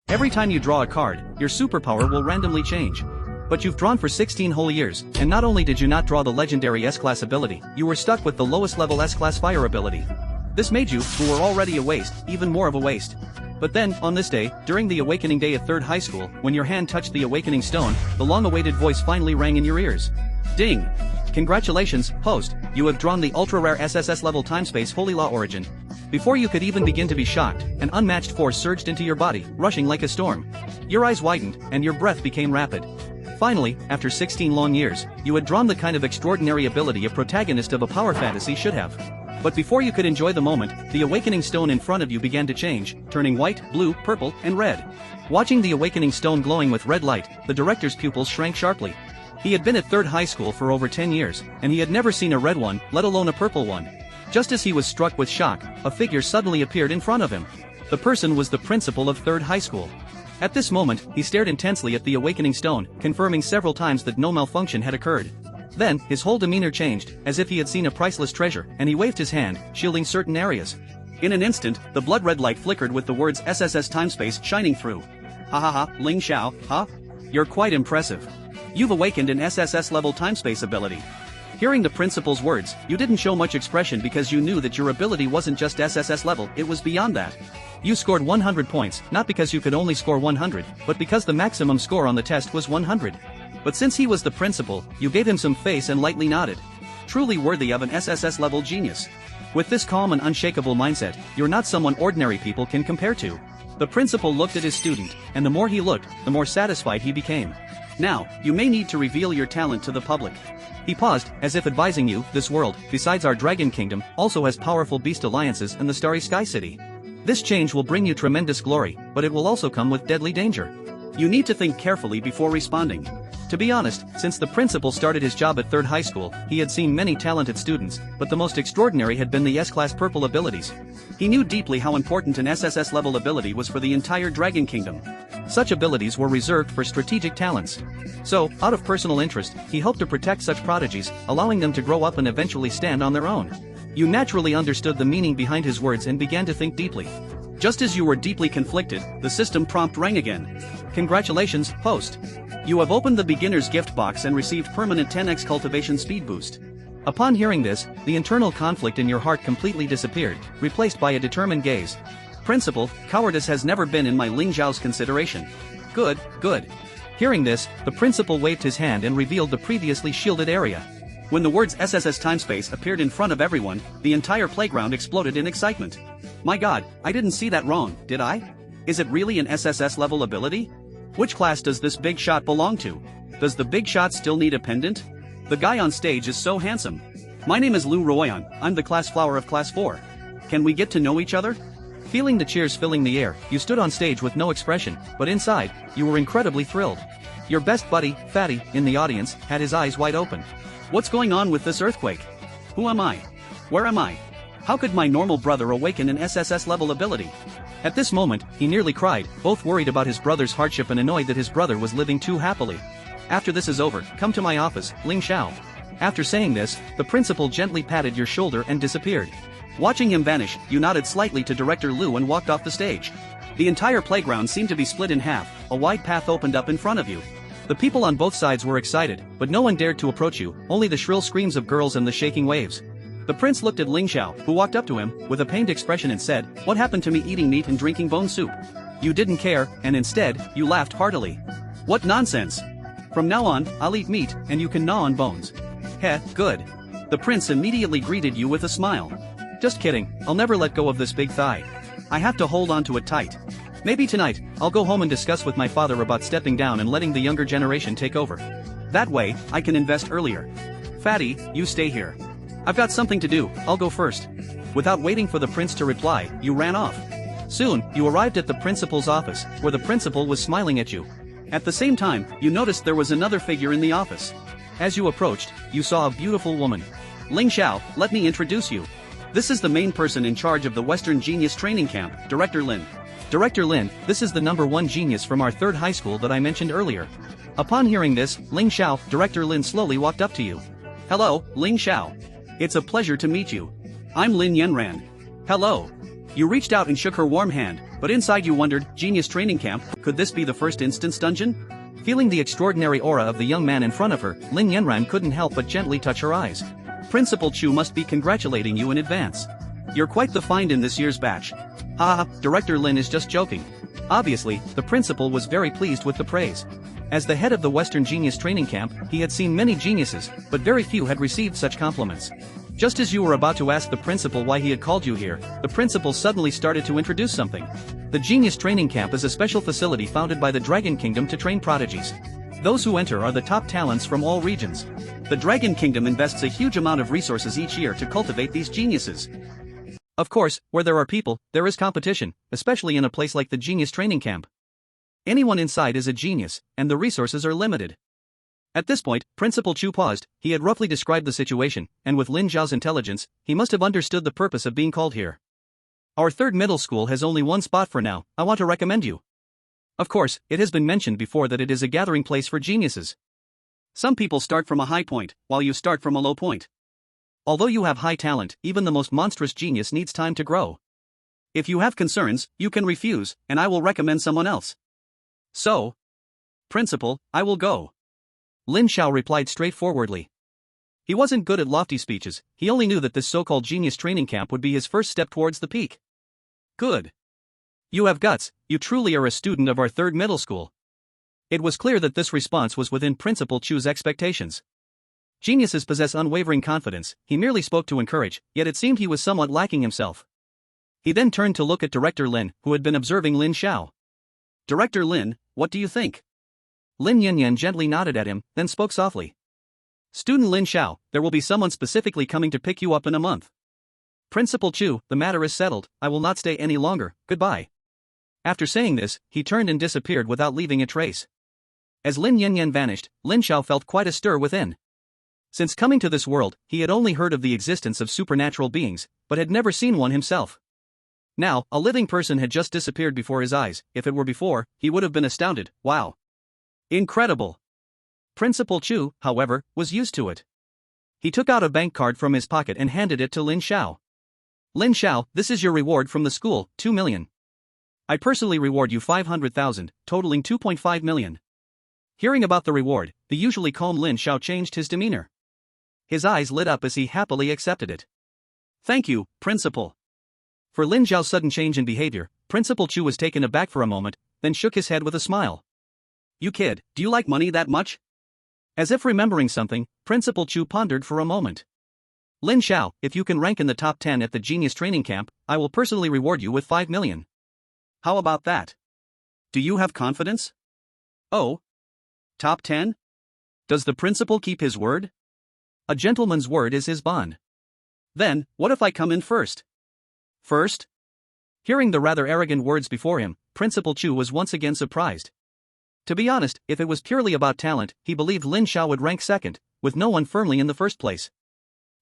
Every time you draw a card, your superpower will randomly change. But you've drawn for 16 whole years, and not only did you not draw the legendary S-Class ability, you were stuck with the lowest level S-Class Fire ability. This made you, who were already a waste, even more of a waste. But then, on this day, during the awakening day at 3rd high school, when your hand touched the awakening stone, the long-awaited voice finally rang in your ears. Ding! Congratulations, host, you have drawn the ultra-rare SSS level Timespace Holy Law Origin. Before you could even begin to be shocked, an unmatched force surged into your body, rushing like a storm. Your eyes widened, and your breath became rapid. Finally, after 16 long years, you had drawn the kind of extraordinary ability a protagonist of a power fantasy should have. But before you could enjoy the moment, the awakening stone in front of you began to change, turning white, blue, purple, and red. Watching the awakening stone glowing with red light, the director's pupils shrank sharply. He had been at 3rd high school for over 10 years, and he had never seen a red one, let alone a purple one. Just as he was struck with shock, a figure suddenly appeared in front of him. The person was the principal of 3rd high school. At this moment, he stared intensely at the awakening stone, confirming several times that no malfunction had occurred. Then, his whole demeanor changed, as if he had seen a priceless treasure, and he waved his hand, shielding certain areas. In an instant, the blood-red light flickered with the words SSS Timespace shining through. Ha ha ha, Ling Xiao, huh? You're quite impressive. You've awakened an SSS level Timespace ability. Hearing the principal's words, you didn't show much expression because you knew that your ability wasn't just SSS level, it was beyond that. You scored 100 points, not because you could only score 100, but because the maximum score on the test was 100. But since he was the principal, you gave him some face and lightly nodded. Truly worthy of an SSS level genius. With this calm and unshakable mindset, you're not someone ordinary people can compare to. The principal looked at his student, and the more he looked, the more satisfied he became. Now, you may need to reveal your talent to the public. He paused, as if advising you, this world, besides our Dragon Kingdom, also has powerful beast alliances and the Starry Sky City. This change will bring you tremendous glory, but it will also come with deadly danger. You need to think carefully before responding. To be honest, since the principal started his job at 3rd high school, he had seen many talented students, but the most extraordinary had been the S-Class Purple abilities. He knew deeply how important an SSS level ability was for the entire Dragon Kingdom. Such abilities were reserved for strategic talents. So, out of personal interest, he hoped to protect such prodigies, allowing them to grow up and eventually stand on their own. You naturally understood the meaning behind his words and began to think deeply. Just as you were deeply conflicted, the system prompt rang again. Congratulations, host. You have opened the beginner's gift box and received permanent 10x cultivation speed boost. Upon hearing this, the internal conflict in your heart completely disappeared, replaced by a determined gaze. Principal, cowardice has never been in my Ling Zhao's consideration. Good, good. Hearing this, the principal waved his hand and revealed the previously shielded area. When the words SSS Timespace appeared in front of everyone, the entire playground exploded in excitement. My god, I didn't see that wrong, did I? Is it really an SSS level ability? Which class does this big shot belong to? Does the big shot still need a pendant? The guy on stage is so handsome. My name is Lu Royan, I'm the class flower of class 4. Can we get to know each other? Feeling the cheers filling the air, you stood on stage with no expression, but inside, you were incredibly thrilled. Your best buddy, Fatty, in the audience, had his eyes wide open. What's going on with this earthquake? Who am I? Where am I? How could my normal brother awaken an SSS level ability? At this moment, he nearly cried, both worried about his brother's hardship and annoyed that his brother was living too happily. After this is over, come to my office, Ling Xiao. After saying this, the principal gently patted your shoulder and disappeared. Watching him vanish, you nodded slightly to Director Lu and walked off the stage. The entire playground seemed to be split in half, a wide path opened up in front of you. The people on both sides were excited, but no one dared to approach you, only the shrill screams of girls and the shaking waves. The prince looked at Ling Xiao, who walked up to him, with a pained expression and said, "What happened to me eating meat and drinking bone soup?" You didn't care, and instead, you laughed heartily. What nonsense! From now on, I'll eat meat, and you can gnaw on bones. Heh, good. The prince immediately greeted you with a smile. Just kidding, I'll never let go of this big thigh. I have to hold on to it tight. Maybe tonight, I'll go home and discuss with my father about stepping down and letting the younger generation take over. That way, I can invest earlier. Fatty, you stay here. I've got something to do, I'll go first. Without waiting for the prince to reply, you ran off. Soon, you arrived at the principal's office, where the principal was smiling at you. At the same time, you noticed there was another figure in the office. As you approached, you saw a beautiful woman. Ling Xiao, let me introduce you. This is the main person in charge of the Western Genius Training Camp, Director Lin. Director Lin, this is the #1 genius from our 3rd high school that I mentioned earlier. Upon hearing this, Ling Xiao, Director Lin slowly walked up to you. Hello, Ling Xiao. It's a pleasure to meet you. I'm Lin Yanran. Hello. You reached out and shook her warm hand, but inside you wondered, genius training camp, could this be the first instance dungeon? Feeling the extraordinary aura of the young man in front of her, Lin Yanran couldn't help but gently touch her eyes. Principal Chu must be congratulating you in advance. You're quite the find in this year's batch. Haha, Director Lin is just joking. Obviously, the principal was very pleased with the praise. As the head of the Western Genius Training Camp, he had seen many geniuses, but very few had received such compliments. Just as you were about to ask the principal why he had called you here, the principal suddenly started to introduce something. The Genius Training Camp is a special facility founded by the Dragon Kingdom to train prodigies. Those who enter are the top talents from all regions. The Dragon Kingdom invests a huge amount of resources each year to cultivate these geniuses. Of course, where there are people, there is competition, especially in a place like the Genius Training Camp. Anyone inside is a genius, and the resources are limited. At this point, Principal Chu paused. He had roughly described the situation, and with Lin Zhao's intelligence, he must have understood the purpose of being called here. Our third middle school has only one spot for now. I want to recommend you. Of course, it has been mentioned before that it is a gathering place for geniuses. Some people start from a high point, while you start from a low point. Although you have high talent, even the most monstrous genius needs time to grow. If you have concerns, you can refuse, and I will recommend someone else. So, Principal, I will go. Lin Xiao replied straightforwardly. He wasn't good at lofty speeches, he only knew that this so-called genius training camp would be his first step towards the peak. Good. You have guts, you truly are a student of our third middle school. It was clear that this response was within Principal Chu's expectations. Geniuses possess unwavering confidence, he merely spoke to encourage, yet it seemed he was somewhat lacking himself. He then turned to look at Director Lin, who had been observing Lin Xiao. Director Lin, what do you think? Lin Yanyan gently nodded at him, then spoke softly. Student Lin Xiao, there will be someone specifically coming to pick you up in a month. Principal Chu, the matter is settled, I will not stay any longer, goodbye. After saying this, he turned and disappeared without leaving a trace. As Lin Yanyan vanished, Lin Xiao felt quite a stir within. Since coming to this world, he had only heard of the existence of supernatural beings, but had never seen one himself. Now, a living person had just disappeared before his eyes. If it were before, he would have been astounded. Wow. Incredible. Principal Chu, however, was used to it. He took out a bank card from his pocket and handed it to Lin Xiao. Lin Xiao, this is your reward from the school, 2 million. I personally reward you 500,000, totaling 2.5 million. Hearing about the reward, the usually calm Lin Xiao changed his demeanor. His eyes lit up as he happily accepted it. Thank you, Principal. For Lin Xiao's sudden change in behavior, Principal Chu was taken aback for a moment, then shook his head with a smile. You kid, do you like money that much? As if remembering something, Principal Chu pondered for a moment. Lin Xiao, if you can rank in the top 10 at the Genius Training Camp, I will personally reward you with 5 million. How about that? Do you have confidence? Oh? Top 10? Does the principal keep his word? A gentleman's word is his bond. Then, what if I come in first? First? Hearing the rather arrogant words before him, Principal Chu was once again surprised. To be honest, if it was purely about talent, he believed Lin Xiao would rank second, with no one firmly in the first place.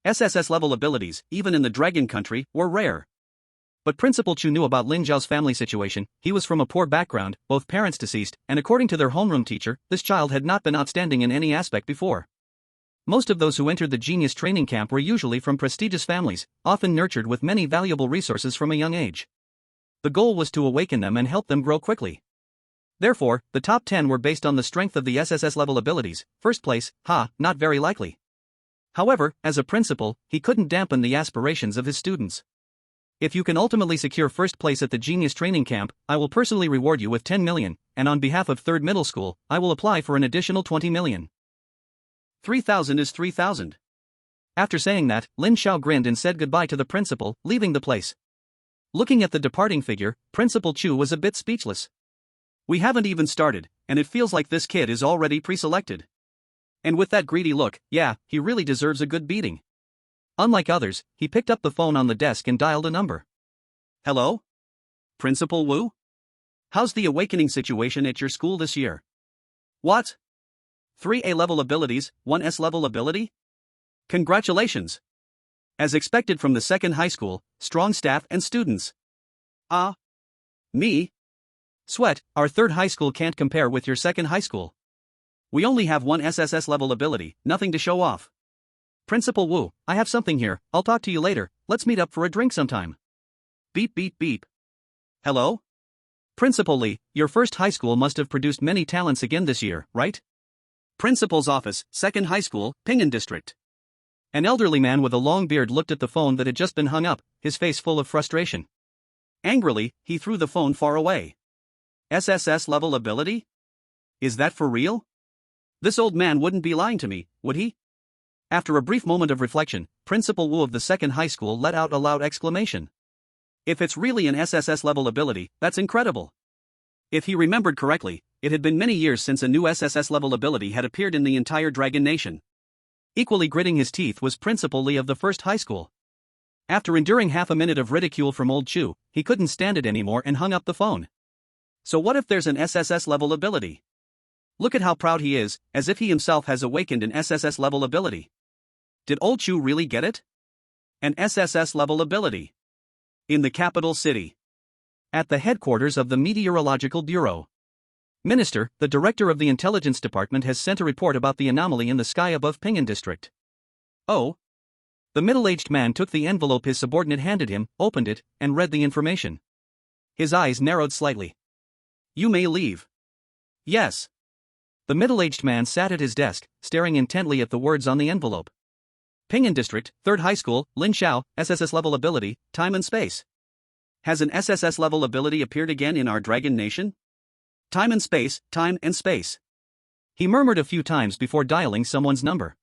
SSS-level abilities, even in the Dragon Country, were rare. But Principal Chu knew about Lin Xiao's family situation. He was from a poor background, both parents deceased, and according to their homeroom teacher, this child had not been outstanding in any aspect before. Most of those who entered the Genius Training Camp were usually from prestigious families, often nurtured with many valuable resources from a young age. The goal was to awaken them and help them grow quickly. Therefore, the top 10 were based on the strength of the SSS-level abilities. First place, not very likely. However, as a principal, he couldn't dampen the aspirations of his students. If you can ultimately secure first place at the Genius Training Camp, I will personally reward you with 10 million, and on behalf of third middle school, I will apply for an additional 20 million. 3,000 is 3,000. After saying that, Lin Xiao grinned and said goodbye to the principal, leaving the place. Looking at the departing figure, Principal Chu was a bit speechless. We haven't even started, and it feels like this kid is already pre-selected. And with that greedy look, yeah, he really deserves a good beating. Unlike others, he picked up the phone on the desk and dialed a number. Hello? Principal Wu? How's the awakening situation at your school this year? What? 3 A-level abilities, 1 S-level ability? Congratulations! As expected from the second high school, strong staff and students. Me? Sweat, our third high school can't compare with your second high school. We only have 1 SSS level ability, nothing to show off. Principal Wu, I have something here, I'll talk to you later, let's meet up for a drink sometime. Beep beep beep. Hello? Principal Lee, your first high school must have produced many talents again this year, right? Principal's office, second high school, Pingan District. An elderly man with a long beard looked at the phone that had just been hung up, his face full of frustration. Angrily, he threw the phone far away. SSS level ability? Is that for real? This old man wouldn't be lying to me, would he? After a brief moment of reflection, Principal Wu of the second high school let out a loud exclamation. If it's really an SSS level ability, that's incredible. If he remembered correctly, it had been many years since a new SSS level ability had appeared in the entire Dragon Nation. Equally gritting his teeth was Principal Lee of the first high school. After enduring half a minute of ridicule from Old Chu, he couldn't stand it anymore and hung up the phone. So what if there's an SSS level ability? Look at how proud he is, as if he himself has awakened an SSS level ability. Did Old Chu really get it? An SSS level ability. In the capital city. At the headquarters of the Meteorological Bureau. Minister, the director of the Intelligence Department has sent a report about the anomaly in the sky above Pingan District. Oh? The middle-aged man took the envelope his subordinate handed him, opened it, and read the information. His eyes narrowed slightly. You may leave. Yes. The middle-aged man sat at his desk, staring intently at the words on the envelope. Pingan District, 3rd High School, Lin Xiao, SSS level ability, time and space. Has an SSS level ability appeared again in our Dragon Nation? Time and space, time and space. He murmured a few times before dialing someone's number.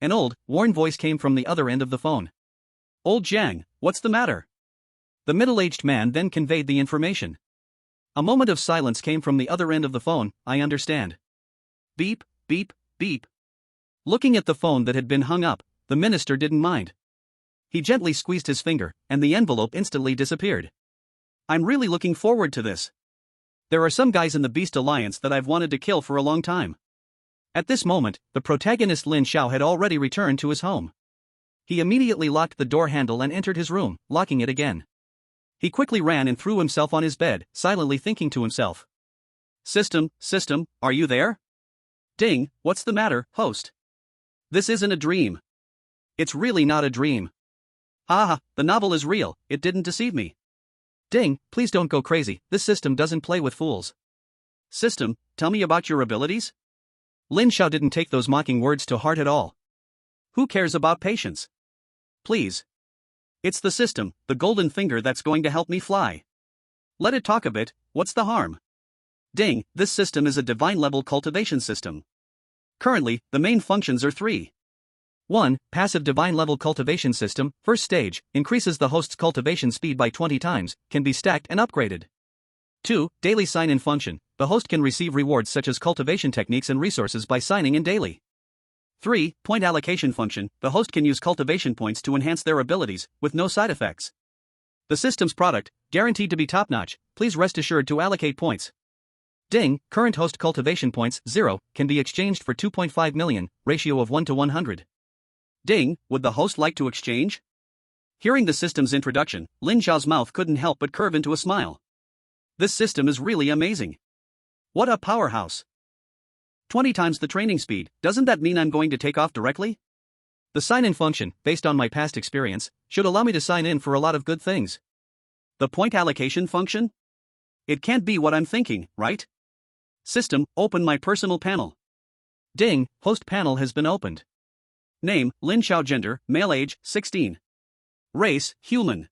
An old, worn voice came from the other end of the phone. Old Jiang, what's the matter? The middle-aged man then conveyed the information. A moment of silence came from the other end of the phone. I understand. Beep, beep, beep. Looking at the phone that had been hung up, the minister didn't mind. He gently squeezed his finger, and the envelope instantly disappeared. I'm really looking forward to this. There are some guys in the Beast Alliance that I've wanted to kill for a long time. At this moment, the protagonist Lin Xiao had already returned to his home. He immediately locked the door handle and entered his room, locking it again. He quickly ran and threw himself on his bed, silently thinking to himself. System, are you there? Ding, what's the matter, host? This isn't a dream. It's really not a dream. Ah, the novel is real, it didn't deceive me. Ding, please don't go crazy, this system doesn't play with fools. System, tell me about your abilities? Lin Xiao didn't take those mocking words to heart at all. Who cares about patience? Please. It's the system, the golden finger that's going to help me fly. Let it talk a bit, what's the harm? Ding, this system is a divine-level cultivation system. Currently, the main functions are 3. 1. Passive divine-level cultivation system, first stage, increases the host's cultivation speed by 20 times, can be stacked and upgraded. 2. Daily sign-in function, the host can receive rewards such as cultivation techniques and resources by signing in daily. 3. Point allocation function, the host can use cultivation points to enhance their abilities, with no side effects. The system's product, guaranteed to be top-notch, please rest assured to allocate points. Ding, current host cultivation points, 0, can be exchanged for 2.5 million, ratio of 1 to 100. Ding, would the host like to exchange? Hearing the system's introduction, Lin Xiao's mouth couldn't help but curve into a smile. This system is really amazing. What a powerhouse. 20 times the training speed, doesn't that mean I'm going to take off directly? The sign-in function, based on my past experience, should allow me to sign in for a lot of good things. The point allocation function? It can't be what I'm thinking, right? System, open my personal panel. Ding, host panel has been opened. Name, Lin Xiao. Gender, male. Age, 16. Race, human.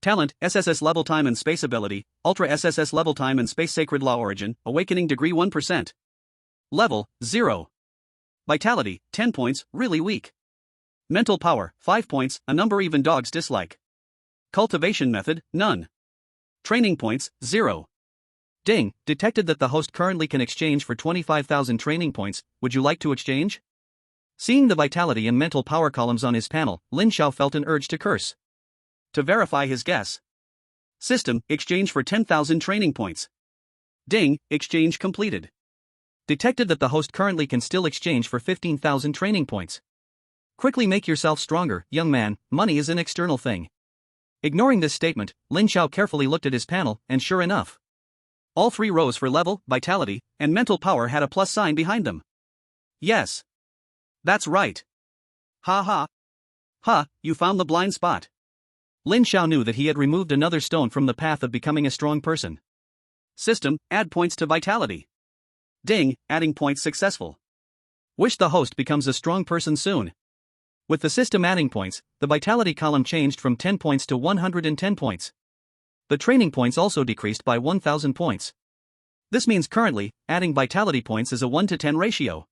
Talent, SSS level time and space ability, Ultra SSS level time and space sacred law origin, awakening degree 1%. Level, 0. Vitality, 10 points, really weak. Mental power, 5 points, a number even dogs dislike. Cultivation method, none. Training points, 0. Ding, detected that the host currently can exchange for 25,000 training points, would you like to exchange? Seeing the vitality and mental power columns on his panel, Lin Xiao felt an urge to curse. To verify his guess. System, exchange for 10,000 training points. Ding, exchange completed. Detected that the host currently can still exchange for 15,000 training points. Quickly make yourself stronger, young man, money is an external thing. Ignoring this statement, Lin Xiao carefully looked at his panel, and sure enough, all 3 rows for level, vitality, and mental power had a plus sign behind them. Yes. That's right. Ha ha. Ha, you found the blind spot. Lin Xiao knew that he had removed another stone from the path of becoming a strong person. System, add points to vitality. Ding, adding points successful. Wish the host becomes a strong person soon. With the system adding points, the vitality column changed from 10 points to 110 points. The training points also decreased by 1000 points. This means currently, adding vitality points is a 1 to 10 ratio.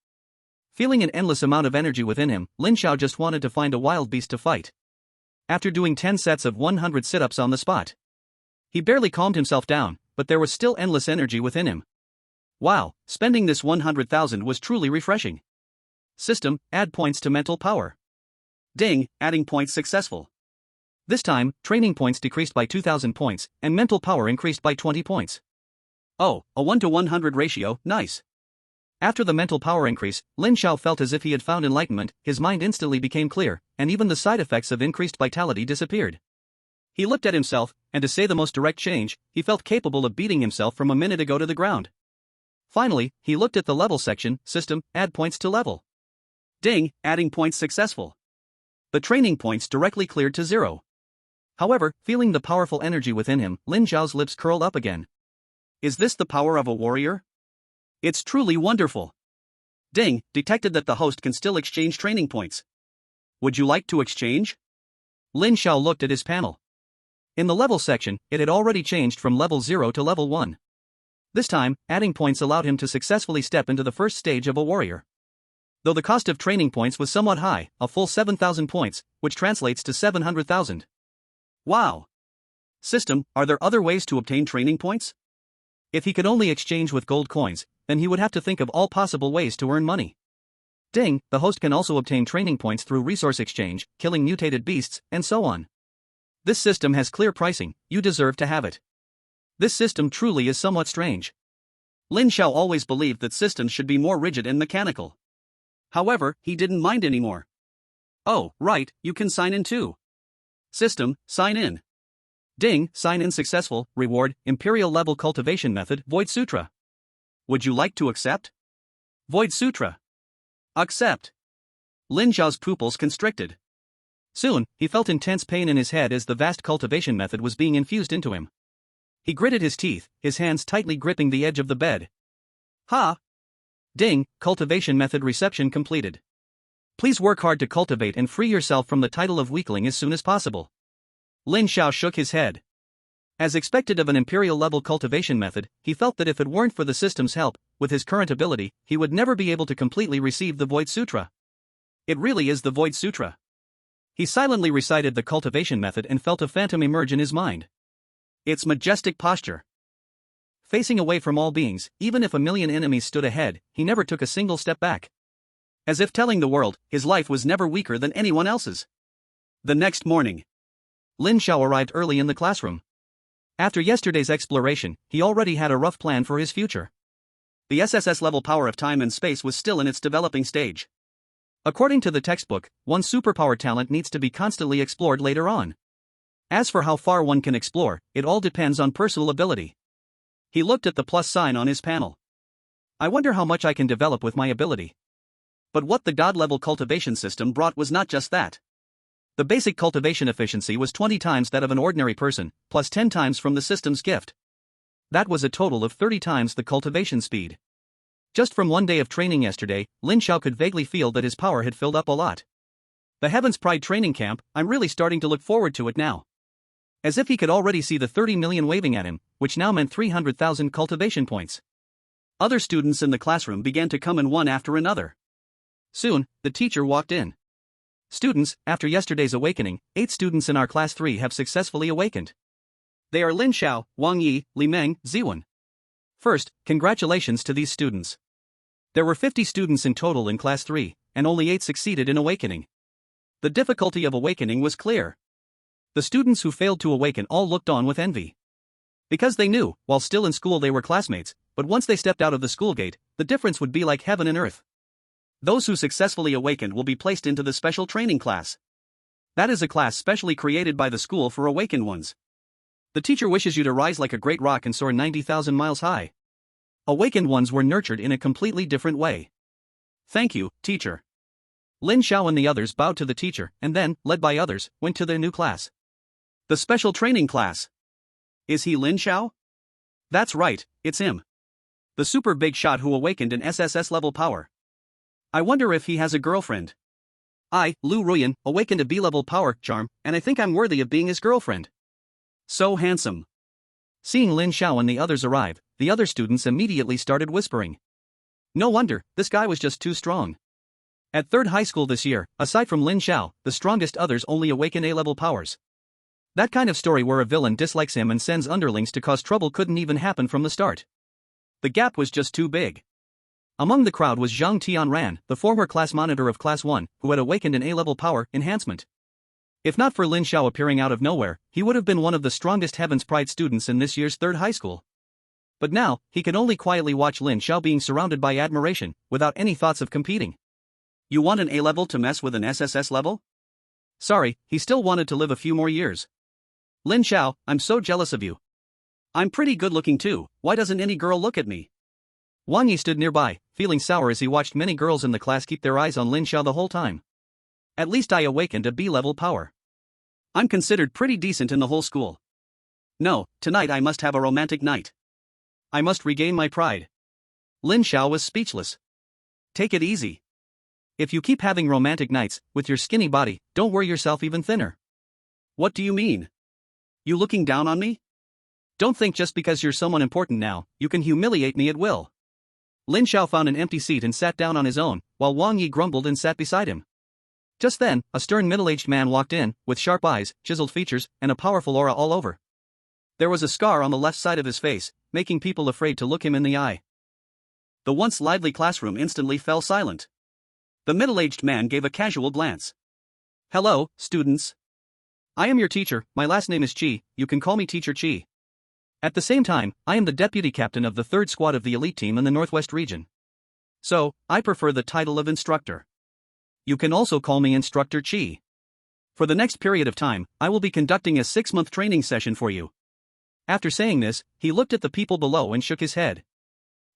Feeling an endless amount of energy within him, Lin Xiao just wanted to find a wild beast to fight. After doing 10 sets of 100 sit-ups on the spot, he barely calmed himself down, but there was still endless energy within him. Wow, spending this 100,000 was truly refreshing. System, add points to mental power. Ding, adding points successful. This time, training points decreased by 2000 points, and mental power increased by 20 points. Oh, a 1 to 100 ratio, nice. After the mental power increase, Lin Xiao felt as if he had found enlightenment, his mind instantly became clear, and even the side effects of increased vitality disappeared. He looked at himself, and to say the most direct change, he felt capable of beating himself from a minute ago to the ground. Finally, he looked at the level section, system, add points to level. Ding, adding points successful. The training points directly cleared to 0. However, feeling the powerful energy within him, Lin Xiao's lips curled up again. Is this the power of a warrior? It's truly wonderful. Ding, detected that the host can still exchange training points. Would you like to exchange? Lin Xiao looked at his panel. In the level section, it had already changed from level 0 to level 1. This time, adding points allowed him to successfully step into the first stage of a warrior. Though the cost of training points was somewhat high, a full 7,000 points, which translates to 700,000. Wow! System, are there other ways to obtain training points? If he could only exchange with gold coins, then he would have to think of all possible ways to earn money. Ding, the host can also obtain training points through resource exchange, killing mutated beasts, and so on. This system has clear pricing, you deserve to have it. This system truly is somewhat strange. Lin Xiao always believed that systems should be more rigid and mechanical. However, he didn't mind anymore. Oh, right, you can sign in too. System, sign in. Ding, sign in successful, reward, Imperial level cultivation method, Void Sutra. Would you like to accept? Void Sutra. Accept. Lin Xiao's pupils constricted. Soon, he felt intense pain in his head as the vast cultivation method was being infused into him. He gritted his teeth, his hands tightly gripping the edge of the bed. Ha! Ding, cultivation method reception completed. Please work hard to cultivate and free yourself from the title of weakling as soon as possible. Lin Xiao shook his head. As expected of an Imperial level cultivation method, he felt that if it weren't for the system's help, with his current ability, he would never be able to completely receive the Void Sutra. It really is the Void Sutra. He silently recited the cultivation method and felt a phantom emerge in his mind. Its majestic posture. Facing away from all beings, even if a million enemies stood ahead, he never took a single step back. As if telling the world, his life was never weaker than anyone else's. The next morning, Lin Xiao arrived early in the classroom. After yesterday's exploration, he already had a rough plan for his future. The SSS level power of time and space was still in its developing stage. According to the textbook, one's superpower talent needs to be constantly explored later on. As for how far one can explore, it all depends on personal ability. He looked at the plus sign on his panel. I wonder how much I can develop with my ability. But what the God-level cultivation system brought was not just that. The basic cultivation efficiency was 20 times that of an ordinary person, plus 10 times from the system's gift. That was a total of 30 times the cultivation speed. Just from one day of training yesterday, Lin Xiao could vaguely feel that his power had filled up a lot. The Heaven's Pride training camp, I'm really starting to look forward to it now. As if he could already see the 30 million waving at him, which now meant 300,000 cultivation points. Other students in the classroom began to come in one after another. Soon, the teacher walked in. Students, after yesterday's awakening, 8 students in our class 3 have successfully awakened. They are Lin Xiao, Wang Yi, Li Meng, Ziwen. First, congratulations to these students. There were 50 students in total in class 3, and only 8 succeeded in awakening. The difficulty of awakening was clear. The students who failed to awaken all looked on with envy. Because they knew, while still in school they were classmates, but once they stepped out of the school gate, the difference would be like heaven and earth. Those who successfully awakened will be placed into the special training class. That is a class specially created by the school for awakened ones. The teacher wishes you to rise like a great rock and soar 90,000 miles high. Awakened ones were nurtured in a completely different way. Thank you, teacher. Lin Xiao and the others bowed to the teacher and then, led by others, went to their new class. The special training class. Is he Lin Xiao? That's right, it's him. The super big shot who awakened in SSS level power. I wonder if he has a girlfriend. I, Lu Ruyan, awakened a B-level power charm, and I think I'm worthy of being his girlfriend. So handsome. Seeing Lin Xiao and the others arrive, the other students immediately started whispering. No wonder, this guy was just too strong. At third high school this year, aside from Lin Xiao, the strongest others only awaken A-level powers. That kind of story where a villain dislikes him and sends underlings to cause trouble couldn't even happen from the start. The gap was just too big. Among the crowd was Zhang Tianran, the former class monitor of Class 1, who had awakened an A-level power enhancement. If not for Lin Xiao appearing out of nowhere, he would have been one of the strongest Heaven's Pride students in this year's third high school. But now, he could only quietly watch Lin Xiao being surrounded by admiration, without any thoughts of competing. You want an A-level to mess with an SSS level? Sorry, he still wanted to live a few more years. Lin Xiao, I'm so jealous of you. I'm pretty good looking too, why doesn't any girl look at me? Wang Yi stood nearby, feeling sour as he watched many girls in the class keep their eyes on Lin Xiao the whole time. At least I awakened a B-level power. I'm considered pretty decent in the whole school. No, tonight I must have a romantic night. I must regain my pride. Lin Xiao was speechless. Take it easy. If you keep having romantic nights, with your skinny body, don't worry yourself even thinner. What do you mean? You looking down on me? Don't think just because you're someone important now, you can humiliate me at will. Lin Xiao found an empty seat and sat down on his own, while Wang Yi grumbled and sat beside him. Just then, a stern middle-aged man walked in, with sharp eyes, chiseled features, and a powerful aura all over. There was a scar on the left side of his face, making people afraid to look him in the eye. The once lively classroom instantly fell silent. The middle-aged man gave a casual glance. Hello, students. I am your teacher, my last name is Qi, you can call me Teacher Qi. At the same time, I am the deputy captain of the 3rd squad of the elite team in the Northwest region. So, I prefer the title of instructor. You can also call me Instructor Qi. For the next period of time, I will be conducting a 6-month training session for you. After saying this, he looked at the people below and shook his head.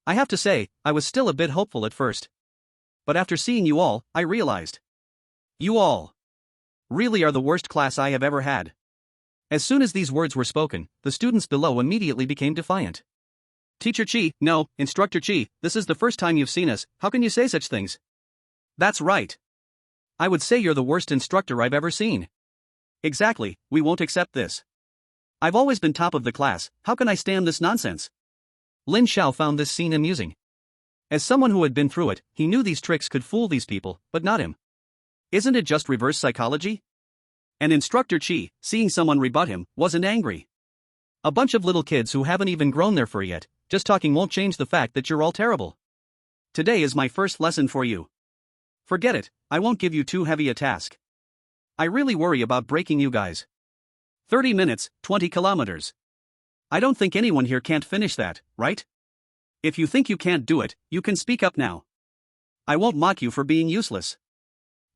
I have to say, I was still a bit hopeful at first. But after seeing you all, I realized. You all really are the worst class I have ever had. As soon as these words were spoken, the students below immediately became defiant. Teacher Qi, no, Instructor Qi, this is the first time you've seen us, how can you say such things? That's right. I would say you're the worst instructor I've ever seen. Exactly, we won't accept this. I've always been top of the class, how can I stand this nonsense? Lin Xiao found this scene amusing. As someone who had been through it, he knew these tricks could fool these people, but not him. Isn't it just reverse psychology? And Instructor Qi, seeing someone rebut him, wasn't angry. A bunch of little kids who haven't even grown their fur yet, just talking won't change the fact that you're all terrible. Today is my first lesson for you. Forget it, I won't give you too heavy a task. I really worry about breaking you guys. 30 minutes, 20 kilometers. I don't think anyone here can't finish that, right? If you think you can't do it, you can speak up now. I won't mock you for being useless.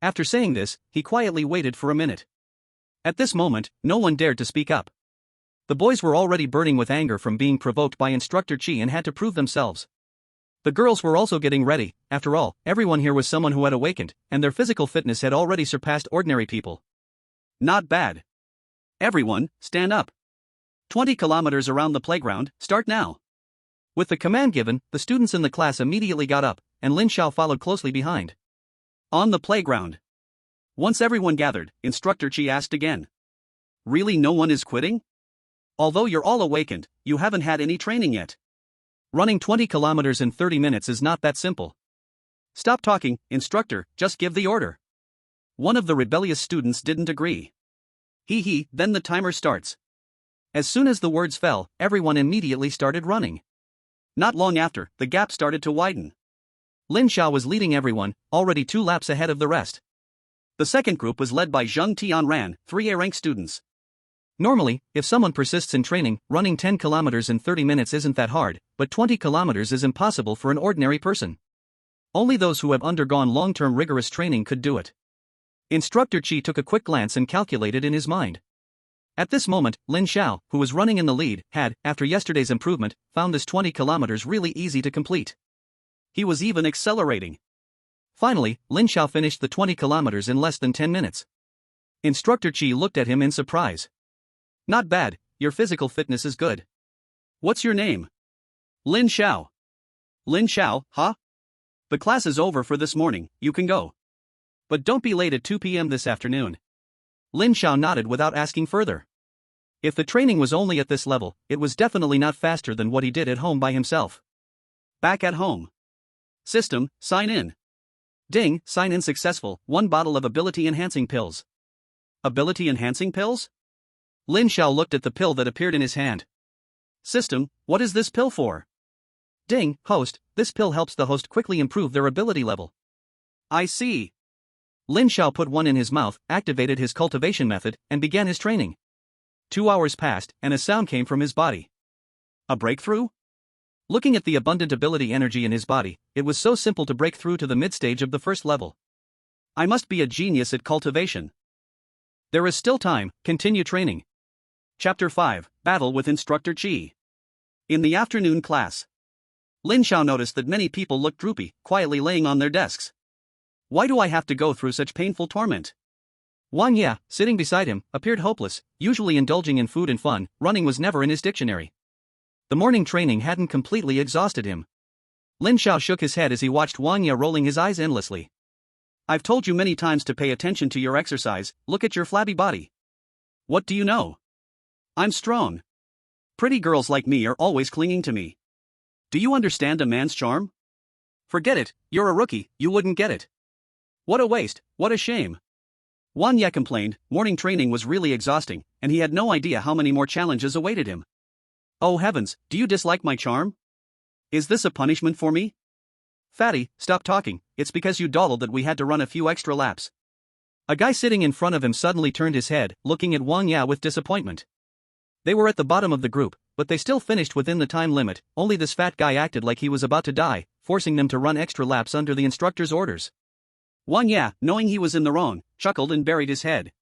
After saying this, he quietly waited for a minute. At this moment, no one dared to speak up. The boys were already burning with anger from being provoked by Instructor Qi and had to prove themselves. The girls were also getting ready, after all, everyone here was someone who had awakened, and their physical fitness had already surpassed ordinary people. Not bad. Everyone, stand up. 20 kilometers around the playground, start now. With the command given, the students in the class immediately got up, and Lin Xiao followed closely behind. On the playground. Once everyone gathered, Instructor Qi asked again. Really no one is quitting? Although you're all awakened, you haven't had any training yet. Running 20 kilometers in 30 minutes is not that simple. Stop talking, instructor, just give the order. One of the rebellious students didn't agree. Then the timer starts. As soon as the words fell, everyone immediately started running. Not long after, the gap started to widen. Lin Xiao was leading everyone, already 2 laps ahead of the rest. The second group was led by Zhang Tianran, 3A rank students. Normally, if someone persists in training, running 10 kilometers in 30 minutes isn't that hard, but 20 kilometers is impossible for an ordinary person. Only those who have undergone long-term rigorous training could do it. Instructor Qi took a quick glance and calculated in his mind. At this moment, Lin Xiao, who was running in the lead, had, after yesterday's improvement, found this 20 kilometers really easy to complete. He was even accelerating. Finally, Lin Xiao finished the 20 kilometers in less than 10 minutes. Instructor Qi looked at him in surprise. Not bad, your physical fitness is good. What's your name? Lin Xiao. Lin Xiao, huh? The class is over for this morning, you can go. But don't be late at 2 p.m. this afternoon. Lin Xiao nodded without asking further. If the training was only at this level, it was definitely not faster than what he did at home by himself. Back at home. System, sign in. Ding, sign in successful, 1 bottle of ability-enhancing pills. Ability-enhancing pills? Lin Xiao looked at the pill that appeared in his hand. System, what is this pill for? Ding, host, this pill helps the host quickly improve their ability level. I see. Lin Xiao put one in his mouth, activated his cultivation method, and began his training. 2 hours passed, and a sound came from his body. A breakthrough? Looking at the abundant ability energy in his body, it was so simple to break through to the mid-stage of the first level. I must be a genius at cultivation. There is still time, continue training. Chapter 5, Battle with Instructor Qi. In the afternoon class. Lin Xiao noticed that many people looked droopy, quietly laying on their desks. Why do I have to go through such painful torment? Wang Ye, sitting beside him, appeared hopeless, usually indulging in food and fun. Running was never in his dictionary. The morning training hadn't completely exhausted him. Lin Xiao shook his head as he watched Wang Ye rolling his eyes endlessly. I've told you many times to pay attention to your exercise, look at your flabby body. What do you know? I'm strong. Pretty girls like me are always clinging to me. Do you understand a man's charm? Forget it, you're a rookie, you wouldn't get it. What a waste, what a shame. Wang Ye complained, morning training was really exhausting, and he had no idea how many more challenges awaited him. Oh heavens, do you dislike my charm? Is this a punishment for me? Fatty, stop talking, it's because you dawdled that we had to run a few extra laps. A guy sitting in front of him suddenly turned his head, looking at Wang Ye with disappointment. They were at the bottom of the group, but they still finished within the time limit, only this fat guy acted like he was about to die, forcing them to run extra laps under the instructor's orders. Wang Ye, knowing he was in the wrong, chuckled and buried his head.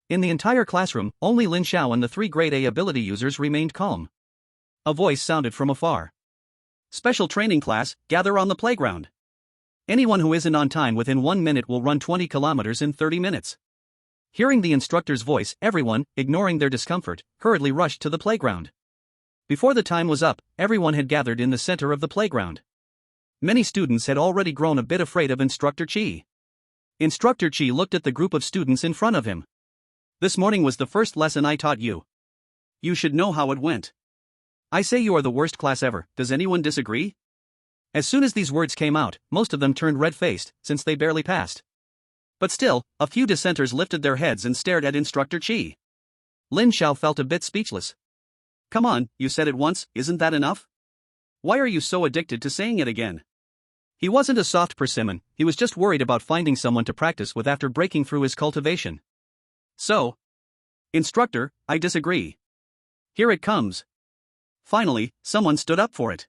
In the entire classroom, only Lin Xiao and the 3 grade A ability users remained calm. A voice sounded from afar. Special training class, gather on the playground. Anyone who isn't on time within 1 minute will run 20 kilometers in 30 minutes. Hearing the instructor's voice, everyone, ignoring their discomfort, hurriedly rushed to the playground. Before the time was up, everyone had gathered in the center of the playground. Many students had already grown a bit afraid of Instructor Qi. Instructor Qi looked at the group of students in front of him. This morning was the first lesson I taught you. You should know how it went. I say you are the worst class ever, does anyone disagree? As soon as these words came out, most of them turned red-faced, since they barely passed. But still, a few dissenters lifted their heads and stared at Instructor Qi. Lin Xiao felt a bit speechless. Come on, you said it once, isn't that enough? Why are you so addicted to saying it again? He wasn't a soft persimmon, he was just worried about finding someone to practice with after breaking through his cultivation. So? Instructor, I disagree. Here it comes. Finally, someone stood up for it.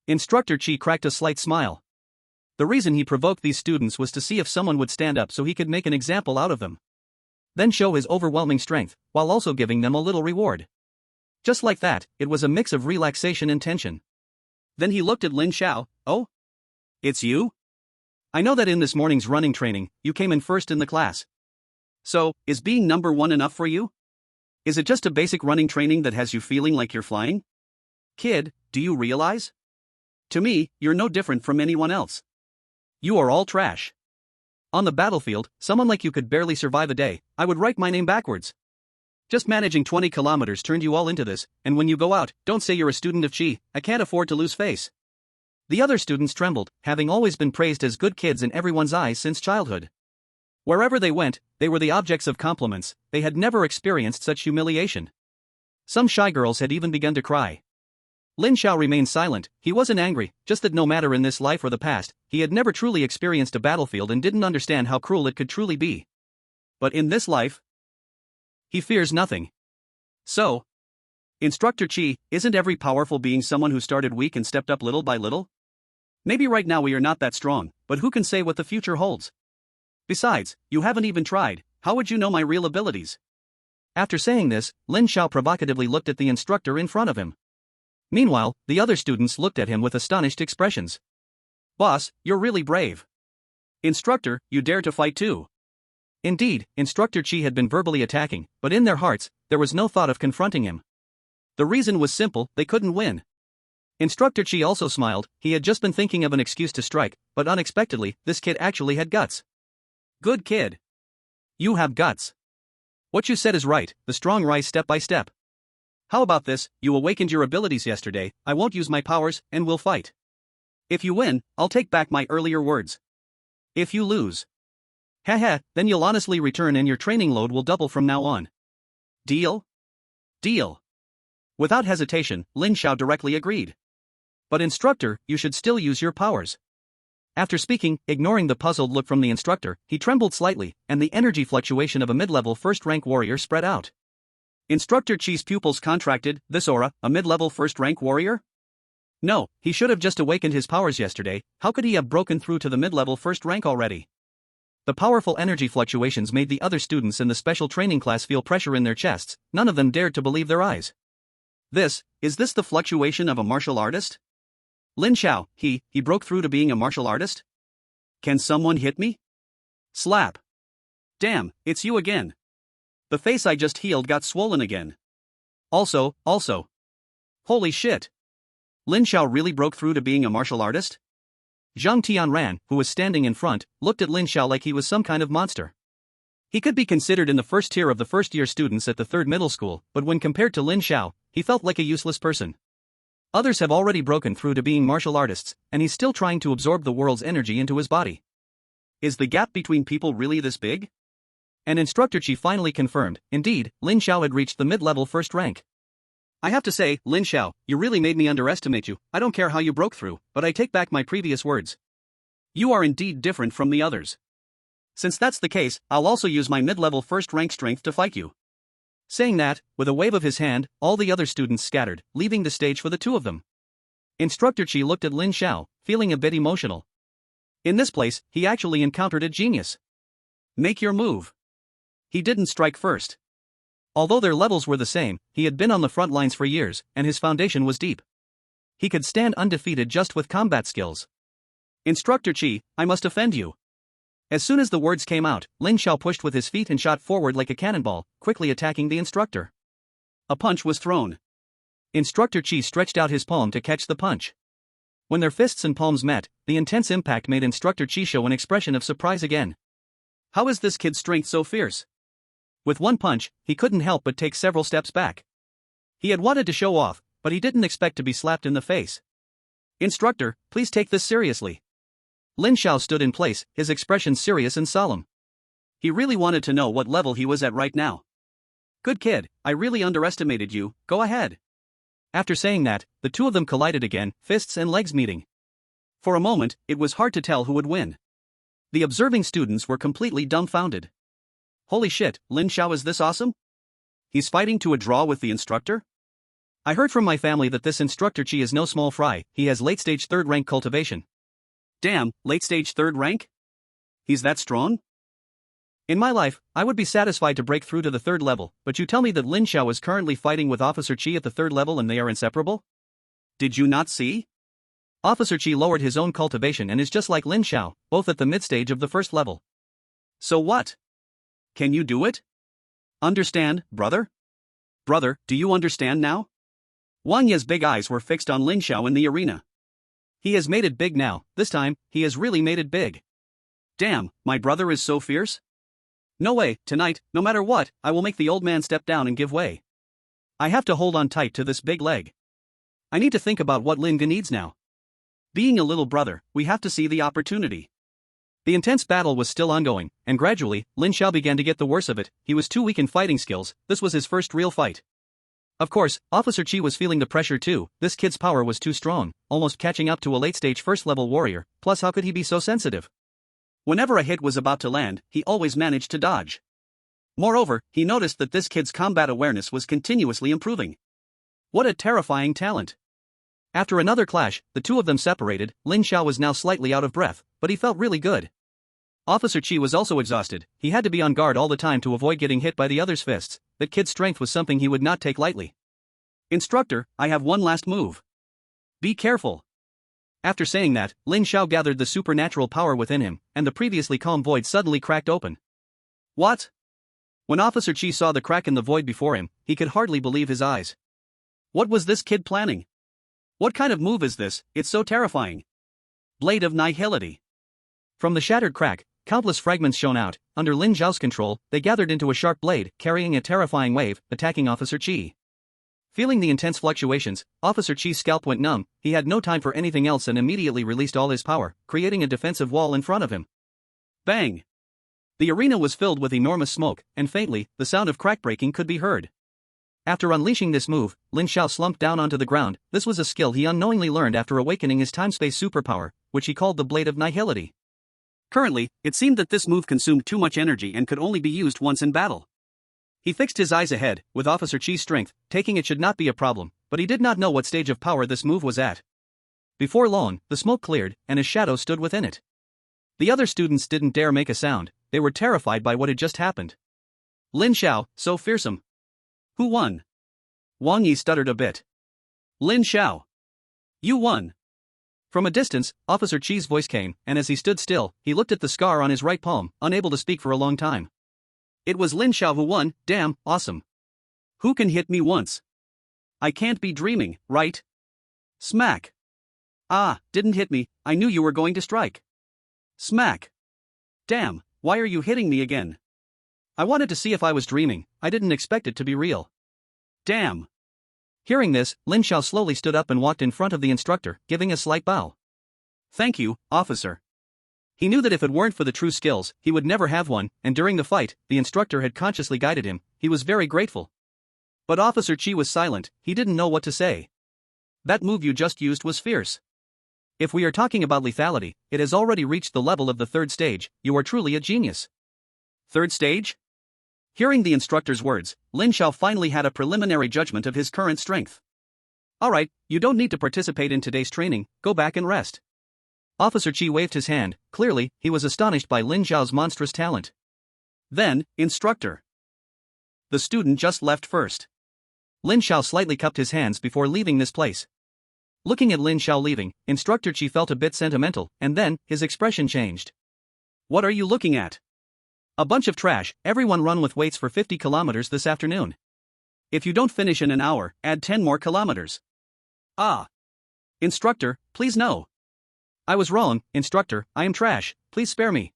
Instructor Qi cracked a slight smile. The reason he provoked these students was to see if someone would stand up so he could make an example out of them. Then show his overwhelming strength, while also giving them a little reward. Just like that, it was a mix of relaxation and tension. Then he looked at Lin Xiao. Oh? It's you? I know that in this morning's running training, you came in first in the class. So, is being number 1 enough for you? Is it just a basic running training that has you feeling like you're flying? Kid, do you realize? To me, you're no different from anyone else. You are all trash. On the battlefield, someone like you could barely survive a day. I would write my name backwards. Just managing 20 kilometers turned you all into this, and when you go out, don't say you're a student of Qi, I can't afford to lose face. The other students trembled, having always been praised as good kids in everyone's eyes since childhood. Wherever they went, they were the objects of compliments, they had never experienced such humiliation. Some shy girls had even begun to cry. Lin Xiao remained silent, he wasn't angry, just that no matter in this life or the past, he had never truly experienced a battlefield and didn't understand how cruel it could truly be. But in this life, he fears nothing. So, Instructor Qi, isn't every powerful being someone who started weak and stepped up little by little? Maybe right now we are not that strong, but who can say what the future holds? Besides, you haven't even tried, how would you know my real abilities? After saying this, Lin Xiao provocatively looked at the instructor in front of him. Meanwhile, the other students looked at him with astonished expressions. Boss, you're really brave. Instructor, you dare to fight too. Indeed, Instructor Chi had been verbally attacking, but in their hearts, there was no thought of confronting him. The reason was simple: they couldn't win. Instructor Chi also smiled. He had just been thinking of an excuse to strike, but unexpectedly, this kid actually had guts. Good kid. You have guts. What you said is right, the strong rise step by step. How about this: you awakened your abilities yesterday, I won't use my powers, and we'll fight. If you win, I'll take back my earlier words. If you lose, haha, then you'll honestly return and your training load will double from now on. Deal? Deal. Without hesitation, Lin Xiao directly agreed. But instructor, you should still use your powers. After speaking, ignoring the puzzled look from the instructor, he trembled slightly, and the energy fluctuation of a mid-level first-rank warrior spread out. Instructor Chi's pupils contracted. This aura, a mid-level first-rank warrior? No, he should have just awakened his powers yesterday. How could he have broken through to the mid-level first rank already? The powerful energy fluctuations made the other students in the special training class feel pressure in their chests. None of them dared to believe their eyes. Is this the fluctuation of a martial artist? Lin Xiao, he broke through to being a martial artist? Can someone hit me? Slap. Damn, it's you again. The face I just healed got swollen again. Also. Holy shit. Lin Xiao really broke through to being a martial artist? Zhang Tianran, who was standing in front, looked at Lin Xiao like he was some kind of monster. He could be considered in the first tier of the first-year students at the third middle school, but when compared to Lin Xiao, he felt like a useless person. Others have already broken through to being martial artists, and he's still trying to absorb the world's energy into his body. Is the gap between people really this big? And Instructor Chi finally confirmed, indeed, Lin Xiao had reached the mid-level first rank. I have to say, Lin Xiao, you really made me underestimate you. I don't care how you broke through, but I take back my previous words. You are indeed different from the others. Since that's the case, I'll also use my mid-level first rank strength to fight you. Saying that, with a wave of his hand, all the other students scattered, leaving the stage for the two of them. Instructor Chi looked at Lin Xiao, feeling a bit emotional. In this place, he actually encountered a genius. Make your move. He didn't strike first. Although their levels were the same, he had been on the front lines for years, and his foundation was deep. He could stand undefeated just with combat skills. Instructor Chi, I must offend you. As soon as the words came out, Lin Xiao pushed with his feet and shot forward like a cannonball, quickly attacking the instructor. A punch was thrown. Instructor Chi stretched out his palm to catch the punch. When their fists and palms met, the intense impact made Instructor Chi show an expression of surprise again. How is this kid's strength so fierce? With one punch, he couldn't help but take several steps back. He had wanted to show off, but he didn't expect to be slapped in the face. Instructor, please take this seriously. Lin Xiao stood in place, his expression serious and solemn. He really wanted to know what level he was at right now. Good kid, I really underestimated you, go ahead. After saying that, the two of them collided again, fists and legs meeting. For a moment, it was hard to tell who would win. The observing students were completely dumbfounded. Holy shit, Lin Xiao is this awesome? He's fighting to a draw with the instructor? I heard from my family that this Instructor Chi is no small fry, he has late-stage third-rank cultivation. Damn, late-stage third rank? He's that strong? In my life, I would be satisfied to break through to the third level, but you tell me that Lin Xiao is currently fighting with Officer Chi at the third level and they are inseparable? Did you not see? Officer Chi lowered his own cultivation and is just like Lin Xiao, both at the mid-stage of the first level. So what? Can you do it? Understand, brother? Brother, do you understand now? Wang Ye's big eyes were fixed on Lin Xiao in the arena. He has made it big now, this time, he has really made it big. Damn, my brother is so fierce? No way, tonight, no matter what, I will make the old man step down and give way. I have to hold on tight to this big leg. I need to think about what Linga needs now. Being a little brother, we have to see the opportunity. The intense battle was still ongoing, and gradually, Lin Xiao began to get the worst of it. He was too weak in fighting skills, this was his first real fight. Of course, Officer Chi was feeling the pressure too, this kid's power was too strong, almost catching up to a late-stage first-level warrior, plus how could he be so sensitive? Whenever a hit was about to land, he always managed to dodge. Moreover, he noticed that this kid's combat awareness was continuously improving. What a terrifying talent! After another clash, the two of them separated. Lin Xiao was now slightly out of breath, but he felt really good. Officer Chi was also exhausted, he had to be on guard all the time to avoid getting hit by the other's fists. That kid's strength was something he would not take lightly. Instructor, I have one last move. Be careful. After saying that, Lin Xiao gathered the supernatural power within him, and the previously calm void suddenly cracked open. What? When Officer Chi saw the crack in the void before him, he could hardly believe his eyes. What was this kid planning? What kind of move is this? It's so terrifying. Blade of Nihility. From the shattered crack, countless fragments shone out. Under Lin Zhao's control, they gathered into a sharp blade, carrying a terrifying wave, attacking Officer Chi. Feeling the intense fluctuations, Officer Chi's scalp went numb. He had no time for anything else and immediately released all his power, creating a defensive wall in front of him. Bang! The arena was filled with enormous smoke, and faintly, the sound of crack breaking could be heard. After unleashing this move, Lin Zhao slumped down onto the ground. This was a skill he unknowingly learned after awakening his time-space superpower, which he called the Blade of Nihility. Currently, it seemed that this move consumed too much energy and could only be used once in battle. He fixed his eyes ahead. With Officer Chi's strength, taking it should not be a problem, but he did not know what stage of power this move was at. Before long, the smoke cleared, and his shadow stood within it. The other students didn't dare make a sound. They were terrified by what had just happened. Lin Zhao, so fearsome. Who won? Wang Yi stuttered a bit. Lin Zhao. You won. From a distance, Officer Chi's voice came, and as he stood still, he looked at the scar on his right palm, unable to speak for a long time. It was Lin Zhao who won. Damn, awesome. Who can hit me once? I can't be dreaming, right? Smack. Ah, didn't hit me, I knew you were going to strike. Smack. Damn, why are you hitting me again? I wanted to see if I was dreaming, I didn't expect it to be real. Damn. Hearing this, Lin Zhao slowly stood up and walked in front of the instructor, giving a slight bow. Thank you, officer. He knew that if it weren't for the true skills, he would never have one, and during the fight, the instructor had consciously guided him. He was very grateful. But Officer Chi was silent, he didn't know what to say. That move you just used was fierce. If we are talking about lethality, it has already reached the level of the third stage. You are truly a genius. Third stage? Hearing the instructor's words, Lin Zhao finally had a preliminary judgment of his current strength. Alright, you don't need to participate in today's training, go back and rest. Officer Chi waved his hand. Clearly, he was astonished by Lin Zhao's monstrous talent. Then, instructor. The student just left first. Lin Zhao slightly cupped his hands before leaving this place. Looking at Lin Zhao leaving, Instructor Chi felt a bit sentimental, and then, his expression changed. What are you looking at? A bunch of trash. Everyone run with weights for 50 kilometers this afternoon. If you don't finish in an hour, add 10 more kilometers. Ah. Instructor, please no. I was wrong, instructor, I am trash, please spare me.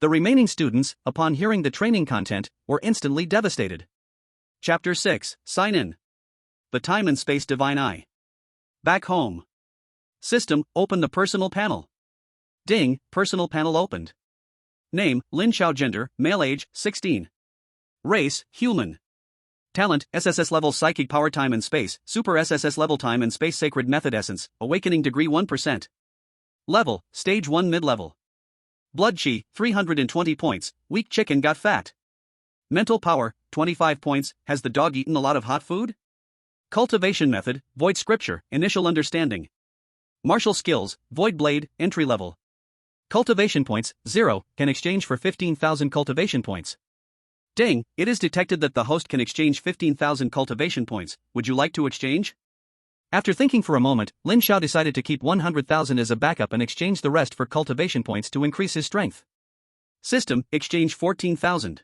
The remaining students, upon hearing the training content, were instantly devastated. Chapter 6, Sign In. The Time and Space Divine Eye. Back home. System, open the personal panel. Ding, personal panel opened. Name, Lin Zhao. Gender, male. Age, 16. Race, human. Talent, SSS level psychic power. Time and space, super SSS level. Time and space sacred method. Essence, awakening degree 1%. Level, stage 1 mid-level. Blood chi, 320 points, weak chicken got fat. Mental power, 25 points, has the dog eaten a lot of hot food? Cultivation method, void scripture, initial understanding. Martial skills, void blade, entry level. Cultivation points, 0, can exchange for 15,000 cultivation points. Ding, it is detected that the host can exchange 15,000 cultivation points, would you like to exchange? After thinking for a moment, Lin Zhao decided to keep 100,000 as a backup and exchange the rest for cultivation points to increase his strength. System, exchange 14,000.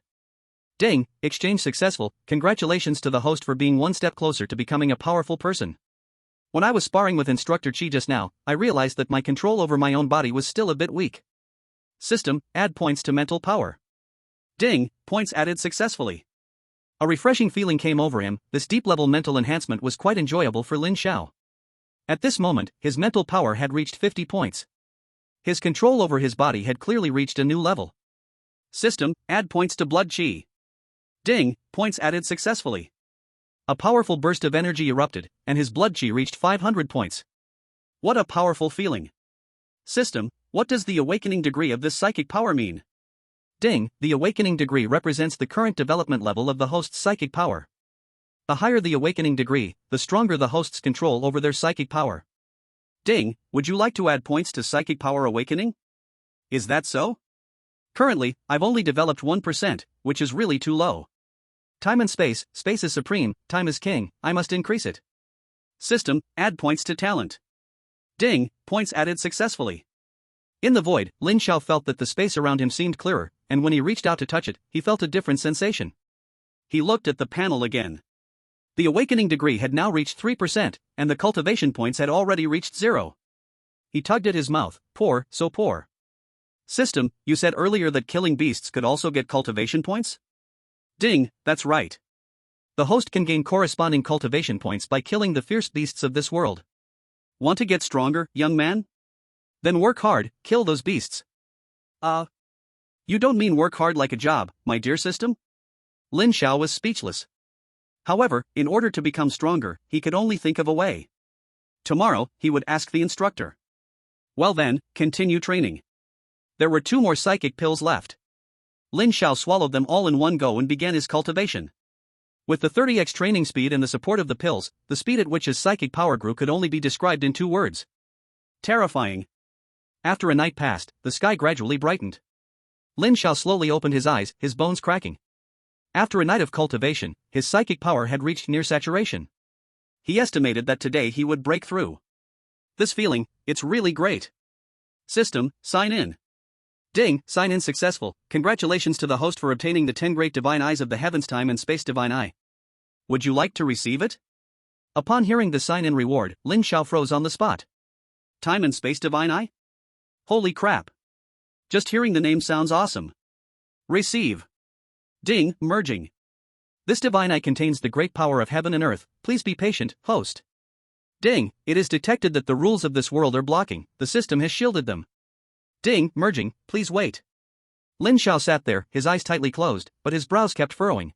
Ding, exchange successful, congratulations to the host for being one step closer to becoming a powerful person. When I was sparring with Instructor Chi just now, I realized that my control over my own body was still a bit weak. System, add points to mental power. Ding, points added successfully. A refreshing feeling came over him. This deep-level mental enhancement was quite enjoyable for Lin Zhao. At this moment, his mental power had reached 50 points. His control over his body had clearly reached a new level. System, add points to blood chi. Ding, points added successfully. A powerful burst of energy erupted, and his blood chi reached 500 points. What a powerful feeling. System, what does the awakening degree of this psychic power mean? Ding, the awakening degree represents the current development level of the host's psychic power. The higher the awakening degree, the stronger the host's control over their psychic power. Ding, would you like to add points to psychic power awakening? Is that so? Currently, I've only developed 1%, which is really too low. Time and space, space is supreme, time is king, I must increase it. System, add points to talent. Ding, points added successfully. In the void, Lin Zhao felt that the space around him seemed clearer. and when he reached out to touch it, he felt a different sensation. He looked at the panel again. The awakening degree had now reached 3%, and the cultivation points had already reached 0. He tugged at his mouth, poor, so poor. System, you said earlier that killing beasts could also get cultivation points? Ding, that's right. The host can gain corresponding cultivation points by killing the fierce beasts of this world. Want to get stronger, young man? Then work hard, kill those beasts. You don't mean work hard like a job, my dear system? Lin Xiao was speechless. However, in order to become stronger, he could only think of a way. Tomorrow, he would ask the instructor. Well then, continue training. There were 2 more psychic pills left. Lin Xiao swallowed them all in one go and began his cultivation. With the 30x training speed and the support of the pills, the speed at which his psychic power grew could only be described in 2 words. Terrifying. After a night passed, the sky gradually brightened. Lin Xiao slowly opened his eyes, his bones cracking. After a night of cultivation, his psychic power had reached near saturation. He estimated that today he would break through. This feeling, it's really great. System, sign in. Ding, sign in successful. Congratulations to the host for obtaining the 10 great divine eyes of the heavens, time and space divine eye. Would you like to receive it? Upon hearing the sign in reward, Lin Xiao froze on the spot. Time and space divine eye? Holy crap. Just hearing the name sounds awesome. Receive. Ding, merging. This divine eye contains the great power of heaven and earth. Please be patient, host. Ding, it is detected that the rules of this world are blocking. The system has shielded them. Ding, merging, please wait. Lin Xiao sat there, his eyes tightly closed, but his brows kept furrowing.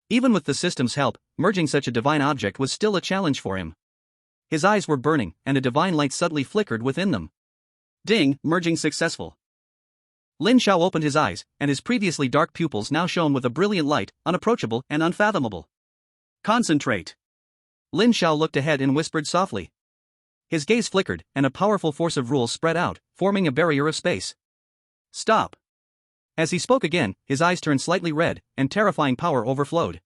Even with the system's help, merging such a divine object was still a challenge for him. His eyes were burning, and a divine light subtly flickered within them. Ding, merging successful. Lin Xiao opened his eyes, and his previously dark pupils now shone with a brilliant light, unapproachable and unfathomable. Concentrate. Lin Xiao looked ahead and whispered softly. His gaze flickered, and a powerful force of rules spread out, forming a barrier of space. Stop. As he spoke again, his eyes turned slightly red, and terrifying power overflowed.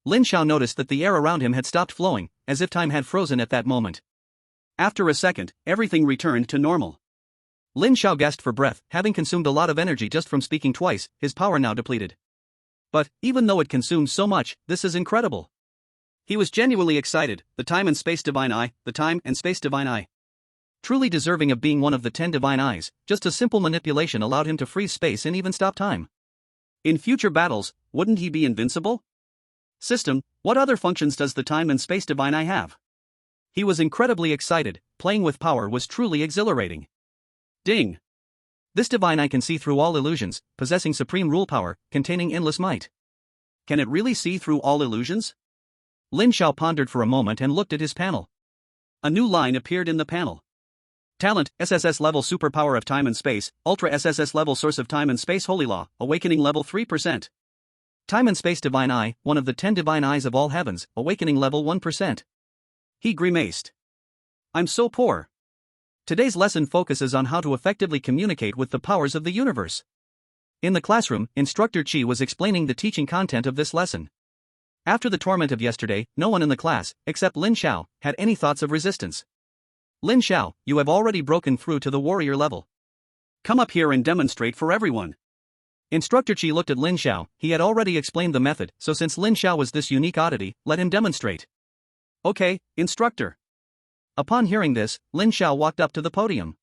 Lin Xiao noticed that the air around him had stopped flowing, as if time had frozen at that moment. After a second, everything returned to normal. Lin Xiao gasped for breath, having consumed a lot of energy just from speaking twice, his power now depleted. But, even though it consumed so much, this is incredible. He was genuinely excited. The time and space divine eye, the time and space divine eye. Truly deserving of being one of the 10 divine eyes, just a simple manipulation allowed him to freeze space and even stop time. In future battles, wouldn't he be invincible? System, what other functions does the time and space divine eye have? He was incredibly excited. Playing with power was truly exhilarating. Ding. This divine eye can see through all illusions, possessing supreme rule power, containing endless might. Can it really see through all illusions? Lin Xiao pondered for a moment and looked at his panel. A new line appeared in the panel. Talent, SSS level superpower of time and space, Ultra SSS level source of time and space holy law, awakening level 3%. Time and space divine eye, one of the 10 divine eyes of all heavens, awakening level 1%. He grimaced. I'm so poor. Today's lesson focuses on how to effectively communicate with the powers of the universe. In the classroom, Instructor Chi was explaining the teaching content of this lesson. After the torment of yesterday, no one in the class, except Lin Xiao, had any thoughts of resistance. Lin Xiao, you have already broken through to the warrior level. Come up here and demonstrate for everyone. Instructor Chi looked at Lin Xiao. He had already explained the method, so since Lin Xiao was this unique oddity, let him demonstrate. Okay, instructor. Upon hearing this, Lin Xiao walked up to the podium.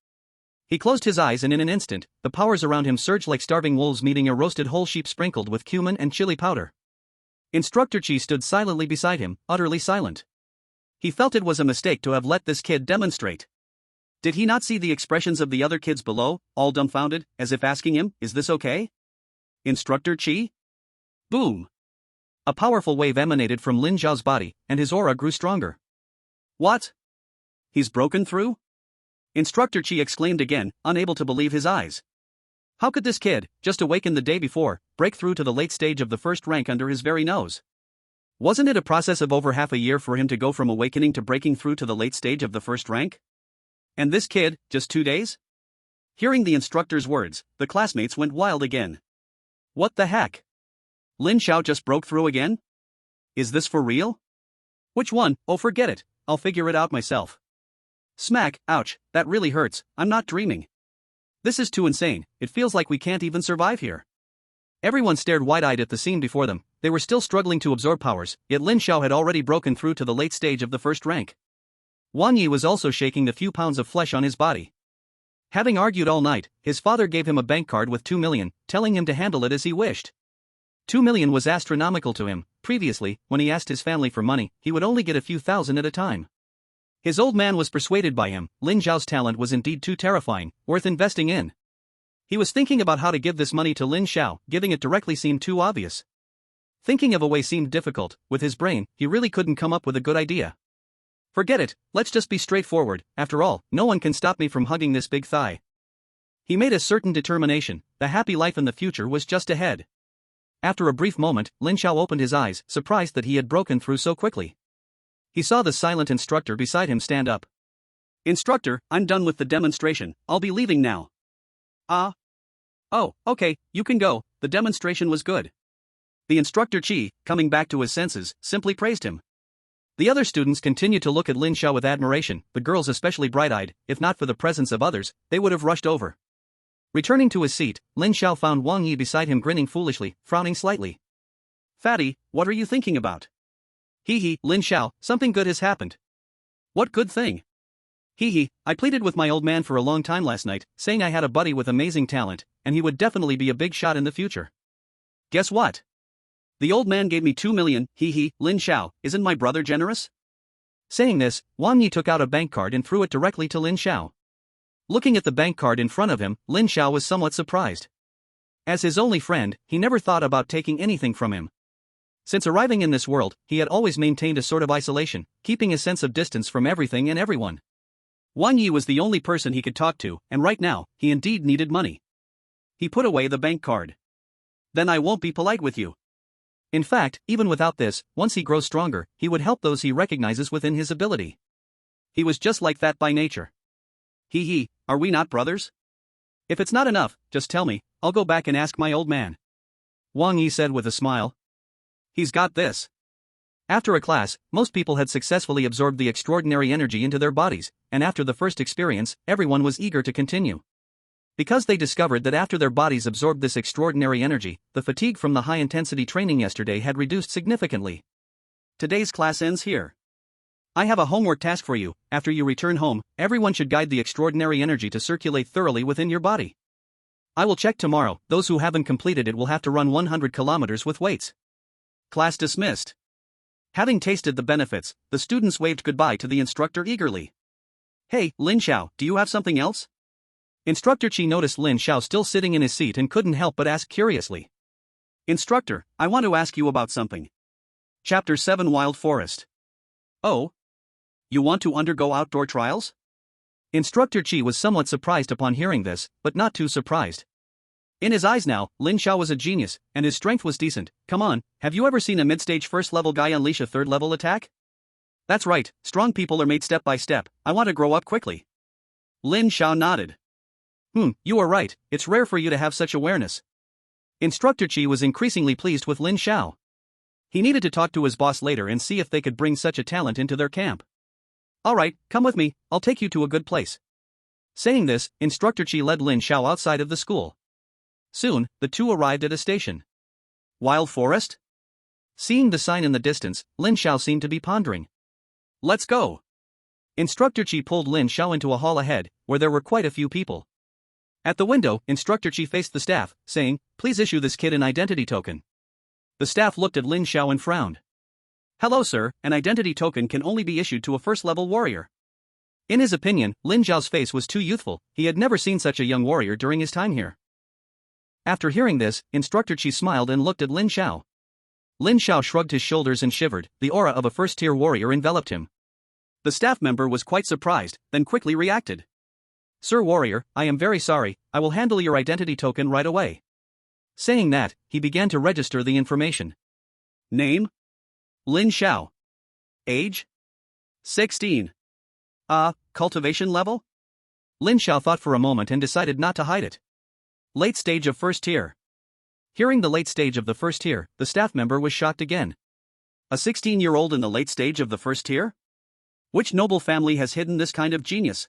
He closed his eyes and in an instant, the powers around him surged like starving wolves meeting a roasted whole sheep sprinkled with cumin and chili powder. Instructor Chi stood silently beside him, utterly silent. He felt it was a mistake to have let this kid demonstrate. Did he not see the expressions of the other kids below, all dumbfounded, as if asking him, is this okay? Instructor Chi? Boom! A powerful wave emanated from Lin Xiao's body, and his aura grew stronger. What? He's broken through? Instructor Chi exclaimed again, unable to believe his eyes. How could this kid, just awakened the day before, break through to the late stage of the first rank under his very nose? Wasn't it a process of over half a year for him to go from awakening to breaking through to the late stage of the first rank? And this kid, just 2 days? Hearing the instructor's words, the classmates went wild again. What the heck? Lin Xiao just broke through again? Is this for real? Which one? Oh, forget it, I'll figure it out myself. Smack, ouch, that really hurts, I'm not dreaming. This is too insane, it feels like we can't even survive here. Everyone stared wide-eyed at the scene before them. They were still struggling to absorb powers, yet Lin Xiao had already broken through to the late stage of the first rank. Wang Yi was also shaking the few pounds of flesh on his body. Having argued all night, his father gave him a bank card with 2 million, telling him to handle it as he wished. 2 million was astronomical to him. Previously, when he asked his family for money, he would only get a few thousand at a time. His old man was persuaded by him. Lin Xiao's talent was indeed too terrifying, worth investing in. He was thinking about how to give this money to Lin Xiao. Giving it directly seemed too obvious. Thinking of a way seemed difficult. With his brain, he really couldn't come up with a good idea. Forget it, let's just be straightforward. After all, no one can stop me from hugging this big thigh. He made a certain determination. The happy life in the future was just ahead. After a brief moment, Lin Xiao opened his eyes, surprised that he had broken through so quickly. He saw the silent instructor beside him stand up. "Instructor, I'm done with the demonstration, I'll be leaving now." Oh, okay, you can go, the demonstration was good. The instructor Qi, coming back to his senses, simply praised him. The other students continued to look at Lin Xiao with admiration, the girls especially bright-eyed. If not for the presence of others, they would have rushed over. Returning to his seat, Lin Xiao found Wang Yi beside him grinning foolishly, frowning slightly. "Fatty, what are you thinking about?" "Hee, Lin Xiao, something good has happened." "What good thing?" "Hee, I pleaded with my old man for a long time last night, saying I had a buddy with amazing talent, and he would definitely be a big shot in the future. Guess what? The old man gave me 2 million, Lin Xiao, isn't my brother generous?" Saying this, Wang Yi took out a bank card and threw it directly to Lin Xiao. Looking at the bank card in front of him, Lin Xiao was somewhat surprised. As his only friend, he never thought about taking anything from him. Since arriving in this world, he had always maintained a sort of isolation, keeping a sense of distance from everything and everyone. Wang Yi was the only person he could talk to, and right now, he indeed needed money. He put away the bank card. "Then I won't be polite with you." In fact, even without this, once he grows stronger, he would help those he recognizes within his ability. He was just like that by nature. Are we not brothers? If it's not enough, just tell me, I'll go back and ask my old man." Wang Yi said with a smile. "He's got this." After a class, most people had successfully absorbed the extraordinary energy into their bodies, and after the first experience, everyone was eager to continue. Because they discovered that after their bodies absorbed this extraordinary energy, the fatigue from the high-intensity training yesterday had reduced significantly. Today's class ends here. I have a homework task for you. After you return home, everyone should guide the extraordinary energy to circulate thoroughly within your body. I will check tomorrow. Those who haven't completed it will have to run 100 kilometers with weights. Class dismissed. Having tasted the benefits, the students waved goodbye to the instructor eagerly. "Hey, Lin Xiao, do you have something else?" Instructor Qi noticed Lin Xiao still sitting in his seat and couldn't help but ask curiously. "Instructor, I want to ask you about something." Chapter 7 Wild Forest. "Oh? You want to undergo outdoor trials?" Instructor Qi was somewhat surprised upon hearing this, but not too surprised. In his eyes now, Lin Xiao was a genius, and his strength was decent. Come on, have you ever seen a mid-stage first-level guy unleash a third-level attack? That's right, strong people are made step by step. I want to grow up quickly. Lin Xiao nodded. You are right, it's rare for you to have such awareness. Instructor Qi was increasingly pleased with Lin Xiao. He needed to talk to his boss later and see if they could bring such a talent into their camp. "Alright, come with me, I'll take you to a good place." Saying this, Instructor Qi led Lin Xiao outside of the school. Soon, the two arrived at a station. Wild forest? Seeing the sign in the distance, Lin Xiao seemed to be pondering. "Let's go." Instructor Qi pulled Lin Xiao into a hall ahead, where there were quite a few people. At the window, Instructor Qi faced the staff, saying, "Please issue this kid an identity token." The staff looked at Lin Xiao and frowned. "Hello sir, an identity token can only be issued to a first-level warrior." In his opinion, Lin Xiao's face was too youthful, he had never seen such a young warrior during his time here. After hearing this, Instructor Qi smiled and looked at Lin Xiao. Lin Xiao shrugged his shoulders and shivered, the aura of a first-tier warrior enveloped him. The staff member was quite surprised, then quickly reacted. "Sir Warrior, I am very sorry, I will handle your identity token right away." Saying that, he began to register the information. Name? Lin Xiao. Age? 16. Cultivation level? Lin Xiao thought for a moment and decided not to hide it. Late stage of first tier. Hearing the late stage of the first tier, the staff member was shocked again. A 16-year-old in the late stage of the first tier? Which noble family has hidden this kind of genius?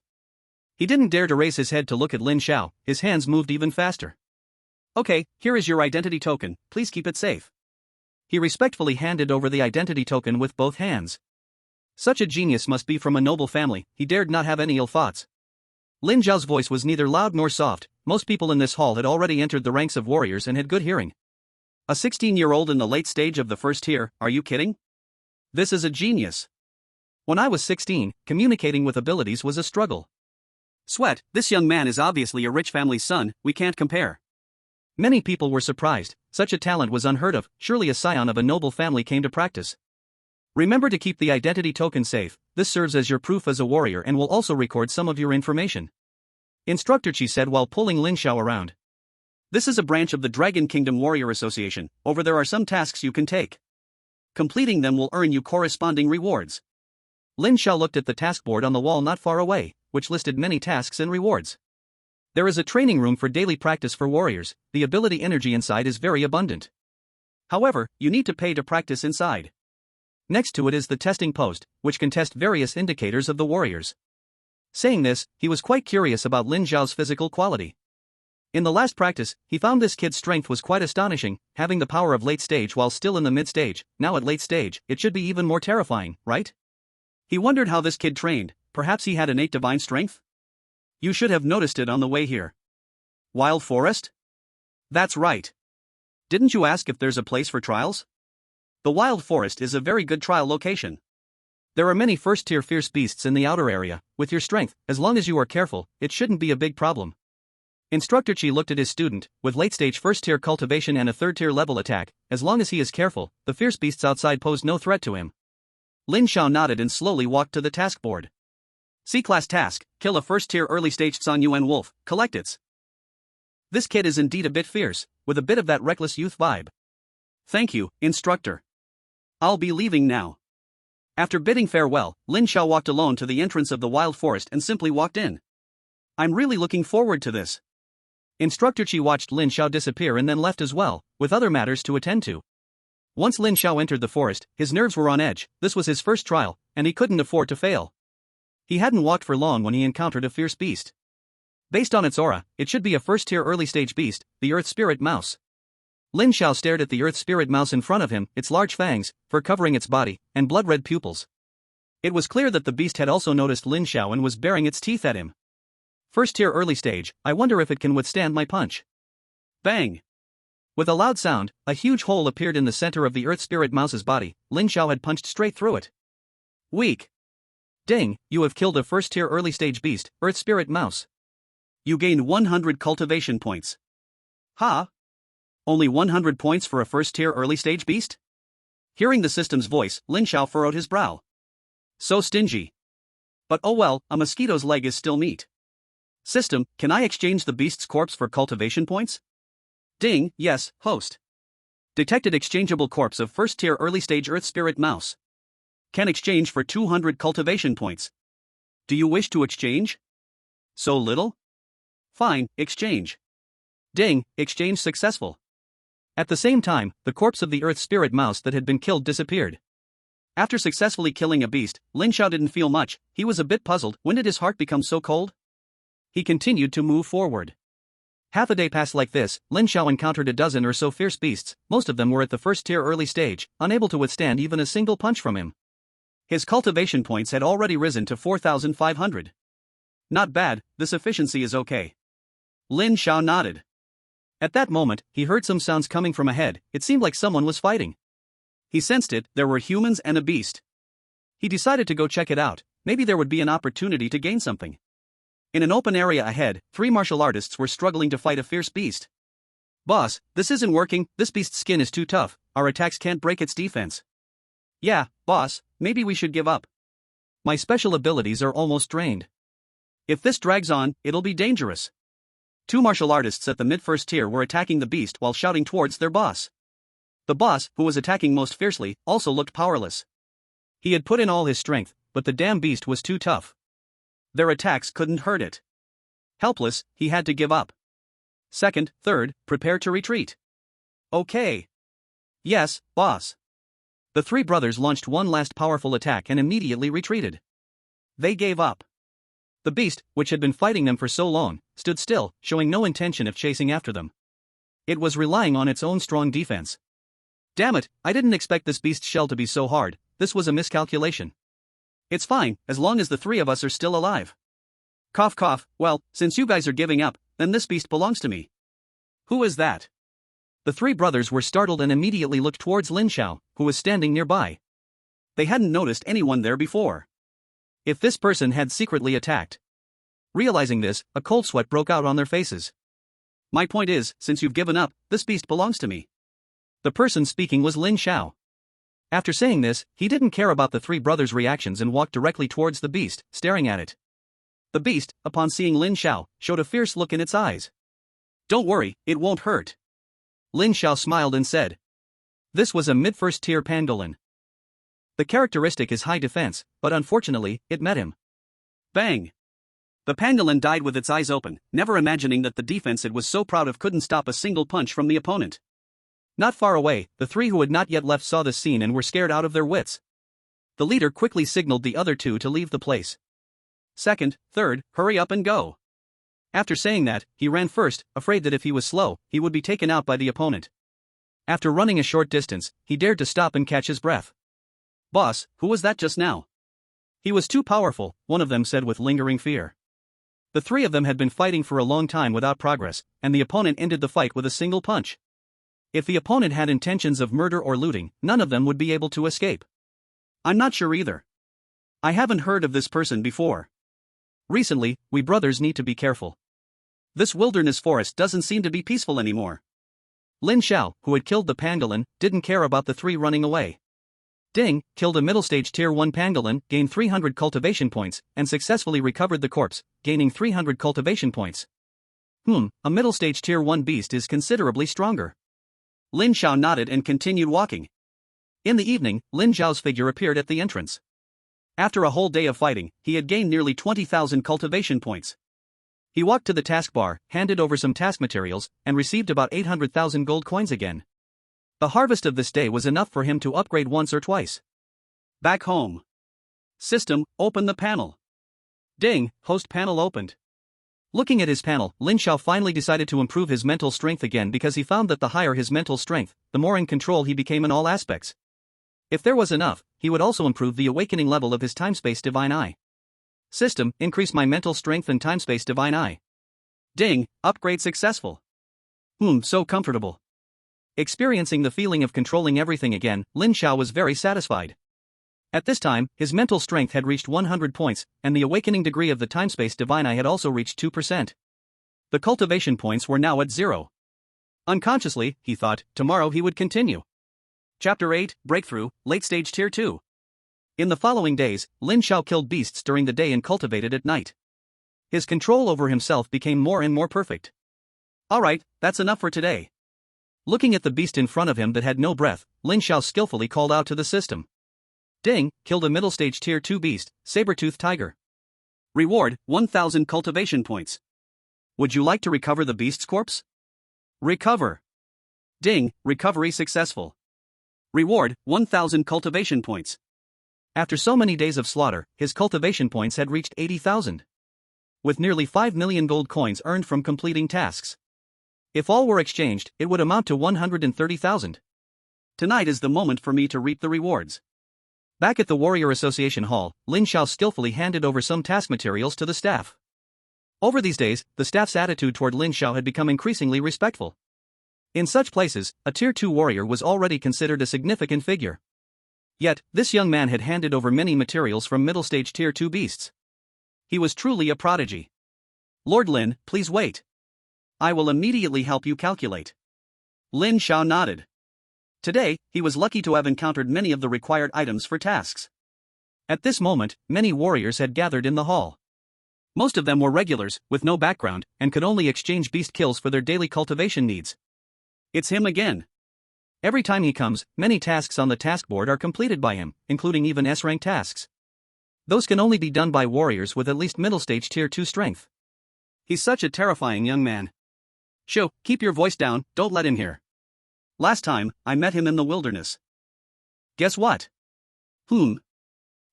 He didn't dare to raise his head to look at Lin Xiao, his hands moved even faster. Okay, here is your identity token, please keep it safe. He respectfully handed over the identity token with both hands. Such a genius must be from a noble family, he dared not have any ill thoughts. Lin Zhao's voice was neither loud nor soft, most people in this hall had already entered the ranks of warriors and had good hearing. A 16-year-old in the late stage of the first tier, are you kidding? This is a genius. When I was 16, communicating with abilities was a struggle. Sweat, this young man is obviously a rich family's son, we can't compare. Many people were surprised, such a talent was unheard of, surely a scion of a noble family came to practice. Remember to keep the identity token safe, this serves as your proof as a warrior and will also record some of your information. Instructor Chi said while pulling Lin Xiao around. This is a branch of the Dragon Kingdom Warrior Association, over there are some tasks you can take. Completing them will earn you corresponding rewards. Lin Xiao looked at the task board on the wall not far away, which listed many tasks and rewards. There is a training room for daily practice for warriors, the ability energy inside is very abundant. However, you need to pay to practice inside. Next to it is the testing post, which can test various indicators of the warriors. Saying this, he was quite curious about Lin Zhao's physical quality. In the last practice, he found this kid's strength was quite astonishing, having the power of late stage while still in the mid stage, now at late stage, it should be even more terrifying, right? He wondered how this kid trained, perhaps he had innate divine strength? You should have noticed it on the way here. Wild forest? That's right. Didn't you ask if there's a place for trials? The wild forest is a very good trial location. There are many first-tier fierce beasts in the outer area, with your strength, as long as you are careful, it shouldn't be a big problem. Instructor Chi looked at his student, with late-stage first-tier cultivation and a third-tier level attack, as long as he is careful, the fierce beasts outside pose no threat to him. Lin Xiao nodded and slowly walked to the task board. C-class task, kill a first-tier early-stage San Yuan wolf, collect its. This kid is indeed a bit fierce, with a bit of that reckless youth vibe. Thank you, instructor. I'll be leaving now. After bidding farewell, Lin Xiao walked alone to the entrance of the wild forest and simply walked in. I'm really looking forward to this. Instructor Chi watched Lin Xiao disappear and then left as well, with other matters to attend to. Once Lin Xiao entered the forest, his nerves were on edge, this was his first trial, and he couldn't afford to fail. He hadn't walked for long when he encountered a fierce beast. Based on its aura, it should be a first-tier early-stage beast, the Earth Spirit Mouse. Lin Xiao stared at the Earth Spirit Mouse in front of him, its large fangs, fur covering its body, and blood-red pupils. It was clear that the beast had also noticed Lin Xiao and was baring its teeth at him. First-tier early stage, I wonder if it can withstand my punch. Bang! With a loud sound, a huge hole appeared in the center of the Earth Spirit Mouse's body, Lin Xiao had punched straight through it. Weak! Ding, you have killed a first-tier early-stage beast, Earth Spirit Mouse. You gained 100 cultivation points. Ha! Only 100 points for a first-tier early-stage beast? Hearing the system's voice, Lin Xiao furrowed his brow. So stingy. But oh well, a mosquito's leg is still meat. System, can I exchange the beast's corpse for cultivation points? Ding, yes, host. Detected exchangeable corpse of first-tier early-stage Earth Spirit Mouse. Can exchange for 200 cultivation points. Do you wish to exchange? So little? Fine, exchange. Ding, exchange successful. At the same time, the corpse of the Earth Spirit Mouse that had been killed disappeared. After successfully killing a beast, Lin Xiao didn't feel much, he was a bit puzzled, when did his heart become so cold? He continued to move forward. Half a day passed like this, Lin Xiao encountered a dozen or so fierce beasts, most of them were at the first-tier early stage, unable to withstand even a single punch from him. His cultivation points had already risen to 4,500. Not bad, this efficiency is okay. Lin Xiao nodded. At that moment, he heard some sounds coming from ahead, it seemed like someone was fighting. He sensed it, there were humans and a beast. He decided to go check it out, maybe there would be an opportunity to gain something. In an open area ahead, 3 martial artists were struggling to fight a fierce beast. Boss, this isn't working, this beast's skin is too tough, our attacks can't break its defense. Yeah, boss, maybe we should give up. My special abilities are almost drained. If this drags on, it'll be dangerous. 2 martial artists at the mid-first tier were attacking the beast while shouting towards their boss. The boss, who was attacking most fiercely, also looked powerless. He had put in all his strength, but the damn beast was too tough. Their attacks couldn't hurt it. Helpless, he had to give up. Second, third, prepare to retreat. Okay. Yes, boss. The 3 brothers launched one last powerful attack and immediately retreated. They gave up. The beast, which had been fighting them for so long, stood still, showing no intention of chasing after them. It was relying on its own strong defense. Damn it, I didn't expect this beast's shell to be so hard, this was a miscalculation. It's fine, as long as the three of us are still alive. Cough cough, well, since you guys are giving up, then this beast belongs to me. Who is that? The three brothers were startled and immediately looked towards Lin Xiao, who was standing nearby. They hadn't noticed anyone there before. If this person had secretly attacked. Realizing this, a cold sweat broke out on their faces. My point is, since you've given up, this beast belongs to me. The person speaking was Lin Xiao. After saying this, he didn't care about the three brothers' reactions and walked directly towards the beast, staring at it. The beast, upon seeing Lin Xiao, showed a fierce look in its eyes. Don't worry, it won't hurt. Lin Xiao smiled and said. This was a mid-first tier pangolin. The characteristic is high defense, but unfortunately, it met him. Bang! The pangolin died with its eyes open, never imagining that the defense it was so proud of couldn't stop a single punch from the opponent. Not far away, the three who had not yet left saw this scene and were scared out of their wits. The leader quickly signaled the other two to leave the place. Second, third, hurry up and go. After saying that, he ran first, afraid that if he was slow, he would be taken out by the opponent. After running a short distance, he dared to stop and catch his breath. Boss, who was that just now? He was too powerful, one of them said with lingering fear. The three of them had been fighting for a long time without progress, and the opponent ended the fight with a single punch. If the opponent had intentions of murder or looting, none of them would be able to escape. I'm not sure either. I haven't heard of this person before. Recently, we brothers need to be careful. This wilderness forest doesn't seem to be peaceful anymore. Lin Xiao, who had killed the pangolin, didn't care about the three running away. Ding, killed a middle-stage tier 1 pangolin, gained 300 cultivation points, and successfully recovered the corpse, gaining 300 cultivation points. A middle-stage tier 1 beast is considerably stronger. Lin Xiao nodded and continued walking. In the evening, Lin Xiao's figure appeared at the entrance. After a whole day of fighting, he had gained nearly 20,000 cultivation points. He walked to the taskbar, handed over some task materials, and received about 800,000 gold coins again. The harvest of this day was enough for him to upgrade once or twice. Back home. System, open the panel. Ding, host panel opened. Looking at his panel, Lin Xiao finally decided to improve his mental strength again because he found that the higher his mental strength, the more in control he became in all aspects. If there was enough, he would also improve the awakening level of his time-space divine eye. System, increase my mental strength and time-space divine eye. Ding, upgrade successful. So comfortable. Experiencing the feeling of controlling everything again, Lin Xiao was very satisfied. At this time, his mental strength had reached 100 points, and the awakening degree of the time-space divine eye had also reached 2%. The cultivation points were now at 0. Unconsciously, he thought, tomorrow he would continue. Chapter 8, Breakthrough, Late Stage Tier 2. In the following days, Lin Xiao killed beasts during the day and cultivated at night. His control over himself became more and more perfect. Alright, that's enough for today. Looking at the beast in front of him that had no breath, Lin Xiao skillfully called out to the system. Ding, killed a middle stage tier 2 beast, saber-toothed tiger. Reward, 1,000 cultivation points. Would you like to recover the beast's corpse? Recover. Ding, recovery successful. Reward, 1,000 cultivation points. After so many days of slaughter, his cultivation points had reached 80,000. With nearly 5 million gold coins earned from completing tasks. If all were exchanged, it would amount to 130,000. Tonight is the moment for me to reap the rewards. Back at the Warrior Association Hall, Lin Xiao skillfully handed over some task materials to the staff. Over these days, the staff's attitude toward Lin Xiao had become increasingly respectful. In such places, a Tier 2 warrior was already considered a significant figure. Yet, this young man had handed over many materials from middle-stage Tier 2 beasts. He was truly a prodigy. Lord Lin, please wait. I will immediately help you calculate. Lin Xiao nodded. Today, he was lucky to have encountered many of the required items for tasks. At this moment, many warriors had gathered in the hall. Most of them were regulars, with no background, and could only exchange beast kills for their daily cultivation needs. It's him again. Every time he comes, many tasks on the task board are completed by him, including even S-rank tasks. Those can only be done by warriors with at least middle-stage Tier 2 strength. He's such a terrifying young man. Shoo, keep your voice down, don't let him hear. Last time, I met him in the wilderness. Guess what?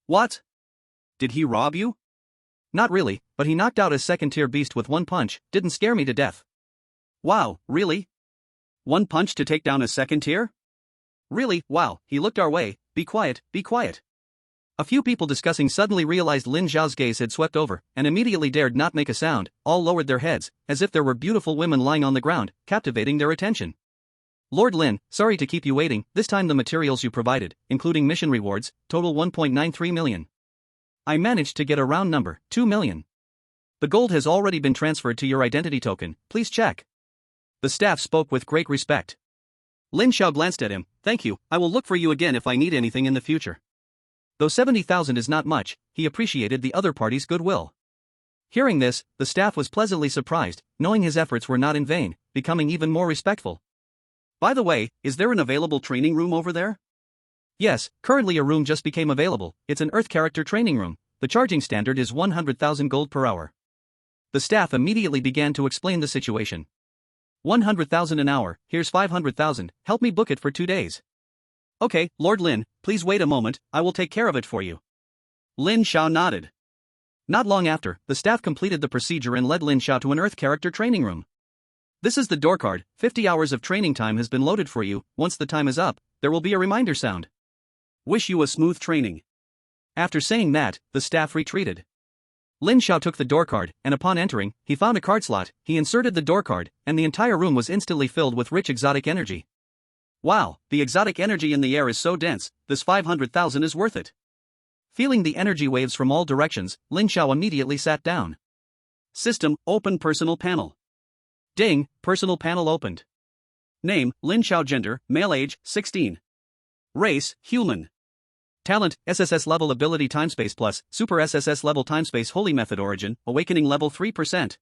What? Did he rob you? Not really, but he knocked out a second-tier beast with one punch, didn't scare me to death. Wow, really? One punch to take down a second tier? Really? Wow, he looked our way. Be quiet, be quiet. A few people discussing suddenly realized Lin Zhao's gaze had swept over, and immediately dared not make a sound. All lowered their heads, as if there were beautiful women lying on the ground, captivating their attention. Lord Lin, sorry to keep you waiting, this time the materials you provided, including mission rewards, total 1.93 million. I managed to get a round number, 2 million. The gold has already been transferred to your identity token, please check. The staff spoke with great respect. Lin Zhao glanced at him, thank you, I will look for you again if I need anything in the future. Though 70,000 is not much, he appreciated the other party's goodwill. Hearing this, the staff was pleasantly surprised, knowing his efforts were not in vain, becoming even more respectful. By the way, is there an available training room over there? Yes, currently a room just became available, it's an Earth character training room, the charging standard is 100,000 gold per hour. The staff immediately began to explain the situation. 100,000 an hour, here's 500,000, help me book it for 2 days. Okay, Lord Lin, please wait a moment, I will take care of it for you. Lin Zhao nodded. Not long after, the staff completed the procedure and led Lin Zhao to an Earth character training room. This is the door card, 50 hours of training time has been loaded for you, once the time is up, there will be a reminder sound. Wish you a smooth training. After saying that, the staff retreated. Lin Zhao took the door card, and upon entering, he found a card slot, he inserted the door card, and the entire room was instantly filled with rich exotic energy. Wow, the exotic energy in the air is so dense, this 500,000 is worth it. Feeling the energy waves from all directions, Lin Zhao immediately sat down. System, open personal panel. Ding, personal panel opened. Name, Lin Zhao. Gender, male. Age, 16. Race, human. Talent, SSS level ability timespace plus, super SSS level timespace holy method origin, awakening level 3%.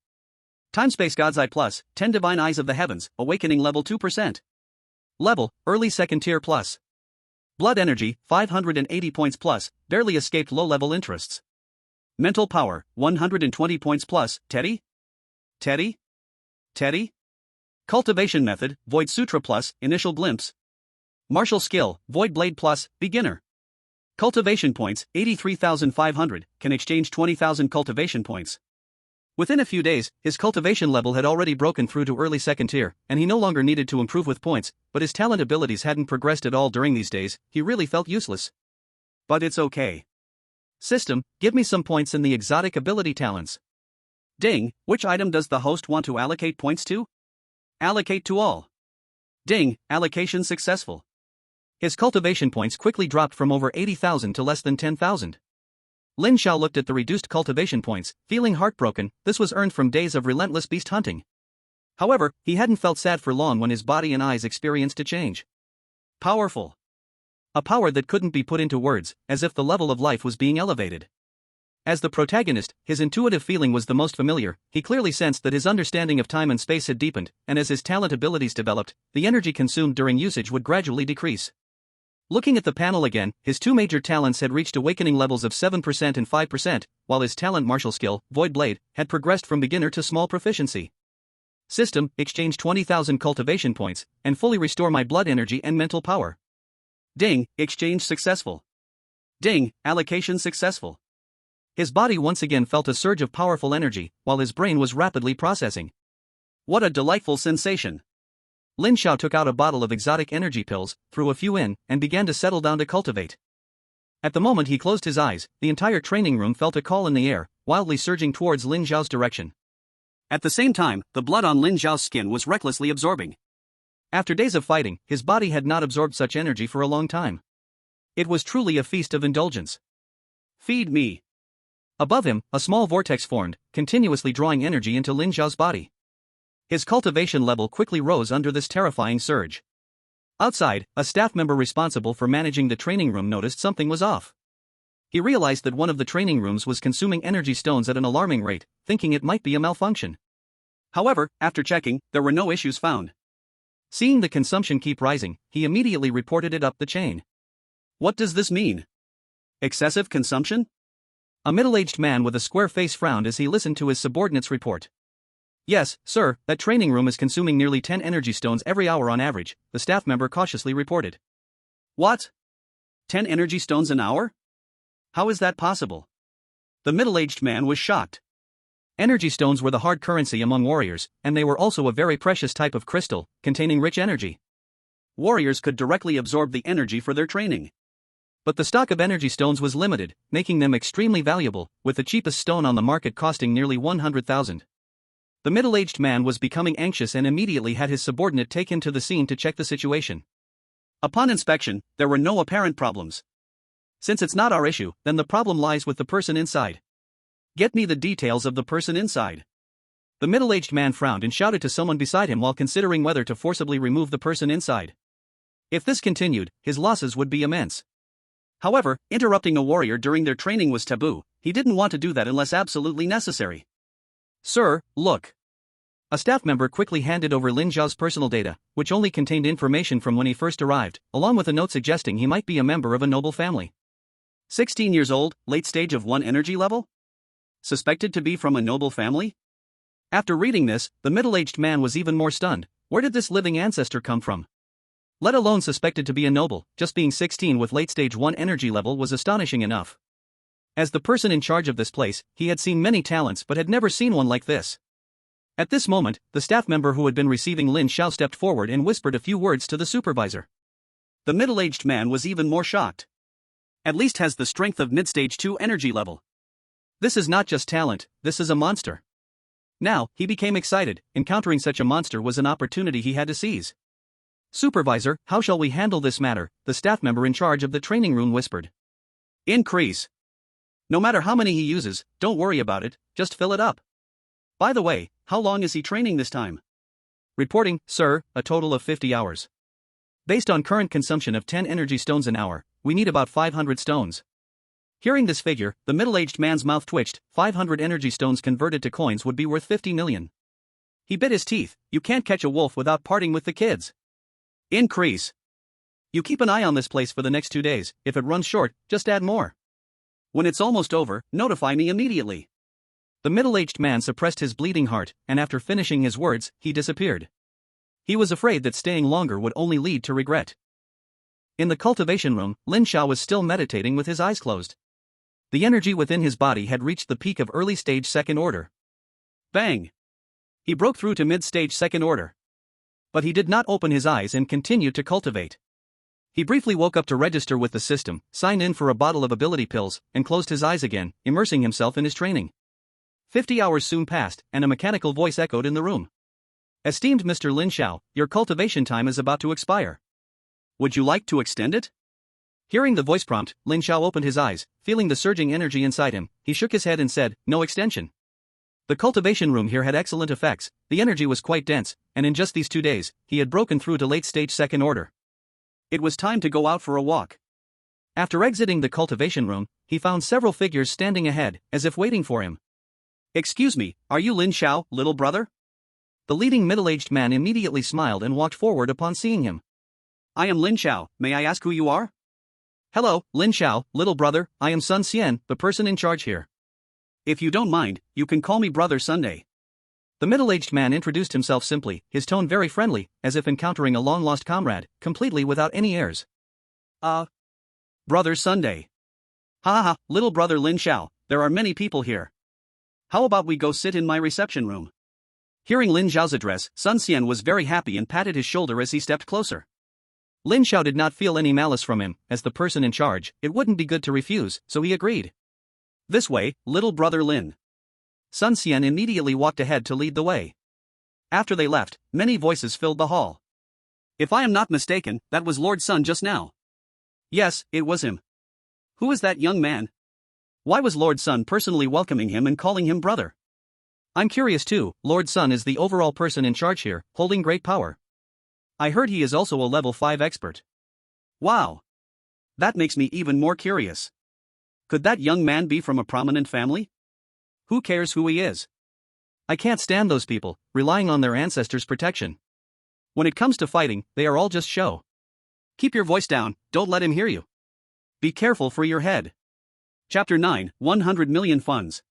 Timespace God's Eye plus, 10 divine eyes of the heavens, awakening level 2%. Level, early second tier plus. Blood energy, 580 points plus, barely escaped low-level interests. Mental power, 120 points plus, Teddy? Teddy? Teddy? Cultivation method, Void Sutra plus, initial glimpse. Martial skill, Void Blade plus, beginner. Cultivation points, 83,500, can exchange 20,000 cultivation points. Within a few days, his cultivation level had already broken through to early second tier, and he no longer needed to improve with points, but his talent abilities hadn't progressed at all during these days, he really felt useless. But it's okay. System, give me some points in the exotic ability talents. Ding, which item does the host want to allocate points to? Allocate to all. Ding, allocation successful. His cultivation points quickly dropped from over 80,000 to less than 10,000. Lin Zhao looked at the reduced cultivation points, feeling heartbroken. This was earned from days of relentless beast hunting. However, he hadn't felt sad for long when his body and eyes experienced a change. Powerful. A power that couldn't be put into words, as if the level of life was being elevated. As the protagonist, his intuitive feeling was the most familiar. He clearly sensed that his understanding of time and space had deepened, and as his talent abilities developed, the energy consumed during usage would gradually decrease. Looking at the panel again, his two major talents had reached awakening levels of 7% and 5%, while his talent martial skill, Void Blade, had progressed from beginner to small proficiency. System, exchange 20,000 cultivation points, and fully restore my blood energy and mental power. Ding, exchange successful. Ding, allocation successful. His body once again felt a surge of powerful energy, while his brain was rapidly processing. What a delightful sensation! Lin Zhao took out a bottle of exotic energy pills, threw a few in, and began to settle down to cultivate. At the moment he closed his eyes, the entire training room felt a call in the air, wildly surging towards Lin Zhao's direction. At the same time, the blood on Lin Zhao's skin was recklessly absorbing. After days of fighting, his body had not absorbed such energy for a long time. It was truly a feast of indulgence. Feed me. Above him, a small vortex formed, continuously drawing energy into Lin Zhao's body. His cultivation level quickly rose under this terrifying surge. Outside, a staff member responsible for managing the training room noticed something was off. He realized that one of the training rooms was consuming energy stones at an alarming rate, thinking it might be a malfunction. However, after checking, there were no issues found. Seeing the consumption keep rising, he immediately reported it up the chain. What does this mean? Excessive consumption? A middle-aged man with a square face frowned as he listened to his subordinate's report. Yes, sir, that training room is consuming nearly 10 energy stones every hour on average, the staff member cautiously reported. What? 10 energy stones an hour? How is that possible? The middle-aged man was shocked. Energy stones were the hard currency among warriors, and they were also a very precious type of crystal, containing rich energy. Warriors could directly absorb the energy for their training. But the stock of energy stones was limited, making them extremely valuable, with the cheapest stone on the market costing nearly 100,000. The middle-aged man was becoming anxious and immediately had his subordinate take him to the scene to check the situation. Upon inspection, there were no apparent problems. Since it's not our issue, then the problem lies with the person inside. Get me the details of the person inside. The middle-aged man frowned and shouted to someone beside him while considering whether to forcibly remove the person inside. If this continued, his losses would be immense. However, interrupting a warrior during their training was taboo. He didn't want to do that unless absolutely necessary. Sir, look. A staff member quickly handed over Lin Zhao's personal data, which only contained information from when he first arrived, along with a note suggesting he might be a member of a noble family. 16 years old, late stage of 1 energy level? Suspected to be from a noble family? After reading this, the middle-aged man was even more stunned. Where did this living ancestor come from? Let alone suspected to be a noble, just being 16 with late stage 1 energy level was astonishing enough. As the person in charge of this place, he had seen many talents but had never seen one like this. At this moment, the staff member who had been receiving Lin Zhao stepped forward and whispered a few words to the supervisor. The middle-aged man was even more shocked. At least has the strength of mid-stage 2 energy level. This is not just talent, this is a monster. Now, he became excited. Encountering such a monster was an opportunity he had to seize. Supervisor, how shall we handle this matter? The staff member in charge of the training room whispered. Increase. No matter how many he uses, don't worry about it, just fill it up. By the way, how long is he training this time? Reporting, sir, a total of 50 hours. Based on current consumption of 10 energy stones an hour, we need about 500 stones. Hearing this figure, the middle-aged man's mouth twitched. 500 energy stones converted to coins would be worth 50 million. He bit his teeth. You can't catch a wolf without parting with the kids. Increase. You keep an eye on this place for the next 2 days. If it runs short, just add more. When it's almost over, notify me immediately. The middle-aged man suppressed his bleeding heart, and after finishing his words, he disappeared. He was afraid that staying longer would only lead to regret. In the cultivation room, Lin Zhao was still meditating with his eyes closed. The energy within his body had reached the peak of early-stage second order. Bang! He broke through to mid-stage second order. But he did not open his eyes and continued to cultivate. He briefly woke up to register with the system, signed in for a bottle of ability pills, and closed his eyes again, immersing himself in his training. 50 hours soon passed, and a mechanical voice echoed in the room. Esteemed Mr. Lin Zhao, your cultivation time is about to expire. Would you like to extend it? Hearing the voice prompt, Lin Zhao opened his eyes. Feeling the surging energy inside him, he shook his head and said, no extension. The cultivation room here had excellent effects. The energy was quite dense, and in just these 2 days, he had broken through to late-stage second order. It was time to go out for a walk. After exiting the cultivation room, he found several figures standing ahead, as if waiting for him. Excuse me, are you Lin Zhao, little brother? The leading middle-aged man immediately smiled and walked forward upon seeing him. I am Lin Zhao, may I ask who you are? Hello, Lin Zhao, little brother, I am Sun Xian, the person in charge here. If you don't mind, you can call me Brother Sunday. The middle-aged man introduced himself simply, his tone very friendly, as if encountering a long-lost comrade, completely without any airs. Brother Sunday. Ha, little brother Lin Zhao, there are many people here. How about we go sit in my reception room? Hearing Lin Zhao's address, Sun Xian was very happy and patted his shoulder as he stepped closer. Lin Zhao did not feel any malice from him. As the person in charge, it wouldn't be good to refuse, so he agreed. This way, little brother Lin. Sun Xian immediately walked ahead to lead the way. After they left, many voices filled the hall. If I am not mistaken, that was Lord Sun just now. Yes, it was him. Who is that young man? Why was Lord Sun personally welcoming him and calling him brother? I'm curious too. Lord Sun is the overall person in charge here, holding great power. I heard he is also a level 5 expert. Wow. That makes me even more curious. Could that young man be from a prominent family? Who cares who he is? I can't stand those people, relying on their ancestors' protection. When it comes to fighting, they are all just show. Keep your voice down, don't let him hear you. Be careful for your head. Chapter 9, 100 million funds.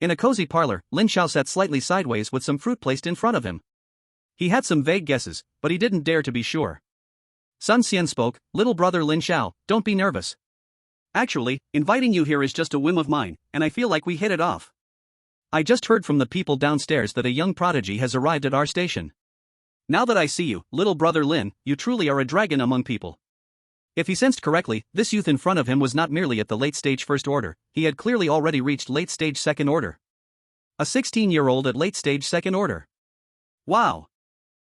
In a cozy parlor, Lin Zhao sat slightly sideways with some fruit placed in front of him. He had some vague guesses, but he didn't dare to be sure. Sun Xian spoke, little brother Lin Zhao, don't be nervous. Actually, inviting you here is just a whim of mine, and I feel like we hit it off. I just heard from the people downstairs that a young prodigy has arrived at our station. Now that I see you, little brother Lin, you truly are a dragon among people. If he sensed correctly, this youth in front of him was not merely at the late stage first order, he had clearly already reached late stage second order. A 16-year-old at late stage second order. Wow!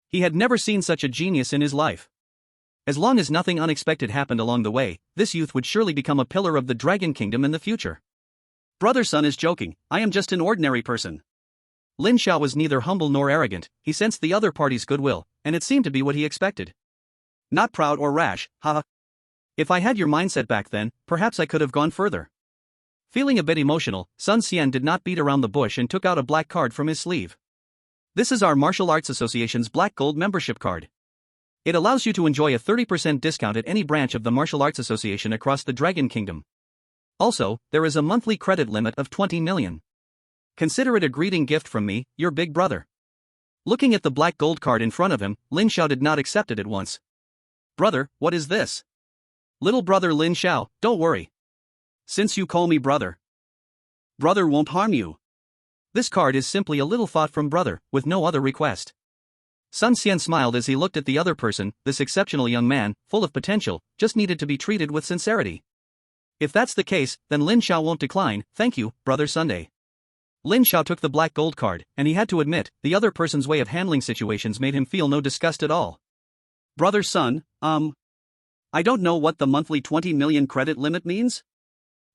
He had never seen such a genius in his life. As long as nothing unexpected happened along the way, this youth would surely become a pillar of the Dragon Kingdom in the future. Brother Sun is joking, I am just an ordinary person. Lin Xiao was neither humble nor arrogant, he sensed the other party's goodwill, and it seemed to be what he expected. Not proud or rash, haha. If I had your mindset back then, perhaps I could have gone further. Feeling a bit emotional, Sun Xian did not beat around the bush and took out a black card from his sleeve. This is our Martial Arts Association's Black Gold membership card. It allows you to enjoy a 30% discount at any branch of the Martial Arts Association across the Dragon Kingdom. Also, there is a monthly credit limit of 20 million. Consider it a greeting gift from me, your big brother. Looking at the black gold card in front of him, Lin Xiao did not accept it at once. Brother, what is this? Little brother Lin Xiao, don't worry. Since you call me brother, brother won't harm you. This card is simply a little thought from brother, with no other request. Sun Xian smiled as he looked at the other person, this exceptional young man, full of potential, just needed to be treated with sincerity. If that's the case, then Lin Xiao won't decline, thank you, brother Sunday. Lin Xiao took the black gold card, and he had to admit, the other person's way of handling situations made him feel no disgust at all. Brother Sun, I don't know what the monthly 20 million credit limit means?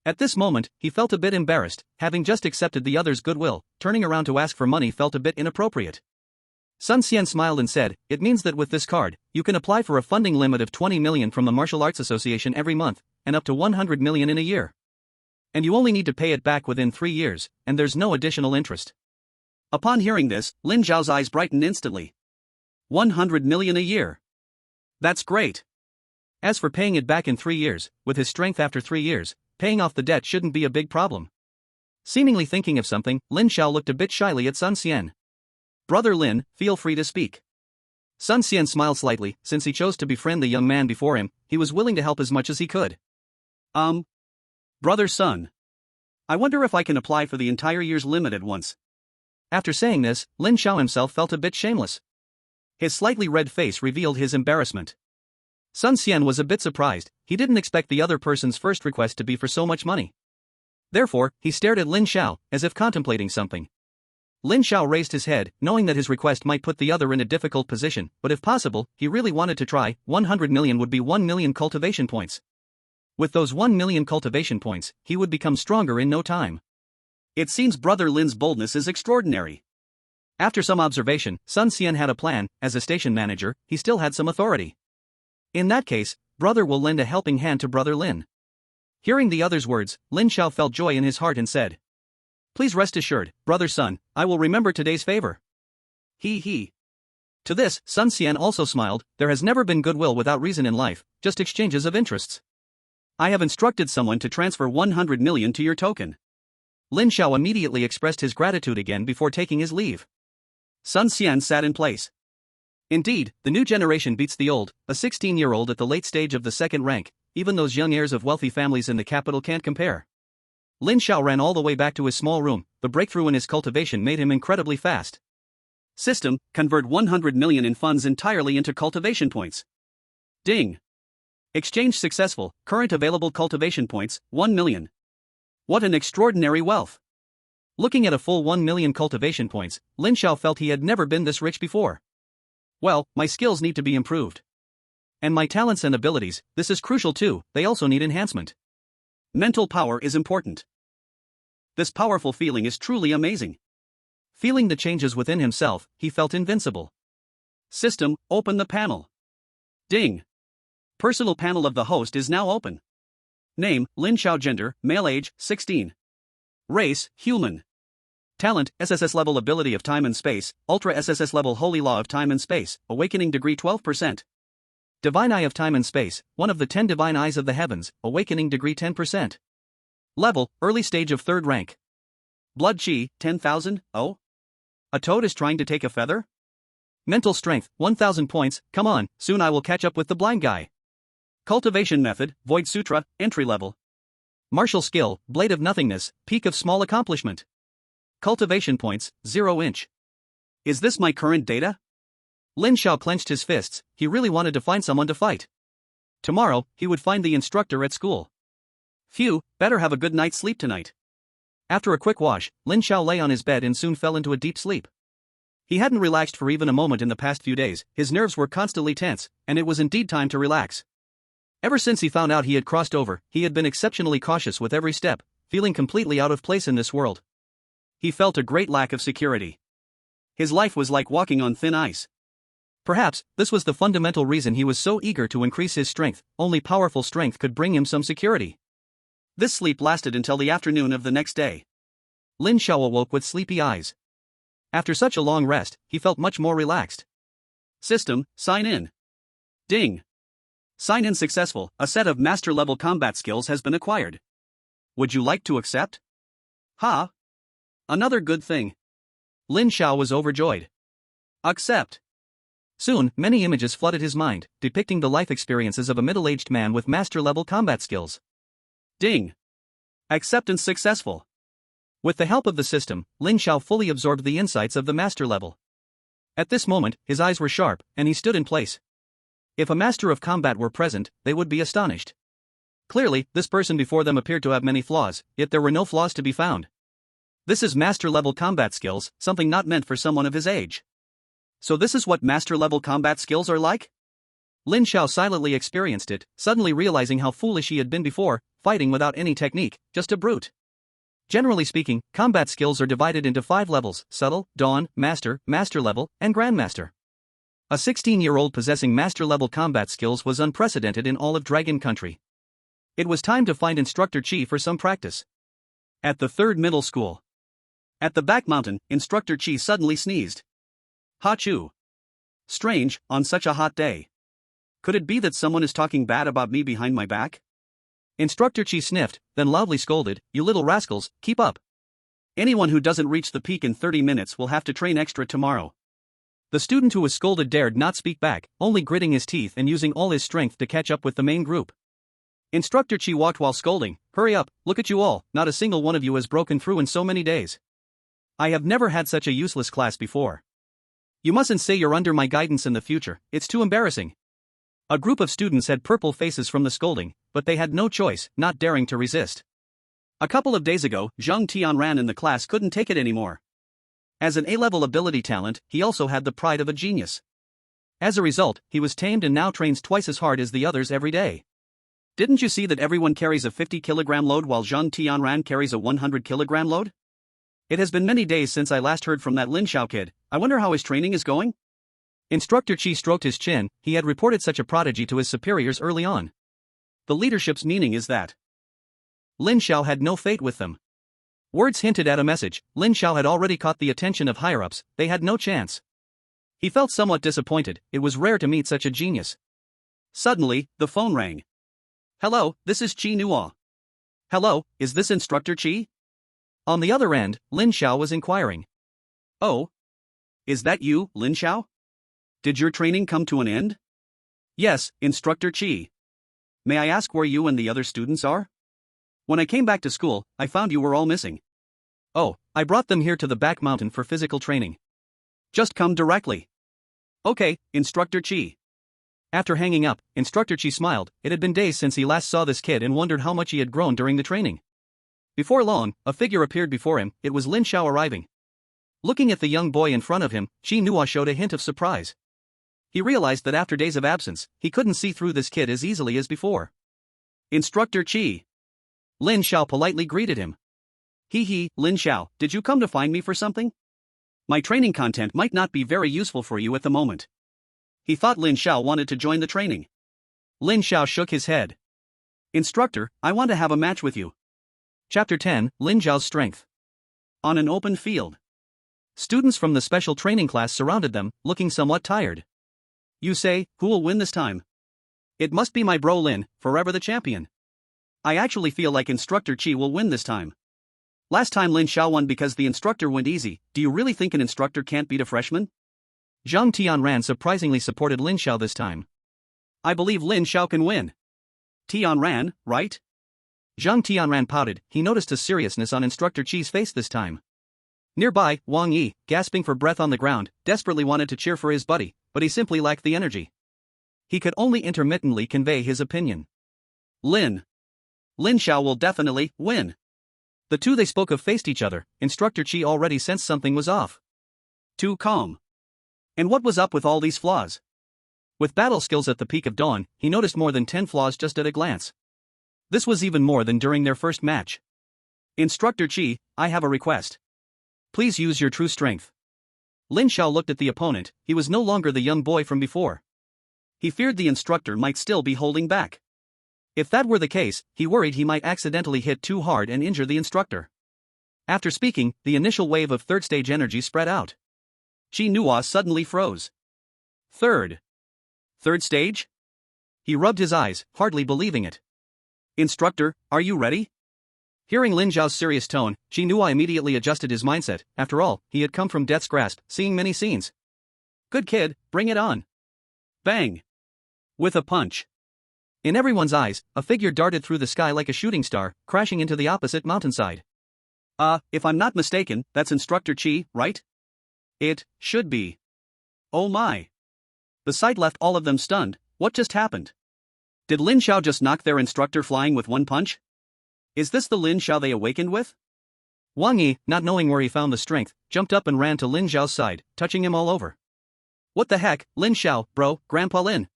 At this moment, he felt a bit embarrassed, having just accepted the other's goodwill, turning around to ask for money felt a bit inappropriate. Sun Xian smiled and said, it means that with this card, you can apply for a funding limit of 20 million from the Martial Arts Association every month, and up to 100 million in a year. And you only need to pay it back within 3 years, and there's no additional interest. Upon hearing this, Lin Xiao's eyes brightened instantly. 100 million a year. That's great. As for paying it back in 3 years, with his strength after 3 years, paying off the debt shouldn't be a big problem. Seemingly thinking of something, Lin Xiao looked a bit shyly at Sun Xian. Brother Lin, feel free to speak. Sun Xian smiled slightly, since he chose to befriend the young man before him, he was willing to help as much as he could. Brother Sun, I wonder if I can apply for the entire year's limit at once. After saying this, Lin Xiao himself felt a bit shameless. His slightly red face revealed his embarrassment. Sun Xian was a bit surprised, he didn't expect the other person's first request to be for so much money. Therefore, he stared at Lin Xiao, as if contemplating something. Lin Xiao raised his head, knowing that his request might put the other in a difficult position, but if possible, he really wanted to try. 100 million would be 1 million cultivation points. With those 1 million cultivation points, he would become stronger in no time. It seems brother Lin's boldness is extraordinary. After some observation, Sun Xian had a plan, as a station manager, he still had some authority. In that case, brother will lend a helping hand to brother Lin. Hearing the other's words, Lin Xiao felt joy in his heart and said, please rest assured, brother Sun, I will remember today's favor. He. To this, Sun Xian also smiled, there has never been goodwill without reason in life, just exchanges of interests. I have instructed someone to transfer 100 million to your token. Lin Xiao immediately expressed his gratitude again before taking his leave. Sun Xian sat in place. Indeed, the new generation beats the old, a 16-year-old at the late stage of the second rank, even those young heirs of wealthy families in the capital can't compare. Lin Xiao ran all the way back to his small room, the breakthrough in his cultivation made him incredibly fast. System, convert 100 million in funds entirely into cultivation points. Ding. Exchange successful, current available cultivation points, 1 million. What an extraordinary wealth. Looking at a full 1 million cultivation points, Lin Xiao felt he had never been this rich before. Well, my skills need to be improved. And my talents and abilities, this is crucial too, they also need enhancement. Mental power is important. This powerful feeling is truly amazing. Feeling the changes within himself, he felt invincible. System, open the panel. Ding. Personal panel of the host is now open. Name, Lin Xiao. Gender, male. Age, 16. Race, human. Talent, SSS level. Ability of time and space, Ultra SSS level. Holy law of time and space, awakening degree 12%. Divine eye of time and space, one of the 10 divine eyes of the heavens, awakening degree 10%. Level, early stage of 3rd rank. Blood chi, 10,000, oh? A toad is trying to take a feather? Mental strength, 1,000 points, come on, soon I will catch up with the blind guy. Cultivation method, Void Sutra, entry level. Martial skill, Blade of Nothingness, peak of small accomplishment. Cultivation points, 0 inch. Is this my current data? Lin Xiao clenched his fists, he really wanted to find someone to fight. Tomorrow, he would find the instructor at school. Phew, better have a good night's sleep tonight. After a quick wash, Lin Xiao lay on his bed and soon fell into a deep sleep. He hadn't relaxed for even a moment in the past few days, his nerves were constantly tense, and it was indeed time to relax. Ever since he found out he had crossed over, he had been exceptionally cautious with every step, feeling completely out of place in this world. He felt a great lack of security. His life was like walking on thin ice. Perhaps, this was the fundamental reason he was so eager to increase his strength, only powerful strength could bring him some security. This sleep lasted until the afternoon of the next day. Lin Xiao awoke with sleepy eyes. After such a long rest, he felt much more relaxed. System, sign in. Ding. Sign in successful, a set of master-level combat skills has been acquired. Would you like to accept? Ha! Another good thing. Lin Xiao was overjoyed. Accept. Soon, many images flooded his mind, depicting the life experiences of a middle-aged man with master-level combat skills. Ding. Acceptance successful. With the help of the system, Lin Xiao fully absorbed the insights of the master level. At this moment, his eyes were sharp, and he stood in place. If a master of combat were present, they would be astonished. Clearly, this person before them appeared to have many flaws, yet there were no flaws to be found. This is master-level combat skills, something not meant for someone of his age. So this is what master-level combat skills are like? Lin Xiao silently experienced it, suddenly realizing how foolish he had been before, fighting without any technique, just a brute. Generally speaking, combat skills are divided into 5 levels: subtle, dawn, master, master level, and grandmaster. A 16-year-old possessing master-level combat skills was unprecedented in all of Dragon Country. It was time to find Instructor Chi for some practice. At the 3rd middle school. At the back mountain, Instructor Chi suddenly sneezed. Hachoo. Strange, on such a hot day. Could it be that someone is talking bad about me behind my back? Instructor Chi sniffed, then loudly scolded, "You little rascals, keep up. Anyone who doesn't reach the peak in 30 minutes will have to train extra tomorrow." The student who was scolded dared not speak back, only gritting his teeth and using all his strength to catch up with the main group. Instructor Chi walked while scolding, "Hurry up, look at you all, not a single one of you has broken through in so many days. I have never had such a useless class before. You mustn't say you're under my guidance in the future, it's too embarrassing." A group of students had purple faces from the scolding, but they had no choice, not daring to resist. A couple of days ago, Zhang Tianran in the class couldn't take it anymore. As an A-level ability talent, he also had the pride of a genius. As a result, he was tamed and now trains twice as hard as the others every day. Didn't you see that everyone carries a 50-kilogram load while Zhang Tianran carries a 100-kilogram load? It has been many days since I last heard from that Lin Xiao kid. I wonder how his training is going? Instructor Chi stroked his chin. He had reported such a prodigy to his superiors early on. The leadership's meaning is that Lin Xiao had no fate with them. Words hinted at a message. Lin Xiao had already caught the attention of higher-ups, they had no chance. He felt somewhat disappointed, it was rare to meet such a genius. Suddenly, the phone rang. "Hello, this is Chi Nuo." "Hello, is this Instructor Chi?" On the other end, Lin Xiao was inquiring. "Oh? Is that you, Lin Xiao? Did your training come to an end?" "Yes, Instructor Chi. May I ask where you and the other students are? When I came back to school, I found you were all missing." "Oh, I brought them here to the back mountain for physical training." "Just come directly." "Okay, Instructor Chi." After hanging up, Instructor Chi smiled. It had been days since he last saw this kid and wondered how much he had grown during the training. Before long, a figure appeared before him. It was Lin Xiao arriving. Looking at the young boy in front of him, Chi Nuo showed a hint of surprise. He realized that after days of absence, he couldn't see through this kid as easily as before. "Instructor Chi." Lin Xiao politely greeted him. "Hee, Lin Xiao, did you come to find me for something? My training content might not be very useful for you at the moment." He thought Lin Xiao wanted to join the training. Lin Xiao shook his head. "Instructor, I want to have a match with you." Chapter 10, Lin Xiao's Strength. On an open field. Students from the special training class surrounded them, looking somewhat tired. "You say, who will win this time?" "It must be my bro Lin, forever the champion. I actually feel like Instructor Chi will win this time. Last time Lin Xiao won because the instructor went easy. Do you really think an instructor can't beat a freshman?" Zhang Tianran surprisingly supported Lin Xiao this time. "I believe Lin Xiao can win." "Tianran, right?" Zhang Tianran pouted. He noticed a seriousness on Instructor Chi's face this time. Nearby, Wang Yi, gasping for breath on the ground, desperately wanted to cheer for his buddy, but he simply lacked the energy. He could only intermittently convey his opinion. Lin Xiao will definitely win. The two they spoke of faced each other. Instructor Qi already sensed something was off. Too calm. And what was up with all these flaws? With battle skills at the peak of dawn, he noticed more than 10 flaws just at a glance. This was even more than during their first match. Instructor Qi, I have a request. Please use your true strength. Lin Xiao looked at the opponent. He was no longer the young boy from before. He feared the instructor might still be holding back. If that were the case, he worried he might accidentally hit too hard and injure the instructor. After speaking, the initial wave of third stage energy spread out. Qi Nuo suddenly froze. Third stage? He rubbed his eyes, hardly believing it. Instructor, are you ready? Hearing Lin Xiao's serious tone, Qi Nuo immediately adjusted his mindset. After all, he had come from death's grasp, seeing many scenes. Good kid, bring it on. Bang! With a punch. In everyone's eyes, a figure darted through the sky like a shooting star, crashing into the opposite mountainside. If I'm not mistaken, that's Instructor Qi, right? It should be. Oh my. The sight left all of them stunned. What just happened? Did Lin Xiao just knock their instructor flying with one punch? Is this the Lin Xiao they awakened with? Wang Yi, not knowing where he found the strength, jumped up and ran to Lin Xiao's side, touching him all over. What the heck, Lin Xiao, bro, Grandpa Lin.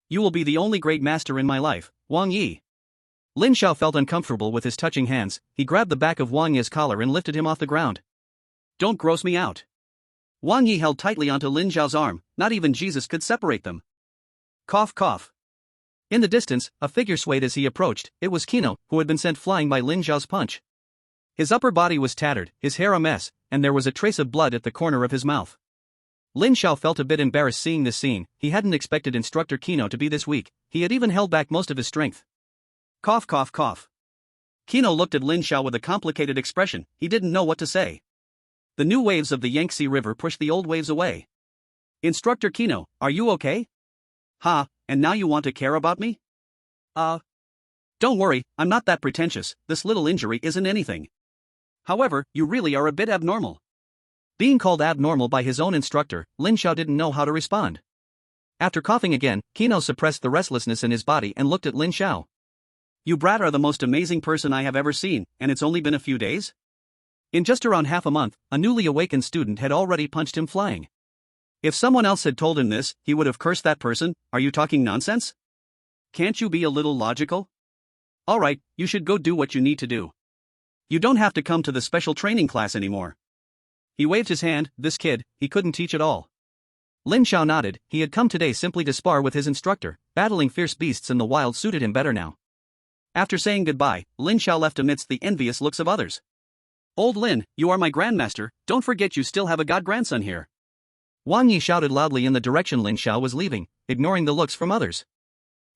You will be the only great master in my life, Wang Yi. Lin Xiao felt uncomfortable with his touching hands. He grabbed the back of Wang Yi's collar and lifted him off the ground. Don't gross me out. Wang Yi held tightly onto Lin Xiao's arm. Not even Jesus could separate them. Cough cough. In the distance, a figure swayed as he approached. It was Kino, who had been sent flying by Lin Xiao's punch. His upper body was tattered, his hair a mess, and there was a trace of blood at the corner of his mouth. Lin Xiao felt a bit embarrassed seeing this scene. He hadn't expected Instructor Kino to be this weak. He had even held back most of his strength. Cough cough cough. Kino looked at Lin Xiao with a complicated expression. He didn't know what to say. The new waves of the Yangtze River pushed the old waves away. Instructor Kino, are you okay? Ha, and now you want to care about me? Don't worry, I'm not that pretentious. This little injury isn't anything. However, you really are a bit abnormal. Being called abnormal by his own instructor, Lin Xiao didn't know how to respond. After coughing again, Kino suppressed the restlessness in his body and looked at Lin Xiao. You brat are the most amazing person I have ever seen, and it's only been a few days? In just around half a month, a newly awakened student had already punched him flying. If someone else had told him this, he would have cursed that person. Are you talking nonsense? Can't you be a little logical? Alright, you should go do what you need to do. You don't have to come to the special training class anymore. He waved his hand. This kid, he couldn't teach at all. Lin Xiao nodded. He had come today simply to spar with his instructor. Battling fierce beasts in the wild suited him better now. After saying goodbye, Lin Xiao left amidst the envious looks of others. Old Lin, you are my grandmaster, don't forget you still have a god-grandson here. Wang Yi shouted loudly in the direction Lin Xiao was leaving, ignoring the looks from others.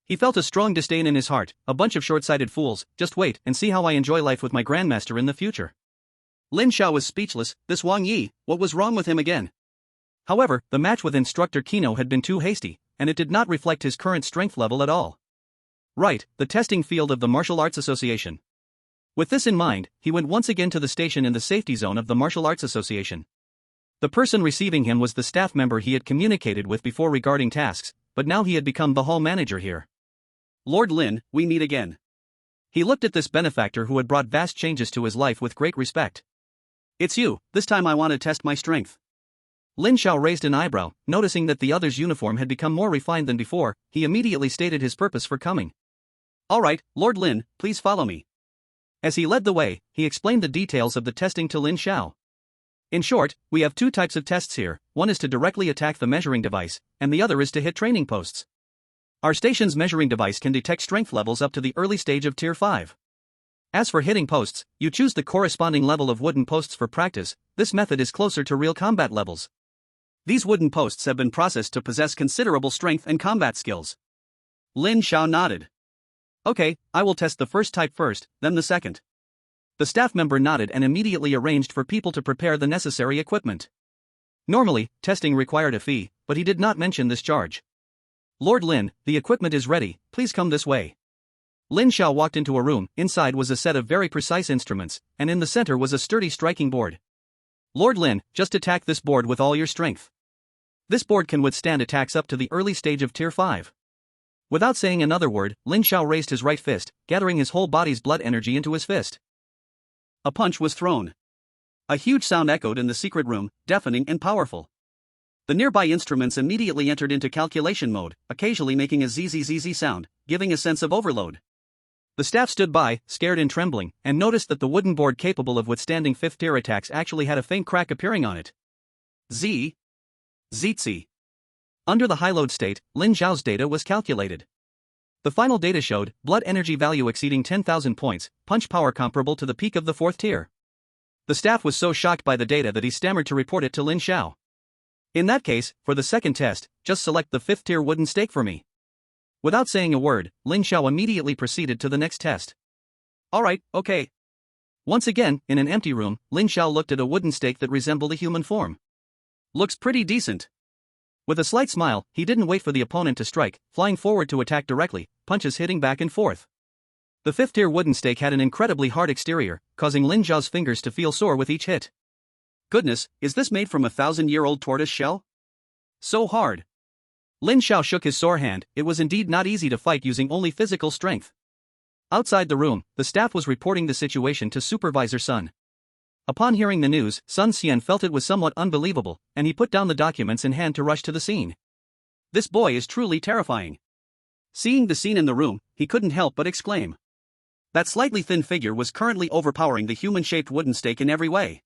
He felt a strong disdain in his heart. A bunch of short-sighted fools. Just wait and see how I enjoy life with my grandmaster in the future. Lin Xiao was speechless. This Wang Yi, what was wrong with him again? However, the match with Instructor Kino had been too hasty, and it did not reflect his current strength level at all. Right, the testing field of the Martial Arts Association. With this in mind, he went once again to the station in the safety zone of the Martial Arts Association. The person receiving him was the staff member he had communicated with before regarding tasks, but now he had become the hall manager here. Lord Lin, we meet again. He looked at this benefactor who had brought vast changes to his life with great respect. It's you, this time I want to test my strength. Lin Xiao raised an eyebrow, noticing that the other's uniform had become more refined than before. He immediately stated his purpose for coming. Alright, Lord Lin, please follow me. As he led the way, he explained the details of the testing to Lin Xiao. In short, we have two types of tests here. One is to directly attack the measuring device, and the other is to hit training posts. Our station's measuring device can detect strength levels up to the early stage of Tier 5. As for hitting posts, you choose the corresponding level of wooden posts for practice. This method is closer to real combat levels. These wooden posts have been processed to possess considerable strength and combat skills. Lin Xiao nodded. Okay, I will test the first type first, then the second. The staff member nodded and immediately arranged for people to prepare the necessary equipment. Normally, testing required a fee, but he did not mention this charge. Lord Lin, the equipment is ready, please come this way. Lin Xiao walked into a room. Inside was a set of very precise instruments, and in the center was a sturdy striking board. Lord Lin, just attack this board with all your strength. This board can withstand attacks up to the early stage of Tier 5. Without saying another word, Lin Xiao raised his right fist, gathering his whole body's blood energy into his fist. A punch was thrown. A huge sound echoed in the secret room, deafening and powerful. The nearby instruments immediately entered into calculation mode, occasionally making a zzz sound, giving a sense of overload. The staff stood by, scared and trembling, and noticed that the wooden board capable of withstanding 5th tier attacks actually had a faint crack appearing on it. Ztzi. Under the high load state, Lin Xiao's data was calculated. The final data showed blood energy value exceeding 10,000 points, punch power comparable to the peak of the 4th tier. The staff was so shocked by the data that he stammered to report it to Lin Xiao. In that case, for the second test, just select the 5th tier wooden stake for me. Without saying a word, Lin Xiao immediately proceeded to the next test. Alright, okay. Once again, in an empty room, Lin Xiao looked at a wooden stake that resembled a human form. Looks pretty decent. With a slight smile, he didn't wait for the opponent to strike, flying forward to attack directly, punches hitting back and forth. The 5th tier wooden stake had an incredibly hard exterior, causing Lin Xiao's fingers to feel sore with each hit. Goodness, is this made from a 1,000-year-old tortoise shell? So hard. Lin Xiao shook his sore hand. It was indeed not easy to fight using only physical strength. Outside the room, the staff was reporting the situation to Supervisor Sun. Upon hearing the news, Sun Xian felt it was somewhat unbelievable, and he put down the documents in hand to rush to the scene. This boy is truly terrifying. Seeing the scene in the room, he couldn't help but exclaim. That slightly thin figure was currently overpowering the human-shaped wooden stake in every way.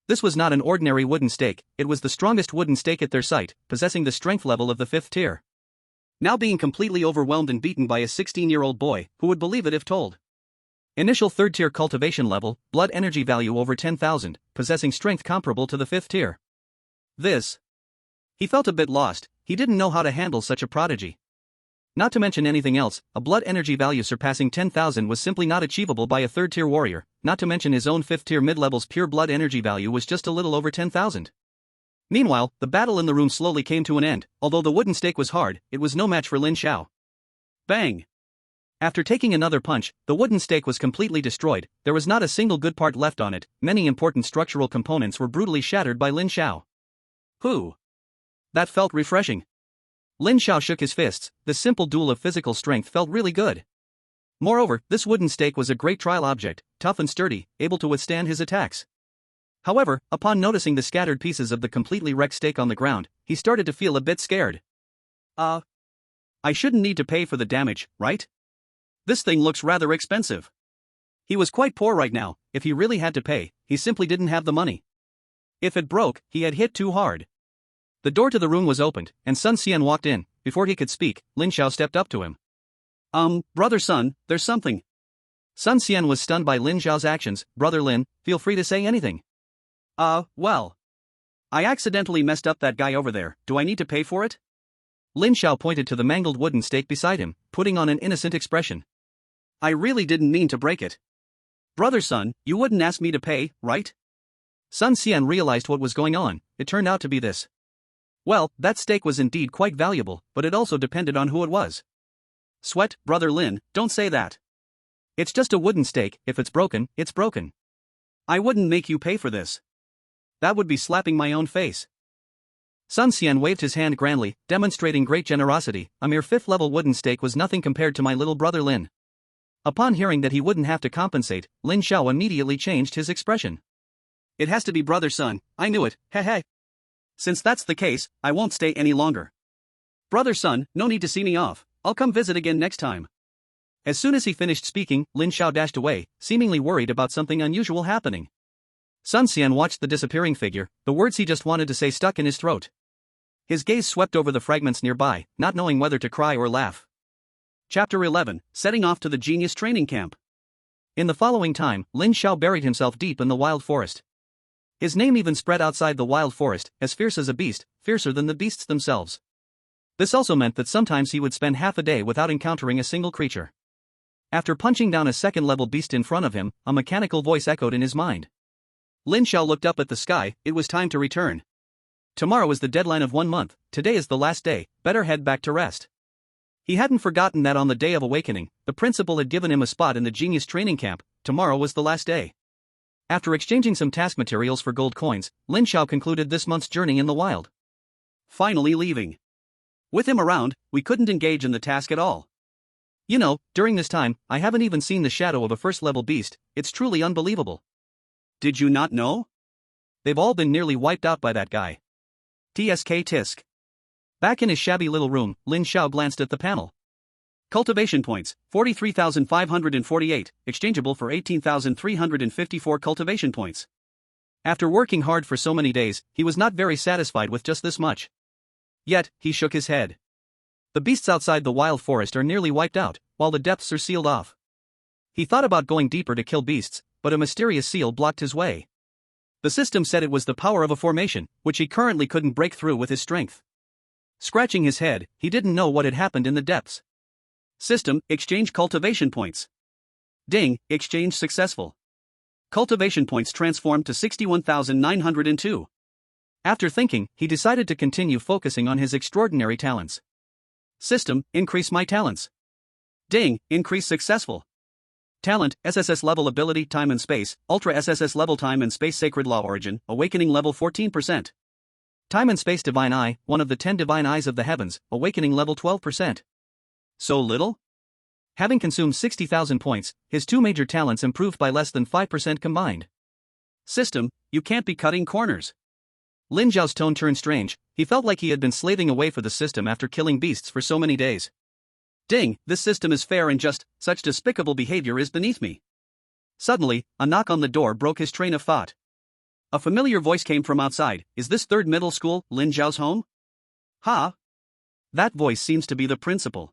This was not an ordinary wooden stake, it was the strongest wooden stake at their site, possessing the strength level of the 5th tier. Now being completely overwhelmed and beaten by a 16-year-old boy, who would believe it if told? Initial 3rd tier cultivation level, blood energy value over 10,000, possessing strength comparable to the 5th tier. This. He felt a bit lost, he didn't know how to handle such a prodigy. Not to mention anything else, a blood energy value surpassing 10,000 was simply not achievable by a 3rd tier warrior, not to mention his own 5th tier mid-level's pure blood energy value was just a little over 10,000. Meanwhile, the battle in the room slowly came to an end. Although the wooden stake was hard, it was no match for Lin Xiao. Bang! After taking another punch, the wooden stake was completely destroyed. There was not a single good part left on it. Many important structural components were brutally shattered by Lin Xiao. That felt refreshing. Lin Xiao shook his fists. This simple duel of physical strength felt really good. Moreover, this wooden stake was a great trial object, tough and sturdy, able to withstand his attacks. However, upon noticing the scattered pieces of the completely wrecked stake on the ground, he started to feel a bit scared. I shouldn't need to pay for the damage, right? This thing looks rather expensive. He was quite poor right now. If he really had to pay, he simply didn't have the money. If it broke, he had hit too hard. The door to the room was opened, and Sun Xian walked in. Before he could speak, Lin Xiao stepped up to him. Brother Sun, there's something. Sun Xian was stunned by Lin Xiao's actions. Brother Lin, feel free to say anything. Well. I accidentally messed up that guy over there. Do I need to pay for it? Lin Xiao pointed to the mangled wooden stake beside him, putting on an innocent expression. I really didn't mean to break it. Brother Sun, you wouldn't ask me to pay, right? Sun Xian realized what was going on. It turned out to be this. Well, that stake was indeed quite valuable, but it also depended on who it was. Sweat, Brother Lin, don't say that. It's just a wooden stake. If it's broken, it's broken. I wouldn't make you pay for this. That would be slapping my own face. Sun Xian waved his hand grandly, demonstrating great generosity. A mere 5th level wooden stake was nothing compared to my little brother Lin. Upon hearing that he wouldn't have to compensate, Lin Xiao immediately changed his expression. It has to be Brother Sun, I knew it, heh. Since that's the case, I won't stay any longer. Brother Sun, no need to see me off, I'll come visit again next time. As soon as he finished speaking, Lin Xiao dashed away, seemingly worried about something unusual happening. Sun Xian watched the disappearing figure, the words he just wanted to say stuck in his throat. His gaze swept over the fragments nearby, not knowing whether to cry or laugh. Chapter 11, Setting Off to the Genius Training Camp. In the following time, Lin Xiao buried himself deep in the wild forest. His name even spread outside the wild forest, as fierce as a beast, fiercer than the beasts themselves. This also meant that sometimes he would spend half a day without encountering a single creature. After punching down a second-level beast in front of him, a mechanical voice echoed in his mind. Lin Xiao looked up at the sky. It was time to return. Tomorrow is the deadline of 1 month, today is the last day, better head back to rest. He hadn't forgotten that on the day of awakening, the principal had given him a spot in the genius training camp. Tomorrow was the last day. After exchanging some task materials for gold coins, Lin Xiao concluded this month's journey in the wild. Finally leaving. With him around, we couldn't engage in the task at all. You know, during this time, I haven't even seen the shadow of a first-level beast. It's truly unbelievable. Did you not know? They've all been nearly wiped out by that guy. TSK tisk. Back in his shabby little room, Lin Xiao glanced at the panel. Cultivation points, 43,548, exchangeable for 18,354 cultivation points. After working hard for so many days, he was not very satisfied with just this much. Yet, he shook his head. The beasts outside the wild forest are nearly wiped out, while the depths are sealed off. He thought about going deeper to kill beasts, but a mysterious seal blocked his way. The system said it was the power of a formation, which he currently couldn't break through with his strength. Scratching his head, he didn't know what had happened in the depths. System, exchange cultivation points. Ding, exchange successful. Cultivation points transformed to 61,902. After thinking, he decided to continue focusing on his extraordinary talents. System, increase my talents. Ding, increase successful. Talent, SSS level ability time and space, Ultra SSS level time and space sacred law origin, awakening level 14%. Time and space divine eye, one of the 10 divine eyes of the heavens, awakening level 12%. So little? Having consumed 60,000 points, his two major talents improved by less than 5% combined. System, you can't be cutting corners. Lin Xiao's tone turned strange. He felt like he had been slaving away for the system after killing beasts for so many days. Ding, this system is fair and just, such despicable behavior is beneath me. Suddenly, a knock on the door broke his train of thought. A familiar voice came from outside. Is this third middle school, Lin Xiao's home? Ha! That voice seems to be the principal.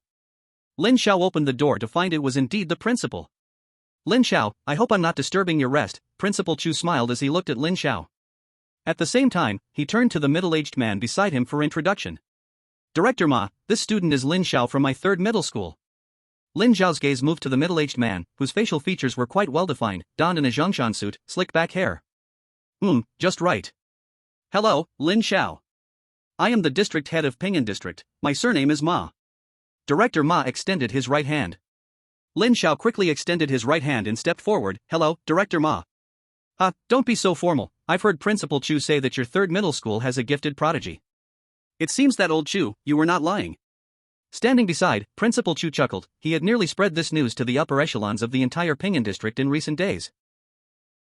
Lin Xiao opened the door to find it was indeed the principal. Lin Xiao, I hope I'm not disturbing your rest, Principal Chu smiled as he looked at Lin Xiao. At the same time, he turned to the middle-aged man beside him for introduction. Director Ma, this student is Lin Xiao from my third middle school. Lin Xiao's gaze moved to the middle-aged man, whose facial features were quite well-defined, donned in a Zhongshan suit, slick-back hair. Just right. Hello, Lin Xiao. I am the district head of Pingan District, my surname is Ma. Director Ma extended his right hand. Lin Xiao quickly extended his right hand and stepped forward. Hello, Director Ma. Don't be so formal. I've heard Principal Chu say that your third middle school has a gifted prodigy. It seems that old Chu, you were not lying. Standing beside, Principal Chu chuckled. He had nearly spread this news to the upper echelons of the entire Pingan district in recent days.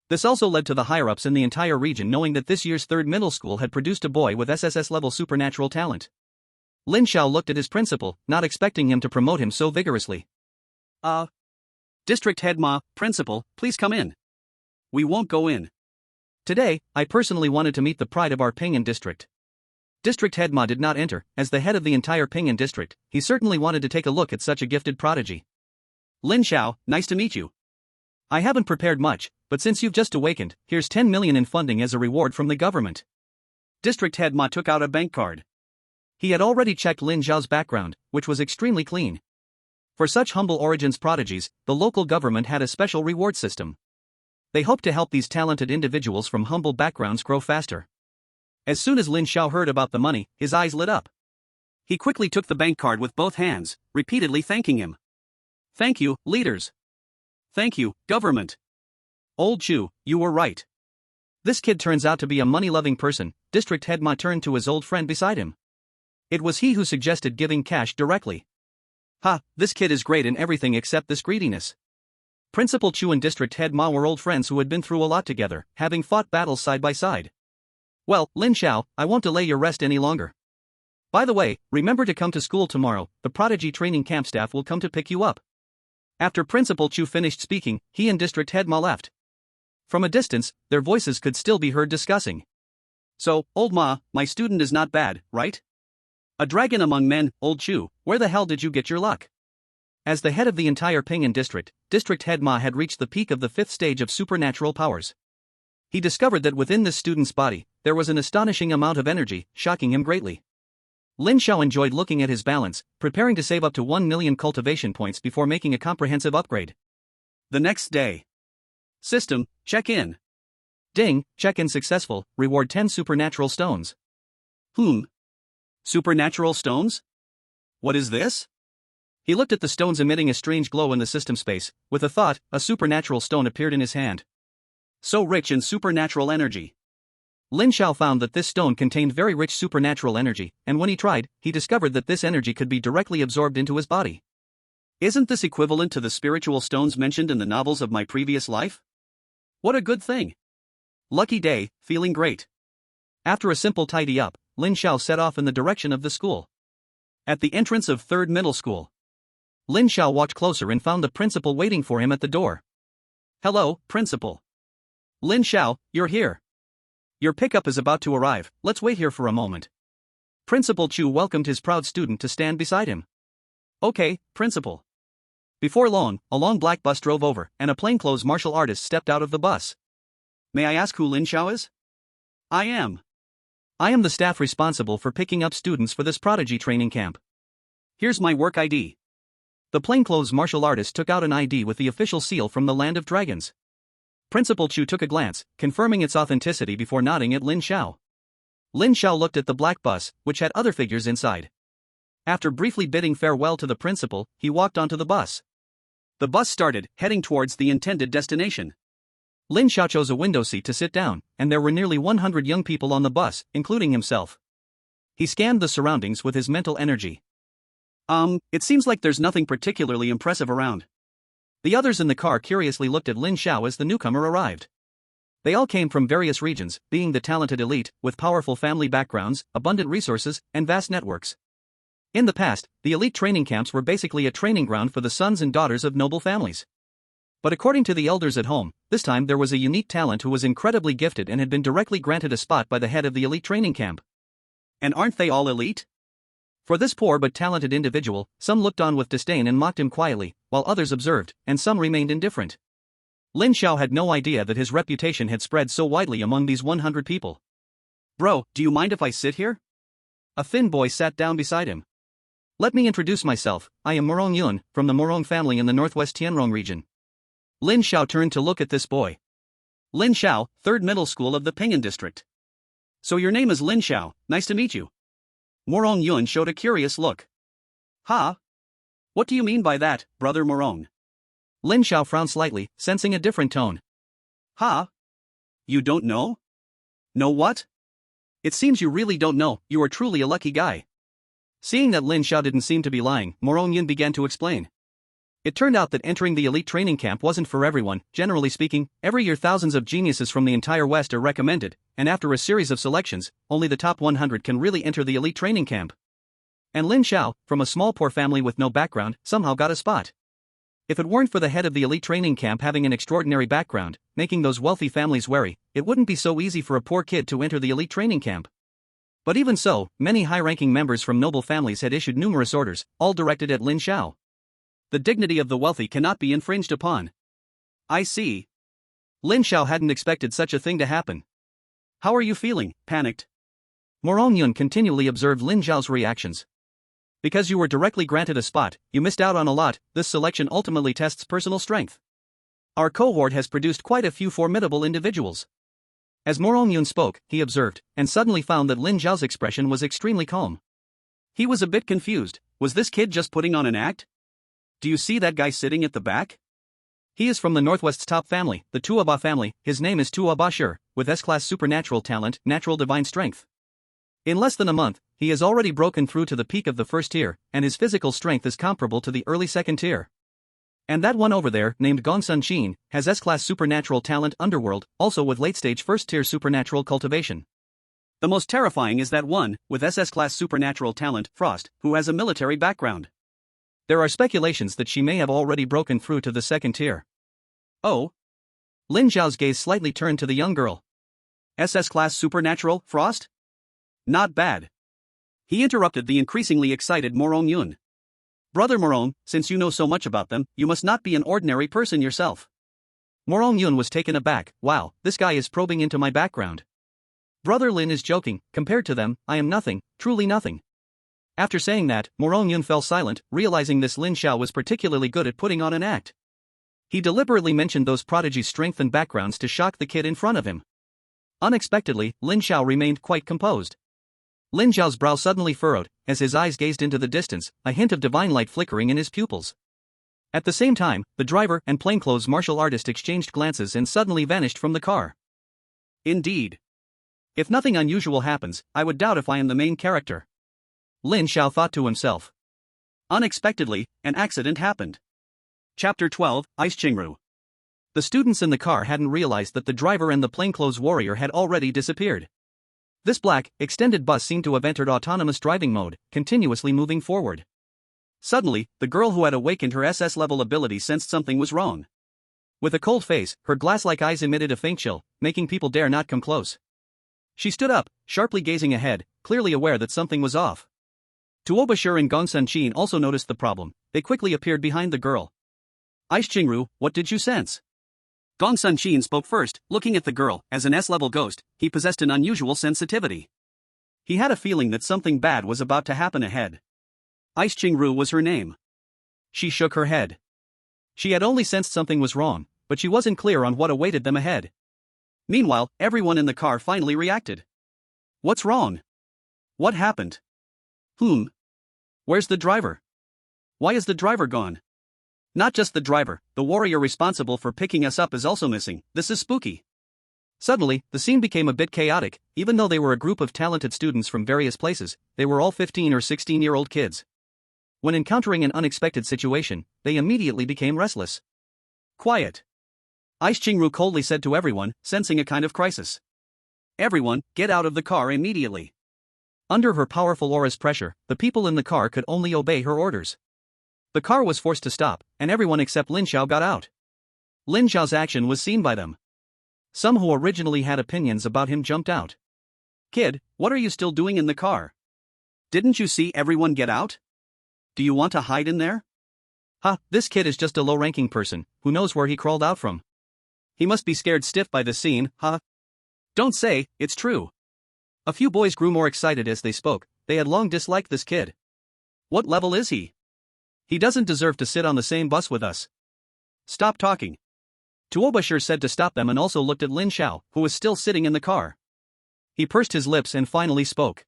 This also led to the higher-ups in the entire region knowing that this year's third middle school had produced a boy with SSS-level supernatural talent. Lin Xiao looked at his principal, not expecting him to promote him so vigorously. District Head Ma, Principal, please come in. We won't go in. Today, I personally wanted to meet the pride of our Pingan district. District Head Ma did not enter. As the head of the entire Pingan district, he certainly wanted to take a look at such a gifted prodigy. Lin Xiao, nice to meet you. I haven't prepared much, but since you've just awakened, here's 10 million in funding as a reward from the government. District Head Ma took out a bank card. He had already checked Lin Xiao's background, which was extremely clean. For such humble origins prodigies, the local government had a special reward system. They hoped to help these talented individuals from humble backgrounds grow faster. As soon as Lin Xiao heard about the money, his eyes lit up. He quickly took the bank card with both hands, repeatedly thanking him. Thank you, leaders. Thank you, government. Old Chu, you were right. This kid turns out to be a money-loving person. District Head Ma turned to his old friend beside him. It was he who suggested giving cash directly. This kid is great in everything except this greediness. Principal Chu and District Head Ma were old friends who had been through a lot together, having fought battles side by side. Well, Lin Xiao, I won't delay your rest any longer. By the way, remember to come to school tomorrow. The Prodigy Training Camp staff will come to pick you up. After Principal Chu finished speaking, he and District Head Ma left. From a distance, their voices could still be heard discussing. So, old Ma, my student is not bad, right? A dragon among men, old Chu, where the hell did you get your luck? As the head of the entire Pingan district, District Head Ma had reached the peak of the 5th stage of supernatural powers. He discovered that within this student's body, there was an astonishing amount of energy, shocking him greatly. Lin Xiao enjoyed looking at his balance, preparing to save up to 1 million cultivation points before making a comprehensive upgrade. The next day. System, check in. Ding, check-in successful, reward 10 supernatural stones. Supernatural stones? What is this? He looked at the stones emitting a strange glow in the system space. With a thought, a supernatural stone appeared in his hand. So rich in supernatural energy. Lin Xiao found that this stone contained very rich supernatural energy, and when he tried, he discovered that this energy could be directly absorbed into his body. Isn't this equivalent to the spiritual stones mentioned in the novels of my previous life? What a good thing. Lucky day, feeling great. After a simple tidy up, Lin Xiao set off in the direction of the school. At the entrance of 3rd Middle School, Lin Xiao walked closer and found the principal waiting for him at the door. Hello, principal. Lin Xiao, you're here. Your pickup is about to arrive, let's wait here for a moment. Principal Chu welcomed his proud student to stand beside him. Okay, principal. Before long, a long black bus drove over, and a plainclothes martial artist stepped out of the bus. May I ask who Lin Xiao is? I am the staff responsible for picking up students for this prodigy training camp. Here's my work ID. The plainclothes martial artist took out an ID with the official seal from the Land of Dragons. Principal Chu took a glance, confirming its authenticity before nodding at Lin Xiao. Lin Xiao looked at the black bus, which had other figures inside. After briefly bidding farewell to the principal, he walked onto the bus. The bus started, heading towards the intended destination. Lin Xiao chose a window seat to sit down, and there were nearly 100 young people on the bus, including himself. He scanned the surroundings with his mental energy. It seems like there's nothing particularly impressive around. The others in the car curiously looked at Lin Xiao as the newcomer arrived. They all came from various regions, being the talented elite, with powerful family backgrounds, abundant resources, and vast networks. In the past, the elite training camps were basically a training ground for the sons and daughters of noble families. But according to the elders at home, this time there was a unique talent who was incredibly gifted and had been directly granted a spot by the head of the elite training camp. And aren't they all elite? For this poor but talented individual, some looked on with disdain and mocked him quietly, while others observed, and some remained indifferent. Lin Xiao had no idea that his reputation had spread so widely among these 100 people. Bro, do you mind if I sit here? A thin boy sat down beside him. Let me introduce myself, I am Morong Yun, from the Morong family in the northwest Tianrong region. Lin Xiao turned to look at this boy. Lin Xiao, 3rd Middle School of the Pingan District. So your name is Lin Xiao, nice to meet you. Morong Yun showed a curious look. Huh? What do you mean by that, brother Morong? Lin Xiao frowned slightly, sensing a different tone. Huh? You don't know? Know what? It seems you really don't know, you are truly a lucky guy. Seeing that Lin Xiao didn't seem to be lying, Morong Yun began to explain. It turned out that entering the elite training camp wasn't for everyone. Generally speaking, every year thousands of geniuses from the entire West are recommended, and after a series of selections, only the top 100 can really enter the elite training camp. And Lin Xiao, from a small poor family with no background, somehow got a spot. If it weren't for the head of the elite training camp having an extraordinary background, making those wealthy families wary, it wouldn't be so easy for a poor kid to enter the elite training camp. But even so, many high-ranking members from noble families had issued numerous orders, all directed at Lin Xiao. The dignity of the wealthy cannot be infringed upon. I see. Lin Xiao hadn't expected such a thing to happen. How are you feeling, panicked? Morong Yun continually observed Lin Xiao's reactions. Because you were directly granted a spot, you missed out on a lot. This selection ultimately tests personal strength. Our cohort has produced quite a few formidable individuals. As Morong Yun spoke, he observed, and suddenly found that Lin Xiao's expression was extremely calm. He was a bit confused. Was this kid just putting on an act? Do you see that guy sitting at the back? He is from the Northwest's top family, the Tuaba family. His name is Tuaba Shi, with S-class supernatural talent, natural divine strength. In less than a month, he has already broken through to the peak of the 1st tier, and his physical strength is comparable to the early 2nd tier. And that one over there, named Gongsun Qin, has S-class supernatural talent underworld, also with late-stage 1st tier supernatural cultivation. The most terrifying is that one, with SS-class supernatural talent, Frost, who has a military background. There are speculations that she may have already broken through to the 2nd tier. Oh? Lin Xiao's gaze slightly turned to the young girl. SS-class supernatural, Frost? Not bad. He interrupted the increasingly excited Morong Yun. Brother Morong, since you know so much about them, you must not be an ordinary person yourself. Morong Yun was taken aback. Wow, this guy is probing into my background. Brother Lin is joking, compared to them, I am nothing, truly nothing. After saying that, Morong Yun fell silent, realizing this Lin Xiao was particularly good at putting on an act. He deliberately mentioned those prodigies' strength and backgrounds to shock the kid in front of him. Unexpectedly, Lin Xiao remained quite composed. Lin Xiao's brow suddenly furrowed, as his eyes gazed into the distance, a hint of divine light flickering in his pupils. At the same time, the driver and plainclothes martial artist exchanged glances and suddenly vanished from the car. Indeed. If nothing unusual happens, I would doubt if I am the main character. Lin Xiao thought to himself. Unexpectedly, an accident happened. Chapter 12, Ice Chingru. The students in the car hadn't realized that the driver and the plainclothes warrior had already disappeared. This black, extended bus seemed to have entered autonomous driving mode, continuously moving forward. Suddenly, the girl who had awakened her SS-level ability sensed something was wrong. With a cold face, her glass-like eyes emitted a faint chill, making people dare not come close. She stood up, sharply gazing ahead, clearly aware that something was off. Tuobashir and Gongsun Qin also noticed the problem. They quickly appeared behind the girl. Ice Chingru, what did you sense? Gongsun Qin spoke first, looking at the girl. As an S-level ghost, he possessed an unusual sensitivity. He had a feeling that something bad was about to happen ahead. Ice Chingru was her name. She shook her head. She had only sensed something was wrong, but she wasn't clear on what awaited them ahead. Meanwhile, everyone in the car finally reacted. What's wrong? What happened? Where's the driver? Why is the driver gone? Not just the driver, the warrior responsible for picking us up is also missing. This is spooky. Suddenly, the scene became a bit chaotic. Even though they were a group of talented students from various places, they were all 15 or 16-year-old kids. When encountering an unexpected situation, they immediately became restless. Quiet. Ice Chingru coldly said to everyone, sensing a kind of crisis. Everyone, get out of the car immediately. Under her powerful aura's pressure, the people in the car could only obey her orders. The car was forced to stop, and everyone except Lin Xiao got out. Lin Xiao's action was seen by them. Some who originally had opinions about him jumped out. Kid, what are you still doing in the car? Didn't you see everyone get out? Do you want to hide in there? This kid is just a low-ranking person, who knows where he crawled out from. He must be scared stiff by the scene, Don't say, it's true. A few boys grew more excited as they spoke. They had long disliked this kid. What level is he? He doesn't deserve to sit on the same bus with us. Stop talking. Tuobashir said to stop them and also looked at Lin Xiao, who was still sitting in the car. He pursed his lips and finally spoke.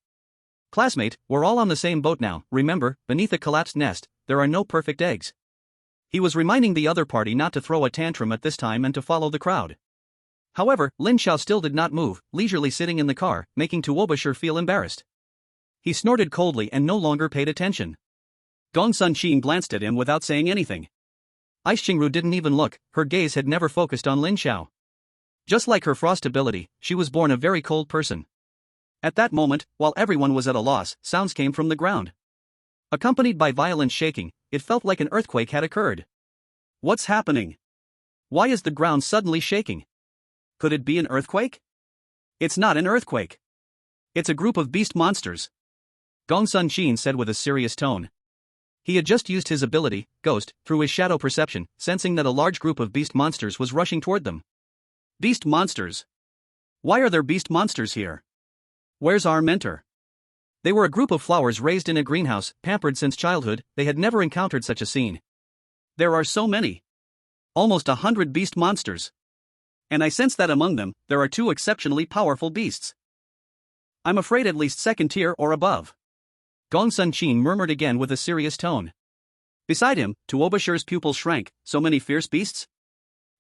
Classmate, we're all on the same boat now. Remember, beneath a collapsed nest, there are no perfect eggs. He was reminding the other party not to throw a tantrum at this time and to follow the crowd. However, Lin Xiao still did not move, leisurely sitting in the car, making Tuobashir feel embarrassed. He snorted coldly and no longer paid attention. Gongsun Qin glanced at him without saying anything. Ice Chingru didn't even look. Her gaze had never focused on Lin Xiao. Just like her frost ability, she was born a very cold person. At that moment, while everyone was at a loss, sounds came from the ground. Accompanied by violent shaking, it felt like an earthquake had occurred. What's happening? Why is the ground suddenly shaking? Could it be an earthquake? It's not an earthquake. It's a group of beast monsters. Gongsun Qin said with a serious tone. He had just used his ability, Ghost, through his shadow perception, sensing that a large group of beast monsters was rushing toward them. Beast monsters? Why are there beast monsters here? Where's our mentor? They were a group of flowers raised in a greenhouse, pampered since childhood. They had never encountered such a scene. There are so many. Almost 100 beast monsters. And I sense that among them, there are 2 exceptionally powerful beasts. I'm afraid at least 2nd tier or above. Gongsun Qin murmured again with a serious tone. Beside him, Tuobashir's pupils shrank. So many fierce beasts?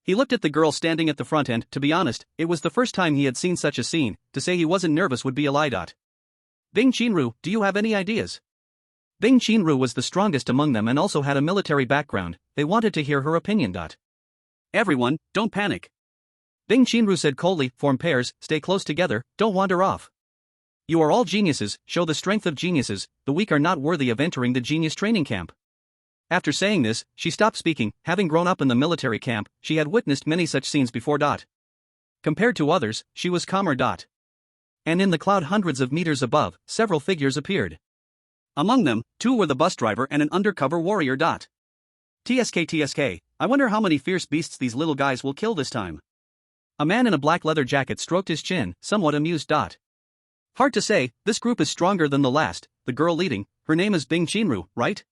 He looked at the girl standing at the front and, to be honest, it was the first time he had seen such a scene. To say he wasn't nervous would be a lie. Bing Qinru, do you have any ideas? Bing Qinru was the strongest among them and also had a military background. They wanted to hear her opinion. Everyone, don't panic. Bing Qinru said coldly, form pairs, stay close together, don't wander off. You are all geniuses, show the strength of geniuses. The weak are not worthy of entering the genius training camp. After saying this, she stopped speaking. Having grown up in the military camp, she had witnessed many such scenes before. Compared to others, she was calmer. And in the cloud hundreds of meters above, several figures appeared. Among them, 2 were the bus driver and an undercover warrior. TSK, I wonder how many fierce beasts these little guys will kill this time. A man in a black leather jacket stroked his chin, somewhat amused. Hard to say, this group is stronger than the last. The girl leading, her name is Bing Qinru, right?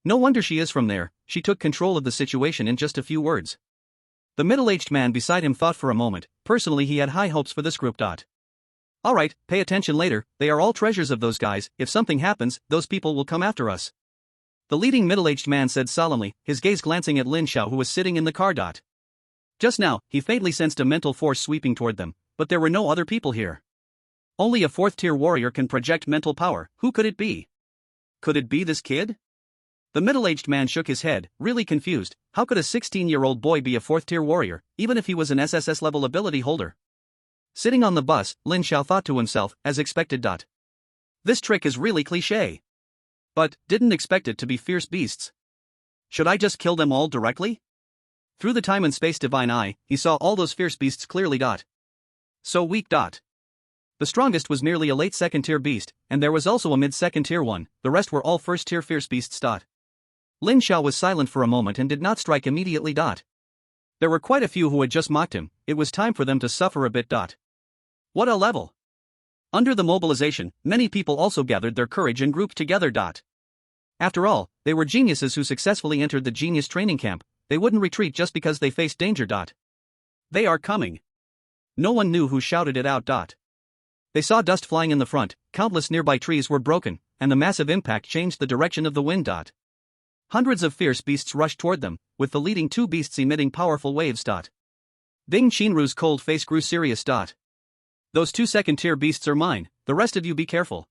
No wonder she is from there. She took control of the situation in just a few words. The middle-aged man beside him thought for a moment. Personally, he had high hopes for this group. Alright, pay attention later. They are all treasures of those guys. If something happens, those people will come after us. The leading middle-aged man said solemnly, his gaze glancing at Lin Xiao who was sitting in the car. Just now, he faintly sensed a mental force sweeping toward them, but there were no other people here. Only a fourth-tier warrior can project mental power. Who could it be? Could it be this kid? The middle-aged man shook his head, really confused. How could a 16-year-old boy be a fourth-tier warrior, even if he was an SSS-level ability holder? Sitting on the bus, Lin Xiao thought to himself, as expected. This trick is really cliché. But, didn't expect it to be fierce beasts. Should I just kill them all directly? Through the time and space divine eye, he saw all those fierce beasts clearly. So weak. The strongest was merely a late second-tier beast, and there was also a mid-second-tier one, the rest were all first-tier fierce beasts. Lin Xiao was silent for a moment and did not strike immediately. There were quite a few who had just mocked him, it was time for them to suffer a bit. What a level! Under the mobilization, many people also gathered their courage and grouped together. After all, they were geniuses who successfully entered the genius training camp, they wouldn't retreat just because they faced danger. They are coming. No one knew who shouted it out. They saw dust flying in the front, countless nearby trees were broken, and the massive impact changed the direction of the wind. Hundreds of fierce beasts rushed toward them, with the leading two beasts emitting powerful waves. Ding Qinru's cold face grew serious. Those two second-tier beasts are mine, the rest of you be careful.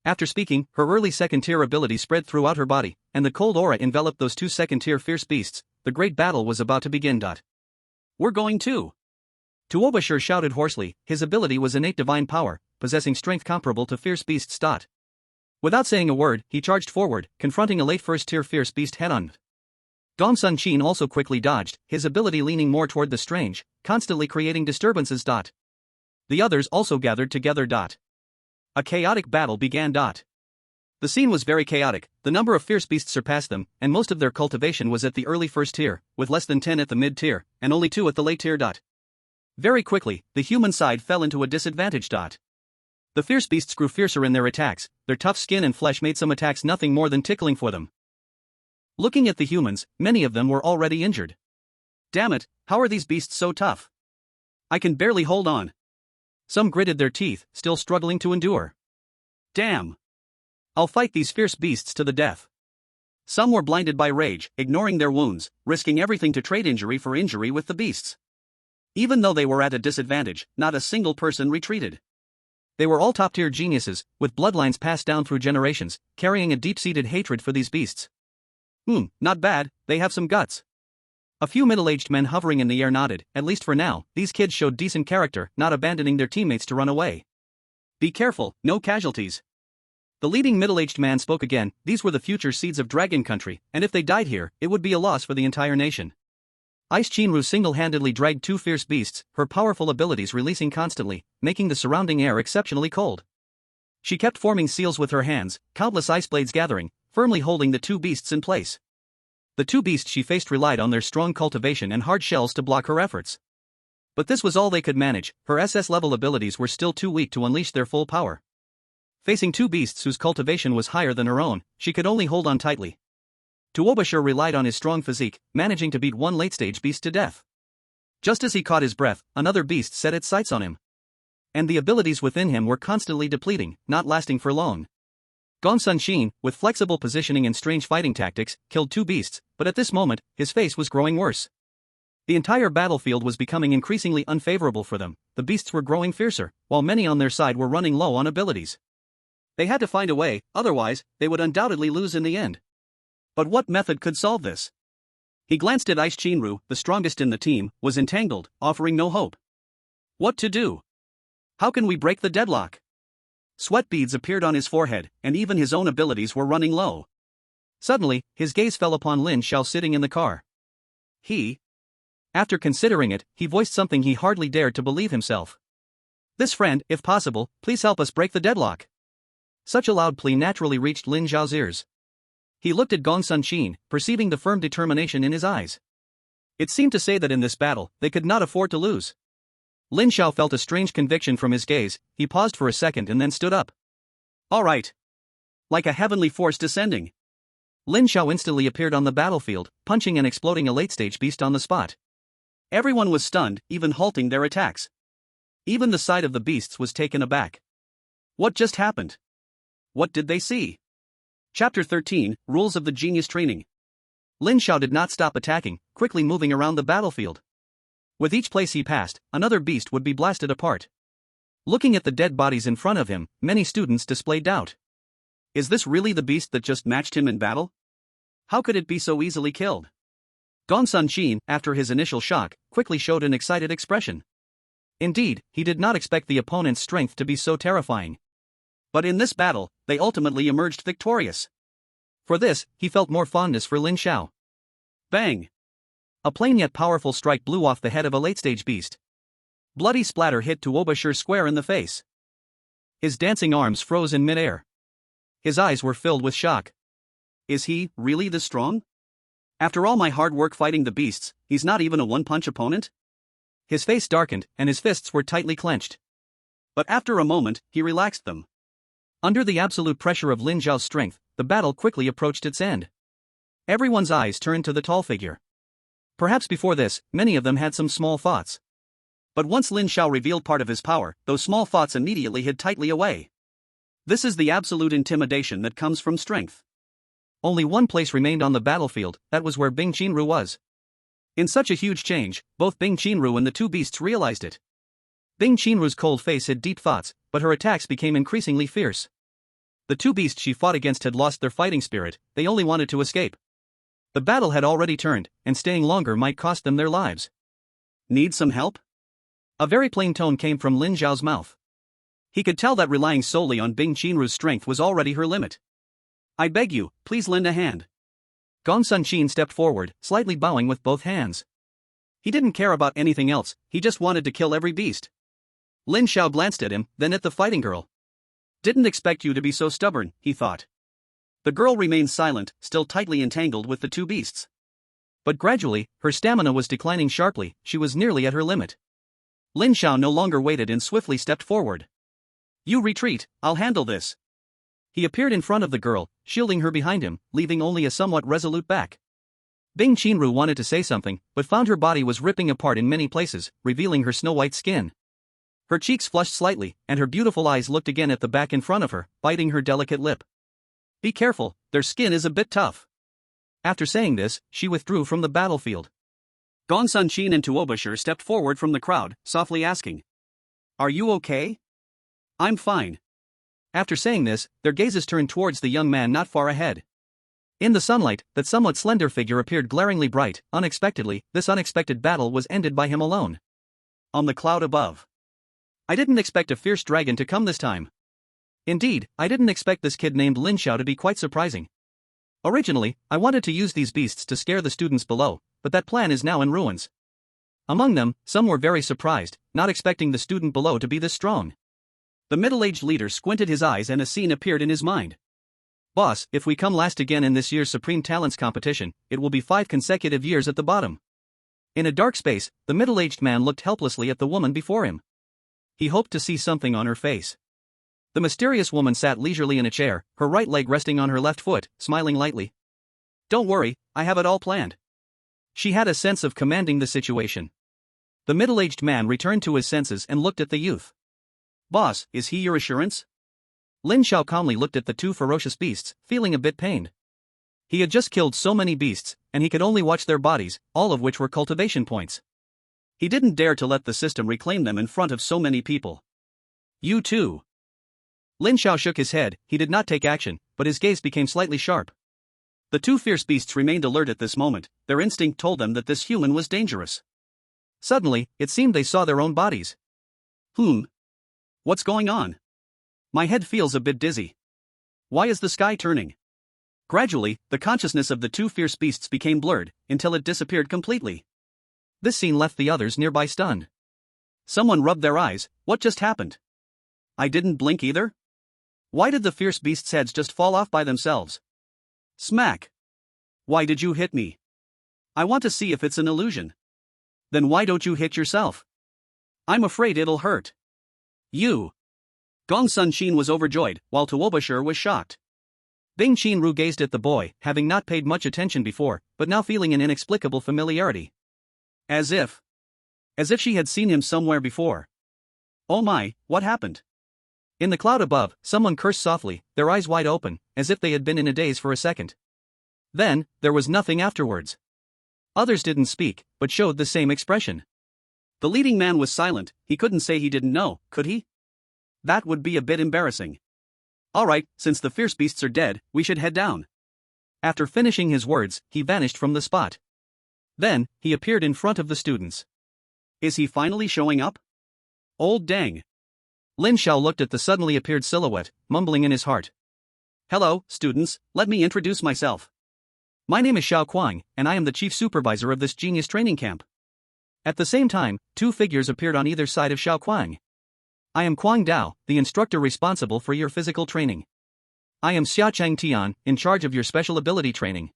After speaking, her early second-tier ability spread throughout her body, and the cold aura enveloped those two second-tier fierce beasts. The great battle was about to begin. We're going to. Tuobashir shouted hoarsely, his ability was innate divine power, possessing strength comparable to fierce beasts. Without saying a word, he charged forward, confronting a late first-tier fierce beast head-on. Gongsun Qin also quickly dodged, his ability leaning more toward the strange, constantly creating disturbances. The others also gathered together. A chaotic battle began. The scene was very chaotic, the number of fierce beasts surpassed them, and most of their cultivation was at the early first tier, with less than 10 at the mid-tier, and only 2 at the late tier. Very quickly, the human side fell into a disadvantage. The fierce beasts grew fiercer in their attacks, their tough skin and flesh made some attacks nothing more than tickling for them. Looking at the humans, many of them were already injured. Damn it, how are these beasts so tough? I can barely hold on. Some gritted their teeth, still struggling to endure. Damn! I'll fight these fierce beasts to the death. Some were blinded by rage, ignoring their wounds, risking everything to trade injury for injury with the beasts. Even though they were at a disadvantage, not a single person retreated. They were all top-tier geniuses, with bloodlines passed down through generations, carrying a deep-seated hatred for these beasts. Not bad, they have some guts. A few middle-aged men hovering in the air nodded, at least for now, these kids showed decent character, not abandoning their teammates to run away. Be careful, no casualties. The leading middle-aged man spoke again, these were the future seeds of Dragon Country, and if they died here, it would be a loss for the entire nation. Ice Chinru single-handedly dragged 2 fierce beasts, her powerful abilities releasing constantly, making the surrounding air exceptionally cold. She kept forming seals with her hands, countless ice blades gathering, firmly holding the 2 beasts in place. The 2 beasts she faced relied on their strong cultivation and hard shells to block her efforts. But this was all they could manage, her SS-level abilities were still too weak to unleash their full power. Facing 2 beasts whose cultivation was higher than her own, she could only hold on tightly. Tuobashir relied on his strong physique, managing to beat one late-stage beast to death. Just as he caught his breath, another beast set its sights on him. And the abilities within him were constantly depleting, not lasting for long. Gongsun Qin, with flexible positioning and strange fighting tactics, killed 2 beasts, but at this moment, his face was growing worse. The entire battlefield was becoming increasingly unfavorable for them, the beasts were growing fiercer, while many on their side were running low on abilities. They had to find a way, otherwise, they would undoubtedly lose in the end. But what method could solve this? He glanced at Ice Chinru, the strongest in the team, was entangled, offering no hope. What to do? How can we break the deadlock? Sweat beads appeared on his forehead, and even his own abilities were running low. Suddenly, his gaze fell upon Lin Xiao sitting in the car. After considering it, he voiced something he hardly dared to believe himself. This friend, if possible, please help us break the deadlock. Such a loud plea naturally reached Lin Xiao's ears. He looked at Gongsun Qin, perceiving the firm determination in his eyes. It seemed to say that in this battle, they could not afford to lose. Lin Xiao felt a strange conviction from his gaze, he paused for a second and then stood up. All right. Like a heavenly force descending. Lin Xiao instantly appeared on the battlefield, punching and exploding a late-stage beast on the spot. Everyone was stunned, even halting their attacks. Even the sight of the beasts was taken aback. What just happened? What did they see? Chapter 13, Rules of the Genius Training. Lin Xiao did not stop attacking, quickly moving around the battlefield. With each place he passed, another beast would be blasted apart. Looking at the dead bodies in front of him, many students displayed doubt. Is this really the beast that just matched him in battle? How could it be so easily killed? Gongsun Qin, after his initial shock, quickly showed an excited expression. Indeed, he did not expect the opponent's strength to be so terrifying. But in this battle, they ultimately emerged victorious. For this, he felt more fondness for Lin Xiao. Bang! A plain yet powerful strike blew off the head of a late-stage beast. Bloody splatter hit Tuobashir square in the face. His dancing arms froze in midair. His eyes were filled with shock. Is he really this strong? After all my hard work fighting the beasts, he's not even a one-punch opponent? His face darkened, and his fists were tightly clenched. But after a moment, he relaxed them. Under the absolute pressure of Lin Xiao's strength, the battle quickly approached its end. Everyone's eyes turned to the tall figure. Perhaps before this, many of them had some small thoughts. But once Lin Xiao revealed part of his power, those small thoughts immediately hid tightly away. This is the absolute intimidation that comes from strength. Only one place remained on the battlefield, that was where Bing Qinru was. In such a huge change, both Bing Qinru and the two beasts realized it. Bing Qinru's cold face hid deep thoughts, but her attacks became increasingly fierce. The two beasts she fought against had lost their fighting spirit, they only wanted to escape. The battle had already turned, and staying longer might cost them their lives. Need some help? A very plain tone came from Lin Xiao's mouth. He could tell that relying solely on Bing Qinru's strength was already her limit. I beg you, please lend a hand. Gongsun Qin stepped forward, slightly bowing with both hands. He didn't care about anything else, he just wanted to kill every beast. Lin Xiao glanced at him, then at the fighting girl. Didn't expect you to be so stubborn, he thought. The girl remained silent, still tightly entangled with the two beasts. But gradually, her stamina was declining sharply, she was nearly at her limit. Lin Xiao no longer waited and swiftly stepped forward. You retreat, I'll handle this. He appeared in front of the girl, shielding her behind him, leaving only a somewhat resolute back. Bing Qinru wanted to say something, but found her body was ripping apart in many places, revealing her snow-white skin. Her cheeks flushed slightly, and her beautiful eyes looked again at the back in front of her, biting her delicate lip. Be careful, their skin is a bit tough. After saying this, she withdrew from the battlefield. Gongsun Qin and Tuobashir stepped forward from the crowd, softly asking. Are you okay? I'm fine. After saying this, their gazes turned towards the young man not far ahead. In the sunlight, that somewhat slender figure appeared glaringly bright. Unexpectedly, this unexpected battle was ended by him alone. On the cloud above. I didn't expect a fierce dragon to come this time. Indeed, I didn't expect this kid named Lin Xiao to be quite surprising. Originally, I wanted to use these beasts to scare the students below, but that plan is now in ruins. Among them, some were very surprised, not expecting the student below to be this strong. The middle-aged leader squinted his eyes and a scene appeared in his mind. Boss, if we come last again in this year's Supreme Talents competition, it will be 5 consecutive years at the bottom. In a dark space, the middle-aged man looked helplessly at the woman before him. He hoped to see something on her face. The mysterious woman sat leisurely in a chair, her right leg resting on her left foot, smiling lightly. Don't worry, I have it all planned. She had a sense of commanding the situation. The middle-aged man returned to his senses and looked at the youth. Boss, is he your assurance? Lin Xiao calmly looked at the two ferocious beasts, feeling a bit pained. He had just killed so many beasts, and he could only watch their bodies, all of which were cultivation points. He didn't dare to let the system reclaim them in front of so many people. You too. Lin Xiao shook his head, he did not take action, but his gaze became slightly sharp. The two fierce beasts remained alert at this moment, their instinct told them that this human was dangerous. Suddenly, it seemed they saw their own bodies. What's going on? My head feels a bit dizzy. Why is the sky turning? Gradually, the consciousness of the two fierce beasts became blurred, until it disappeared completely. This scene left the others nearby stunned. Someone rubbed their eyes, what just happened? I didn't blink either? Why did the fierce beasts' heads just fall off by themselves? Smack! Why did you hit me? I want to see if it's an illusion. Then why don't you hit yourself? I'm afraid it'll hurt. You! Gongsun Qin was overjoyed, while Tuobashir was shocked. Bing Qinru gazed at the boy, having not paid much attention before, but now feeling an inexplicable familiarity. As if she had seen him somewhere before. Oh my, what happened? In the cloud above, someone cursed softly, their eyes wide open, as if they had been in a daze for a second. Then, there was nothing afterwards. Others didn't speak, but showed the same expression. The leading man was silent. He couldn't say he didn't know, could he? That would be a bit embarrassing. Alright, since the fierce beasts are dead, we should head down. After finishing his words, he vanished from the spot. Then, he appeared in front of the students. Is he finally showing up? Old dang. Lin Xiao looked at the suddenly appeared silhouette, mumbling in his heart. Hello, students, let me introduce myself. My name is Xiao Kuang, and I am the chief supervisor of this genius training camp. At the same time, two figures appeared on either side of Xiao Kuang. I am Kuang Dao, the instructor responsible for your physical training. I am Xia Chang Tian, in charge of your special ability training.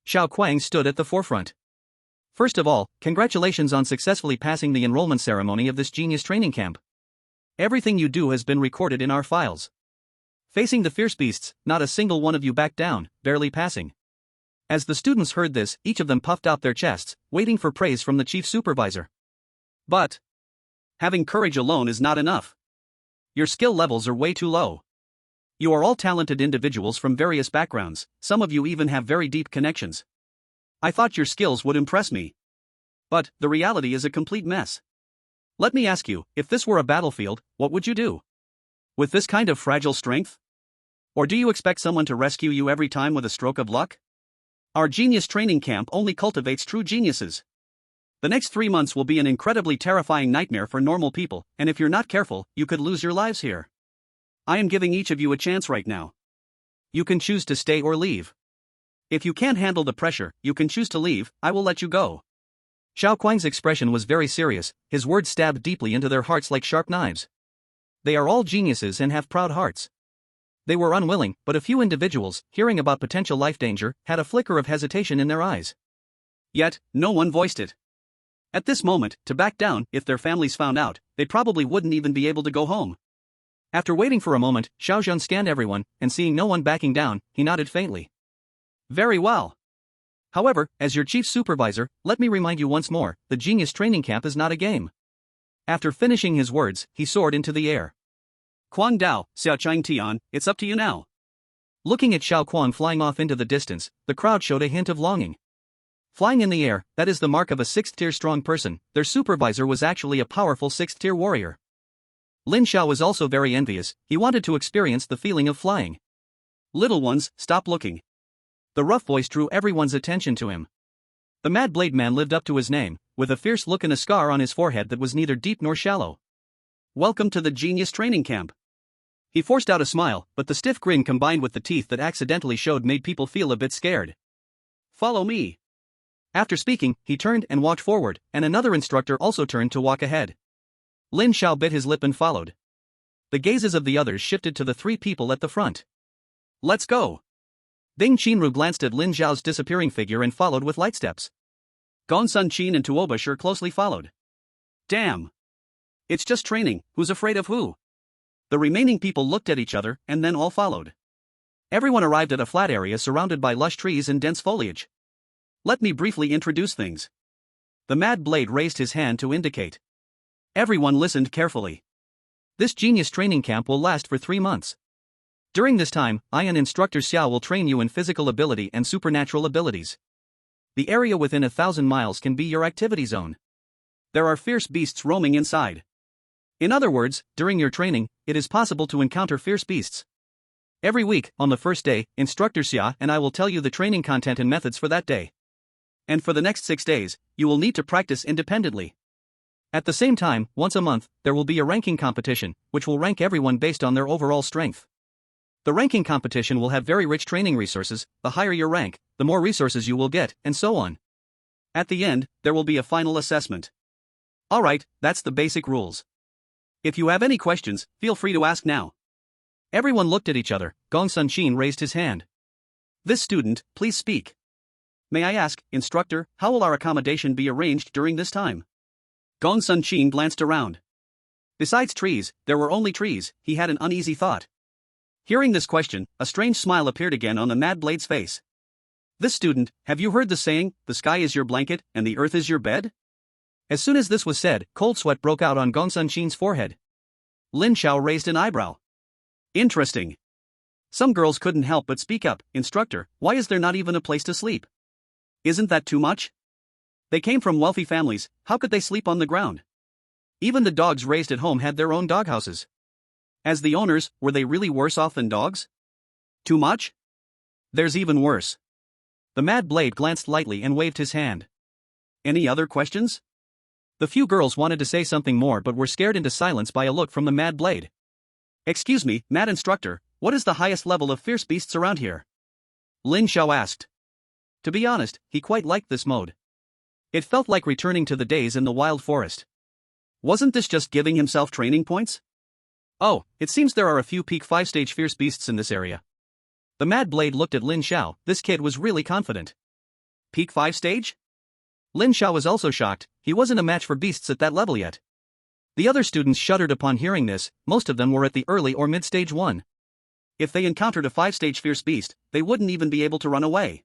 Xiao Kuang stood at the forefront. First of all, congratulations on successfully passing the enrollment ceremony of this genius training camp. Everything you do has been recorded in our files. Facing the fierce beasts, not a single one of you backed down, barely passing. As the students heard this, each of them puffed out their chests, waiting for praise from the chief supervisor. But having courage alone is not enough. Your skill levels are way too low. You are all talented individuals from various backgrounds, some of you even have very deep connections. I thought your skills would impress me. But the reality is a complete mess. Let me ask you, if this were a battlefield, what would you do? With this kind of fragile strength? Or do you expect someone to rescue you every time with a stroke of luck? Our genius training camp only cultivates true geniuses. The next 3 months will be an incredibly terrifying nightmare for normal people, and if you're not careful, you could lose your lives here. I am giving each of you a chance right now. You can choose to stay or leave. If you can't handle the pressure, you can choose to leave, I will let you go. Xiao Kuang's expression was very serious, his words stabbed deeply into their hearts like sharp knives. They are all geniuses and have proud hearts. They were unwilling, but a few individuals, hearing about potential life danger, had a flicker of hesitation in their eyes. Yet, no one voiced it. At this moment, to back down, if their families found out, they probably wouldn't even be able to go home. After waiting for a moment, Xiao Zhen scanned everyone, and seeing no one backing down, he nodded faintly. Very well. However, as your chief supervisor, let me remind you once more, the genius training camp is not a game. After finishing his words, he soared into the air. Kuang Dao, Xiao Chang Tian, it's up to you now. Looking at Xiao Kuang flying off into the distance, the crowd showed a hint of longing. Flying in the air, that is the mark of a 6th-tier strong person. Their supervisor was actually a powerful 6th-tier warrior. Lin Xiao was also very envious, he wanted to experience the feeling of flying. Little ones, stop looking. The rough voice drew everyone's attention to him. The Mad Blade Man lived up to his name, with a fierce look and a scar on his forehead that was neither deep nor shallow. Welcome to the genius training camp. He forced out a smile, but the stiff grin combined with the teeth that accidentally showed made people feel a bit scared. Follow me. After speaking, he turned and walked forward, and another instructor also turned to walk ahead. Lin Xiao bit his lip and followed. The gazes of the others shifted to the 3 people at the front. Let's go. Ding Qinru glanced at Lin Xiao's disappearing figure and followed with light steps. Gong Sun Qin and Tuoba Shi closely followed. Damn. It's just training, who's afraid of who? The remaining people looked at each other, and then all followed. Everyone arrived at a flat area surrounded by lush trees and dense foliage. Let me briefly introduce things. The Mad Blade raised his hand to indicate. Everyone listened carefully. This genius training camp will last for 3 months. During this time, I and Instructor Xiao will train you in physical ability and supernatural abilities. The area within 1,000 miles can be your activity zone. There are fierce beasts roaming inside. In other words, during your training, it is possible to encounter fierce beasts. Every week, on the first day, Instructor Xia and I will tell you the training content and methods for that day. And for the next 6 days, you will need to practice independently. At the same time, once a month, there will be a ranking competition, which will rank everyone based on their overall strength. The ranking competition will have very rich training resources. The higher your rank, the more resources you will get, and so on. At the end, there will be a final assessment. Alright, that's the basic rules. If you have any questions, feel free to ask now. Everyone looked at each other. Gong Sun Qin raised his hand. This student, please speak. May I ask, instructor, how will our accommodation be arranged during this time? Gong Sun Qin glanced around. Besides trees, there were only trees. He had an uneasy thought. Hearing this question, a strange smile appeared again on the Mad Blade's face. This student, have you heard the saying, the sky is your blanket, and the earth is your bed? As soon as this was said, cold sweat broke out on Gong Sun Qin's forehead. Lin Xiao raised an eyebrow. Interesting. Some girls couldn't help but speak up, "Instructor, why is there not even a place to sleep? Isn't that too much? They came from wealthy families, how could they sleep on the ground? Even the dogs raised at home had their own doghouses. As the owners, were they really worse off than dogs? Too much? There's even worse." The Mad Blade glanced lightly and waved his hand. Any other questions? The few girls wanted to say something more but were scared into silence by a look from the Mad Blade. "Excuse me, Mad Instructor, what is the highest level of fierce beasts around here?" Lin Xiao asked. To be honest, he quite liked this mode. It felt like returning to the days in the wild forest. Wasn't this just giving himself training points? "Oh, it seems there are a few peak 5-stage fierce beasts in this area." The Mad Blade looked at Lin Xiao, this kid was really confident. Peak 5-stage? Lin Xiao was also shocked, he wasn't a match for beasts at that level yet. The other students shuddered upon hearing this, most of them were at the early or mid-stage 1. If they encountered a 5-stage fierce beast, they wouldn't even be able to run away.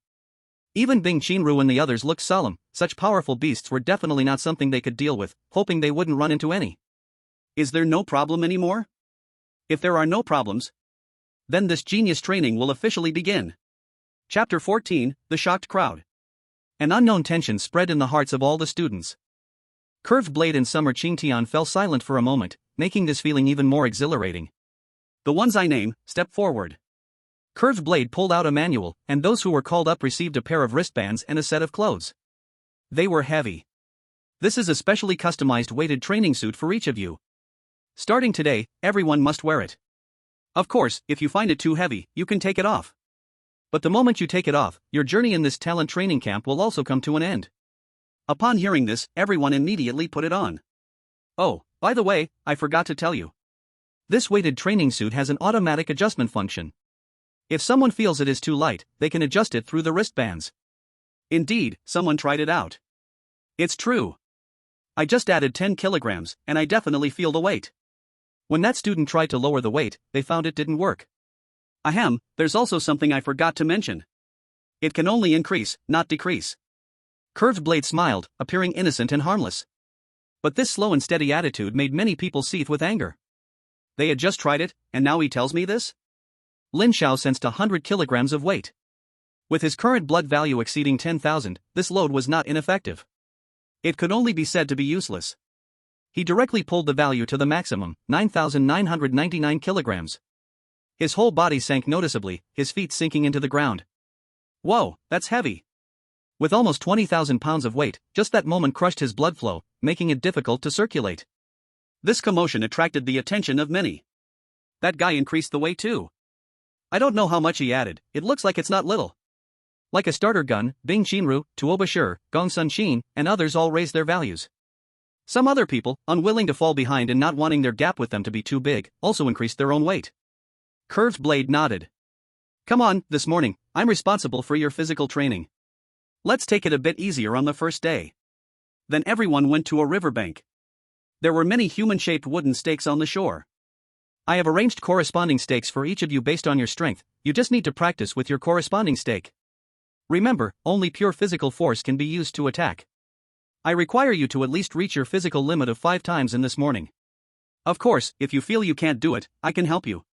Even Bing Qinru and the others looked solemn, such powerful beasts were definitely not something they could deal with, hoping they wouldn't run into any. Is there no problem anymore? If there are no problems, then this genius training will officially begin. Chapter 14, The Shocked Crowd. An unknown tension spread in the hearts of all the students. Curved Blade and Summer Qingtian fell silent for a moment, making this feeling even more exhilarating. "The ones I name, step forward." Curved Blade pulled out a manual, and those who were called up received a pair of wristbands and a set of clothes. They were heavy. "This is a specially customized weighted training suit for each of you. Starting today, everyone must wear it. Of course, if you find it too heavy, you can take it off. But the moment you take it off, your journey in this talent training camp will also come to an end." Upon hearing this, everyone immediately put it on. "Oh, by the way, I forgot to tell you. This weighted training suit has an automatic adjustment function. If someone feels it is too light, they can adjust it through the wristbands." Indeed, someone tried it out. "It's true. I just added 10 kilograms, and I definitely feel the weight." When that student tried to lower the weight, they found it didn't work. Ahem, there's also something I forgot to mention. It can only increase, not decrease. Curved Blade smiled, appearing innocent and harmless. But this slow and steady attitude made many people seethe with anger. They had just tried it, and now he tells me this? Lin Xiao sensed 100 kilograms of weight. With his current blood value exceeding 10,000, this load was not ineffective. It could only be said to be useless. He directly pulled the value to the maximum, 9,999 kilograms. His whole body sank noticeably, his feet sinking into the ground. Whoa, that's heavy. With almost 20,000 pounds of weight, just that moment crushed his blood flow, making it difficult to circulate. This commotion attracted the attention of many. That guy increased the weight too. I don't know how much he added, it looks like it's not little. Like a starter gun, Bing Qinru, Tuoba Shi, Gong Sun Xin, and others all raised their values. Some other people, unwilling to fall behind and not wanting their gap with them to be too big, also increased their own weight. Curved Blade nodded. Come on, this morning, I'm responsible for your physical training. Let's take it a bit easier on the first day. Then everyone went to a riverbank. There were many human-shaped wooden stakes on the shore. I have arranged corresponding stakes for each of you based on your strength, you just need to practice with your corresponding stake. Remember, only pure physical force can be used to attack. I require you to at least reach your physical limit of 5 times in this morning. Of course, if you feel you can't do it, I can help you.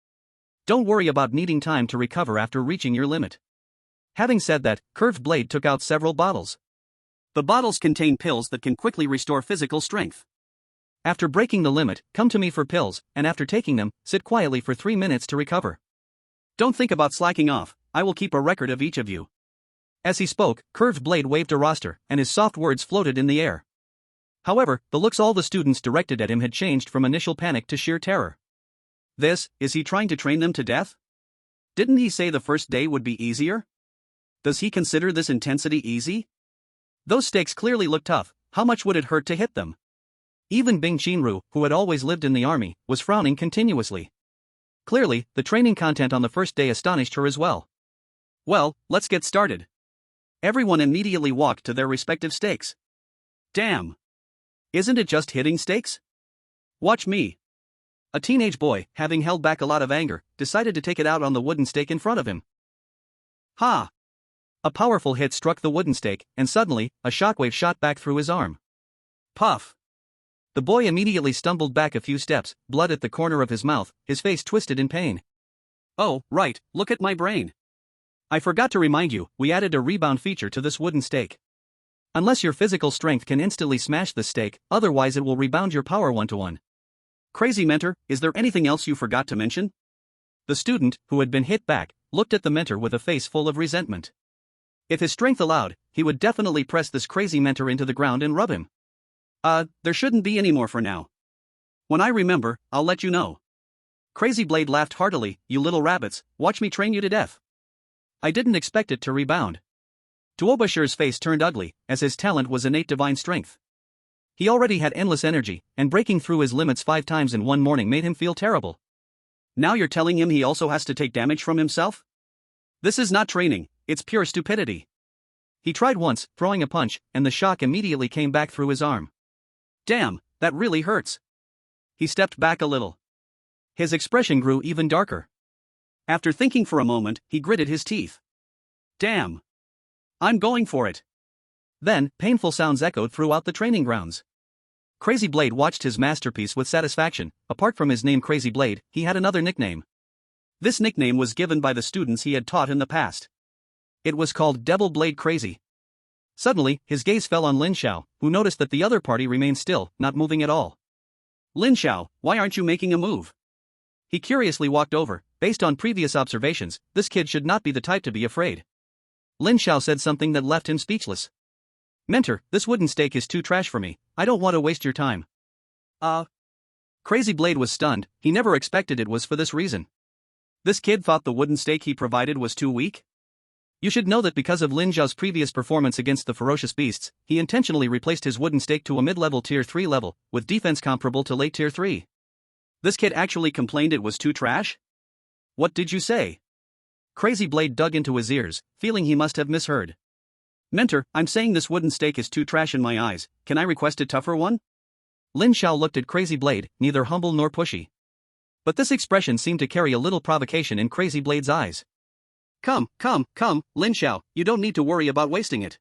Don't worry about needing time to recover after reaching your limit. Having said that, Curved Blade took out several bottles. The bottles contain pills that can quickly restore physical strength. After breaking the limit, come to me for pills, and after taking them, sit quietly for 3 minutes to recover. Don't think about slacking off, I will keep a record of each of you. As he spoke, Curved Blade waved a roster, and his soft words floated in the air. However, the looks all the students directed at him had changed from initial panic to sheer terror. Is he trying to train them to death? Didn't he say the first day would be easier? Does he consider this intensity easy? Those stakes clearly look tough, how much would it hurt to hit them? Even Bing Qinru, who had always lived in the army, was frowning continuously. Clearly, the training content on the first day astonished her as well. Well, let's get started. Everyone immediately walked to their respective stakes. Damn! Isn't it just hitting stakes? Watch me. A teenage boy, having held back a lot of anger, decided to take it out on the wooden stake in front of him. Ha! A powerful hit struck the wooden stake, and suddenly, a shockwave shot back through his arm. Puff! The boy immediately stumbled back a few steps, blood at the corner of his mouth, his face twisted in pain. Oh, right, look at my brain. I forgot to remind you, we added a rebound feature to this wooden stake. Unless your physical strength can instantly smash this stake, otherwise it will rebound your power 1-to-1. Crazy mentor, is there anything else you forgot to mention? The student, who had been hit back, looked at the mentor with a face full of resentment. If his strength allowed, he would definitely press this crazy mentor into the ground and rub him. There shouldn't be any more for now. When I remember, I'll let you know. Crazy Blade laughed heartily. You little rabbits, watch me train you to death. I didn't expect it to rebound. Tuobashir's face turned ugly, as his talent was innate divine strength. He already had endless energy, and breaking through his limits 5 times in one morning made him feel terrible. Now you're telling him he also has to take damage from himself? This is not training, it's pure stupidity. He tried once, throwing a punch, and the shock immediately came back through his arm. Damn, that really hurts. He stepped back a little. His expression grew even darker. After thinking for a moment, he gritted his teeth. Damn. I'm going for it. Then, painful sounds echoed throughout the training grounds. Crazy Blade watched his masterpiece with satisfaction. Apart from his name Crazy Blade, he had another nickname. This nickname was given by the students he had taught in the past. It was called Devil Blade Crazy. Suddenly, his gaze fell on Lin Xiao, who noticed that the other party remained still, not moving at all. Lin Xiao, why aren't you making a move? He curiously walked over. Based on previous observations, this kid should not be the type to be afraid. Lin Xiao said something that left him speechless. Mentor, this wooden stake is too trash for me, I don't want to waste your time. Crazy Blade was stunned, he never expected it was for this reason. This kid thought the wooden stake he provided was too weak? You should know that because of Lin Xiao's previous performance against the ferocious beasts, he intentionally replaced his wooden stake to a mid-level tier 3 level, with defense comparable to late tier 3. This kid actually complained it was too trash? What did you say? Crazy Blade dug into his ears, feeling he must have misheard. Mentor, I'm saying this wooden stake is too trash in my eyes, can I request a tougher one? Lin Xiao looked at Crazy Blade, neither humble nor pushy. But this expression seemed to carry a little provocation in Crazy Blade's eyes. Come, Lin Xiao, you don't need to worry about wasting it.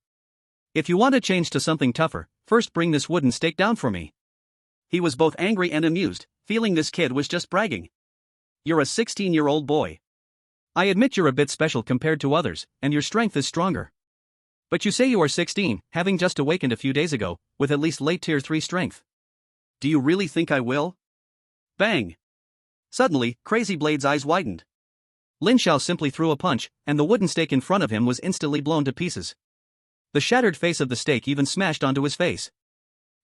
If you want to change to something tougher, first bring this wooden stake down for me. He was both angry and amused, feeling this kid was just bragging. You're a 16-year-old boy. I admit you're a bit special compared to others, and your strength is stronger. But you say you are 16, having just awakened a few days ago, with at least late tier 3 strength. Do you really think I will? Bang! Suddenly, Crazy Blade's eyes widened. Lin Xiao simply threw a punch, and the wooden stake in front of him was instantly blown to pieces. The shattered face of the stake even smashed onto his face.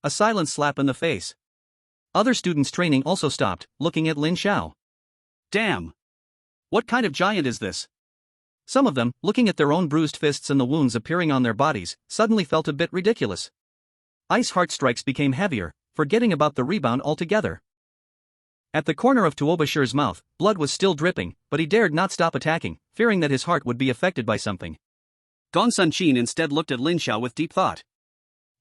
A silent slap in the face. Other students training also stopped, looking at Lin Xiao. Damn! What kind of giant is this? Some of them, looking at their own bruised fists and the wounds appearing on their bodies, suddenly felt a bit ridiculous. Ice heart strikes became heavier, forgetting about the rebound altogether. At the corner of Tuobashir's mouth, blood was still dripping, but he dared not stop attacking, fearing that his heart would be affected by something. Gonsun Qin instead looked at Lin Xiao with deep thought.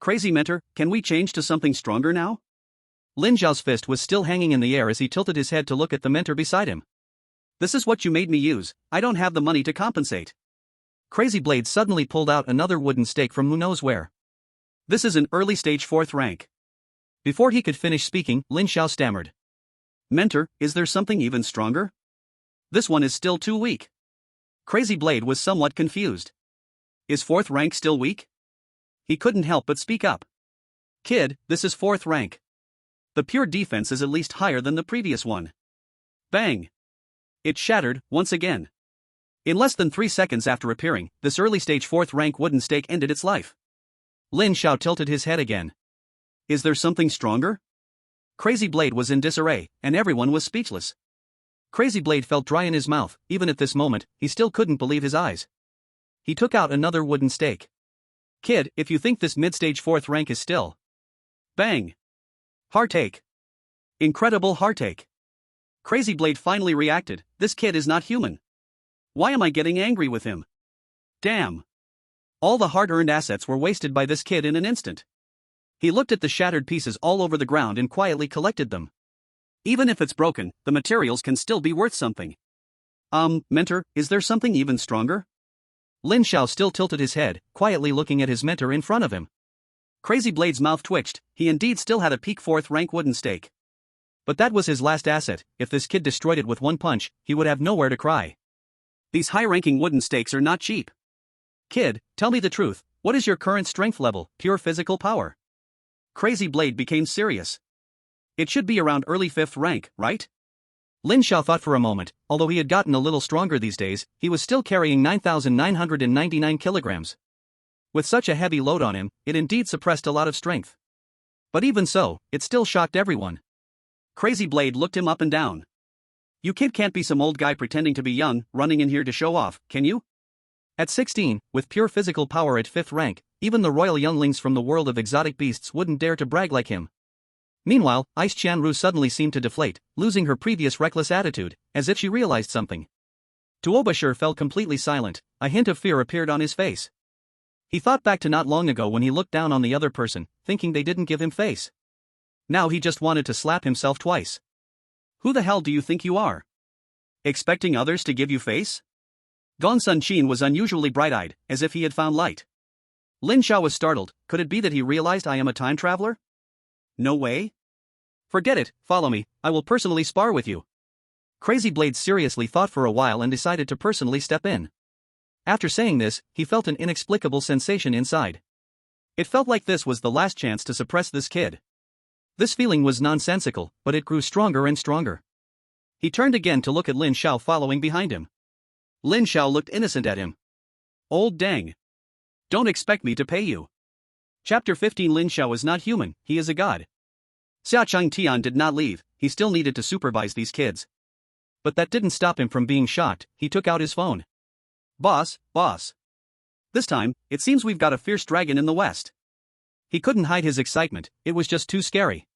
Crazy mentor, can we change to something stronger now? Lin Xiao's fist was still hanging in the air as he tilted his head to look at the mentor beside him. This is what you made me use, I don't have the money to compensate. Crazy Blade suddenly pulled out another wooden stake from who knows where. This is an early stage 4th rank. Before he could finish speaking, Lin Xiao stammered. Mentor, is there something even stronger? This one is still too weak. Crazy Blade was somewhat confused. Is 4th rank still weak? He couldn't help but speak up. Kid, this is 4th rank. The pure defense is at least higher than the previous one. Bang! It shattered, once again. In less than 3 seconds after appearing, this early stage 4th rank wooden stake ended its life. Lin Xiao tilted his head again. Is there something stronger? Crazy Blade was in disarray, and everyone was speechless. Crazy Blade felt dry in his mouth, even at this moment, he still couldn't believe his eyes. He took out another wooden stake. Kid, if you think this mid-stage 4th rank is still. Bang! Heartache. Incredible heartache. Crazy Blade finally reacted, this kid is not human. Why am I getting angry with him? Damn. All the hard-earned assets were wasted by this kid in an instant. He looked at the shattered pieces all over the ground and quietly collected them. Even if it's broken, the materials can still be worth something. Mentor, is there something even stronger? Lin Xiao still tilted his head, quietly looking at his mentor in front of him. Crazy Blade's mouth twitched, he indeed still had a peak 4th rank wooden stake. But that was his last asset. If this kid destroyed it with one punch, he would have nowhere to cry. These high-ranking wooden stakes are not cheap. Kid, tell me the truth, what is your current strength level, pure physical power? Crazy Blade became serious. It should be around early 5th rank, right? Lin Xiao thought for a moment. Although he had gotten a little stronger these days, he was still carrying 9,999 kilograms. With such a heavy load on him, it indeed suppressed a lot of strength. But even so, it still shocked everyone. Crazy Blade looked him up and down. You kid can't be some old guy pretending to be young, running in here to show off, can you? At 16, with pure physical power at 5th rank, even the royal younglings from the world of exotic beasts wouldn't dare to brag like him. Meanwhile, Ice Qianru suddenly seemed to deflate, losing her previous reckless attitude, as if she realized something. Tuobashir fell completely silent, a hint of fear appeared on his face. He thought back to not long ago when he looked down on the other person, thinking they didn't give him face. Now he just wanted to slap himself twice. Who the hell do you think you are? Expecting others to give you face? Gong Sun Qin was unusually bright-eyed, as if he had found light. Lin Xiao was startled. Could it be that he realized I am a time traveler? No way. Forget it, follow me, I will personally spar with you. Crazy Blade seriously thought for a while and decided to personally step in. After saying this, he felt an inexplicable sensation inside. It felt like this was the last chance to suppress this kid. This feeling was nonsensical, but it grew stronger and stronger. He turned again to look at Lin Xiao following behind him. Lin Xiao looked innocent at him. Old dang. Don't expect me to pay you. Chapter 15. Lin Xiao is not human, he is a god. Xiaocheng Tian did not leave, he still needed to supervise these kids. But that didn't stop him from being shocked. He took out his phone. Boss. This time, it seems we've got a fierce dragon in the west. He couldn't hide his excitement, it was just too scary.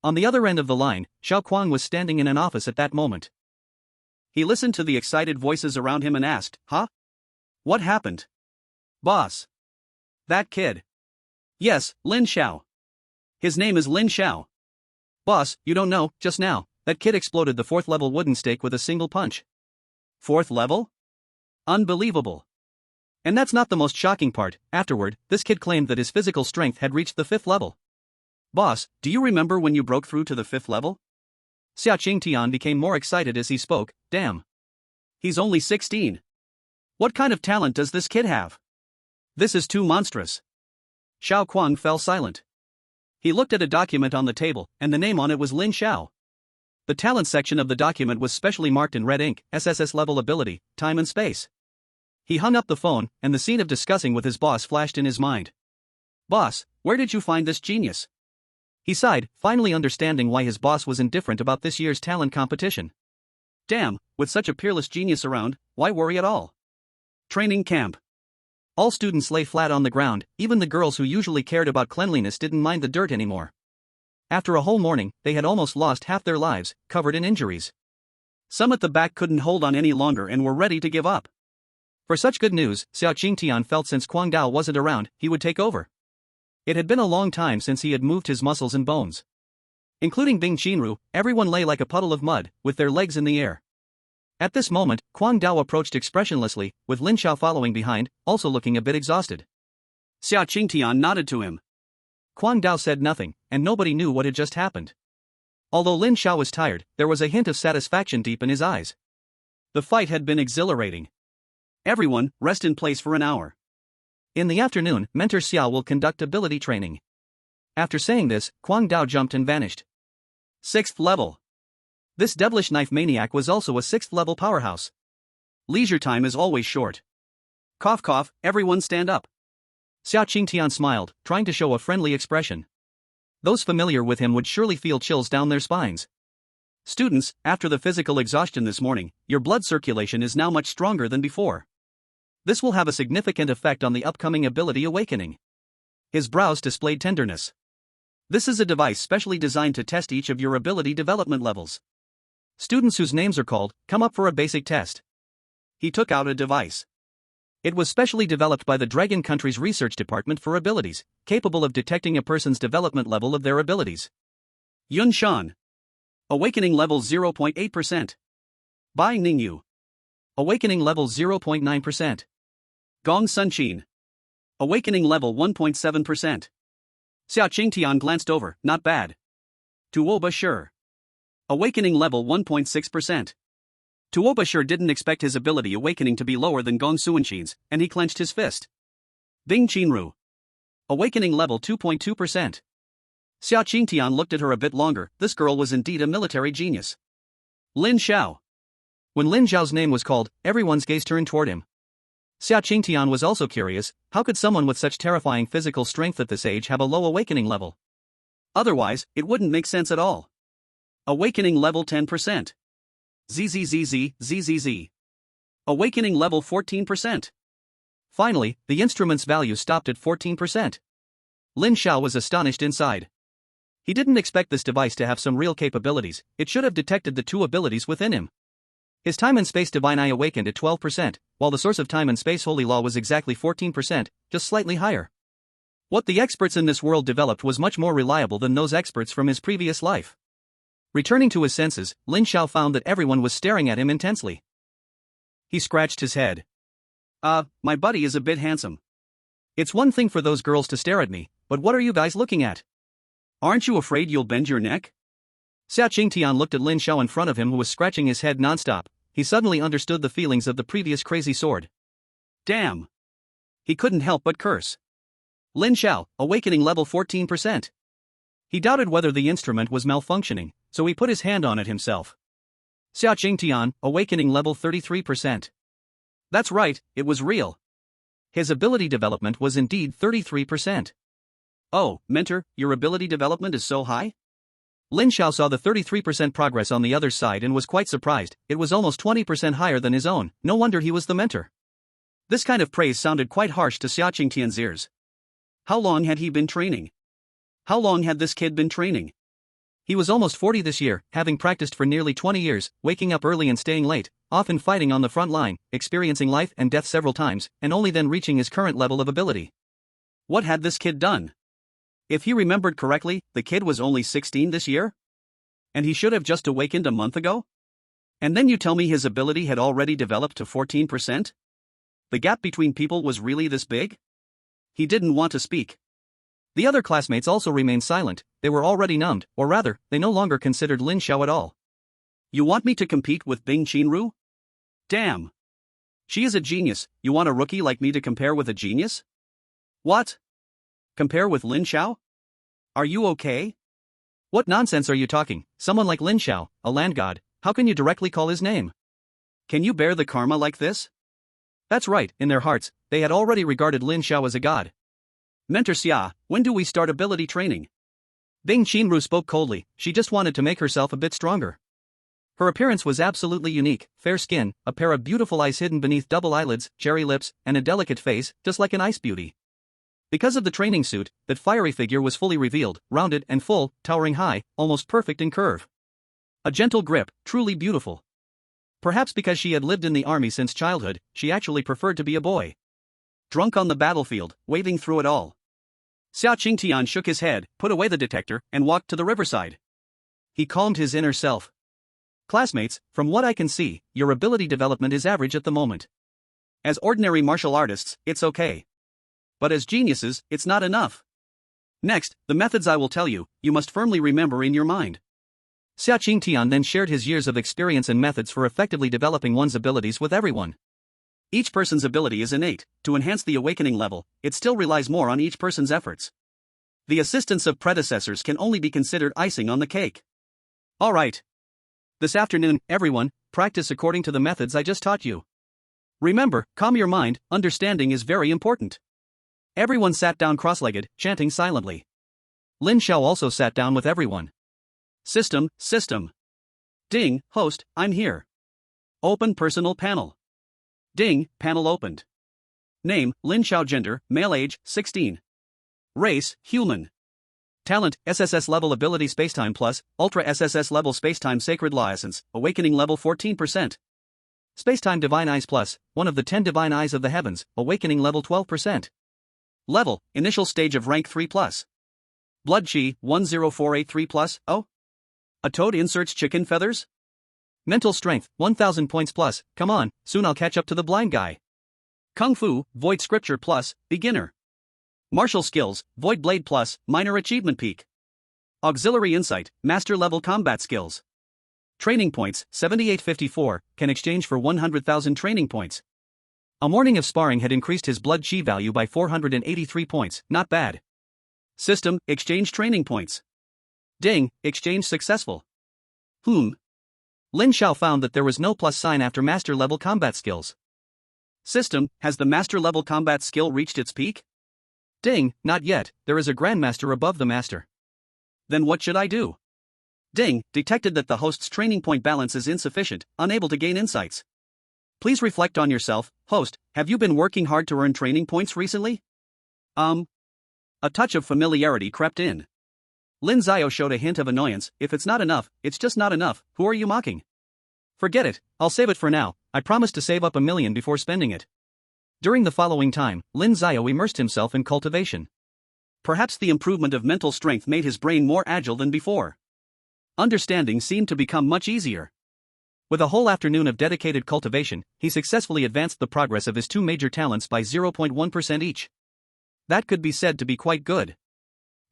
On the other end of the line, Xiao Kuang was standing in an office at that moment. He listened to the excited voices around him and asked, Huh? What happened? Boss. That kid. Yes, Lin Xiao. His name is Lin Xiao. Boss, you don't know, just now, that kid exploded the 4th level wooden stake with a single punch. 4th level? Unbelievable. And that's not the most shocking part. Afterward, this kid claimed that his physical strength had reached the 5th level. Boss, do you remember when you broke through to the 5th level? Xiao Tian became more excited as he spoke. Damn. He's only 16. What kind of talent does this kid have? This is too monstrous. Xiao Kuang fell silent. He looked at a document on the table, and the name on it was Lin Xiao. The talent section of the document was specially marked in red ink, SSS level ability, time and space. He hung up the phone, and the scene of discussing with his boss flashed in his mind. Boss, where did you find this genius? He sighed, finally understanding why his boss was indifferent about this year's talent competition. Damn, with such a peerless genius around, why worry at all? Training camp. All students lay flat on the ground, even the girls who usually cared about cleanliness didn't mind the dirt anymore. After a whole morning, they had almost lost half their lives, covered in injuries. Some at the back couldn't hold on any longer and were ready to give up. For such good news, Xiao Tian felt since Kuang Dao wasn't around, he would take over. It had been a long time since he had moved his muscles and bones. Including Bing Qinru, everyone lay like a puddle of mud, with their legs in the air. At this moment, Kuang Dao approached expressionlessly, with Lin Xiao following behind, also looking a bit exhausted. Xiao Tian nodded to him. Kuang Dao said nothing, and nobody knew what had just happened. Although Lin Xiao was tired, there was a hint of satisfaction deep in his eyes. The fight had been exhilarating. Everyone, rest in place for an hour. In the afternoon, Mentor Xiao will conduct ability training. After saying this, Kuang Dao jumped and vanished. 6th level. This devilish knife maniac was also a 6th level powerhouse. Leisure time is always short. Cough cough, everyone stand up. Xiao Tian smiled, trying to show a friendly expression. Those familiar with him would surely feel chills down their spines. Students, after the physical exhaustion this morning, your blood circulation is now much stronger than before. This will have a significant effect on the upcoming ability awakening. His brows displayed tenderness. This is a device specially designed to test each of your ability development levels. Students whose names are called, come up for a basic test. He took out a device. It was specially developed by the Dragon Country's research department for abilities, capable of detecting a person's development level of their abilities. Yun Shan. Awakening level 0.8%. Bai Ningyu. Awakening level 0.9%. Gong Sun Qin. Awakening level 1.7%. Xiao Tian glanced over, not bad. Tuoba sure. Awakening level 1.6%. Tuoba sure didn't expect his ability awakening to be lower than Gong Suanshin's, and he clenched his fist. Bing Qinru. Awakening level 2.2%. Xia Qingtian looked at her a bit longer. This girl was indeed a military genius. Lin Xiao. When Lin Xiao's name was called, everyone's gaze turned toward him. Xia Qingtian was also curious, how could someone with such terrifying physical strength at this age have a low awakening level? Otherwise, it wouldn't make sense at all. Awakening level 10%. ZZZZ. Awakening level 14%. Finally, the instrument's value stopped at 14%. Lin Xiao was astonished inside. He didn't expect this device to have some real capabilities. It should have detected the two abilities within him. His time and space divine eye awakened at 12%, while the source of time and space holy law was exactly 14%, just slightly higher. What the experts in this world developed was much more reliable than those experts from his previous life. Returning to his senses, Lin Xiao found that everyone was staring at him intensely. He scratched his head. My buddy is a bit handsome. It's one thing for those girls to stare at me, but what are you guys looking at? Aren't you afraid you'll bend your neck? Xia Qingtian looked at Lin Xiao in front of him, who was scratching his head nonstop. He suddenly understood the feelings of the previous crazy sword. Damn. He couldn't help but curse. Lin Xiao, awakening level 14%. He doubted whether the instrument was malfunctioning, so he put his hand on it himself. Xia Qingtian, awakening level 33%. That's right, it was real. His ability development was indeed 33%. Oh, mentor, your ability development is so high? Lin Xiao saw the 33% progress on the other side and was quite surprised. It was almost 20% higher than his own. No wonder he was the mentor. This kind of praise sounded quite harsh to Xia Qingtian's ears. How long had he been training? How long had this kid been training? He was almost 40 this year, having practiced for nearly 20 years, waking up early and staying late, often fighting on the front line, experiencing life and death several times, and only then reaching his current level of ability. What had this kid done? If he remembered correctly, the kid was only 16 this year? And he should have just awakened a month ago? And then you tell me his ability had already developed to 14%? The gap between people was really this big? He didn't want to speak. The other classmates also remained silent. They were already numbed, or rather, they no longer considered Lin Xiao at all. You want me to compete with Bing Qinru? Damn. She is a genius. You want a rookie like me to compare with a genius? What? Compare with Lin Xiao? Are you okay? What nonsense are you talking? Someone like Lin Xiao, a land god, how can you directly call his name? Can you bear the karma like this? That's right, in their hearts, they had already regarded Lin Xiao as a god. Mentor Xia, when do we start ability training? Bing Qinru spoke coldly. She just wanted to make herself a bit stronger. Her appearance was absolutely unique: fair skin, a pair of beautiful eyes hidden beneath double eyelids, cherry lips, and a delicate face, just like an ice beauty. Because of the training suit, that fiery figure was fully revealed, rounded and full, towering high, almost perfect in curve. A gentle grip, truly beautiful. Perhaps because she had lived in the army since childhood, she actually preferred to be a boy. Drunk on the battlefield, wading through it all. Xia Qingtian shook his head, put away the detector, and walked to the riverside. He calmed his inner self. Classmates, from what I can see, your ability development is average at the moment. As ordinary martial artists, it's okay. But as geniuses, it's not enough. Next, the methods I will tell you, you must firmly remember in your mind. Xia Qingtian then shared his years of experience and methods for effectively developing one's abilities with everyone. Each person's ability is innate. To enhance the awakening level, it still relies more on each person's efforts. The assistance of predecessors can only be considered icing on the cake. All right. This afternoon, everyone, practice according to the methods I just taught you. Remember, calm your mind, understanding is very important. Everyone sat down cross-legged, chanting silently. Lin Xiao also sat down with everyone. System. Ding, host, I'm here. Open personal panel. Ding, panel opened. Name, Lin Xiao. Gender, male. Age, 16. Race, human. Talent, SSS level ability spacetime plus, Ultra SSS level spacetime sacred law essence, awakening level 14%. Spacetime divine eyes plus, one of the 10 divine eyes of the heavens, awakening level 12%. Level, initial stage of rank 3 plus. Blood chi, 10483 plus, oh? A toad inserts chicken feathers? Mental strength, 1000 points plus, come on, soon I'll catch up to the blind guy. Kung Fu, void scripture plus, beginner. Martial skills, void blade plus, minor achievement peak. Auxiliary insight, master level combat skills. Training points, 7854, can exchange for 100,000 training points. A morning of sparring had increased his blood chi value by 483 points, not bad. System, exchange training points. Ding, exchange successful. Lin Xiao found that there was no plus sign after master level combat skills. System, has the master level combat skill reached its peak? Ding, not yet, there is a grandmaster above the master. Then what should I do? Ding, detected that the host's training point balance is insufficient, unable to gain insights. Please reflect on yourself, host, have you been working hard to earn training points recently? A touch of familiarity crept in. Lin Xiao showed a hint of annoyance. If it's not enough, it's just not enough. Who are you mocking? Forget it, I'll save it for now. I promise to save up 1 million before spending it. During the following time, Lin Xiao immersed himself in cultivation. Perhaps the improvement of mental strength made his brain more agile than before. Understanding seemed to become much easier. With a whole afternoon of dedicated cultivation, he successfully advanced the progress of his two major talents by 0.1% each. That could be said to be quite good.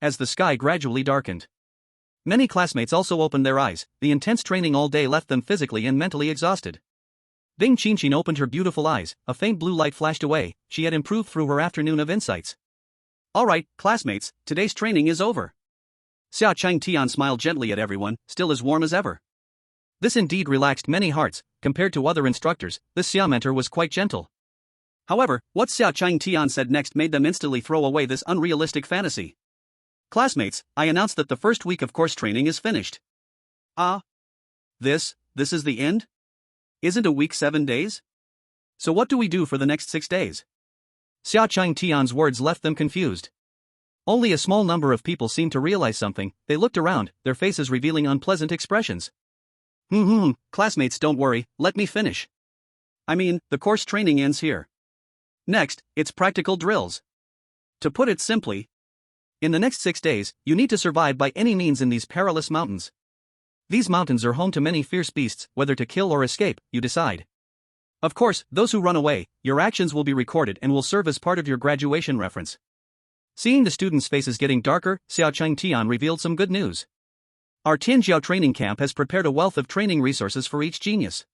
As the sky gradually darkened, many classmates also opened their eyes. The intense training all day left them physically and mentally exhausted. Ding Qianqin opened her beautiful eyes, a faint blue light flashed away. She had improved through her afternoon of insights. Alright, classmates, today's training is over. Xia Chang Tian smiled gently at everyone, still as warm as ever. This indeed relaxed many hearts. Compared to other instructors, this Xia mentor was quite gentle. However, what Xia Chang Tian said next made them instantly throw away this unrealistic fantasy. Classmates, I announce that the first week of course training is finished. This is the end? Isn't a week 7 days? So what do we do for the next 6 days? Xia Chang Tian's words left them confused. Only a small number of people seemed to realize something. They looked around, their faces revealing unpleasant expressions. Classmates, don't worry, let me finish. I mean, the course training ends here. Next, it's practical drills. To put it simply, in the next 6 days, you need to survive by any means in these perilous mountains. These mountains are home to many fierce beasts. Whether to kill or escape, you decide. Of course, those who run away, your actions will be recorded and will serve as part of your graduation reference. Seeing the students' faces getting darker, Xiao Chang Tian revealed some good news. Our Tianjiao training camp has prepared a wealth of training resources for each genius.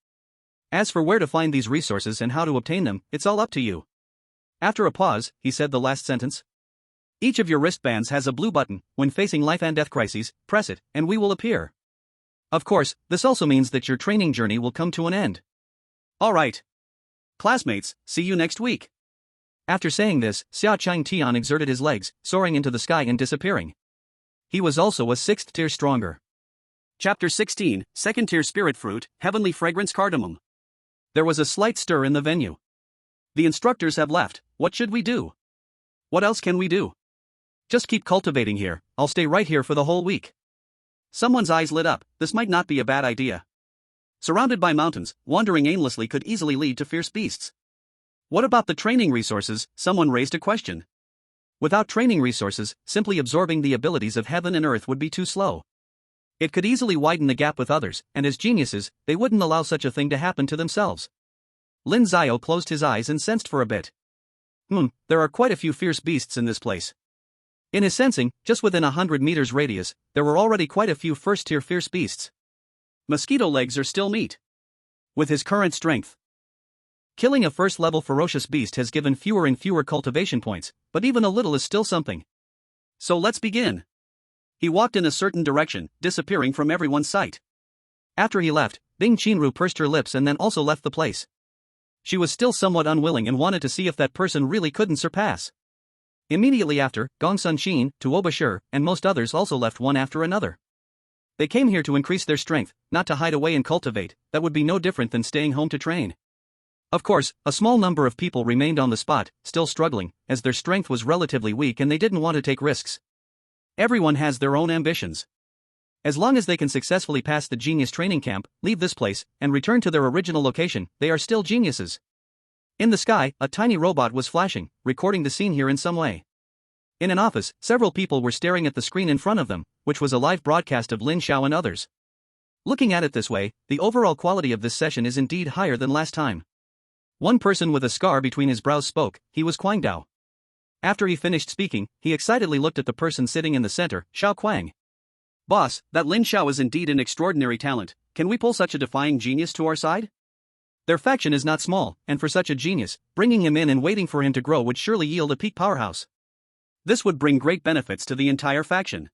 As for where to find these resources and how to obtain them, it's all up to you. After a pause, he said the last sentence. Each of your wristbands has a blue button. When facing life and death crises, press it, and we will appear. Of course, this also means that your training journey will come to an end. Alright. Classmates, see you next week. After saying this, Xia Chang Tian exerted his legs, soaring into the sky and disappearing. He was also a 6th tier stronger. Chapter 16, 2nd tier spirit fruit, heavenly fragrance cardamom. There was a slight stir in the venue. The instructors have left. What should we do? What else can we do? Just keep cultivating here. I'll stay right here for the whole week. Someone's eyes lit up. This might not be a bad idea. Surrounded by mountains, wandering aimlessly could easily lead to fierce beasts. What about the training resources? Someone raised a question. Without training resources, simply absorbing the abilities of heaven and earth would be too slow. It could easily widen the gap with others, and as geniuses, they wouldn't allow such a thing to happen to themselves. Lin Xiao closed his eyes and sensed for a bit. There are quite a few fierce beasts in this place. In his sensing, just within 100 meters radius, there were already quite a few first-tier fierce beasts. Mosquito legs are still meat. With his current strength, killing a first-level ferocious beast has given fewer and fewer cultivation points, but even a little is still something. So let's begin. He walked in a certain direction, disappearing from everyone's sight. After he left, Bing Qinru pursed her lips and then also left the place. She was still somewhat unwilling and wanted to see if that person really couldn't surpass. Immediately after, Gong Sun Xin, Tuoba Shi, and most others also left one after another. They came here to increase their strength, not to hide away and cultivate. That would be no different than staying home to train. Of course, a small number of people remained on the spot, still struggling, as their strength was relatively weak and they didn't want to take risks. Everyone has their own ambitions. As long as they can successfully pass the genius training camp, leave this place, and return to their original location, they are still geniuses. In the sky, a tiny robot was flashing, recording the scene here in some way. In an office, several people were staring at the screen in front of them, which was a live broadcast of Lin Xiao and others. Looking at it this way, the overall quality of this session is indeed higher than last time. One person with a scar between his brows spoke. He was Quang Dao. After he finished speaking, he excitedly looked at the person sitting in the center, Xiao Quang. Boss, that Lin Xiao is indeed an extraordinary talent. Can we pull such a defying genius to our side? Their faction is not small, and for such a genius, bringing him in and waiting for him to grow would surely yield a peak powerhouse. This would bring great benefits to the entire faction.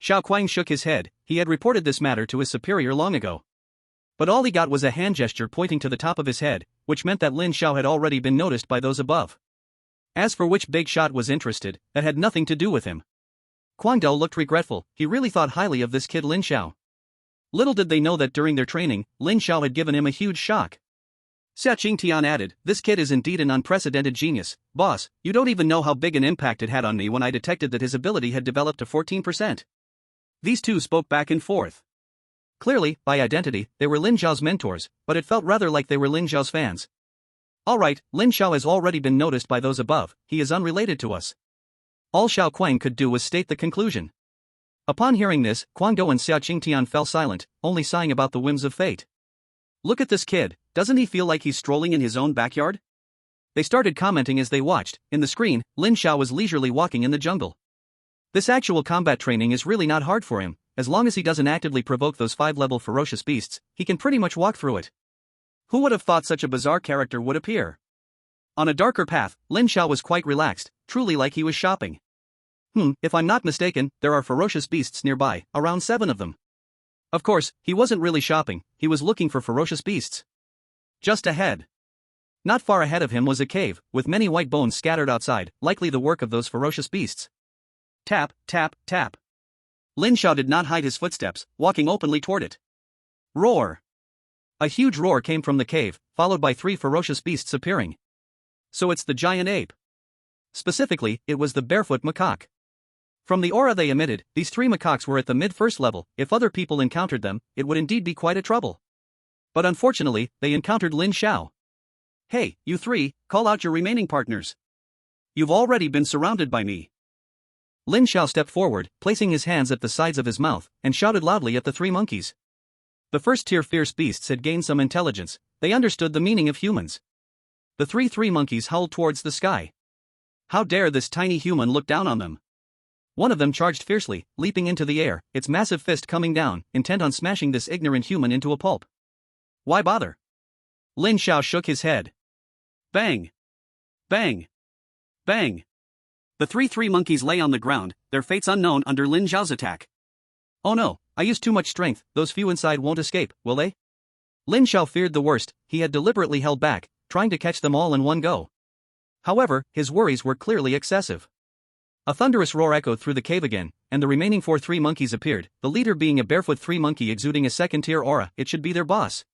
Xiao Kuang shook his head. He had reported this matter to his superior long ago. But all he got was a hand gesture pointing to the top of his head, which meant that Lin Xiao had already been noticed by those above. As for which big shot was interested, that had nothing to do with him. Guangdao looked regretful. He really thought highly of this kid Lin Xiao. Little did they know that during their training, Lin Xiao had given him a huge shock. Xia Qingtian added, "This kid is indeed an unprecedented genius. Boss, you don't even know how big an impact it had on me when I detected that his ability had developed to 14%. These two spoke back and forth. Clearly, by identity, they were Lin Xiao's mentors, but it felt rather like they were Lin Xiao's fans. Alright, Lin Xiao has already been noticed by those above, he is unrelated to us." All Xiao Kuang could do was state the conclusion. Upon hearing this, Guangdou and Xia Qingtian fell silent, only sighing about the whims of fate. Look at this kid, doesn't he feel like he's strolling in his own backyard? They started commenting as they watched. In the screen, Lin Xiao was leisurely walking in the jungle. This actual combat training is really not hard for him. As long as he doesn't actively provoke those 5-level ferocious beasts, he can pretty much walk through it. Who would have thought such a bizarre character would appear? On a darker path, Lin Xiao was quite relaxed, truly like he was shopping. If I'm not mistaken, there are ferocious beasts nearby, around 7 of them. Of course, he wasn't really shopping, he was looking for ferocious beasts. Just ahead. Not far ahead of him was a cave, with many white bones scattered outside, likely the work of those ferocious beasts. Tap, tap, tap. Lin Xiao did not hide his footsteps, walking openly toward it. Roar! A huge roar came from the cave, followed by 3 ferocious beasts appearing. So it's the giant ape. Specifically, it was the barefoot macaque. From the aura they emitted, these 3 macaques were at the mid-first level. If other people encountered them, it would indeed be quite a trouble. But unfortunately, they encountered Lin Xiao. "Hey, you 3, call out your remaining partners. You've already been surrounded by me." Lin Xiao stepped forward, placing his hands at the sides of his mouth, and shouted loudly at the 3 monkeys. The first-tier fierce beasts had gained some intelligence, they understood the meaning of humans. The three monkeys howled towards the sky. How dare this tiny human look down on them? One of them charged fiercely, leaping into the air, its massive fist coming down, intent on smashing this ignorant human into a pulp. Why bother? Lin Xiao shook his head. Bang! Bang! Bang! The three monkeys lay on the ground, their fates unknown under Lin Xiao's attack. Oh no, I used too much strength, those few inside won't escape, will they? Lin Xiao feared the worst, he had deliberately held back, trying to catch them all in one go. However, his worries were clearly excessive. A thunderous roar echoed through the cave again, and the remaining 3 monkeys appeared, the leader being a barefoot 3 monkey exuding a second-tier aura. It should be their boss.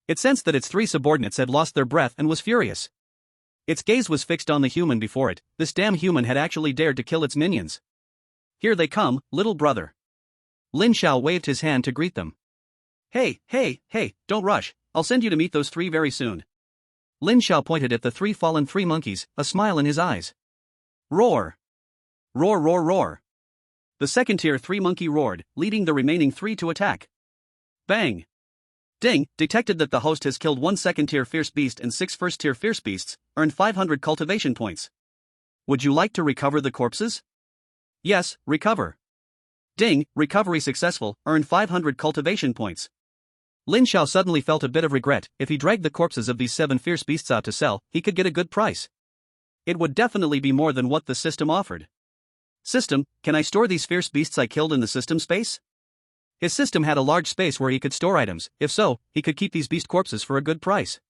It sensed that its 3 subordinates had lost their breath and was furious. Its gaze was fixed on the human before it. This damn human had actually dared to kill its minions. Here they come, little brother. Lin Xiao waved his hand to greet them. Hey, don't rush, I'll send you to meet those 3 very soon. Lin Xiao pointed at the 3 fallen 3 monkeys, a smile in his eyes. Roar! Roar, roar, roar. The second-tier 3 monkey roared, leading the remaining 3 to attack. Bang! Ding, detected that the host has killed 1 second-tier fierce beast and 6 first-tier fierce beasts, earned 500 cultivation points. Would you like to recover the corpses? Yes, recover. Ding, recovery successful, earned 500 cultivation points. Lin Xiao suddenly felt a bit of regret. If he dragged the corpses of these 7 fierce beasts out to sell, he could get a good price. It would definitely be more than what the system offered. System, can I store these fierce beasts I killed in the system space? His system had a large space where he could store items. If so, he could keep these beast corpses for a good price.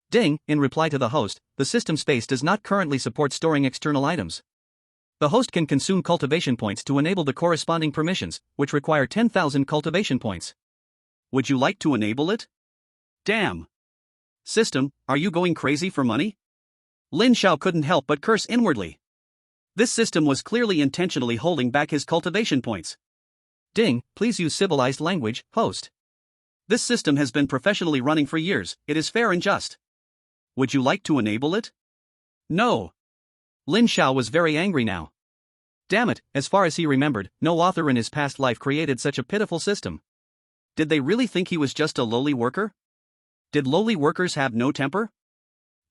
Ding, in reply to the host, the system space does not currently support storing external items. The host can consume cultivation points to enable the corresponding permissions, which require 10,000 cultivation points. Would you like to enable it? Damn. System, are you going crazy for money? Lin Xiao couldn't help but curse inwardly. This system was clearly intentionally holding back his cultivation points. Ding, please use civilized language, host. This system has been professionally running for years, it is fair and just. Would you like to enable it? No. Lin Xiao was very angry now. Damn it, as far as he remembered, no author in his past life created such a pitiful system. Did they really think he was just a lowly worker? Did lowly workers have no temper?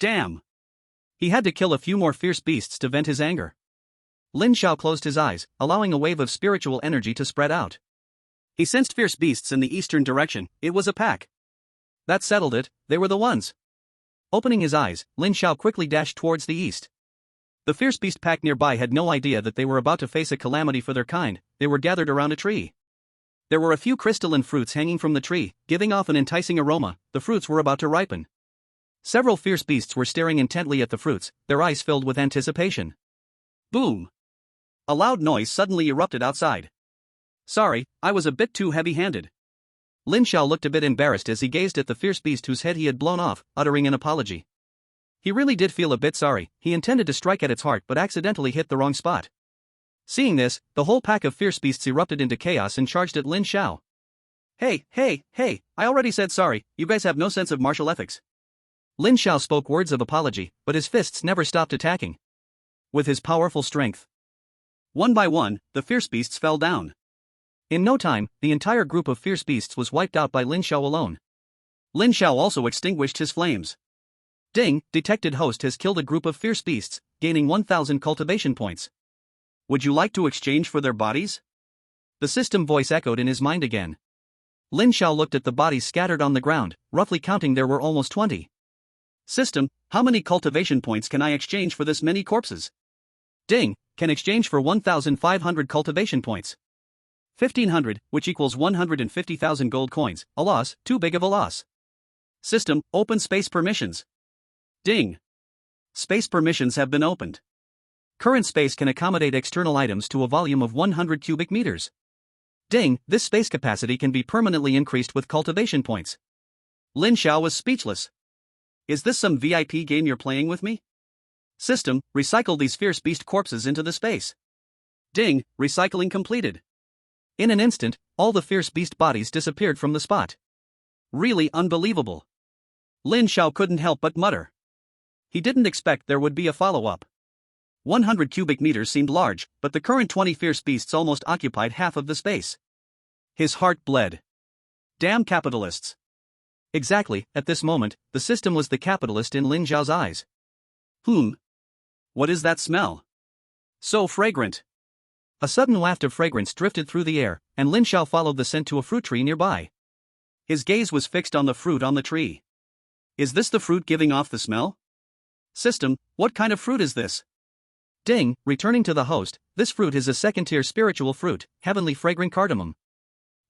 Damn. He had to kill a few more fierce beasts to vent his anger. Lin Xiao closed his eyes, allowing a wave of spiritual energy to spread out. He sensed fierce beasts in the eastern direction. It was a pack. That settled it, they were the ones. Opening his eyes, Lin Xiao quickly dashed towards the east. The fierce beast pack nearby had no idea that they were about to face a calamity for their kind. They were gathered around a tree. There were a few crystalline fruits hanging from the tree, giving off an enticing aroma. The fruits were about to ripen. Several fierce beasts were staring intently at the fruits, their eyes filled with anticipation. Boom! A loud noise suddenly erupted outside. Sorry, I was a bit too heavy-handed. Lin Xiao looked a bit embarrassed as he gazed at the fierce beast whose head he had blown off, uttering an apology. He really did feel a bit sorry. He intended to strike at its heart but accidentally hit the wrong spot. Seeing this, the whole pack of fierce beasts erupted into chaos and charged at Lin Xiao. Hey, I already said sorry, you guys have no sense of martial ethics. Lin Xiao spoke words of apology, but his fists never stopped attacking. With his powerful strength, one by one, the fierce beasts fell down. In no time, the entire group of fierce beasts was wiped out by Lin Xiao alone. Lin Xiao also extinguished his flames. Ding, detected host has killed a group of fierce beasts, gaining 1,000 cultivation points. Would you like to exchange for their bodies? The system voice echoed in his mind again. Lin Xiao looked at the bodies scattered on the ground, roughly counting there were almost 20. System, how many cultivation points can I exchange for this many corpses? Ding, can exchange for 1,500 cultivation points. 1,500, which equals 150,000 gold coins, a loss, too big of a loss. System, open space permissions. Ding. Space permissions have been opened. Current space can accommodate external items to a volume of 100 cubic meters. Ding, this space capacity can be permanently increased with cultivation points. Lin Xiao was speechless. Is this some VIP game you're playing with me? System, recycle these fierce beast corpses into the space. Ding, recycling completed. In an instant, all the fierce beast bodies disappeared from the spot. Really unbelievable. Lin Xiao couldn't help but mutter. He didn't expect there would be a follow-up. 100 cubic meters seemed large, but the current 20 fierce beasts almost occupied half of the space. His heart bled. Damn capitalists. Exactly, at this moment, the system was the capitalist in Lin Xiao's eyes. What is that smell? So fragrant. A sudden waft of fragrance drifted through the air, and Lin Xiao followed the scent to a fruit tree nearby. His gaze was fixed on the fruit on the tree. Is this the fruit giving off the smell? System, what kind of fruit is this? Ding, returning to the host, this fruit is a second-tier spiritual fruit, heavenly fragrant cardamom.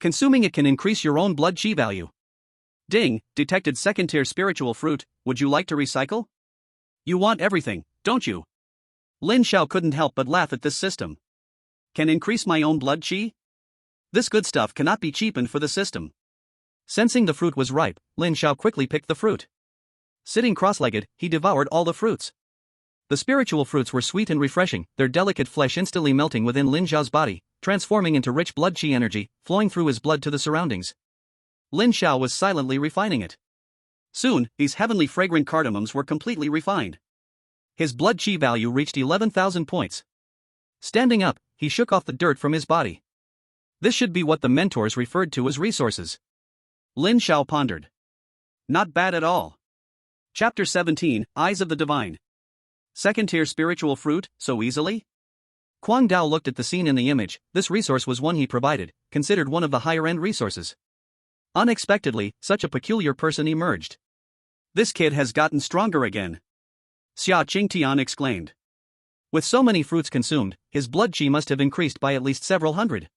Consuming it can increase your own blood chi value. Ding, detected second-tier spiritual fruit, would you like to recycle? You want everything, don't you? Lin Xiao couldn't help but laugh at this system. Can increase my own blood chi? This good stuff cannot be cheapened for the system. Sensing the fruit was ripe, Lin Xiao quickly picked the fruit. Sitting cross-legged, he devoured all the fruits. The spiritual fruits were sweet and refreshing, their delicate flesh instantly melting within Lin Xiao's body, transforming into rich blood chi energy, flowing through his blood to the surroundings. Lin Xiao was silently refining it. Soon, these heavenly fragrant cardamoms were completely refined. His blood chi value reached 11,000 points. Standing up, he shook off the dirt from his body. This should be what the mentors referred to as resources. Lin Xiao pondered. Not bad at all. Chapter 17, Eyes of the Divine. Second-tier spiritual fruit, so easily? Quang Dao looked at the scene in the image. This resource was one he provided, considered one of the higher-end resources. Unexpectedly, such a peculiar person emerged. This kid has gotten stronger again. Xia Qingtian exclaimed. With so many fruits consumed, his blood chi must have increased by at least several hundred.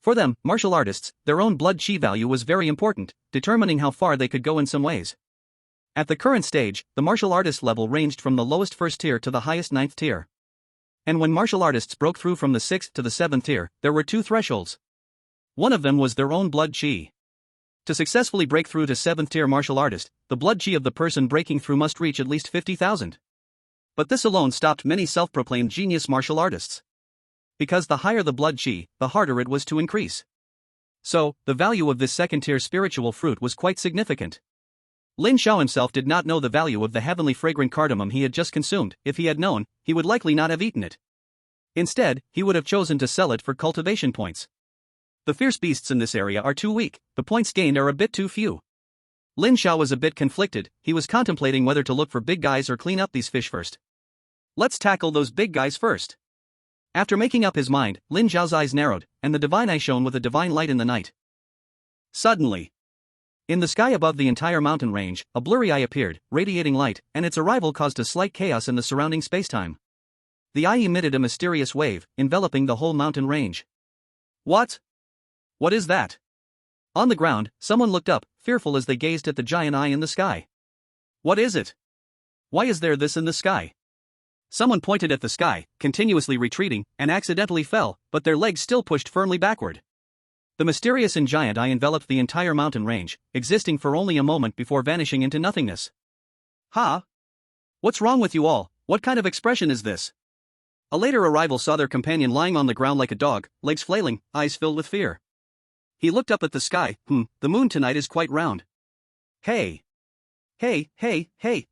For them, martial artists, their own blood chi value was very important, determining how far they could go in some ways. At the current stage, the martial artist level ranged from the lowest first tier to the highest 9th tier. And when martial artists broke through from the 6th to the 7th tier, there were two thresholds. One of them was their own blood chi. To successfully break through to 7th tier martial artist, the blood chi of the person breaking through must reach at least 50,000. But this alone stopped many self-proclaimed genius martial artists. Because the higher the blood chi, the harder it was to increase. So, the value of this second-tier spiritual fruit was quite significant. Lin Xiao himself did not know the value of the heavenly fragrant cardamom he had just consumed. If he had known, he would likely not have eaten it. Instead, he would have chosen to sell it for cultivation points. The fierce beasts in this area are too weak, the points gained are a bit too few. Lin Xiao was a bit conflicted, he was contemplating whether to look for big guys or clean up these fish first. Let's tackle those big guys first. After making up his mind, Lin Zhao's eyes narrowed, and the divine eye shone with a divine light in the night. Suddenly, in the sky above the entire mountain range, a blurry eye appeared, radiating light, and its arrival caused a slight chaos in the surrounding spacetime. The eye emitted a mysterious wave, enveloping the whole mountain range. What? What is that? On the ground, someone looked up, fearful as they gazed at the giant eye in the sky. What is it? Why is there this in the sky? Someone pointed at the sky, continuously retreating, and accidentally fell, but their legs still pushed firmly backward. The mysterious and giant eye enveloped the entire mountain range, existing for only a moment before vanishing into nothingness. Ha! What's wrong with you all? What kind of expression is this? A later arrival saw their companion lying on the ground like a dog, legs flailing, eyes filled with fear. He looked up at the sky. The moon tonight is quite round. Hey! Hey,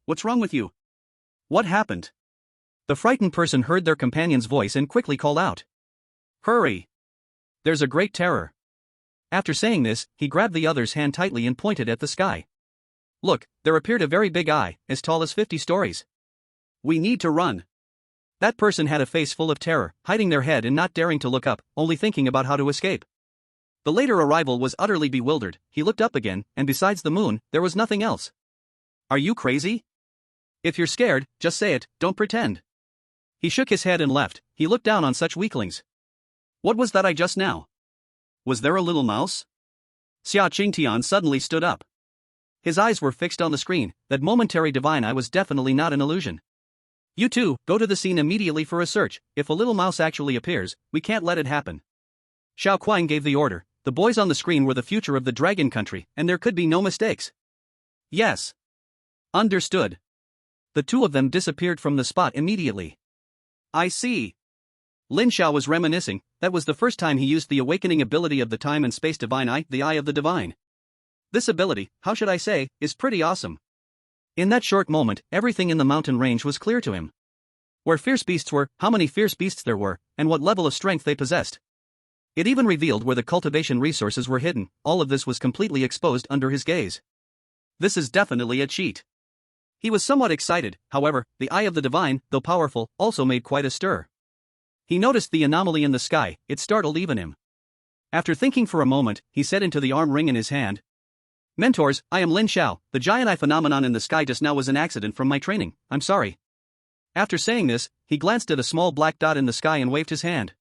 what's wrong with you? What happened? The frightened person heard their companion's voice and quickly called out. Hurry! There's a great terror. After saying this, he grabbed the other's hand tightly and pointed at the sky. Look, there appeared a very big eye, as tall as 50 stories. We need to run. That person had a face full of terror, hiding their head and not daring to look up, only thinking about how to escape. The later arrival was utterly bewildered. He looked up again, and besides the moon, there was nothing else. Are you crazy? If you're scared, just say it, don't pretend. He shook his head and left. He looked down on such weaklings. What was that I just now? Was there a little mouse? Xia Qingtian suddenly stood up. His eyes were fixed on the screen. That momentary divine eye was definitely not an illusion. You two, go to the scene immediately for a search. If a little mouse actually appears, we can't let it happen. Xiao Kuang gave the order. The boys on the screen were the future of the dragon country, and there could be no mistakes. Yes. Understood. The two of them disappeared from the spot immediately. I see. Lin Xiao was reminiscing. That was the first time he used the awakening ability of the time and space divine eye, the eye of the divine. This ability, how should I say, is pretty awesome. In that short moment, everything in the mountain range was clear to him. Where fierce beasts were, how many fierce beasts there were, and what level of strength they possessed. It even revealed where the cultivation resources were hidden. All of this was completely exposed under his gaze. This is definitely a cheat. He was somewhat excited. However, the eye of the divine, though powerful, also made quite a stir. He noticed the anomaly in the sky. It startled even him. After thinking for a moment, he said into the arm ring in his hand, Mentors, I am Lin Xiao. The giant eye phenomenon in the sky just now was an accident from my training. I'm sorry. After saying this, he glanced at a small black dot in the sky and waved his hand.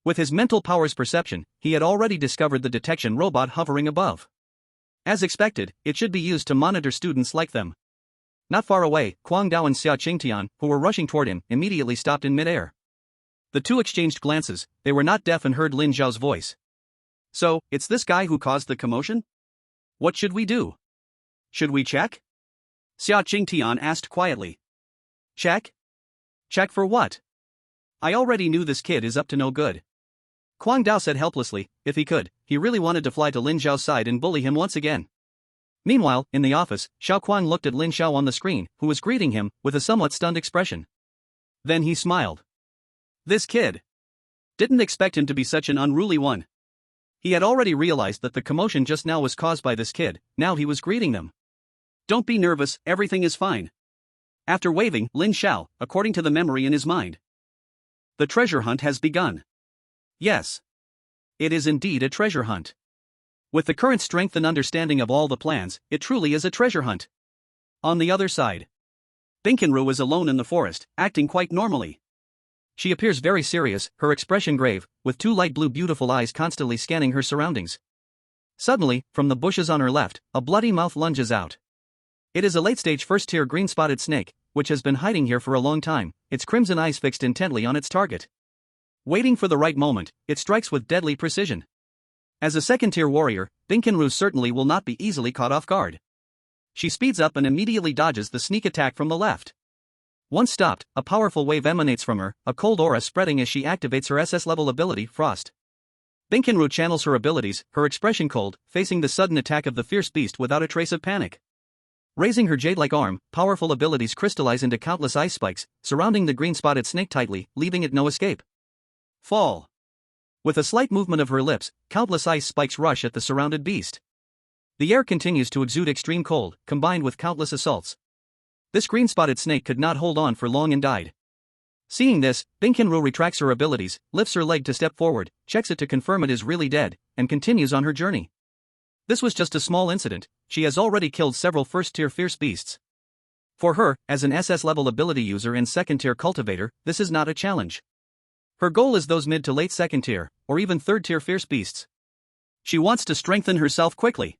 With his mental powers perception, he had already discovered the detection robot hovering above. As expected, it should be used to monitor students like them. Not far away, Kuang Dao and Xia Qingtian, who were rushing toward him, immediately stopped in midair. The two exchanged glances. They were not deaf and heard Lin Zhao's voice. So, it's this guy who caused the commotion? What should we do? Should we check? Xia Qingtian asked quietly. Check? Check for what? I already knew this kid is up to no good. Kuang Dao said helplessly. If he could, he really wanted to fly to Lin Zhao's side and bully him once again. Meanwhile, in the office, Xiao Kuang looked at Lin Xiao on the screen, who was greeting him with a somewhat stunned expression. Then he smiled. This kid. Didn't expect him to be such an unruly one. He had already realized that the commotion just now was caused by this kid. Now he was greeting them. Don't be nervous, everything is fine. After waving, Lin Xiao, according to the memory in his mind. The treasure hunt has begun. Yes. It is indeed a treasure hunt. With the current strength and understanding of all the plans, it truly is a treasure hunt. On the other side, Binkenru is alone in the forest, acting quite normally. She appears very serious, her expression grave, with two light blue beautiful eyes constantly scanning her surroundings. Suddenly, from the bushes on her left, a bloody mouth lunges out. It is a late-stage first-tier green-spotted snake, which has been hiding here for a long time, its crimson eyes fixed intently on its target. Waiting for the right moment, it strikes with deadly precision. As a second-tier warrior, Binkenru certainly will not be easily caught off guard. She speeds up and immediately dodges the sneak attack from the left. Once stopped, a powerful wave emanates from her, a cold aura spreading as she activates her SS-level ability, Frost. Binkenru channels her abilities, her expression cold, facing the sudden attack of the fierce beast without a trace of panic. Raising her jade-like arm, powerful abilities crystallize into countless ice spikes, surrounding the green-spotted snake tightly, leaving it no escape. Fall. With a slight movement of her lips, countless ice spikes rush at the surrounded beast. The air continues to exude extreme cold, combined with countless assaults. This green-spotted snake could not hold on for long and died. Seeing this, Binkinru retracts her abilities, lifts her leg to step forward, checks it to confirm it is really dead, and continues on her journey. This was just a small incident, she has already killed several first-tier fierce beasts. For her, as an SS-level ability user and second-tier cultivator, this is not a challenge. Her goal is those mid to late second-tier, or even third-tier fierce beasts. She wants to strengthen herself quickly.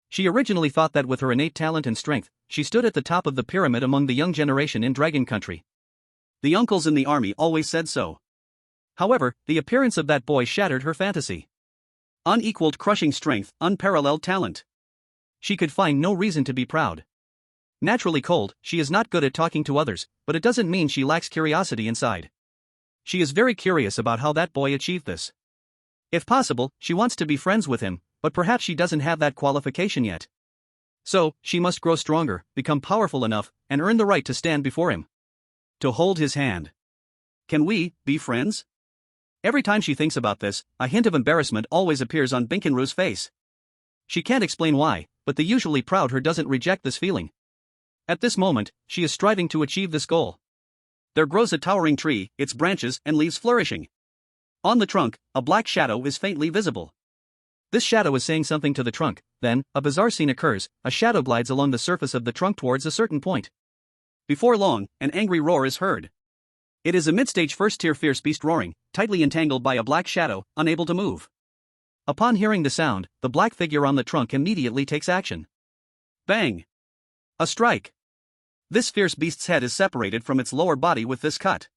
She originally thought that with her innate talent and strength, she stood at the top of the pyramid among the young generation in Dragon Country. The uncles in the army always said so. However, the appearance of that boy shattered her fantasy. Unequaled crushing strength, unparalleled talent. She could find no reason to be proud. Naturally cold, she is not good at talking to others, but it doesn't mean she lacks curiosity inside. She is very curious about how that boy achieved this. If possible, she wants to be friends with him, but perhaps she doesn't have that qualification yet. So, she must grow stronger, become powerful enough, and earn the right to stand before him. To hold his hand. Can we be friends? Every time she thinks about this, a hint of embarrassment always appears on Binkinru's face. She can't explain why, but the usually proud her doesn't reject this feeling. At this moment, she is striving to achieve this goal. There grows a towering tree, its branches and leaves flourishing. On the trunk, a black shadow is faintly visible. This shadow is saying something to the trunk, then, a bizarre scene occurs, a shadow glides along the surface of the trunk towards a certain point. Before long, an angry roar is heard. It is a mid-stage first-tier fierce beast roaring, tightly entangled by a black shadow, unable to move. Upon hearing the sound, the black figure on the trunk immediately takes action. Bang! A strike. This fierce beast's head is separated from its lower body with this cut.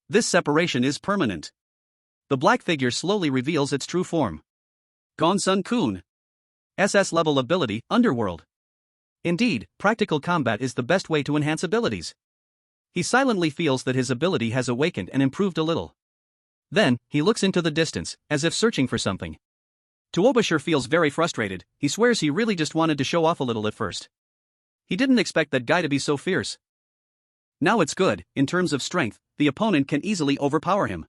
This separation is permanent. The black figure slowly reveals its true form. Gonsun-kun. SS-level ability, Underworld. Indeed, practical combat is the best way to enhance abilities. He silently feels that his ability has awakened and improved a little. Then, he looks into the distance, as if searching for something. Tuobashir feels very frustrated, he swears he really just wanted to show off a little at first. He didn't expect that guy to be so fierce. Now it's good, in terms of strength, the opponent can easily overpower him.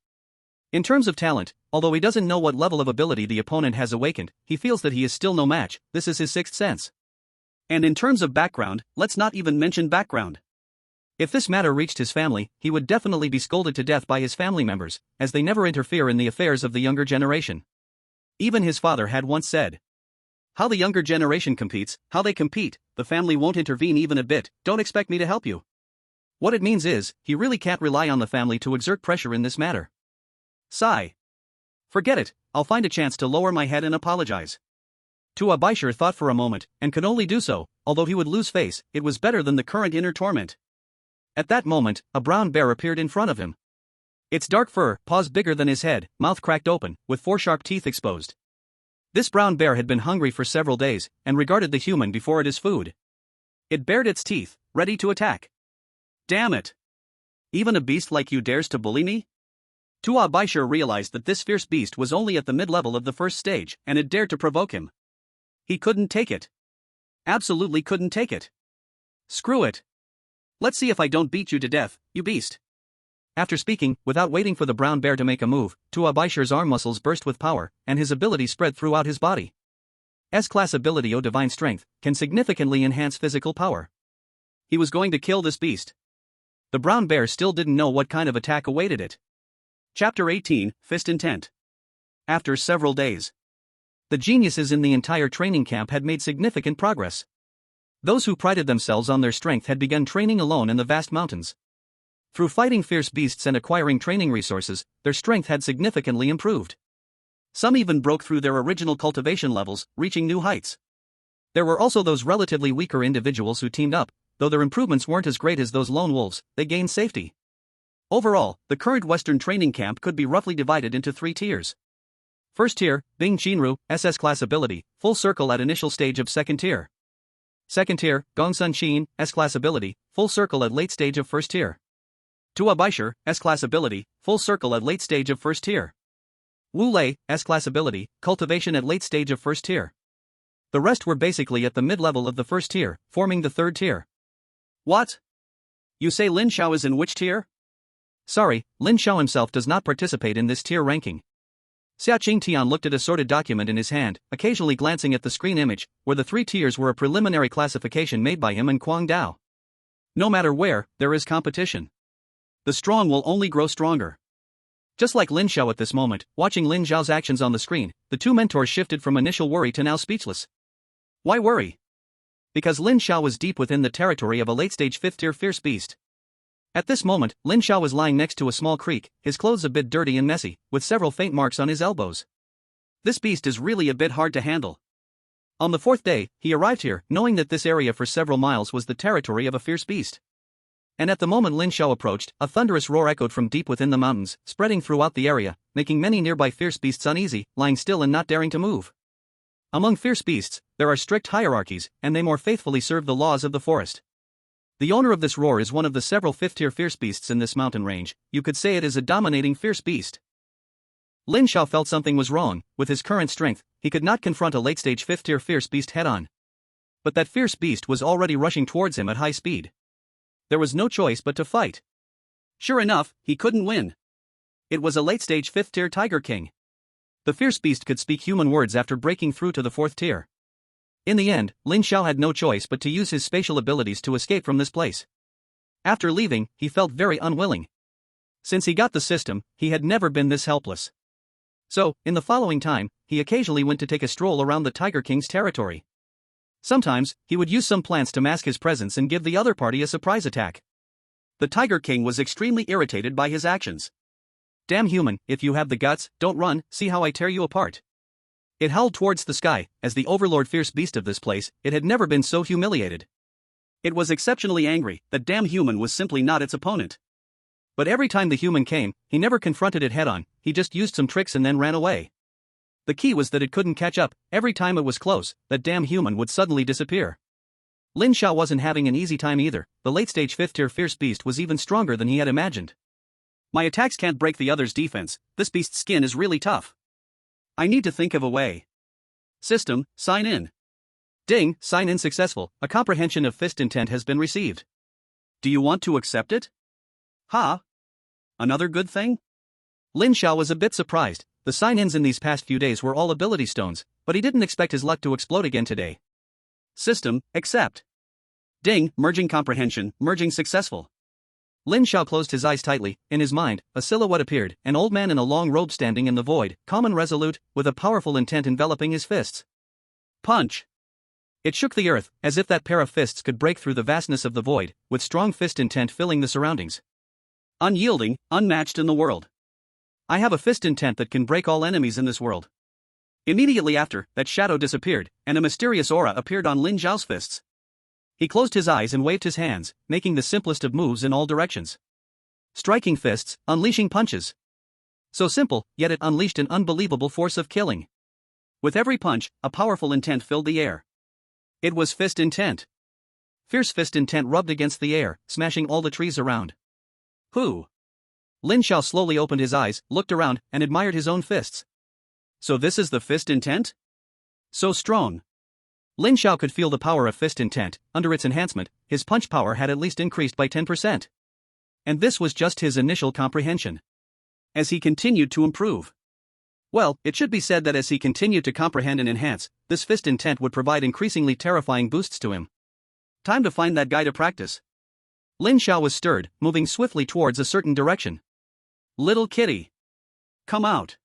In terms of talent, although he doesn't know what level of ability the opponent has awakened, he feels that he is still no match, this is his sixth sense. And in terms of background, let's not even mention background. If this matter reached his family, he would definitely be scolded to death by his family members, as they never interfere in the affairs of the younger generation. Even his father had once said, "How the younger generation competes, how they compete, the family won't intervene even a bit, don't expect me to help you." What it means is, he really can't rely on the family to exert pressure in this matter. Sigh. Forget it, I'll find a chance to lower my head and apologize. Tuobashir thought for a moment, and could only do so, although he would lose face, it was better than the current inner torment. At that moment, a brown bear appeared in front of him. Its dark fur, paws bigger than his head, mouth cracked open, with 4 sharp teeth exposed. This brown bear had been hungry for several days, and regarded the human before it as food. It bared its teeth, ready to attack. Damn it! Even a beast like you dares to bully me? Tuobashir realized that this fierce beast was only at the mid-level of the first stage, and it dared to provoke him. He couldn't take it. Absolutely couldn't take it. Screw it. Let's see if I don't beat you to death, you beast. After speaking, without waiting for the brown bear to make a move, Tuobashir's arm muscles burst with power, and his ability spread throughout his body. S-class ability O Divine Strength can significantly enhance physical power. He was going to kill this beast. The brown bear still didn't know what kind of attack awaited it. Chapter 18, Fist Intent. After several days, the geniuses in the entire training camp had made significant progress. Those who prided themselves on their strength had begun training alone in the vast mountains. Through fighting fierce beasts and acquiring training resources, their strength had significantly improved. Some even broke through their original cultivation levels, reaching new heights. There were also those relatively weaker individuals who teamed up, though their improvements weren't as great as those lone wolves, they gained safety. Overall, the current Western training camp could be roughly divided into 3 tiers. First tier, Bing Jinru, SS class ability, full circle at initial stage of second tier. Second tier, Gongsun Shin, S class ability, full circle at late stage of first tier. Tuobashir, S class ability, full circle at late stage of first tier. Wu Lei, S class ability, cultivation at late stage of first tier. The rest were basically at the mid-level of the first tier, forming the third tier. What? You say Lin Xiao is in which tier? Sorry, Lin Xiao himself does not participate in this tier ranking. Xiao Tian looked at a sorted document in his hand, occasionally glancing at the screen image, where the 3 tiers were a preliminary classification made by him and Quang Dao. No matter where, there is competition. The strong will only grow stronger. Just like Lin Xiao at this moment, watching Lin Zhao's actions on the screen, the two mentors shifted from initial worry to now speechless. Why worry? Because Lin Xiao was deep within the territory of a late-stage 5th-tier fierce beast. At this moment, Lin Xiao was lying next to a small creek, his clothes a bit dirty and messy, with several faint marks on his elbows. This beast is really a bit hard to handle. On the 4th day, he arrived here, knowing that this area for several miles was the territory of a fierce beast. And at the moment Lin Xiao approached, a thunderous roar echoed from deep within the mountains, spreading throughout the area, making many nearby fierce beasts uneasy, lying still and not daring to move. Among fierce beasts, there are strict hierarchies, and they more faithfully serve the laws of the forest. The owner of this roar is one of the several 5th-tier fierce beasts in this mountain range. You could say it is a dominating fierce beast. Lin Xiao felt something was wrong. With his current strength, he could not confront a late-stage 5th-tier fierce beast head-on. But that fierce beast was already rushing towards him at high speed. There was no choice but to fight. Sure enough, he couldn't win. It was a late-stage 5th-tier Tiger King. The fierce beast could speak human words after breaking through to the 4th tier. In the end, Lin Xiao had no choice but to use his spatial abilities to escape from this place. After leaving, he felt very unwilling. Since he got the system, he had never been this helpless. So, in the following time, he occasionally went to take a stroll around the Tiger King's territory. Sometimes, he would use some plants to mask his presence and give the other party a surprise attack. The Tiger King was extremely irritated by his actions. Damn human, if you have the guts, don't run, see how I tear you apart. It howled towards the sky. As the overlord fierce beast of this place, it had never been so humiliated. It was exceptionally angry. That damn human was simply not its opponent. But every time the human came, he never confronted it head-on, he just used some tricks and then ran away. The key was that it couldn't catch up. Every time it was close, that damn human would suddenly disappear. Lin Xiao wasn't having an easy time either. The late-stage 5th-tier fierce beast was even stronger than he had imagined. My attacks can't break the other's defense. This beast's skin is really tough. I need to think of a way. System, sign in. Ding, sign in successful. A comprehension of fist intent has been received. Do you want to accept it? Ha! Another good thing? Lin Xiao was a bit surprised. The sign-ins in these past few days were all ability stones, but he didn't expect his luck to explode again today. System, accept. Ding, merging comprehension, merging successful. Lin Xiao closed his eyes tightly. In his mind, a silhouette appeared, an old man in a long robe standing in the void, calm and resolute, with a powerful intent enveloping his fists. Punch! It shook the earth, as if that pair of fists could break through the vastness of the void, with strong fist intent filling the surroundings. Unyielding, unmatched in the world. I have a fist intent that can break all enemies in this world. Immediately after, that shadow disappeared, and a mysterious aura appeared on Lin Zhao's fists. He closed his eyes and waved his hands, making the simplest of moves in all directions. Striking fists, unleashing punches. So simple, yet it unleashed an unbelievable force of killing. With every punch, a powerful intent filled the air. It was fist intent. Fierce fist intent rubbed against the air, smashing all the trees around. Who? Lin Xiao slowly opened his eyes, looked around, and admired his own fists. So this is the fist intent? So strong. Lin Xiao could feel the power of fist intent. Under its enhancement, his punch power had at least increased by 10%. And this was just his initial comprehension. As he continued to improve. Well, it should be said that as he continued to comprehend and enhance, this fist intent would provide increasingly terrifying boosts to him. Time to find that guy to practice. Lin Xiao was stirred, moving swiftly towards a certain direction. Little kitty. Come out.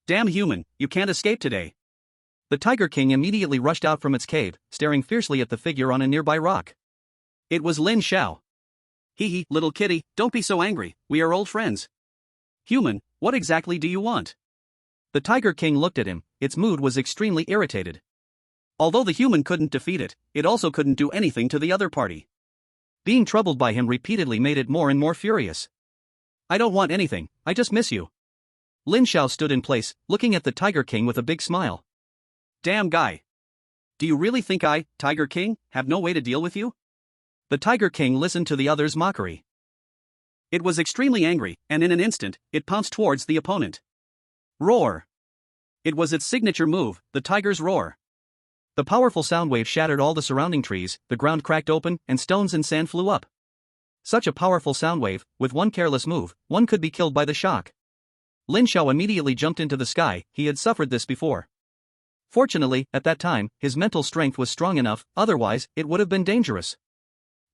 Damn human, you can't escape today. The Tiger King immediately rushed out from its cave, staring fiercely at the figure on a nearby rock. It was Lin Xiao. Hee, little kitty, don't be so angry, we are old friends. Human, what exactly do you want? The Tiger King looked at him. Its mood was extremely irritated. Although the human couldn't defeat it, it also couldn't do anything to the other party. Being troubled by him repeatedly made it more and more furious. I don't want anything, I just miss you. Lin Xiao stood in place, looking at the Tiger King with a big smile. Damn guy. Do you really think I, Tiger King, have no way to deal with you? The Tiger King listened to the other's mockery. It was extremely angry, and in an instant, it pounced towards the opponent. Roar. It was its signature move, the tiger's roar. The powerful sound wave shattered all the surrounding trees, the ground cracked open, and stones and sand flew up. Such a powerful sound wave, with one careless move, one could be killed by the shock. Lin Xiao immediately jumped into the sky. He had suffered this before. Fortunately, at that time, his mental strength was strong enough, otherwise, it would have been dangerous.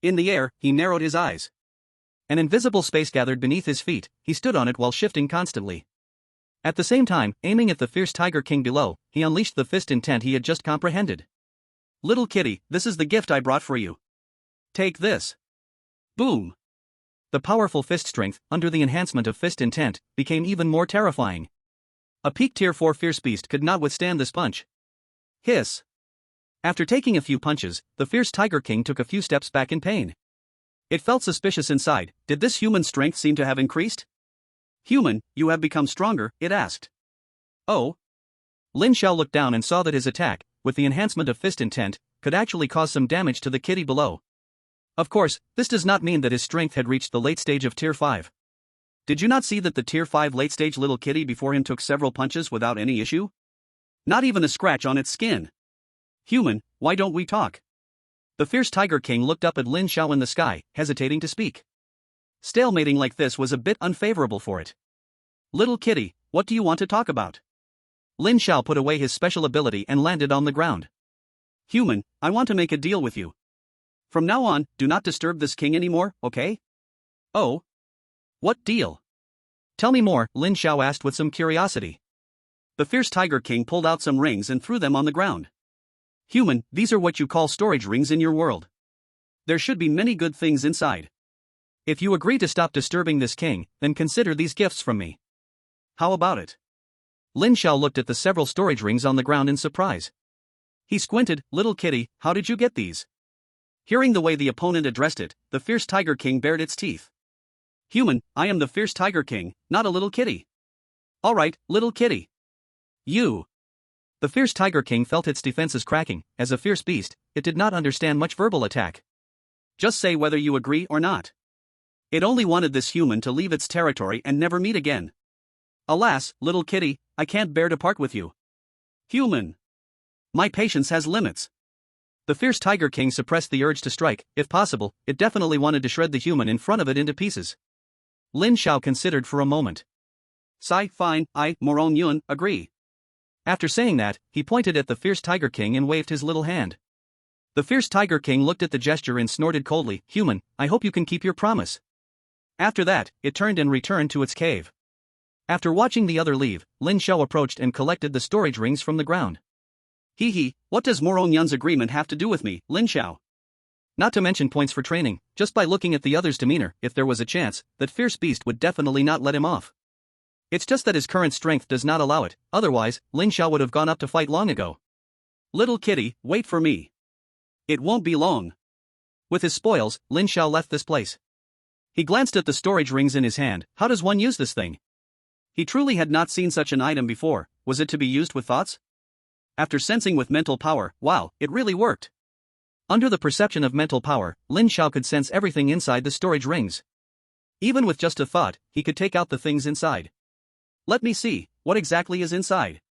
In the air, he narrowed his eyes. An invisible space gathered beneath his feet, he stood on it while shifting constantly. At the same time, aiming at the fierce Tiger King below, he unleashed the fist intent he had just comprehended. Little kitty, this is the gift I brought for you. Take this. Boom. The powerful fist strength, under the enhancement of fist intent, became even more terrifying. A peak tier 4 fierce beast could not withstand this punch. Hiss. After taking a few punches, the fierce Tiger King took a few steps back in pain. It felt suspicious inside. Did this human strength seem to have increased? Human, you have become stronger, it asked. Oh? Lin Xiao looked down and saw that his attack, with the enhancement of fist intent, could actually cause some damage to the kitty below. Of course, this does not mean that his strength had reached the late stage of Tier 5. Did you not see that the Tier 5 late stage little kitty before him took several punches without any issue? Not even a scratch on its skin. Human, why don't we talk? The fierce Tiger King looked up at Lin Xiao in the sky, hesitating to speak. Stalemating like this was a bit unfavorable for it. Little kitty, what do you want to talk about? Lin Xiao put away his special ability and landed on the ground. Human, I want to make a deal with you. From now on, do not disturb this king anymore, okay? Oh? What deal? Tell me more, Lin Xiao asked with some curiosity. The fierce Tiger King pulled out some rings and threw them on the ground. Human, these are what you call storage rings in your world. There should be many good things inside. If you agree to stop disturbing this king, then consider these gifts from me. How about it? Lin Xiao looked at the several storage rings on the ground in surprise. He squinted. Little kitty, how did you get these? Hearing the way the opponent addressed it, the fierce Tiger King bared its teeth. Human, I am the fierce Tiger King, not a little kitty. Alright, little kitty. You. The fierce Tiger King felt its defenses cracking. As a fierce beast, it did not understand much verbal attack. Just say whether you agree or not. It only wanted this human to leave its territory and never meet again. Alas, little kitty, I can't bear to part with you. Human. My patience has limits. The fierce Tiger King suppressed the urge to strike. If possible, it definitely wanted to shred the human in front of it into pieces. Lin Xiao considered for a moment. Fine, I, Morong Yun, agree. After saying that, he pointed at the fierce Tiger King and waved his little hand. The fierce Tiger King looked at the gesture and snorted coldly. Human, I hope you can keep your promise. After that, it turned and returned to its cave. After watching the other leave, Lin Xiao approached and collected the storage rings from the ground. What does Morong Yun's agreement have to do with me, Lin Xiao? Not to mention points for training. Just by looking at the other's demeanor, if there was a chance, that fierce beast would definitely not let him off. It's just that his current strength does not allow it, otherwise, Lin Xiao would have gone up to fight long ago. Little kitty, wait for me. It won't be long. With his spoils, Lin Xiao left this place. He glanced at the storage rings in his hand. How does one use this thing? He truly had not seen such an item before. Was it to be used with thoughts? After sensing with mental power, wow, it really worked. Under the perception of mental power, Lin Xiao could sense everything inside the storage rings. Even with just a thought, he could take out the things inside. Let me see, what exactly is inside?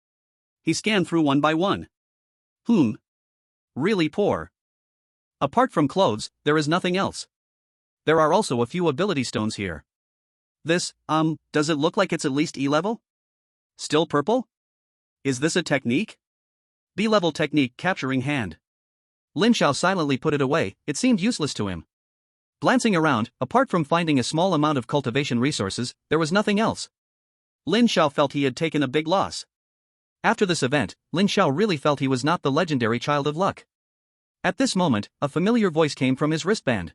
He scanned through one by one. Really poor. Apart from clothes, there is nothing else. There are also a few ability stones here. This, does it look like it's at least E level? Still purple? Is this a technique? B-level technique capturing hand. Lin Xiao silently put it away. It seemed useless to him. Glancing around, apart from finding a small amount of cultivation resources, there was nothing else. Lin Xiao felt he had taken a big loss. After this event, Lin Xiao really felt he was not the legendary child of luck. At this moment, a familiar voice came from his wristband.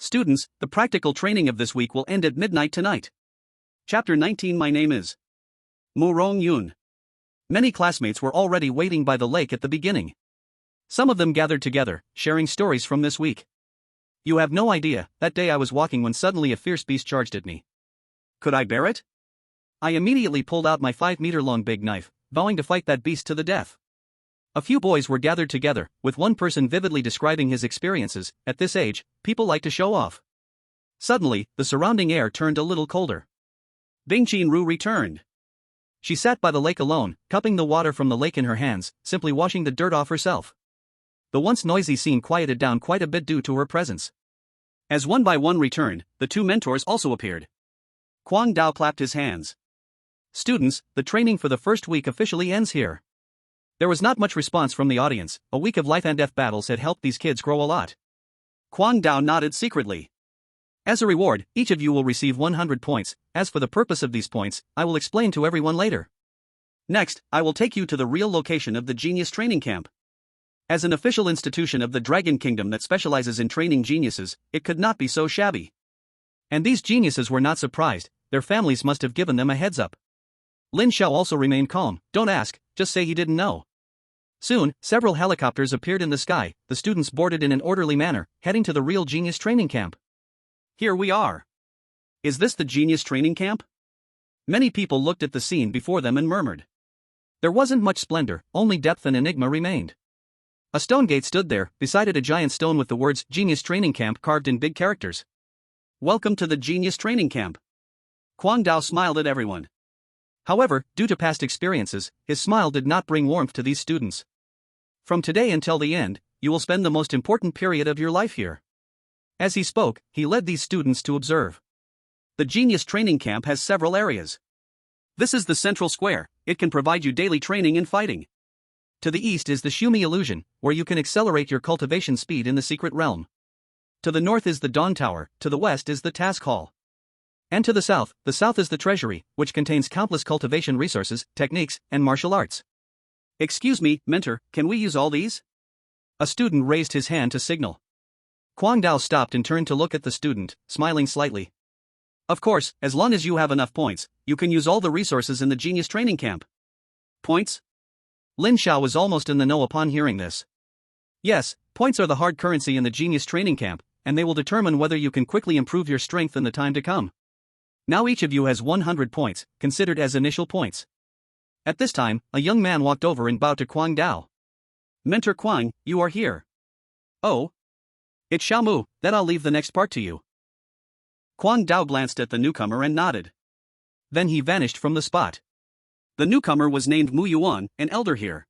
Students, the practical training of this week will end at midnight tonight. Chapter 19. My name is Morong Yun. Many classmates were already waiting by the lake at the beginning. Some of them gathered together, sharing stories from this week. You have no idea, that day I was walking when suddenly a fierce beast charged at me. Could I bear it? I immediately pulled out my 5-meter-long big knife, vowing to fight that beast to the death. A few boys were gathered together, with one person vividly describing his experiences. At this age, people like to show off. Suddenly, the surrounding air turned a little colder. Bing Ru returned. She sat by the lake alone, cupping the water from the lake in her hands, simply washing the dirt off herself. The once noisy scene quieted down quite a bit due to her presence. As one by one returned, the two mentors also appeared. Kwang Dao clapped his hands. Students, the training for the first week officially ends here. There was not much response from the audience. A week of life and death battles had helped these kids grow a lot. Kwang Dao nodded secretly. As a reward, each of you will receive 100 points. As for the purpose of these points, I will explain to everyone later. Next, I will take you to the real location of the Genius Training Camp. As an official institution of the Dragon Kingdom that specializes in training geniuses, it could not be so shabby. And these geniuses were not surprised, their families must have given them a heads up. Lin Xiao also remained calm. Don't ask, just say he didn't know. Soon, several helicopters appeared in the sky, the students boarded in an orderly manner, heading to the real Genius Training Camp. Here we are. Is this the Genius Training Camp? Many people looked at the scene before them and murmured. There wasn't much splendor, only depth and enigma remained. A stone gate stood there, beside it a giant stone with the words Genius Training Camp carved in big characters. Welcome to the Genius Training Camp. Quang Dao smiled at everyone. However, due to past experiences, his smile did not bring warmth to these students. From today until the end, you will spend the most important period of your life here. As he spoke, he led these students to observe. The Genius Training Camp has several areas. This is the central square. It can provide you daily training in fighting. To the east is the Shumi Illusion, where you can accelerate your cultivation speed in the secret realm. To the north is the Dawn Tower, to the west is the Task Hall. And to the south is the Treasury, which contains countless cultivation resources, techniques, and martial arts. Excuse me, mentor, can we use all these? A student raised his hand to signal. Quang Dao stopped and turned to look at the student, smiling slightly. Of course, as long as you have enough points, you can use all the resources in the Genius Training Camp. Points? Lin Xiao was almost in the know upon hearing this. Yes, points are the hard currency in the Genius Training Camp, and they will determine whether you can quickly improve your strength in the time to come. Now each of you has 100 points, considered as initial points. At this time, a young man walked over and bowed to Quang Dao. Mentor Quang, you are here. Oh. It's Xiaomu, then I'll leave the next part to you. Quang Dao glanced at the newcomer and nodded. Then he vanished from the spot. The newcomer was named Mu Yuan, an elder here.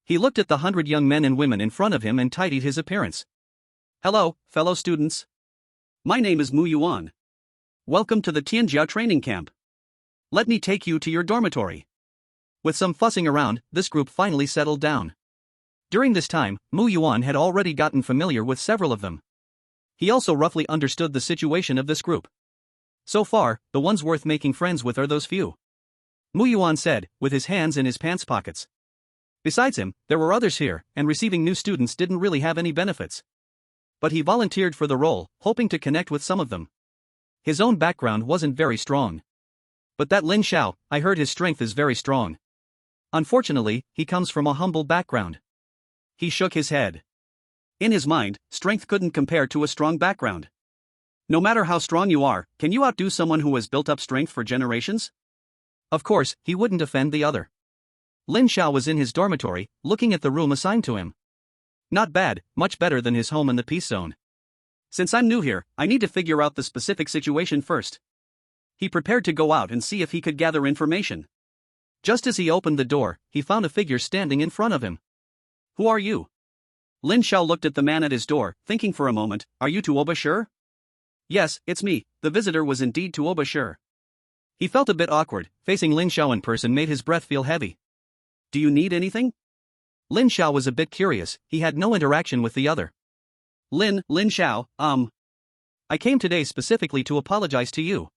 He looked at the 100 young men and women in front of him and tidied his appearance. Hello, fellow students. My name is Mu Yuan. Welcome to the Tianjiao Training Camp. Let me take you to your dormitory. With some fussing around, this group finally settled down. During this time, Mu Yuan had already gotten familiar with several of them. He also roughly understood the situation of this group. So far, the ones worth making friends with are those few. Mu Yuan said, with his hands in his pants pockets. Besides him, there were others here, and receiving new students didn't really have any benefits. But he volunteered for the role, hoping to connect with some of them. His own background wasn't very strong. But that Lin Xiao, I heard his strength is very strong. Unfortunately, he comes from a humble background. He shook his head. In his mind, strength couldn't compare to a strong background. No matter how strong you are, can you outdo someone who has built up strength for generations? Of course, he wouldn't offend the other. Lin Xiao was in his dormitory, looking at the room assigned to him. Not bad, much better than his home in the peace zone. Since I'm new here, I need to figure out the specific situation first. He prepared to go out and see if he could gather information. Just as he opened the door, he found a figure standing in front of him. Who are you? Lin Xiao looked at the man at his door, thinking for a moment, are you Tuoba Sure? Yes, it's me, the visitor was indeed Tuoba Sure. He felt a bit awkward, facing Lin Xiao in person made his breath feel heavy. Do you need anything? Lin Xiao was a bit curious, he had no interaction with the other. Lin Xiao, I came today specifically to apologize to you.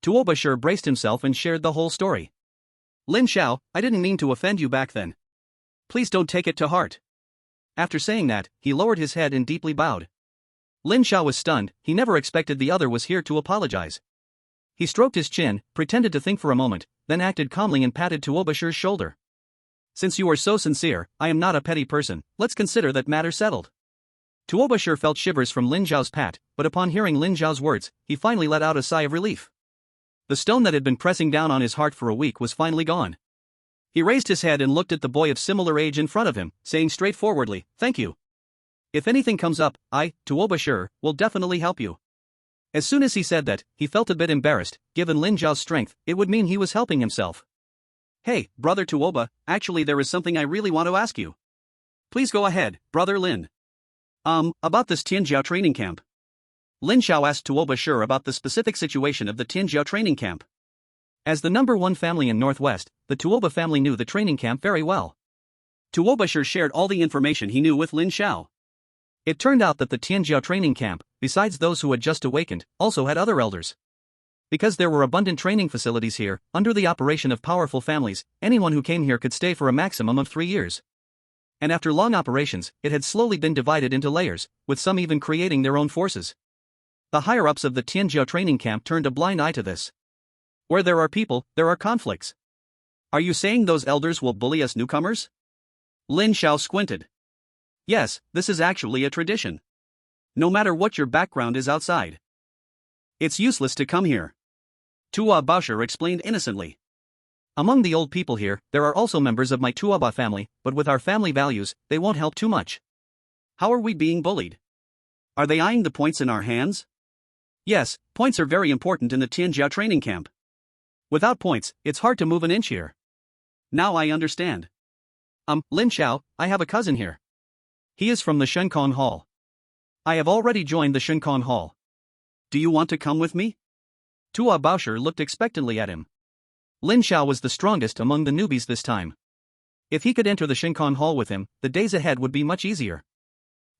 Tuoba Sure braced himself and shared the whole story. Lin Xiao, I didn't mean to offend you back then. Please don't take it to heart. After saying that, he lowered his head and deeply bowed. Lin Xiao was stunned, he never expected the other was here to apologize. He stroked his chin, pretended to think for a moment, then acted calmly and patted Tuoba Sure's shoulder. Since you are so sincere, I am not a petty person, let's consider that matter settled. Tuoba Sure felt shivers from Lin Xiao's pat, but upon hearing Lin Xiao's words, he finally let out a sigh of relief. The stone that had been pressing down on his heart for a week was finally gone. He raised his head and looked at the boy of similar age in front of him, saying straightforwardly, thank you. If anything comes up, I, Tuoba Sure, will definitely help you. As soon as he said that, he felt a bit embarrassed, given Lin Xiao's strength, it would mean he was helping himself. Hey, brother Tuoba, actually there is something I really want to ask you. Please go ahead, brother Lin. About this Tianjiao training camp. Lin Xiao asked Tuoba Sure about the specific situation of the Tianjiao training camp. As the #1 family in Northwest, the Tuoba family knew the training camp very well. Tuoba Sure shared all the information he knew with Lin Xiao. It turned out that the Tianjiao training camp, besides those who had just awakened, also had other elders. Because there were abundant training facilities here, under the operation of powerful families, anyone who came here could stay for a maximum of 3 years. And after long operations, it had slowly been divided into layers, with some even creating their own forces. The higher-ups of the Tianjiao training camp turned a blind eye to this. Where there are people, there are conflicts. Are you saying those elders will bully us newcomers? Lin Xiao squinted. Yes, this is actually a tradition. No matter what your background is outside. It's useless to come here. Tua Baosher explained innocently. Among the old people here, there are also members of my Tuaba family, but with our family values, they won't help too much. How are we being bullied? Are they eyeing the points in our hands? Yes, points are very important in the Tianjiao training camp. Without points, it's hard to move an inch here. Now I understand. Lin Xiao, I have a cousin here. He is from the Shenkong Hall. I have already joined the Shenkong Hall. Do you want to come with me? Tua Baosher looked expectantly at him. Lin Xiao was the strongest among the newbies this time. If he could enter the Shenkong Hall with him, the days ahead would be much easier.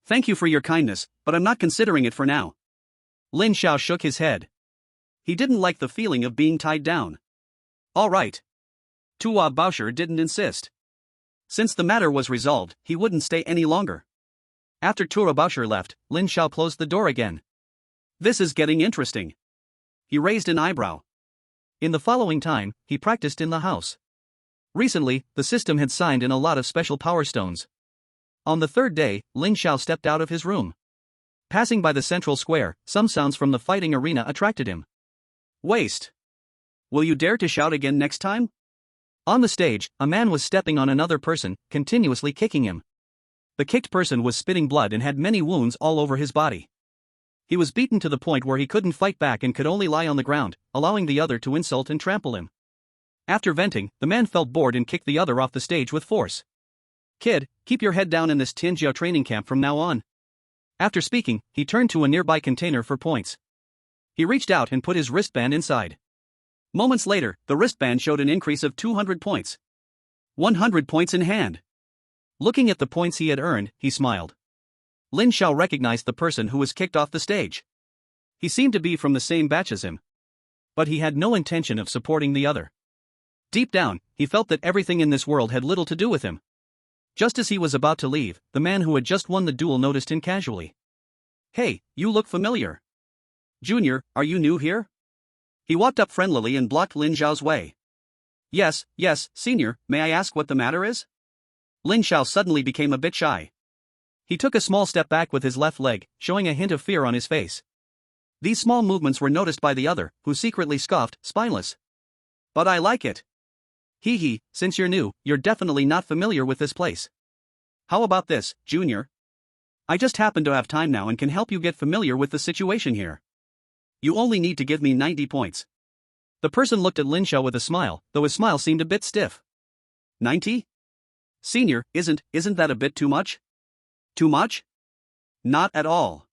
Thank you for your kindness, but I'm not considering it for now. Lin Xiao shook his head. He didn't like the feeling of being tied down. All right. Tua Baosher didn't insist. Since the matter was resolved, he wouldn't stay any longer. After Tua Baosher left, Lin Xiao closed the door again. This is getting interesting. He raised an eyebrow. In the following time, he practiced in the house. Recently, the system had signed in a lot of special power stones. On the third day, Lin Xiao stepped out of his room. Passing by the central square, some sounds from the fighting arena attracted him. Waste. Will you dare to shout again next time? On the stage, a man was stepping on another person, continuously kicking him. The kicked person was spitting blood and had many wounds all over his body. He was beaten to the point where he couldn't fight back and could only lie on the ground, allowing the other to insult and trample him. After venting, the man felt bored and kicked the other off the stage with force. Kid, keep your head down in this Tianjiao training camp from now on. After speaking, he turned to a nearby container for points. He reached out and put his wristband inside. Moments later, the wristband showed an increase of 200 points. 100 points in hand. Looking at the points he had earned, he smiled. Lin Xiao recognized the person who was kicked off the stage. He seemed to be from the same batch as him. But he had no intention of supporting the other. Deep down, he felt that everything in this world had little to do with him. Just as he was about to leave, the man who had just won the duel noticed him casually. Hey, you look familiar. Junior, are you new here? He walked up friendlily and blocked Lin Xiao's way. Yes, senior, may I ask what the matter is? Lin Xiao suddenly became a bit shy. He took a small step back with his left leg, showing a hint of fear on his face. These small movements were noticed by the other, who secretly scoffed, spineless. But I like it. Hee, since you're new, you're definitely not familiar with this place. How about this, Junior? I just happen to have time now and can help you get familiar with the situation here. You only need to give me 90 points. The person looked at Lin Xiao with a smile, though his smile seemed a bit stiff. 90? Senior, isn't that a bit too much? Too much? Not at all.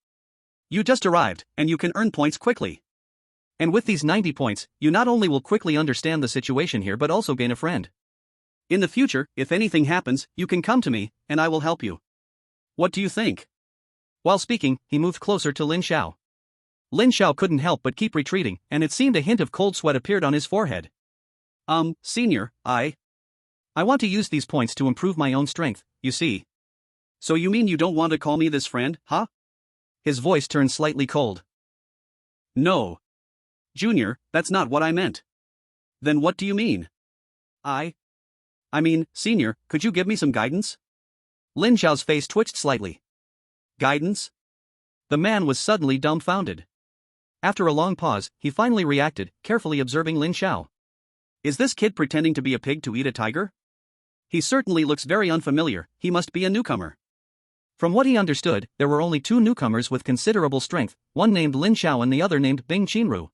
You just arrived, and you can earn points quickly. And with these 90 points, you not only will quickly understand the situation here but also gain a friend. In the future, if anything happens, you can come to me, and I will help you. What do you think? While speaking, he moved closer to Lin Xiao. Lin Xiao couldn't help but keep retreating, and it seemed a hint of cold sweat appeared on his forehead. Senior, I want to use these points to improve my own strength, you see. So you mean you don't want to call me this friend, huh? His voice turned slightly cold. No. Junior, that's not what I meant. Then what do you mean? I mean, senior, could you give me some guidance? Lin Xiao's face twitched slightly. Guidance? The man was suddenly dumbfounded. After a long pause, he finally reacted, carefully observing Lin Xiao. Is this kid pretending to be a pig to eat a tiger? He certainly looks very unfamiliar, he must be a newcomer. From what he understood, there were only two newcomers with considerable strength, one named Lin Xiao and the other named Bing Qinru.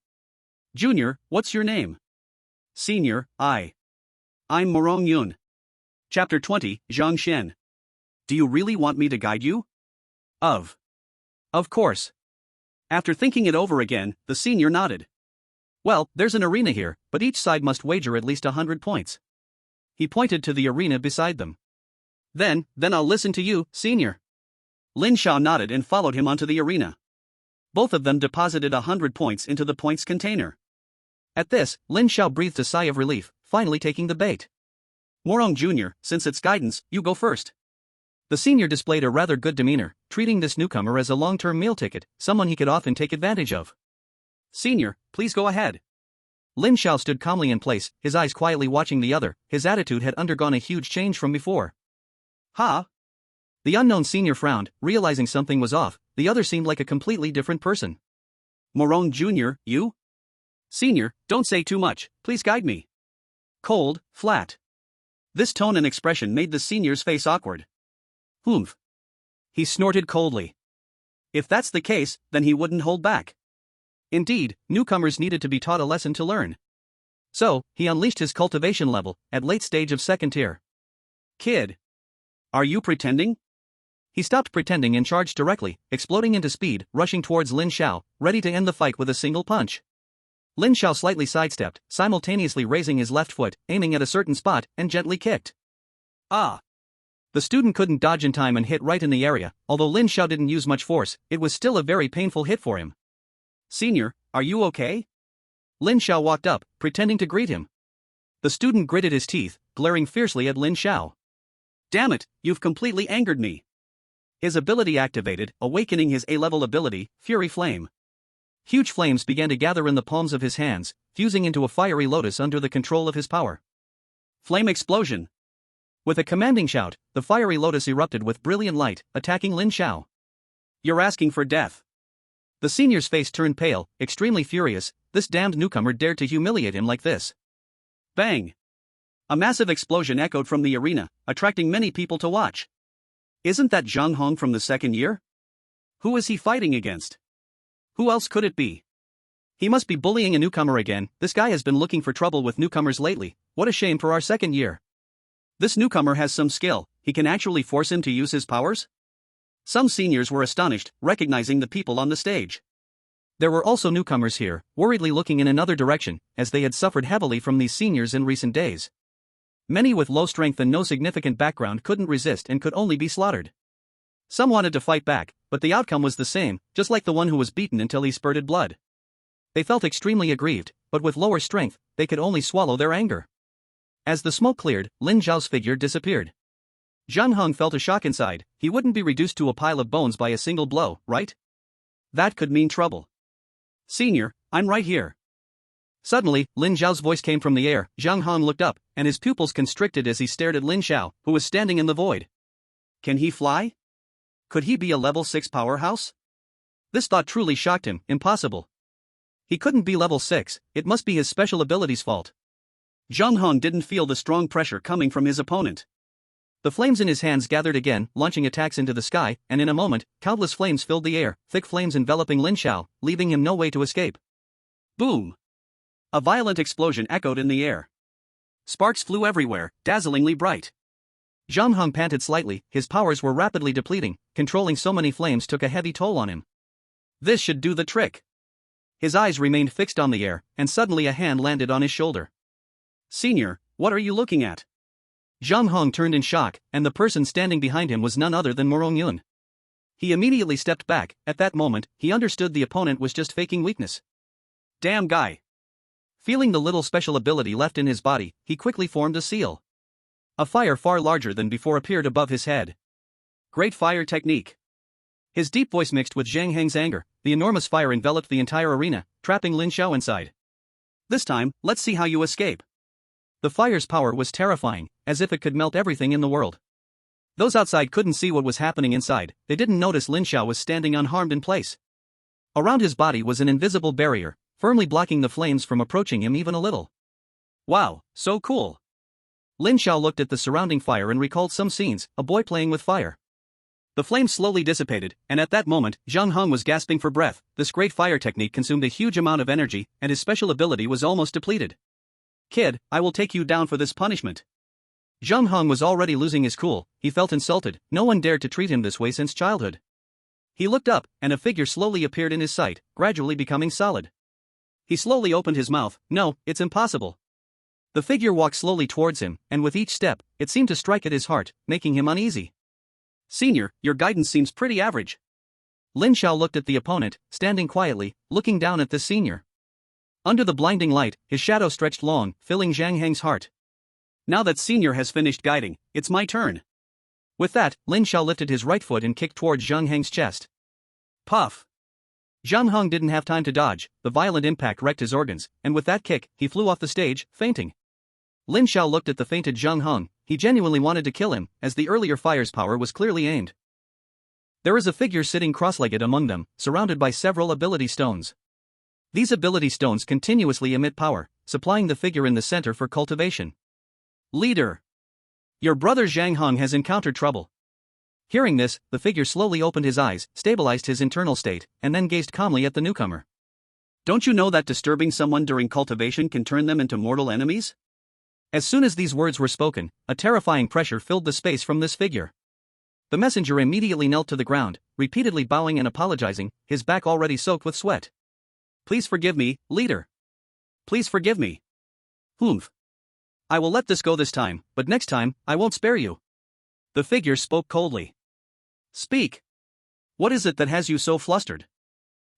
Junior, what's your name? Senior, I'm Morong Yun. Chapter 20, Zhang Shen. Do you really want me to guide you? Of course. After thinking it over again, the senior nodded. Well, there's an arena here, but each side must wager at least 100 points. He pointed to the arena beside them. Then I'll listen to you, senior. Lin Xiao nodded and followed him onto the arena. Both of them deposited 100 points into the points container. At this, Lin Xiao breathed a sigh of relief, finally taking the bait. Morong Jr., since it's guidance, you go first. The senior displayed a rather good demeanor, treating this newcomer as a long-term meal ticket, someone he could often take advantage of. Senior, please go ahead. Lin Xiao stood calmly in place, his eyes quietly watching the other. His attitude had undergone a huge change from before. Ha! The unknown senior frowned, realizing something was off. The other seemed like a completely different person. Morong Jr., you? Senior, don't say too much, please guide me. Cold, flat. This tone and expression made the senior's face awkward. Humph. He snorted coldly. If that's the case, then he wouldn't hold back. Indeed, newcomers needed to be taught a lesson to learn. So, he unleashed his cultivation level, at late stage of second tier. Kid. Are you pretending? He stopped pretending and charged directly, exploding into speed, rushing towards Lin Xiao, ready to end the fight with a single punch. Lin Xiao slightly sidestepped, simultaneously raising his left foot, aiming at a certain spot, and gently kicked. Ah! The student couldn't dodge in time and hit right in the area. Although Lin Xiao didn't use much force, it was still a very painful hit for him. Senior, are you okay? Lin Xiao walked up, pretending to greet him. The student gritted his teeth, glaring fiercely at Lin Xiao. Damn it, you've completely angered me. His ability activated, awakening his A-level ability, Fury Flame. Huge flames began to gather in the palms of his hands, fusing into a fiery lotus under the control of his power. Flame explosion. With a commanding shout, the fiery lotus erupted with brilliant light, attacking Lin Xiao. You're asking for death. The senior's face turned pale, extremely furious. This damned newcomer dared to humiliate him like this. Bang! A massive explosion echoed from the arena, attracting many people to watch. Isn't that Zhang Hong from the second year? Who is he fighting against? Who else could it be? He must be bullying a newcomer again. This guy has been looking for trouble with newcomers lately. What a shame for our second year. This newcomer has some skill. He can actually force him to use his powers? Some seniors were astonished, recognizing the people on the stage. There were also newcomers here, worriedly looking in another direction, as they had suffered heavily from these seniors in recent days. Many with low strength and no significant background couldn't resist and could only be slaughtered. Some wanted to fight back, but the outcome was the same, just like the one who was beaten until he spurted blood. They felt extremely aggrieved, but with lower strength, they could only swallow their anger. As the smoke cleared, Lin Zhao's figure disappeared. Zhang Heng felt a shock inside. He wouldn't be reduced to a pile of bones by a single blow, right? That could mean trouble. Senior, I'm right here. Suddenly, Lin Zhao's voice came from the air. Zhang Heng looked up, and his pupils constricted as he stared at Lin Xiao, who was standing in the void. Can he fly? Could he be a level 6 powerhouse? This thought truly shocked him. Impossible. He couldn't be level 6, it must be his special ability's fault. Zhang Heng didn't feel the strong pressure coming from his opponent. The flames in his hands gathered again, launching attacks into the sky, and in a moment, countless flames filled the air, thick flames enveloping Lin Xiao, leaving him no way to escape. Boom! A violent explosion echoed in the air. Sparks flew everywhere, dazzlingly bright. Zhang Heng panted slightly, his powers were rapidly depleting, controlling so many flames took a heavy toll on him. This should do the trick. His eyes remained fixed on the air, and suddenly a hand landed on his shoulder. Senior, what are you looking at? Zhang Heng turned in shock, and the person standing behind him was none other than Morong Yun. He immediately stepped back. At that moment, he understood the opponent was just faking weakness. Damn guy. Feeling the little special ability left in his body, he quickly formed a seal. A fire far larger than before appeared above his head. Great fire technique. His deep voice mixed with Zhang Heng's anger. The enormous fire enveloped the entire arena, trapping Lin Xiao inside. This time, let's see how you escape. The fire's power was terrifying, as if it could melt everything in the world. Those outside couldn't see what was happening inside. They didn't notice Lin Xiao was standing unharmed in place. Around his body was an invisible barrier, firmly blocking the flames from approaching him even a little. Wow, so cool. Lin Xiao looked at the surrounding fire and recalled some scenes, a boy playing with fire. The flames slowly dissipated, and at that moment, Zhang Heng was gasping for breath. This great fire technique consumed a huge amount of energy, and his special ability was almost depleted. Kid, I will take you down for this punishment. Zhang Heng was already losing his cool. He felt insulted. No one dared to treat him this way since childhood. He looked up, and a figure slowly appeared in his sight, gradually becoming solid. He slowly opened his mouth. No, it's impossible. The figure walked slowly towards him, and with each step, it seemed to strike at his heart, making him uneasy. Senior, your guidance seems pretty average. Lin Xiao looked at the opponent, standing quietly, looking down at the senior. Under the blinding light, his shadow stretched long, filling Zhang Heng's heart. Now that Senior has finished guiding, it's my turn. With that, Lin Xiao lifted his right foot and kicked towards Zhang Heng's chest. Puff. Zhang Heng didn't have time to dodge, the violent impact wrecked his organs, and with that kick, he flew off the stage, fainting. Lin Xiao looked at the fainted Zhang Heng. He genuinely wanted to kill him, as the earlier fire's power was clearly aimed. There is a figure sitting cross-legged among them, surrounded by several ability stones. These ability stones continuously emit power, supplying the figure in the center for cultivation. Leader. Your brother Zhang Heng has encountered trouble. Hearing this, the figure slowly opened his eyes, stabilized his internal state, and then gazed calmly at the newcomer. Don't you know that disturbing someone during cultivation can turn them into mortal enemies? As soon as these words were spoken, a terrifying pressure filled the space from this figure. The messenger immediately knelt to the ground, repeatedly bowing and apologizing, his back already soaked with sweat. Please forgive me, leader. Please forgive me. Humph. I will let this go this time, but next time, I won't spare you. The figure spoke coldly. Speak. What is it that has you so flustered?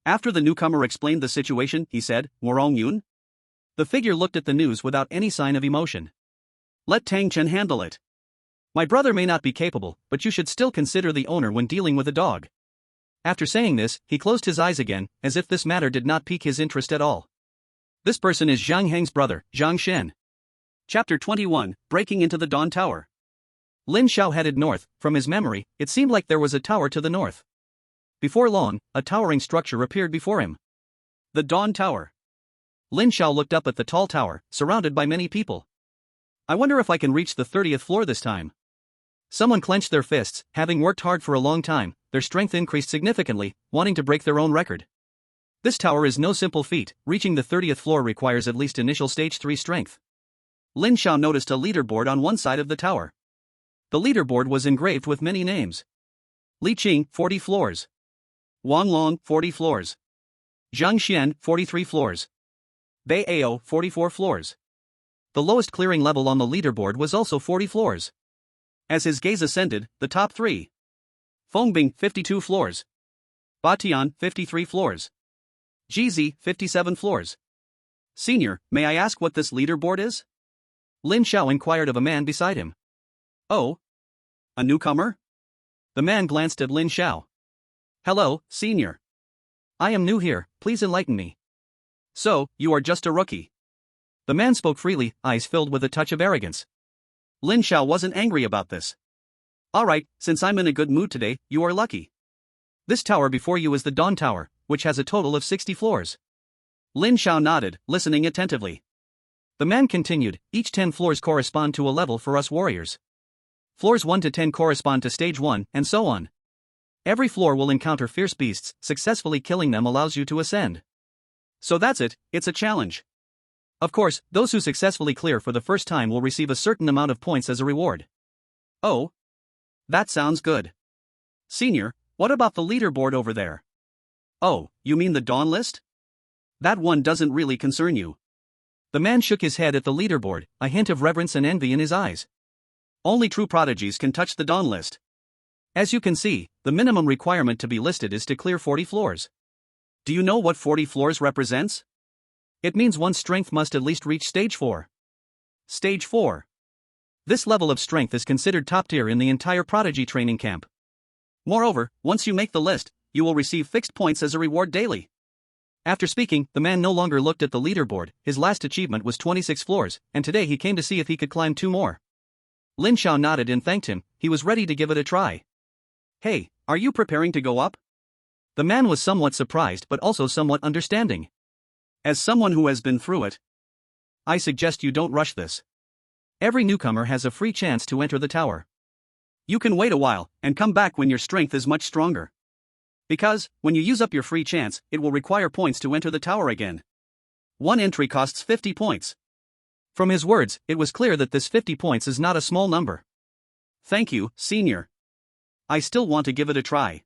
After the newcomer explained the situation, he said, Warong Yun? The figure looked at the news without any sign of emotion. Let Tang Chen handle it. My brother may not be capable, but you should still consider the owner when dealing with a dog. After saying this, he closed his eyes again, as if this matter did not pique his interest at all. This person is Zhang Heng's brother, Zhang Shen. Chapter 21, Breaking into the Dawn Tower. Lin Xiao headed north. From his memory, it seemed like there was a tower to the north. Before long, a towering structure appeared before him. The Dawn Tower. Lin Xiao looked up at the tall tower, surrounded by many people. I wonder if I can reach the 30th floor this time. Someone clenched their fists, having worked hard for a long time, their strength increased significantly, wanting to break their own record. This tower is no simple feat, reaching the 30th floor requires at least initial stage 3 strength. Lin Xiao noticed a leaderboard on one side of the tower. The leaderboard was engraved with many names. Li Qing, 40 floors. Wang Long, 40 floors. Zhang Xian, 43 floors. Bei Ao, 44 floors. The lowest clearing level on the leaderboard was also 40 floors. As his gaze ascended, the top 3. Fengbing, 52 floors. Batian, 53 floors. Jizi, 57 floors. Senior, may I ask what this leaderboard is? Lin Xiao inquired of a man beside him. Oh? A newcomer? The man glanced at Lin Xiao. Hello, senior. I am new here, please enlighten me. So, you are just a rookie. The man spoke freely, eyes filled with a touch of arrogance. Lin Xiao wasn't angry about this. Alright, since I'm in a good mood today, you are lucky. This tower before you is the Dawn Tower, which has a total of 60 floors. Lin Xiao nodded, listening attentively. The man continued, each 10 floors correspond to a level for us warriors. Floors 1 to 10 correspond to stage 1, and so on. Every floor will encounter fierce beasts, successfully killing them allows you to ascend. So that's it, it's a challenge. Of course, those who successfully clear for the first time will receive a certain amount of points as a reward. Oh? That sounds good. Senior, what about the leaderboard over there? Oh, you mean the Dawn list? That one doesn't really concern you. The man shook his head at the leaderboard, a hint of reverence and envy in his eyes. Only true prodigies can touch the Dawn list. As you can see, the minimum requirement to be listed is to clear 40 floors. Do you know what 40 floors represents? It means one's strength must at least reach stage 4. Stage 4. This level of strength is considered top tier in the entire prodigy training camp. Moreover, once you make the list, you will receive fixed points as a reward daily. After speaking, the man no longer looked at the leaderboard. His last achievement was 26 floors, and today he came to see if he could climb 2 more. Lin Xiao nodded and thanked him. He was ready to give it a try. Hey, are you preparing to go up? The man was somewhat surprised but also somewhat understanding. As someone who has been through it, I suggest you don't rush this. Every newcomer has a free chance to enter the tower. You can wait a while, and come back when your strength is much stronger. Because, when you use up your free chance, it will require points to enter the tower again. One entry costs 50 points. From his words, it was clear that this 50 points is not a small number. Thank you, senior. I still want to give it a try.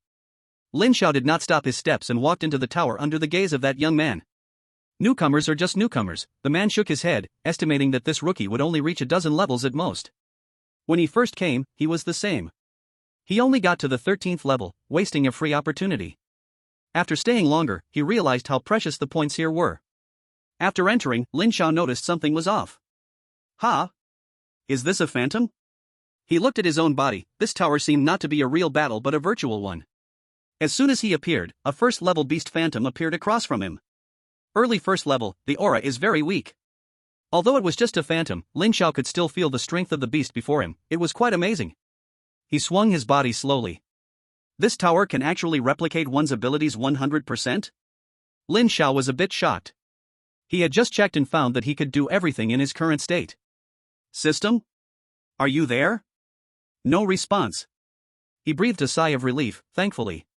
Lin Xiao did not stop his steps and walked into the tower under the gaze of that young man. Newcomers are just newcomers. The man shook his head, estimating that this rookie would only reach a dozen levels at most. When he first came, he was the same. He only got to the 13th level, wasting a free opportunity. After staying longer, he realized how precious the points here were. After entering, Lin Xiao noticed something was off. Ha! Is this a phantom? He looked at his own body. This tower seemed not to be a real battle but a virtual one. As soon as he appeared, a first-level beast phantom appeared across from him. Early first level, the aura is very weak. Although it was just a phantom, Lin Xiao could still feel the strength of the beast before him. It was quite amazing. He swung his body slowly. This tower can actually replicate one's abilities 100%? Lin Xiao was a bit shocked. He had just checked and found that he could do everything in his current state. System? Are you there? No response. He breathed a sigh of relief, thankfully.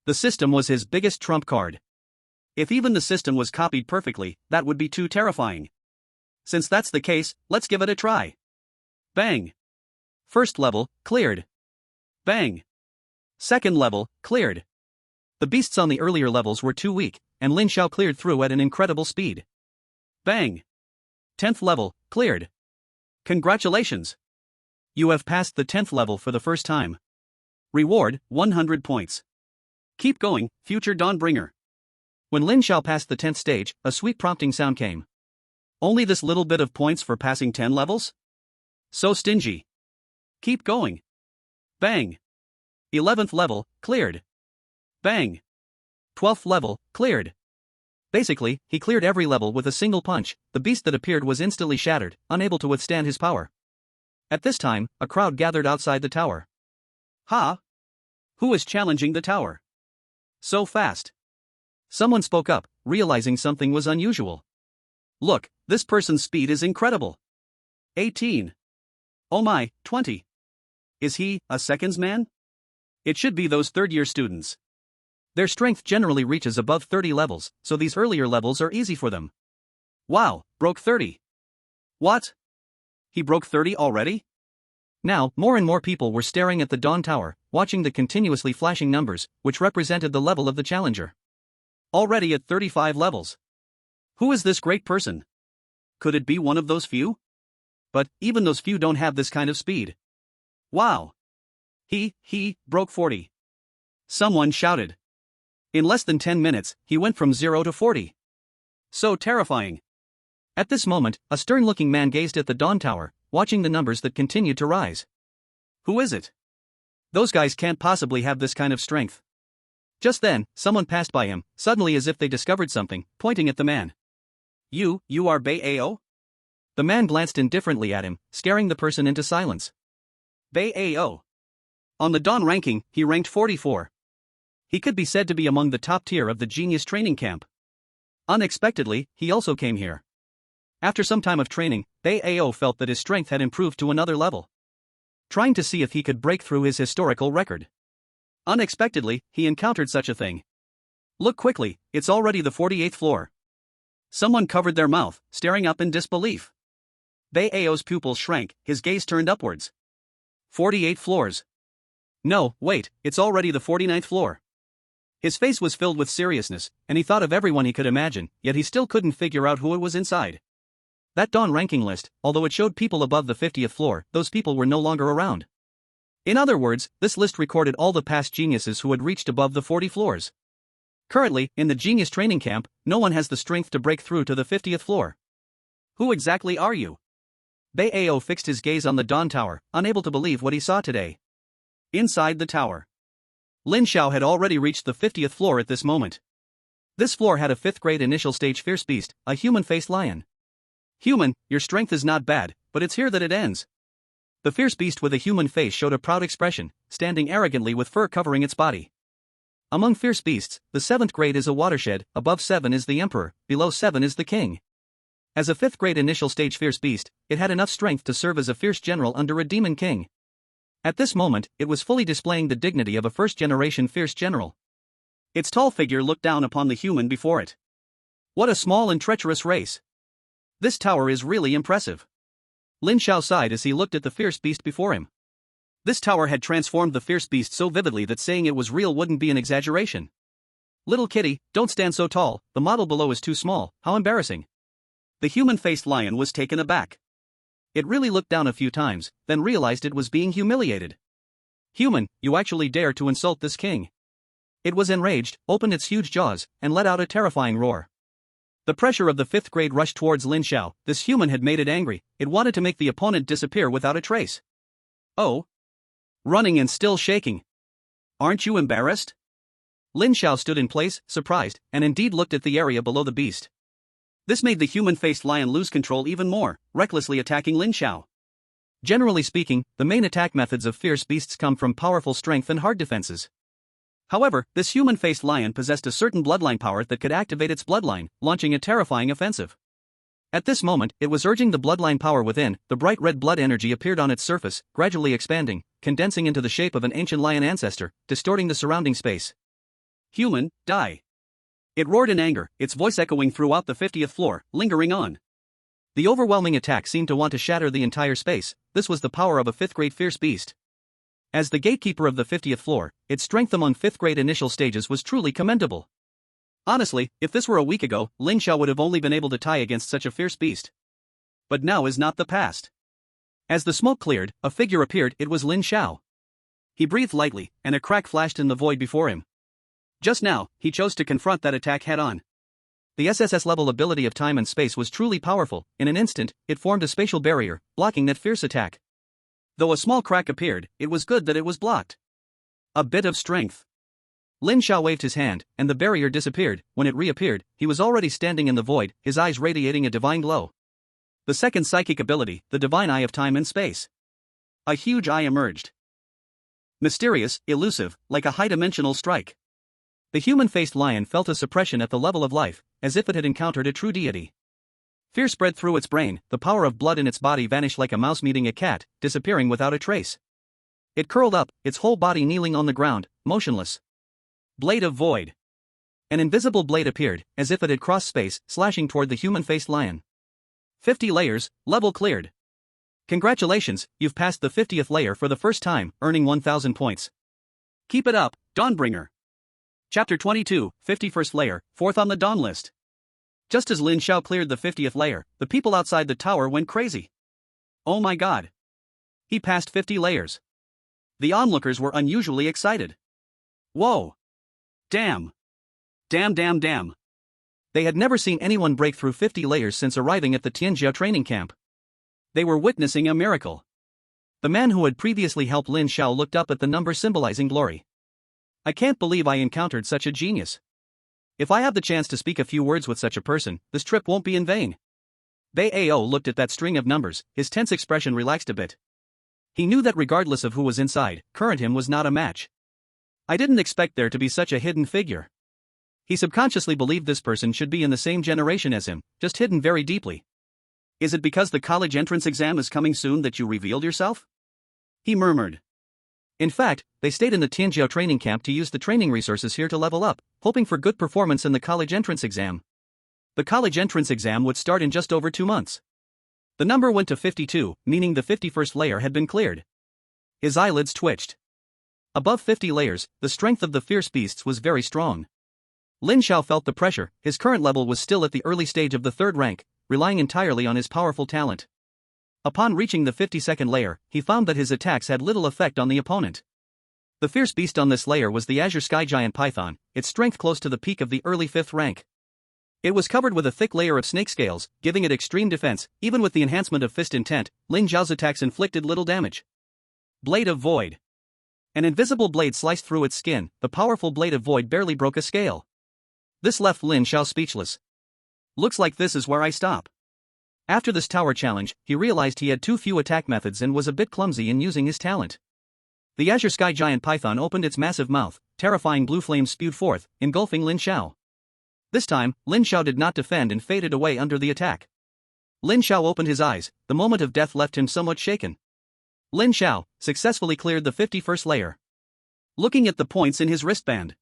The system was his biggest trump card. If even the system was copied perfectly, that would be too terrifying. Since that's the case, let's give it a try. Bang. First level, cleared. Bang. Second level, cleared. The beasts on the earlier levels were too weak, and Lin Xiao cleared through at an incredible speed. Bang. 10th level, cleared. Congratulations. You have passed the 10th level for the first time. Reward, 100 points. Keep going, future Dawnbringer. When Lin Xiao passed the 10th stage, a sweet prompting sound came. Only this little bit of points for passing 10 levels? So stingy. Keep going. Bang. 11th level, cleared. Bang. 12th level, cleared. Basically, he cleared every level with a single punch. The beast that appeared was instantly shattered, unable to withstand his power. At this time, a crowd gathered outside the tower. Ha! Who is challenging the tower? So fast. Someone spoke up, realizing something was unusual. Look, this person's speed is incredible. 18. Oh my, 20. Is he a seconds man? It should be those third-year students. Their strength generally reaches above 30 levels, so these earlier levels are easy for them. Wow, broke 30. What? He broke 30 already? Now, more and more people were staring at the Dawn Tower, watching the continuously flashing numbers, which represented the level of the challenger. Already at 35 levels. Who is this great person? Could it be one of those few? But, even those few don't have this kind of speed. Wow. He broke 40. Someone shouted. In less than 10 minutes, he went from 0 to 40. So terrifying. At this moment, a stern-looking man gazed at the Dawn Tower, watching the numbers that continued to rise. Who is it? Those guys can't possibly have this kind of strength. Just then, someone passed by him, suddenly as if they discovered something, pointing at the man. You are Bei Ao? The man glanced indifferently at him, scaring the person into silence. Bei Ao. On the Dawn ranking, he ranked 44. He could be said to be among the top tier of the genius training camp. Unexpectedly, he also came here. After some time of training, Bei Ao felt that his strength had improved to another level. Trying to see if he could break through his historical record. Unexpectedly, he encountered such a thing. Look quickly, it's already the 48th floor. Someone covered their mouth, staring up in disbelief. Bei Ao's pupils shrank, his gaze turned upwards. 48 floors. No, wait, it's already the 49th floor. His face was filled with seriousness, and he thought of everyone he could imagine, yet he still couldn't figure out who it was inside. That Dawn ranking list, although it showed people above the 50th floor, those people were no longer around. In other words, this list recorded all the past geniuses who had reached above the 40 floors. Currently, in the genius training camp, no one has the strength to break through to the 50th floor. Who exactly are you? Bei Ao fixed his gaze on the Dawn Tower, unable to believe what he saw today. Inside the tower. Lin Xiao had already reached the 50th floor at this moment. This floor had a 5th grade initial stage fierce beast, a human-faced lion. Human, your strength is not bad, but it's here that it ends. The fierce beast with a human face showed a proud expression, standing arrogantly with fur covering its body. Among fierce beasts, the 7th grade is a watershed, above 7 is the emperor, below 7 is the king. As a 5th grade initial stage fierce beast, it had enough strength to serve as a fierce general under a demon king. At this moment, it was fully displaying the dignity of a first-generation fierce general. Its tall figure looked down upon the human before it. What a small and treacherous race. This tower is really impressive. Lin Xiao sighed as he looked at the fierce beast before him. This tower had transformed the fierce beast so vividly that saying it was real wouldn't be an exaggeration. Little kitty, don't stand so tall, the model below is too small, how embarrassing. The human-faced lion was taken aback. It really looked down a few times, then realized it was being humiliated. Human, you actually dare to insult this king. It was enraged, opened its huge jaws, and let out a terrifying roar. The pressure of the 5th grade rushed towards Lin Xiao. This human had made it angry. It wanted to make the opponent disappear without a trace. Oh? Running and still shaking. Aren't you embarrassed? Lin Xiao stood in place, surprised, and indeed looked at the area below the beast. This made the human-faced lion lose control even more, recklessly attacking Lin Xiao. Generally speaking, the main attack methods of fierce beasts come from powerful strength and hard defenses. However, this human-faced lion possessed a certain bloodline power that could activate its bloodline, launching a terrifying offensive. At this moment, it was urging the bloodline power within. The bright red blood energy appeared on its surface, gradually expanding, condensing into the shape of an ancient lion ancestor, distorting the surrounding space. Human, die! It roared in anger, its voice echoing throughout the 50th floor, lingering on. The overwhelming attack seemed to want to shatter the entire space. This was the power of a 5th-grade fierce beast. As the gatekeeper of the 50th floor, its strength among 5th-grade initial stages was truly commendable. Honestly, if this were a week ago, Lin Xiao would have only been able to tie against such a fierce beast. But now is not the past. As the smoke cleared, a figure appeared. It was Lin Xiao. He breathed lightly, and a crack flashed in the void before him. Just now, he chose to confront that attack head-on. The SSS-level ability of time and space was truly powerful. In an instant, it formed a spatial barrier, blocking that fierce attack. Though a small crack appeared, it was good that it was blocked. A bit of strength. Lin Xiao waved his hand, and the barrier disappeared. When it reappeared, he was already standing in the void, his eyes radiating a divine glow. The second psychic ability, the divine eye of time and space. A huge eye emerged. Mysterious, elusive, like a high-dimensional strike. The human-faced lion felt a suppression at the level of life, as if it had encountered a true deity. Fear spread through its brain, the power of blood in its body vanished like a mouse meeting a cat, disappearing without a trace. It curled up, its whole body kneeling on the ground, motionless. Blade of Void. An invisible blade appeared, as if it had crossed space, slashing toward the human-faced lion. 50 layers, level cleared. Congratulations, you've passed the 50th layer for the first time, earning 1,000 points. Keep it up, Dawnbringer. Chapter 22, 51st layer, 4th on the Dawn list. Just as Lin Xiao cleared the 50th layer, the people outside the tower went crazy. Oh my god. He passed 50 layers. The onlookers were unusually excited. Whoa. Damn. Damn. They had never seen anyone break through 50 layers since arriving at the Tianjia training camp. They were witnessing a miracle. The man who had previously helped Lin Xiao looked up at the number symbolizing glory. I can't believe I encountered such a genius. If I have the chance to speak a few words with such a person, this trip won't be in vain. Bei Ao looked at that string of numbers, his tense expression relaxed a bit. He knew that regardless of who was inside, current him was not a match. I didn't expect there to be such a hidden figure. He subconsciously believed this person should be in the same generation as him, just hidden very deeply. Is it because the college entrance exam is coming soon that you revealed yourself? He murmured. In fact, they stayed in the Tianjia training camp to use the training resources here to level up, hoping for good performance in the college entrance exam. The college entrance exam would start in just over 2 months. The number went to 52, meaning the 51st layer had been cleared. His eyelids twitched. Above 50 layers, the strength of the fierce beasts was very strong. Lin Xiao felt the pressure. His current level was still at the early stage of the 3rd rank, relying entirely on his powerful talent. Upon reaching the 52nd layer, he found that his attacks had little effect on the opponent. The fierce beast on this layer was the Azure Sky Giant Python, its strength close to the peak of the early 5th rank. It was covered with a thick layer of snake scales, giving it extreme defense. Even with the enhancement of Fist Intent, Lin Xiao's attacks inflicted little damage. Blade of Void. An invisible blade sliced through its skin. The powerful Blade of Void barely broke a scale. This left Lin Xiao speechless. Looks like this is where I stop. After this tower challenge, he realized he had too few attack methods and was a bit clumsy in using his talent. The Azure Sky Giant Python opened its massive mouth, terrifying blue flames spewed forth, engulfing Lin Xiao. This time, Lin Xiao did not defend and faded away under the attack. Lin Xiao opened his eyes, the moment of death left him somewhat shaken. Lin Xiao successfully cleared the 51st layer. Looking at the points in his wristband.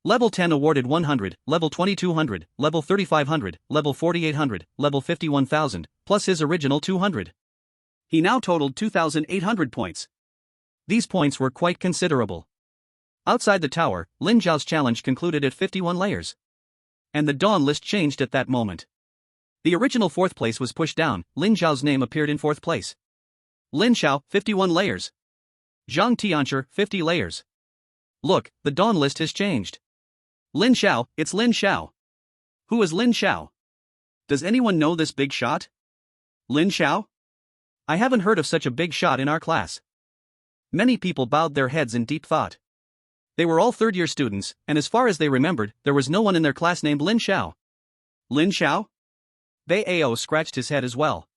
Level 10 awarded 100, level 2200, level 3500, level 4800, level 51,000, plus his original 200. He now totaled 2,800 points. These points were quite considerable. Outside the tower, Lin Xiao's challenge concluded at 51 layers. And the Dawn list changed at that moment. The original 4th place was pushed down. Lin Xiao's name appeared in 4th place. Lin Xiao, 51 layers. Zhang Tiancher, 50 layers. Look, the dawn list has changed. Lin Xiao, it's Lin Xiao. Who is Lin Xiao? Does anyone know this big shot? Lin Xiao? I haven't heard of such a big shot in our class. Many people bowed their heads in deep thought. They were all third-year students, and as far as they remembered, there was no one in their class named Lin Xiao. Lin Xiao? Bei Ao scratched his head as well.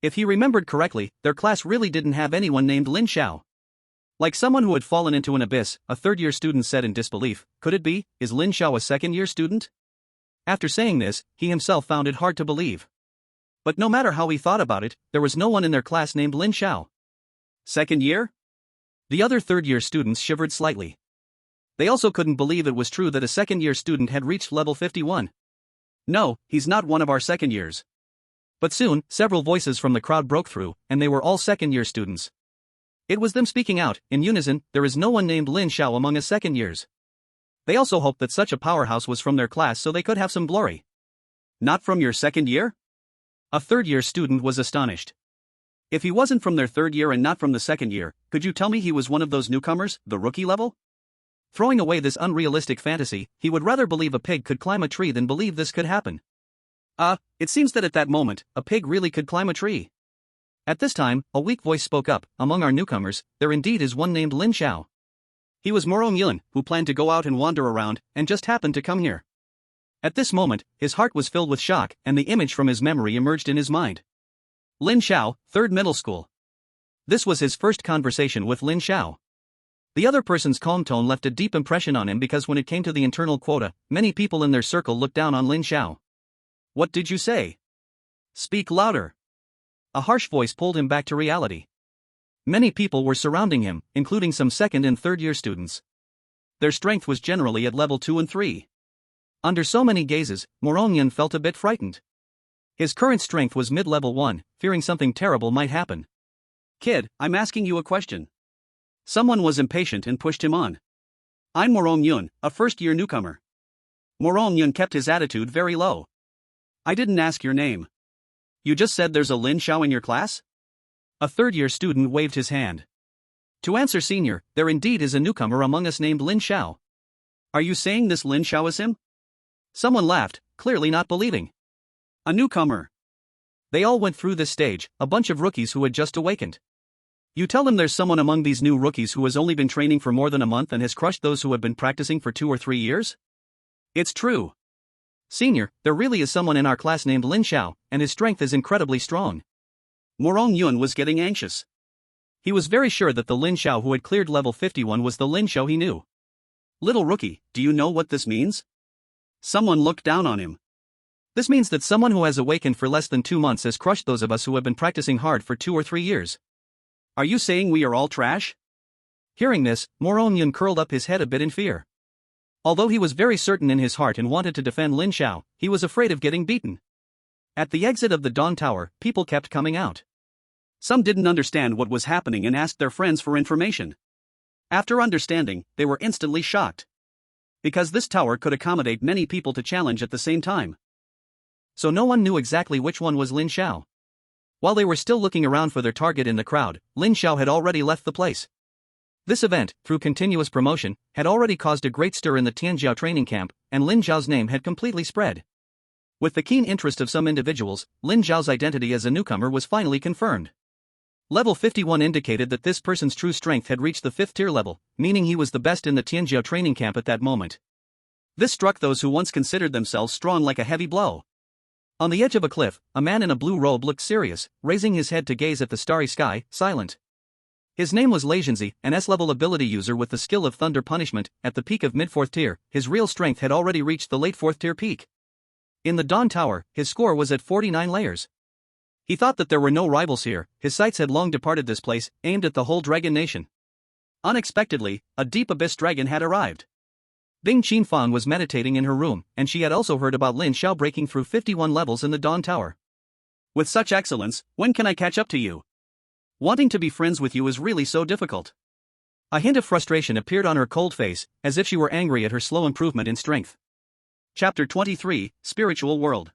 If he remembered correctly, their class really didn't have anyone named Lin Xiao. Like someone who had fallen into an abyss, a third-year student said in disbelief, could it be, is Lin Xiao a second-year student? After saying this, he himself found it hard to believe. But no matter how he thought about it, there was no one in their class named Lin Xiao. Second year? The other third-year students shivered slightly. They also couldn't believe it was true that a second-year student had reached level 51. No, he's not one of our second years. But soon, several voices from the crowd broke through, and they were all second-year students. It was them speaking out, in unison, there is no one named Lin Xiao among us second years. They also hoped that such a powerhouse was from their class so they could have some glory. Not from your second year? A third-year student was astonished. If he wasn't from their third year and not from the second year, could you tell me he was one of those newcomers, the rookie level? Throwing away this unrealistic fantasy, he would rather believe a pig could climb a tree than believe this could happen. It seems that at that moment, a pig really could climb a tree. At this time, a weak voice spoke up, among our newcomers, there indeed is one named Lin Xiao. He was Morong Yun, who planned to go out and wander around, and just happened to come here. At this moment, his heart was filled with shock, and the image from his memory emerged in his mind. Lin Xiao, 3rd middle school. This was his first conversation with Lin Xiao. The other person's calm tone left a deep impression on him because when it came to the internal quota, many people in their circle looked down on Lin Xiao. What did you say? Speak louder. A harsh voice pulled him back to reality. Many people were surrounding him, including some second and third-year students. Their strength was generally at level 2 and 3. Under so many gazes, Morongyan felt a bit frightened. His current strength was mid-level 1, fearing something terrible might happen. Kid, I'm asking you a question. Someone was impatient and pushed him on. I'm Morong Yun, a first-year newcomer. Morong Yun kept his attitude very low. I didn't ask your name. You just said there's a Lin Xiao in your class? A third-year student waved his hand. To answer senior, there indeed is a newcomer among us named Lin Xiao. Are you saying this Lin Xiao is him? Someone laughed, clearly not believing. A newcomer. They all went through this stage, a bunch of rookies who had just awakened. You tell them there's someone among these new rookies who has only been training for more than a month and has crushed those who have been practicing for 2 or 3 years? It's true. Senior, there really is someone in our class named Lin Xiao, and his strength is incredibly strong. Morong Yun was getting anxious. He was very sure that the Lin Xiao who had cleared level 51 was the Lin Xiao he knew. Little rookie, do you know what this means? Someone looked down on him. This means that someone who has awakened for less than 2 months has crushed those of us who have been practicing hard for 2 or 3 years. Are you saying we are all trash? Hearing this, Morong Yun curled up his head a bit in fear. Although he was very certain in his heart and wanted to defend Lin Xiao, he was afraid of getting beaten. At the exit of the Dawn Tower, people kept coming out. Some didn't understand what was happening and asked their friends for information. After understanding, they were instantly shocked. Because this tower could accommodate many people to challenge at the same time. So no one knew exactly which one was Lin Xiao. While they were still looking around for their target in the crowd, Lin Xiao had already left the place. This event, through continuous promotion, had already caused a great stir in the Tianjiao training camp, and Lin Xiao's name had completely spread. With the keen interest of some individuals, Lin Xiao's identity as a newcomer was finally confirmed. Level 51 indicated that this person's true strength had reached the 5th tier level, meaning he was the best in the Tianjiao training camp at that moment. This struck those who once considered themselves strong like a heavy blow. On the edge of a cliff, a man in a blue robe looked serious, raising his head to gaze at the starry sky, silent. His name was Lei Zhenzi, an S-level ability user with the skill of Thunder Punishment. At the peak of mid-4th tier, his real strength had already reached the late 4th tier peak. In the Dawn Tower, his score was at 49 layers. He thought that there were no rivals here, his sights had long departed this place, aimed at the whole Dragon Nation. Unexpectedly, a deep abyss dragon had arrived. Bing Qinfang was meditating in her room, and she had also heard about Lin Xiao breaking through 51 levels in the Dawn Tower. With such excellence, when can I catch up to you? Wanting to be friends with you is really so difficult. A hint of frustration appeared on her cold face, as if she were angry at her slow improvement in strength. Chapter 23, Spiritual World.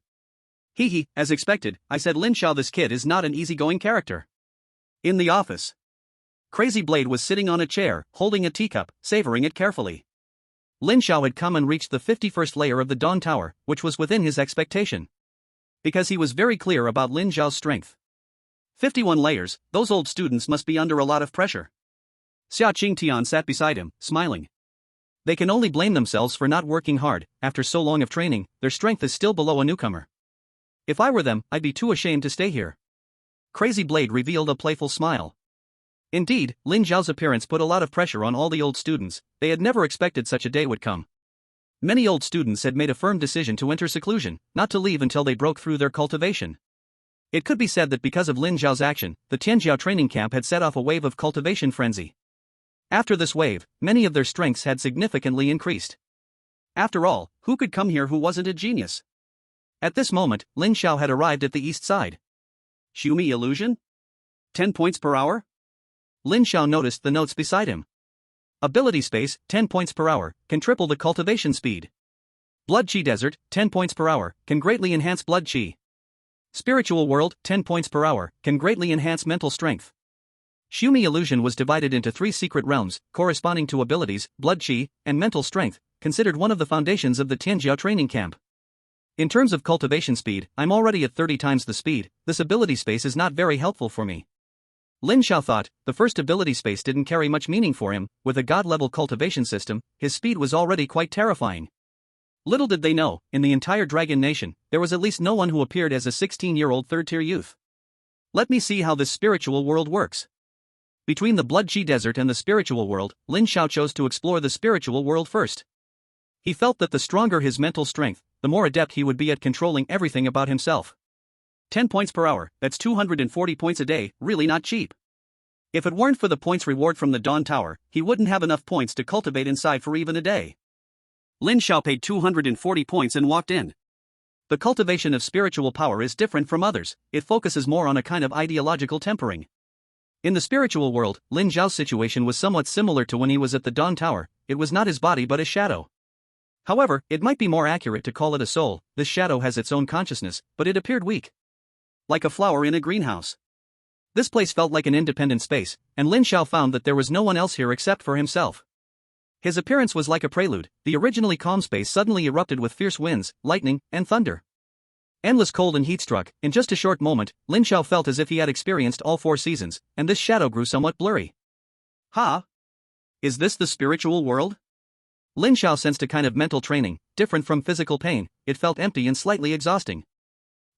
Hee, as expected, I said Lin Xiao, this kid is not an easygoing character. In the office. Crazy Blade was sitting on a chair, holding a teacup, savoring it carefully. Lin Xiao had come and reached the 51st layer of the Dawn Tower, which was within his expectation. Because he was very clear about Lin Xiao's strength. 51 layers, those old students must be under a lot of pressure. Xia Qingtian sat beside him, smiling. They can only blame themselves for not working hard. After so long of training, their strength is still below a newcomer. If I were them, I'd be too ashamed to stay here. Crazy Blade revealed a playful smile. Indeed, Lin Xiao's appearance put a lot of pressure on all the old students. They had never expected such a day would come. Many old students had made a firm decision to enter seclusion, not to leave until they broke through their cultivation. It could be said that because of Lin Xiao's action, the Tianjiao training camp had set off a wave of cultivation frenzy. After this wave, many of their strengths had significantly increased. After all, who could come here who wasn't a genius? At this moment, Lin Xiao had arrived at the east side. Xiumi illusion? 10 points per hour? Lin Xiao noticed the notes beside him. Ability space, 10 points per hour, can triple the cultivation speed. Blood Qi Desert, 10 points per hour, can greatly enhance blood Qi. Spiritual World, 10 points per hour, can greatly enhance mental strength. Xiumi illusion was divided into 3 secret realms, corresponding to abilities, blood Qi, and mental strength, considered one of the foundations of the Tianjiao training camp. In terms of cultivation speed, I'm already at 30 times the speed. This ability space is not very helpful for me. Lin Xiao thought, the first ability space didn't carry much meaning for him. With a god-level cultivation system, his speed was already quite terrifying. Little did they know, in the entire Dragon Nation, there was at least no one who appeared as a 16-year-old third-tier youth. Let me see how this spiritual world works. Between the Blood Qi Desert and the spiritual world, Lin Xiao chose to explore the spiritual world first. He felt that the stronger his mental strength, the more adept he would be at controlling everything about himself. 10 points per hour, that's 240 points a day, really not cheap. If it weren't for the points reward from the Dawn Tower, he wouldn't have enough points to cultivate inside for even a day. Lin Xiao paid 240 points and walked in. The cultivation of spiritual power is different from others. It focuses more on a kind of ideological tempering. In the spiritual world, Lin Xiao's situation was somewhat similar to when he was at the Dawn Tower. It was not his body but his shadow. However, it might be more accurate to call it a soul. This shadow has its own consciousness, but it appeared weak. Like a flower in a greenhouse. This place felt like an independent space, and Lin Xiao found that there was no one else here except for himself. His appearance was like a prelude. The originally calm space suddenly erupted with fierce winds, lightning, and thunder. Endless cold and heat struck. In just a short moment, Lin Xiao felt as if he had experienced all 4 seasons, and this shadow grew somewhat blurry. Ha! Is this the spiritual world? Lin Xiao sensed a kind of mental training, different from physical pain. It felt empty and slightly exhausting.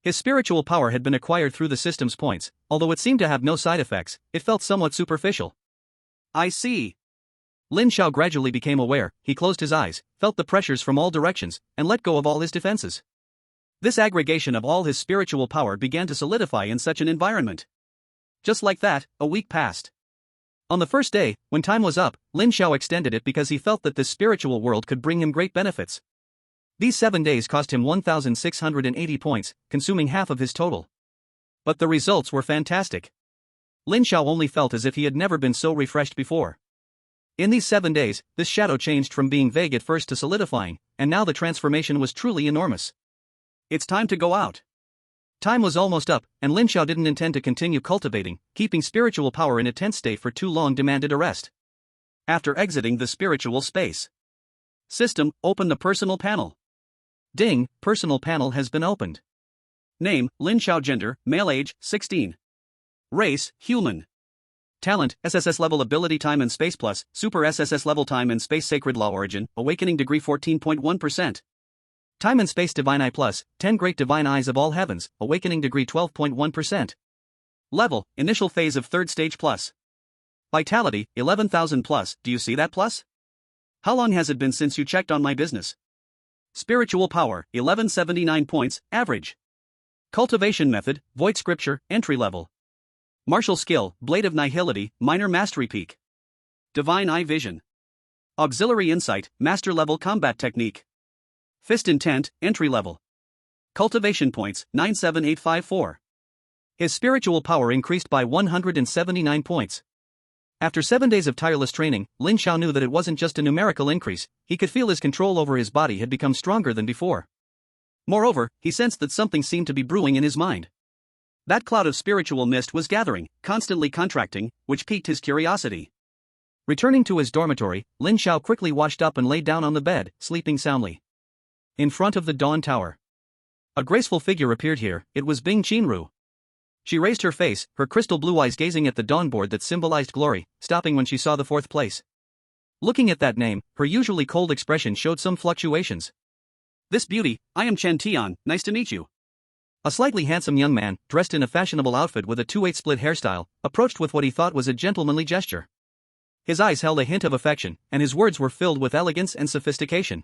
His spiritual power had been acquired through the system's points. Although it seemed to have no side effects, it felt somewhat superficial. I see. Lin Xiao gradually became aware. He closed his eyes, felt the pressures from all directions, and let go of all his defenses. This aggregation of all his spiritual power began to solidify in such an environment. Just like that, a week passed. On the first day, when time was up, Lin Xiao extended it because he felt that this spiritual world could bring him great benefits. These 7 days cost him 1,680 points, consuming half of his total. But the results were fantastic. Lin Xiao only felt as if he had never been so refreshed before. In these 7 days, this shadow changed from being vague at first to solidifying, and now the transformation was truly enormous. It's time to go out. Time was almost up, and Lin Xiao didn't intend to continue cultivating. Keeping spiritual power in a tense state for too long demanded a rest. After exiting the spiritual space. System, open the personal panel. Ding, personal panel has been opened. Name, Lin Xiao. Gender, male. Age, 16. Race, human. Talent, SSS level. Ability, time and space plus, super SSS level. Time and space. Sacred law. Origin, awakening degree 14.1%. Time and space. Divine eye plus, 10 great divine eyes of all heavens, awakening degree 12.1%. Level, initial phase of 3rd stage plus. Vitality, 11,000 plus. Do you see that plus? How long has it been since you checked on my business? Spiritual power, 1179 points, average. Cultivation method, void scripture, entry level. Martial skill, blade of nihility, minor mastery peak. Divine eye vision. Auxiliary insight, master level combat technique. Fist intent, entry level. Cultivation points, 97854. His spiritual power increased by 179 points. After 7 days of tireless training, Lin Xiao knew that it wasn't just a numerical increase. He could feel his control over his body had become stronger than before. Moreover, he sensed that something seemed to be brewing in his mind. That cloud of spiritual mist was gathering, constantly contracting, which piqued his curiosity. Returning to his dormitory, Lin Xiao quickly washed up and lay down on the bed, sleeping soundly. In front of the Dawn Tower, a graceful figure appeared here. It was Bing Qinru. She raised her face, her crystal blue eyes gazing at the dawn board that symbolized glory, stopping when she saw the fourth place. Looking at that name, her usually cold expression showed some fluctuations. This beauty, I am Chen Tian, nice to meet you. A slightly handsome young man, dressed in a fashionable outfit with a 2/8 split hairstyle, approached with what he thought was a gentlemanly gesture. His eyes held a hint of affection, and his words were filled with elegance and sophistication.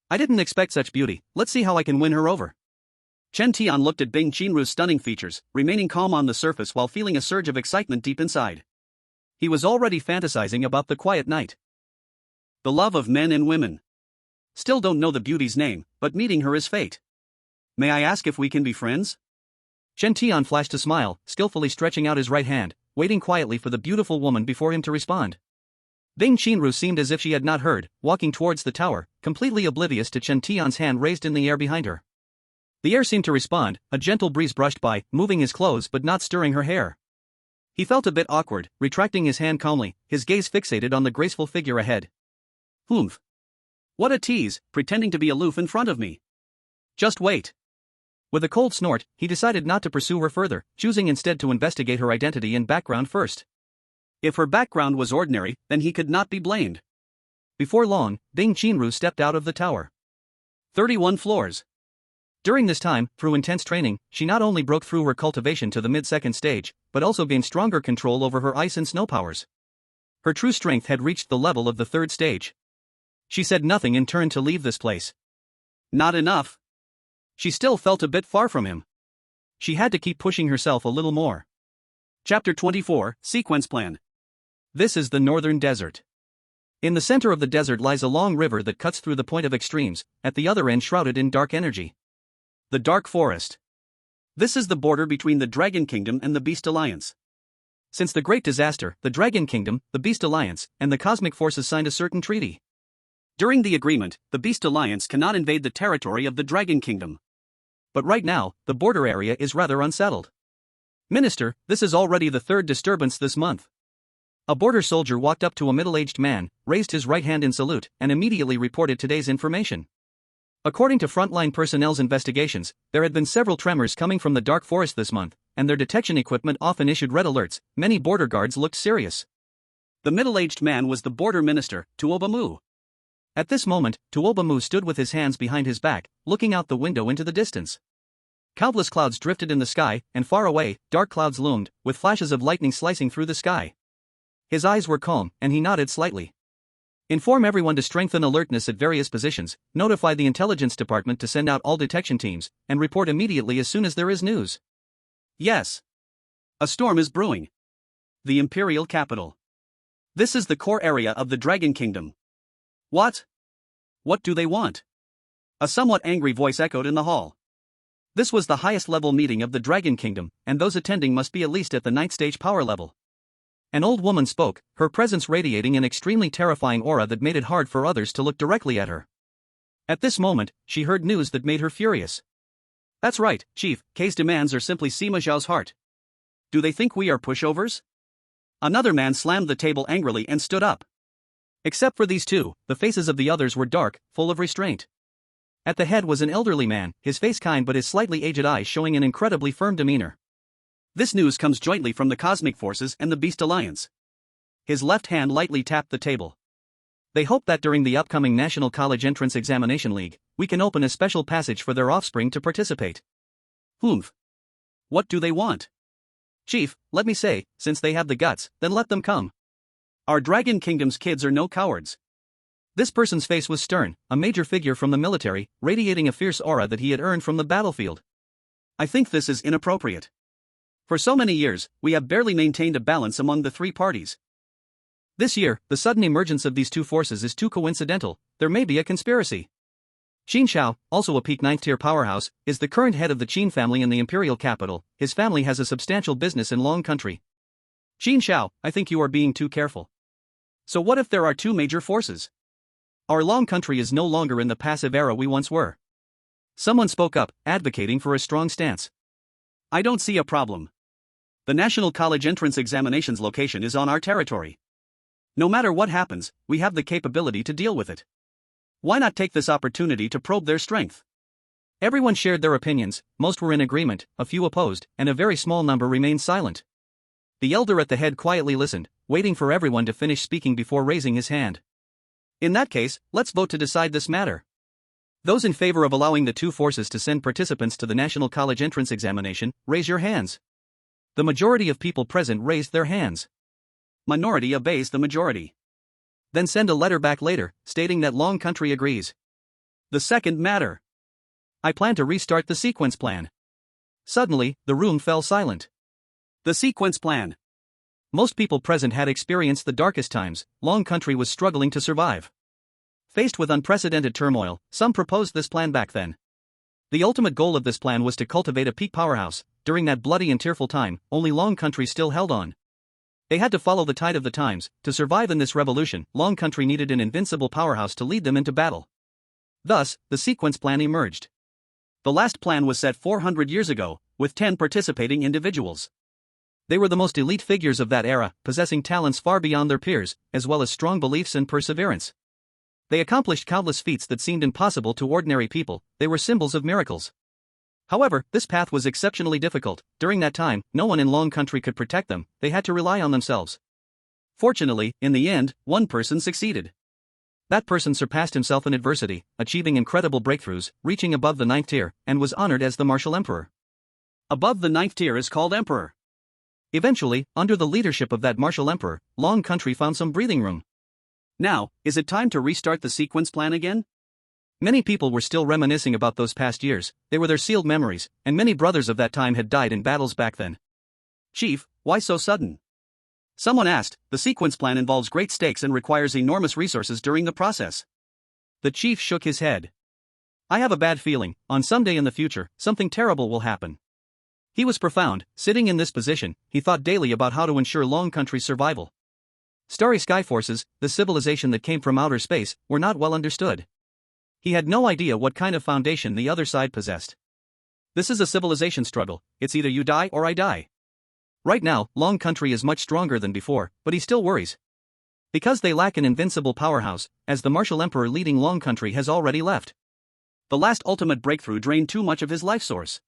I didn't expect such beauty, let's see how I can win her over. Chen Tian looked at Bing Qinru's stunning features, remaining calm on the surface while feeling a surge of excitement deep inside. He was already fantasizing about the quiet night. The love of men and women. Still don't know the beauty's name, but meeting her is fate. May I ask if we can be friends? Chen Tian flashed a smile, skillfully stretching out his right hand, waiting quietly for the beautiful woman before him to respond. Bing Qinru seemed as if she had not heard, walking towards the tower, completely oblivious to Chen Tian's hand raised in the air behind her. The air seemed to respond, a gentle breeze brushed by, moving his clothes but not stirring her hair. He felt a bit awkward, retracting his hand calmly, his gaze fixated on the graceful figure ahead. Humph. What a tease, pretending to be aloof in front of me. Just wait. With a cold snort, he decided not to pursue her further, choosing instead to investigate her identity and background first. If her background was ordinary, then he could not be blamed. Before long, Bing Qinru stepped out of the tower. 31 floors. During this time, through intense training, she not only broke through her cultivation to the mid-second stage, but also gained stronger control over her ice and snow powers. Her true strength had reached the level of the third stage. She said nothing and turned to leave this place. Not enough. She still felt a bit far from him. She had to keep pushing herself a little more. Chapter 24, Sequence Plan. This is the Northern Desert. In the center of the desert lies a long river that cuts through the point of extremes, at the other end shrouded in dark energy. The Dark Forest. This is the border between the Dragon Kingdom and the Beast Alliance. Since the Great Disaster, the Dragon Kingdom, the Beast Alliance, and the Cosmic Forces signed a certain treaty. During the agreement, the Beast Alliance cannot invade the territory of the Dragon Kingdom. But right now, the border area is rather unsettled. Minister, this is already the third disturbance this month. A border soldier walked up to a middle-aged man, raised his right hand in salute, and immediately reported today's information. According to frontline personnel's investigations, there had been several tremors coming from the Dark Forest this month, and their detection equipment often issued red alerts. Many border guards looked serious. The middle-aged man was the border minister, Tuobamu. At this moment, Tuobamu stood with his hands behind his back, looking out the window into the distance. Countless clouds drifted in the sky, and far away, dark clouds loomed, with flashes of lightning slicing through the sky. His eyes were calm, and he nodded slightly. Inform everyone to strengthen alertness at various positions, notify the intelligence department to send out all detection teams, and report immediately as soon as there is news. Yes. A storm is brewing. The imperial capital. This is the core area of the Dragon Kingdom. What? What do they want? A somewhat angry voice echoed in the hall. This was the highest level meeting of the Dragon Kingdom, and those attending must be at least at the 9th stage power level. An old woman spoke, her presence radiating an extremely terrifying aura that made it hard for others to look directly at her. At this moment, she heard news that made her furious. That's right, Chief, K's demands are simply Sima Zhao's heart. Do they think we are pushovers? Another man slammed the table angrily and stood up. Except for these two, the faces of the others were dark, full of restraint. At the head was an elderly man, his face kind but his slightly aged eyes showing an incredibly firm demeanor. This news comes jointly from the Cosmic Forces and the Beast Alliance. His left hand lightly tapped the table. They hope that during the upcoming National College Entrance Examination League, we can open a special passage for their offspring to participate. Humph. What do they want? Chief, let me say, since they have the guts, then let them come. Our Dragon Kingdom's kids are no cowards. This person's face was stern, a major figure from the military, radiating a fierce aura that he had earned from the battlefield. I think this is inappropriate. For so many years, we have barely maintained a balance among the three parties. This year, the sudden emergence of these two forces is too coincidental. There may be a conspiracy. Qin Xiao, also a peak 9th tier powerhouse, is the current head of the Qin family in the imperial capital. His family has a substantial business in Long Country. Qin Xiao, I think you are being too careful. So what if there are two major forces? Our Long Country is no longer in the passive era we once were. Someone spoke up, advocating for a strong stance. I don't see a problem. The National College Entrance Examinations location is on our territory. No matter what happens, we have the capability to deal with it. Why not take this opportunity to probe their strength? Everyone shared their opinions, most were in agreement, a few opposed, and a very small number remained silent. The elder at the head quietly listened, waiting for everyone to finish speaking before raising his hand. In that case, let's vote to decide this matter. Those in favor of allowing the two forces to send participants to the National College Entrance Examination, raise your hands. The majority of people present raised their hands. Minority obeys the majority. Then send a letter back later, stating that Long Country agrees. The second matter. I plan to restart the sequence plan. Suddenly, the room fell silent. The sequence plan. Most people present had experienced the darkest times. Long Country was struggling to survive. Faced with unprecedented turmoil, some proposed this plan back then. The ultimate goal of this plan was to cultivate a peak powerhouse. During that bloody and tearful time, only Long Country still held on. They had to follow the tide of the times. To survive in this revolution, Long Country needed an invincible powerhouse to lead them into battle. Thus, the sequence plan emerged. The last plan was set 400 years ago, with 10 participating individuals. They were the most elite figures of that era, possessing talents far beyond their peers, as well as strong beliefs and perseverance. They accomplished countless feats that seemed impossible to ordinary people. They were symbols of miracles. However, this path was exceptionally difficult. During that time, no one in Long Country could protect them. They had to rely on themselves. Fortunately, in the end, one person succeeded. That person surpassed himself in adversity, achieving incredible breakthroughs, reaching above the 9th tier, and was honored as the Martial Emperor. Above the 9th tier is called Emperor. Eventually, under the leadership of that Martial Emperor, Long Country found some breathing room. Now, is it time to restart the sequence plan again? Many people were still reminiscing about those past years. They were their sealed memories, and many brothers of that time had died in battles back then. Chief, why so sudden? Someone asked. The sequence plan involves great stakes and requires enormous resources during the process. The chief shook his head. I have a bad feeling, on some day in the future, something terrible will happen. He was profound. Sitting in this position, he thought daily about how to ensure Long Country's survival. Starry sky forces, the civilization that came from outer space, were not well understood. He had no idea what kind of foundation the other side possessed. This is a civilization struggle. It's either you die or I die. Right now, Long Country is much stronger than before, but he still worries. Because they lack an invincible powerhouse, as the Martial Emperor leading Long Country has already left. The last ultimate breakthrough drained too much of his life source.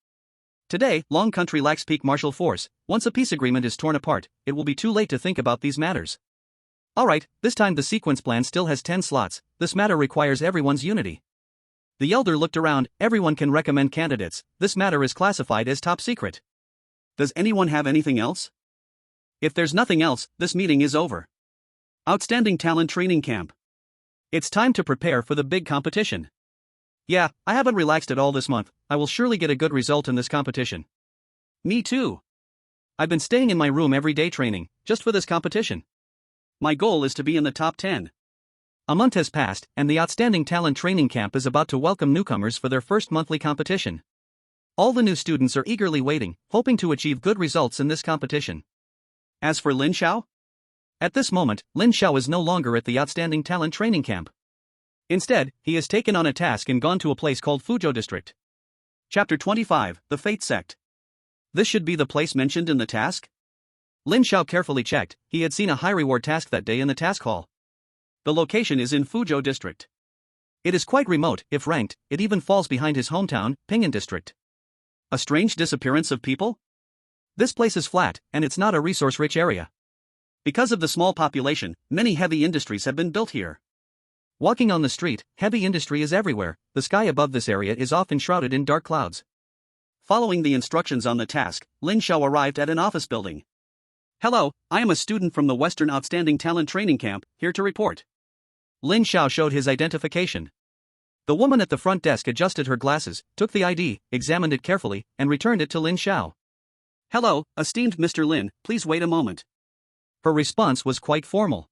Today, Long Country lacks peak martial force. Once a peace agreement is torn apart, it will be too late to think about these matters. Alright, this time the sequence plan still has 10 slots. This matter requires everyone's unity. The elder looked around. Everyone can recommend candidates. This matter is classified as top secret. Does anyone have anything else? If there's nothing else, this meeting is over. Outstanding Talent Training Camp. It's time to prepare for the big competition. Yeah, I haven't relaxed at all this month. I will surely get a good result in this competition. Me too. I've been staying in my room every day training, just for this competition. My goal is to be in the top 10. A month has passed, and the Outstanding Talent Training Camp is about to welcome newcomers for their first monthly competition. All the new students are eagerly waiting, hoping to achieve good results in this competition. As for Lin Xiao? At this moment, Lin Xiao is no longer at the Outstanding Talent Training Camp. Instead, he has taken on a task and gone to a place called Fuzhou District. Chapter 25, The Fate Sect. This should be the place mentioned in the task? Lin Xiao carefully checked. He had seen a high-reward task that day in the task hall. The location is in Fuzhou District. It is quite remote. If ranked, it even falls behind his hometown, Ping'an District. A strange disappearance of people? This place is flat, and it's not a resource-rich area. Because of the small population, many heavy industries have been built here. Walking on the street, heavy industry is everywhere. The sky above this area is often shrouded in dark clouds. Following the instructions on the task, Lin Xiao arrived at an office building. Hello, I am a student from the Western Outstanding Talent Training Camp, here to report. Lin Xiao showed his identification. The woman at the front desk adjusted her glasses, took the ID, examined it carefully, and returned it to Lin Xiao. Hello, esteemed Mr. Lin, please wait a moment. Her response was quite formal.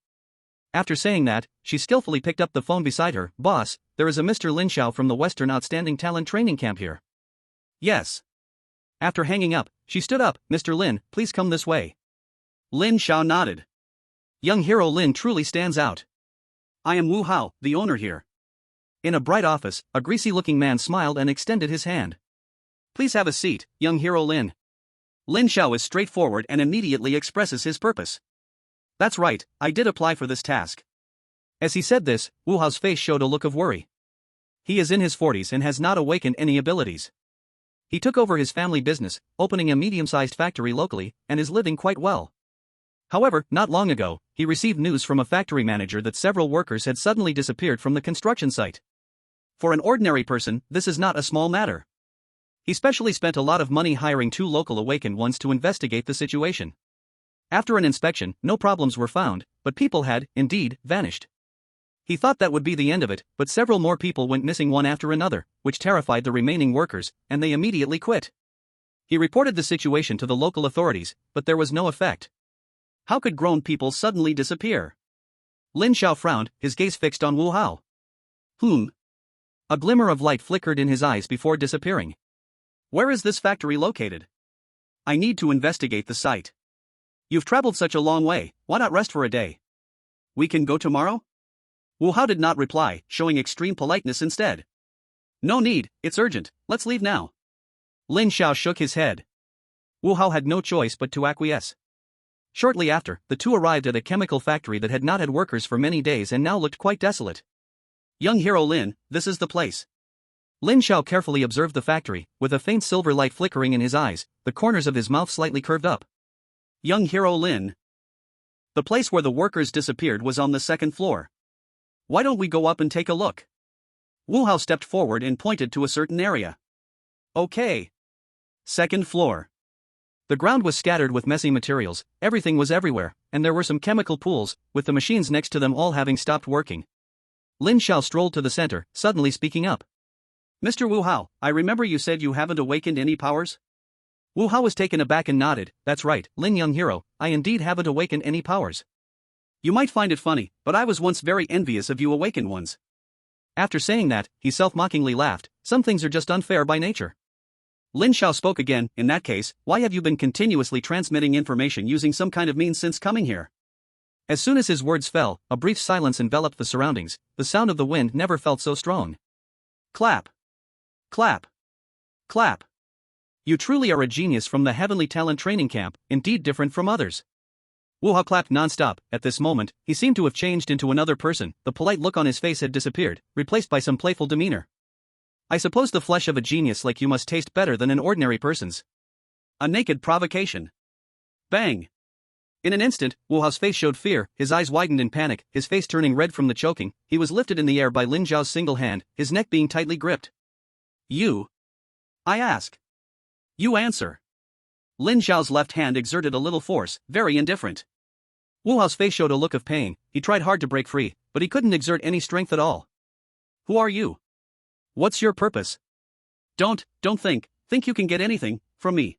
After saying that, she skillfully picked up the phone beside her. Boss, there is a Mr. Lin Xiao from the Western Outstanding Talent Training Camp here. Yes. After hanging up, she stood up. Mr. Lin, please come this way. Lin Xiao nodded. Young hero Lin truly stands out. I am Wu Hao, the owner here. In a bright office, a greasy-looking man smiled and extended his hand. Please have a seat, young hero Lin. Lin Xiao is straightforward and immediately expresses his purpose. That's right, I did apply for this task. As he said this, Wu Hao's face showed a look of worry. He is in his 40s and has not awakened any abilities. He took over his family business, opening a medium-sized factory locally, and is living quite well. However, not long ago, he received news from a factory manager that several workers had suddenly disappeared from the construction site. For an ordinary person, this is not a small matter. He specially spent a lot of money hiring 2 local awakened ones to investigate the situation. After an inspection, no problems were found, but people had, indeed, vanished. He thought that would be the end of it, but several more people went missing one after another, which terrified the remaining workers, and they immediately quit. He reported the situation to the local authorities, but there was no effect. How could grown people suddenly disappear? Lin Xiao frowned, his gaze fixed on Wu Hao. A glimmer of light flickered in his eyes before disappearing. Where is this factory located? I need to investigate the site. You've traveled such a long way, why not rest for a day? We can go tomorrow? Wu Hao did not reply, showing extreme politeness instead. No need, it's urgent, let's leave now. Lin Xiao shook his head. Wu Hao had no choice but to acquiesce. Shortly after, the two arrived at a chemical factory that had not had workers for many days and now looked quite desolate. Young hero Lin, this is the place. Lin Xiao carefully observed the factory, with a faint silver light flickering in his eyes, the corners of his mouth slightly curved up. Young hero Lin. The place where the workers disappeared was on the 2nd floor. Why don't we go up and take a look? Wu Hao stepped forward and pointed to a certain area. Okay. 2nd floor. The ground was scattered with messy materials, everything was everywhere, and there were some chemical pools, with the machines next to them all having stopped working. Lin Xiao strolled to the center, suddenly speaking up. Mr. Wu Hao, I remember you said you haven't awakened any powers? Wu Hao was taken aback and nodded. That's right, Lin young hero, I indeed haven't awakened any powers. You might find it funny, but I was once very envious of you awakened ones. After saying that, he self-mockingly laughed. Some things are just unfair by nature. Lin Xiao spoke again. In that case, why have you been continuously transmitting information using some kind of means since coming here? As soon as his words fell, a brief silence enveloped the surroundings. The sound of the wind never felt so strong. Clap. Clap. Clap. You truly are a genius from the Heavenly Talent Training Camp, indeed different from others. Wu Hao clapped non-stop. At this moment, he seemed to have changed into another person. The polite look on his face had disappeared, replaced by some playful demeanor. I suppose the flesh of a genius like you must taste better than an ordinary person's. A naked provocation. Bang. In an instant, Wu Hao's face showed fear, his eyes widened in panic, his face turning red from the choking. He was lifted in the air by Lin Xiao's single hand, his neck being tightly gripped. You? I ask. You answer. Lin Xiao's left hand exerted a little force, very indifferent. Wu Hao's face showed a look of pain. He tried hard to break free, but he couldn't exert any strength at all. Who are you? What's your purpose? Don't think you can get anything from me.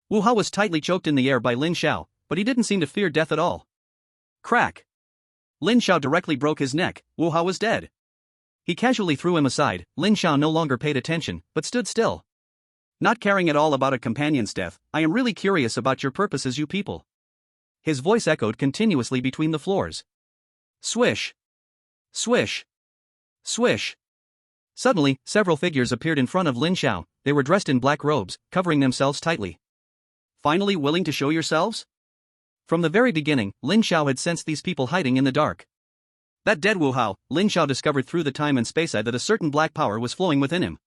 Wu Hao was tightly choked in the air by Lin Xiao, but he didn't seem to fear death at all. Crack. Lin Xiao directly broke his neck. Wu Hao was dead. He casually threw him aside. Lin Xiao no longer paid attention, but stood still. Not caring at all about a companion's death, I am really curious about your purposes, you people. His voice echoed continuously between the floors. Swish. Swish. Swish. Suddenly, several figures appeared in front of Lin Xiao. They were dressed in black robes, covering themselves tightly. Finally willing to show yourselves? From the very beginning, Lin Xiao had sensed these people hiding in the dark. That dead Wu Hao, Lin Xiao discovered through the time and space-eye that a certain black power was flowing within him.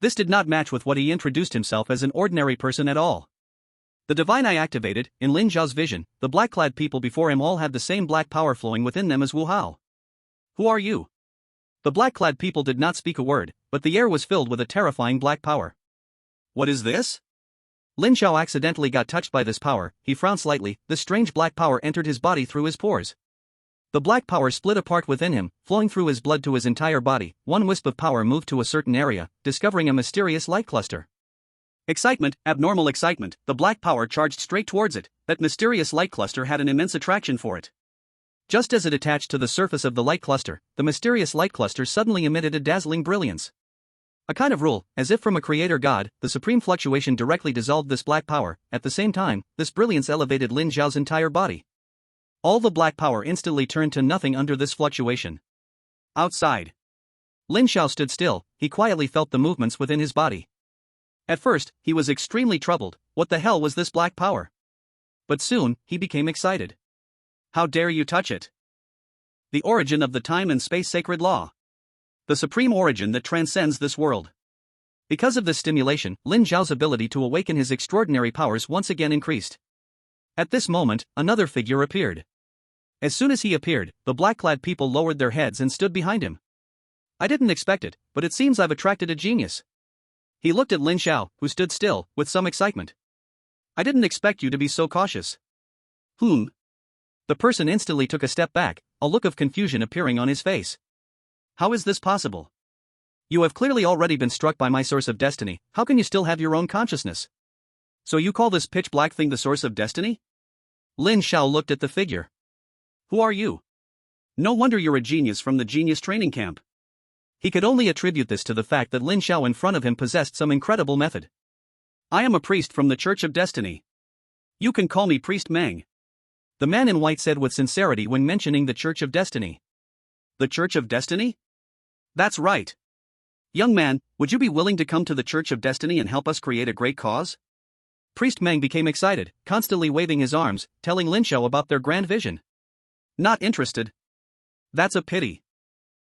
This did not match with what he introduced himself as an ordinary person at all. The divine eye activated. In Lin Xiao's vision, the black-clad people before him all had the same black power flowing within them as Wu Hao. Who are you? The black-clad people did not speak a word, but the air was filled with a terrifying black power. What is this? Lin Xiao accidentally got touched by this power. He frowned slightly. This strange black power entered his body through his pores. The black power split apart within him, flowing through his blood to his entire body. One wisp of power moved to a certain area, discovering a mysterious light cluster. Excitement, abnormal excitement. The black power charged straight towards it. That mysterious light cluster had an immense attraction for it. Just as it attached to the surface of the light cluster, the mysterious light cluster suddenly emitted a dazzling brilliance. A kind of rule, as if from a creator god, the supreme fluctuation directly dissolved this black power. At the same time, this brilliance elevated Lin Xiao's entire body. All the black power instantly turned to nothing under this fluctuation. Outside. Lin Xiao stood still. He quietly felt the movements within his body. At first, he was extremely troubled, What the hell was this black power? But soon, he became excited. How dare you touch it? The origin of the time and space sacred law. The supreme origin that transcends this world. Because of this stimulation, Lin Xiao's ability to awaken his extraordinary powers once again increased. At this moment, another figure appeared. As soon as he appeared, the black-clad people lowered their heads and stood behind him. I didn't expect it, but it seems I've attracted a genius. He looked at Lin Xiao, who stood still, with some excitement. I didn't expect you to be so cautious. The person instantly took a step back, a look of confusion appearing on his face. How is this possible? You have clearly already been struck by my source of destiny, how can you still have your own consciousness? So you call this pitch black thing the source of destiny? Lin Xiao looked at the figure. Who are you? No wonder you're a genius from the genius training camp. He could only attribute this to the fact that Lin Xiao in front of him possessed some incredible method. I am a priest from the Church of Destiny. You can call me Priest Meng. The man in white said with sincerity when mentioning the Church of Destiny. The Church of Destiny? That's right. Young man, would you be willing to come to the Church of Destiny and help us create a great cause? Priest Meng became excited, constantly waving his arms, telling Lin Xiao about their grand vision. Not interested. That's a pity.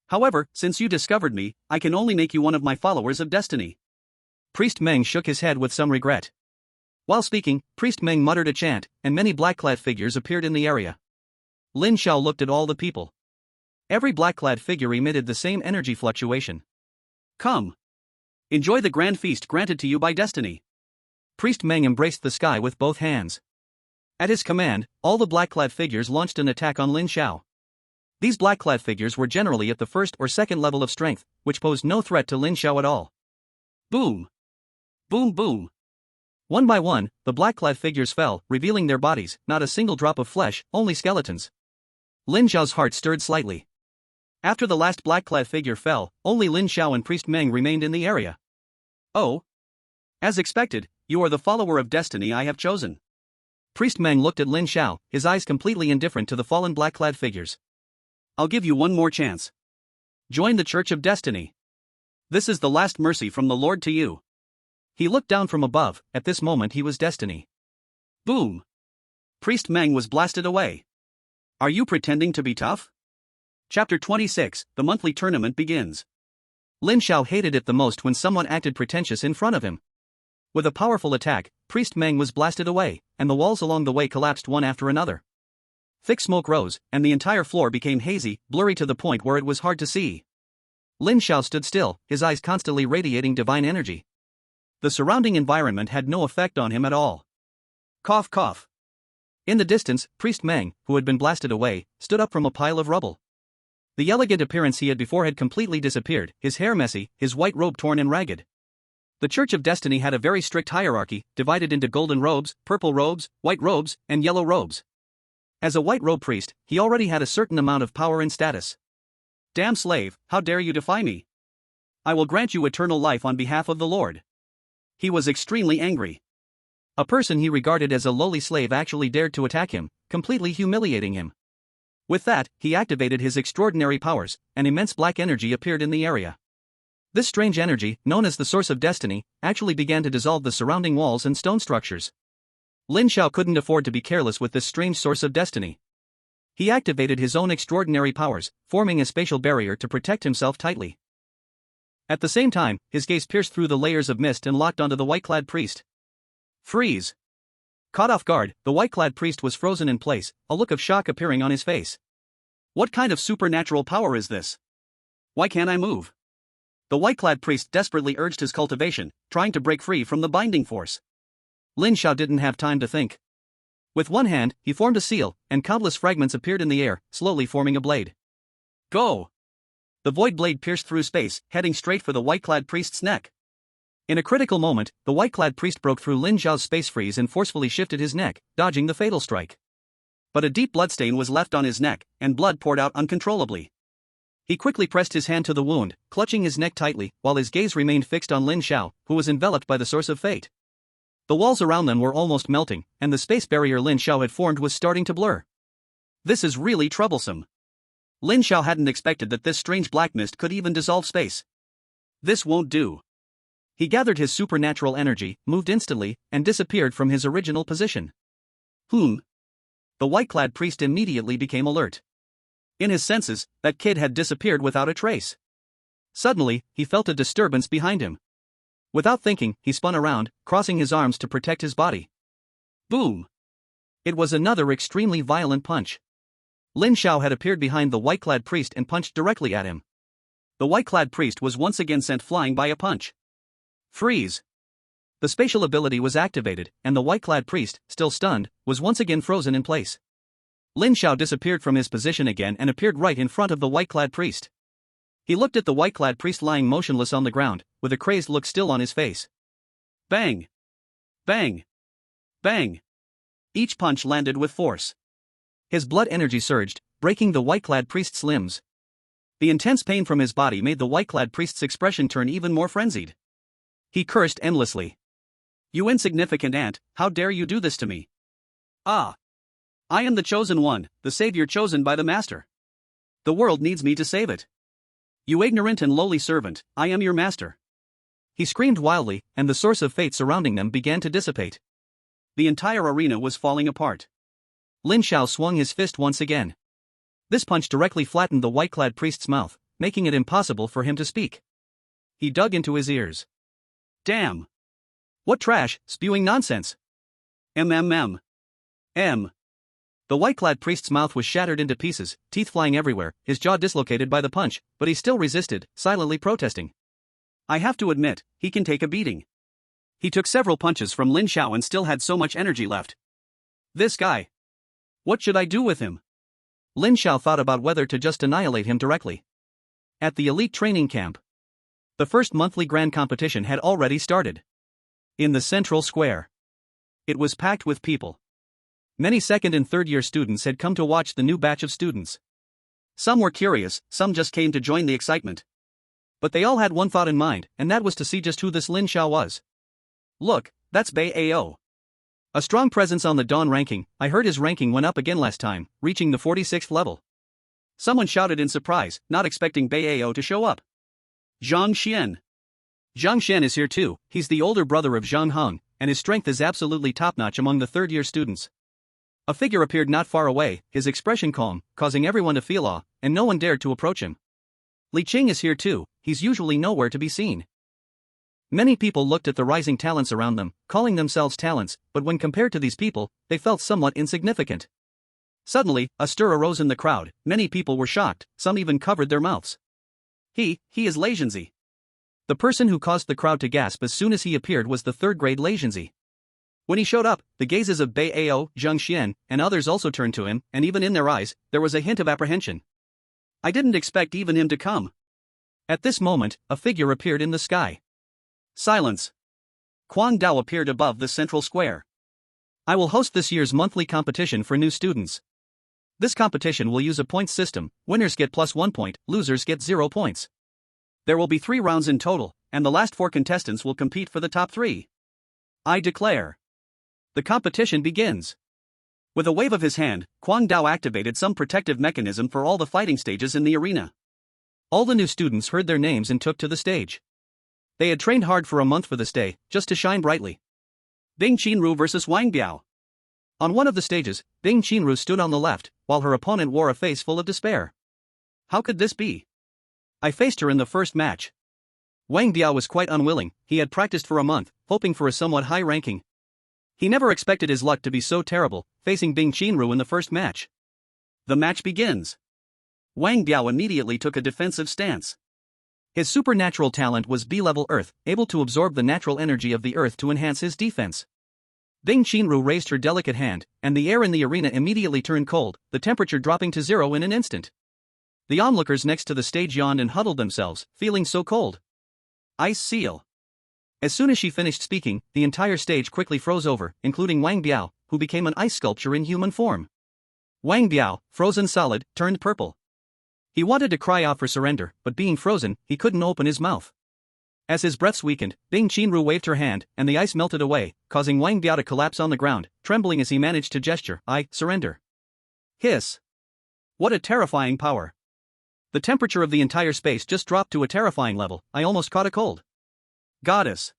However, since you discovered me, I can only make you one of my followers of destiny. Priest Meng shook his head with some regret. While speaking, Priest Meng muttered a chant, and many black-clad figures appeared in the area. Lin Xiao looked at all the people. Every black-clad figure emitted the same energy fluctuation. Come. Enjoy the grand feast granted to you by destiny. Priest Meng embraced the sky with both hands. At his command, all the black-clad figures launched an attack on Lin Xiao. These black-clad figures were generally at the first or second level of strength, which posed no threat to Lin Xiao at all. Boom! Boom boom! One by one, the black-clad figures fell, revealing their bodies, not a single drop of flesh, only skeletons. Lin Xiao's heart stirred slightly. After the last black-clad figure fell, only Lin Xiao and Priest Meng remained in the area. Oh? As expected, you are the follower of destiny I have chosen. Priest Meng looked at Lin Xiao, his eyes completely indifferent to the fallen black-clad figures. I'll give you one more chance. Join the Church of Destiny. This is the last mercy from the Lord to you. He looked down from above, at this moment he was destiny. Boom! Priest Meng was blasted away. Are you pretending to be tough? Chapter 26, the monthly tournament begins. Lin Xiao hated it the most when someone acted pretentious in front of him. With a powerful attack, Priest Meng was blasted away, and the walls along the way collapsed one after another. Thick smoke rose, and the entire floor became hazy, blurry to the point where it was hard to see. Lin Xiao stood still, his eyes constantly radiating divine energy. The surrounding environment had no effect on him at all. Cough cough. In the distance, Priest Meng, who had been blasted away, stood up from a pile of rubble. The elegant appearance he had before had completely disappeared, his hair messy, his white robe torn and ragged. The Church of Destiny had a very strict hierarchy, divided into golden robes, purple robes, white robes, and yellow robes. As a white robe priest, he already had a certain amount of power and status. Damn slave, how dare you defy me? I will grant you eternal life on behalf of the Lord. He was extremely angry. A person he regarded as a lowly slave actually dared to attack him, completely humiliating him. With that, he activated his extraordinary powers, and immense black energy appeared in the area. This strange energy, known as the Source of Destiny, actually began to dissolve the surrounding walls and stone structures. Lin Xiao couldn't afford to be careless with this strange Source of Destiny. He activated his own extraordinary powers, forming a spatial barrier to protect himself tightly. At the same time, his gaze pierced through the layers of mist and locked onto the white-clad priest. Freeze! Caught off guard, the white-clad priest was frozen in place, a look of shock appearing on his face. What kind of supernatural power is this? Why can't I move? The white-clad priest desperately urged his cultivation, trying to break free from the binding force. Lin Xiao didn't have time to think. With one hand, he formed a seal, and countless fragments appeared in the air, slowly forming a blade. Go! The void blade pierced through space, heading straight for the white-clad priest's neck. In a critical moment, the white-clad priest broke through Lin Xiao's space freeze and forcefully shifted his neck, dodging the fatal strike. But a deep bloodstain was left on his neck, and blood poured out uncontrollably. He quickly pressed his hand to the wound, clutching his neck tightly, while his gaze remained fixed on Lin Xiao, who was enveloped by the source of fate. The walls around them were almost melting, and the space barrier Lin Xiao had formed was starting to blur. This is really troublesome. Lin Xiao hadn't expected that this strange black mist could even dissolve space. This won't do. He gathered his supernatural energy, moved instantly, and disappeared from his original position. The white-clad priest immediately became alert. In his senses, that kid had disappeared without a trace. Suddenly, he felt a disturbance behind him. Without thinking, he spun around, crossing his arms to protect his body. Boom! It was another extremely violent punch. Lin Xiao had appeared behind the white-clad priest and punched directly at him. The white-clad priest was once again sent flying by a punch. Freeze! The spatial ability was activated, and the white-clad priest, still stunned, was once again frozen in place. Lin Xiao disappeared from his position again and appeared right in front of the white-clad priest. He looked at the white-clad priest lying motionless on the ground, with a crazed look still on his face. Bang! Bang! Bang! Each punch landed with force. His blood energy surged, breaking the white-clad priest's limbs. The intense pain from his body made the white-clad priest's expression turn even more frenzied. He cursed endlessly. "You insignificant ant, how dare you do this to me? Ah! I am the chosen one, the savior chosen by the master. The world needs me to save it. You ignorant and lowly servant, I am your master." He screamed wildly, and the source of fate surrounding them began to dissipate. The entire arena was falling apart. Lin Xiao swung his fist once again. This punch directly flattened the white-clad priest's mouth, making it impossible for him to speak. He dug into his ears. Damn! What trash, spewing nonsense! M. The white-clad priest's mouth was shattered into pieces, teeth flying everywhere, his jaw dislocated by the punch, but he still resisted, silently protesting. I have to admit, he can take a beating. He took several punches from Lin Xiao and still had so much energy left. This guy. What should I do with him? Lin Xiao thought about whether to just annihilate him directly. At the elite training camp, the first monthly grand competition had already started. In the central square, it was packed with people. Many second and third year students had come to watch the new batch of students. Some were curious, some just came to join the excitement. But they all had one thought in mind, and that was to see just who this Lin Xiao was. Look, that's Bei Ao. A strong presence on the Dawn ranking. I heard his ranking went up again last time, reaching the 46th level. Someone shouted in surprise, not expecting Bei Ao to show up. Zhang Xian. Zhang Xian is here too. He's the older brother of Zhang Heng, and his strength is absolutely top-notch among the third-year students. A figure appeared not far away, his expression calm, causing everyone to feel awe, and no one dared to approach him. Li Qing is here too. He's usually nowhere to be seen. Many people looked at the rising talents around them, calling themselves talents, but when compared to these people, they felt somewhat insignificant. Suddenly, a stir arose in the crowd. Many people were shocked, some even covered their mouths. He is Lei Zhenzi. The person who caused the crowd to gasp as soon as he appeared was the third-grade Lei Zhenzi. When he showed up, the gazes of Bei Ao, Zhang Xian, and others also turned to him, and even in their eyes, there was a hint of apprehension. I didn't expect even him to come. At this moment, a figure appeared in the sky. Silence. Quang Dao appeared above the central square. I will host this year's monthly competition for new students. This competition will use a points system. Winners get +1 point, losers get 0 points. There will be 3 rounds in total, and the last 4 contestants will compete for the top 3. I declare. The competition begins. With a wave of his hand, Quang Dao activated some protective mechanism for all the fighting stages in the arena. All the new students heard their names and took to the stage. They had trained hard for a month for this day, just to shine brightly. Bing Qinru vs Wang Biao. On one of the stages, Bing Qinru stood on the left, while her opponent wore a face full of despair. How could this be? I faced her in the first match. Wang Biao was quite unwilling. He had practiced for a month, hoping for a somewhat high ranking. He never expected his luck to be so terrible, facing Bing Qinru in the first match. The match begins. Wang Biao immediately took a defensive stance. His supernatural talent was B-level Earth, able to absorb the natural energy of the Earth to enhance his defense. Bing Qinru raised her delicate hand, and the air in the arena immediately turned cold, the temperature dropping to 0 in an instant. The onlookers next to the stage yawned and huddled themselves, feeling so cold. Ice seal. As soon as she finished speaking, the entire stage quickly froze over, including Wang Biao, who became an ice sculpture in human form. Wang Biao, frozen solid, turned purple. He wanted to cry out for surrender, but being frozen, he couldn't open his mouth. As his breaths weakened, Bing Qinru waved her hand, and the ice melted away, causing Wang Biao to collapse on the ground, trembling as he managed to gesture, I surrender. Hiss. What a terrifying power. The temperature of the entire space just dropped to a terrifying level. I almost caught a cold. Goddess.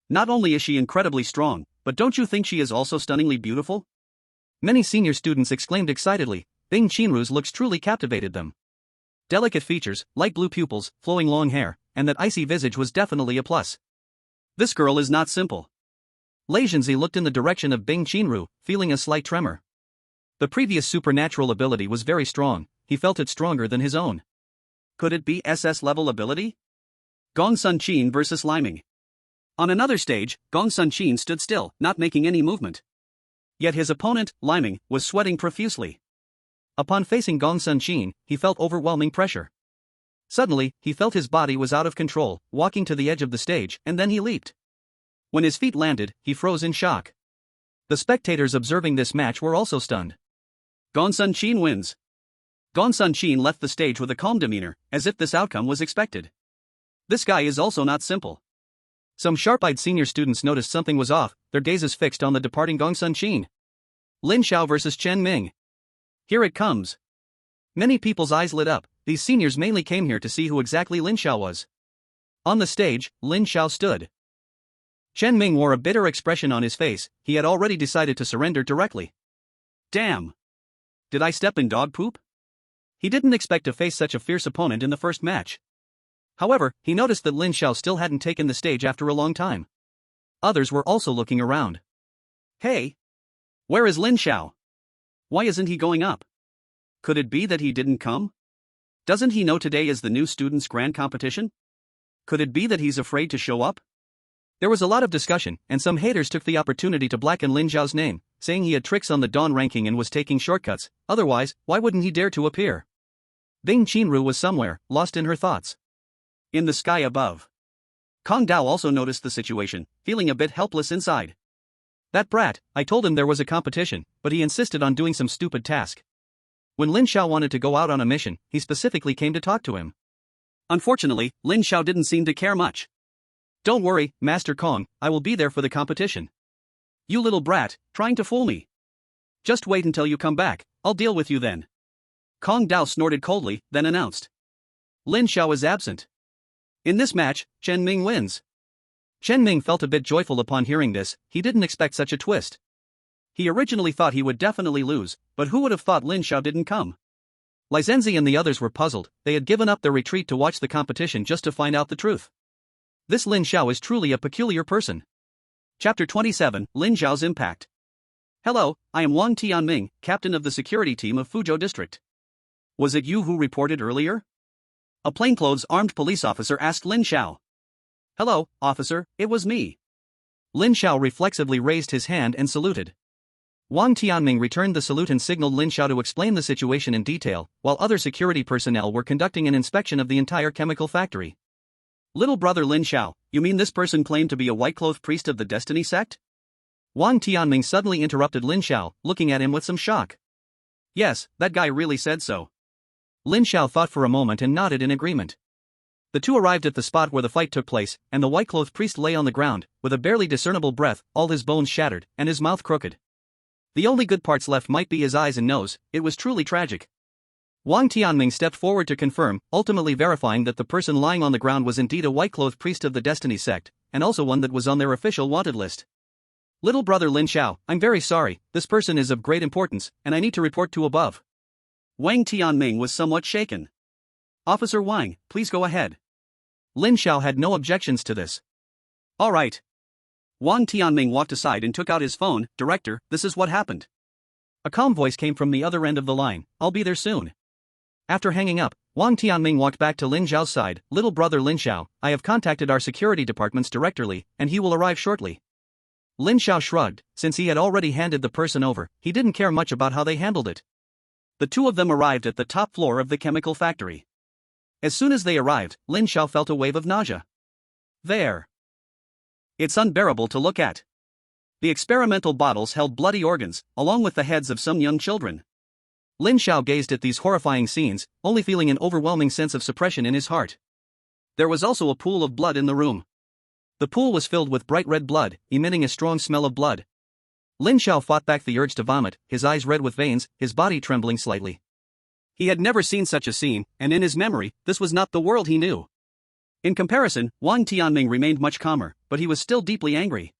Not only is she incredibly strong, but don't you think she is also stunningly beautiful? Many senior students exclaimed excitedly. Bing Chenru's looks truly captivated them. Delicate features, light blue pupils, flowing long hair, and that icy visage was definitely a plus. This girl is not simple. Lei Zhenzi looked in the direction of Bing Chenru, feeling a slight tremor. The previous supernatural ability was very strong, he felt it stronger than his own. Could it be SS level ability? Gong Sun Qin versus Liming. On another stage, Gong Sun Qin stood still, not making any movement. Yet his opponent, Liming, was sweating profusely. Upon facing Gong Sun Qin, he felt overwhelming pressure. Suddenly, he felt his body was out of control, walking to the edge of the stage, and then he leaped. When his feet landed, he froze in shock. The spectators observing this match were also stunned. Gong Sun Qin wins. Gong Sun Qin left the stage with a calm demeanor, as if this outcome was expected. This guy is also not simple. Some sharp-eyed senior students noticed something was off, their gazes fixed on the departing Gong Sun Qin. Lin Xiao versus Chen Ming. Here it comes. Many people's eyes lit up, these seniors mainly came here to see who exactly Lin Xiao was. On the stage, Lin Xiao stood. Chen Ming wore a bitter expression on his face, he had already decided to surrender directly. Damn! Did I step in dog poop? He didn't expect to face such a fierce opponent in the first match. However, he noticed that Lin Xiao still hadn't taken the stage after a long time. Others were also looking around. Hey! Where is Lin Xiao? Why isn't he going up? Could it be that he didn't come? Doesn't he know today is the new students' grand competition? Could it be that he's afraid to show up? There was a lot of discussion, and some haters took the opportunity to blacken Lin Xiao's name, saying he had tricks on the Dawn ranking and was taking shortcuts, otherwise, why wouldn't he dare to appear? Bing Chenru was somewhere, lost in her thoughts. In the sky above. Kong Dao also noticed the situation, feeling a bit helpless inside. That brat, I told him there was a competition, but he insisted on doing some stupid task. When Lin Xiao wanted to go out on a mission, he specifically came to talk to him. Unfortunately, Lin Xiao didn't seem to care much. Don't worry, Master Kong, I will be there for the competition. You little brat, trying to fool me. Just wait until you come back, I'll deal with you then. Kong Dao snorted coldly, then announced. Lin Xiao is absent. In this match, Chen Ming wins. Chen Ming felt a bit joyful upon hearing this, he didn't expect such a twist. He originally thought he would definitely lose, but who would have thought Lin Xiao didn't come? Lei Zhenzi and the others were puzzled, they had given up their retreat to watch the competition just to find out the truth. This Lin Xiao is truly a peculiar person. Chapter 27, Lin Xiao's Impact. Hello, I am Wang Tianming, captain of the security team of Fuzhou District. Was it you who reported earlier? A plainclothes armed police officer asked Lin Xiao. Hello, officer, it was me. Lin Xiao reflexively raised his hand and saluted. Wang Tianming returned the salute and signaled Lin Xiao to explain the situation in detail, while other security personnel were conducting an inspection of the entire chemical factory. Little brother Lin Xiao, you mean this person claimed to be a white-clothed priest of the Destiny sect? Wang Tianming suddenly interrupted Lin Xiao, looking at him with some shock. Yes, that guy really said so. Lin Xiao thought for a moment and nodded in agreement. The two arrived at the spot where the fight took place, and the white-clothed priest lay on the ground, with a barely discernible breath, all his bones shattered, and his mouth crooked. The only good parts left might be his eyes and nose, it was truly tragic. Wang Tianming stepped forward to confirm, ultimately verifying that the person lying on the ground was indeed a white-clothed priest of the Destiny sect, and also one that was on their official wanted list. Little brother Lin Xiao, I'm very sorry, this person is of great importance, and I need to report to above. Wang Tianming was somewhat shaken. Officer Wang, please go ahead. Lin Xiao had no objections to this. All right. Wang Tianming walked aside and took out his phone. Director, this is what happened. A calm voice came from the other end of the line, I'll be there soon. After hanging up, Wang Tianming walked back to Lin Xiao's side. Little brother Lin Xiao, I have contacted our security department's directorly, and he will arrive shortly. Lin Xiao shrugged, since he had already handed the person over, he didn't care much about how they handled it. The two of them arrived at the top floor of the chemical factory. As soon as they arrived, Lin Xiao felt a wave of nausea. There. It's unbearable to look at. The experimental bottles held bloody organs, along with the heads of some young children. Lin Xiao gazed at these horrifying scenes, only feeling an overwhelming sense of suppression in his heart. There was also a pool of blood in the room. The pool was filled with bright red blood, emitting a strong smell of blood. Lin Xiao fought back the urge to vomit, his eyes red with veins, his body trembling slightly. He had never seen such a scene, and in his memory, this was not the world he knew. In comparison, Wang Tianming remained much calmer, but he was still deeply angry.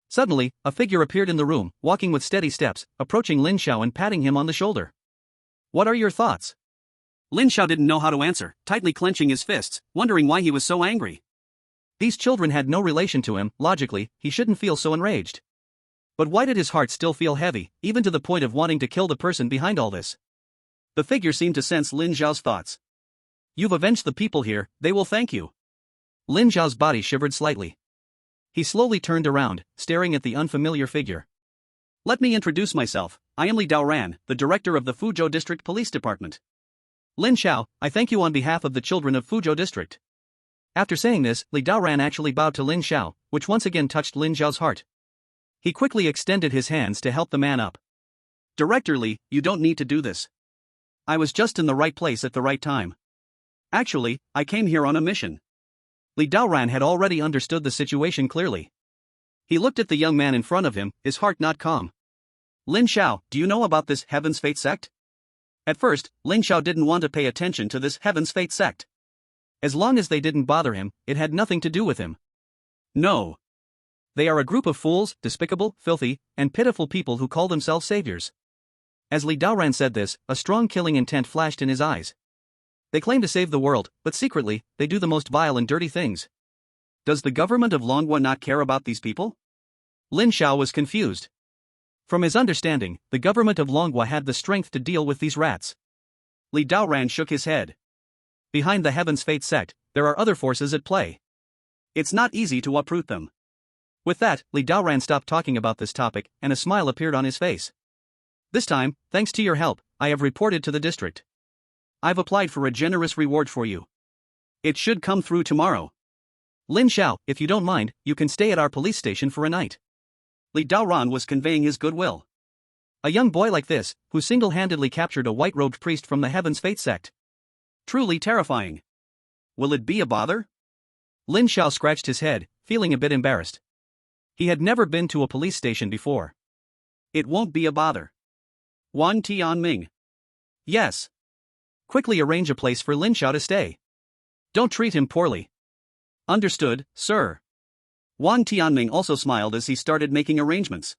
Suddenly, a figure appeared in the room, walking with steady steps, approaching Lin Xiao and patting him on the shoulder. "What are your thoughts?" Lin Xiao didn't know how to answer, tightly clenching his fists, wondering why he was so angry. These children had no relation to him. Logically, he shouldn't feel so enraged. But why did his heart still feel heavy, even to the point of wanting to kill the person behind all this? The figure seemed to sense Lin Xiao's thoughts. "You've avenged the people here, they will thank you." Lin Xiao's body shivered slightly. He slowly turned around, staring at the unfamiliar figure. "Let me introduce myself, I am Li Daoran, the director of the Fuzhou District Police Department. Lin Xiao, I thank you on behalf of the children of Fuzhou District." After saying this, Li Daoran actually bowed to Lin Xiao, which once again touched Lin Xiao's heart. He quickly extended his hands to help the man up. "Director Li, you don't need to do this. I was just in the right place at the right time. Actually, I came here on a mission." Li Daoran had already understood the situation clearly. He looked at the young man in front of him, his heart not calm. "Lin Xiao, do you know about this Heaven's Fate sect?" At first, Lin Xiao didn't want to pay attention to this Heaven's Fate sect. As long as they didn't bother him, it had nothing to do with him. No. They are a group of fools, despicable, filthy, and pitiful people who call themselves saviors. As Li Daoran said this, a strong killing intent flashed in his eyes. They claim to save the world, but secretly, they do the most vile and dirty things. Does the government of Longhua not care about these people? Lin Xiao was confused. From his understanding, the government of Longhua had the strength to deal with these rats. Li Daoran shook his head. Behind the Heaven's Fate sect, there are other forces at play. It's not easy to uproot them. With that, Li Daoran stopped talking about this topic, and a smile appeared on his face. "This time, thanks to your help, I have reported to the district. I've applied for a generous reward for you. It should come through tomorrow. Lin Xiao, if you don't mind, you can stay at our police station for a night." Li Daoran was conveying his goodwill. A young boy like this, who single-handedly captured a white-robed priest from the Heaven's Fate sect. Truly terrifying. Will it be a bother? Lin Xiao scratched his head, feeling a bit embarrassed. He had never been to a police station before. "It won't be a bother. Wang Tianming." "Yes. Quickly arrange a place for Lin Xiao to stay. Don't treat him poorly." "Understood, sir." Wang Tianming also smiled as he started making arrangements.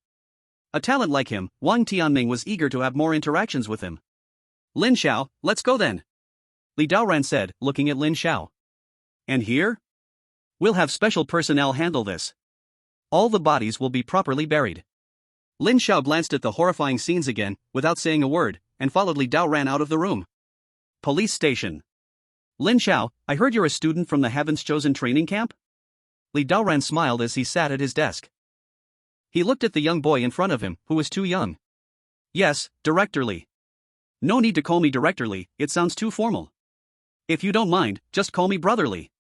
A talent like him, Wang Tianming was eager to have more interactions with him. "Lin Xiao, let's go then," Li Daoran said, looking at Lin Xiao. "And here? We'll have special personnel handle this. All the bodies will be properly buried." Lin Xiao glanced at the horrifying scenes again, without saying a word, and followed Li Daoran out of the room. Police station. "Lin Xiao, I heard you're a student from the Heaven's Chosen training camp?" Li Daoran smiled as he sat at his desk. He looked at the young boy in front of him, who was too young. "Yes, Director Li." "No need to call me Director Li, it sounds too formal. If you don't mind, just call me Brother Li."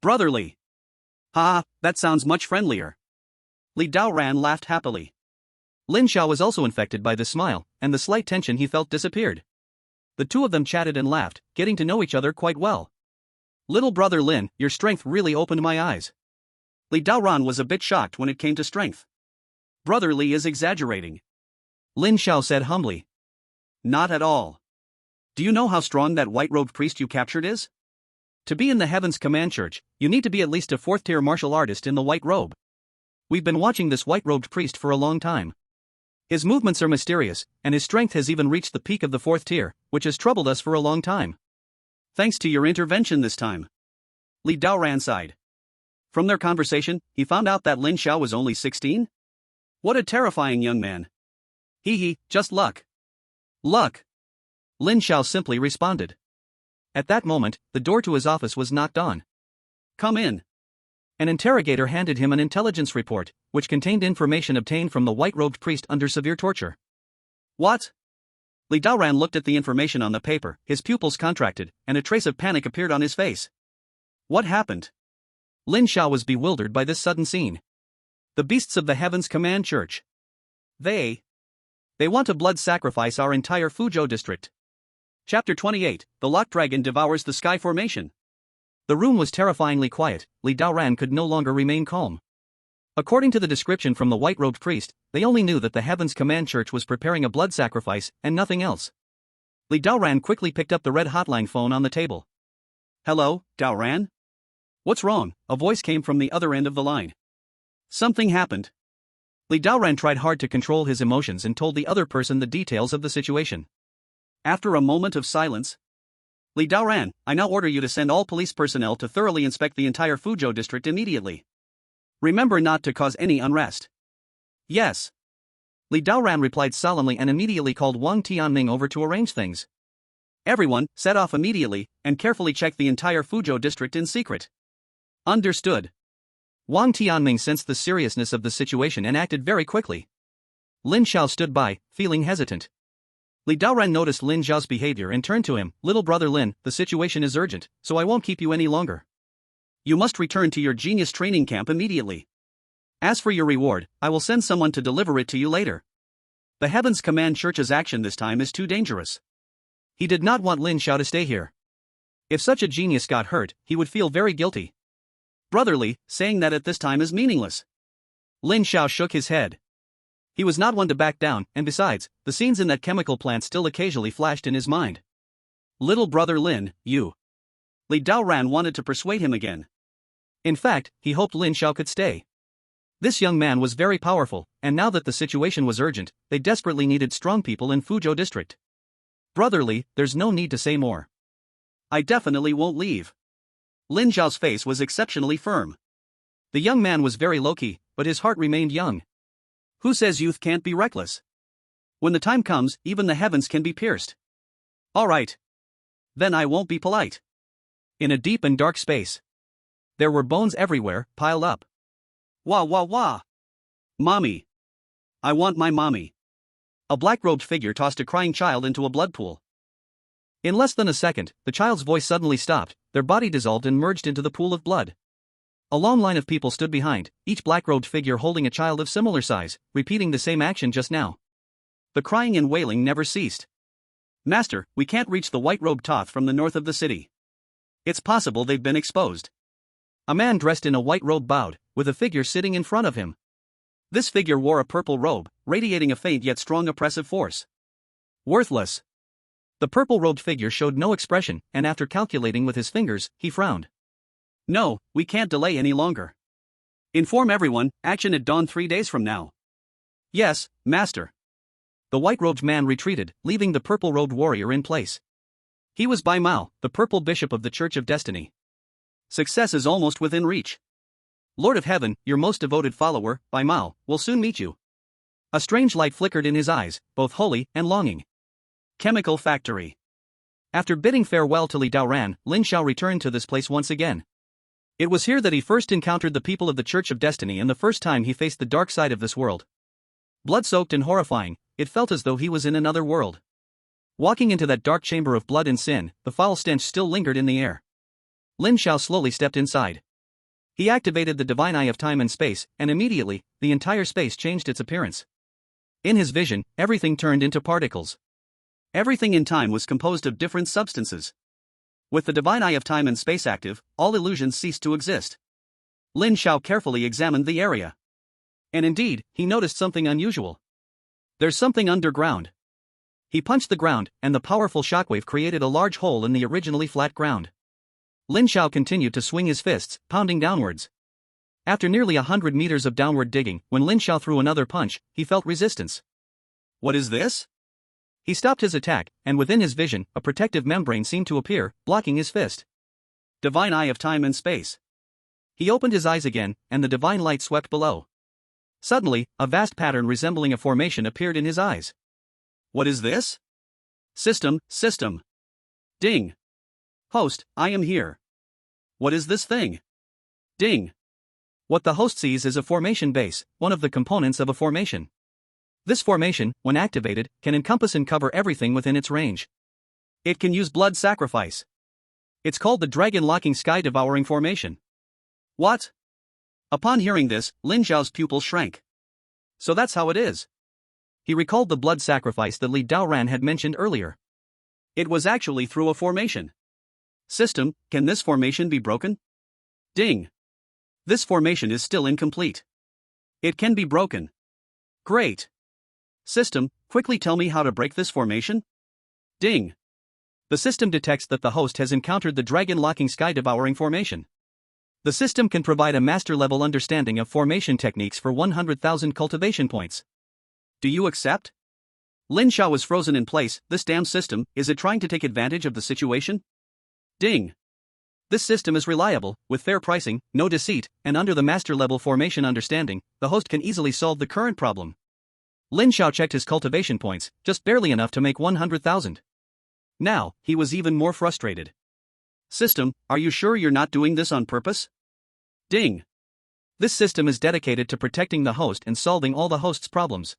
Brother Li. Ha, that sounds much friendlier." Li Daoran laughed happily. Lin Xiao was also infected by this smile, and the slight tension he felt disappeared. The two of them chatted and laughed, getting to know each other quite well. "Little brother Lin, your strength really opened my eyes." Li Daoran was a bit shocked when it came to strength. "Brother Li is exaggerating," Lin Xiao said humbly. "Not at all. Do you know how strong that white-robed priest you captured is? To be in the Heaven's Command Church, you need to be at least a fourth-tier martial artist in the white robe. We've been watching this white-robed priest for a long time. His movements are mysterious, and his strength has even reached the peak of the fourth tier, which has troubled us for a long time. Thanks to your intervention this time." Li Daoran sighed. From their conversation, he found out that Lin Xiao was only 16? What a terrifying young man. Hee, just luck. Luck. Lin Xiao simply responded. At that moment, the door to his office was knocked on. "Come in." An interrogator handed him an intelligence report, which contained information obtained from the white-robed priest under severe torture. "What?" Li Daoran looked at the information on the paper, his pupils contracted, and a trace of panic appeared on his face. What happened? Lin Xiao was bewildered by this sudden scene. The beasts of the Heaven's Command Church. They want to blood sacrifice our entire Fuzhou district. Chapter 28, The Locked Dragon Devours the Sky Formation. The room was terrifyingly quiet. Li Daoran could no longer remain calm. According to the description from the white-robed priest, they only knew that the Heaven's Command Church was preparing a blood sacrifice, and nothing else. Li Daoran quickly picked up the red hotline phone on the table. Hello, Dao Ran? What's wrong? A voice came from the other end of the line. Something happened. Li Daoran tried hard to control his emotions and told the other person the details of the situation. After a moment of silence, Li Daoran, I now order you to send all police personnel to thoroughly inspect the entire Fuzhou district immediately. Remember not to cause any unrest. Yes. Li Daoran replied solemnly and immediately called Wang Tianming over to arrange things. Everyone, set off immediately, and carefully check the entire Fuzhou district in secret. Understood. Wang Tianming sensed the seriousness of the situation and acted very quickly. Lin Xiao stood by, feeling hesitant. Li Daoran noticed Lin Xiao's behavior and turned to him, "Little brother Lin, the situation is urgent, so I won't keep you any longer. You must return to your genius training camp immediately. As for your reward, I will send someone to deliver it to you later. The Heavens Command Church's action this time is too dangerous." He did not want Lin Xiao to stay here. If such a genius got hurt, he would feel very guilty. Brotherly, saying that at this time is meaningless. Lin Xiao shook his head. He was not one to back down, and besides, the scenes in that chemical plant still occasionally flashed in his mind. Little brother Lin, you. Li Daoran wanted to persuade him again. In fact, he hoped Lin Xiao could stay. This young man was very powerful, and now that the situation was urgent, they desperately needed strong people in Fuzhou district. Brotherly, there's no need to say more. I definitely won't leave. Lin Xiao's face was exceptionally firm. The young man was very low-key, but his heart remained young. Who says youth can't be reckless? When the time comes, even the heavens can be pierced. All right. Then I won't be polite. In a deep and dark space, there were bones everywhere, piled up. Wah wah wah! Mommy! I want my mommy! A black-robed figure tossed a crying child into a blood pool. In less than a second, the child's voice suddenly stopped, their body dissolved and merged into the pool of blood. A long line of people stood behind, each black-robed figure holding a child of similar size, repeating the same action just now. The crying and wailing never ceased. Master, we can't reach the white-robed Toth from the north of the city. It's possible they've been exposed. A man dressed in a white robe bowed, with a figure sitting in front of him. This figure wore a purple robe, radiating a faint yet strong oppressive force. Worthless. The purple-robed figure showed no expression, and after calculating with his fingers, he frowned. No, we can't delay any longer. Inform everyone, action at dawn 3 days from now. Yes, master. The white-robed man retreated, leaving the purple-robed warrior in place. He was Bai Mao, the purple bishop of the Church of Destiny. Success is almost within reach. Lord of Heaven, your most devoted follower, Bai Mao, will soon meet you. A strange light flickered in his eyes, both holy and longing. Chemical Factory. After bidding farewell to Li Daoran, Lin Xiao returned to this place once again. It was here that he first encountered the people of the Church of Destiny and the first time he faced the dark side of this world. Blood-soaked and horrifying, it felt as though he was in another world. Walking into that dark chamber of blood and sin, the foul stench still lingered in the air. Lin Xiao slowly stepped inside. He activated the divine eye of time and space, and immediately, the entire space changed its appearance. In his vision, everything turned into particles. Everything in time was composed of different substances. With the divine eye of time and space active, all illusions ceased to exist. Lin Xiao carefully examined the area. And indeed, he noticed something unusual. There's something underground. He punched the ground, and the powerful shockwave created a large hole in the originally flat ground. Lin Xiao continued to swing his fists, pounding downwards. After nearly 100 meters of downward digging, when Lin Xiao threw another punch, he felt resistance. What is this? He stopped his attack, and within his vision, a protective membrane seemed to appear, blocking his fist. Divine eye of time and space. He opened his eyes again, and the divine light swept below. Suddenly, a vast pattern resembling a formation appeared in his eyes. What is this? System. Ding. Host, I am here. What is this thing? Ding. What the host sees is a formation base, one of the components of a formation. This formation, when activated, can encompass and cover everything within its range. It can use blood sacrifice. It's called the dragon-locking sky-devouring formation. What? Upon hearing this, Lin Xiao's pupils shrank. So that's how it is. He recalled the blood sacrifice that Li Daoran had mentioned earlier. It was actually through a formation. System, can this formation be broken? Ding. This formation is still incomplete. It can be broken. Great. System, quickly tell me how to break this formation? Ding. The system detects that the host has encountered the dragon-locking sky-devouring formation. The system can provide a master-level understanding of formation techniques for 100,000 cultivation points. Do you accept? Lin Xiao was frozen in place. This damn system, is it trying to take advantage of the situation? Ding. This system is reliable, with fair pricing, no deceit, and under the master-level formation understanding, the host can easily solve the current problem. Lin Xiao checked his cultivation points, just barely enough to make 100,000. Now, he was even more frustrated. System, are you sure you're not doing this on purpose? Ding. This system is dedicated to protecting the host and solving all the host's problems.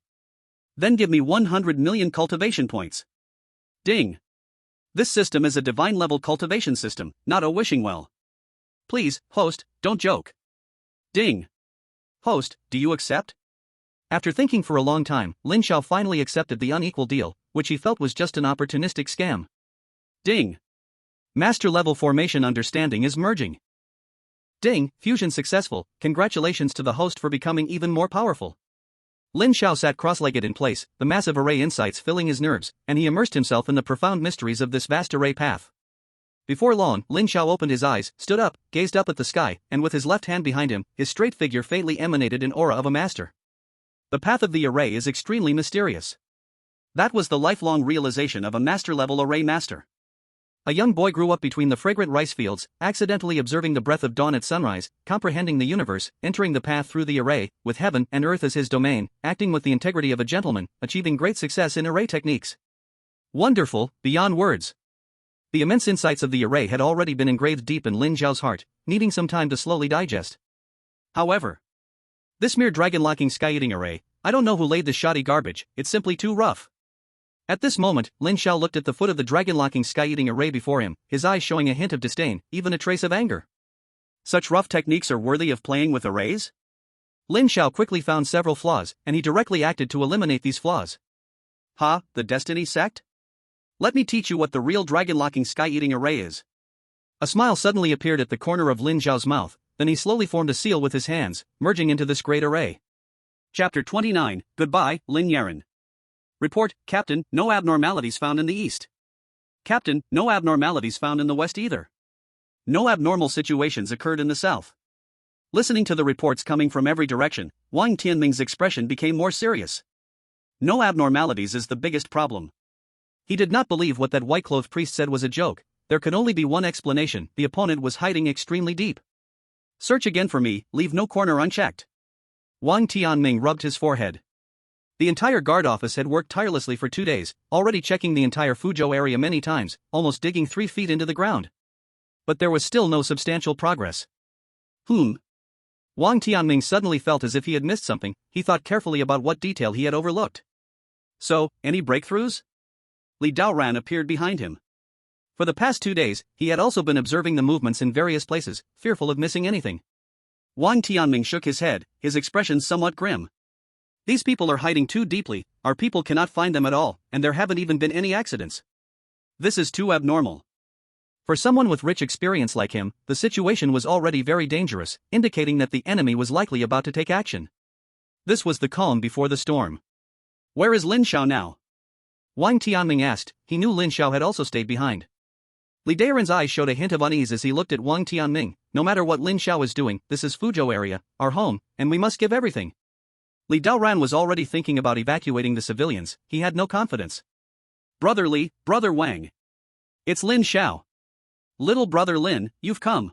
Then give me 100 million cultivation points. Ding. This system is a divine-level cultivation system, not a wishing well. Please, host, don't joke. Ding. Host, do you accept? After thinking for a long time, Lin Xiao finally accepted the unequal deal, which he felt was just an opportunistic scam. Ding. Master-level formation understanding is merging. Ding, fusion successful, congratulations to the host for becoming even more powerful. Lin Xiao sat cross-legged in place, the massive array insights filling his nerves, and he immersed himself in the profound mysteries of this vast array path. Before long, Lin Xiao opened his eyes, stood up, gazed up at the sky, and with his left hand behind him, his straight figure faintly emanated an aura of a master. The path of the array is extremely mysterious. That was the lifelong realization of a master-level array master. A young boy grew up between the fragrant rice fields, accidentally observing the breath of dawn at sunrise, comprehending the universe, entering the path through the array, with heaven and earth as his domain, acting with the integrity of a gentleman, achieving great success in array techniques. Wonderful, beyond words. The immense insights of the array had already been engraved deep in Lin Xiao's heart, needing some time to slowly digest. However, this mere dragon-locking sky-eating array, I don't know who laid this shoddy garbage, it's simply too rough. At this moment, Lin Xiao looked at the foot of the dragon-locking sky-eating array before him, his eyes showing a hint of disdain, even a trace of anger. Such rough techniques are worthy of playing with arrays? Lin Xiao quickly found several flaws, and he directly acted to eliminate these flaws. Ha, the Destiny sect? Let me teach you what the real dragon-locking sky-eating array is. A smile suddenly appeared at the corner of Lin Xiao's mouth, then he slowly formed a seal with his hands, merging into this great array. Chapter 29, Goodbye, Lin Yaran. Report, Captain, no abnormalities found in the east. Captain, no abnormalities found in the west either. No abnormal situations occurred in the south. Listening to the reports coming from every direction, Wang Tianming's expression became more serious. No abnormalities is the biggest problem. He did not believe what that white-clothed priest said was a joke. There could only be one explanation: the opponent was hiding extremely deep. Search again for me, leave no corner unchecked. Wang Tianming rubbed his forehead. The entire guard office had worked tirelessly for 2 days, already checking the entire Fuzhou area many times, almost digging 3 feet into the ground. But there was still no substantial progress. Wang Tianming suddenly felt as if he had missed something. He thought carefully about what detail he had overlooked. So, any breakthroughs? Li Daoran appeared behind him. For the past 2 days, he had also been observing the movements in various places, fearful of missing anything. Wang Tianming shook his head, his expression somewhat grim. These people are hiding too deeply, our people cannot find them at all, and there haven't even been any accidents. This is too abnormal. For someone with rich experience like him, the situation was already very dangerous, indicating that the enemy was likely about to take action. This was the calm before the storm. Where is Lin Xiao now? Wang Tianming asked. He knew Lin Xiao had also stayed behind. Li Daoran's eyes showed a hint of unease as he looked at Wang Tianming. No matter what Lin Xiao is doing, this is Fuzhou area, our home, and we must give everything. Li Daoran was already thinking about evacuating the civilians. He had no confidence. Brother Li, Brother Wang. It's Lin Xiao. Little brother Lin, you've come.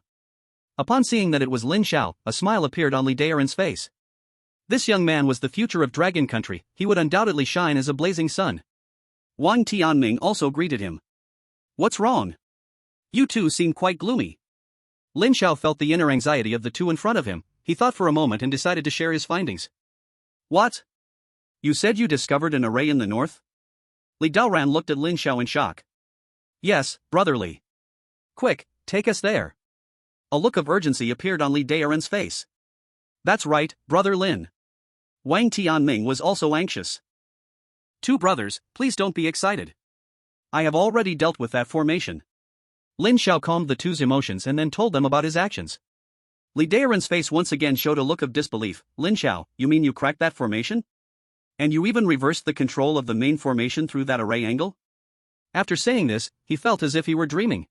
Upon seeing that it was Lin Xiao, a smile appeared on Li Daoran's face. This young man was the future of Dragon Country. He would undoubtedly shine as a blazing sun. Wang Tianming also greeted him. What's wrong? You two seem quite gloomy. Lin Xiao felt the inner anxiety of the two in front of him. He thought for a moment and decided to share his findings. What? You said you discovered an array in the north? Li Daoran looked at Lin Xiao in shock. Yes, Brother Li. Quick, take us there. A look of urgency appeared on Li Daoran's face. That's right, Brother Lin. Wang Tianming was also anxious. Two brothers, please don't be excited. I have already dealt with that formation. Lin Xiao calmed the two's emotions and then told them about his actions. Li Daoran's face once again showed a look of disbelief. Lin Xiao, you mean you cracked that formation? And you even reversed the control of the main formation through that array angle? After saying this, he felt as if he were dreaming.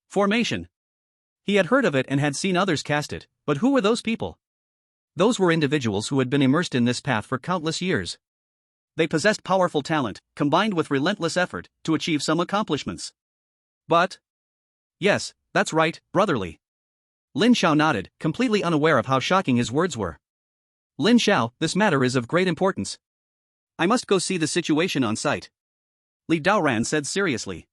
Formation. He had heard of it and had seen others cast it, but who were those people? Those were individuals who had been immersed in this path for countless years. They possessed powerful talent, combined with relentless effort, to achieve some accomplishments. But? Yes, that's right, brotherly. Lin Xiao nodded, completely unaware of how shocking his words were. Lin Xiao, this matter is of great importance. I must go see the situation on site. Li Daoran said seriously.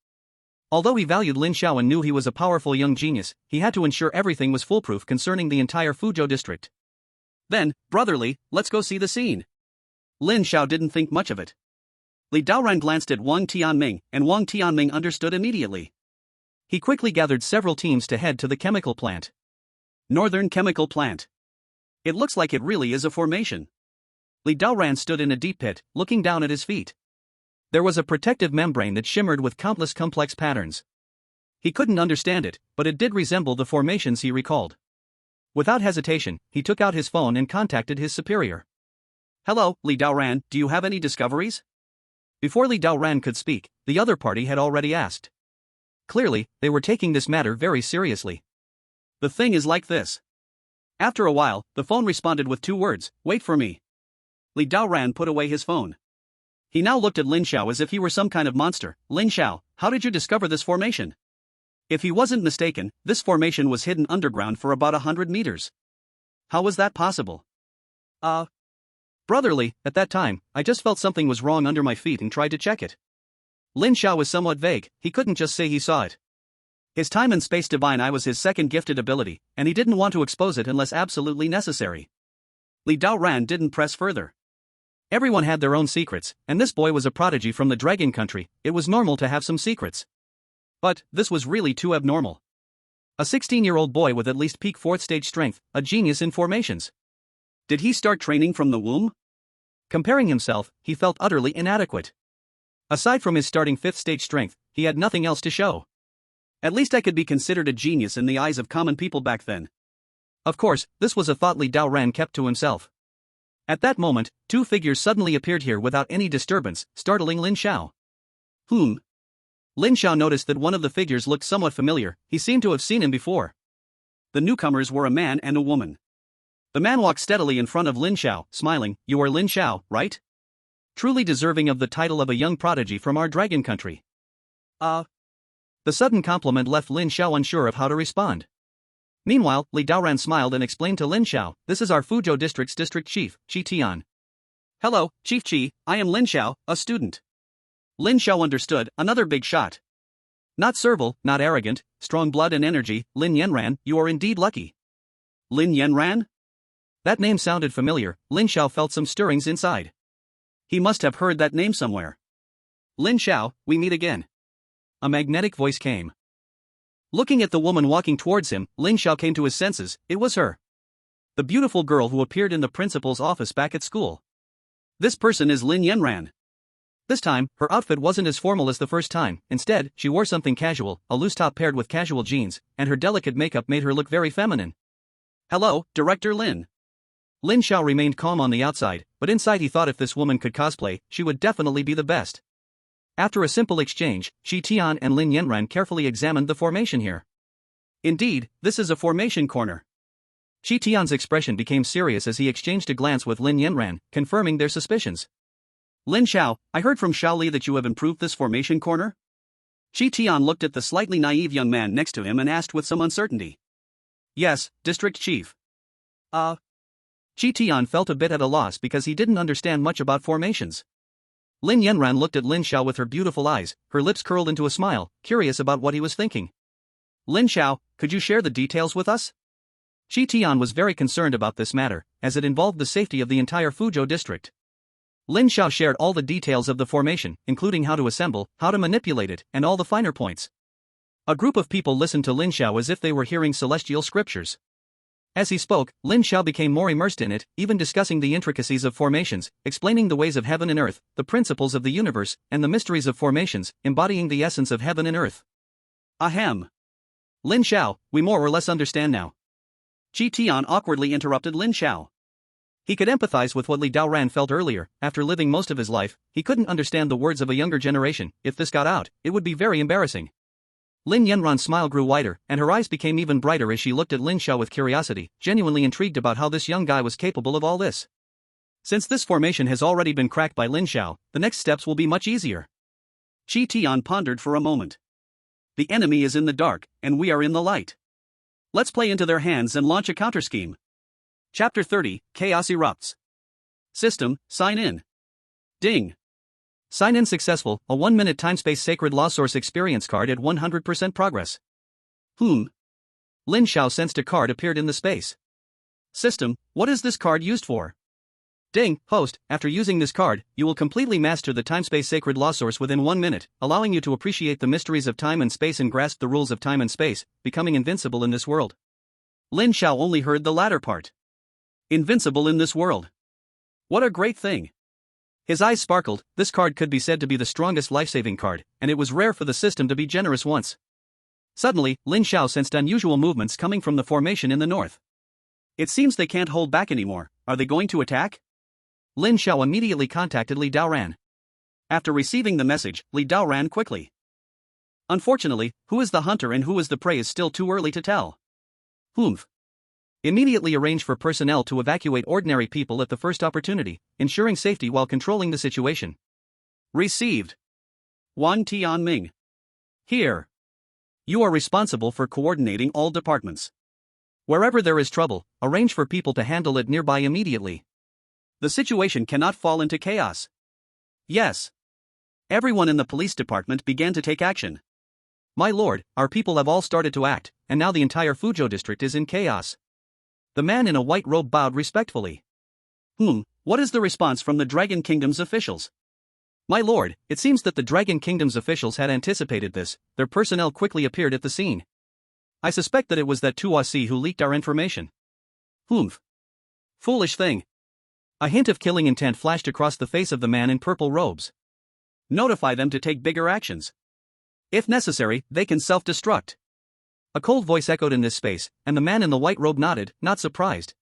Although he valued Lin Xiao and knew he was a powerful young genius, he had to ensure everything was foolproof concerning the entire Fuzhou district. Then, brotherly, let's go see the scene. Lin Xiao didn't think much of it. Li Daoran glanced at Wang Tianming, and Wang Tianming understood immediately. He quickly gathered several teams to head to the chemical plant. Northern Chemical Plant. It looks like it really is a formation. Li Daoran stood in a deep pit, looking down at his feet. There was a protective membrane that shimmered with countless complex patterns. He couldn't understand it, but it did resemble the formations he recalled. Without hesitation, he took out his phone and contacted his superior. Hello, Li Daoran, do you have any discoveries? Before Li Daoran could speak, the other party had already asked. Clearly, they were taking this matter very seriously. The thing is like this. After a while, the phone responded with 2 words, wait for me. Li Daoran put away his phone. He now looked at Lin Xiao as if he were some kind of monster. Lin Xiao, how did you discover this formation? If he wasn't mistaken, this formation was hidden underground for about 100 meters. How was that possible? Brotherly, at that time, I just felt something was wrong under my feet and tried to check it. Lin Xiao was somewhat vague, he couldn't just say he saw it. His time and space divine eye was his second gifted ability, and he didn't want to expose it unless absolutely necessary. Li Daoran didn't press further. Everyone had their own secrets, and this boy was a prodigy from the dragon country. It was normal to have some secrets. But this was really too abnormal. A 16-year-old boy with at least peak 4th stage strength, a genius in formations. Did he start training from the womb? Comparing himself, he felt utterly inadequate. Aside from his starting 5th stage strength, he had nothing else to show. At least I could be considered a genius in the eyes of common people back then. Of course, this was a thought Li Daoran kept to himself. At that moment, 2 figures suddenly appeared here without any disturbance, startling Lin Xiao. Lin Xiao noticed that one of the figures looked somewhat familiar, he seemed to have seen him before. The newcomers were a man and a woman. The man walked steadily in front of Lin Xiao, smiling. You are Lin Xiao, right? Truly deserving of the title of a young prodigy from our dragon country. The sudden compliment left Lin Xiao unsure of how to respond. Meanwhile, Li Daoran smiled and explained to Lin Xiao, this is our Fuzhou district's district chief, Qi Tian. Hello, Chief Qi, I am Lin Xiao, a student. Lin Xiao understood, another big shot. Not servile, not arrogant, strong blood and energy, Lin Yanran, you are indeed lucky. Lin Yanran? That name sounded familiar. Lin Xiao felt some stirrings inside. He must have heard that name somewhere. Lin Xiao, we meet again. A magnetic voice came. Looking at the woman walking towards him, Lin Xiao came to his senses. It was her. The beautiful girl who appeared in the principal's office back at school. This person is Lin Yanran. This time, her outfit wasn't as formal as the first time. Instead, she wore something casual, a loose top paired with casual jeans, and her delicate makeup made her look very feminine. Hello, Director Lin. Lin Xiao remained calm on the outside, but inside he thought if this woman could cosplay, she would definitely be the best. After a simple exchange, Qi Tian and Lin Yanran carefully examined the formation here. Indeed, this is a formation corner. Qi Tian's expression became serious as he exchanged a glance with Lin Yanran, confirming their suspicions. Lin Xiao, I heard from Xiao Li that you have improved this formation corner? Qi Tian looked at the slightly naive young man next to him and asked with some uncertainty. Yes, District Chief. Qi Tian felt a bit at a loss because he didn't understand much about formations. Lin Yanran looked at Lin Xiao with her beautiful eyes, her lips curled into a smile, curious about what he was thinking. Lin Xiao, could you share the details with us? Qi Tian was very concerned about this matter, as it involved the safety of the entire Fuzhou district. Lin Xiao shared all the details of the formation, including how to assemble, how to manipulate it, and all the finer points. A group of people listened to Lin Xiao as if they were hearing celestial scriptures. As he spoke, Lin Xiao became more immersed in it, even discussing the intricacies of formations, explaining the ways of heaven and earth, the principles of the universe, and the mysteries of formations, embodying the essence of heaven and earth. Ahem. Lin Xiao, we more or less understand now. Qi Tian awkwardly interrupted Lin Xiao. He could empathize with what Li Daoran felt earlier. After living most of his life, he couldn't understand the words of a younger generation. If this got out, it would be very embarrassing. Lin Yanran's smile grew wider, and her eyes became even brighter as she looked at Lin Xiao with curiosity, genuinely intrigued about how this young guy was capable of all this. Since this formation has already been cracked by Lin Xiao, the next steps will be much easier. Qi Tian pondered for a moment. The enemy is in the dark, and we are in the light. Let's play into their hands and launch a counter-scheme. Chapter 30, Chaos Erupts. System, sign in. Ding. Sign in successful, a 1-minute timespace sacred law source experience card at 100% progress. Lin Xiao sensed a card appeared in the space. System, what is this card used for? Ding, host, after using this card, you will completely master the timespace sacred law source within 1 minute, allowing you to appreciate the mysteries of time and space and grasp the rules of time and space, becoming invincible in this world. Lin Xiao only heard the latter part. Invincible in this world. What a great thing. His eyes sparkled. This card could be said to be the strongest life-saving card, and it was rare for the system to be generous once. Suddenly, Lin Xiao sensed unusual movements coming from the formation in the north. It seems they can't hold back anymore. Are they going to attack? Lin Xiao immediately contacted Li Daoran. After receiving the message, Li Daoran quickly. Unfortunately, who is the hunter and who is the prey is still too early to tell. Immediately arrange for personnel to evacuate ordinary people at the first opportunity, ensuring safety while controlling the situation. Received. Wan Tianming. Here. You are responsible for coordinating all departments. Wherever there is trouble, arrange for people to handle it nearby immediately. The situation cannot fall into chaos. Yes. Everyone in the police department began to take action. My lord, our people have all started to act, and now the entire Fuzhou district is in chaos. The man in a white robe bowed respectfully. What is the response from the Dragon Kingdom's officials? My lord, it seems that the Dragon Kingdom's officials had anticipated this. Their personnel quickly appeared at the scene. I suspect that it was that Tuasi who leaked our information. Foolish thing. A hint of killing intent flashed across the face of the man in purple robes. Notify them to take bigger actions. If necessary, they can self-destruct. A cold voice echoed in this space, and the man in the white robe nodded, not surprised.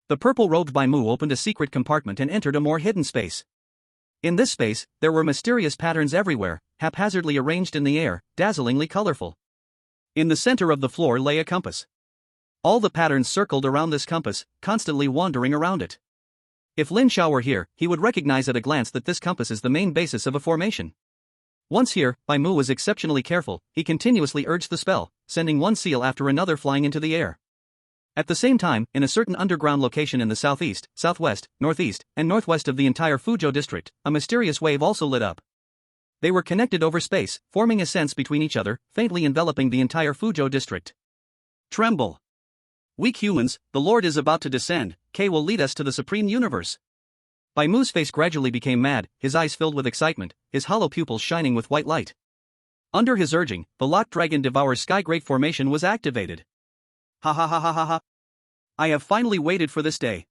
The purple-robed Bai Mu opened a secret compartment and entered a more hidden space. In this space, there were mysterious patterns everywhere, haphazardly arranged in the air, dazzlingly colorful. In the center of the floor lay a compass. All the patterns circled around this compass, constantly wandering around it. If Lin Xiao were here, he would recognize at a glance that this compass is the main basis of a formation. Once here, Bai Mu was exceptionally careful. He continuously urged the spell, sending one seal after another flying into the air. At the same time, in a certain underground location in the southeast, southwest, northeast, and northwest of the entire Fuzhou district, a mysterious wave also lit up. They were connected over space, forming a sense between each other, faintly enveloping the entire Fuzhou district. Tremble. Weak humans, the Lord is about to descend. K will lead us to the supreme universe. Bai Mu's face gradually became mad, his eyes filled with excitement, his hollow pupils shining with white light. Under his urging, the Locked Dragon Devour's Sky Great Formation was activated. Ha ha ha ha ha ha. I have finally waited for this day.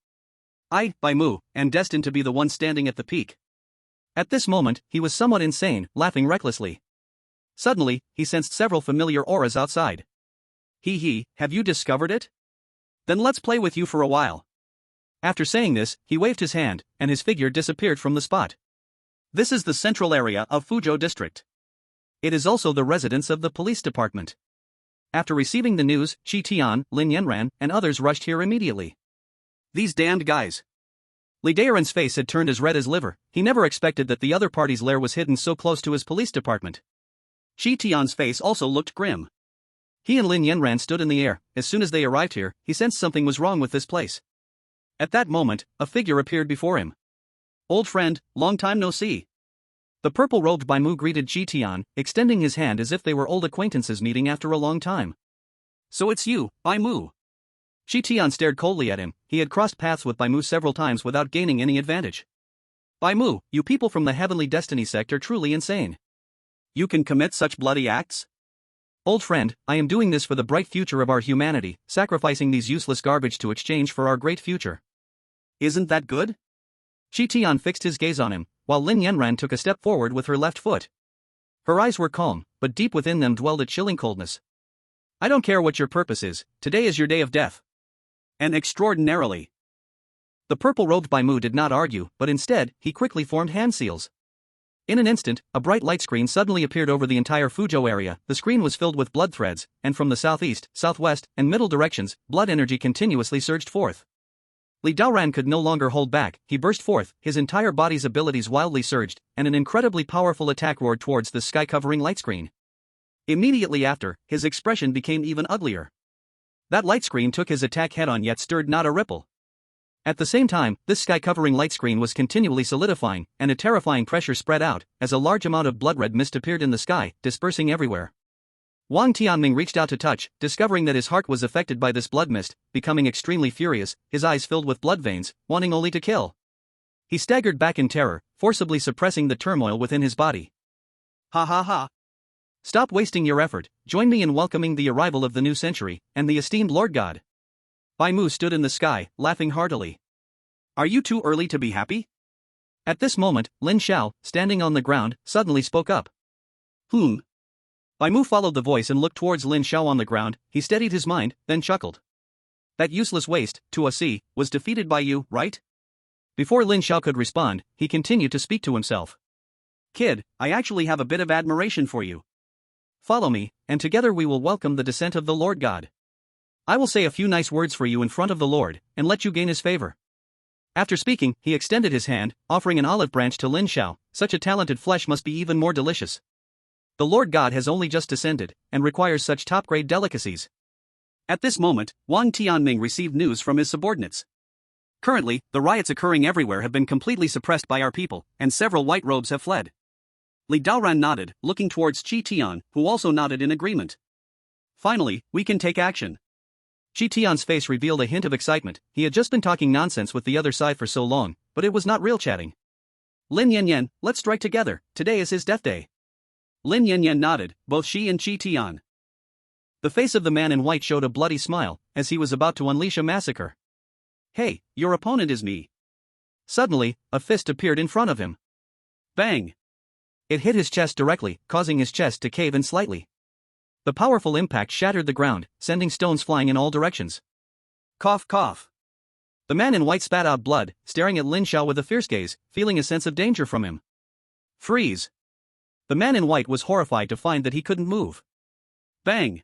I, Bai Mu, am destined to be the one standing at the peak. At this moment, he was somewhat insane, laughing recklessly. Suddenly, he sensed several familiar auras outside. Have you discovered it? Then let's play with you for a while. After saying this, he waved his hand, and his figure disappeared from the spot. This is the central area of Fuzhou district. It is also the residence of the police department. After receiving the news, Qi Tian, Lin Yanran, and others rushed here immediately. These damned guys. Li Daoran's face had turned as red as liver. He never expected that the other party's lair was hidden so close to his police department. Qi Tian's face also looked grim. He and Lin Yanran stood in the air. As soon as they arrived here, he sensed something was wrong with this place. At that moment, a figure appeared before him. Old friend, long time no see. The purple-robed Bai Mu greeted Qi Tian, extending his hand as if they were old acquaintances meeting after a long time. So it's you, Bai Mu. Qi Tian stared coldly at him. He had crossed paths with Bai Mu several times without gaining any advantage. Bai Mu, you people from the Heavenly Destiny sect are truly insane. You can commit such bloody acts? Old friend, I am doing this for the bright future of our humanity, sacrificing these useless garbage to exchange for our great future. Isn't that good? Qi Tian fixed his gaze on him, while Lin Yanran took a step forward with her left foot. Her eyes were calm, but deep within them dwelled a chilling coldness. I don't care what your purpose is, today is your day of death. And extraordinarily. The purple-robed Bai Mu did not argue, but instead, he quickly formed hand seals. In an instant, a bright light screen suddenly appeared over the entire Fuzhou area. The screen was filled with blood threads, and from the southeast, southwest, and middle directions, blood energy continuously surged forth. Li Daoran could no longer hold back, he burst forth, his entire body's abilities wildly surged, and an incredibly powerful attack roared towards the sky-covering light screen. Immediately after, his expression became even uglier. That light screen took his attack head-on yet stirred not a ripple. At the same time, this sky-covering light screen was continually solidifying, and a terrifying pressure spread out, as a large amount of blood-red mist appeared in the sky, dispersing everywhere. Wang Tianming reached out to touch, discovering that his heart was affected by this blood mist, becoming extremely furious, his eyes filled with blood veins, wanting only to kill. He staggered back in terror, forcibly suppressing the turmoil within his body. Ha ha ha. Stop wasting your effort, join me in welcoming the arrival of the new century, and the esteemed Lord God. Bai Mu stood in the sky, laughing heartily. Are you too early to be happy? At this moment, Lin Xiao, standing on the ground, suddenly spoke up. Bai Mu followed the voice and looked towards Lin Xiao on the ground. He steadied his mind, then chuckled. That useless waste, to a C, was defeated by you, right? Before Lin Xiao could respond, he continued to speak to himself. Kid, I actually have a bit of admiration for you. Follow me, and together we will welcome the descent of the Lord God. I will say a few nice words for you in front of the Lord, and let you gain his favor. After speaking, he extended his hand, offering an olive branch to Lin Xiao. Such a talented flesh must be even more delicious. The Lord God has only just descended, and requires such top-grade delicacies. At this moment, Wang Tianming received news from his subordinates. Currently, the riots occurring everywhere have been completely suppressed by our people, and several white robes have fled. Li Daoran nodded, looking towards Qi Tian, who also nodded in agreement. Finally, we can take action. Qi Tian's face revealed a hint of excitement. He had just been talking nonsense with the other side for so long, but it was not real chatting. Lin Yanyan, let's strike together, today is his death day. Lin Yanyan nodded, both she and Qi Tian. The face of the man in white showed a bloody smile, as he was about to unleash a massacre. Hey, your opponent is me. Suddenly, a fist appeared in front of him. Bang! It hit his chest directly, causing his chest to cave in slightly. The powerful impact shattered the ground, sending stones flying in all directions. Cough cough. The man in white spat out blood, staring at Lin Xiao with a fierce gaze, feeling a sense of danger from him. Freeze! The man in white was horrified to find that he couldn't move. Bang!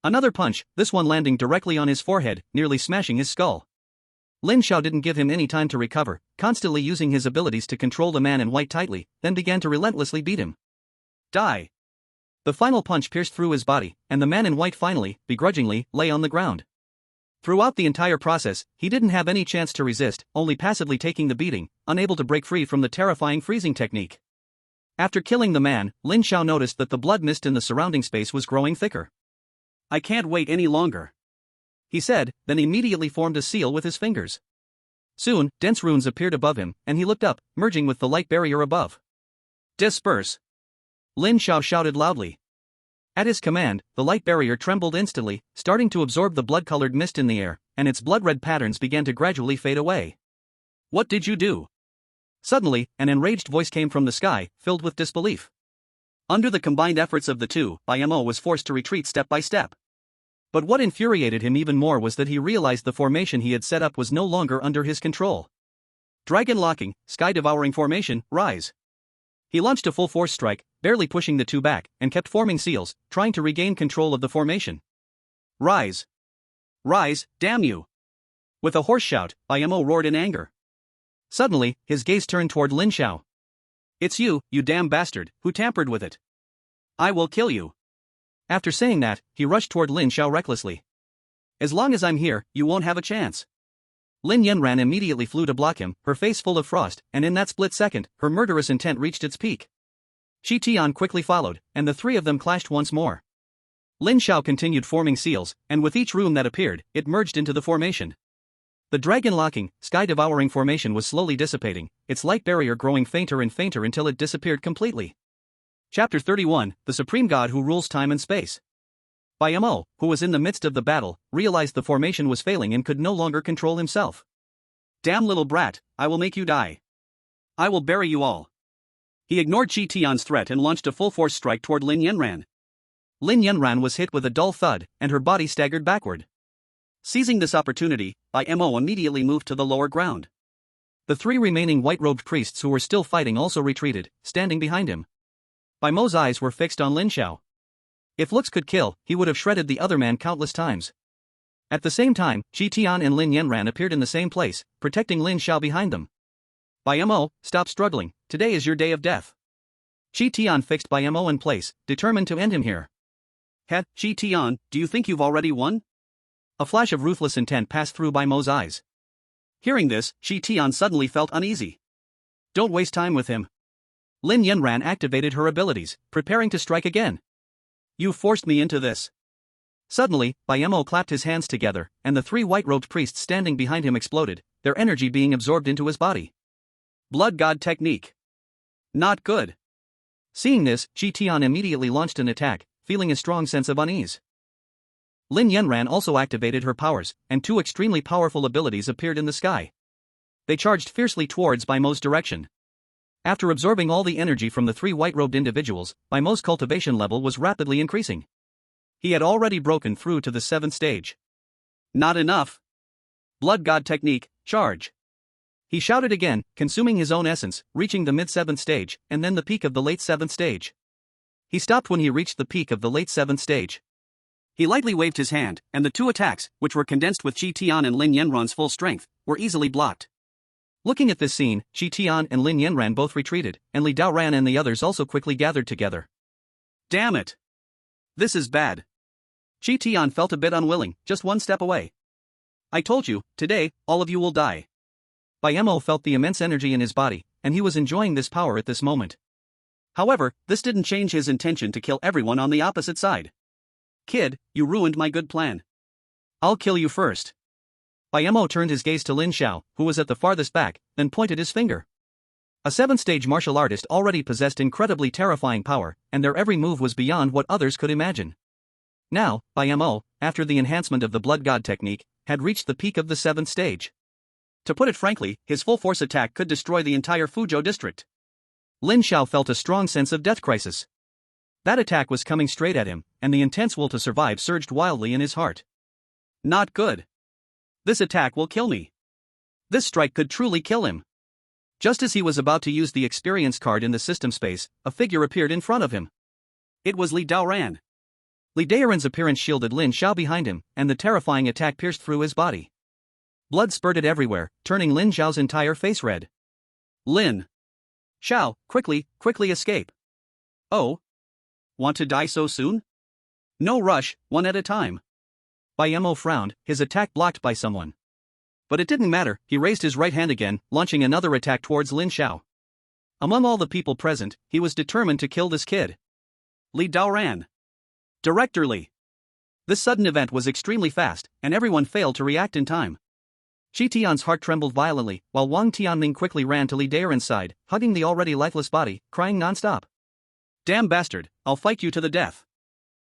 Another punch, this one landing directly on his forehead, nearly smashing his skull. Lin Xiao didn't give him any time to recover, constantly using his abilities to control the man in white tightly, then began to relentlessly beat him. Die! The final punch pierced through his body, and the man in white finally, begrudgingly, lay on the ground. Throughout the entire process, he didn't have any chance to resist, only passively taking the beating, unable to break free from the terrifying freezing technique. After killing the man, Lin Xiao noticed that the blood mist in the surrounding space was growing thicker. I can't wait any longer, he said, then immediately formed a seal with his fingers. Soon, dense runes appeared above him, and he looked up, merging with the light barrier above. Disperse! Lin Xiao shouted loudly. At his command, the light barrier trembled instantly, starting to absorb the blood-colored mist in the air, and its blood-red patterns began to gradually fade away. What did you do? Suddenly, an enraged voice came from the sky, filled with disbelief. Under the combined efforts of the two, Bai Mo was forced to retreat step by step. But what infuriated him even more was that he realized the formation he had set up was no longer under his control. Dragon locking, sky-devouring formation, rise. He launched a full-force strike, barely pushing the two back, and kept forming seals, trying to regain control of the formation. Rise! Rise, damn you! With a hoarse shout, Bai Mo roared in anger. Suddenly, his gaze turned toward Lin Xiao. It's you damn bastard, who tampered with it. I will kill you. After saying that, he rushed toward Lin Xiao recklessly. As long as I'm here, you won't have a chance. Lin Yanran immediately flew to block him, her face full of frost, and in that split second, her murderous intent reached its peak. Qi Tian quickly followed, and the three of them clashed once more. Lin Xiao continued forming seals, and with each rune that appeared, it merged into the formation. The dragon-locking, sky-devouring formation was slowly dissipating, its light barrier growing fainter and fainter until it disappeared completely. Chapter 31, The Supreme God Who Rules Time and Space. Bai Mo, who was in the midst of the battle, realized the formation was failing and could no longer control himself. Damn little brat, I will make you die. I will bury you all. He ignored Qi Tian's threat and launched a full-force strike toward Lin Yanran. Lin Yanran was hit with a dull thud, and her body staggered backward. Seizing this opportunity, Mo immediately moved to the lower ground. The 3 remaining white-robed priests who were still fighting also retreated, standing behind him. Mo's eyes were fixed on Lin Xiao. If looks could kill, he would have shredded the other man countless times. At the same time, Qi Tian and Lin Yanran appeared in the same place, protecting Lin Xiao behind them. Mo, stop struggling, today is your day of death. Qi Tian fixed Mo in place, determined to end him here. Qi Tian, do you think you've already won? A flash of ruthless intent passed through Mo's eyes. Hearing this, Qi Tian suddenly felt uneasy. Don't waste time with him. Lin Yanran activated her abilities, preparing to strike again. You forced me into this. Suddenly, Mo clapped his hands together, and the 3 white-robed priests standing behind him exploded, their energy being absorbed into his body. Blood God technique. Not good. Seeing this, Qi Tian immediately launched an attack, feeling a strong sense of unease. Lin Yanran also activated her powers, and 2 extremely powerful abilities appeared in the sky. They charged fiercely towards Mo's direction. After absorbing all the energy from the 3 white-robed individuals, Mo's cultivation level was rapidly increasing. He had already broken through to the 7th stage. Not enough. Blood God technique, charge. He shouted again, consuming his own essence, reaching the mid-7th stage, and then the peak of the late 7th stage. He stopped when he reached the peak of the late 7th stage. He lightly waved his hand, and the 2 attacks, which were condensed with Qi Tian and Lin Yanran's full strength, were easily blocked. Looking at this scene, Qi Tian and Lin Yanran both retreated, and Li Daoran and the others also quickly gathered together. Damn it! This is bad. Qi Tian felt a bit unwilling, just 1 step away. I told you, today, all of you will die. Mo felt the immense energy in his body, and he was enjoying this power at this moment. However, this didn't change his intention to kill everyone on the opposite side. Kid, you ruined my good plan. I'll kill you first. Mo turned his gaze to Lin Xiao, who was at the farthest back, then pointed his finger. A 7th-stage martial artist already possessed incredibly terrifying power, and their every move was beyond what others could imagine. Now, Mo, after the enhancement of the Blood God technique, had reached the peak of the 7th stage. To put it frankly, his full-force attack could destroy the entire Fuzhou district. Lin Xiao felt a strong sense of death crisis. That attack was coming straight at him, and the intense will to survive surged wildly in his heart. Not good. This attack will kill me. This strike could truly kill him. Just as he was about to use the experience card in the system space, a figure appeared in front of him. It was Li Daoran. Li Daoran's appearance shielded Lin Xiao behind him, and the terrifying attack pierced through his body. Blood spurted everywhere, turning Lin Xiao's entire face red. Lin Xiao, quickly escape. Oh. Want to die so soon? No rush, 1 at a time. Mo frowned, his attack blocked by someone. But it didn't matter, he raised his right hand again, launching another attack towards Lin Xiao. Among all the people present, he was determined to kill this kid. Li Daoran. Director Li. This sudden event was extremely fast, and everyone failed to react in time. Qi Tian's heart trembled violently, while Wang Tianming quickly ran to Li Daoran's side, hugging the already lifeless body, crying non-stop. Damn bastard, I'll fight you to the death.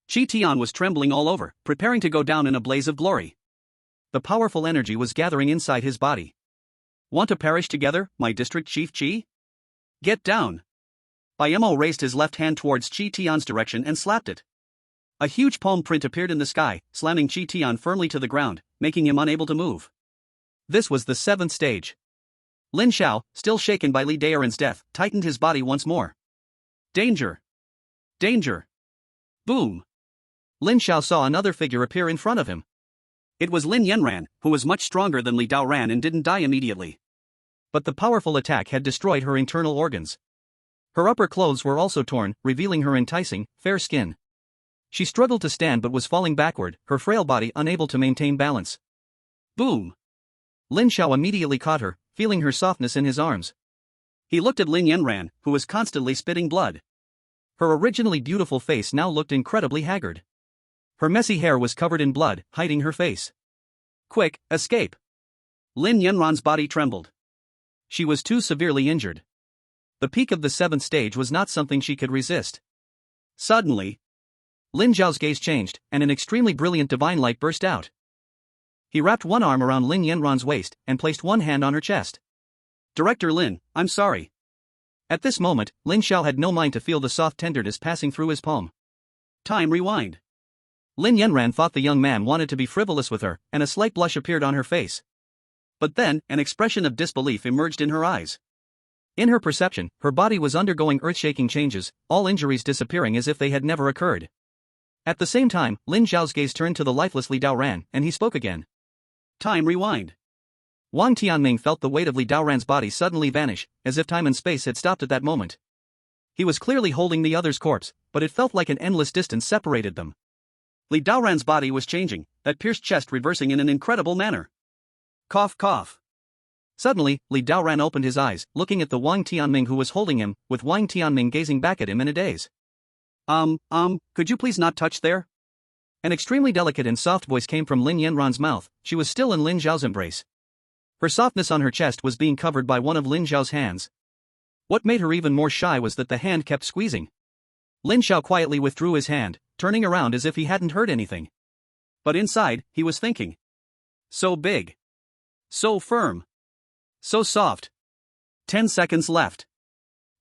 Qi Tian was trembling all over, preparing to go down in a blaze of glory. The powerful energy was gathering inside his body. Want to perish together, my district chief Qi? Get down. Mo raised his left hand towards Qi Tian's direction and slapped it. A huge palm print appeared in the sky, slamming Qi Tian firmly to the ground, making him unable to move. This was the 7th stage. Lin Xiao, still shaken by Li Daoran's death, tightened his body once more. Danger! Danger! Boom! Lin Xiao saw another figure appear in front of him. It was Lin Yanran, who was much stronger than Li Daoran and didn't die immediately. But the powerful attack had destroyed her internal organs. Her upper clothes were also torn, revealing her enticing, fair skin. She struggled to stand but was falling backward, her frail body unable to maintain balance. Boom! Lin Xiao immediately caught her, feeling her softness in his arms. He looked at Lin Yanran, who was constantly spitting blood. Her originally beautiful face now looked incredibly haggard. Her messy hair was covered in blood, hiding her face. Quick, escape! Lin Yanran's body trembled. She was too severely injured. The peak of the 7th stage was not something she could resist. Suddenly, Lin Xiao's gaze changed, and an extremely brilliant divine light burst out. He wrapped one arm around Lin Yanran's waist, and placed one hand on her chest. Director Lin, I'm sorry. At this moment, Lin Xiao had no mind to feel the soft tenderness passing through his palm. Time rewind. Lin Yanran thought the young man wanted to be frivolous with her, and a slight blush appeared on her face. But then, an expression of disbelief emerged in her eyes. In her perception, her body was undergoing earth-shaking changes, all injuries disappearing as if they had never occurred. At the same time, Lin Zhao's gaze turned to the lifeless Li Daoran, and he spoke again. Time rewind. Wang Tianming felt the weight of Li Daoran's body suddenly vanish, as if time and space had stopped at that moment. He was clearly holding the other's corpse, but it felt like an endless distance separated them. Li Daoran's body was changing, that pierced chest reversing in an incredible manner. Cough cough. Suddenly, Li Daoran opened his eyes, looking at the Wang Tianming who was holding him, with Wang Tianming gazing back at him in a daze. Could you please not touch there? An extremely delicate and soft voice came from Lin Yanran's mouth. She was still in Lin Zhao's embrace. Her softness on her chest was being covered by one of Lin Zhao's hands. What made her even more shy was that the hand kept squeezing. Lin Zhao quietly withdrew his hand, turning around as if he hadn't heard anything. But inside, he was thinking. So big. So firm. So soft. 10 seconds left.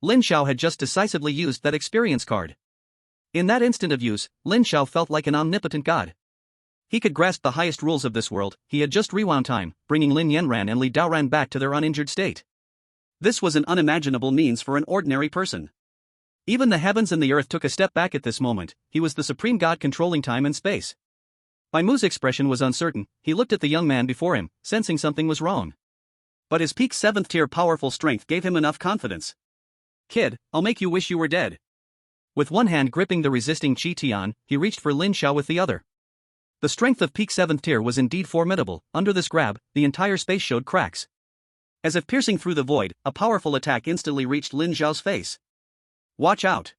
Lin Zhao had just decisively used that experience card. In that instant of use, Lin Zhao felt like an omnipotent god. He could grasp the highest rules of this world. He had just rewound time, bringing Lin Yanran and Li Daoran back to their uninjured state. This was an unimaginable means for an ordinary person. Even the heavens and the earth took a step back at this moment. He was the supreme god controlling time and space. Bai Mu's expression was uncertain. He looked at the young man before him, sensing something was wrong. But his peak 7th tier powerful strength gave him enough confidence. Kid, I'll make you wish you were dead. With one hand gripping the resisting Qi Tian, he reached for Lin Zhao with the other. The strength of peak 7th tier was indeed formidable. Under this grab, the entire space showed cracks. As if piercing through the void, a powerful attack instantly reached Lin Zhao's face. Watch out.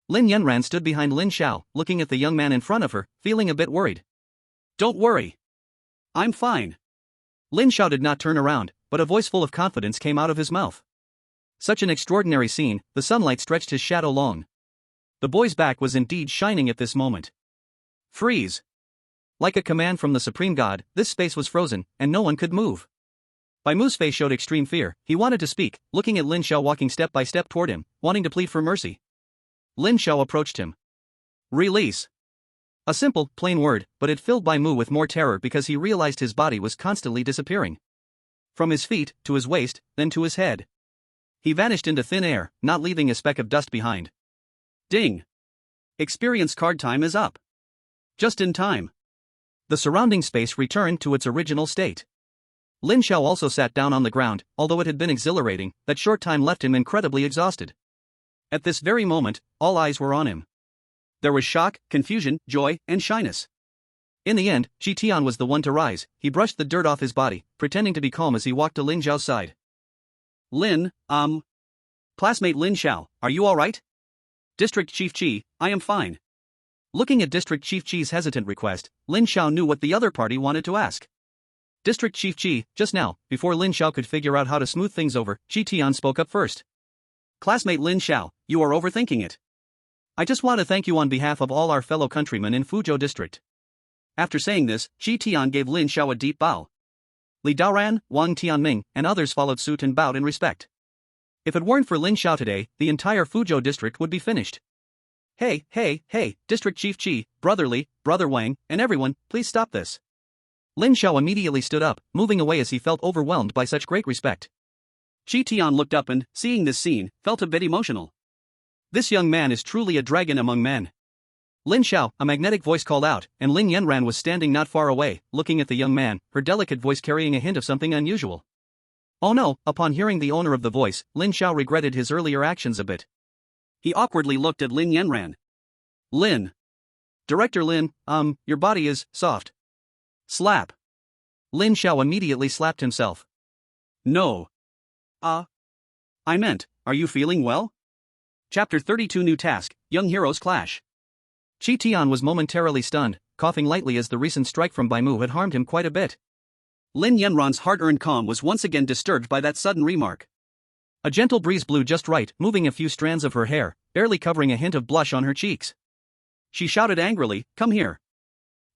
Lin Yanran stood behind Lin Zhao, looking at the young man in front of her, feeling a bit worried. Don't worry. I'm fine. Lin Zhao did not turn around, but a voice full of confidence came out of his mouth. Such an extraordinary scene, the sunlight stretched his shadow long. The boy's back was indeed shining at this moment. Freeze. Like a command from the supreme god, this space was frozen, and no one could move. Bai Mu's face showed extreme fear. He wanted to speak, looking at Lin Zhao walking step by step toward him, wanting to plead for mercy. Lin Zhao approached him. Release. A simple, plain word, but it filled Bai Mu with more terror because he realized his body was constantly disappearing. From his feet, to his waist, then to his head. He vanished into thin air, not leaving a speck of dust behind. Ding! Experience card time is up. Just in time. The surrounding space returned to its original state. Lin Zhao also sat down on the ground. Although it had been exhilarating, that short time left him incredibly exhausted. At this very moment, all eyes were on him. There was shock, confusion, joy, and shyness. In the end, Qi Tian was the one to rise. He brushed the dirt off his body, pretending to be calm as he walked to Lin Zhao's side. Classmate Lin Zhao, are you alright? District Chief Qi, I am fine. Looking at District Chief Qi's hesitant request, Lin Zhao knew what the other party wanted to ask. District Chief Qi, just now, before Lin Zhao could figure out how to smooth things over, Qi Tian spoke up first. Classmate Lin Zhao, you are overthinking it. I just want to thank you on behalf of all our fellow countrymen in Fuzhou District. After saying this, Qi Tian gave Lin Zhao a deep bow. Li Daoran, Wang Tianming, and others followed suit and bowed in respect. If it weren't for Lin Zhao today, the entire Fuzhou District would be finished. Hey, District Chief Qi, Brother Li, Brother Wang, and everyone, please stop this. Lin Zhao immediately stood up, moving away as he felt overwhelmed by such great respect. Qi Tian looked up and, seeing this scene, felt a bit emotional. This young man is truly a dragon among men. Lin Zhao, a magnetic voice called out, and Lin Yanran was standing not far away, looking at the young man, her delicate voice carrying a hint of something unusual. Oh no, upon hearing the owner of the voice, Lin Zhao regretted his earlier actions a bit. He awkwardly looked at Lin Yanran. Lin. Director Lin, your body is soft. Slap. Lin Zhao immediately slapped himself. No. I meant, are you feeling well? Chapter 32 New Task, Young Heroes Clash. Qi Tian was momentarily stunned, coughing lightly as the recent strike from Bai Mu had harmed him quite a bit. Lin Yanran's hard-earned calm was once again disturbed by that sudden remark. A gentle breeze blew just right, moving a few strands of her hair, barely covering a hint of blush on her cheeks. She shouted angrily, "Come here."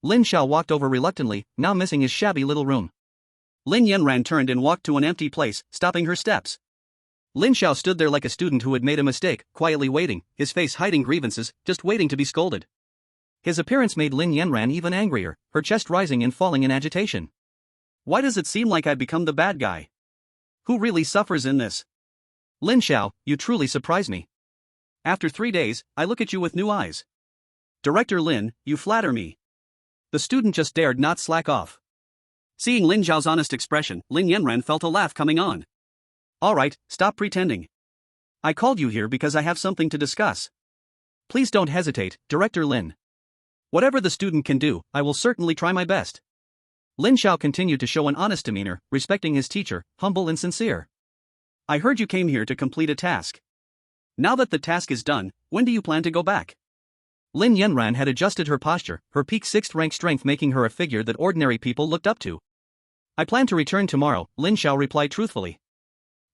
Lin Zhao walked over reluctantly, now missing his shabby little room. Lin Yanran turned and walked to an empty place, stopping her steps. Lin Zhao stood there like a student who had made a mistake, quietly waiting, his face hiding grievances, just waiting to be scolded. His appearance made Lin Yanran even angrier, her chest rising and falling in agitation. Why does it seem like I've become the bad guy? Who really suffers in this? Lin Xiao, you truly surprise me. After 3 days, I look at you with new eyes. Director Lin, you flatter me. The student just dared not slack off. Seeing Lin Xiao's honest expression, Lin Yanran felt a laugh coming on. Alright, stop pretending. I called you here because I have something to discuss. Please don't hesitate, Director Lin. Whatever the student can do, I will certainly try my best. Lin Xiao continued to show an honest demeanor, respecting his teacher, humble and sincere. I heard you came here to complete a task. Now that the task is done, when do you plan to go back? Lin Yanran had adjusted her posture, her peak 6th rank strength making her a figure that ordinary people looked up to. I plan to return tomorrow, Lin Xiao replied truthfully.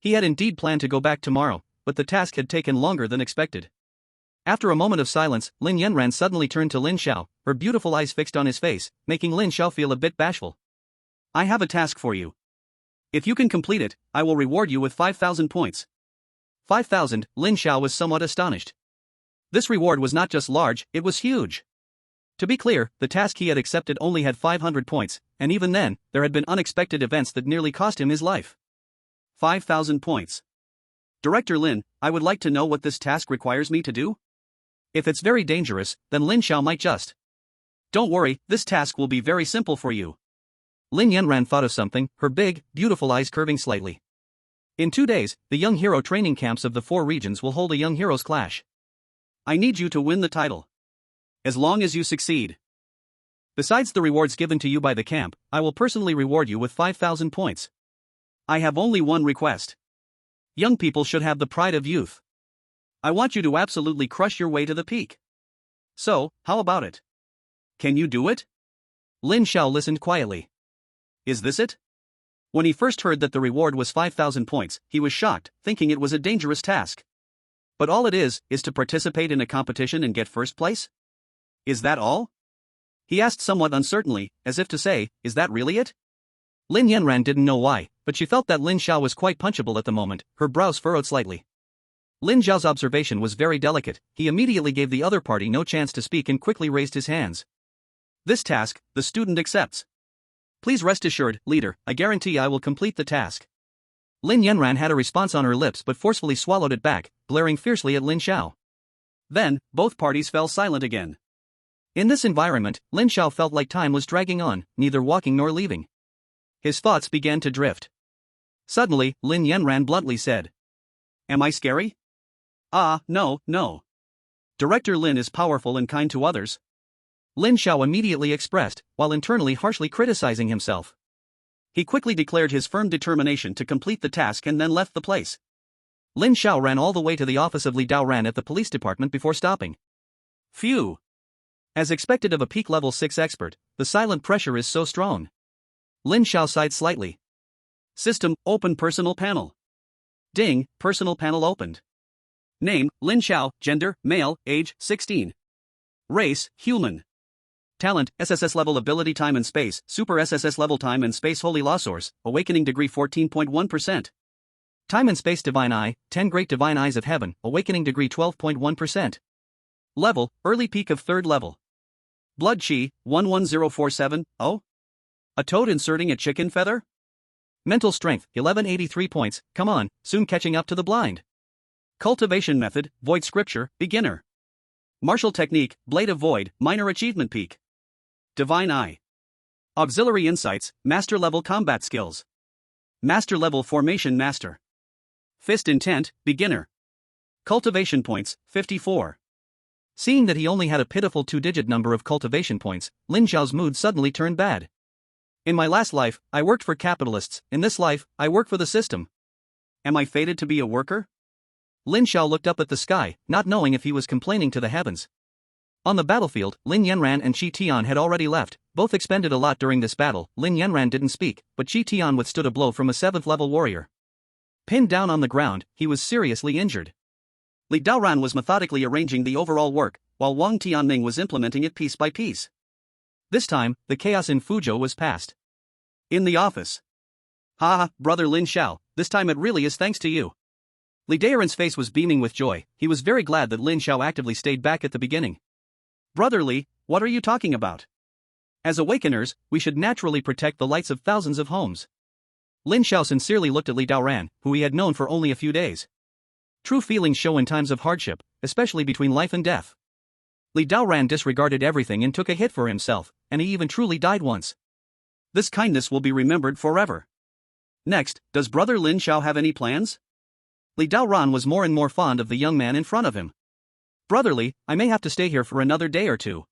He had indeed planned to go back tomorrow, but the task had taken longer than expected. After a moment of silence, Lin Yanran suddenly turned to Lin Xiao, her beautiful eyes fixed on his face, making Lin Xiao feel a bit bashful. I have a task for you. If you can complete it, I will reward you with 5,000 points. 5,000, Lin Xiao was somewhat astonished. This reward was not just large, it was huge. To be clear, the task he had accepted only had 500 points, and even then, there had been unexpected events that nearly cost him his life. 5,000 points. Director Lin, I would like to know what this task requires me to do? If it's very dangerous, then Lin Xiao might just. Don't worry, this task will be very simple for you. Lin Yanran thought of something, her big, beautiful eyes curving slightly. In 2 days, the young hero training camps of the 4 regions will hold a young heroes clash. I need you to win the title. As long as you succeed. Besides the rewards given to you by the camp, I will personally reward you with 5,000 points. I have only one request. Young people should have the pride of youth. I want you to absolutely crush your way to the peak. So, how about it? Can you do it? Lin Xiao listened quietly. Is this it? When he first heard that the reward was 5,000 points, he was shocked, thinking it was a dangerous task. But all it is to participate in a competition and get first place? Is that all? He asked somewhat uncertainly, as if to say, is that really it? Lin Yanran didn't know why, but she felt that Lin Xiao was quite punchable at the moment, her brows furrowed slightly. Lin Xiao's observation was very delicate, he immediately gave the other party no chance to speak and quickly raised his hands. This task, the student accepts. Please rest assured, leader, I guarantee I will complete the task. Lin Yanran had a response on her lips but forcefully swallowed it back, glaring fiercely at Lin Xiao. Then, both parties fell silent again. In this environment, Lin Xiao felt like time was dragging on, neither walking nor leaving. His thoughts began to drift. Suddenly, Lin Yanran bluntly said, Am I scary? No. Director Lin is powerful and kind to others. Lin Xiao immediately expressed, while internally harshly criticizing himself. He quickly declared his firm determination to complete the task and then left the place. Lin Xiao ran all the way to the office of Li Daoran at the police department before stopping. Phew! As expected of a peak level 6 expert, the silent pressure is so strong. Lin Xiao sighed slightly. System, open personal panel. Ding, personal panel opened. Name, Lin Xiao, gender, male, age, 16. Race, human. Talent, SSS level ability time and space, super SSS level time and space holy law source, awakening degree 14.1%. Time and space divine eye, 10 great divine eyes of heaven, awakening degree 12.1%. Level, early peak of 3rd level. Blood chi, 11047, oh? A toad inserting a chicken feather? Mental strength, 1183 points, come on, soon catching up to the blind. Cultivation method, void scripture, beginner. Martial technique, blade of void, minor achievement peak. Divine eye. Auxiliary insights, master level combat skills. Master level formation master. Fist intent, beginner. Cultivation points, 54. Seeing that he only had a pitiful 2-digit number of cultivation points, Lin Xiao's mood suddenly turned bad. In my last life, I worked for capitalists, in this life, I work for the system. Am I fated to be a worker? Lin Xiao looked up at the sky, not knowing if he was complaining to the heavens. On the battlefield, Lin Yanran and Qi Tian had already left, both expended a lot during this battle. Lin Yanran didn't speak, but Qi Tian withstood a blow from a 7th level warrior. Pinned down on the ground, he was seriously injured. Li Daoran was methodically arranging the overall work, while Wang Tianming was implementing it piece by piece. This time, the chaos in Fuzhou was past. In the office. Ha, brother Lin Xiao, this time it really is thanks to you. Li Daoran's face was beaming with joy, he was very glad that Lin Xiao actively stayed back at the beginning. Brotherly, what are you talking about? As awakeners, we should naturally protect the lights of thousands of homes. Lin Xiao sincerely looked at Li Daoran, who he had known for only a few days. True feelings show in times of hardship, especially between life and death. Li Daoran disregarded everything and took a hit for himself, and he even truly died once. This kindness will be remembered forever. Next, does brother Lin Xiao have any plans? Li Daoran was more and more fond of the young man in front of him. Brotherly, I may have to stay here for another day or two.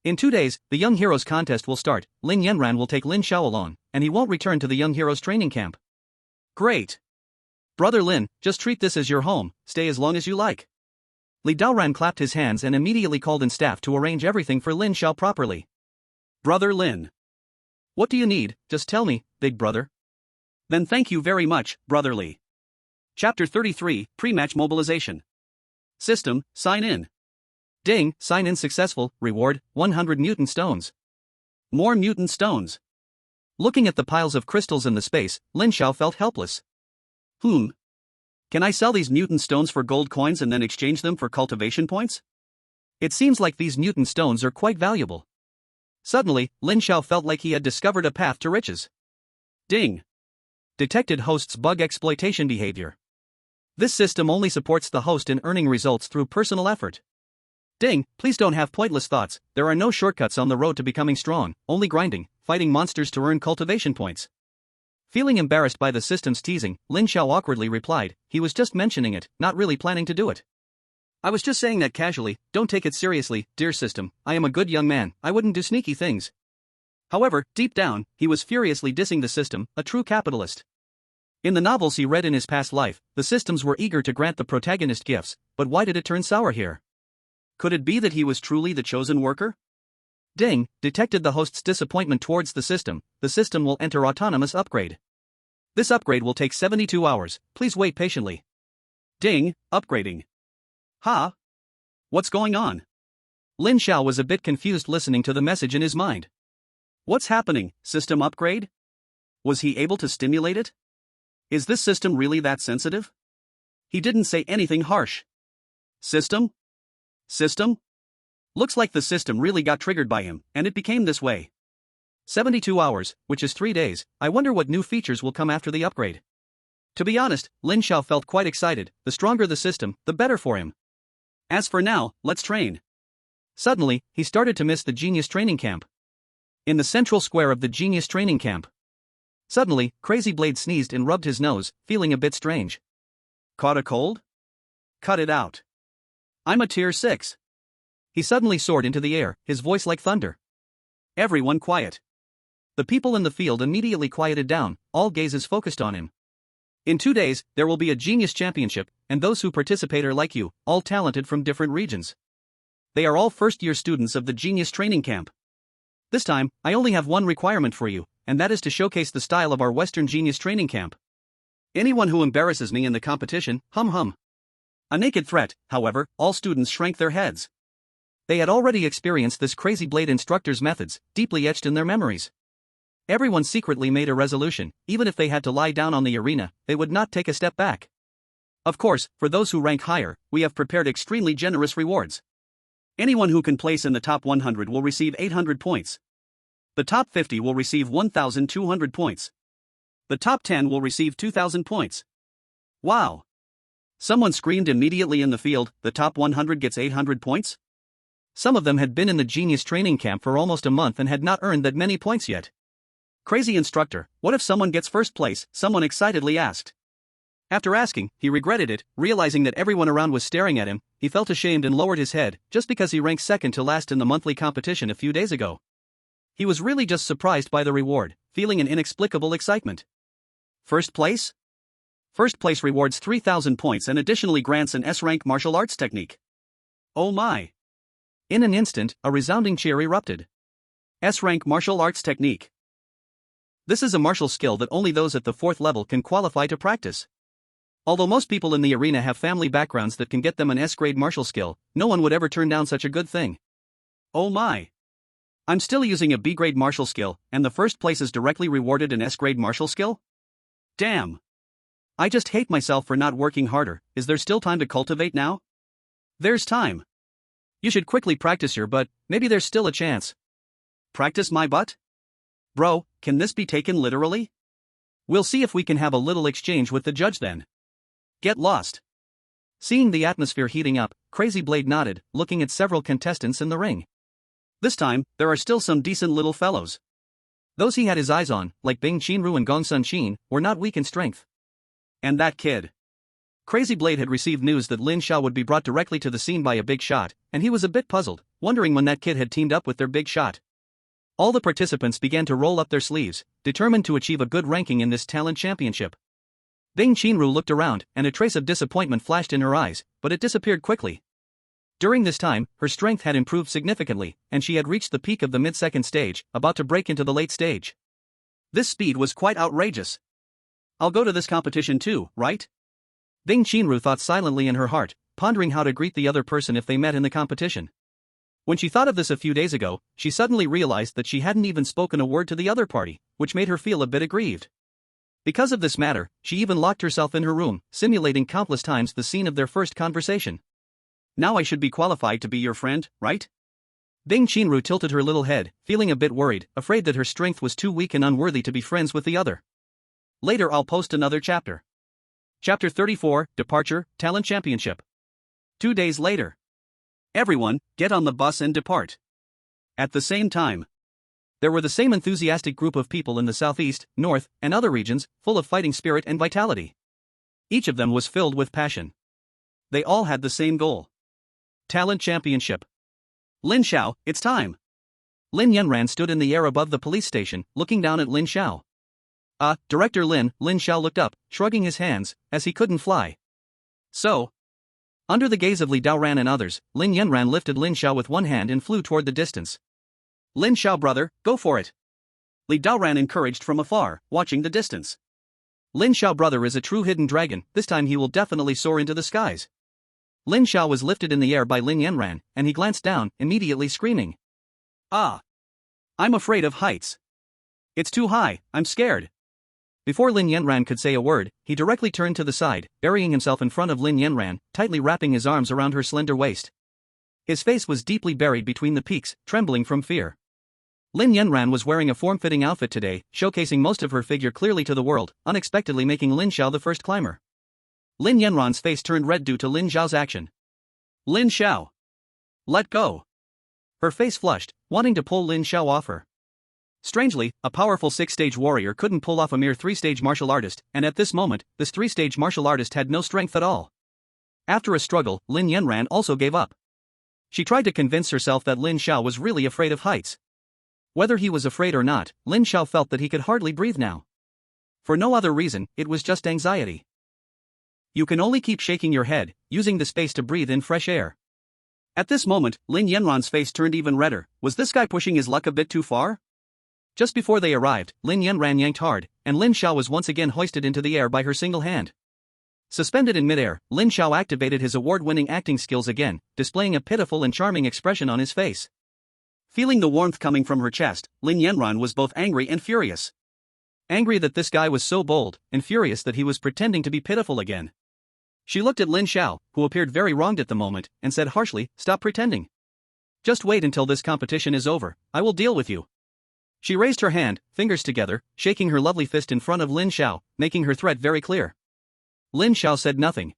In 2 days, the Young Heroes contest will start. Lin Yanran will take Lin Xiao along, and he won't return to the Young Heroes training camp. Great. Brother Lin, just treat this as your home, stay as long as you like. Li Daoran clapped his hands and immediately called in staff to arrange everything for Lin Xiao properly. Brother Lin. What do you need, just tell me, big brother. Then thank you very much, brotherly. Chapter 33, Pre-Match Mobilization. System, sign in. Ding, sign in successful, reward, 100 mutant stones. More mutant stones. Looking at the piles of crystals in the space, Lin Xiao felt helpless. Can I sell these mutant stones for gold coins and then exchange them for cultivation points? It seems like these mutant stones are quite valuable. Suddenly, Lin Xiao felt like he had discovered a path to riches. Ding. Detected host's bug exploitation behavior. This system only supports the host in earning results through personal effort. Ding, please don't have pointless thoughts, there are no shortcuts on the road to becoming strong, only grinding, fighting monsters to earn cultivation points. Feeling embarrassed by the system's teasing, Lin Xiao awkwardly replied, he was just mentioning it, not really planning to do it. I was just saying that casually, don't take it seriously, dear system, I am a good young man, I wouldn't do sneaky things. However, deep down, he was furiously dissing the system, a true capitalist. In the novels he read in his past life, the systems were eager to grant the protagonist gifts, but why did it turn sour here? Could it be that he was truly the chosen worker? Ding, detected the host's disappointment towards the system will enter autonomous upgrade. This upgrade will take 72 hours, please wait patiently. Ding, upgrading. Ha? What's going on? Lin Xiao was a bit confused listening to the message in his mind. What's happening, system upgrade? Was he able to stimulate it? Is this system really that sensitive? He didn't say anything harsh. System? System? Looks like the system really got triggered by him, and it became this way. 72 hours, which is 3 days, I wonder what new features will come after the upgrade. To be honest, Lin Xiao felt quite excited, the stronger the system, the better for him. As for now, let's train. Suddenly, he started to miss the Genius Training Camp. In the central square of the Genius Training Camp. Suddenly, Crazy Blade sneezed and rubbed his nose, feeling a bit strange. Caught a cold? Cut it out. I'm a tier 6. He suddenly soared into the air, his voice like thunder. Everyone quiet. The people in the field immediately quieted down, all gazes focused on him. In 2 days, there will be a Genius Championship, and those who participate are like you, all talented from different regions. They are all first-year students of the Genius Training Camp. This time, I only have one requirement for you, and that is to showcase the style of our Western Genius Training Camp. Anyone who embarrasses me in the competition, hum. A naked threat, however, all students shrank their heads. They had already experienced this Crazy Blade instructor's methods, deeply etched in their memories. Everyone secretly made a resolution, even if they had to lie down on the arena, they would not take a step back. Of course, for those who rank higher, we have prepared extremely generous rewards. Anyone who can place in the top 100 will receive 800 points. The top 50 will receive 1,200 points. The top 10 will receive 2,000 points. Wow! Someone screamed immediately in the field, the top 100 gets 800 points? Some of them had been in the Genius Training Camp for almost a month and had not earned that many points yet. Crazy instructor, what if someone gets first place? Someone excitedly asked. After asking, he regretted it, realizing that everyone around was staring at him. He felt ashamed and lowered his head, just because he ranked second to last in the monthly competition a few days ago. He was really just surprised by the reward, feeling an inexplicable excitement. First place? First place rewards 3,000 points and additionally grants an S-rank martial arts technique. Oh my! In an instant, a resounding cheer erupted. S-rank martial arts technique. This is a martial skill that only those at the 4th level can qualify to practice. Although most people in the arena have family backgrounds that can get them an S-grade martial skill, no one would ever turn down such a good thing. Oh my! I'm still using a B-grade martial skill, and the first place is directly rewarded an S-grade martial skill? Damn! I just hate myself for not working harder. Is there still time to cultivate now? There's time. You should quickly practice your butt, maybe there's still a chance. Practice my butt? Bro, can this be taken literally? We'll see if we can have a little exchange with the judge then. Get lost. Seeing the atmosphere heating up, Crazy Blade nodded, looking at several contestants in the ring. This time, there are still some decent little fellows. Those he had his eyes on, like Bing Chenru and Gong Sun Shin, were not weak in strength. And that kid. Crazy Blade had received news that Lin Xiao would be brought directly to the scene by a big shot, and he was a bit puzzled, wondering when that kid had teamed up with their big shot. All the participants began to roll up their sleeves, determined to achieve a good ranking in this talent championship. Bing Chenru looked around, and a trace of disappointment flashed in her eyes, but it disappeared quickly. During this time, her strength had improved significantly, and she had reached the peak of the mid-second stage, about to break into the late stage. This speed was quite outrageous. I'll go to this competition too, right? Bing Chenru thought silently in her heart, pondering how to greet the other person if they met in the competition. When she thought of this a few days ago, she suddenly realized that she hadn't even spoken a word to the other party, which made her feel a bit aggrieved. Because of this matter, she even locked herself in her room, simulating countless times the scene of their first conversation. Now I should be qualified to be your friend, right? Bing Chenru tilted her little head, feeling a bit worried, afraid that her strength was too weak and unworthy to be friends with the other. Later I'll post another chapter. Chapter 34, Departure, Talent Championship. 2 days later. Everyone, get on the bus and depart. At the same time. There were the same enthusiastic group of people in the southeast, north, and other regions, full of fighting spirit and vitality. Each of them was filled with passion. They all had the same goal. Talent Championship. Lin Xiao, it's time. Lin Yanran stood in the air above the police station, looking down at Lin Xiao. Director Lin Xiao looked up, shrugging his hands, as he couldn't fly. So? Under the gaze of Li Daoran and others, Lin Yanran lifted Lin Xiao with one hand and flew toward the distance. Lin Xiao brother, go for it. Li Daoran encouraged from afar, watching the distance. Lin Xiao brother is a true hidden dragon, this time he will definitely soar into the skies. Lin Xiao was lifted in the air by Lin Yanran, and he glanced down, immediately screaming. I'm afraid of heights. It's too high, I'm scared. Before Lin Yanran could say a word, he directly turned to the side, burying himself in front of Lin Yanran, tightly wrapping his arms around her slender waist. His face was deeply buried between the peaks, trembling from fear. Lin Yanran was wearing a form-fitting outfit today, showcasing most of her figure clearly to the world, unexpectedly making Lin Xiao the first climber. Lin Yanran's face turned red due to Lin Xiao's action. Lin Xiao. Let go. Her face flushed, wanting to pull Lin Xiao off her. Strangely, a powerful 6-stage warrior couldn't pull off a mere 3-stage martial artist, and at this moment, this 3-stage martial artist had no strength at all. After a struggle, Lin Yanran also gave up. She tried to convince herself that Lin Xiao was really afraid of heights. Whether he was afraid or not, Lin Xiao felt that he could hardly breathe now. For no other reason, it was just anxiety. You can only keep shaking your head, using the space to breathe in fresh air. At this moment, Lin Yanran's face turned even redder. Was this guy pushing his luck a bit too far? Just before they arrived, Lin Yanran yanked hard, and Lin Xiao was once again hoisted into the air by her single hand. Suspended in midair, Lin Xiao activated his award-winning acting skills again, displaying a pitiful and charming expression on his face. Feeling the warmth coming from her chest, Lin Yanran was both angry and furious. Angry that this guy was so bold, and furious that he was pretending to be pitiful again. She looked at Lin Xiao, who appeared very wronged at the moment, and said harshly, "Stop pretending. Just wait until this competition is over, I will deal with you." She raised her hand, fingers together, shaking her lovely fist in front of Lin Xiao, making her threat very clear. Lin Xiao said nothing.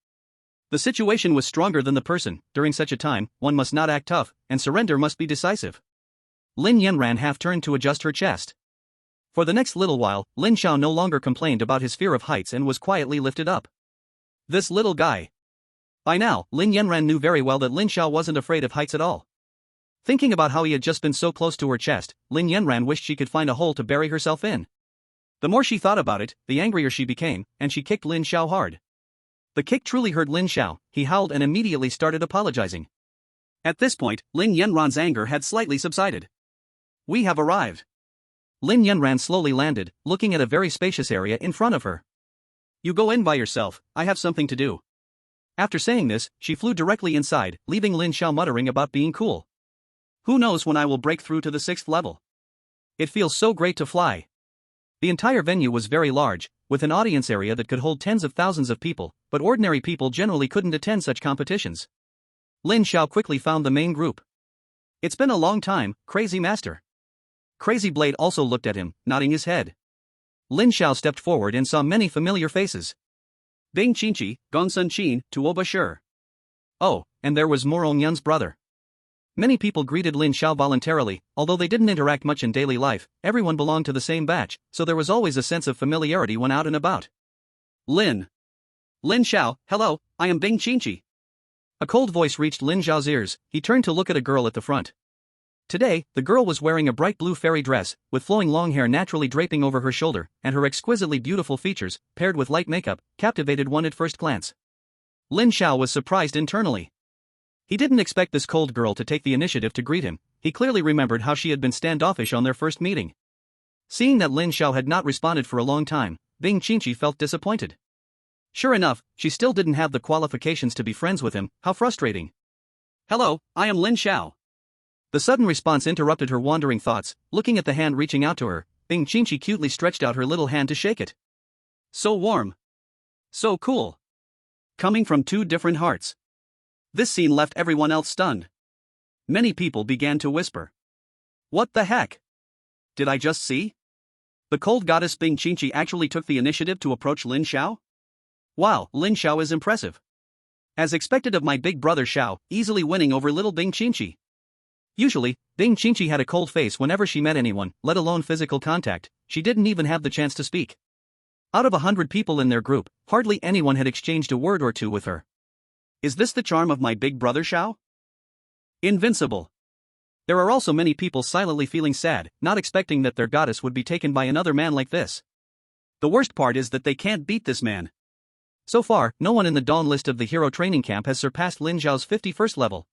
The situation was stronger than the person. During such a time, one must not act tough, and surrender must be decisive. Lin Yanran half turned to adjust her chest. For the next little while, Lin Xiao no longer complained about his fear of heights and was quietly lifted up. This little guy. By now, Lin Yanran knew very well that Lin Xiao wasn't afraid of heights at all. Thinking about how he had just been so close to her chest, Lin Yanran wished she could find a hole to bury herself in. The more she thought about it, the angrier she became, and she kicked Lin Xiao hard. The kick truly hurt Lin Xiao. He howled and immediately started apologizing. At this point, Lin Yanran's anger had slightly subsided. We have arrived. Lin Yanran slowly landed, looking at a very spacious area in front of her. You go in by yourself, I have something to do. After saying this, she flew directly inside, leaving Lin Xiao muttering about being cool. Who knows when I will break through to the 6th level? It feels so great to fly. The entire venue was very large, with an audience area that could hold tens of thousands of people, but ordinary people generally couldn't attend such competitions. Lin Xiao quickly found the main group. It's been a long time, Crazy Master. Crazy Blade also looked at him, nodding his head. Lin Xiao stepped forward and saw many familiar faces. Bing Qinqi, Gongsun Qin, Tuo Bashir. Oh, and there was Morong Yun's brother. Many people greeted Lin Xiao voluntarily, although they didn't interact much in daily life. Everyone belonged to the same batch, so there was always a sense of familiarity when out and about. Lin Xiao, hello, I am Bing Qinqi. A cold voice reached Lin Xiao's ears. He turned to look at a girl at the front. Today, the girl was wearing a bright blue fairy dress, with flowing long hair naturally draping over her shoulder, and her exquisitely beautiful features, paired with light makeup, captivated one at first glance. Lin Xiao was surprised internally. He didn't expect this cold girl to take the initiative to greet him. He clearly remembered how she had been standoffish on their first meeting. Seeing that Lin Xiao had not responded for a long time, Bing Qinqi felt disappointed. Sure enough, she still didn't have the qualifications to be friends with him. How frustrating. Hello, I am Lin Xiao. The sudden response interrupted her wandering thoughts. Looking at the hand reaching out to her, Bing Qinqi cutely stretched out her little hand to shake it. So warm. So cool. Coming from two different hearts. This scene left everyone else stunned. Many people began to whisper. What the heck? Did I just see? The cold goddess Bing Qinqi actually took the initiative to approach Lin Xiao? Wow, Lin Xiao is impressive. As expected of my big brother Xiao, easily winning over little Bing Qinqi. Usually, Bing Qinqi had a cold face whenever she met anyone, let alone physical contact. She didn't even have the chance to speak. Out of 100 people in their group, hardly anyone had exchanged a word or two with her. Is this the charm of my big brother Xiao? Invincible. There are also many people silently feeling sad, not expecting that their goddess would be taken by another man like this. The worst part is that they can't beat this man. So far, no one in the Dawn list of the hero training camp has surpassed Lin Xiao's 51st level.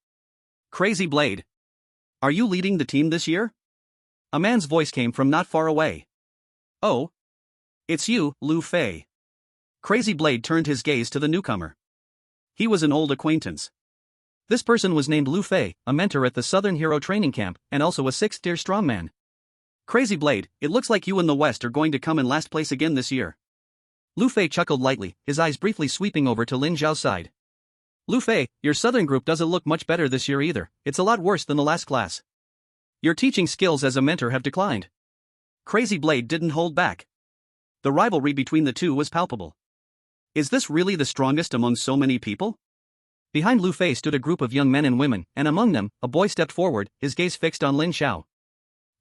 Crazy Blade. Are you leading the team this year? A man's voice came from not far away. Oh. It's you, Lu Fei. Crazy Blade turned his gaze to the newcomer. He was an old acquaintance. This person was named Lu Fei, a mentor at the Southern Hero Training Camp, and also a 6th-tier strongman. Crazy Blade, it looks like you and the West are going to come in last place again this year. Lu Fei chuckled lightly, his eyes briefly sweeping over to Lin Xiao's side. Lu Fei, your Southern group doesn't look much better this year either. It's a lot worse than the last class. Your teaching skills as a mentor have declined. Crazy Blade didn't hold back. The rivalry between the two was palpable. Is this really the strongest among so many people? Behind Lu Fei stood a group of young men and women, and among them, a boy stepped forward, his gaze fixed on Lin Xiao.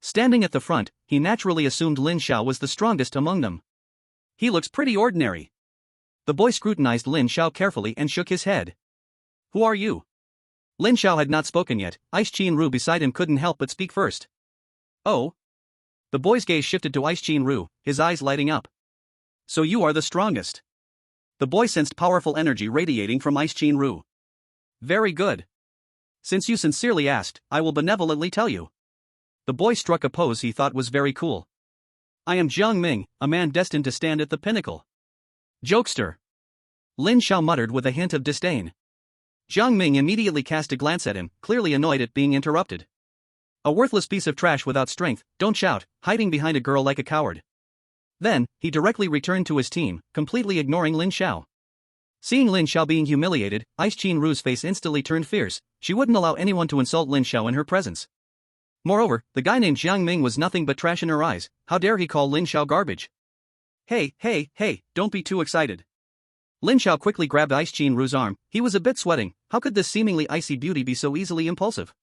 Standing at the front, he naturally assumed Lin Xiao was the strongest among them. He looks pretty ordinary. The boy scrutinized Lin Xiao carefully and shook his head. Who are you? Lin Xiao had not spoken yet. Ice Qin Ru beside him couldn't help but speak first. Oh. The boy's gaze shifted to Ice Qin Ru, his eyes lighting up. So you are the strongest. The boy sensed powerful energy radiating from Ice Qin Ru. Very good. Since you sincerely asked, I will benevolently tell you. The boy struck a pose he thought was very cool. I am Jiang Ming, a man destined to stand at the pinnacle. Jokester. Lin Xiao muttered with a hint of disdain. Jiang Ming immediately cast a glance at him, clearly annoyed at being interrupted. A worthless piece of trash without strength, don't shout, hiding behind a girl like a coward. Then, he directly returned to his team, completely ignoring Lin Xiao. Seeing Lin Xiao being humiliated, Ice Qin Ru's face instantly turned fierce. She wouldn't allow anyone to insult Lin Xiao in her presence. Moreover, the guy named Jiang Ming was nothing but trash in her eyes. How dare he call Lin Xiao garbage? Hey, don't be too excited. Lin Xiao quickly grabbed Ice Qin Ru's arm. He was a bit sweating. How could this seemingly icy beauty be so easily impulsive?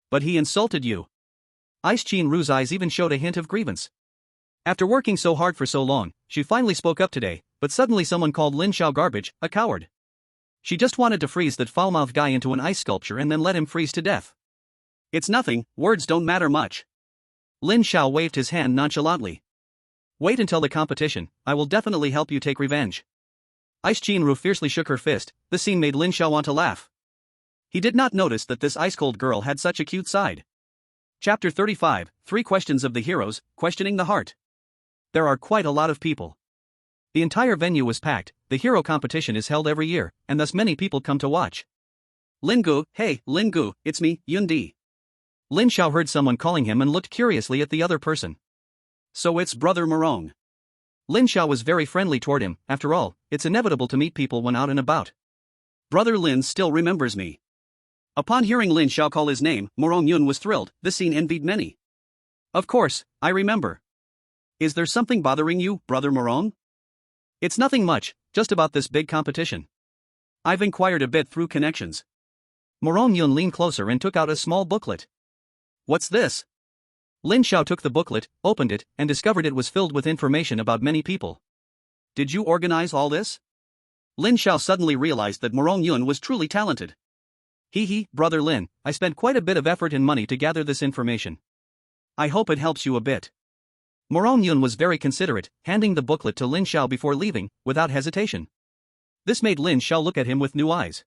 But he insulted you. Ice Qin Ru's eyes even showed a hint of grievance. After working so hard for so long, she finally spoke up today, but suddenly someone called Lin Xiao garbage, a coward. She just wanted to freeze that foul-mouthed guy into an ice sculpture and then let him freeze to death. It's nothing, words don't matter much. Lin Xiao waved his hand nonchalantly. Wait until the competition, I will definitely help you take revenge. Ice Qin Ru fiercely shook her fist. This scene made Lin Xiao want to laugh. He did not notice that this ice-cold girl had such a cute side. Chapter 35, 3 Questions of the Heroes, Questioning the Heart. There are quite a lot of people. The entire venue was packed. The hero competition is held every year, and thus many people come to watch. Lingu, hey, Lingu, it's me, Yundi. Lin Xiao heard someone calling him and looked curiously at the other person. So it's Brother Morong. Lin Xiao was very friendly toward him. After all, it's inevitable to meet people when out and about. Brother Lin still remembers me. Upon hearing Lin Xiao call his name, Morong Yun was thrilled. This scene envied many. Of course, I remember. Is there something bothering you, Brother Morong? It's nothing much, just about this big competition. I've inquired a bit through connections. Morong Yun leaned closer and took out a small booklet. What's this? Lin Xiao took the booklet, opened it, and discovered it was filled with information about many people. Did you organize all this? Lin Xiao suddenly realized that Morong Yun was truly talented. Brother Lin, I spent quite a bit of effort and money to gather this information. I hope it helps you a bit. Morong Yun was very considerate, handing the booklet to Lin Xiao before leaving, without hesitation. This made Lin Xiao look at him with new eyes.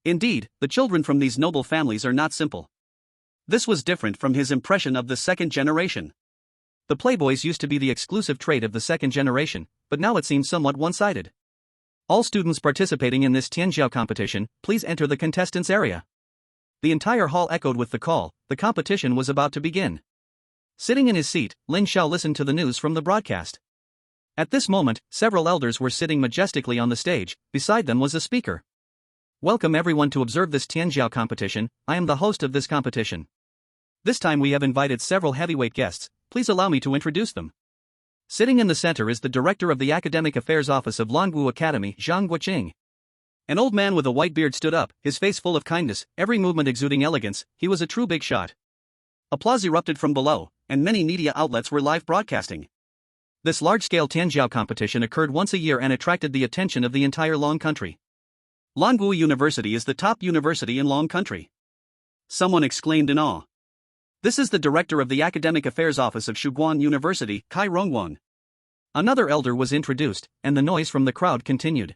Indeed, the children from these noble families are not simple. This was different from his impression of the second generation. The playboys used to be the exclusive trait of the second generation, but now it seems somewhat one-sided. All students participating in this Tianjiao competition, please enter the contestants area. The entire hall echoed with the call. The competition was about to begin. Sitting in his seat, Lin Xiao listened to the news from the broadcast. At this moment, several elders were sitting majestically on the stage. Beside them was a speaker. Welcome everyone to observe this Tianjiao competition. I am the host of this competition. This time we have invited several heavyweight guests. Please allow me to introduce them. Sitting in the center is the director of the Academic Affairs Office of Longu Academy, Zhang Guoqing. An old man with a white beard stood up, his face full of kindness, every movement exuding elegance. He was a true big shot. Applause erupted from below, and many media outlets were live broadcasting. This large-scale Tianjiao competition occurred once a year and attracted the attention of the entire Long country. Longu University is the top university in Long country. Someone exclaimed in awe. This is the director of the Academic Affairs Office of Shuguan University, Kai Rongguan. Another elder was introduced, and the noise from the crowd continued.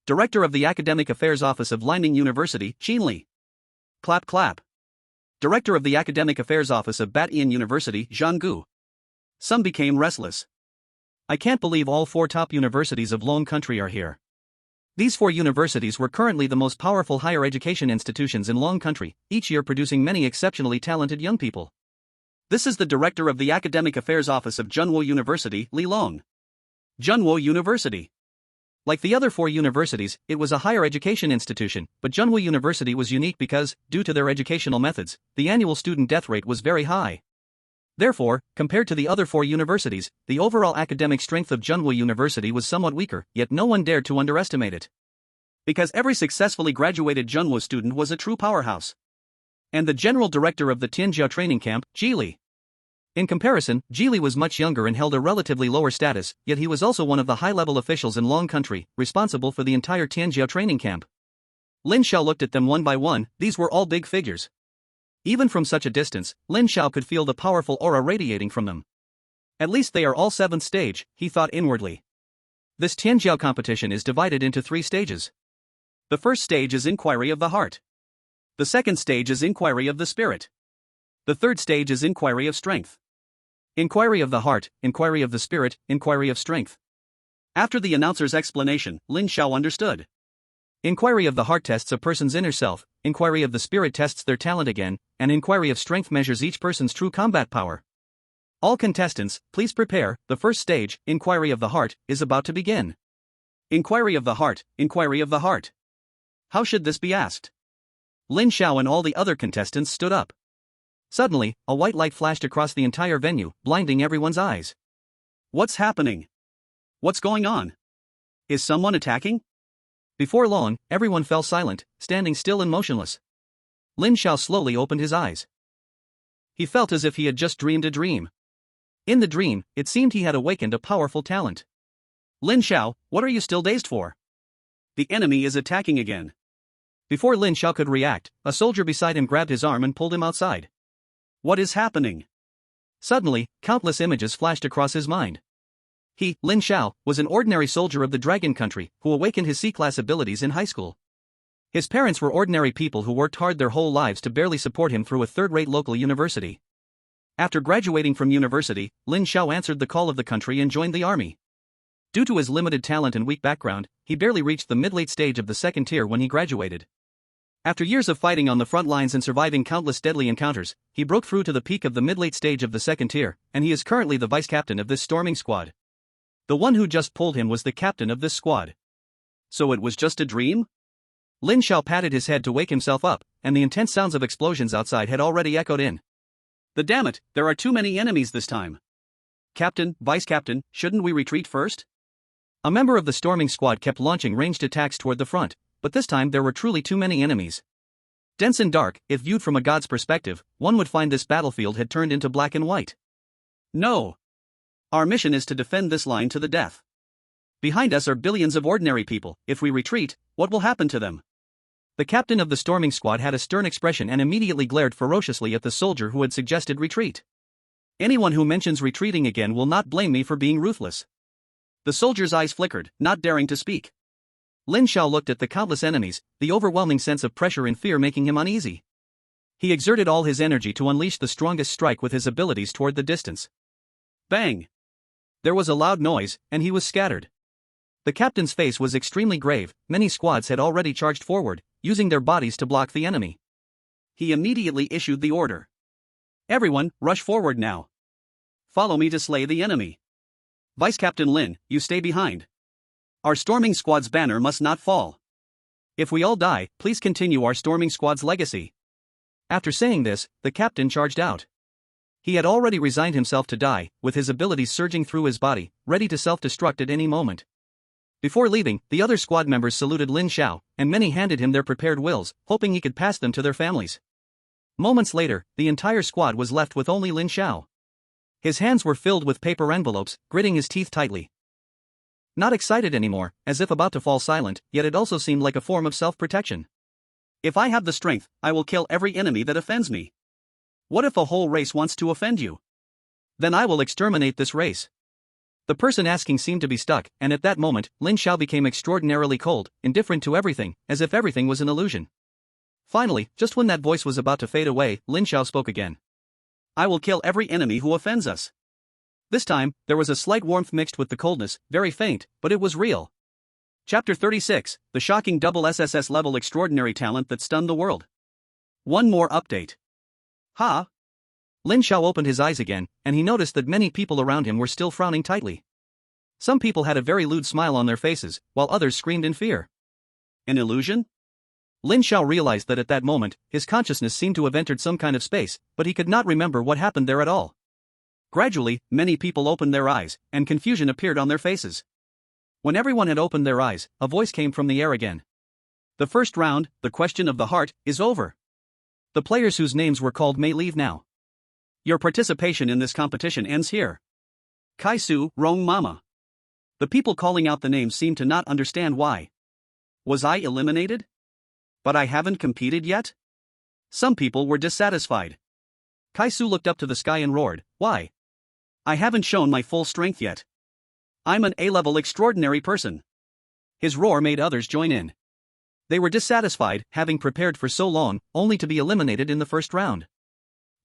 Director of the Academic Affairs Office of Lining University, Qin Li. Clap clap. Director of the Academic Affairs Office of Batian University, Zhang Gu. Some became restless. I can't believe all four top universities of Long country are here. These four universities were currently the most powerful higher education institutions in Long country, each year producing many exceptionally talented young people. This is the director of the Academic Affairs Office of Junwo University, Li Long. Junwo University. Like the other four universities, it was a higher education institution, but Junwo University was unique because, due to their educational methods, the annual student death rate was very high. Therefore, compared to the other four universities, the overall academic strength of Junwo University was somewhat weaker, yet no one dared to underestimate it. Because every successfully graduated Junwo student was a true powerhouse. And the general director of the Tianjiao training camp, Jili. In comparison, Jili was much younger and held a relatively lower status, yet he was also one of the high-level officials in Long country, responsible for the entire Tianjiao training camp. Lin Xiao looked at them one by one. These were all big figures. Even from such a distance, Lin Xiao could feel the powerful aura radiating from them. At least they are all 7th stage, he thought inwardly. This Tianjiao competition is divided into 3 stages. The first stage is inquiry of the heart. The second stage is inquiry of the spirit. The third stage is inquiry of strength. Inquiry of the heart, inquiry of the spirit, inquiry of strength. After the announcer's explanation, Lin Xiao understood. Inquiry of the heart tests a person's inner self, inquiry of the spirit tests their talent again, and inquiry of strength measures each person's true combat power. All contestants, please prepare. The first stage, inquiry of the heart, is about to begin. Inquiry of the heart, inquiry of the heart. How should this be asked? Lin Xiao and all the other contestants stood up. Suddenly, a white light flashed across the entire venue, blinding everyone's eyes. What's happening? What's going on? Is someone attacking? Before long, everyone fell silent, standing still and motionless. Lin Xiao slowly opened his eyes. He felt as if he had just dreamed a dream. In the dream, it seemed he had awakened a powerful talent. Lin Xiao, what are you still dazed for? The enemy is attacking again. Before Lin Xiao could react, a soldier beside him grabbed his arm and pulled him outside. What is happening? Suddenly, countless images flashed across his mind. He, Lin Xiao, was an ordinary soldier of the Dragon Country who awakened his C-class abilities in high school. His parents were ordinary people who worked hard their whole lives to barely support him through a third-rate local university. After graduating from university, Lin Xiao answered the call of the country and joined the army. Due to his limited talent and weak background, he barely reached the mid-late stage of the second tier when he graduated. After years of fighting on the front lines and surviving countless deadly encounters, he broke through to the peak of the mid-late stage of the second tier, and he is currently the vice-captain of this storming squad. The one who just pulled him was the captain of this squad. So it was just a dream? Lin Xiao patted his head to wake himself up, and the intense sounds of explosions outside had already echoed in. Damn it, there are too many enemies this time. Captain, Vice Captain, shouldn't we retreat first? A member of the storming squad kept launching ranged attacks toward the front, but this time there were truly too many enemies. Dense and dark, if viewed from a god's perspective, one would find this battlefield had turned into black and white. No. Our mission is to defend this line to the death. Behind us are billions of ordinary people. If we retreat, what will happen to them? The captain of the storming squad had a stern expression and immediately glared ferociously at the soldier who had suggested retreat. Anyone who mentions retreating again will not blame me for being ruthless. The soldier's eyes flickered, not daring to speak. Lin Xiao looked at the countless enemies, the overwhelming sense of pressure and fear making him uneasy. He exerted all his energy to unleash the strongest strike with his abilities toward the distance. Bang! There was a loud noise, and he was scattered. The captain's face was extremely grave. Many squads had already charged forward, using their bodies to block the enemy. He immediately issued the order. Everyone, rush forward now. Follow me to slay the enemy. Vice Captain Lin, you stay behind. Our storming squad's banner must not fall. If we all die, please continue our storming squad's legacy. After saying this, the captain charged out. He had already resigned himself to die, with his abilities surging through his body, ready to self-destruct at any moment. Before leaving, the other squad members saluted Lin Xiao, and many handed him their prepared wills, hoping he could pass them to their families. Moments later, the entire squad was left with only Lin Xiao. His hands were filled with paper envelopes, gritting his teeth tightly. Not excited anymore, as if about to fall silent, yet it also seemed like a form of self-protection. If I have the strength, I will kill every enemy that offends me. What if a whole race wants to offend you? Then I will exterminate this race. The person asking seemed to be stuck, and at that moment, Lin Xiao became extraordinarily cold, indifferent to everything, as if everything was an illusion. Finally, just when that voice was about to fade away, Lin Xiao spoke again. I will kill every enemy who offends us. This time, there was a slight warmth mixed with the coldness, very faint, but it was real. Chapter 36, The Shocking Double SSS Level Extraordinary Talent That Stunned the World. One more update. Ha! Lin Xiao opened his eyes again, and he noticed that many people around him were still frowning tightly. Some people had a very lewd smile on their faces, while others screamed in fear. An illusion? Lin Xiao realized that at that moment, his consciousness seemed to have entered some kind of space, but he could not remember what happened there at all. Gradually, many people opened their eyes, and confusion appeared on their faces. When everyone had opened their eyes, a voice came from the air again. The first round, the question of the heart, is over. The players whose names were called may leave now. Your participation in this competition ends here. Kai Su, Rong Mama. The people calling out the names seemed to not understand why. Was I eliminated? But I haven't competed yet? Some people were dissatisfied. Kai Su looked up to the sky and roared, "Why? I haven't shown my full strength yet. I'm an A-level extraordinary person." His roar made others join in. They were dissatisfied, having prepared for so long, only to be eliminated in the first round.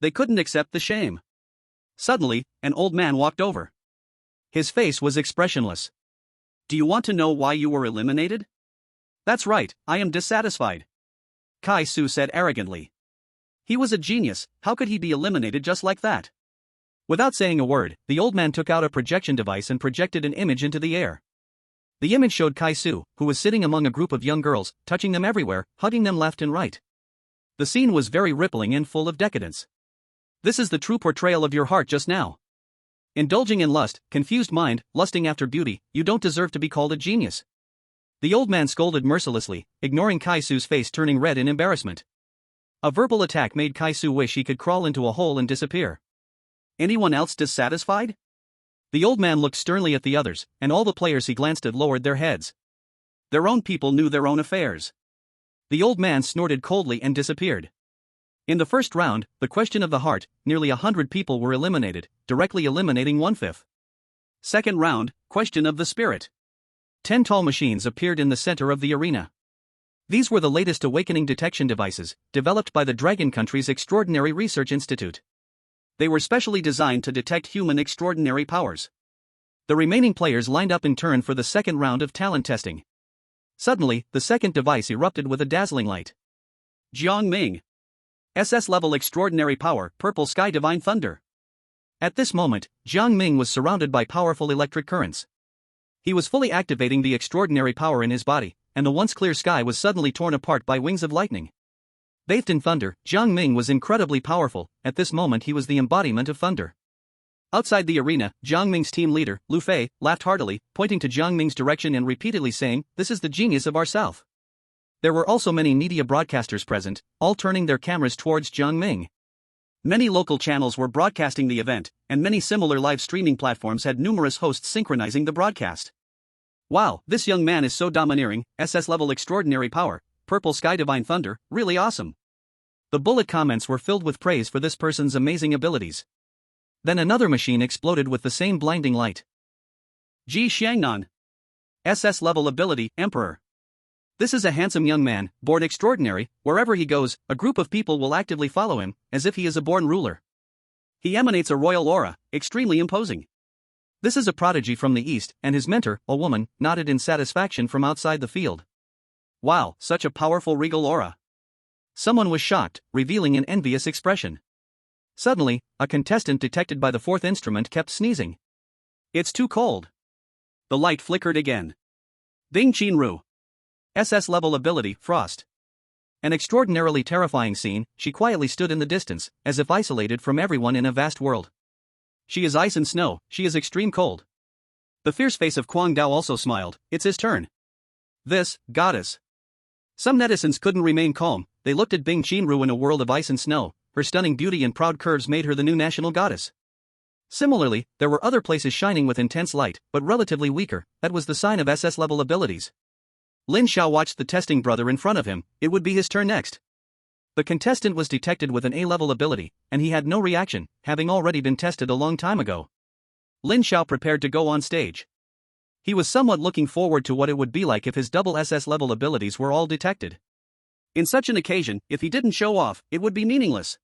They couldn't accept the shame. Suddenly, an old man walked over. His face was expressionless. Do you want to know why you were eliminated? That's right, I am dissatisfied. Kai Su said arrogantly. He was a genius, how could he be eliminated just like that? Without saying a word, the old man took out a projection device and projected an image into the air. The image showed Kai Su, who was sitting among a group of young girls, touching them everywhere, hugging them left and right. The scene was very rippling and full of decadence. This is the true portrayal of your heart just now. Indulging in lust, confused mind, lusting after beauty, you don't deserve to be called a genius. The old man scolded mercilessly, ignoring Kai Su's face turning red in embarrassment. A verbal attack made Kai Su wish he could crawl into a hole and disappear. Anyone else dissatisfied? The old man looked sternly at the others, and all the players he glanced at lowered their heads. Their own people knew their own affairs. The old man snorted coldly and disappeared. In the first round, the question of the heart, nearly 100 people were eliminated, directly eliminating 1/5. Second round, question of the spirit. 10 tall machines appeared in the center of the arena. These were the latest awakening detection devices, developed by the Dragon Country's Extraordinary Research Institute. They were specially designed to detect human extraordinary powers. The remaining players lined up in turn for the second round of talent testing. Suddenly, the second device erupted with a dazzling light. Jiang Ming. SS-level extraordinary power, Purple Sky Divine Thunder. At this moment, Jiang Ming was surrounded by powerful electric currents. He was fully activating the extraordinary power in his body, and the once clear sky was suddenly torn apart by wings of lightning. Bathed in thunder, Jiang Ming was incredibly powerful. At this moment he was the embodiment of thunder. Outside the arena, Jiang Ming's team leader, Lu Fei, laughed heartily, pointing to Jiang Ming's direction and repeatedly saying, "This is the genius of our South." There were also many media broadcasters present, all turning their cameras towards Jiang Ming. Many local channels were broadcasting the event, and many similar live streaming platforms had numerous hosts synchronizing the broadcast. Wow, this young man is so domineering, SS level extraordinary power, purple sky divine thunder, really awesome. The bullet comments were filled with praise for this person's amazing abilities. Then another machine exploded with the same blinding light. Ji Xiangnan. SS level ability, Emperor. This is a handsome young man, born extraordinary. Wherever he goes, a group of people will actively follow him, as if he is a born ruler. He emanates a royal aura, extremely imposing. This is a prodigy from the east, and his mentor, a woman, nodded in satisfaction from outside the field. Wow, such a powerful regal aura. Someone was shocked, revealing an envious expression. Suddenly, a contestant detected by the fourth instrument kept sneezing. "It's too cold." The light flickered again. Ding Qinru. SS level ability, Frost. An extraordinarily terrifying scene. She quietly stood in the distance, as if isolated from everyone in a vast world. She is ice and snow, she is extreme cold. The fierce face of Kuang Dao also smiled. It's his turn. This, goddess. Some netizens couldn't remain calm. They looked at Bing Qinru in a world of ice and snow. Her stunning beauty and proud curves made her the new national goddess. Similarly, there were other places shining with intense light, but relatively weaker. That was the sign of SS level abilities. Lin Xiao watched the testing brother in front of him. It would be his turn next. The contestant was detected with an A-level ability, and he had no reaction, having already been tested a long time ago. Lin Xiao prepared to go on stage. He was somewhat looking forward to what it would be like if his double SS level abilities were all detected. In such an occasion, if he didn't show off, it would be meaningless.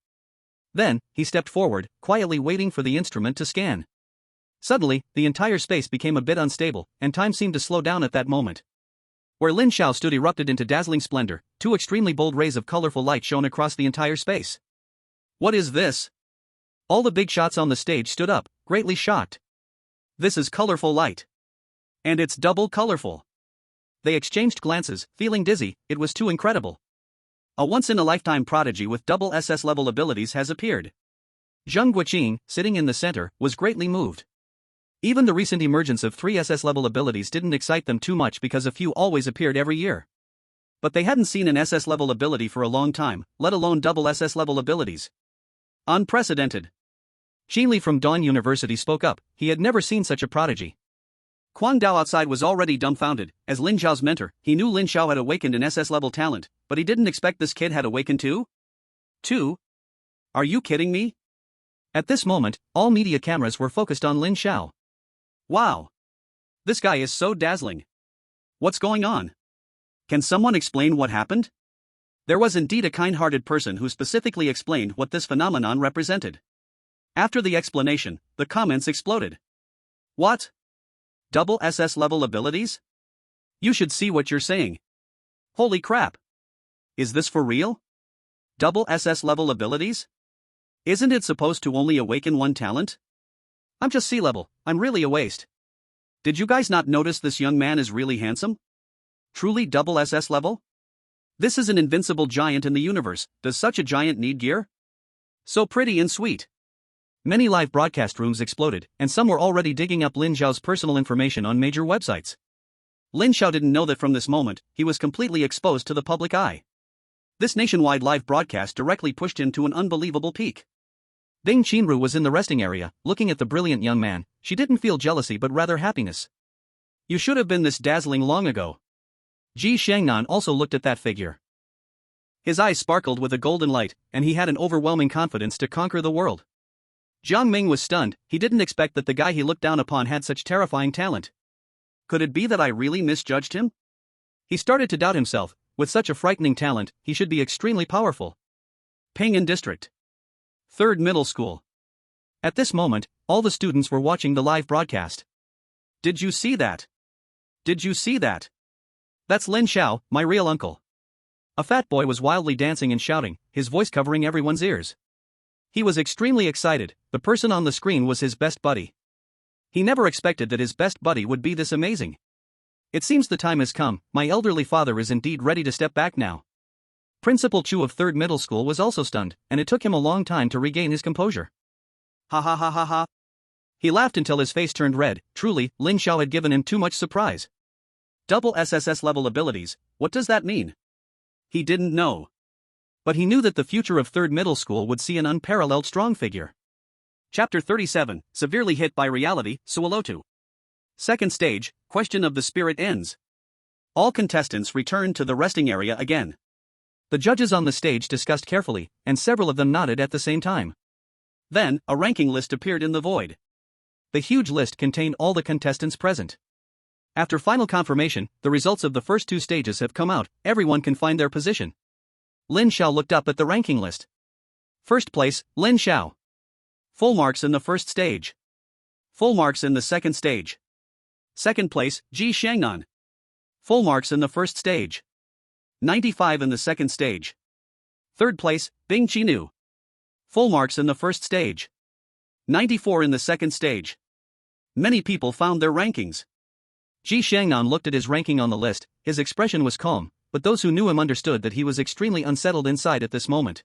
Then, he stepped forward, quietly waiting for the instrument to scan. Suddenly, the entire space became a bit unstable, and time seemed to slow down at that moment. Where Lin Xiao stood erupted into dazzling splendor. Two extremely bold rays of colorful light shone across the entire space. What is this? All the big shots on the stage stood up, greatly shocked. This is colorful light. And it's double colorful. They exchanged glances, feeling dizzy. It was too incredible. A once-in-a-lifetime prodigy with double SS level abilities has appeared. Zheng Guoqing, sitting in the center, was greatly moved. Even the recent emergence of 3 SS level abilities didn't excite them too much because a few always appeared every year. But they hadn't seen an SS level ability for a long time, let alone double SS level abilities. Unprecedented. Qinli from Dawn University spoke up. He had never seen such a prodigy. Kuang Dao outside was already dumbfounded. As Lin Xiao's mentor, he knew Lin Xiao had awakened an SS level talent, but he didn't expect this kid had awakened too? Are you kidding me? At this moment, all media cameras were focused on Lin Xiao. Wow. This guy is so dazzling. What's going on? Can someone explain what happened? There was indeed a kind-hearted person who specifically explained what this phenomenon represented. After the explanation, the comments exploded. What? Double SS level abilities? You should see what you're saying. Holy crap. Is this for real? Double SS level abilities? Isn't it supposed to only awaken one talent? I'm just C-level, I'm really a waste. Did you guys not notice this young man is really handsome? Truly double SS level? This is an invincible giant in the universe. Does such a giant need gear? So pretty and sweet. Many live broadcast rooms exploded, and some were already digging up Lin Xiao's personal information on major websites. Lin Xiao didn't know that from this moment, he was completely exposed to the public eye. This nationwide live broadcast directly pushed him to an unbelievable peak. Bing Qinru was in the resting area, looking at the brilliant young man. She didn't feel jealousy but rather happiness. You should have been this dazzling long ago. Ji Xiangnan also looked at that figure. His eyes sparkled with a golden light, and he had an overwhelming confidence to conquer the world. Jiang Ming was stunned. He didn't expect that the guy he looked down upon had such terrifying talent. Could it be that I really misjudged him? He started to doubt himself. With such a frightening talent, he should be extremely powerful. Ping'an District. 3rd Middle School. At this moment, all the students were watching the live broadcast. Did you see that? Did you see that? That's Lin Xiao, my real uncle. A fat boy was wildly dancing and shouting, his voice covering everyone's ears. He was extremely excited. The person on the screen was his best buddy. He never expected that his best buddy would be this amazing. It seems the time has come, my elderly father is indeed ready to step back now. Principal Chu of 3rd Middle School was also stunned, and it took him a long time to regain his composure. Ha ha ha ha ha. He laughed until his face turned red. Truly, Lin Xiao had given him too much surprise. Double SSS level abilities, what does that mean? He didn't know. But he knew that the future of 3rd Middle School would see an unparalleled strong figure. Chapter 37, Severely Hit by Reality, Suolotu. Second stage, Question of the Spirit ends. All contestants returned to the resting area again. The judges on the stage discussed carefully, and several of them nodded at the same time. Then, a ranking list appeared in the void. The huge list contained all the contestants present. After final confirmation, the results of the first 2 stages have come out, everyone can find their position. Lin Xiao looked up at the ranking list. First place, Lin Xiao. Full marks in the first stage. Full marks in the second stage. Second place, Ji Shangnan. Full marks in the first stage. 95 in the second stage. Third place, Bing Qinu. Full marks in the first stage. 94 in the second stage. Many people found their rankings. Ji Shangnan looked at his ranking on the list, his expression was calm, but those who knew him understood that he was extremely unsettled inside at this moment.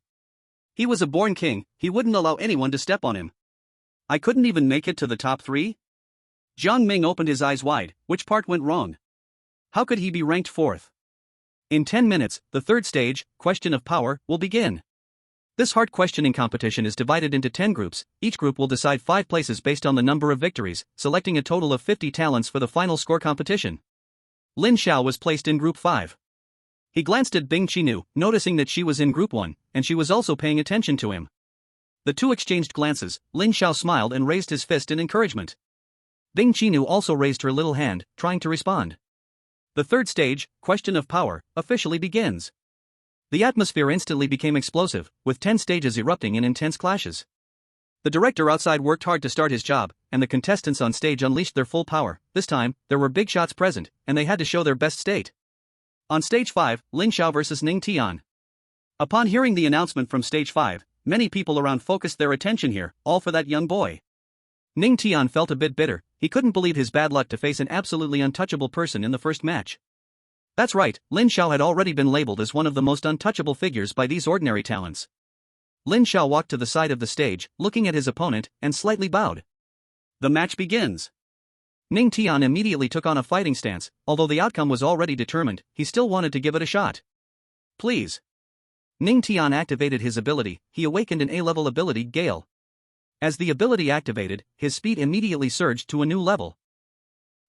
He was a born king, he wouldn't allow anyone to step on him. I couldn't even make it to the top 3? Jiang Ming opened his eyes wide, which part went wrong? How could he be ranked 4th? In 10 minutes, the 3rd stage, Question of Power, will begin. This hard questioning competition is divided into 10 groups, each group will decide 5 places based on the number of victories, selecting a total of 50 talents for the final score competition. Lin Xiao was placed in Group 5. He glanced at Bing Qinu, noticing that she was in Group 1, and she was also paying attention to him. The two exchanged glances, Lin Xiao smiled and raised his fist in encouragement. Bing Qinu also raised her little hand, trying to respond. The 3rd stage, Question of Power, officially begins. The atmosphere instantly became explosive, with 10 stages erupting in intense clashes. The director outside worked hard to start his job, and the contestants on stage unleashed their full power. This time, there were big shots present, and they had to show their best state. On stage 5, Lin Xiao vs Ning Tian. Upon hearing the announcement from stage 5, many people around focused their attention here, all for that young boy. Ning Tian felt a bit bitter, he couldn't believe his bad luck to face an absolutely untouchable person in the first match. That's right, Lin Xiao had already been labeled as one of the most untouchable figures by these ordinary talents. Lin Xiao walked to the side of the stage, looking at his opponent, and slightly bowed. The match begins. Ning Tian immediately took on a fighting stance, although the outcome was already determined, he still wanted to give it a shot. Please. Ning Tian activated his ability, he awakened an A-level ability, Gale. As the ability activated, his speed immediately surged to a new level.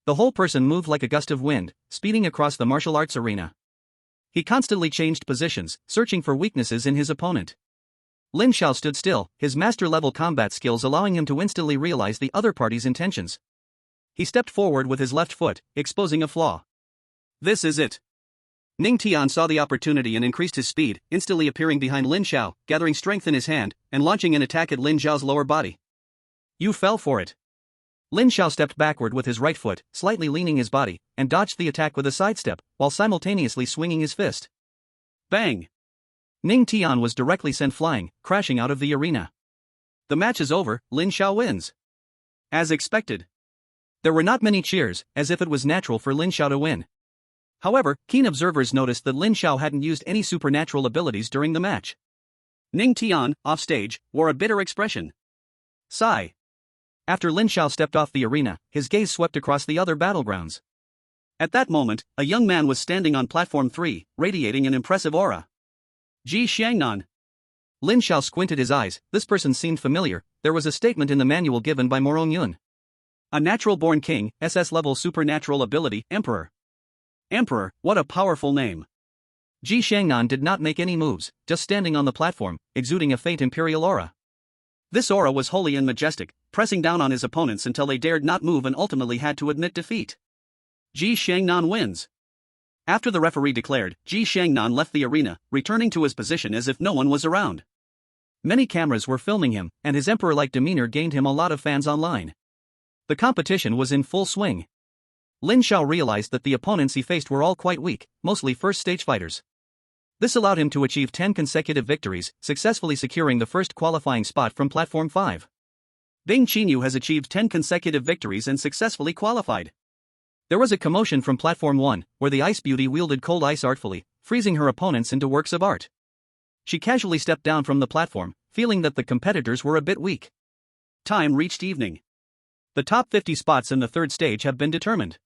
The whole person moved like a gust of wind, speeding across the martial arts arena. He constantly changed positions, searching for weaknesses in his opponent. Lin Xiao stood still, his master-level combat skills allowing him to instantly realize the other party's intentions. He stepped forward with his left foot, exposing a flaw. This is it. Ning Tian saw the opportunity and increased his speed, instantly appearing behind Lin Xiao, gathering strength in his hand, and launching an attack at Lin Xiao's lower body. You fell for it. Lin Xiao stepped backward with his right foot, slightly leaning his body, and dodged the attack with a sidestep, while simultaneously swinging his fist. Bang! Ning Tian was directly sent flying, crashing out of the arena. The match is over, Lin Xiao wins. As expected. There were not many cheers, as if it was natural for Lin Xiao to win. However, keen observers noticed that Lin Xiao hadn't used any supernatural abilities during the match. Ning Tian, offstage, wore a bitter expression. Sigh. After Lin Xiao stepped off the arena, his gaze swept across the other battlegrounds. At that moment, a young man was standing on platform 3, radiating an impressive aura. Ji Xiangnan. Lin Xiao squinted his eyes, this person seemed familiar, there was a statement in the manual given by Morong Yun. A natural-born king, SS-level supernatural ability, Emperor. Emperor, what a powerful name. Ji Shangnan did not make any moves, just standing on the platform, exuding a faint imperial aura. This aura was holy and majestic, pressing down on his opponents until they dared not move and ultimately had to admit defeat. Ji Shangnan wins. After the referee declared, Ji Shangnan left the arena, returning to his position as if no one was around. Many cameras were filming him, and his emperor-like demeanor gained him a lot of fans online. The competition was in full swing. Lin Xiao realized that the opponents he faced were all quite weak, mostly first-stage fighters. This allowed him to achieve 10 consecutive victories, successfully securing the first qualifying spot from Platform 5. Bing Qinu has achieved 10 consecutive victories and successfully qualified. There was a commotion from Platform 1, where the Ice Beauty wielded cold ice artfully, freezing her opponents into works of art. She casually stepped down from the platform, feeling that the competitors were a bit weak. Time reached evening. The top 50 spots in the third stage have been determined.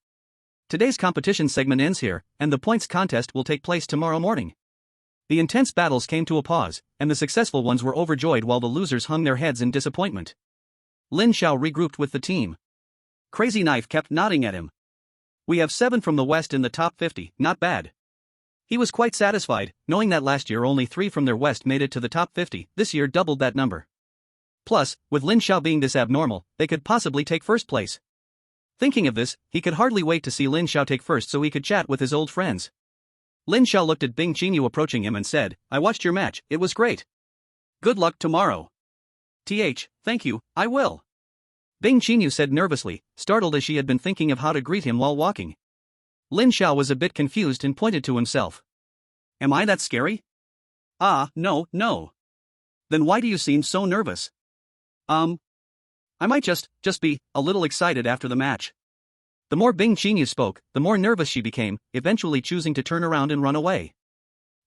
Today's competition segment ends here, and the points contest will take place tomorrow morning. The intense battles came to a pause, and the successful ones were overjoyed while the losers hung their heads in disappointment. Lin Xiao regrouped with the team. Crazy Knife kept nodding at him. We have 7 from the West in the top 50, not bad. He was quite satisfied, knowing that last year only 3 from their West made it to the top 50, this year doubled that number. Plus, with Lin Xiao being this abnormal, they could possibly take first place. Thinking of this, he could hardly wait to see Lin Xiao take first so he could chat with his old friends. Lin Xiao looked at Bing Qingyu approaching him and said, "I watched your match, it was great. Good luck tomorrow." Thank you, I will." Bing Qingyu said nervously, startled as she had been thinking of how to greet him while walking. Lin Xiao was a bit confused and pointed to himself. "Am I that scary?" No. Then why do you seem so nervous?" I might just be a little excited after the match." The more Bing Qingyu spoke, the more nervous she became, eventually choosing to turn around and run away,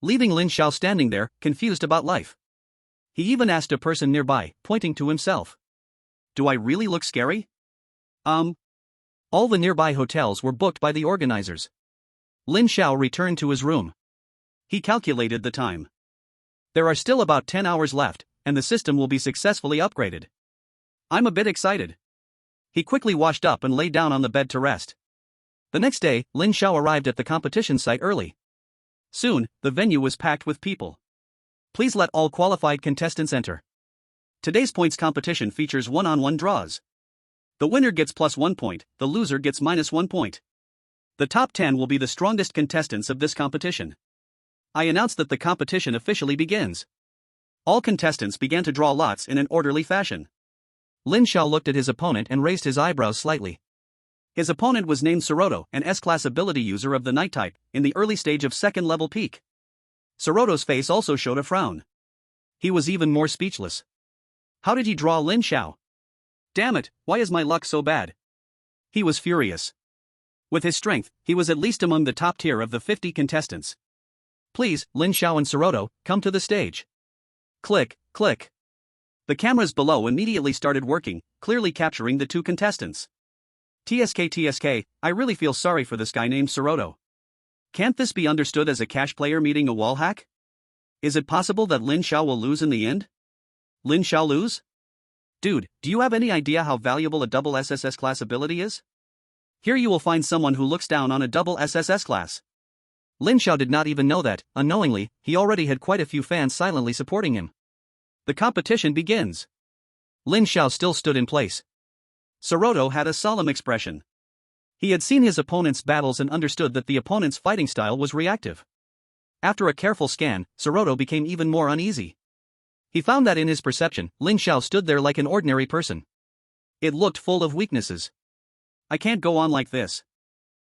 leaving Lin Xiao standing there, confused about life. He even asked a person nearby, pointing to himself, "Do I really look scary?" All the nearby hotels were booked by the organizers. Lin Xiao returned to his room. He calculated the time. There are still about 10 hours left, and the system will be successfully upgraded. I'm a bit excited. He quickly washed up and lay down on the bed to rest. The next day, Lin Xiao arrived at the competition site early. Soon, the venue was packed with people. Please let all qualified contestants enter. Today's points competition features one-on-one draws. The winner gets +1 point, the loser gets -1 point. The top 10 will be the strongest contestants of this competition. I announce that the competition officially begins. All contestants began to draw lots in an orderly fashion. Lin Xiao looked at his opponent and raised his eyebrows slightly. His opponent was named Soroto, an S-class ability user of the Night type, in the early stage of second level peak. Soroto's face also showed a frown. He was even more speechless. How did he draw Lin Xiao? Damn it, why is my luck so bad? He was furious. With his strength, he was at least among the top tier of the 50 contestants. Please, Lin Xiao and Soroto, come to the stage. Click, click. The cameras below immediately started working, clearly capturing the 2 contestants. TSK, I really feel sorry for this guy named Soroto. Can't this be understood as a cash player meeting a wall hack? Is it possible that Lin Xiao will lose in the end? Lin Xiao lose? Dude, do you have any idea how valuable a double SSS class ability is? Here you will find someone who looks down on a double SSS class. Lin Xiao did not even know that, unknowingly, he already had quite a few fans silently supporting him. The competition begins. Lin Xiao still stood in place. Soroto had a solemn expression. He had seen his opponent's battles and understood that the opponent's fighting style was reactive. After a careful scan, Soroto became even more uneasy. He found that in his perception, Lin Xiao stood there like an ordinary person. It looked full of weaknesses. I can't go on like this.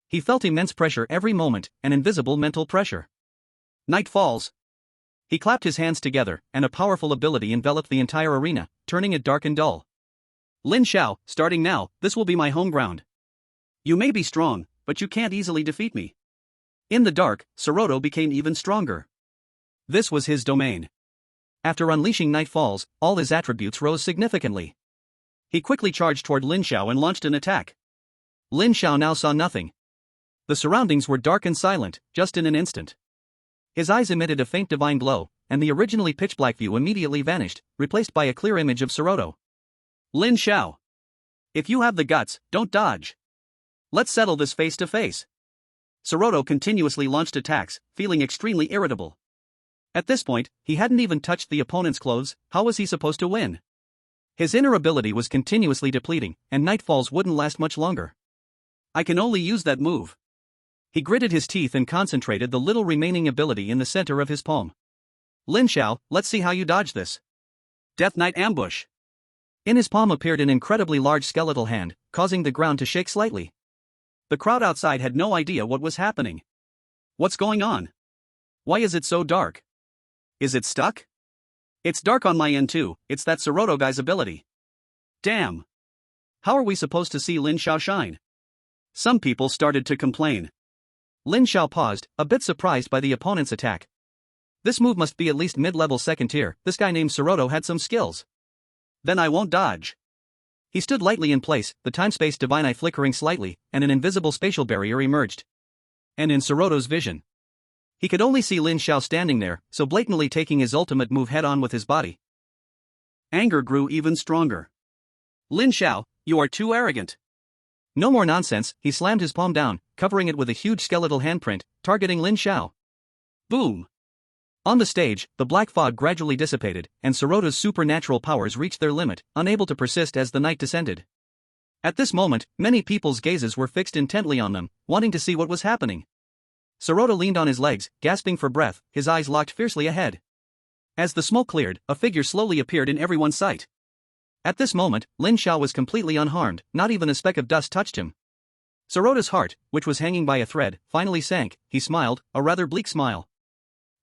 He felt immense pressure every moment, an invisible mental pressure. Night falls. He clapped his hands together, and a powerful ability enveloped the entire arena, turning it dark and dull. Lin Xiao, starting now, this will be my home ground. You may be strong, but you can't easily defeat me. In the dark, Soroto became even stronger. This was his domain. After unleashing Night Falls, all his attributes rose significantly. He quickly charged toward Lin Xiao and launched an attack. Lin Xiao now saw nothing. The surroundings were dark and silent, just in an instant. His eyes emitted a faint divine glow, and the originally pitch-black view immediately vanished, replaced by a clear image of Soroto. Lin Xiao. If you have the guts, don't dodge. Let's settle this face to face. Soroto continuously launched attacks, feeling extremely irritable. At this point, he hadn't even touched the opponent's clothes. How was he supposed to win? His inner ability was continuously depleting, and Nightfalls wouldn't last much longer. I can only use that move. He gritted his teeth and concentrated the little remaining ability in the center of his palm. Lin Xiao, let's see how you dodge this. Death Knight Ambush. In his palm appeared an incredibly large skeletal hand, causing the ground to shake slightly. The crowd outside had no idea what was happening. What's going on? Why is it so dark? Is it stuck? It's dark on my end too, it's that Soroto guy's ability. Damn. How are we supposed to see Lin Xiao shine? Some people started to complain. Lin Xiao paused, a bit surprised by the opponent's attack. This move must be at least mid-level second tier, this guy named Soroto had some skills. Then I won't dodge. He stood lightly in place, the time-space divine eye flickering slightly, and an invisible spatial barrier emerged. And in Soroto's vision, he could only see Lin Xiao standing there, so blatantly taking his ultimate move head-on with his body. Anger grew even stronger. Lin Xiao, you are too arrogant. No more nonsense, he slammed his palm down, covering it with a huge skeletal handprint, targeting Lin Xiao. Boom! On the stage, the black fog gradually dissipated, and Soroto's supernatural powers reached their limit, unable to persist as the night descended. At this moment, many people's gazes were fixed intently on them, wanting to see what was happening. Soroto leaned on his legs, gasping for breath, his eyes locked fiercely ahead. As the smoke cleared, a figure slowly appeared in everyone's sight. At this moment, Lin Xiao was completely unharmed, not even a speck of dust touched him. Soroto's heart, which was hanging by a thread, finally sank. He smiled, a rather bleak smile.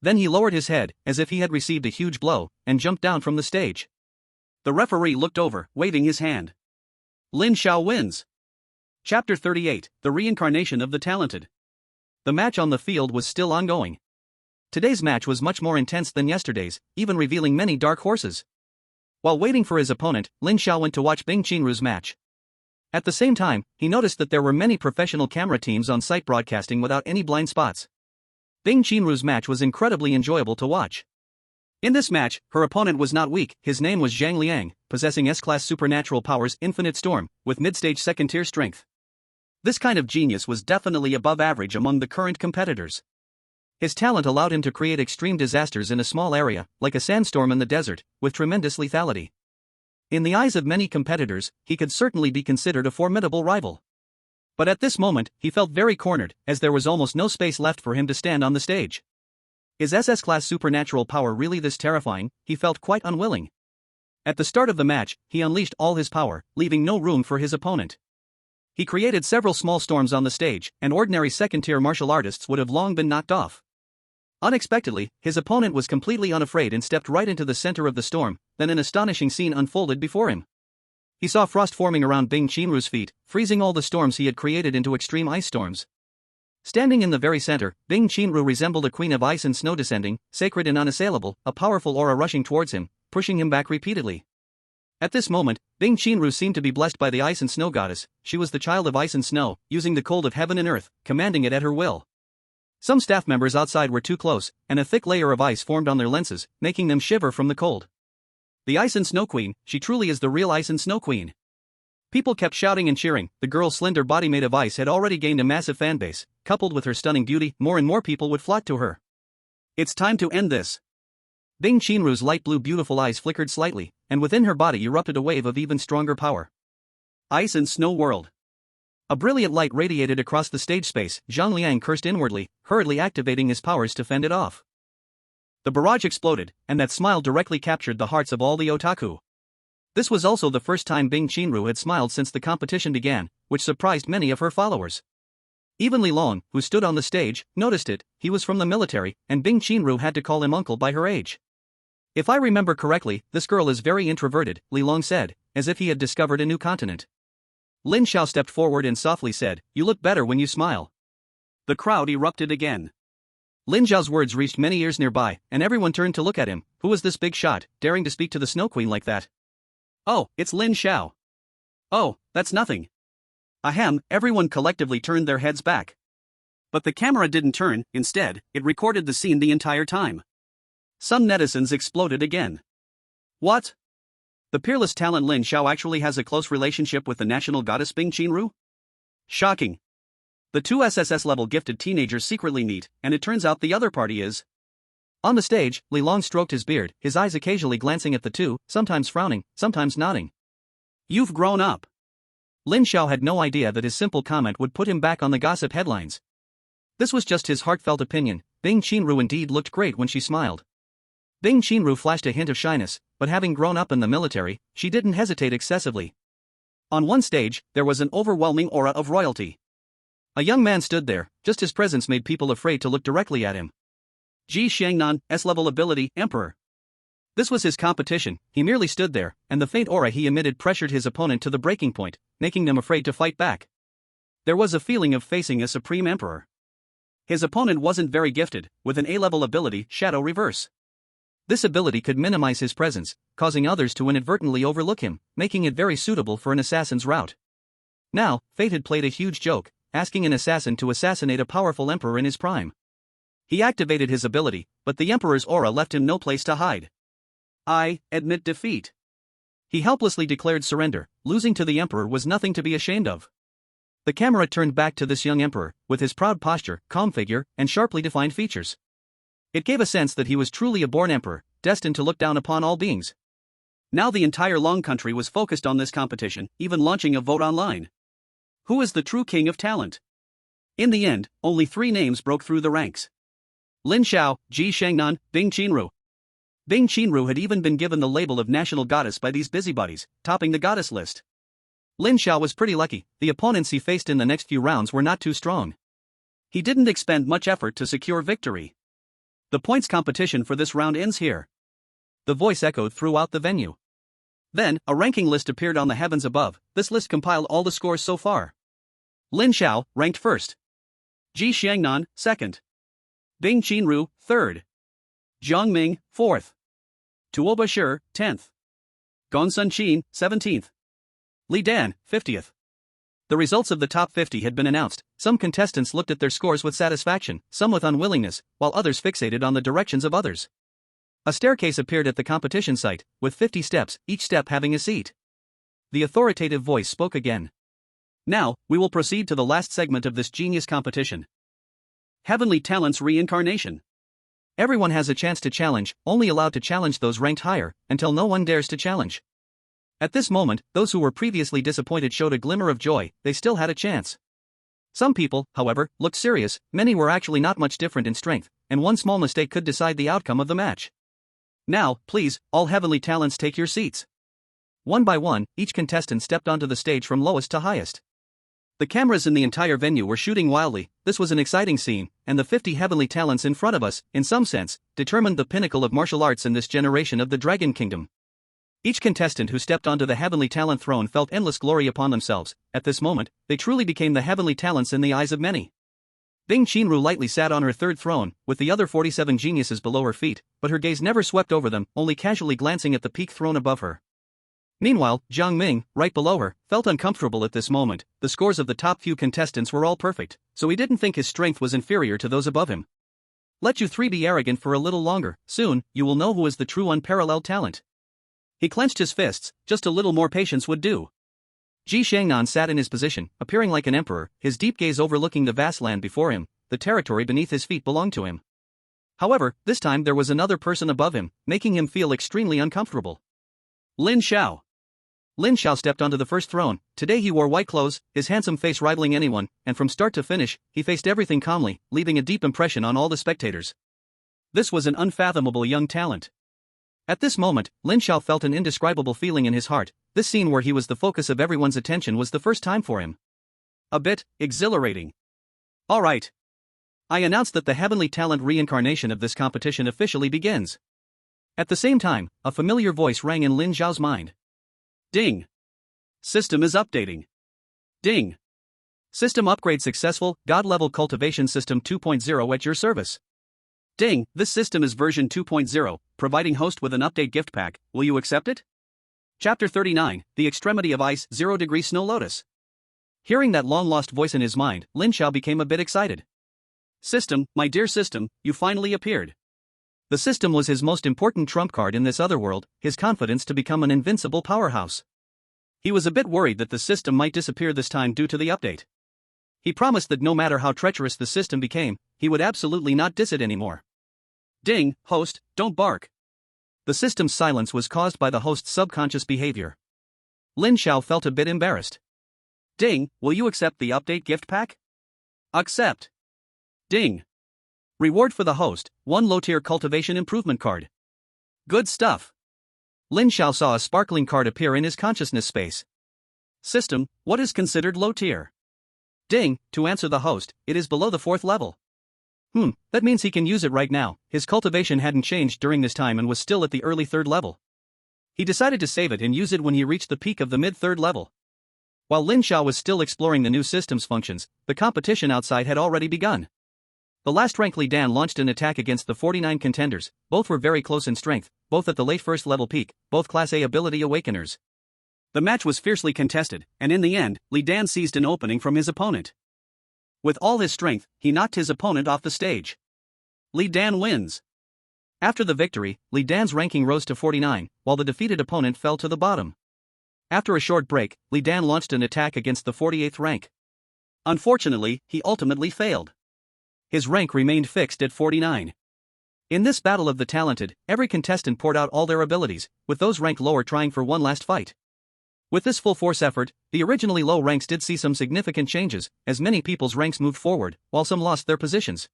Then he lowered his head, as if he had received a huge blow, and jumped down from the stage. The referee looked over, waving his hand. Lin Xiao wins. Chapter 38, The Reincarnation of the Talented. The match on the field was still ongoing. Today's match was much more intense than yesterday's, even revealing many dark horses. While waiting for his opponent, Lin Xiao went to watch Bing Qinru's match. At the same time, he noticed that there were many professional camera teams on site broadcasting without any blind spots. Bing Qinru's match was incredibly enjoyable to watch. In this match, her opponent was not weak. His name was Zhang Liang, possessing S-class supernatural powers Infinite Storm, with mid-stage second-tier strength. This kind of genius was definitely above average among the current competitors. His talent allowed him to create extreme disasters in a small area, like a sandstorm in the desert, with tremendous lethality. In the eyes of many competitors, he could certainly be considered a formidable rival. But at this moment, he felt very cornered, as there was almost no space left for him to stand on the stage. Is SS-class supernatural power really this terrifying? He felt quite unwilling. At the start of the match, he unleashed all his power, leaving no room for his opponent. He created several small storms on the stage, and ordinary second-tier martial artists would have long been knocked off. Unexpectedly, his opponent was completely unafraid and stepped right into the center of the storm. Then an astonishing scene unfolded before him. He saw frost forming around Bing Qinru's feet, freezing all the storms he had created into extreme ice storms. Standing in the very center, Bing Qinru resembled a queen of ice and snow descending, sacred and unassailable, a powerful aura rushing towards him, pushing him back repeatedly. At this moment, Bing Qinru seemed to be blessed by the ice and snow goddess. She was the child of ice and snow, using the cold of heaven and earth, commanding it at her will. Some staff members outside were too close, and a thick layer of ice formed on their lenses, making them shiver from the cold. The Ice and Snow Queen, she truly is the real Ice and Snow Queen. People kept shouting and cheering. The girl's slender body made of ice had already gained a massive fanbase. Coupled with her stunning beauty, more and more people would flock to her. It's time to end this. Bing Qinru's light blue beautiful eyes flickered slightly, and within her body erupted a wave of even stronger power. Ice and Snow World. A brilliant light radiated across the stage space. Zhang Liang cursed inwardly, hurriedly activating his powers to fend it off. The barrage exploded, and that smile directly captured the hearts of all the otaku. This was also the first time Bing Qinru had smiled since the competition began, which surprised many of her followers. Even Li Long, who stood on the stage, noticed it. He was from the military, and Bing Qinru had to call him uncle by her age. If I remember correctly, this girl is very introverted, Li Long said, as if he had discovered a new continent. Lin Xiao stepped forward and softly said, "You look better when you smile." The crowd erupted again. Lin Xiao's words reached many ears nearby, and everyone turned to look at him. Who was this big shot, daring to speak to the Snow Queen like that? Oh, it's Lin Xiao. Oh, that's nothing. Ahem, everyone collectively turned their heads back. But the camera didn't turn. Instead, it recorded the scene the entire time. Some netizens exploded again. What? The peerless talent Lin Xiao actually has a close relationship with the national goddess Bing Qinru? Shocking. The two SSS-level gifted teenagers secretly meet, and it turns out the other party is. On the stage, Li Long stroked his beard, his eyes occasionally glancing at the two, sometimes frowning, sometimes nodding. You've grown up. Lin Xiao had no idea that his simple comment would put him back on the gossip headlines. This was just his heartfelt opinion. Bing Qinru indeed looked great when she smiled. Bing Qinru flashed a hint of shyness, but having grown up in the military, she didn't hesitate excessively. On one stage, there was an overwhelming aura of royalty. A young man stood there, just his presence made people afraid to look directly at him. Ji Xiangnan, S-level ability, Emperor. This was his competition. He merely stood there, and the faint aura he emitted pressured his opponent to the breaking point, making them afraid to fight back. There was a feeling of facing a supreme emperor. His opponent wasn't very gifted, with an A-level ability, Shadow Reverse. This ability could minimize his presence, causing others to inadvertently overlook him, making it very suitable for an assassin's route. Now, fate had played a huge joke, asking an assassin to assassinate a powerful emperor in his prime. He activated his ability, but the emperor's aura left him no place to hide. I admit defeat. He helplessly declared surrender. Losing to the emperor was nothing to be ashamed of. The camera turned back to this young emperor, with his proud posture, calm figure, and sharply defined features. It gave a sense that he was truly a born emperor, destined to look down upon all beings. Now the entire Long country was focused on this competition, even launching a vote online. Who is the true king of talent? In the end, only 3 names broke through the ranks: Lin Xiao, Ji Shangnan, Bing Qinru. Bing Qinru had even been given the label of national goddess by these busybodies, topping the goddess list. Lin Xiao was pretty lucky. The opponents he faced in the next few rounds were not too strong. He didn't expend much effort to secure victory. The points competition for this round ends here. The voice echoed throughout the venue. Then, a ranking list appeared on the heavens above. This list compiled all the scores so far. Lin Xiao, ranked first. Ji Xiangnan, second. Bing Qinru, third. Jiang Ming, fourth. Tuo Bashir, 10th. Gong Sun Qin, 17th. Li Dan, 50th. The results of the top 50 had been announced. Some contestants looked at their scores with satisfaction, some with unwillingness, while others fixated on the directions of others. A staircase appeared at the competition site, with 50 steps, each step having a seat. The authoritative voice spoke again. Now, we will proceed to the last segment of this genius competition. Heavenly Talents Reincarnation. Everyone has a chance to challenge, only allowed to challenge those ranked higher, until no one dares to challenge. At this moment, those who were previously disappointed showed a glimmer of joy. They still had a chance. Some people, however, looked serious. Many were actually not much different in strength, and one small mistake could decide the outcome of the match. Now, please, all heavenly talents, take your seats. One by one, each contestant stepped onto the stage from lowest to highest. The cameras in the entire venue were shooting wildly. This was an exciting scene, and the 50 heavenly talents in front of us, in some sense, determined the pinnacle of martial arts in this generation of the Dragon Kingdom. Each contestant who stepped onto the heavenly talent throne felt endless glory upon themselves. At this moment, they truly became the heavenly talents in the eyes of many. Bing Qinru lightly sat on her third throne, with the other 47 geniuses below her feet, but her gaze never swept over them, only casually glancing at the peak throne above her. Meanwhile, Jiang Ming, right below her, felt uncomfortable at this moment. The scores of the top few contestants were all perfect, so he didn't think his strength was inferior to those above him. Let you 3 be arrogant for a little longer. Soon, you will know who is the true unparalleled talent. He clenched his fists. Just a little more patience would do. Ji Shangnan sat in his position, appearing like an emperor, his deep gaze overlooking the vast land before him. The territory beneath his feet belonged to him. However, this time there was another person above him, making him feel extremely uncomfortable. Lin Xiao. Lin Xiao stepped onto the first throne. Today he wore white clothes, his handsome face rivaling anyone, and from start to finish, he faced everything calmly, leaving a deep impression on all the spectators. This was an unfathomable young talent. At this moment, Lin Xiao felt an indescribable feeling in his heart. This scene where he was the focus of everyone's attention was the first time for him. A bit exhilarating. All right. I announce that the heavenly talent reincarnation of this competition officially begins. At the same time, a familiar voice rang in Lin Xiao's mind. Ding. System is updating. Ding. System upgrade successful. God-level cultivation system 2.0 at your service. Ding, this system is version 2.0, providing host with an update gift pack. Will you accept it? Chapter 39, The Extremity of Ice, 0° Snow Lotus. Hearing that long-lost voice in his mind, Lin Xiao became a bit excited. System, my dear system, you finally appeared. The system was his most important trump card in this other world, his confidence to become an invincible powerhouse. He was a bit worried that the system might disappear this time due to the update. He promised that no matter how treacherous the system became, he would absolutely not diss it anymore. Ding, host, don't bark. The system's silence was caused by the host's subconscious behavior. Lin Xiao felt a bit embarrassed. Ding, will you accept the update gift pack? Accept. Ding. Reward for the host, 1 low-tier cultivation improvement card. Good stuff. Lin Xiao saw a sparkling card appear in his consciousness space. System, what is considered low-tier? Ding, to answer the host, it is below the 4th level. That means he can use it right now. His cultivation hadn't changed during this time and was still at the early 3rd level. He decided to save it and use it when he reached the peak of the mid-3rd level. While Lin Xiao was still exploring the new system's functions, the competition outside had already begun. The last rank Li Dan launched an attack against the 49 contenders. Both were very close in strength, both at the late first level peak, both Class A ability awakeners. The match was fiercely contested, and in the end, Li Dan seized an opening from his opponent. With all his strength, he knocked his opponent off the stage. Li Dan wins. After the victory, Li Dan's ranking rose to 49, while the defeated opponent fell to the bottom. After a short break, Li Dan launched an attack against the 48th rank. Unfortunately, he ultimately failed. His rank remained fixed at 49. In this battle of the talented, every contestant poured out all their abilities, with those ranked lower trying for one last fight. With this full-force effort, the originally low ranks did see some significant changes, as many people's ranks moved forward, while some lost their positions.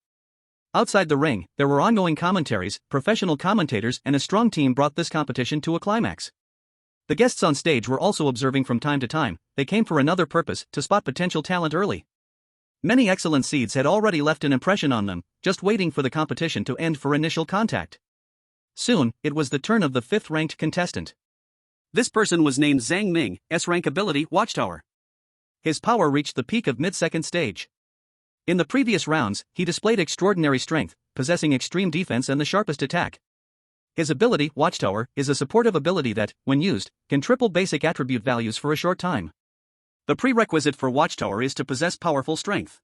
Outside the ring, there were ongoing commentaries, professional commentators, and a strong team brought this competition to a climax. The guests on stage were also observing from time to time. They came for another purpose, to spot potential talent early. Many excellent seeds had already left an impression on them, just waiting for the competition to end for initial contact. Soon, it was the turn of the 5th-ranked contestant. This person was named Zhang Ming, S-rank ability Watchtower. His power reached the peak of mid-second stage. In the previous rounds, he displayed extraordinary strength, possessing extreme defense and the sharpest attack. His ability, Watchtower, is a supportive ability that, when used, can triple basic attribute values for a short time. The prerequisite for Watchtower is to possess powerful strength.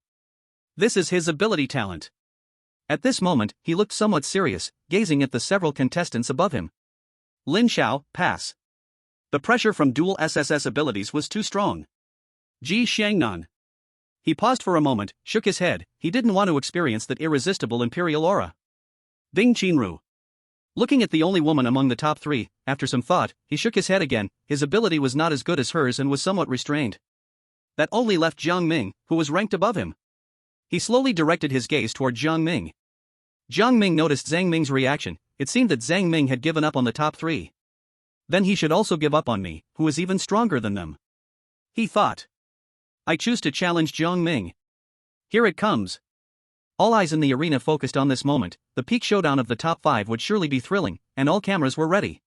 This is his ability talent. At this moment, he looked somewhat serious, gazing at the several contestants above him. Lin Xiao, pass. The pressure from dual SSS abilities was too strong. Ji Xiangnan. He paused for a moment, shook his head. He didn't want to experience that irresistible imperial aura. Bing Qinru. Looking at the only woman among the top 3, after some thought, he shook his head again. His ability was not as good as hers and was somewhat restrained. That only left Jiang Ming, who was ranked above him. He slowly directed his gaze toward Jiang Ming. Jiang Ming noticed Zhang Ming's reaction. It seemed that Zhang Ming had given up on the top 3. Then he should also give up on me, who is even stronger than them. He thought. I choose to challenge Jiang Ming. Here it comes. All eyes in the arena focused on this moment. The peak showdown of the top 5 would surely be thrilling, and all cameras were ready.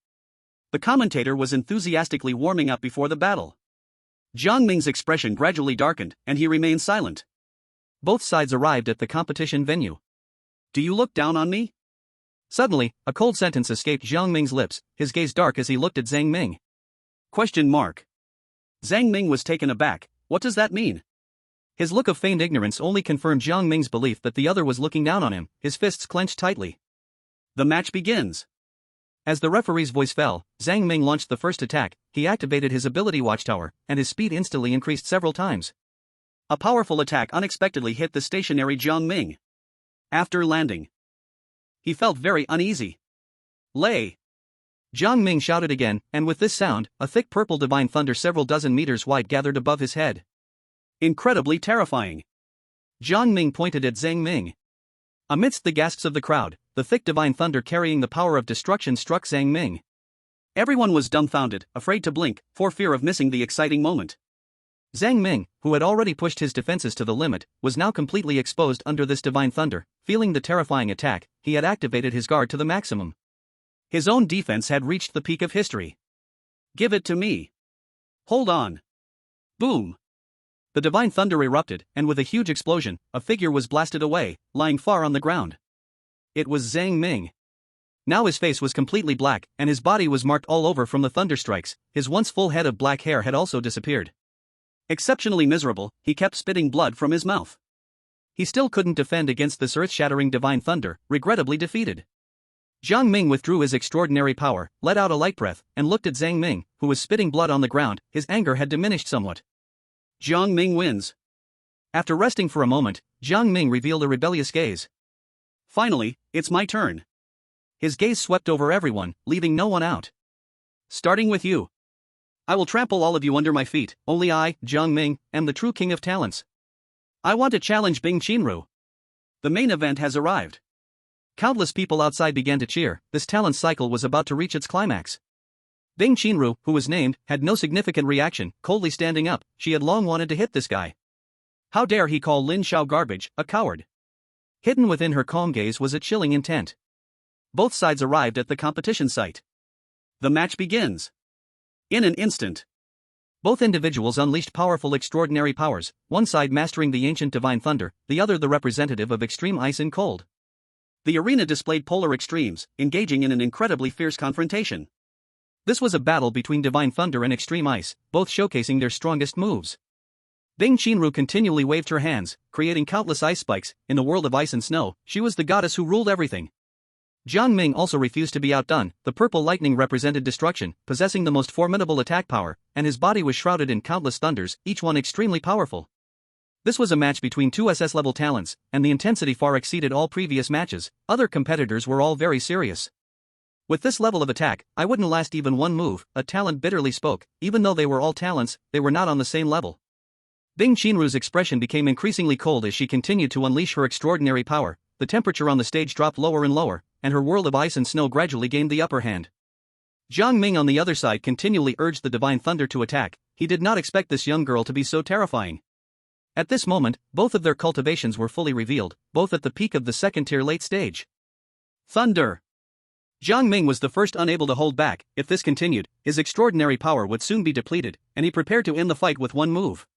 The commentator was enthusiastically warming up before the battle. Jiang Ming's expression gradually darkened, and he remained silent. Both sides arrived at the competition venue. Do you look down on me? Suddenly, a cold sentence escaped Jiang Ming's lips, his gaze dark as he looked at Zhang Ming. Question mark. Zhang Ming was taken aback. What does that mean? His look of feigned ignorance only confirmed Jiang Ming's belief that the other was looking down on him, his fists clenched tightly. The match begins. As the referee's voice fell, Zhang Ming launched the first attack. He activated his ability Watchtower, and his speed instantly increased several times. A powerful attack unexpectedly hit the stationary Jiang Ming. After landing, he felt very uneasy. Lay! Jiang Ming shouted again, and with this sound, a thick purple divine thunder several dozen meters wide gathered above his head. Incredibly terrifying. Jiang Ming pointed at Zhang Ming. Amidst the gasps of the crowd, the thick divine thunder carrying the power of destruction struck Zhang Ming. Everyone was dumbfounded, afraid to blink, for fear of missing the exciting moment. Zhang Ming, who had already pushed his defenses to the limit, was now completely exposed under this divine thunder. Feeling the terrifying attack, he had activated his guard to the maximum. His own defense had reached the peak of history. Give it to me. Hold on. Boom. The divine thunder erupted, and with a huge explosion, a figure was blasted away, lying far on the ground. It was Zhang Ming. Now his face was completely black, and his body was marked all over from the thunderstrikes. His once full head of black hair had also disappeared. Exceptionally miserable, he kept spitting blood from his mouth. He still couldn't defend against this earth-shattering divine thunder, regrettably defeated. Jiang Ming withdrew his extraordinary power, let out a light breath, and looked at Zhang Ming, who was spitting blood on the ground. His anger had diminished somewhat. Jiang Ming wins. After resting for a moment, Jiang Ming revealed a rebellious gaze. Finally, it's my turn. His gaze swept over everyone, leaving no one out. Starting with you. I will trample all of you under my feet. Only I, Jiang Ming, am the true king of talents. I want to challenge Bing Qinru. The main event has arrived. Countless people outside began to cheer. This talent cycle was about to reach its climax. Bing Qinru, who was named, had no significant reaction, coldly standing up. She had long wanted to hit this guy. How dare he call Lin Xiao garbage, a coward? Hidden within her calm gaze was a chilling intent. Both sides arrived at the competition site. The match begins. In an instant, Both individuals unleashed powerful extraordinary powers, one side mastering the ancient divine thunder, the other the representative of extreme ice and cold. The arena displayed polar extremes, engaging in an incredibly fierce confrontation. This was a battle between divine thunder and extreme ice, both showcasing their strongest moves. Bing Qianru continually waved her hands, creating countless ice spikes. In the world of ice and snow, she was the goddess who ruled everything. Jiang Ming also refused to be outdone. The purple lightning represented destruction, possessing the most formidable attack power, and his body was shrouded in countless thunders, each one extremely powerful. This was a match between two SS-level talents, and the intensity far exceeded all previous matches. Other competitors were all very serious. With this level of attack, I wouldn't last even one move, a talent bitterly spoke. Even though they were all talents, they were not on the same level. Bing Qianru's expression became increasingly cold as she continued to unleash her extraordinary power. The temperature on the stage dropped lower and lower, and her world of ice and snow gradually gained the upper hand. Jiang Ming on the other side continually urged the divine thunder to attack. He did not expect this young girl to be so terrifying. At this moment, both of their cultivations were fully revealed, both at the peak of the second-tier late stage. Thunder! Jiang Ming was the first unable to hold back. If this continued, his extraordinary power would soon be depleted, and he prepared to end the fight with one move.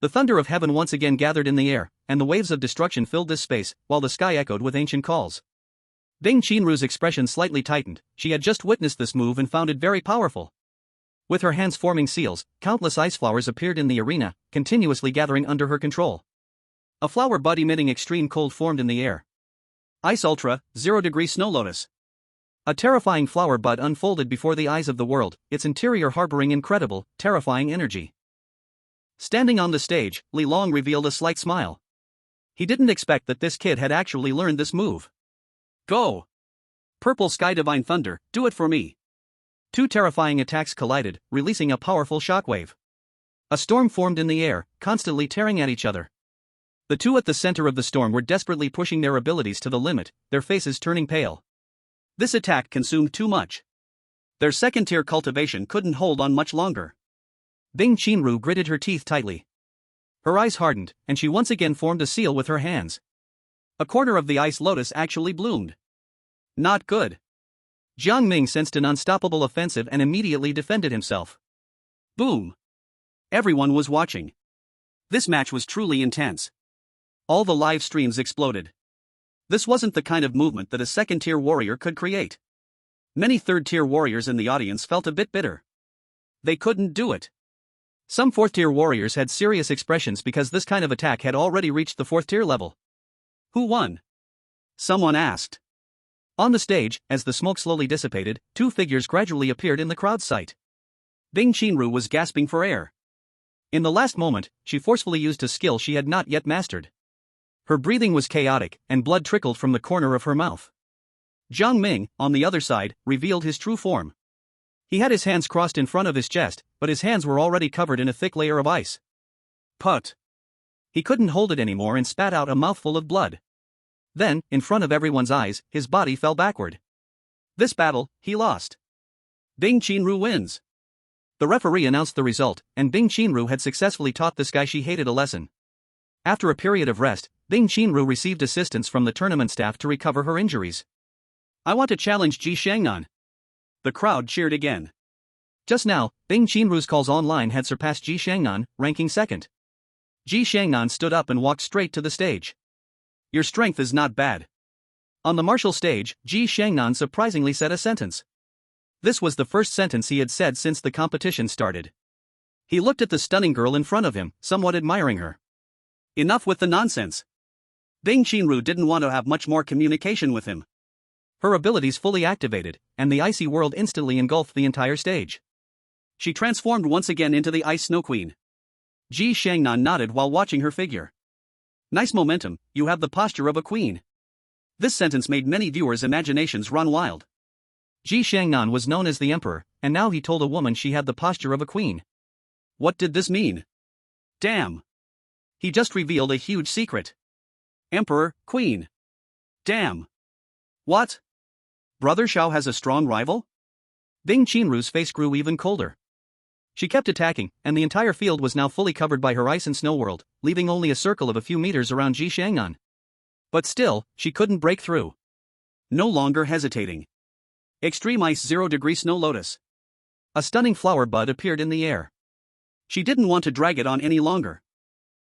The thunder of heaven once again gathered in the air, and the waves of destruction filled this space, while the sky echoed with ancient calls. Bing Qianru's expression slightly tightened. She had just witnessed this move and found it very powerful. With her hands forming seals, countless ice flowers appeared in the arena, continuously gathering under her control. A flower bud emitting extreme cold formed in the air. Ice Ultra, 0° Snow Lotus. A terrifying flower bud unfolded before the eyes of the world, its interior harboring incredible, terrifying energy. Standing on the stage, Li Long revealed a slight smile. He didn't expect that this kid had actually learned this move. Go! Purple Sky Divine Thunder, do it for me. Two terrifying attacks collided, releasing a powerful shockwave. A storm formed in the air, constantly tearing at each other. The two at the center of the storm were desperately pushing their abilities to the limit, their faces turning pale. This attack consumed too much. Their second-tier cultivation couldn't hold on much longer. Bing Qianru gritted her teeth tightly. Her eyes hardened, and she once again formed a seal with her hands. A corner of the ice lotus actually bloomed. Not good. Jiang Ming sensed an unstoppable offensive and immediately defended himself. Boom! Everyone was watching. This match was truly intense. All the live streams exploded. This wasn't the kind of movement that a second-tier warrior could create. Many third-tier warriors in the audience felt a bit bitter. They couldn't do it. Some fourth-tier warriors had serious expressions because this kind of attack had already reached the fourth-tier level. Who won? Someone asked. On the stage, as the smoke slowly dissipated, two figures gradually appeared in the crowd's sight. Bing Qianru was gasping for air. In the last moment, she forcefully used a skill she had not yet mastered. Her breathing was chaotic, and blood trickled from the corner of her mouth. Jiang Ming, on the other side, revealed his true form. He had his hands crossed in front of his chest, but his hands were already covered in a thick layer of ice. Put! He couldn't hold it anymore and spat out a mouthful of blood. Then, in front of everyone's eyes, his body fell backward. This battle, he lost. Bing Qianru wins. The referee announced the result, and Bing Qianru had successfully taught this guy she hated a lesson. After a period of rest, Bing Qianru received assistance from the tournament staff to recover her injuries. I want to challenge Ji Shangnan. The crowd cheered again. Just now, Bing Qianru's calls online had surpassed Ji Shangnan, ranking second. Ji Shangnan stood up and walked straight to the stage. Your strength is not bad. On the martial stage, Ji Shangnan surprisingly said a sentence. This was the first sentence he had said since the competition started. He looked at the stunning girl in front of him, somewhat admiring her. Enough with the nonsense. Bing Qianru didn't want to have much more communication with him. Her abilities fully activated, and the icy world instantly engulfed the entire stage. She transformed once again into the Ice Snow Queen. Ji Shangnan nodded while watching her figure. Nice momentum, you have the posture of a queen. This sentence made many viewers' imaginations run wild. Ji Shangnan was known as the emperor, and now he told a woman she had the posture of a queen. What did this mean? Damn! He just revealed a huge secret. Emperor, queen. Damn! What? Brother Xiao has a strong rival? Bing Qianru's face grew even colder. She kept attacking, and the entire field was now fully covered by her ice and snow world, leaving only a circle of a few meters around Ji Shangnan. But still, she couldn't break through. No longer hesitating. Extreme Ice 0° Snow Lotus. A stunning flower bud appeared in the air. She didn't want to drag it on any longer.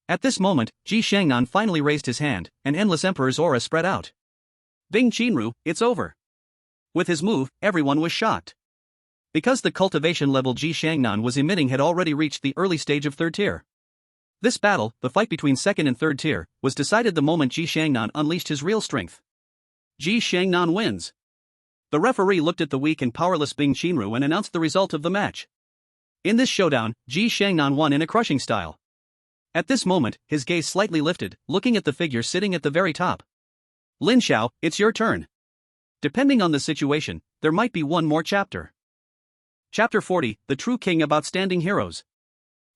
At this moment, Ji Shangnan finally raised his hand, and Endless Emperor's aura spread out. Bing Qinru, it's over. With his move, everyone was shocked. Because the cultivation level Ji Shangnan was emitting had already reached the early stage of 3rd tier. This battle, the fight between 2nd and 3rd tier, was decided the moment Ji Shangnan unleashed his real strength. Ji Shangnan wins. The referee looked at the weak and powerless Bing Qinru and announced the result of the match. In this showdown, Ji Shangnan won in a crushing style. At this moment, his gaze slightly lifted, looking at the figure sitting at the very top. Lin Xiao, it's your turn. Depending on the situation, there might be one more chapter. Chapter 40, The True King of Outstanding Heroes.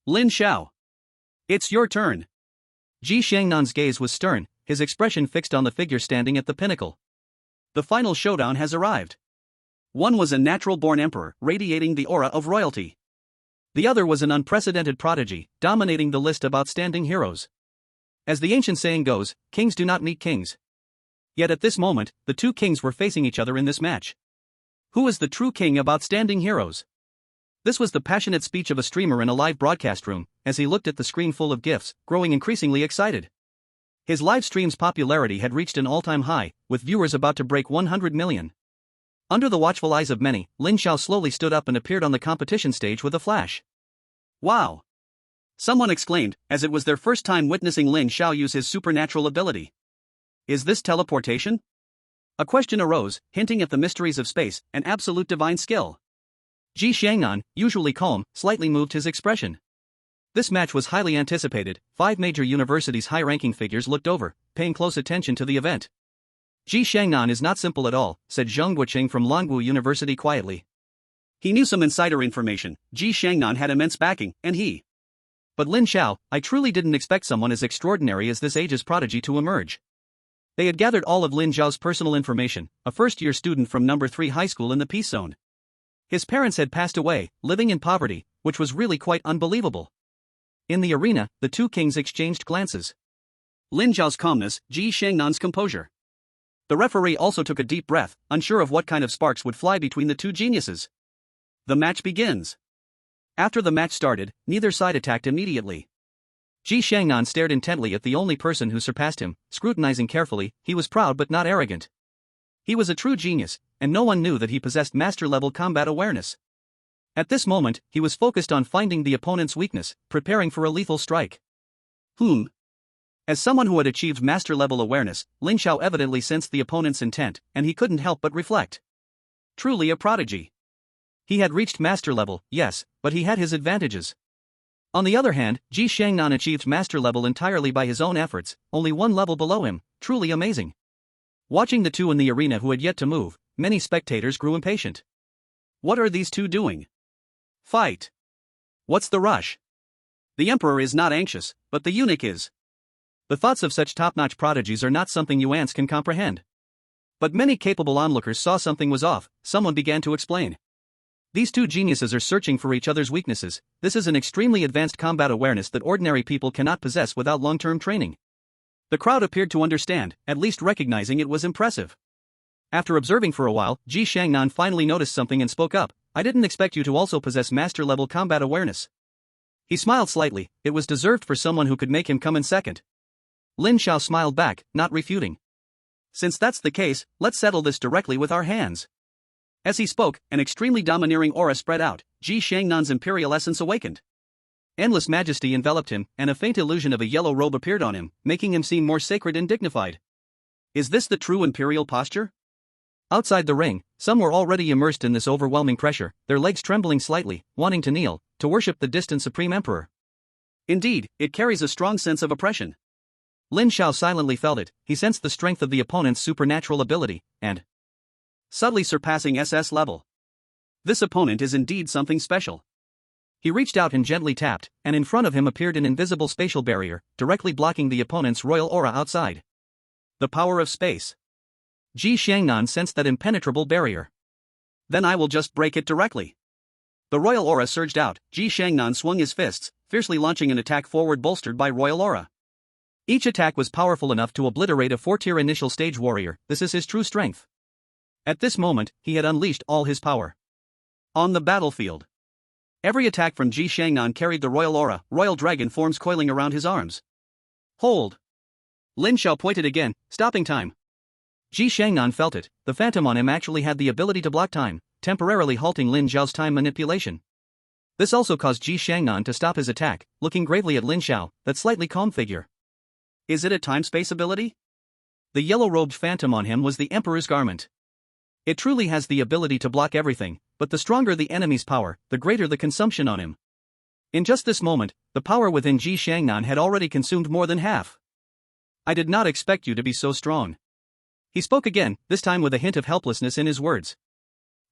Lin Xiao. It's your turn. Ji Shangnan's gaze was stern, his expression fixed on the figure standing at the pinnacle. The final showdown has arrived. One was a natural-born emperor, radiating the aura of royalty. The other was an unprecedented prodigy, dominating the list of outstanding heroes. As the ancient saying goes, kings do not meet kings. Yet at this moment, the two kings were facing each other in this match. Who is the true king of outstanding heroes? This was the passionate speech of a streamer in a live broadcast room, as he looked at the screen full of GIFs, growing increasingly excited. His live stream's popularity had reached an all-time high, with viewers about to break 100 million. Under the watchful eyes of many, Lin Xiao slowly stood up and appeared on the competition stage with a flash. Wow! Someone exclaimed, as it was their first time witnessing Lin Xiao use his supernatural ability. Is this teleportation? A question arose, hinting at the mysteries of space and absolute divine skill. Ji Shangnan, usually calm, slightly moved his expression. This match was highly anticipated. 5 major universities' high-ranking figures looked over, paying close attention to the event. Ji Shangnan is not simple at all, said Zheng Guoqing from Longwu University quietly. He knew some insider information. Ji Shangnan had immense backing, and he. But Lin Xiao, I truly didn't expect someone as extraordinary as this age's prodigy to emerge. They had gathered all of Lin Xiao's personal information, a first-year student from No. 3 high school in the Peace Zone. His parents had passed away, living in poverty, which was really quite unbelievable. In the arena, the two kings exchanged glances. Lin Xiao's calmness, Ji Shangnan's composure. The referee also took a deep breath, unsure of what kind of sparks would fly between the two geniuses. The match begins. After the match started, neither side attacked immediately. Ji Shangnan stared intently at the only person who surpassed him, scrutinizing carefully. He was proud but not arrogant. He was a true genius, and no one knew that he possessed master-level combat awareness. At this moment, he was focused on finding the opponent's weakness, preparing for a lethal strike. As someone who had achieved master-level awareness, Lin Xiao evidently sensed the opponent's intent, and he couldn't help but reflect. Truly a prodigy. He had reached master level, yes, but he had his advantages. On the other hand, Ji Shangnan achieved master level entirely by his own efforts, only one level below him, truly amazing. Watching the two in the arena who had yet to move, many spectators grew impatient. What are these two doing? Fight! What's the rush? The emperor is not anxious, but the eunuch is. The thoughts of such top-notch prodigies are not something you ants can comprehend. But many capable onlookers saw something was off. Someone began to explain. These two geniuses are searching for each other's weaknesses. This is an extremely advanced combat awareness that ordinary people cannot possess without long-term training. The crowd appeared to understand, at least recognizing it was impressive. After observing for a while, Ji Shangnan finally noticed something and spoke up. I didn't expect you to also possess master-level combat awareness. He smiled slightly. It was deserved for someone who could make him come in second. Lin Xiao smiled back, not refuting. Since that's the case, let's settle this directly with our hands. As he spoke, an extremely domineering aura spread out. Ji Shangnan's imperial essence awakened. Endless majesty enveloped him, and a faint illusion of a yellow robe appeared on him, making him seem more sacred and dignified. Is this the true imperial posture? Outside the ring, some were already immersed in this overwhelming pressure, their legs trembling slightly, wanting to kneel, to worship the distant supreme emperor. Indeed, it carries a strong sense of oppression. Lin Xiao silently felt it. He sensed the strength of the opponent's supernatural ability, and subtly surpassing SS level. This opponent is indeed something special. He reached out and gently tapped, and in front of him appeared an invisible spatial barrier, directly blocking the opponent's royal aura outside. The power of space. Ji Shangnan sensed that impenetrable barrier. Then I will just break it directly. The royal aura surged out. Ji Shangnan swung his fists, fiercely launching an attack forward bolstered by royal aura. Each attack was powerful enough to obliterate a 4-tier initial stage warrior. This is his true strength. At this moment, he had unleashed all his power. On the battlefield, Every attack from Ji Shangnan carried the royal aura, royal dragon forms coiling around his arms. Hold! Lin Xiao pointed again, stopping time. Ji Shangnan felt it, the phantom on him actually had the ability to block time, temporarily halting Lin Xiao's time manipulation. This also caused Ji Shangnan to stop his attack, looking gravely at Lin Xiao, that slightly calm figure. Is it a time-space ability? The yellow-robed phantom on him was the Emperor's garment. It truly has the ability to block everything, but the stronger the enemy's power, the greater the consumption on him. In just this moment, the power within Ji Shangnan had already consumed more than half. I did not expect you to be so strong. He spoke again, this time with a hint of helplessness in his words.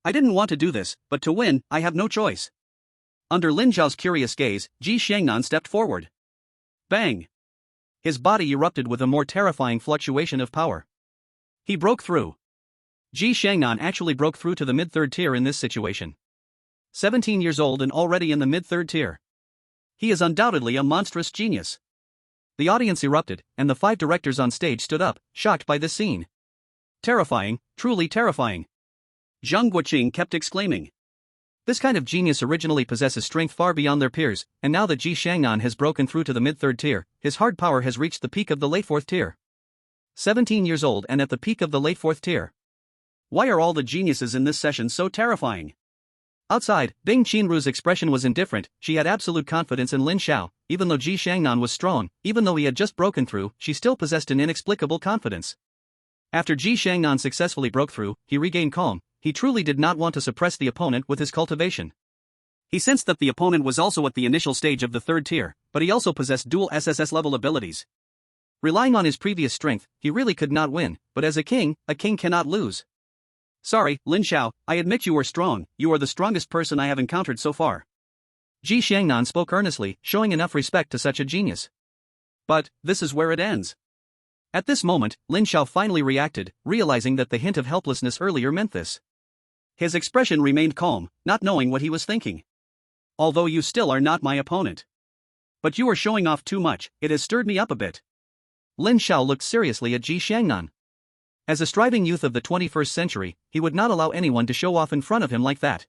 I didn't want to do this, but to win, I have no choice. Under Lin Xiao's curious gaze, Ji Shangnan stepped forward. Bang! His body erupted with a more terrifying fluctuation of power. He broke through. Ji Shangnan actually broke through to the mid-third tier in this situation. 17 years old and already in the mid-third tier. He is undoubtedly a monstrous genius. The audience erupted, and the 5 directors on stage stood up, shocked by this scene. Terrifying, truly terrifying. Zhang Guoqing kept exclaiming. This kind of genius originally possesses strength far beyond their peers, and now that Ji Shangnan has broken through to the mid-third tier, his hard power has reached the peak of the late 4th tier. 17 years old and at the peak of the late 4th tier. Why are all the geniuses in this session so terrifying? Outside, Bing Qianru's expression was indifferent. She had absolute confidence in Lin Xiao. Even though Ji Shangnan was strong, even though he had just broken through, she still possessed an inexplicable confidence. After Ji Shangnan successfully broke through, he regained calm. He truly did not want to suppress the opponent with his cultivation. He sensed that the opponent was also at the initial stage of the 3rd tier, but he also possessed dual SSS level abilities. Relying on his previous strength, he really could not win, but as a king cannot lose. Sorry, Lin Xiao, I admit you are strong, you are the strongest person I have encountered so far. Ji Shangnan spoke earnestly, showing enough respect to such a genius. But, this is where it ends. At this moment, Lin Xiao finally reacted, realizing that the hint of helplessness earlier meant this. His expression remained calm, not knowing what he was thinking. Although you still are not my opponent. But you are showing off too much, it has stirred me up a bit. Lin Xiao looked seriously at Ji Shangnan. As a striving youth of the 21st century, he would not allow anyone to show off in front of him like that.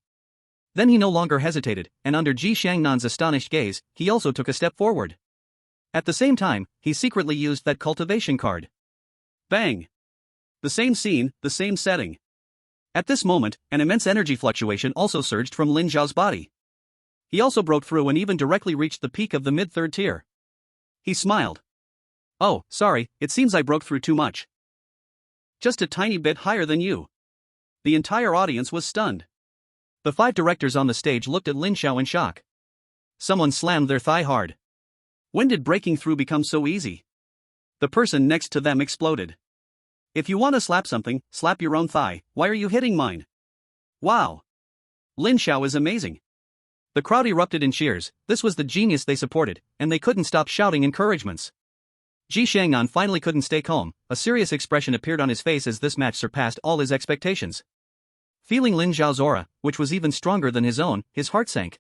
Then he no longer hesitated, and under Ji Shangnan's astonished gaze, he also took a step forward. At the same time, he secretly used that cultivation card. Bang! The same scene, the same setting. At this moment, an immense energy fluctuation also surged from Lin Xiao's body. He also broke through and even directly reached the peak of the mid-third tier. He smiled. Oh, sorry, it seems I broke through too much. Just a tiny bit higher than you. The entire audience was stunned. The 5 directors on the stage looked at Lin Xiao in shock. Someone slammed their thigh hard. When did breaking through become so easy? The person next to them exploded. If you want to slap something, slap your own thigh. Why are you hitting mine? Wow! Lin Xiao is amazing. The crowd erupted in cheers. This was the genius they supported, and they couldn't stop shouting encouragements. Ji Shangnan finally couldn't stay calm. A serious expression appeared on his face as this match surpassed all his expectations. Feeling Lin Xiao's aura, which was even stronger than his own, his heart sank.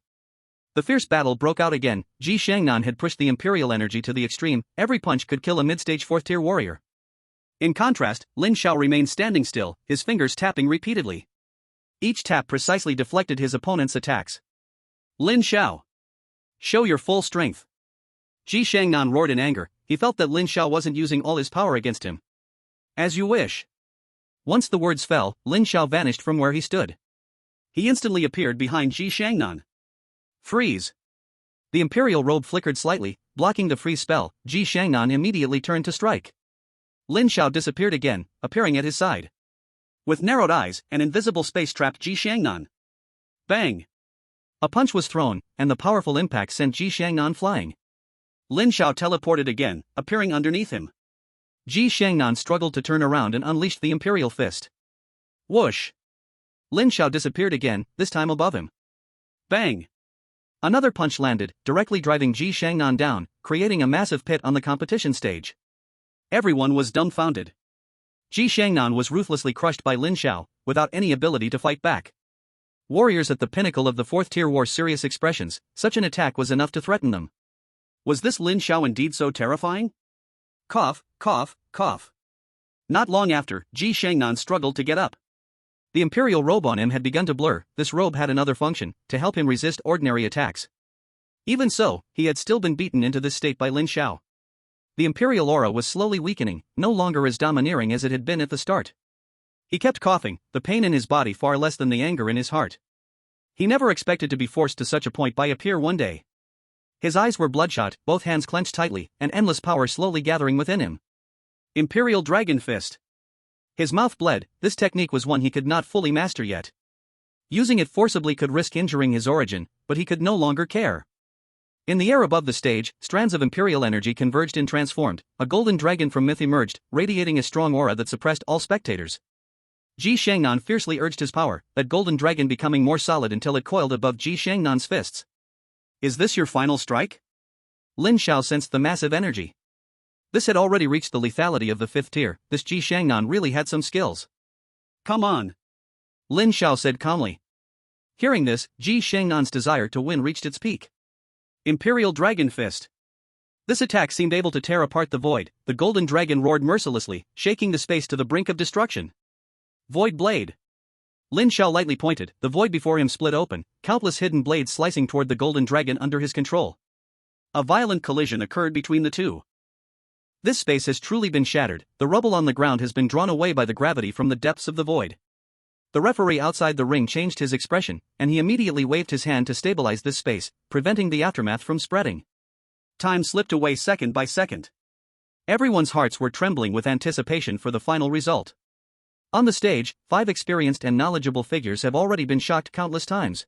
The fierce battle broke out again. Ji Shangnan had pushed the imperial energy to the extreme. Every punch could kill a mid-stage 4th-tier warrior. In contrast, Lin Xiao remained standing still, his fingers tapping repeatedly. Each tap precisely deflected his opponent's attacks. Lin Xiao! Show your full strength! Ji Shangnan roared in anger. He felt that Lin Xiao wasn't using all his power against him. As you wish. Once the words fell, Lin Xiao vanished from where he stood. He instantly appeared behind Ji Shangnan. Freeze! The imperial robe flickered slightly, blocking the freeze spell. Ji Shangnan immediately turned to strike. Lin Xiao disappeared again, appearing at his side. With narrowed eyes, an invisible space trapped Ji Shangnan. Bang! A punch was thrown, and the powerful impact sent Ji Shangnan flying. Lin Xiao teleported again, appearing underneath him. Ji Shangnan struggled to turn around and unleashed the imperial fist. Whoosh! Lin Xiao disappeared again, this time above him. Bang! Another punch landed, directly driving Ji Shangnan down, creating a massive pit on the competition stage. Everyone was dumbfounded. Ji Shangnan was ruthlessly crushed by Lin Xiao, without any ability to fight back. Warriors at the pinnacle of the 4th-tier wore serious expressions. Such an attack was enough to threaten them. Was this Lin Xiao indeed so terrifying? Cough, cough, cough. Not long after, Ji Shangnan struggled to get up. The imperial robe on him had begun to blur. This robe had another function, to help him resist ordinary attacks. Even so, he had still been beaten into this state by Lin Xiao. The imperial aura was slowly weakening, no longer as domineering as it had been at the start. He kept coughing, the pain in his body far less than the anger in his heart. He never expected to be forced to such a point by a peer one day. His eyes were bloodshot, both hands clenched tightly, and endless power slowly gathering within him. Imperial Dragon Fist. His mouth bled. This technique was one he could not fully master yet. Using it forcibly could risk injuring his origin, but he could no longer care. In the air above the stage, strands of imperial energy converged and transformed. A golden dragon from myth emerged, radiating a strong aura that suppressed all spectators. Ji Shangnan fiercely urged his power, that golden dragon becoming more solid until it coiled above Ji Shangnan's fists. Is this your final strike? Lin Xiao sensed the massive energy. This had already reached the lethality of the 5th tier. This Ji Shangnan really had some skills. Come on, Lin Xiao said calmly. Hearing this, Ji Shangnan's desire to win reached its peak. Imperial Dragon Fist. This attack seemed able to tear apart the void. The golden dragon roared mercilessly, shaking the space to the brink of destruction. Void Blade. Lin Xiao lightly pointed, the void before him split open, countless hidden blades slicing toward the golden dragon under his control. A violent collision occurred between the two. This space has truly been shattered. The rubble on the ground has been drawn away by the gravity from the depths of the void. The referee outside the ring changed his expression, and he immediately waved his hand to stabilize this space, preventing the aftermath from spreading. Time slipped away second by second. Everyone's hearts were trembling with anticipation for the final result. On the stage, 5 experienced and knowledgeable figures have already been shocked countless times.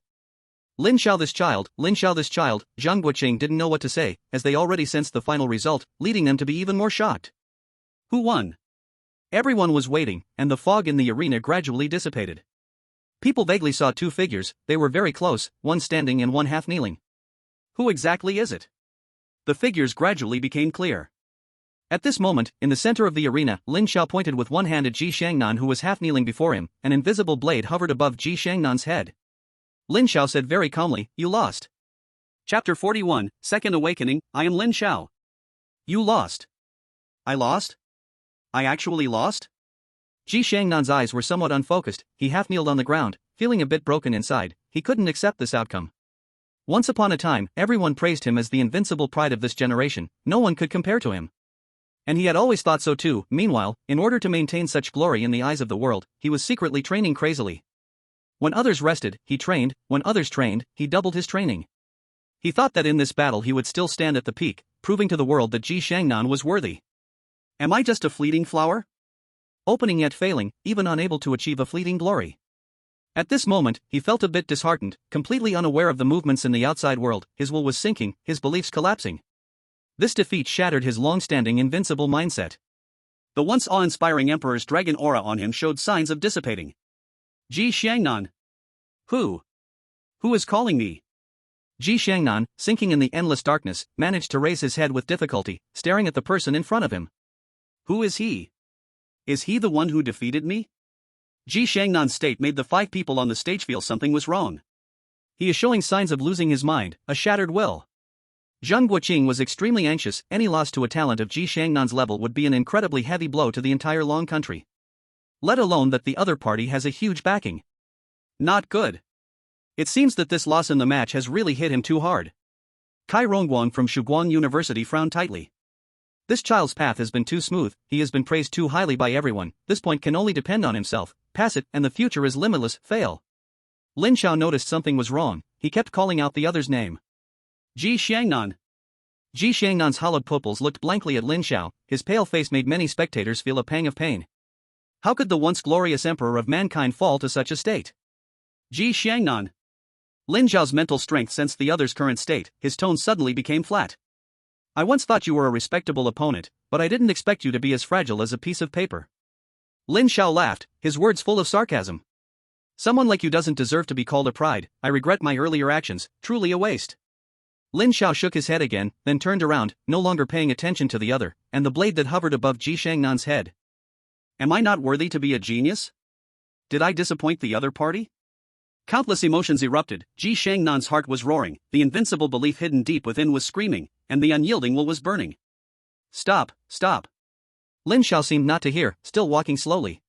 Lin Xiao this child, Zhang Guoqing didn't know what to say, as they already sensed the final result, leading them to be even more shocked. Who won? Everyone was waiting, and the fog in the arena gradually dissipated. People vaguely saw 2 figures, they were very close, one standing and one half kneeling. Who exactly is it? The figures gradually became clear. At this moment, in the center of the arena, Lin Xiao pointed with one hand at Ji Shangnan who was half kneeling before him. An invisible blade hovered above Ji Shangnan's head. Lin Xiao said very calmly, "You lost." Chapter 41, Second Awakening. I am Lin Xiao. You lost. I lost? I actually lost? Ji Shangnan's eyes were somewhat unfocused. He half kneeled on the ground, feeling a bit broken inside. He couldn't accept this outcome. Once upon a time, everyone praised him as the invincible pride of this generation. No one could compare to him. And he had always thought so too. Meanwhile, in order to maintain such glory in the eyes of the world, he was secretly training crazily. When others rested, he trained. When others trained, he doubled his training. He thought that in this battle he would still stand at the peak, proving to the world that Ji Shangnan was worthy. Am I just a fleeting flower? Opening yet failing, even unable to achieve a fleeting glory. At this moment, he felt a bit disheartened, completely unaware of the movements in the outside world. His will was sinking, his beliefs collapsing. This defeat shattered his long-standing invincible mindset. The once awe-inspiring Emperor's dragon aura on him showed signs of dissipating. Ji Shangnan. Who? Who is calling me? Ji Shangnan, sinking in the endless darkness, managed to raise his head with difficulty, staring at the person in front of him. Who is he? Is he the one who defeated me? Ji Shangnan's state made the 5 people on the stage feel something was wrong. He is showing signs of losing his mind, a shattered will. Zhang Guoqing was extremely anxious. Any loss to a talent of Ji Shangnan's level would be an incredibly heavy blow to the entire Long country. Let alone that the other party has a huge backing. Not good. It seems that this loss in the match has really hit him too hard. Kai Rongguang from Shuguang University frowned tightly. This child's path has been too smooth, he has been praised too highly by everyone. This point can only depend on himself. Pass it, and the future is limitless. Fail. Lin Xiao noticed something was wrong. He kept calling out the other's name. Ji Shangnan. Ji Shangnan's hollowed pupils looked blankly at Lin Xiao. His pale face made many spectators feel a pang of pain. How could the once glorious emperor of mankind fall to such a state? Ji Shangnan. Lin Xiao's mental strength sensed the other's current state. His tone suddenly became flat. I once thought you were a respectable opponent, but I didn't expect you to be as fragile as a piece of paper. Lin Xiao laughed, his words full of sarcasm. Someone like you doesn't deserve to be called a pride. I regret my earlier actions, truly a waste. Lin Xiao shook his head again, then turned around, no longer paying attention to the other, and the blade that hovered above Ji Shangnan's head. Am I not worthy to be a genius? Did I disappoint the other party? Countless emotions erupted. Ji Shangnan's heart was roaring, the invincible belief hidden deep within was screaming, and the unyielding will was burning. Stop, stop. Lin Xiao seemed not to hear, still walking slowly.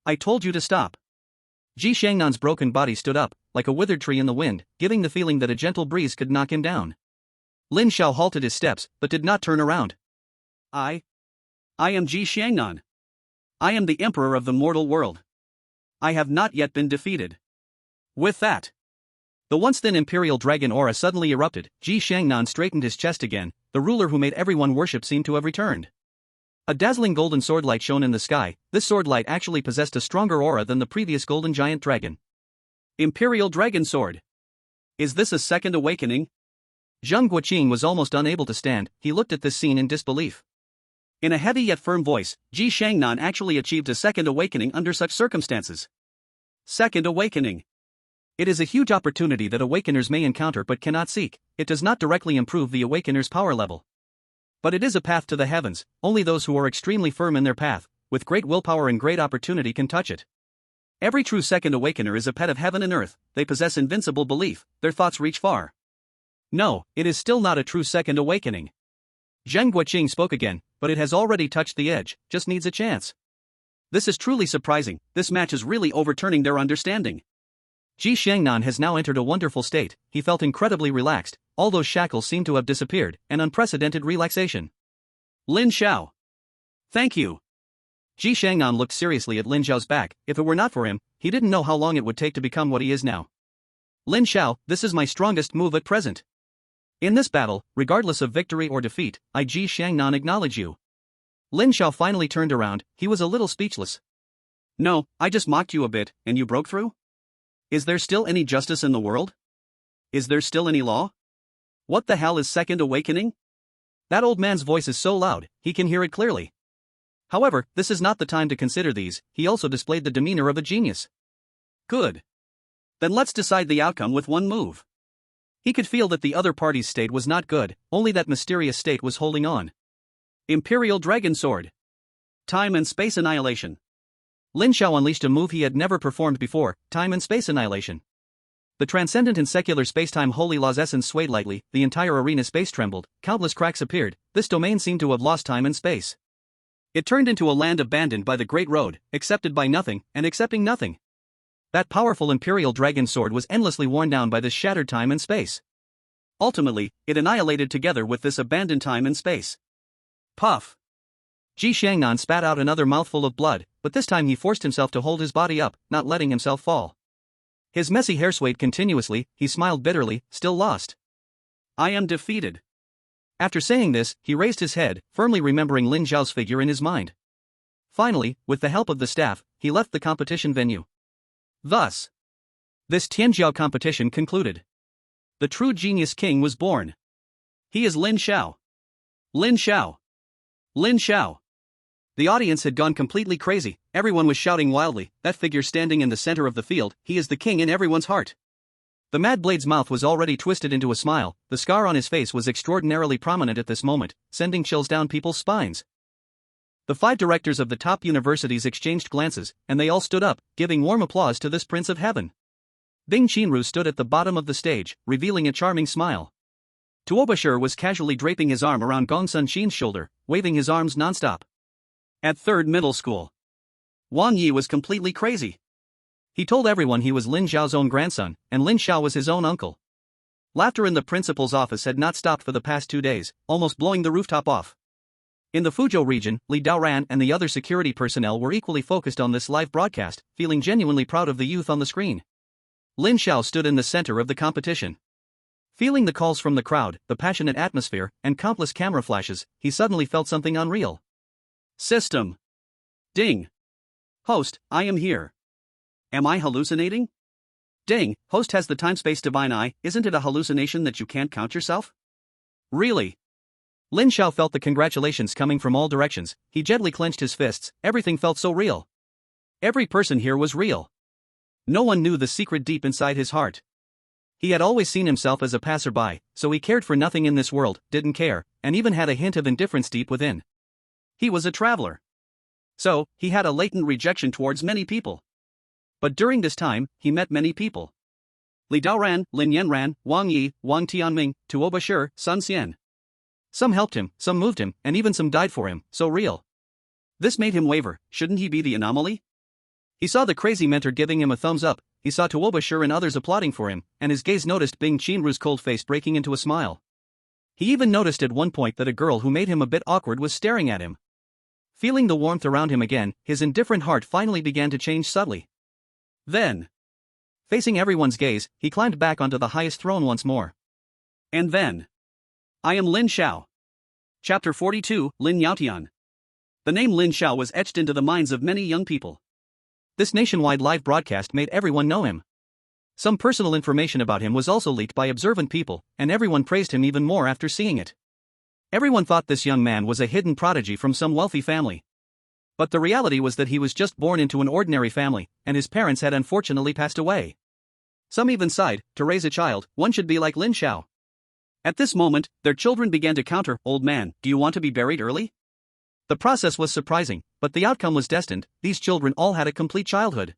I told you to stop. Ji Shangnan's broken body stood up, like a withered tree in the wind, giving the feeling that a gentle breeze could knock him down. Lin Xiao halted his steps, but did not turn around. I am Ji Shangnan. I am the emperor of the mortal world. I have not yet been defeated. With that, the once thin imperial dragon aura suddenly erupted. Ji Shangnan straightened his chest again. The ruler who made everyone worship seemed to have returned. A dazzling golden sword light shone in the sky. This sword light actually possessed a stronger aura than the previous golden giant dragon. Imperial Dragon Sword. Is this a second awakening? Zheng Guoqing was almost unable to stand. He looked at this scene in disbelief. In a heavy yet firm voice, Ji Shangnan actually achieved a second awakening under such circumstances. Second awakening. It is a huge opportunity that awakeners may encounter but cannot seek. It does not directly improve the awakener's power level. But it is a path to the heavens. Only those who are extremely firm in their path, with great willpower and great opportunity, can touch it. Every true second awakener is a pet of heaven and earth. They possess invincible belief, their thoughts reach far. No, it is still not a true second awakening. Zheng Guoqing spoke again, but it has already touched the edge, just needs a chance. This is truly surprising. This match is really overturning their understanding. Ji Shangnan has now entered a wonderful state. He felt incredibly relaxed. All those shackles seemed to have disappeared, an unprecedented relaxation. Lin Xiao. Thank you. Ji Shangnan looked seriously at Lin Xiao's back. If it were not for him, he didn't know how long it would take to become what he is now. Lin Xiao, this is my strongest move at present. In this battle, regardless of victory or defeat, I Ji Shangnan acknowledge you. Lin Xiao finally turned around. He was a little speechless. No, I just mocked you a bit, and you broke through? Is there still any justice in the world? Is there still any law? What the hell is second awakening? That old man's voice is so loud, he can hear it clearly. However, this is not the time to consider these. He also displayed the demeanor of a genius. Good. Then let's decide the outcome with one move. He could feel that the other party's state was not good, only that mysterious state was holding on. Imperial Dragon Sword. Time and Space Annihilation. Lin Xiao unleashed a move he had never performed before, time and space annihilation. The transcendent and secular spacetime holy law's essence swayed lightly, the entire arena space trembled, countless cracks appeared, this domain seemed to have lost time and space. It turned into a land abandoned by the Great Road, accepted by nothing, and accepting nothing. That powerful Imperial Dragon Sword was endlessly worn down by this shattered time and space. Ultimately, it annihilated together with this abandoned time and space. Puff. Ji Shangnan spat out another mouthful of blood, but this time he forced himself to hold his body up, not letting himself fall. His messy hair swayed continuously. He smiled bitterly, still lost. I am defeated. After saying this, he raised his head, firmly remembering Lin Xiao's figure in his mind. Finally, with the help of the staff, he left the competition venue. Thus, this Tianjiao competition concluded. The true genius king was born. He is Lin Xiao. Lin Xiao. Lin Xiao. The audience had gone completely crazy. Everyone was shouting wildly. That figure standing in the center of the field, he is the king in everyone's heart. The Mad Blade's mouth was already twisted into a smile. The scar on his face was extraordinarily prominent at this moment, sending chills down people's spines. The 5 directors of the top universities exchanged glances, and they all stood up, giving warm applause to this prince of heaven. Bing Qinru stood at the bottom of the stage, revealing a charming smile. Tuo Bashir was casually draping his arm around Gong Sun Xin's shoulder, waving his arms nonstop. At 3rd middle school, Wang Yi was completely crazy. He told everyone he was Lin Xiao's own grandson, and Lin Xiao was his own uncle. Laughter in the principal's office had not stopped for the past 2 days, almost blowing the rooftop off. In the Fuzhou region, Li Daoran and the other security personnel were equally focused on this live broadcast, feeling genuinely proud of the youth on the screen. Lin Xiao stood in the center of the competition. Feeling the calls from the crowd, the passionate atmosphere, and countless camera flashes, he suddenly felt something unreal. System. Ding. Host, I am here. Am I hallucinating? Ding, host has the time-space divine eye. Isn't it a hallucination that you can't count yourself? Really? Lin Xiao felt the congratulations coming from all directions. He gently clenched his fists. Everything felt so real. Every person here was real. No one knew the secret deep inside his heart. He had always seen himself as a passerby, so he cared for nothing in this world, didn't care, and even had a hint of indifference deep within. He was a traveler. So, he had a latent rejection towards many people. But during this time, he met many people. Li Daoran, Lin Yanran, Wang Yi, Wang Tianming, Tuo Bashir, Sun Xian. Some helped him, some moved him, and even some died for him, so real. This made him waver. Shouldn't he be the anomaly? He saw the crazy mentor giving him a thumbs up, he saw Tuobashir and others applauding for him, and his gaze noticed Bing Chenru's cold face breaking into a smile. He even noticed at one point that a girl who made him a bit awkward was staring at him. Feeling the warmth around him again, his indifferent heart finally began to change subtly. Then, facing everyone's gaze, he climbed back onto the highest throne once more. And then, I am Lin Xiao. Chapter 42, Lin Yaotian. The name Lin Xiao was etched into the minds of many young people. This nationwide live broadcast made everyone know him. Some personal information about him was also leaked by observant people, and everyone praised him even more after seeing it. Everyone thought this young man was a hidden prodigy from some wealthy family. But the reality was that he was just born into an ordinary family, and his parents had unfortunately passed away. Some even sighed, to raise a child, one should be like Lin Xiao. At this moment, their children began to counter, "Old man, do you want to be buried early?" The process was surprising, but the outcome was destined. These children all had a complete childhood.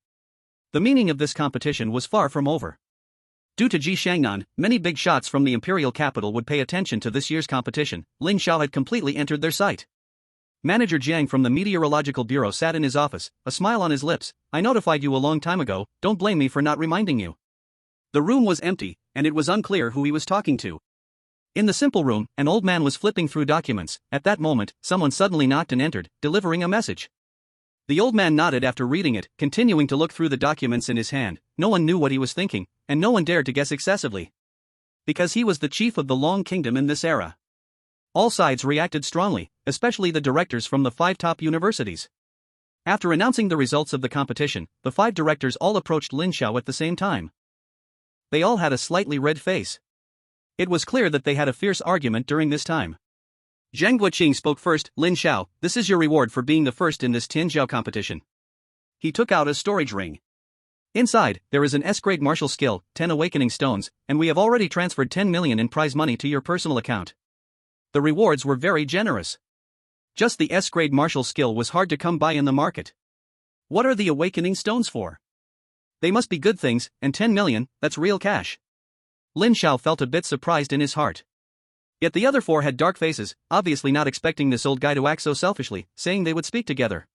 The meaning of this competition was far from over. Due to Ji Shangnan, many big shots from the imperial capital would pay attention to this year's competition. Lin Xiao had completely entered their sight. Manager Jiang from the Meteorological Bureau sat in his office, a smile on his lips. "I notified you a long time ago, don't blame me for not reminding you." The room was empty, and it was unclear who he was talking to. In the simple room, an old man was flipping through documents. At that moment, someone suddenly knocked and entered, delivering a message. The old man nodded after reading it, continuing to look through the documents in his hand. No one knew what he was thinking, and no one dared to guess excessively. Because he was the chief of the Long Kingdom in this era. All sides reacted strongly, especially the directors from the 5 top universities. After announcing the results of the competition, the 5 directors all approached Lin Xiao at the same time. They all had a slightly red face. It was clear that they had a fierce argument during this time. Zhang Guoqing spoke first. "Lin Xiao, this is your reward for being the first in this Tianjiao competition." He took out a storage ring. Inside, there is an S-grade martial skill, 10 awakening stones, and we have already transferred 10 million in prize money to your personal account. The rewards were very generous. Just the S-grade martial skill was hard to come by in the market. What are the awakening stones for? They must be good things, and 10 million, that's real cash. Lin Xiao felt a bit surprised in his heart. Yet the other 4 had dark faces, obviously not expecting this old guy to act so selfishly, saying they would speak together.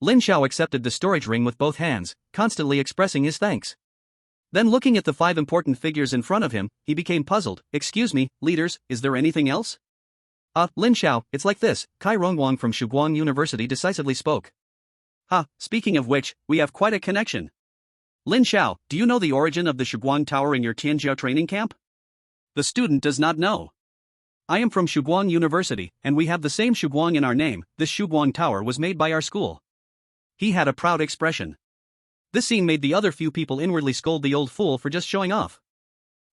Lin Xiao accepted the storage ring with both hands, constantly expressing his thanks. Then looking at the 5 important figures in front of him, he became puzzled. "Excuse me, leaders, is there anything else?" Lin Xiao, it's like this," Kai Rongguang from Shuguang University decisively spoke. Speaking of which, we have quite a connection. Lin Xiao, do you know the origin of the Shuguang Tower in your Tianjiao training camp? The student does not know. I am from Shuguang University, and we have the same Shuguang in our name. This Shuguang Tower was made by our school. He had a proud expression. This scene made the other few people inwardly scold the old fool for just showing off.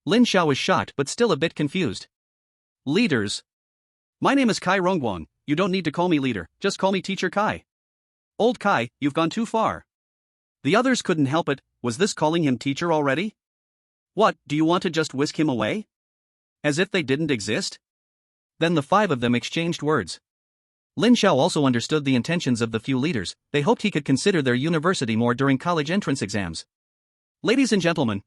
Lin Xiao was shocked but still a bit confused. "Leaders. My name is Kai Rongguang, you don't need to call me leader, just call me Teacher Kai." "Old Kai, you've gone too far." The others couldn't help it. Was this calling him teacher already? What, do you want to just whisk him away? As if they didn't exist? Then the 5 of them exchanged words. Lin Xiao also understood the intentions of the few leaders. They hoped he could consider their university more during college entrance exams. "Ladies and gentlemen,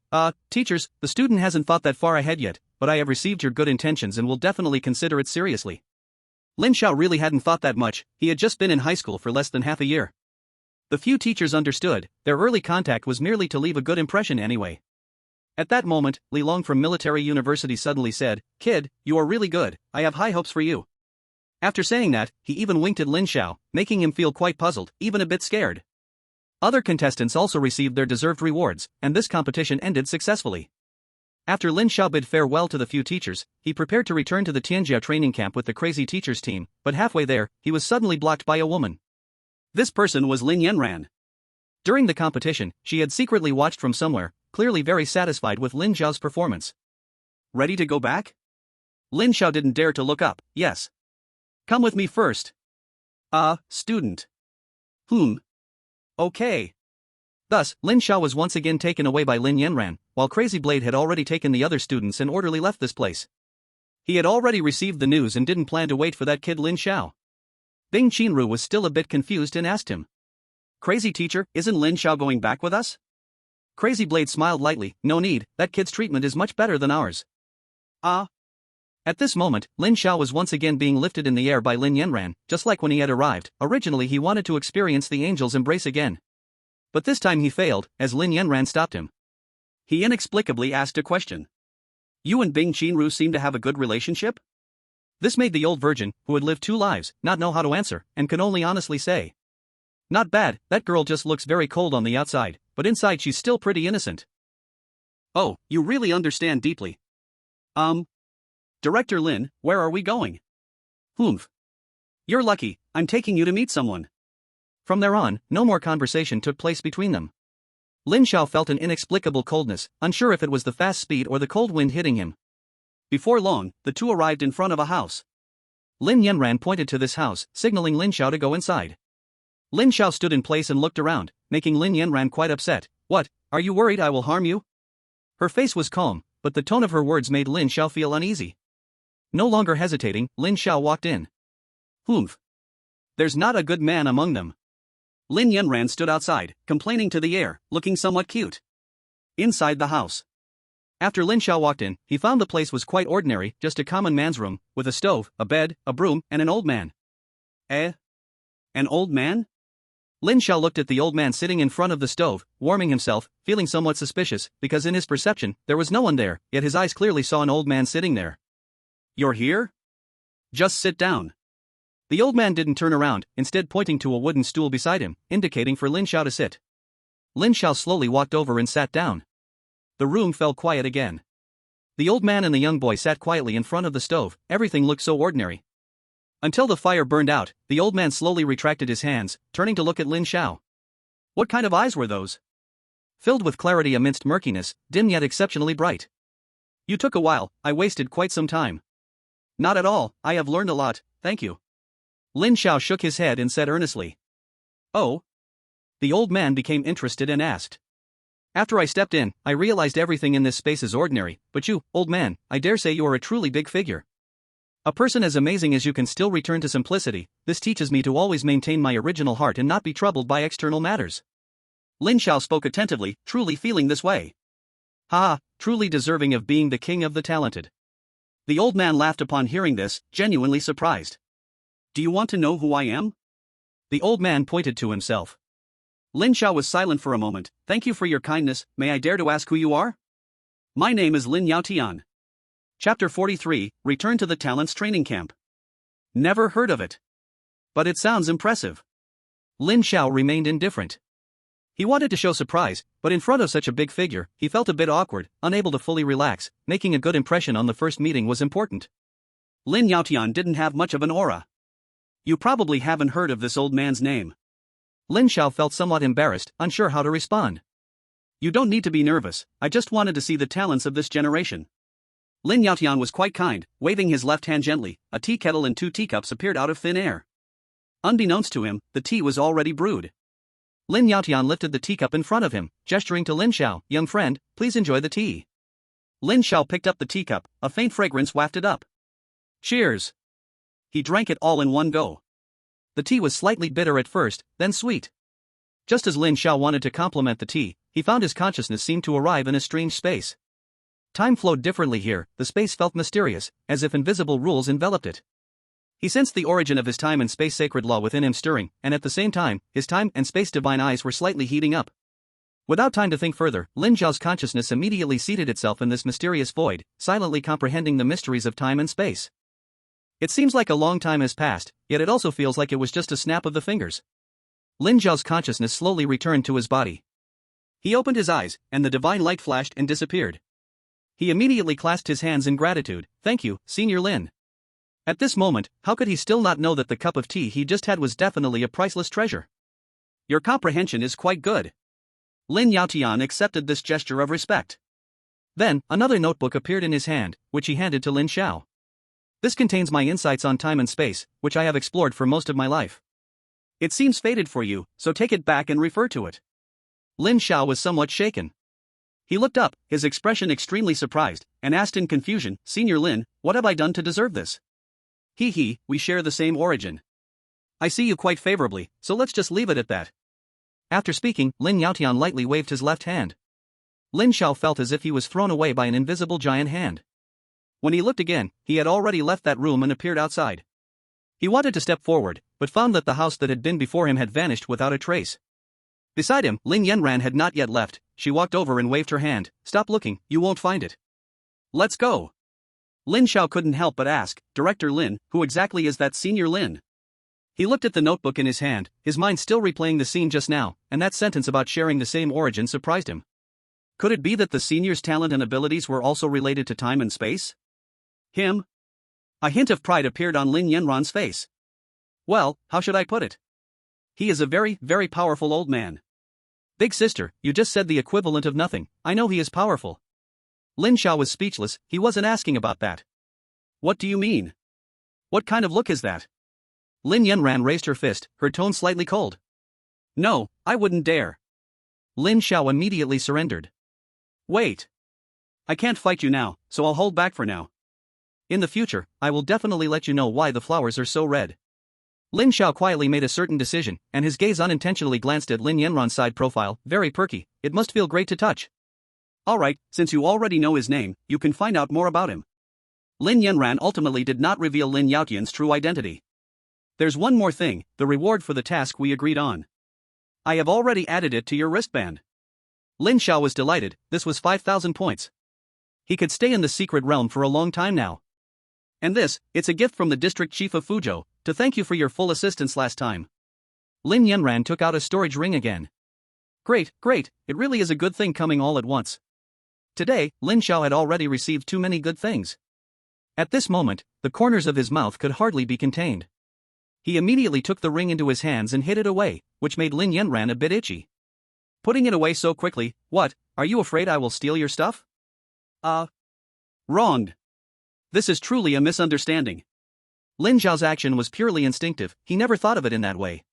teachers, the student hasn't thought that far ahead yet, but I have received your good intentions and will definitely consider it seriously." Lin Xiao really hadn't thought that much. He had just been in high school for less than half a year. The few teachers understood, their early contact was merely to leave a good impression anyway. At that moment, Li Long from Military University suddenly said, "Kid, you are really good, I have high hopes for you." After saying that, he even winked at Lin Xiao, making him feel quite puzzled, even a bit scared. Other contestants also received their deserved rewards, and this competition ended successfully. After Lin Xiao bid farewell to the few teachers, he prepared to return to the Tianjia training camp with the crazy teachers team, but halfway there, he was suddenly blocked by a woman. This person was Lin Yanran. During the competition, she had secretly watched from somewhere, clearly very satisfied with Lin Xiao's performance. "Ready to go back?" Lin Xiao didn't dare to look up. "Yes. Come with me first." Student. Okay. Thus, Lin Xiao was once again taken away by Lin Yanran, while Crazy Blade had already taken the other students and orderly left this place. He had already received the news and didn't plan to wait for that kid Lin Xiao. Bing Qinru was still a bit confused and asked him, "Crazy teacher, isn't Lin Xiao going back with us?" Crazy Blade smiled lightly. "No need, that kid's treatment is much better than ours." At this moment, Lin Xiao was once again being lifted in the air by Lin Yanran, just like when he had arrived. Originally he wanted to experience the angel's embrace again. But this time he failed, as Lin Yanran stopped him. He inexplicably asked a question. You and Bing Qinru seem to have a good relationship? This made the old virgin, who had lived 2 lives, not know how to answer, and could only honestly say, "Not bad, that girl just looks very cold on the outside, but inside she's still pretty innocent." Oh, you really understand deeply. Director Lin, where are we going? Humph. You're lucky, I'm taking you to meet someone. From there on, no more conversation took place between them. Lin Xiao felt an inexplicable coldness, unsure if it was the fast speed or the cold wind hitting him. Before long, the two arrived in front of a house. Lin Yanran pointed to this house, signaling Lin Xiao to go inside. Lin Xiao stood in place and looked around, making Lin Yanran quite upset. "What, are you worried I will harm you?" Her face was calm, but the tone of her words made Lin Xiao feel uneasy. No longer hesitating, Lin Xiao walked in. Humph. There's not a good man among them. Lin Yanran stood outside, complaining to the air, looking somewhat cute. Inside the house. After Lin Xiao walked in, he found the place was quite ordinary, just a common man's room, with a stove, a bed, a broom, and an old man. Eh? An old man? Lin Xiao looked at the old man sitting in front of the stove, warming himself, feeling somewhat suspicious, because in his perception, there was no one there, yet his eyes clearly saw an old man sitting there. You're here? Just sit down. The old man didn't turn around, instead pointing to a wooden stool beside him, indicating for Lin Xiao to sit. Lin Xiao slowly walked over and sat down. The room fell quiet again. The old man and the young boy sat quietly in front of the stove, everything looked so ordinary. Until the fire burned out, the old man slowly retracted his hands, turning to look at Lin Xiao. What kind of eyes were those? Filled with clarity amidst murkiness, dim yet exceptionally bright. You took a while, I wasted quite some time. Not at all, I have learned a lot, thank you. Lin Xiao shook his head and said earnestly. Oh? The old man became interested and asked. After I stepped in, I realized everything in this space is ordinary, but you, old man, I dare say you are a truly big figure. A person as amazing as you can still return to simplicity. This teaches me to always maintain my original heart and not be troubled by external matters. Lin Xiao spoke attentively, truly feeling this way. Ha, truly deserving of being the king of the talented. The old man laughed upon hearing this, genuinely surprised. Do you want to know who I am? The old man pointed to himself. Lin Xiao was silent for a moment. Thank you for your kindness, may I dare to ask who you are? My name is Lin Yaotian. Chapter 43, Return to the Talents Training Camp. Never heard of it. But it sounds impressive. Lin Xiao remained indifferent. He wanted to show surprise, but in front of such a big figure, he felt a bit awkward, unable to fully relax. Making a good impression on the first meeting was important. Lin Yaotian didn't have much of an aura. You probably haven't heard of this old man's name. Lin Xiao felt somewhat embarrassed, unsure how to respond. You don't need to be nervous, I just wanted to see the talents of this generation. Lin Yaotian was quite kind, waving his left hand gently. A tea kettle and 2 teacups appeared out of thin air. Unbeknownst to him, the tea was already brewed. Lin Yaotian lifted the teacup in front of him, gesturing to Lin Xiao, "Young friend, please enjoy the tea." Lin Xiao picked up the teacup, a faint fragrance wafted up. Cheers! He drank it all in one go. The tea was slightly bitter at first, then sweet. Just as Lin Xiao wanted to compliment the tea, he found his consciousness seemed to arrive in a strange space. Time flowed differently here, the space felt mysterious, as if invisible rules enveloped it. He sensed the origin of his time and space sacred law within him stirring, and at the same time, his time and space divine eyes were slightly heating up. Without time to think further, Lin Xiao's consciousness immediately seated itself in this mysterious void, silently comprehending the mysteries of time and space. It seems like a long time has passed, yet it also feels like it was just a snap of the fingers. Lin Xiao's consciousness slowly returned to his body. He opened his eyes, and the divine light flashed and disappeared. He immediately clasped his hands in gratitude. "Thank you, Senior Lin." At this moment, how could he still not know that the cup of tea he just had was definitely a priceless treasure? Your comprehension is quite good. Lin Yaotian accepted this gesture of respect. Then, another notebook appeared in his hand, which he handed to Lin Xiao. This contains my insights on time and space, which I have explored for most of my life. It seems fated for you, so take it back and refer to it. Lin Xiao was somewhat shaken. He looked up, his expression extremely surprised, and asked in confusion, "Senior Lin, what have I done to deserve this?" We share the same origin. I see you quite favorably, so let's just leave it at that." After speaking, Lin Yaotian lightly waved his left hand. Lin Xiao felt as if he was thrown away by an invisible giant hand. When he looked again, he had already left that room and appeared outside. He wanted to step forward, but found that the house that had been before him had vanished without a trace. Beside him, Lin Yanran had not yet left. She walked over and waved her hand. Stop looking, you won't find it. Let's go. Lin Xiao couldn't help but ask, Director Lin, who exactly is that Senior Lin? He looked at the notebook in his hand, his mind still replaying the scene just now, and that sentence about sharing the same origin surprised him. Could it be that the senior's talent and abilities were also related to time and space? Him? A hint of pride appeared on Lin Yanran's face. Well, how should I put it? He is a very, very powerful old man. Big sister, you just said the equivalent of nothing. I know he is powerful. Lin Xiao was speechless. He wasn't asking about that. What do you mean? What kind of look is that? Lin Yanran raised her fist, her tone slightly cold. No, I wouldn't dare. Lin Xiao immediately surrendered. Wait. I can't fight you now, so I'll hold back for now. In the future, I will definitely let you know why the flowers are so red. Lin Xiao quietly made a certain decision, and his gaze unintentionally glanced at Lin Yanran's side profile. Very perky, it must feel great to touch. Alright, since you already know his name, you can find out more about him. Lin Yanran ultimately did not reveal Lin Yaotian's true identity. There's one more thing, the reward for the task we agreed on. I have already added it to your wristband. Lin Xiao was delighted. This was 5,000 points. He could stay in the secret realm for a long time now. And this, it's a gift from the district chief of Fuzhou, to thank you for your full assistance last time. Lin Yanran took out a storage ring again. Great, great, it really is a good thing coming all at once. Today, Lin Xiao had already received too many good things. At this moment, the corners of his mouth could hardly be contained. He immediately took the ring into his hands and hid it away, which made Lin Yanran a bit itchy. Putting it away so quickly, what, are you afraid I will steal your stuff? Wronged. This is truly a misunderstanding. Lin Xiao's action was purely instinctive, he never thought of it in that way.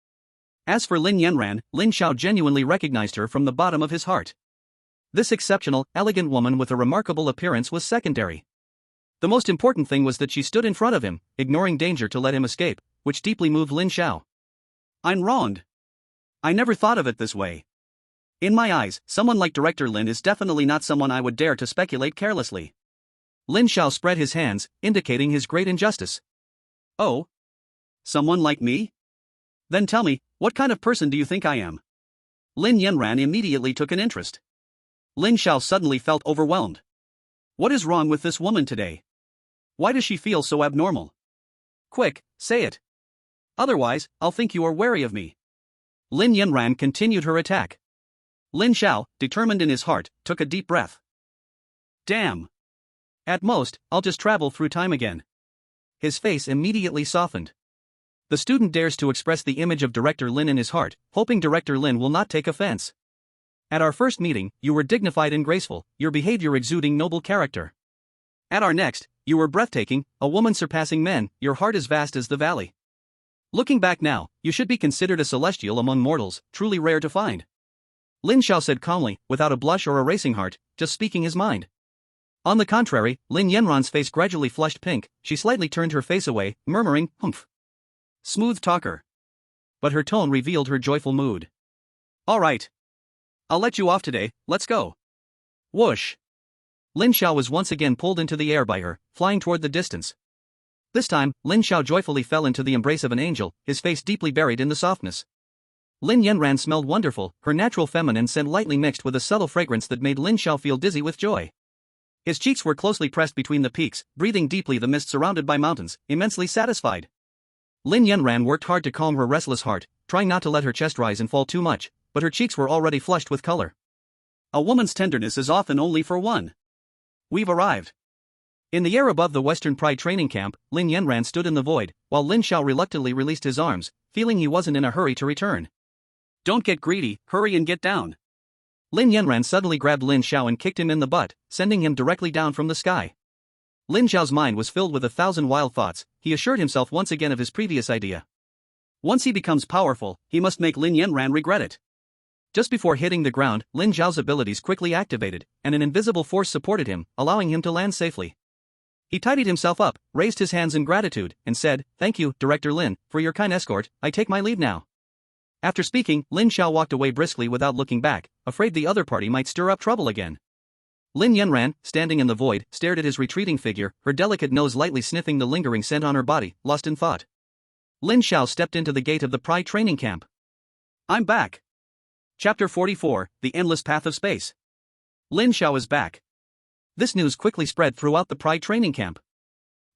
As for Lin Yanran, Lin Xiao genuinely recognized her from the bottom of his heart. This exceptional, elegant woman with a remarkable appearance was secondary. The most important thing was that she stood in front of him, ignoring danger to let him escape, which deeply moved Lin Xiao. I'm wronged. I never thought of it this way. In my eyes, someone like Director Lin is definitely not someone I would dare to speculate carelessly. Lin Xiao spread his hands, indicating his great injustice. Oh? Someone like me? Then tell me, what kind of person do you think I am? Lin Yanran immediately took an interest. Lin Xiao suddenly felt overwhelmed. What is wrong with this woman today? Why does she feel so abnormal? Quick, say it. Otherwise, I'll think you are wary of me. Lin Yanran continued her attack. Lin Xiao, determined in his heart, took a deep breath. Damn. At most, I'll just travel through time again. His face immediately softened. The student dares to express the image of Director Lin in his heart, hoping Director Lin will not take offense. At our first meeting, you were dignified and graceful, your behavior exuding noble character. At our next, you were breathtaking, a woman surpassing men, your heart as vast as the valley. Looking back now, you should be considered a celestial among mortals, truly rare to find. Lin Xiao said calmly, without a blush or a racing heart, just speaking his mind. On the contrary, Lin Yanran's face gradually flushed pink, she slightly turned her face away, murmuring, humph. Smooth talker. But her tone revealed her joyful mood. All right. I'll let you off today, let's go. Whoosh. Lin Xiao was once again pulled into the air by her, flying toward the distance. This time, Lin Xiao joyfully fell into the embrace of an angel, his face deeply buried in the softness. Lin Yanran smelled wonderful, her natural feminine scent lightly mixed with a subtle fragrance that made Lin Xiao feel dizzy with joy. His cheeks were closely pressed between the peaks, breathing deeply the mist surrounded by mountains, immensely satisfied. Lin Yanran worked hard to calm her restless heart, trying not to let her chest rise and fall too much, but her cheeks were already flushed with color. A woman's tenderness is often only for one. We've arrived. In the air above the Western Pride training camp, Lin Yanran stood in the void, while Lin Xiao reluctantly released his arms, feeling he wasn't in a hurry to return. Don't get greedy, hurry and get down. Lin Yanran suddenly grabbed Lin Xiao and kicked him in the butt, sending him directly down from the sky. Lin Xiao's mind was filled with 1,000 wild thoughts, he assured himself once again of his previous idea. Once he becomes powerful, he must make Lin Yanran regret it. Just before hitting the ground, Lin Xiao's abilities quickly activated, and an invisible force supported him, allowing him to land safely. He tidied himself up, raised his hands in gratitude, and said, "Thank you, Director Lin, for your kind escort, I take my leave now." After speaking, Lin Xiao walked away briskly without looking back, afraid the other party might stir up trouble again. Lin Yanran, standing in the void, stared at his retreating figure, her delicate nose lightly sniffing the lingering scent on her body, lost in thought. Lin Xiao stepped into the gate of the Pride training camp. I'm back. Chapter 44, The Endless Path of Space. Lin Xiao is back. This news quickly spread throughout the Pride training camp.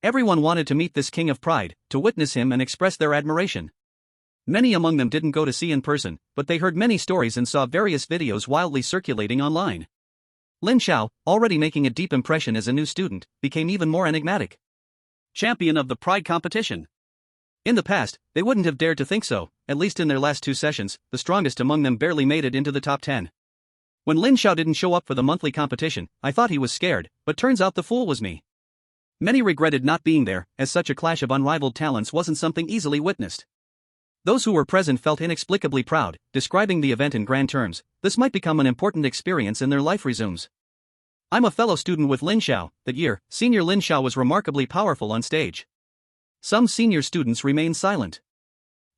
Everyone wanted to meet this king of Pride, to witness him and express their admiration. Many among them didn't go to see in person, but they heard many stories and saw various videos wildly circulating online. Lin Xiao, already making a deep impression as a new student, became even more enigmatic. Champion of the Pride competition. In the past, they wouldn't have dared to think so. At least in their last 2 sessions, the strongest among them barely made it into the top 10. When Lin Xiao didn't show up for the monthly competition, I thought he was scared, but turns out the fool was me. Many regretted not being there, as such a clash of unrivaled talents wasn't something easily witnessed. Those who were present felt inexplicably proud, describing the event in grand terms. This might become an important experience in their life resumes. I'm a fellow student with Lin Xiao. That year, senior Lin Xiao was remarkably powerful on stage. Some senior students remained silent.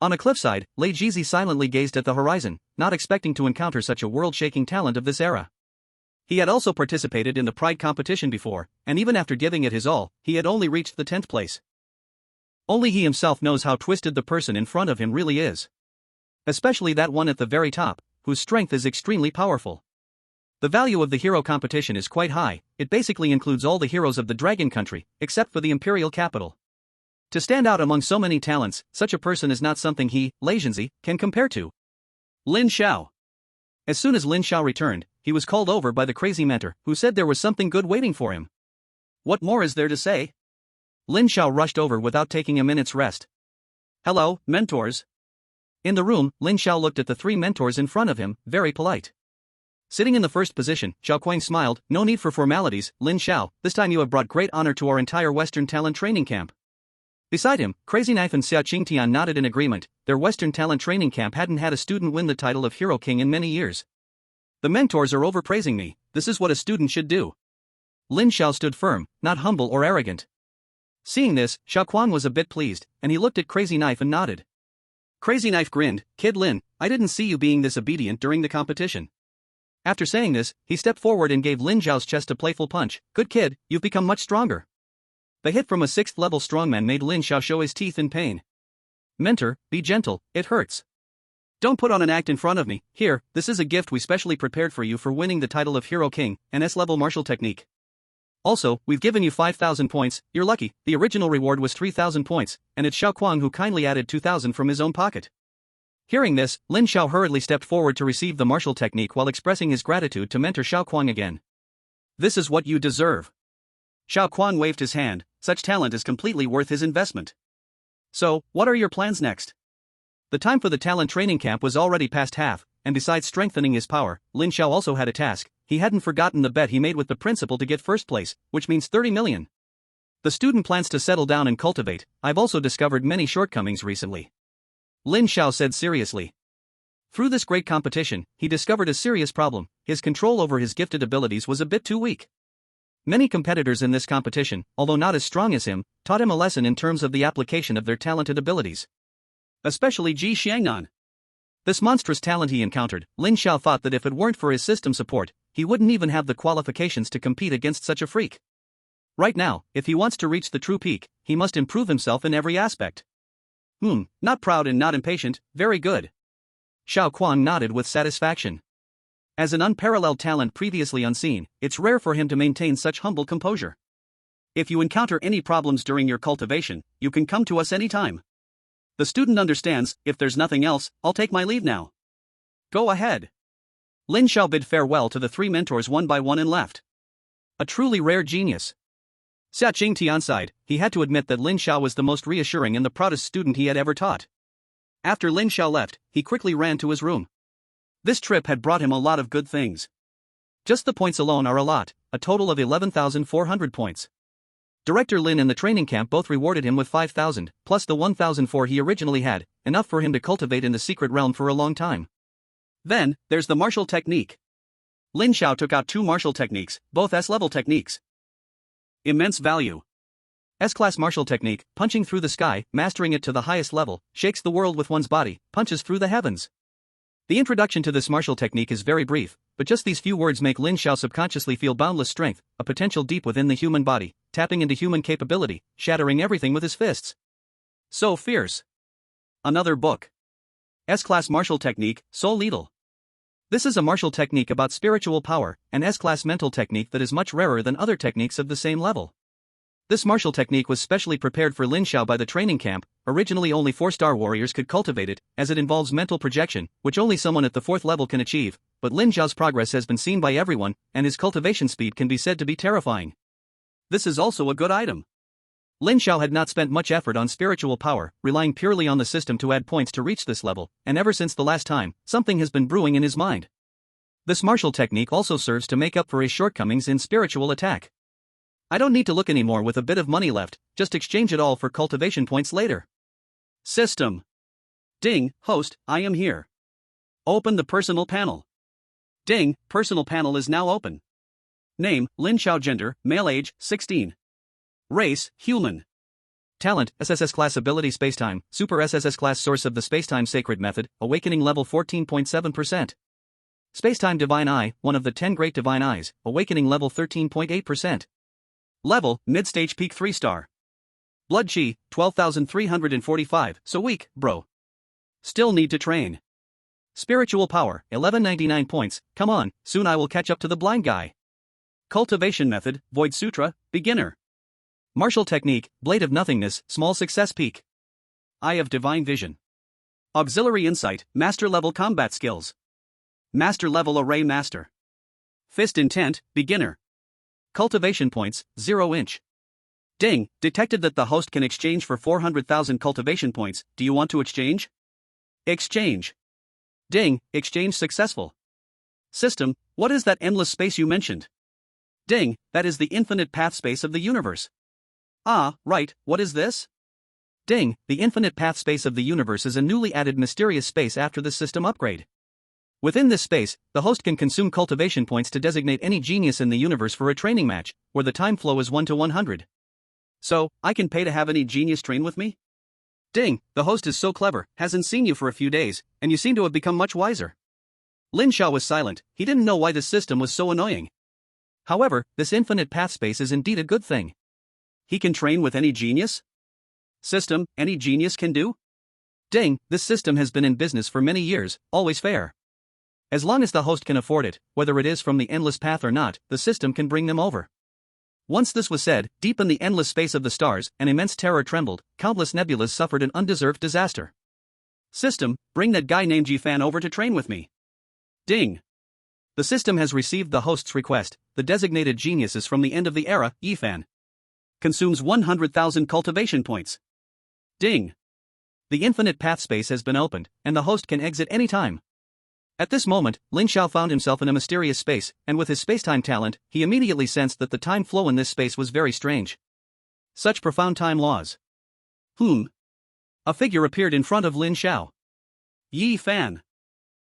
On a cliffside, Lei Jizi silently gazed at the horizon, not expecting to encounter such a world-shaking talent of this era. He had also participated in the Pride competition before, and even after giving it his all, he had only reached the 10th place. Only he himself knows how twisted the person in front of him really is. Especially that one at the very top, whose strength is extremely powerful. The value of the hero competition is quite high. It basically includes all the heroes of the Dragon Country, except for the imperial capital. To stand out among so many talents, such a person is not something he, Lei Jizi, can compare to. Lin Xiao. As soon as Lin Xiao returned, he was called over by the crazy mentor, who said there was something good waiting for him. What more is there to say? Lin Xiao rushed over without taking a minute's rest. Hello, mentors. In the room, Lin Xiao looked at the 3 mentors in front of him, very polite. Sitting in the first position, Xiao Kuang smiled. No need for formalities, Lin Xiao, this time you have brought great honor to our entire Western talent training camp. Beside him, Crazy Knife and Xia Qingtian nodded in agreement. Their Western talent training camp hadn't had a student win the title of Hero King in many years. The mentors are overpraising me. This is what a student should do. Lin Xiao stood firm, not humble or arrogant. Seeing this, Xiao Kuang was a bit pleased, and he looked at Crazy Knife and nodded. Crazy Knife grinned. Kid Lin, I didn't see you being this obedient during the competition. After saying this, he stepped forward and gave Lin Xiao's chest a playful punch. Good kid, you've become much stronger. The hit from a 6th-level strongman made Lin Xiao show his teeth in pain. Mentor, be gentle, it hurts. Don't put on an act in front of me. Here, this is a gift we specially prepared for you for winning the title of Hero King, an S-level martial technique. Also, we've given you 5,000 points, you're lucky. The original reward was 3,000 points, and it's Xiao Kuang who kindly added 2,000 from his own pocket. Hearing this, Lin Xiao hurriedly stepped forward to receive the martial technique while expressing his gratitude to mentor Xiao Kuang again. This is what you deserve. Xiao Kuang waved his hand. Such talent is completely worth his investment. So, what are your plans next? The time for the talent training camp was already past half, and besides strengthening his power, Lin Xiao also had a task. He hadn't forgotten the bet he made with the principal to get first place, which means 30 million. The student plans to settle down and cultivate. I've also discovered many shortcomings recently. Lin Xiao said seriously. Through this great competition, he discovered a serious problem. His control over his gifted abilities was a bit too weak. Many competitors in this competition, although not as strong as him, taught him a lesson in terms of the application of their talented abilities. Especially Ji Xiangnan. This monstrous talent he encountered, Lin Xiao thought that if it weren't for his system support, he wouldn't even have the qualifications to compete against such a freak. Right now, if he wants to reach the true peak, he must improve himself in every aspect. Not proud and not impatient, very good. Xiao Kuang nodded with satisfaction. As an unparalleled talent previously unseen, it's rare for him to maintain such humble composure. If you encounter any problems during your cultivation, you can come to us anytime. The student understands. If there's nothing else, I'll take my leave now. Go ahead. Lin Xiao bid farewell to the 3 mentors one by one and left. A truly rare genius. Xia Qingtian sighed. He had to admit that Lin Xiao was the most reassuring and the proudest student he had ever taught. After Lin Xiao left, he quickly ran to his room. This trip had brought him a lot of good things. Just the points alone are a lot, a total of 11,400 points. Director Lin and the training camp both rewarded him with 5,000, plus the 1,004 he originally had, enough for him to cultivate in the secret realm for a long time. Then, there's the martial technique. Lin Xiao took out 2 martial techniques, both S-level techniques. Immense value. S-class martial technique, punching through the sky, mastering it to the highest level, shakes the world with one's body, punches through the heavens. The introduction to this martial technique is very brief, but just these few words make Lin Xiao subconsciously feel boundless strength, a potential deep within the human body, tapping into human capability, shattering everything with his fists. So fierce. Another book. S-class martial technique, so lethal. This is a martial technique about spiritual power, an S-class mental technique that is much rarer than other techniques of the same level. This martial technique was specially prepared for Lin Xiao by the training camp. Originally only 4-star warriors could cultivate it, as it involves mental projection, which only someone at the 4th level can achieve, but Lin Xiao's progress has been seen by everyone, and his cultivation speed can be said to be terrifying. This is also a good item. Lin Xiao had not spent much effort on spiritual power, relying purely on the system to add points to reach this level, and ever since the last time, something has been brewing in his mind. This martial technique also serves to make up for his shortcomings in spiritual attack. I don't need to look anymore with a bit of money left, just exchange it all for cultivation points later. System. Ding, host, I am here. Open the personal panel. Ding, personal panel is now open. Name, Lin Xiao. Gender, male. Age, 16. Race, human. Talent, SSS class. Ability, Spacetime, Super SSS class. Source of the Spacetime Sacred Method, Awakening level 14.7%. Spacetime Divine Eye, one of the 10 Great Divine Eyes, Awakening level 13.8%. Level, mid-stage. Peak 3-star. Blood Chi, 12,345, so weak, bro. Still need to train. Spiritual Power, 1199 points, come on, soon I will catch up to the blind guy. Cultivation Method, Void Sutra, Beginner. Martial Technique, Blade of Nothingness, Small Success. Peak. Eye of Divine Vision. Auxiliary Insight, Master Level Combat Skills. Master Level Array Master. Fist Intent, Beginner. Cultivation Points, 0 inch. Ding, detected that the host can exchange for 400,000 cultivation points. Do you want to exchange? Exchange. Ding, exchange successful. System, what is that endless space you mentioned? Ding, that is the infinite path space of the universe. Ah, right, what is this? Ding, the infinite path space of the universe is a newly added mysterious space after this system upgrade. Within this space, the host can consume cultivation points to designate any genius in the universe for a training match, where the time flow is 1 to 100. So, I can pay to have any genius train with me? Ding, the host is so clever, hasn't seen you for a few days, and you seem to have become much wiser. Lin Xiao was silent, he didn't know why this system was so annoying. However, this infinite path space is indeed a good thing. He can train with any genius? System, any genius can do? Ding, this system has been in business for many years, always fair. As long as the host can afford it, whether it is from the endless path or not, the system can bring them over. Once this was said, deep in the endless space of the stars, an immense terror trembled, countless nebulas suffered an undeserved disaster. System, bring that guy named Yifan over to train with me. Ding. The system has received the host's request. The designated genius is from the end of the era, Yifan. Consumes 100,000 cultivation points. Ding. The infinite path space has been opened, and the host can exit any time. At this moment, Lin Xiao found himself in a mysterious space, and with his spacetime talent, he immediately sensed that the time flow in this space was very strange. Such profound time laws. A figure appeared in front of Lin Xiao. Yi Fan.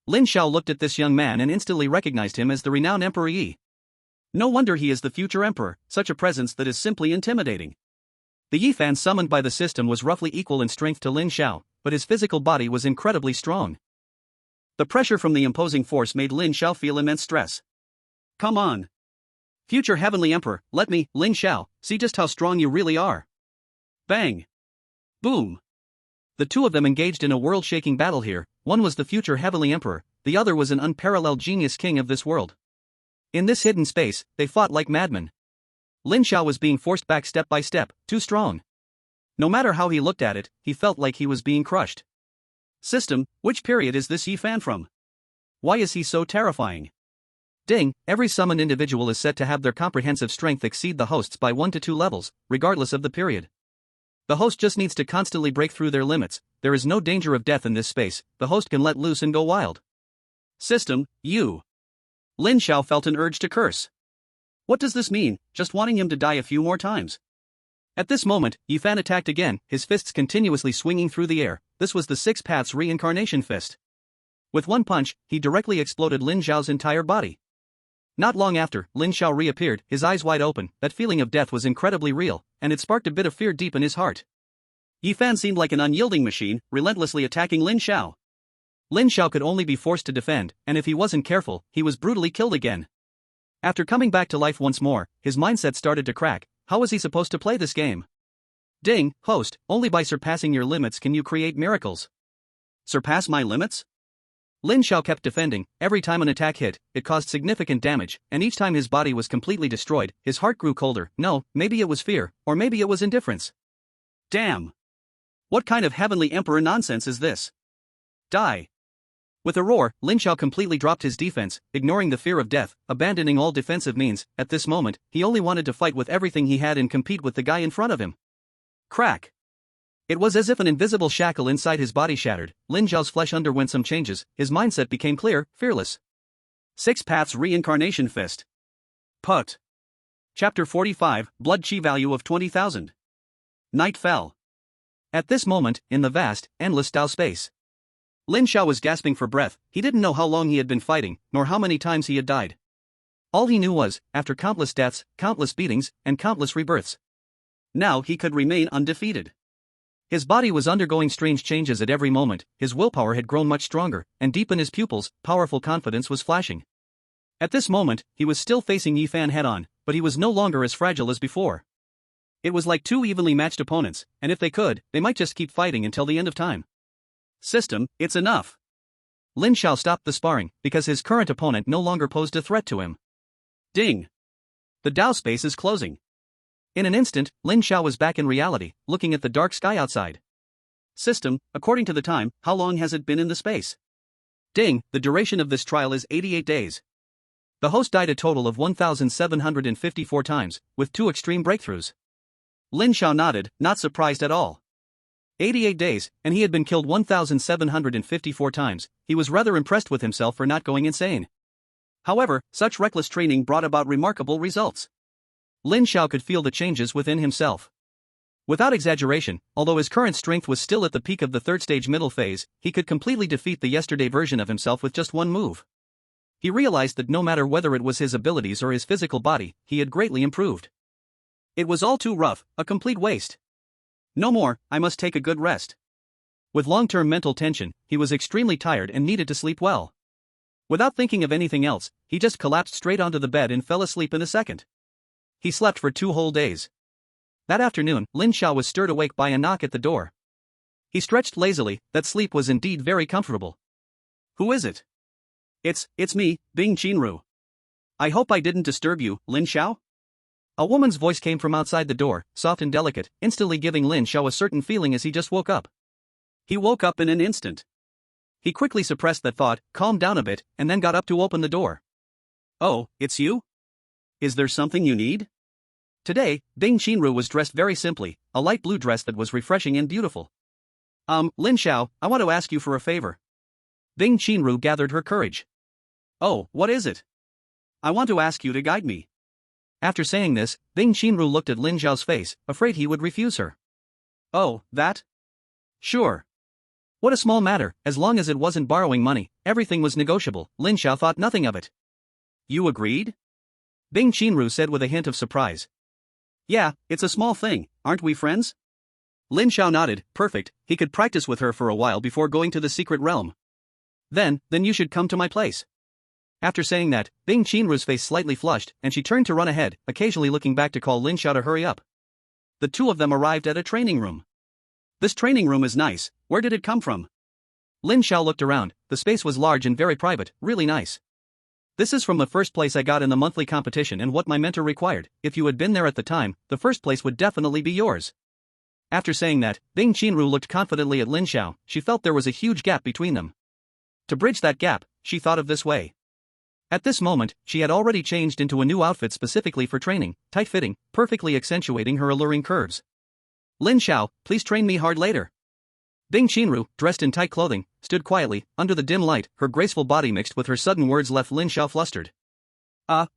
Lin Xiao looked at this young man and instantly recognized him as the renowned Emperor Yi. No wonder he is the future emperor, such a presence that is simply intimidating. The Yi Fan summoned by the system was roughly equal in strength to Lin Xiao, but his physical body was incredibly strong. The pressure from the imposing force made Lin Xiao feel immense stress. Come on. Future Heavenly Emperor, let me, Lin Xiao, see just how strong you really are. Bang. Boom. The two of them engaged in a world-shaking battle here. One was the future Heavenly Emperor, the other was an unparalleled genius king of this world. In this hidden space, they fought like madmen. Lin Xiao was being forced back step by step, too strong. No matter how he looked at it, he felt like he was being crushed. System, which period is this Yi Fan from? Why is he so terrifying? Ding, every summoned individual is said to have their comprehensive strength exceed the host's by 1 to 2 levels, regardless of the period. The host just needs to constantly break through their limits. There is no danger of death in this space, the host can let loose and go wild. System, you. Lin Xiao felt an urge to curse. What does this mean, just wanting him to die a few more times? At this moment, Yifan attacked again, his fists continuously swinging through the air. This was the Six Paths Reincarnation Fist. With one punch, he directly exploded Lin Xiao's entire body. Not long after, Lin Xiao reappeared, his eyes wide open. That feeling of death was incredibly real, and it sparked a bit of fear deep in his heart. Yifan seemed like an unyielding machine, relentlessly attacking Lin Xiao. Lin Xiao could only be forced to defend, and if he wasn't careful, he was brutally killed again. After coming back to life once more, his mindset started to crack. How was he supposed to play this game? Ding, host, only by surpassing your limits can you create miracles. Surpass my limits? Lin Xiao kept defending. Every time an attack hit, it caused significant damage, and each time his body was completely destroyed, his heart grew colder. No, maybe it was fear, or maybe it was indifference. Damn! What kind of heavenly emperor nonsense is this? Die! With a roar, Lin Xiao completely dropped his defense, ignoring the fear of death, abandoning all defensive means. At this moment, he only wanted to fight with everything he had and compete with the guy in front of him. Crack! It was as if an invisible shackle inside his body shattered. Lin Xiao's flesh underwent some changes, his mindset became clear, fearless. Six Paths Reincarnation Fist. Put. Chapter 45, Blood Chi value of 20,000. Night fell. At this moment, in the vast, endless Dao space, Lin Xiao was gasping for breath. He didn't know how long he had been fighting, nor how many times he had died. All he knew was, after countless deaths, countless beatings, and countless rebirths, now he could remain undefeated. His body was undergoing strange changes at every moment, his willpower had grown much stronger, and deep in his pupils, powerful confidence was flashing. At this moment, he was still facing Yi Fan head-on, but he was no longer as fragile as before. It was like two evenly matched opponents, and if they could, they might just keep fighting until the end of time. System, it's enough. Lin Xiao stopped the sparring, because his current opponent no longer posed a threat to him. Ding! The Dao space is closing. In an instant, Lin Xiao was back in reality, looking at the dark sky outside. System, according to the time, how long has it been in the space? Ding, the duration of this trial is 88 days. The host died a total of 1,754 times, with 2 extreme breakthroughs. Lin Xiao nodded, not surprised at all. 88 days, and he had been killed 1,754 times. He was rather impressed with himself for not going insane. However, such reckless training brought about remarkable results. Lin Xiao could feel the changes within himself. Without exaggeration, although his current strength was still at the peak of the third stage middle phase, he could completely defeat the yesterday version of himself with just one move. He realized that no matter whether it was his abilities or his physical body, he had greatly improved. It was all too rough, a complete waste. No more, I must take a good rest. With long-term mental tension, he was extremely tired and needed to sleep well. Without thinking of anything else, he just collapsed straight onto the bed and fell asleep in a second. He slept for 2 whole days. That afternoon, Lin Xiao was stirred awake by a knock at the door. He stretched lazily. That sleep was indeed very comfortable. Who is it? It's me, Bing Qinru. I hope I didn't disturb you, Lin Xiao? A woman's voice came from outside the door, soft and delicate, instantly giving Lin Xiao a certain feeling as he just woke up. He woke up in an instant. He quickly suppressed that thought, calmed down a bit, and then got up to open the door. Oh, it's you? Is there something you need? Today, Bing Qinru was dressed very simply, a light blue dress that was refreshing and beautiful. Lin Xiao, I want to ask you for a favor. Bing Qinru gathered her courage. Oh, what is it? I want to ask you to guide me. After saying this, Bing Qinru looked at Lin Xiao's face, afraid he would refuse her. Oh, that? Sure. What a small matter, as long as it wasn't borrowing money, everything was negotiable. Lin Xiao thought nothing of it. You agreed? Bing Qinru said with a hint of surprise. Yeah, it's a small thing, aren't we friends? Lin Xiao nodded. Perfect, he could practice with her for a while before going to the secret realm. Then you should come to my place. After saying that, Bing Qinru's face slightly flushed, and she turned to run ahead, occasionally looking back to call Lin Xiao to hurry up. The two of them arrived at a training room. This training room is nice. Where did it come from? Lin Xiao looked around. The space was large and very private, really nice. This is from the first place I got in the monthly competition and what my mentor required. If you had been there at the time, the first place would definitely be yours. After saying that, Bing Qinru looked confidently at Lin Xiao. She felt there was a huge gap between them. To bridge that gap, she thought of this way. At this moment, she had already changed into a new outfit specifically for training, tight-fitting, perfectly accentuating her alluring curves. Lin Xiao, please train me hard later. Bing Qinru, dressed in tight clothing, stood quietly, under the dim light. Her graceful body mixed with her sudden words left Lin Xiao flustered.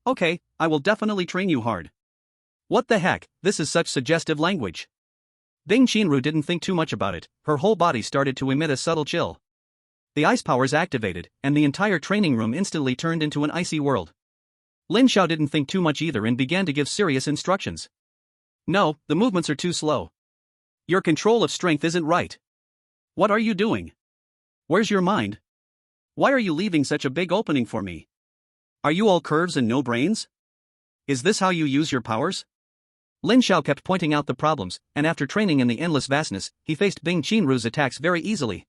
Okay, I will definitely train you hard. What the heck, this is such suggestive language. Bing Qinru didn't think too much about it. Her whole body started to emit a subtle chill. The ice powers activated, and the entire training room instantly turned into an icy world. Lin Xiao didn't think too much either and began to give serious instructions. No, the movements are too slow. Your control of strength isn't right. What are you doing? Where's your mind? Why are you leaving such a big opening for me? Are you all curves and no brains? Is this how you use your powers? Lin Xiao kept pointing out the problems, and after training in the endless vastness, he faced Bing Qinru's attacks very easily.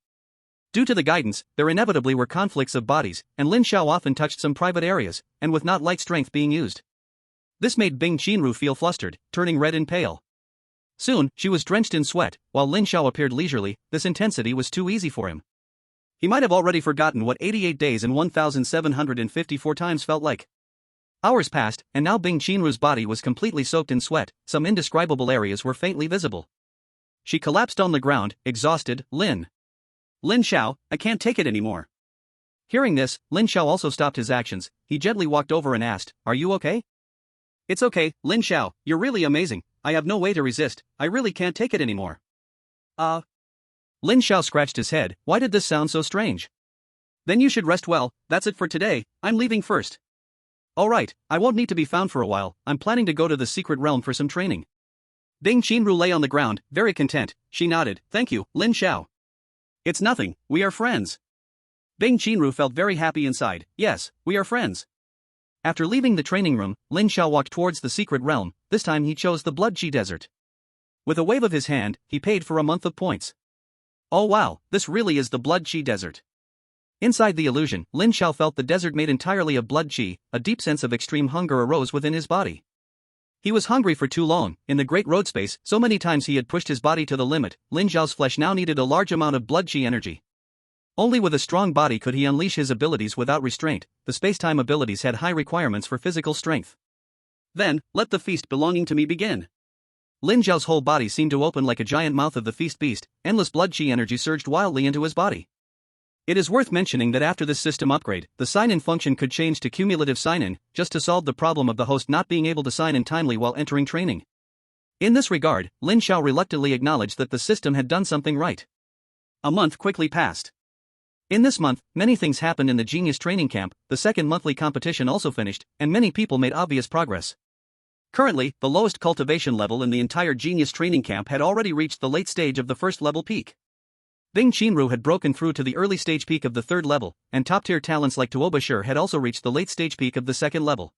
Due to the guidance, there inevitably were conflicts of bodies, and Lin Xiao often touched some private areas, and with not light strength being used. This made Bing Qinru feel flustered, turning red and pale. Soon, she was drenched in sweat, while Lin Xiao appeared leisurely. This intensity was too easy for him. He might have already forgotten what 88 days and 1,754 times felt like. Hours passed, and now Bing Qinru's body was completely soaked in sweat. Some indescribable areas were faintly visible. She collapsed on the ground, exhausted. Lin Xiao, I can't take it anymore. Hearing this, Lin Xiao also stopped his actions. He gently walked over and asked, "Are you okay?" "It's okay, Lin Xiao, you're really amazing. I have no way to resist. I really can't take it anymore." Lin Xiao scratched his head. Why did this sound so strange? "Then you should rest well. That's it for today. I'm leaving first." "Alright, I won't need to be found for a while. I'm planning to go to the secret realm for some training." Bing Qinru lay on the ground, very content. She nodded. "Thank you, Lin Xiao." "It's nothing, we are friends." Bing Qinru felt very happy inside. Yes, we are friends. After leaving the training room, Lin Xiao walked towards the secret realm. This time he chose the Blood Chi Desert. With a wave of his hand, he paid for a month of points. Oh wow, this really is the Blood Chi Desert. Inside the illusion, Lin Xiao felt the desert made entirely of blood chi. A deep sense of extreme hunger arose within his body. He was hungry for too long. In the great road space, so many times he had pushed his body to the limit. Lin Xiao's flesh now needed a large amount of blood chi energy. Only with a strong body could he unleash his abilities without restraint. The space-time abilities had high requirements for physical strength. Then, let the feast belonging to me begin. Lin Xiao's whole body seemed to open like a giant mouth of the feast beast. Endless blood chi energy surged wildly into his body. It is worth mentioning that after this system upgrade, the sign-in function could change to cumulative sign-in, just to solve the problem of the host not being able to sign in timely while entering training. In this regard, Lin Xiao reluctantly acknowledged that the system had done something right. A month quickly passed. In this month, many things happened in the Genius Training Camp. The second monthly competition also finished, and many people made obvious progress. Currently, the lowest cultivation level in the entire Genius Training Camp had already reached the late stage of the first level peak. Bing Qinru had broken through to the early stage peak of the third level, and top-tier talents like Tuo Bashir had also reached the late stage peak of the second level.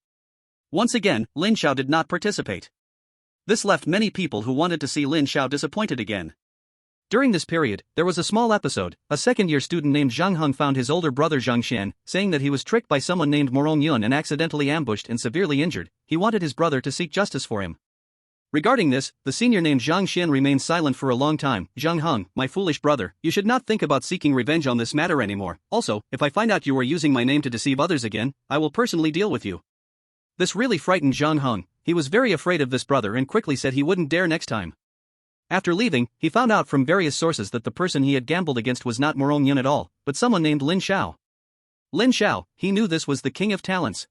Once again, Lin Xiao did not participate. This left many people who wanted to see Lin Xiao disappointed again. During this period, there was a small episode. A second-year student named Zhang Heng found his older brother Zhang Xian, saying that he was tricked by someone named Morong Yun and accidentally ambushed and severely injured. He wanted his brother to seek justice for him. Regarding this, the senior named Zhang Xian remained silent for a long time. "Zhang Heng, my foolish brother, you should not think about seeking revenge on this matter anymore. Also, if I find out you are using my name to deceive others again, I will personally deal with you." This really frightened Zhang Heng. He was very afraid of this brother and quickly said he wouldn't dare next time. After leaving, he found out from various sources that the person he had gambled against was not Morong Yun at all, but someone named Lin Xiao. Lin Xiao, he knew this was the king of talents.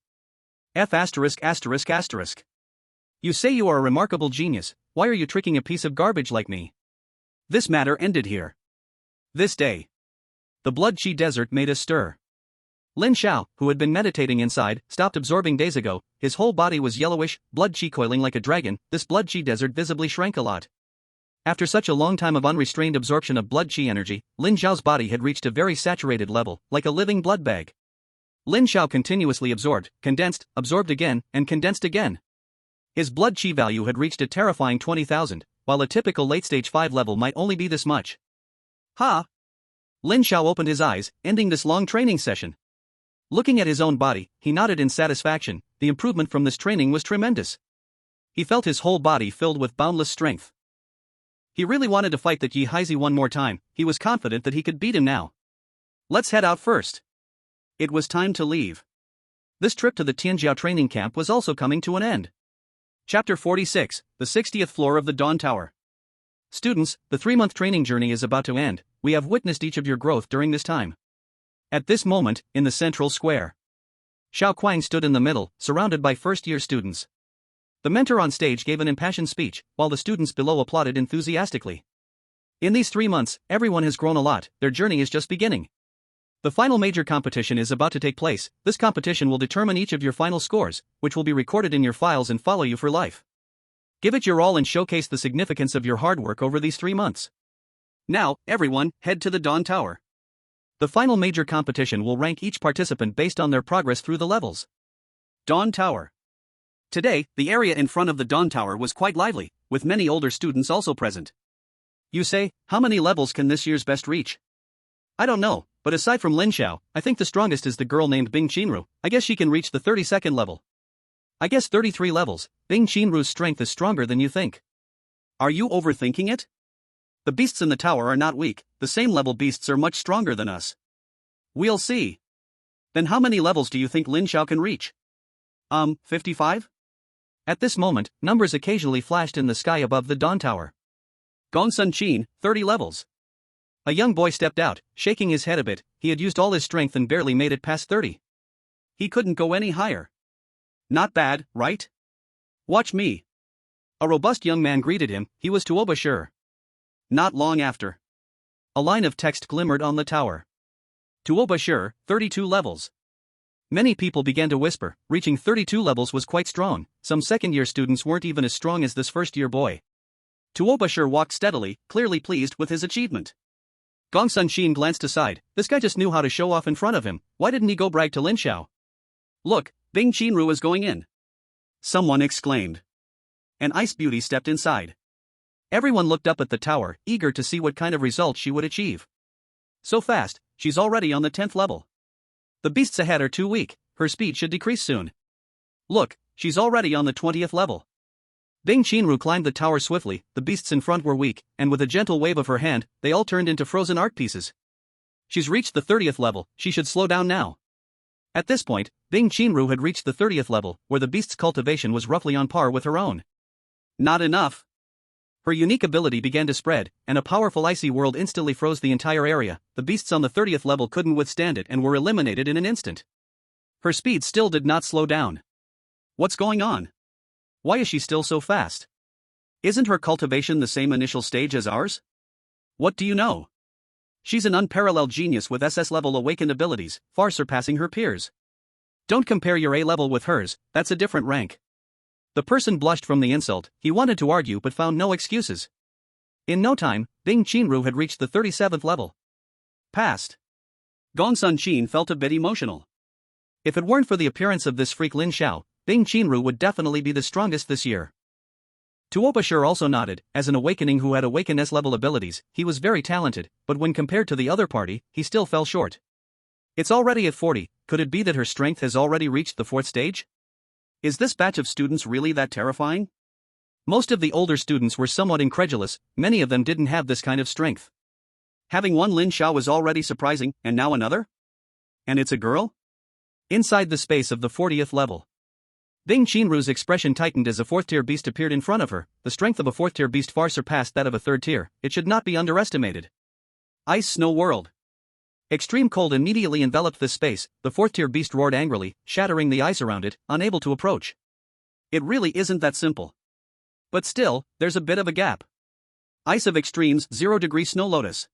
F*******. You say you are a remarkable genius, why are you tricking a piece of garbage like me? This matter ended here. This day, the Blood Chi Desert made a stir. Lin Xiao, who had been meditating inside, stopped absorbing days ago. His whole body was yellowish, blood chi coiling like a dragon. This Blood Chi Desert visibly shrank a lot. After such a long time of unrestrained absorption of blood chi energy, Lin Xiao's body had reached a very saturated level, like a living blood bag. Lin Xiao continuously absorbed, condensed, absorbed again, and condensed again. His blood chi value had reached a terrifying 20,000, while a typical late-stage 5 level might only be this much. Ha! Lin Xiao opened his eyes, ending this long training session. Looking at his own body, he nodded in satisfaction. The improvement from this training was tremendous. He felt his whole body filled with boundless strength. He really wanted to fight that Yi Haizi one more time. He was confident that he could beat him now. Let's head out first. It was time to leave. This trip to the Tianjiao training camp was also coming to an end. Chapter 46, the 60th floor of the Dawn Tower. Students, the 3-month training journey is about to end. We have witnessed each of your growth during this time. At this moment, in the central square, Xiao Kuang stood in the middle, surrounded by first-year students. The mentor on stage gave an impassioned speech, while the students below applauded enthusiastically. In these 3 months, everyone has grown a lot. Their journey is just beginning. The final major competition is about to take place. This competition will determine each of your final scores, which will be recorded in your files and follow you for life. Give it your all and showcase the significance of your hard work over these 3 months. Now, everyone, head to the Dawn Tower. The final major competition will rank each participant based on their progress through the levels. Dawn Tower. Today, the area in front of the Dawn Tower was quite lively, with many older students also present. You say, how many levels can this year's best reach? I don't know, but aside from Lin Xiao, I think the strongest is the girl named Bing Qinru. I guess she can reach the 32nd level. I guess 33 levels. Bing Qinru's strength is stronger than you think. Are you overthinking it? The beasts in the tower are not weak, the same level beasts are much stronger than us. We'll see. Then how many levels do you think Lin Xiao can reach? 55? At this moment, numbers occasionally flashed in the sky above the Dawn Tower. Gongsun Qin, 30 levels. A young boy stepped out, shaking his head a bit. He had used all his strength and barely made it past 30. He couldn't go any higher. Not bad, right? Watch me. A robust young man greeted him. He was Tuo Bashir. Not long after, a line of text glimmered on the tower. Tuo Bashir, 32 levels. Many people began to whisper. Reaching 32 levels was quite strong. Some second-year students weren't even as strong as this first-year boy. Tuo Bashir walked steadily, clearly pleased with his achievement. Gongsun Qin glanced aside. This guy just knew how to show off in front of him. Why didn't he go brag to Lin Xiao? Look, Bing Qinru is going in. Someone exclaimed. An ice beauty stepped inside. Everyone looked up at the tower, eager to see what kind of results she would achieve. So fast, she's already on the 10th level. The beasts ahead are too weak, her speed should decrease soon. Look, she's already on the 20th level. Bing Qinru climbed the tower swiftly. The beasts in front were weak, and with a gentle wave of her hand, they all turned into frozen art pieces. She's reached the 30th level, she should slow down now. At this point, Bing Qinru had reached the 30th level, where the beast's cultivation was roughly on par with her own. Not enough. Her unique ability began to spread, and a powerful icy world instantly froze the entire area. The beasts on the 30th level couldn't withstand it and were eliminated in an instant. Her speed still did not slow down. What's going on? Why is she still so fast? Isn't her cultivation the same initial stage as ours? What do you know? She's an unparalleled genius with SS-level awakened abilities, far surpassing her peers. Don't compare your A level with hers, that's a different rank. The person blushed from the insult. He wanted to argue but found no excuses. In no time, Bing Qinru had reached the 37th level. Passed. Gongsun Qin felt a bit emotional. If it weren't for the appearance of this freak Lin Xiao, Bing Qinru would definitely be the strongest this year. Tuo Bashir also nodded. As an awakening who had awakened S-level abilities, he was very talented, but when compared to the other party, he still fell short. It's already at 40, could it be that her strength has already reached the 4th stage? Is this batch of students really that terrifying? Most of the older students were somewhat incredulous, many of them didn't have this kind of strength. Having one Lin Xiao was already surprising, and now another? And it's a girl? Inside the space of the 40th level, Bing Qinru's expression tightened as a 4th-tier beast appeared in front of her. The strength of a 4th-tier beast far surpassed that of a 3rd tier. It should not be underestimated. Ice Snow World. Extreme cold immediately enveloped this space. The 4th-tier beast roared angrily, shattering the ice around it, unable to approach. It really isn't that simple. But still, there's a bit of a gap. Ice of Extremes, 0° Snow Lotus.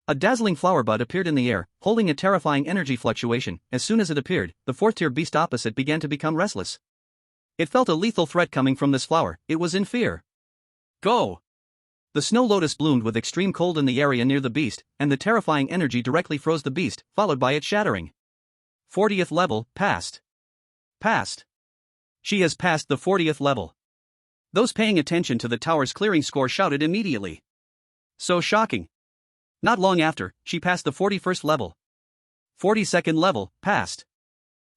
A dazzling flower bud appeared in the air, holding a terrifying energy fluctuation. As soon as it appeared, the 4th-tier beast opposite began to become restless. It felt a lethal threat coming from this flower. It was in fear. Go! The snow lotus bloomed with extreme cold in the area near the beast, and the terrifying energy directly froze the beast, followed by its shattering. 40th level, passed. Passed. She has passed the 40th level. Those paying attention to the tower's clearing score shouted immediately. So shocking. Not long after, she passed the 41st level. 42nd level, passed.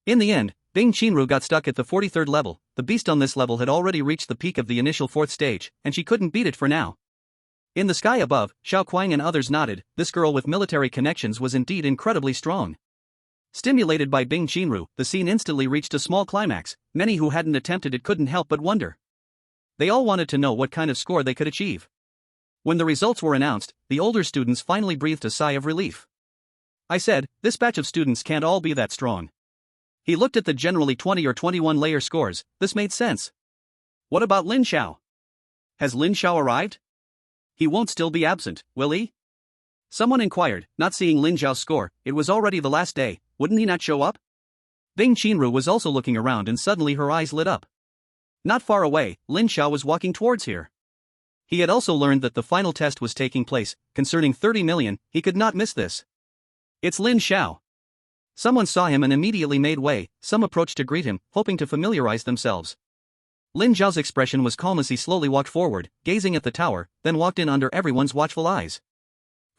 In the end, Bing Qinru got stuck at the 43rd level. The beast on this level had already reached the peak of the initial 4th stage, and she couldn't beat it for now. In the sky above, Xiao Kuang and others nodded. This girl with military connections was indeed incredibly strong. Stimulated by Bing Qinru, the scene instantly reached a small climax. Many who hadn't attempted it couldn't help but wonder. They all wanted to know what kind of score they could achieve. When the results were announced, the older students finally breathed a sigh of relief. I said, this batch of students can't all be that strong. He looked at the generally 20 or 21 layer scores. This made sense. What about Lin Xiao? Has Lin Xiao arrived? He won't still be absent, will he? Someone inquired, not seeing Lin Xiao's score. It was already the last day, wouldn't he not show up? Bing Qinru was also looking around and suddenly her eyes lit up. Not far away, Lin Xiao was walking towards here. He had also learned that the final test was taking place, concerning 30 million, he could not miss this. It's Lin Xiao. Someone saw him and immediately made way. Some approached to greet him, hoping to familiarize themselves. Lin Xiao's expression was calm as he slowly walked forward, gazing at the tower, then walked in under everyone's watchful eyes.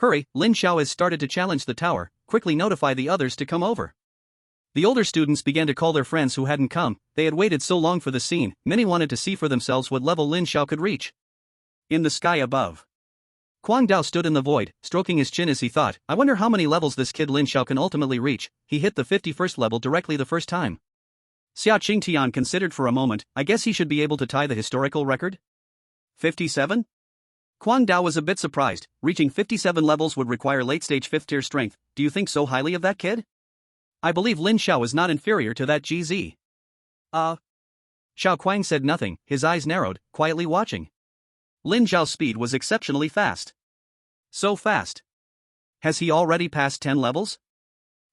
Hurry, Lin Xiao has started to challenge the tower, quickly notify the others to come over. The older students began to call their friends who hadn't come, they had waited so long for the scene, many wanted to see for themselves what level Lin Xiao could reach. In the sky above, Kuang Dao stood in the void, stroking his chin as he thought, I wonder how many levels this kid Lin Xiao can ultimately reach. He hit the 51st level directly the first time. Xia Qingtian considered for a moment, I guess he should be able to tie the historical record? 57? Kuang Dao was a bit surprised, reaching 57 levels would require late-stage 5th tier strength. Do you think so highly of that kid? I believe Lin Xiao is not inferior to that GZ. Xiao Kuang said nothing, his eyes narrowed, quietly watching. Lin Xiao's speed was exceptionally fast. So fast. Has he already passed 10 levels?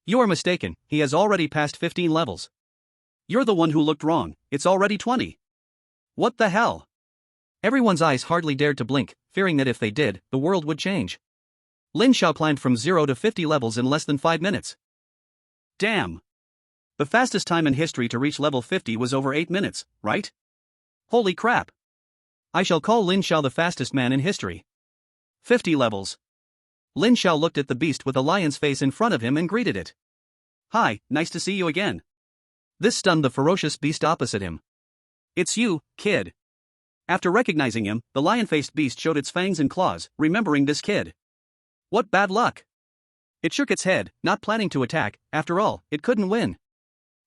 You are mistaken, he has already passed 15 levels. You're the one who looked wrong, it's already 20. What the hell? Everyone's eyes hardly dared to blink, fearing that if they did, the world would change. Lin Xiao climbed from 0 to 50 levels in less than 5 minutes. Damn. The fastest time in history to reach level 50 was over 8 minutes, right? Holy crap. I shall call Lin Xiao the fastest man in history. 50 levels. Lin Xiao looked at the beast with a lion's face in front of him and greeted it. Hi, nice to see you again. This stunned the ferocious beast opposite him. It's you, kid. After recognizing him, the lion-faced beast showed its fangs and claws, remembering this kid. What bad luck. It shook its head, not planning to attack, after all, it couldn't win.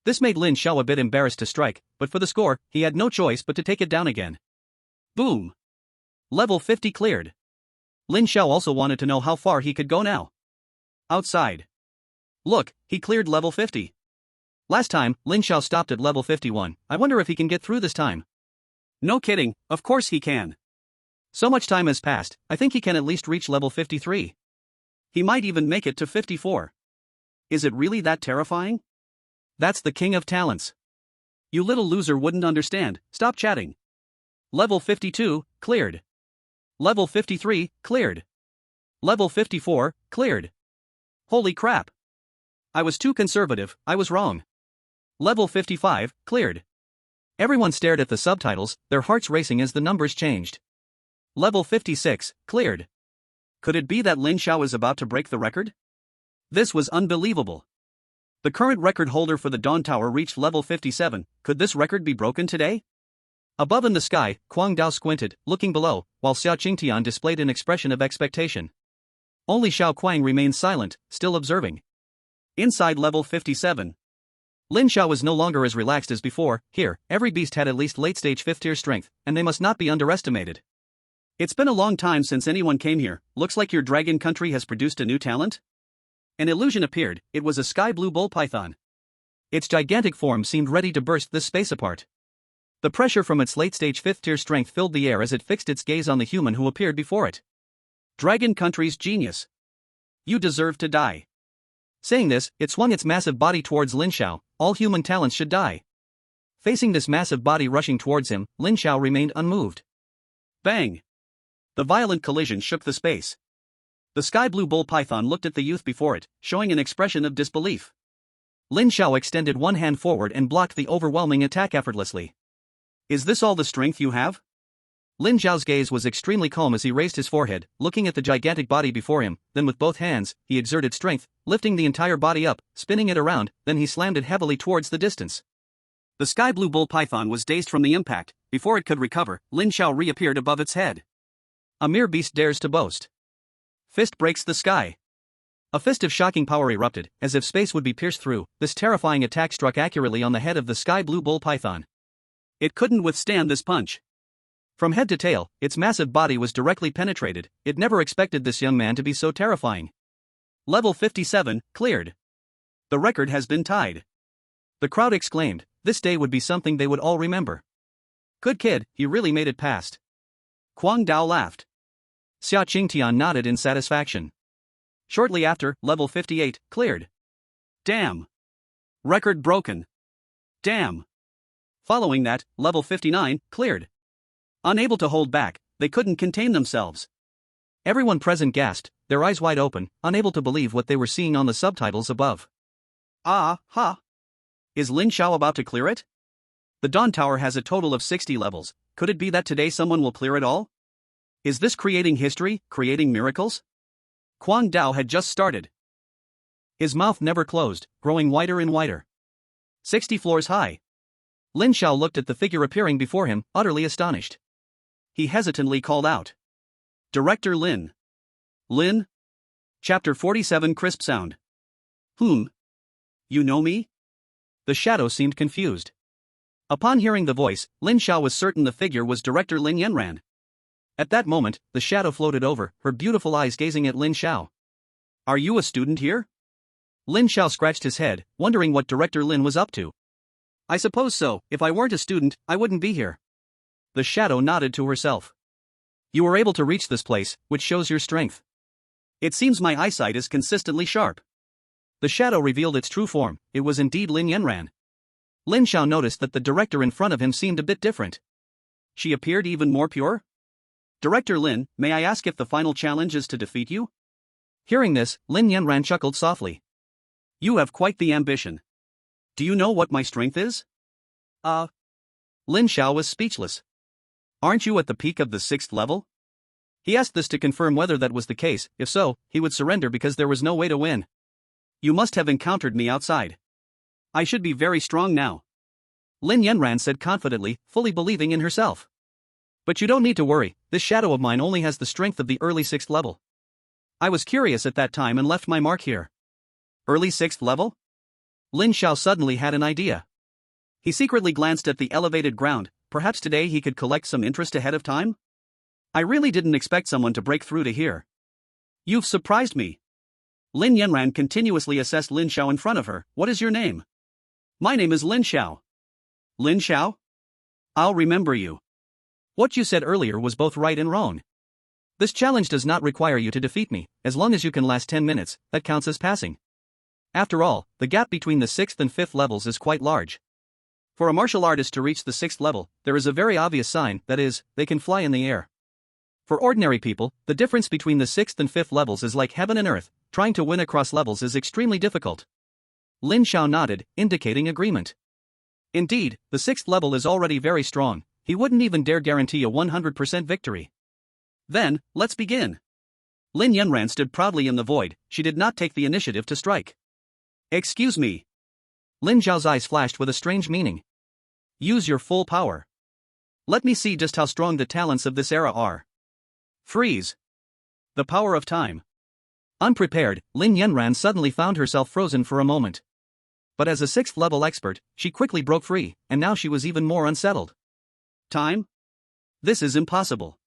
This made Lin Xiao a bit embarrassed to strike, but for the score, he had no choice but to take it down again. Boom. Level 50 cleared. Lin Xiao also wanted to know how far he could go now. Outside. Look, he cleared level 50. Last time, Lin Xiao stopped at level 51, I wonder if he can get through this time. No kidding, of course he can. So much time has passed, I think he can at least reach level 53. He might even make it to 54. Is it really that terrifying? That's the king of talents. You little loser wouldn't understand, stop chatting. Level 52, cleared. Level 53, cleared. Level 54, cleared. Holy crap. I was too conservative, I was wrong. Level 55, cleared. Everyone stared at the subtitles, their hearts racing as the numbers changed. Level 56, cleared. Could it be that Lin Xiao is about to break the record? This was unbelievable. The current record holder for the Dawn Tower reached level 57, could this record be broken today? Above in the sky, Kuang Dao squinted, looking below, while Xia Qingtian displayed an expression of expectation. Only Xiao Kuang remained silent, still observing. Inside level 57. Lin Xiao was no longer as relaxed as before. Here, every beast had at least late-stage 5th tier strength, and they must not be underestimated. It's been a long time since anyone came here, looks like your dragon country has produced a new talent? An illusion appeared, it was a sky-blue bull python. Its gigantic form seemed ready to burst this space apart. The pressure from its late-stage 5th tier strength filled the air as it fixed its gaze on the human who appeared before it. Dragon country's genius. You deserve to die. Saying this, it swung its massive body towards Lin Xiao, all human talents should die. Facing this massive body rushing towards him, Lin Xiao remained unmoved. Bang! The violent collision shook the space. The sky-blue bull python looked at the youth before it, showing an expression of disbelief. Lin Xiao extended one hand forward and blocked the overwhelming attack effortlessly. Is this all the strength you have? Lin Xiao's gaze was extremely calm as he raised his forehead, looking at the gigantic body before him, then with both hands, he exerted strength, lifting the entire body up, spinning it around, then he slammed it heavily towards the distance. The sky-blue bull python was dazed from the impact. Before it could recover, Lin Xiao reappeared above its head. A mere beast dares to boast. Fist breaks the sky. A fist of shocking power erupted, as if space would be pierced through. This terrifying attack struck accurately on the head of the sky-blue bull python. It couldn't withstand this punch. From head to tail, its massive body was directly penetrated. It never expected this young man to be so terrifying. Level 57, cleared. The record has been tied. The crowd exclaimed, this day would be something they would all remember. Good kid, he really made it past. Kuang Dao laughed. Xia Qingtian nodded in satisfaction. Shortly after, level 58, cleared. Damn. Record broken. Damn. Following that, level 59, cleared. Unable to hold back, they couldn't contain themselves. Everyone present gasped, their eyes wide open, unable to believe what they were seeing on the subtitles above. Is Lin Xiao about to clear it? The Dawn Tower has a total of 60 levels, could it be that today someone will clear it all? Is this creating history, creating miracles? Kwang Dao had just started. His mouth never closed, growing wider and wider. 60 floors high. Lin Xiao looked at the figure appearing before him, utterly astonished. He hesitantly called out. Director Lin. Lin? Chapter 47 Crisp Sound. Whom? You know me? The shadow seemed confused. Upon hearing the voice, Lin Xiao was certain the figure was Director Lin Yanran. At that moment, the shadow floated over, her beautiful eyes gazing at Lin Xiao. Are you a student here? Lin Xiao scratched his head, wondering what Director Lin was up to. I suppose so. If I weren't a student, I wouldn't be here. The shadow nodded to herself. You were able to reach this place, which shows your strength. It seems my eyesight is consistently sharp. The shadow revealed its true form. It was indeed Lin Yanran. Lin Xiao noticed that the director in front of him seemed a bit different. She appeared even more pure. Director Lin, may I ask if the final challenge is to defeat you? Hearing this, Lin Yanran chuckled softly. You have quite the ambition. Do you know what my strength is? Lin Xiao was speechless. Aren't you at the peak of the 6th level? He asked this to confirm whether that was the case. If so, he would surrender because there was no way to win. You must have encountered me outside. I should be very strong now. Lin Yanran said confidently, fully believing in herself. But you don't need to worry, this shadow of mine only has the strength of the early 6th level. I was curious at that time and left my mark here. Early 6th level? Lin Xiao suddenly had an idea. He secretly glanced at the elevated ground. Perhaps today he could collect some interest ahead of time? I really didn't expect someone to break through to here. You've surprised me. Lin Yanran continuously assessed Lin Xiao in front of her. What is your name? My name is Lin Xiao. Lin Xiao? I'll remember you. What you said earlier was both right and wrong. This challenge does not require you to defeat me. As long as you can last 10 minutes, that counts as passing. After all, the gap between the 6th and 5th levels is quite large. For a martial artist to reach the 6th level, there is a very obvious sign, that is, they can fly in the air. For ordinary people, the difference between the 6th and 5th levels is like heaven and earth. Trying to win across levels is extremely difficult. Lin Xiao nodded, indicating agreement. Indeed, the 6th level is already very strong. He wouldn't even dare guarantee a 100% victory. Then, let's begin. Lin Yanran stood proudly in the void. She did not take the initiative to strike. Excuse me. Lin Xiao's eyes flashed with a strange meaning. Use your full power. Let me see just how strong the talents of this era are. Freeze. The power of time. Unprepared, Lin Yanran suddenly found herself frozen for a moment. But as a 6th level expert, she quickly broke free, and now she was even more unsettled. Time? This is impossible.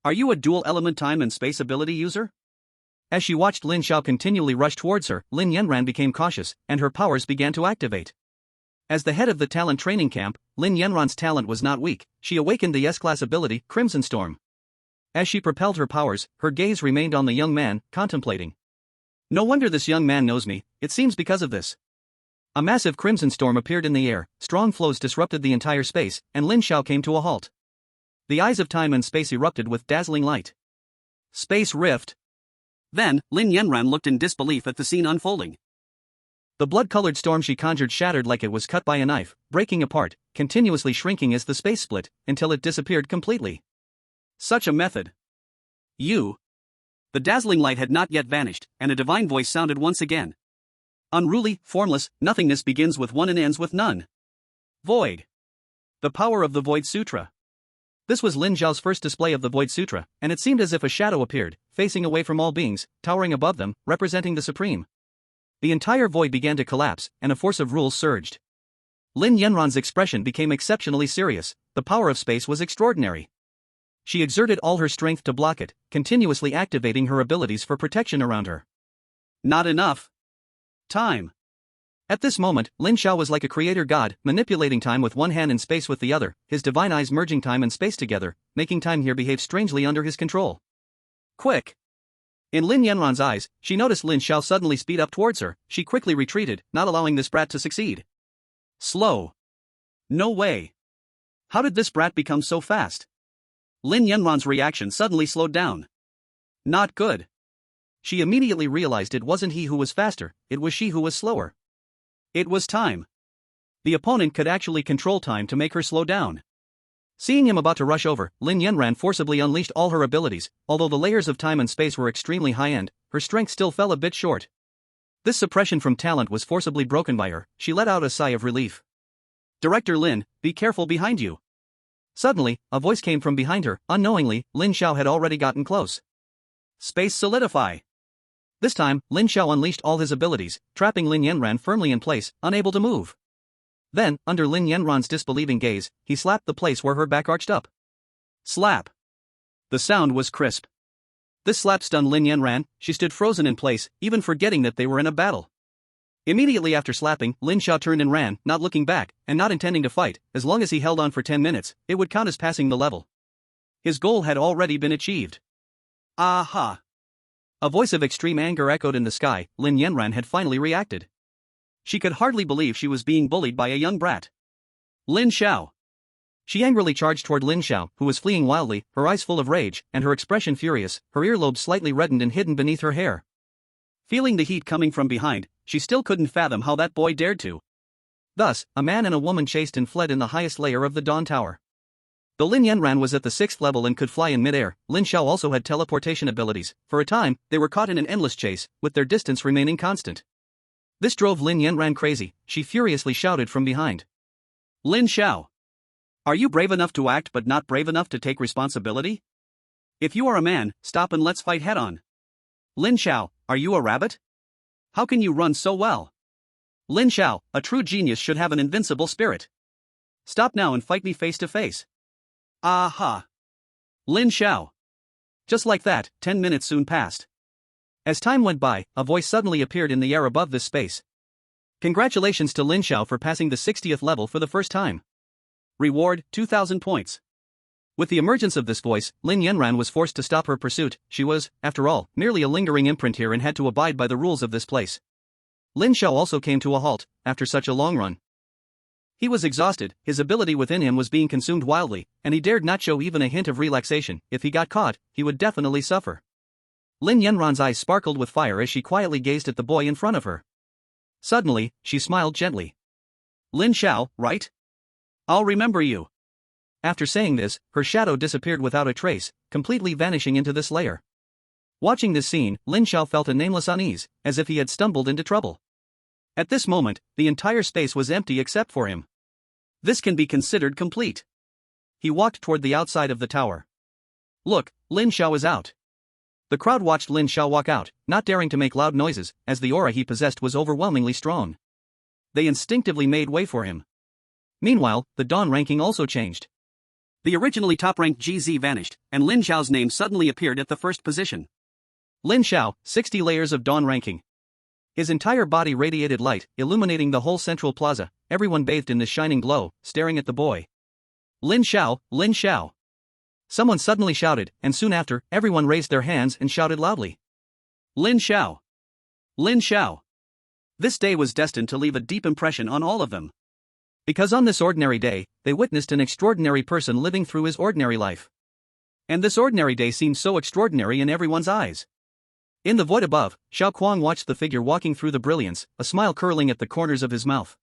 Are you a dual element time and space ability user? As she watched Lin Xiao continually rush towards her, Lin Yanran became cautious, and her powers began to activate. As the head of the talent training camp, Lin Yanran's talent was not weak. She awakened the S-class ability, Crimson Storm. As she propelled her powers, her gaze remained on the young man, contemplating. No wonder this young man knows me, it seems because of this. A massive crimson storm appeared in the air, strong flows disrupted the entire space, and Lin Xiao came to a halt. The eyes of time and space erupted with dazzling light. Space rift. Then, Lin Yanran looked in disbelief at the scene unfolding. The blood-colored storm she conjured shattered like it was cut by a knife, breaking apart, continuously shrinking as the space split, until it disappeared completely. Such a method. You. The dazzling light had not yet vanished, and a divine voice sounded once again. Unruly, formless, nothingness begins with one and ends with none. Void. The power of the Void Sutra. This was Lin Xiao's first display of the Void Sutra, and it seemed as if a shadow appeared, facing away from all beings, towering above them, representing the Supreme. The entire void began to collapse, and a force of rule surged. Lin Yanran's expression became exceptionally serious. The power of space was extraordinary. She exerted all her strength to block it, continuously activating her abilities for protection around her. Not enough. Time. At this moment, Lin Xiao was like a creator god, manipulating time with one hand and space with the other, his divine eyes merging time and space together, making time here behave strangely under his control. Quick! In Lin Yanran's eyes, she noticed Lin Xiao suddenly speed up towards her. She quickly retreated, not allowing this brat to succeed. Slow. No way. How did this brat become so fast? Lin Yanran's reaction suddenly slowed down. Not good. She immediately realized it wasn't he who was faster, it was she who was slower. It was time. The opponent could actually control time to make her slow down. Seeing him about to rush over, Lin Yanran forcibly unleashed all her abilities. Although the layers of time and space were extremely high-end, her strength still fell a bit short. This suppression from talent was forcibly broken by her. She let out a sigh of relief. "Director Lin, be careful behind you." Suddenly, a voice came from behind her. Unknowingly, Lin Xiao had already gotten close. "Space solidify." This time, Lin Xiao unleashed all his abilities, trapping Lin Yanran firmly in place, unable to move. Then, under Lin Yanran's disbelieving gaze, he slapped the place where her back arched up. Slap. The sound was crisp. This slap stunned Lin Yanran. She stood frozen in place, even forgetting that they were in a battle. Immediately after slapping, Lin Xiao turned and ran, not looking back, and not intending to fight. As long as he held on for 10 minutes, it would count as passing the level. His goal had already been achieved. Aha! A voice of extreme anger echoed in the sky. Lin Yanran had finally reacted. She could hardly believe she was being bullied by a young brat. Lin Xiao. She angrily charged toward Lin Xiao, who was fleeing wildly, her eyes full of rage, and her expression furious, her earlobes slightly reddened and hidden beneath her hair. Feeling the heat coming from behind, she still couldn't fathom how that boy dared to. Thus, a man and a woman chased and fled in the highest layer of the Dawn Tower. Though Lin Yanran was at the 6th level and could fly in midair, Lin Xiao also had teleportation abilities. For a time, they were caught in an endless chase, with their distance remaining constant. This drove Lin Yanran crazy. She furiously shouted from behind. "Lin Xiao! Are you brave enough to act but not brave enough to take responsibility? If you are a man, stop and let's fight head-on. Lin Xiao, are you a rabbit? How can you run so well? Lin Xiao, a true genius should have an invincible spirit. Stop now and fight me face to face. Aha! Lin Xiao." Just like that, 10 minutes soon passed. As time went by, a voice suddenly appeared in the air above this space. "Congratulations to Lin Xiao for passing the 60th level for the first time. Reward, 2,000 points." With the emergence of this voice, Lin Yanran was forced to stop her pursuit. She was, after all, merely a lingering imprint here and had to abide by the rules of this place. Lin Xiao also came to a halt, after such a long run. He was exhausted, his ability within him was being consumed wildly, and he dared not show even a hint of relaxation. If he got caught, he would definitely suffer. Lin Yanran's eyes sparkled with fire as she quietly gazed at the boy in front of her. Suddenly, she smiled gently. "Lin Xiao, right? I'll remember you." After saying this, her shadow disappeared without a trace, completely vanishing into this layer. Watching this scene, Lin Xiao felt a nameless unease, as if he had stumbled into trouble. At this moment, the entire space was empty except for him. This can be considered complete. He walked toward the outside of the tower. Look, Lin Xiao is out. The crowd watched Lin Xiao walk out, not daring to make loud noises, as the aura he possessed was overwhelmingly strong. They instinctively made way for him. Meanwhile, the Dawn ranking also changed. The originally top-ranked GZ vanished, and Lin Xiao's name suddenly appeared at the first position. Lin Xiao, 60 layers of Dawn ranking. His entire body radiated light, illuminating the whole central plaza, everyone bathed in this shining glow, staring at the boy. "Lin Xiao, Lin Xiao!" Someone suddenly shouted, and soon after, everyone raised their hands and shouted loudly. "Lin Xiao! Lin Xiao!" This day was destined to leave a deep impression on all of them. Because on this ordinary day, they witnessed an extraordinary person living through his ordinary life. And this ordinary day seemed so extraordinary in everyone's eyes. In the void above, Xiao Kuang watched the figure walking through the brilliance, a smile curling at the corners of his mouth.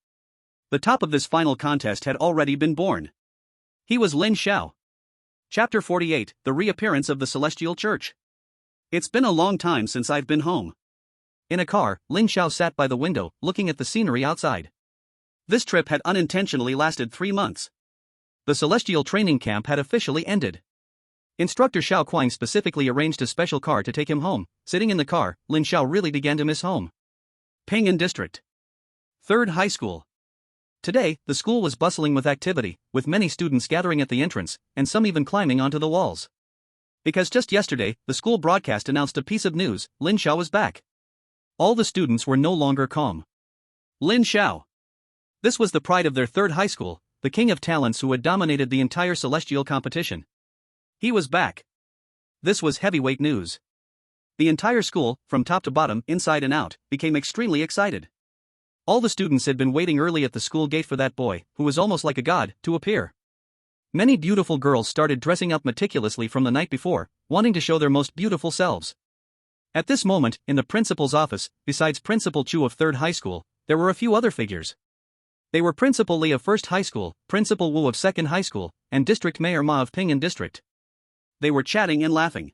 The top of this final contest had already been born. He was Lin Xiao. Chapter 48, The Reappearance of the Celestial Church. It's been a long time since I've been home. In a car, Lin Xiao sat by the window, looking at the scenery outside. This trip had unintentionally lasted 3 months. The Celestial Training Camp had officially ended. Instructor Xiao Kuang specifically arranged a special car to take him home. Sitting in the car, Lin Xiao really began to miss home. Ping'an District. 3rd High School. Today, the school was bustling with activity, with many students gathering at the entrance, and some even climbing onto the walls. Because just yesterday, the school broadcast announced a piece of news: Lin Xiao was back. All the students were no longer calm. Lin Xiao. This was the pride of their 3rd high school, the king of talents who had dominated the entire celestial competition. He was back. This was heavyweight news. The entire school, from top to bottom, inside and out, became extremely excited. All the students had been waiting early at the school gate for that boy, who was almost like a god, to appear. Many beautiful girls started dressing up meticulously from the night before, wanting to show their most beautiful selves. At this moment, in the principal's office, besides Principal Chu of 3rd High School, there were a few other figures. They were Principal Li of First High School, Principal Wu of Second High School, and District Mayor Ma of Ping'an District. They were chatting and laughing.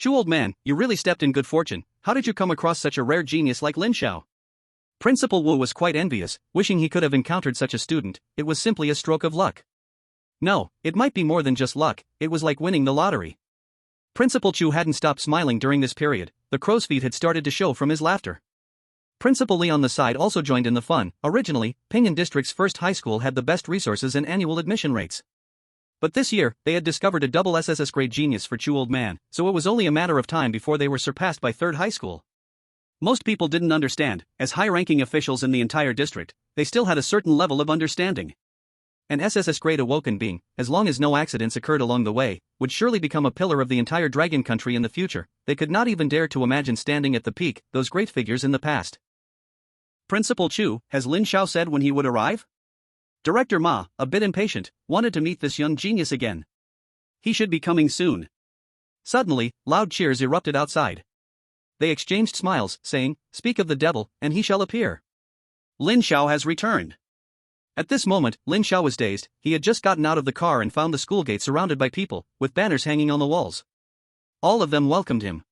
"Chu, old man, you really stepped in good fortune. How did you come across such a rare genius like Lin Xiao?" Principal Wu was quite envious, wishing he could have encountered such a student. It was simply a stroke of luck. No, it might be more than just luck, it was like winning the lottery. Principal Chu hadn't stopped smiling during this period, the crow's feet had started to show from his laughter. Principal Li on the side also joined in the fun. Originally, Ping'an District's first high school had the best resources and annual admission rates. But this year, they had discovered a double SSS grade genius for Chu, old man, so it was only a matter of time before they were surpassed by third high school. Most people didn't understand, as high-ranking officials in the entire district, they still had a certain level of understanding. An SSS grade awoken being, as long as no accidents occurred along the way, would surely become a pillar of the entire dragon country in the future. They could not even dare to imagine standing at the peak, those great figures in the past. Principal Chu, has Lin Xiao said when he would arrive? Director Ma, a bit impatient, wanted to meet this young genius again. He should be coming soon. Suddenly, loud cheers erupted outside. They exchanged smiles, saying, "Speak of the devil, and he shall appear." Lin Xiao has returned. At this moment, Lin Xiao was dazed. He had just gotten out of the car and found the school gate surrounded by people, with banners hanging on the walls. All of them welcomed him.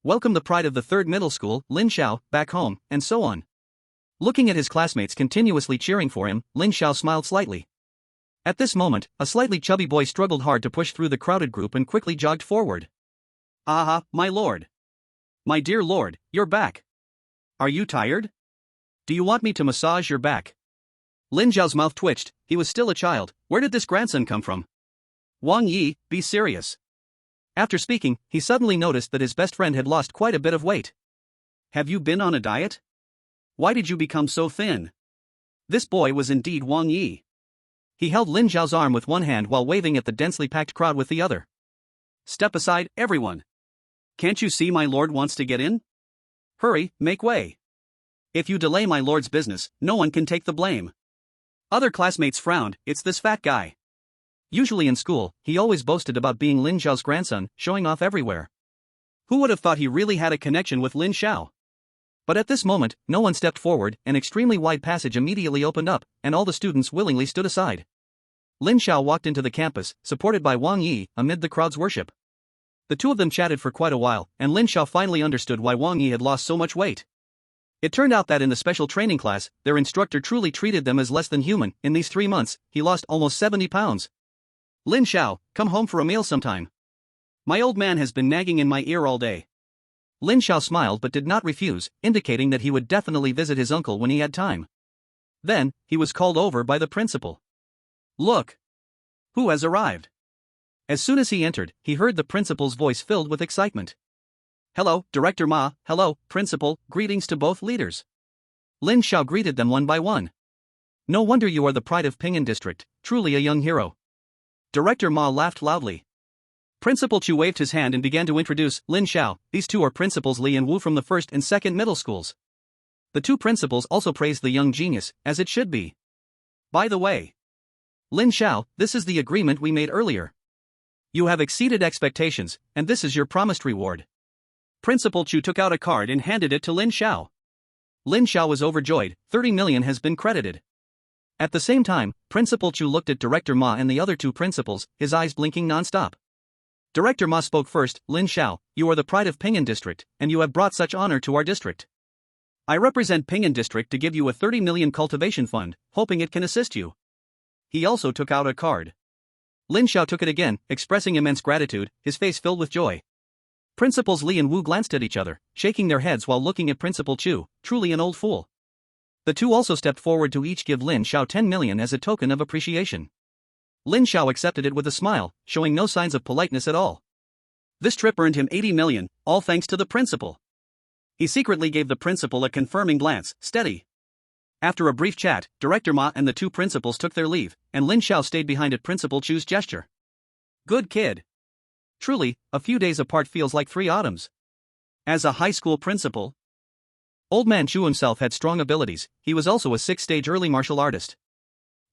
"Welcome the pride of the third middle school, Lin Xiao, back home," and so on. Looking at his classmates continuously cheering for him, Lin Xiao smiled slightly. At this moment, a slightly chubby boy struggled hard to push through the crowded group and quickly jogged forward. "Aha, my lord. My dear lord, you're back. Are you tired? Do you want me to massage your back?" Lin Xiao's mouth twitched. He was still a child. Where did this grandson come from? Wang Yi, be serious. After speaking, he suddenly noticed that his best friend had lost quite a bit of weight. "Have you been on a diet? Why did you become so thin?" This boy was indeed Wang Yi. He held Lin Xiao's arm with one hand while waving at the densely packed crowd with the other. "Step aside, everyone. Can't you see my lord wants to get in? Hurry, make way. If you delay my lord's business, no one can take the blame." Other classmates frowned. It's this fat guy. Usually in school, he always boasted about being Lin Xiao's grandson, showing off everywhere. Who would have thought he really had a connection with Lin Xiao? But at this moment, no one stepped forward. An extremely wide passage immediately opened up, and all the students willingly stood aside. Lin Xiao walked into the campus, supported by Wang Yi, amid the crowd's worship. The two of them chatted for quite a while, and Lin Xiao finally understood why Wang Yi had lost so much weight. It turned out that in the special training class, their instructor truly treated them as less than human. In these 3 months, he lost almost 70 pounds. "Lin Xiao, come home for a meal sometime. My old man has been nagging in my ear all day." Lin Xiao smiled but did not refuse, indicating that he would definitely visit his uncle when he had time. Then, he was called over by the principal. "Look! Who has arrived?" As soon as he entered, he heard the principal's voice filled with excitement. "Hello, Director Ma, hello, Principal, greetings to both leaders." Lin Xiao greeted them one by one. "No wonder you are the pride of Ping'an District, truly a young hero." Director Ma laughed loudly. Principal Chu waved his hand and began to introduce Lin Xiao. These two are Principals Li and Wu from the first and second middle schools. The two principals also praised the young genius, as it should be. "By the way, Lin Xiao, this is the agreement we made earlier. You have exceeded expectations, and this is your promised reward." Principal Chu took out a card and handed it to Lin Xiao. Lin Xiao was overjoyed. 30 million has been credited. At the same time, Principal Chu looked at Director Ma and the other two principals, his eyes blinking non-stop. Director Ma spoke first. "Lin Xiao, you are the pride of Ping'an District, and you have brought such honor to our district. I represent Ping'an District to give you a 30 million cultivation fund, hoping it can assist you." He also took out a card. Lin Xiao took it again, expressing immense gratitude, his face filled with joy. Principals Li and Wu glanced at each other, shaking their heads while looking at Principal Chu, truly an old fool. The two also stepped forward to each give Lin Xiao 10 million as a token of appreciation. Lin Xiao accepted it with a smile, showing no signs of politeness at all. This trip earned him 80 million, all thanks to the principal. He secretly gave the principal a confirming glance. "Steady." After a brief chat, Director Ma and the two principals took their leave, and Lin Xiao stayed behind at Principal Chu's gesture. "Good kid. Truly, a few days apart feels like 3 autumns." As a high school principal, Old Man Chu himself had strong abilities. He was also a 6th-stage early martial artist.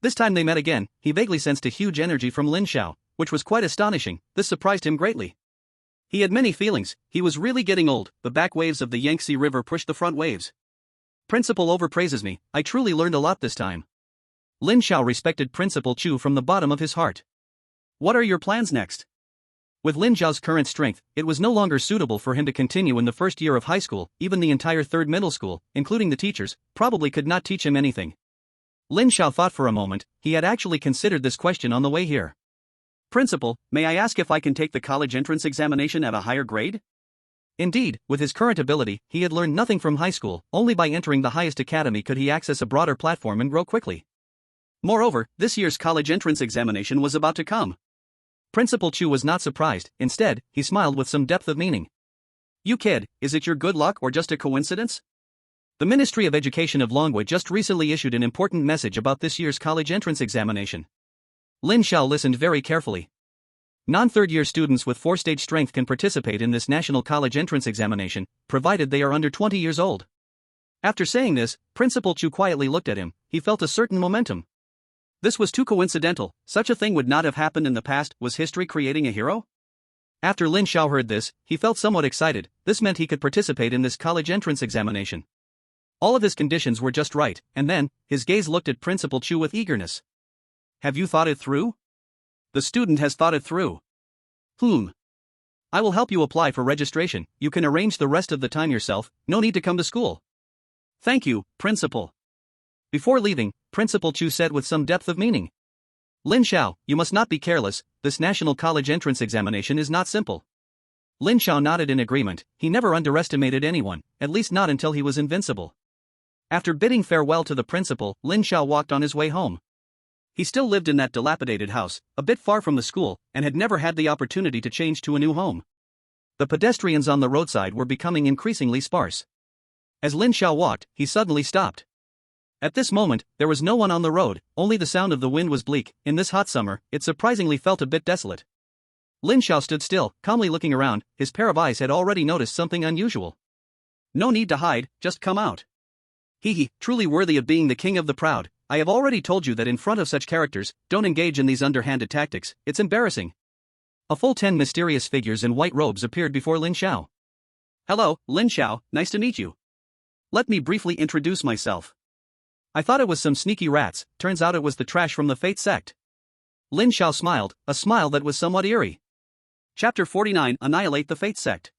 This time they met again, he vaguely sensed a huge energy from Lin Xiao, which was quite astonishing. This surprised him greatly. He had many feelings. He was really getting old. The back waves of the Yangtze River pushed the front waves. "Principal overpraises me. I truly learned a lot this time." Lin Xiao respected Principal Chu from the bottom of his heart. What are your plans next? With Lin Xiao's current strength, it was no longer suitable for him to continue in the first year of high school. Even the entire third middle school, including the teachers, probably could not teach him anything. Lin Xiao thought for a moment. He had actually considered this question on the way here. Principal, may I ask if I can take the college entrance examination at a higher grade? Indeed, with his current ability, he had learned nothing from high school. Only by entering the highest academy could he access a broader platform and grow quickly. Moreover, this year's college entrance examination was about to come. Principal Chu was not surprised. Instead, he smiled with some depth of meaning. You kid, is it your good luck or just a coincidence? The Ministry of Education of Longwei just recently issued an important message about this year's college entrance examination. Lin Xiao listened very carefully. Non-third-year students with 4-stage strength can participate in this national college entrance examination, provided they are under 20 years old. After saying this, Principal Chu quietly looked at him. He felt a certain momentum. This was too coincidental. Such a thing would not have happened in the past. Was history creating a hero? After Lin Xiao heard this, he felt somewhat excited. This meant he could participate in this college entrance examination. All of his conditions were just right, and then, his gaze looked at Principal Chu with eagerness. Have you thought it through? The student has thought it through. I will help you apply for registration. You can arrange the rest of the time yourself. No need to come to school. Thank you, Principal. Before leaving, Principal Chu said with some depth of meaning. Lin Xiao, you must not be careless. This national college entrance examination is not simple. Lin Xiao nodded in agreement. He never underestimated anyone, at least not until he was invincible. After bidding farewell to the principal, Lin Xiao walked on his way home. He still lived in that dilapidated house, a bit far from the school, and had never had the opportunity to change to a new home. The pedestrians on the roadside were becoming increasingly sparse. As Lin Xiao walked, he suddenly stopped. At this moment, there was no one on the road, only the sound of the wind was bleak. In this hot summer, it surprisingly felt a bit desolate. Lin Xiao stood still, calmly looking around. His pair of eyes had already noticed something unusual. No need to hide, just come out. He, truly worthy of being the king of the proud. I have already told you that in front of such characters, don't engage in these underhanded tactics, it's embarrassing. A full 10 mysterious figures in white robes appeared before Lin Xiao. Hello, Lin Xiao, nice to meet you. Let me briefly introduce myself. I thought it was some sneaky rats, turns out it was the trash from the Fate sect. Lin Xiao smiled, a smile that was somewhat eerie. Chapter 49, Annihilate the Fate sect.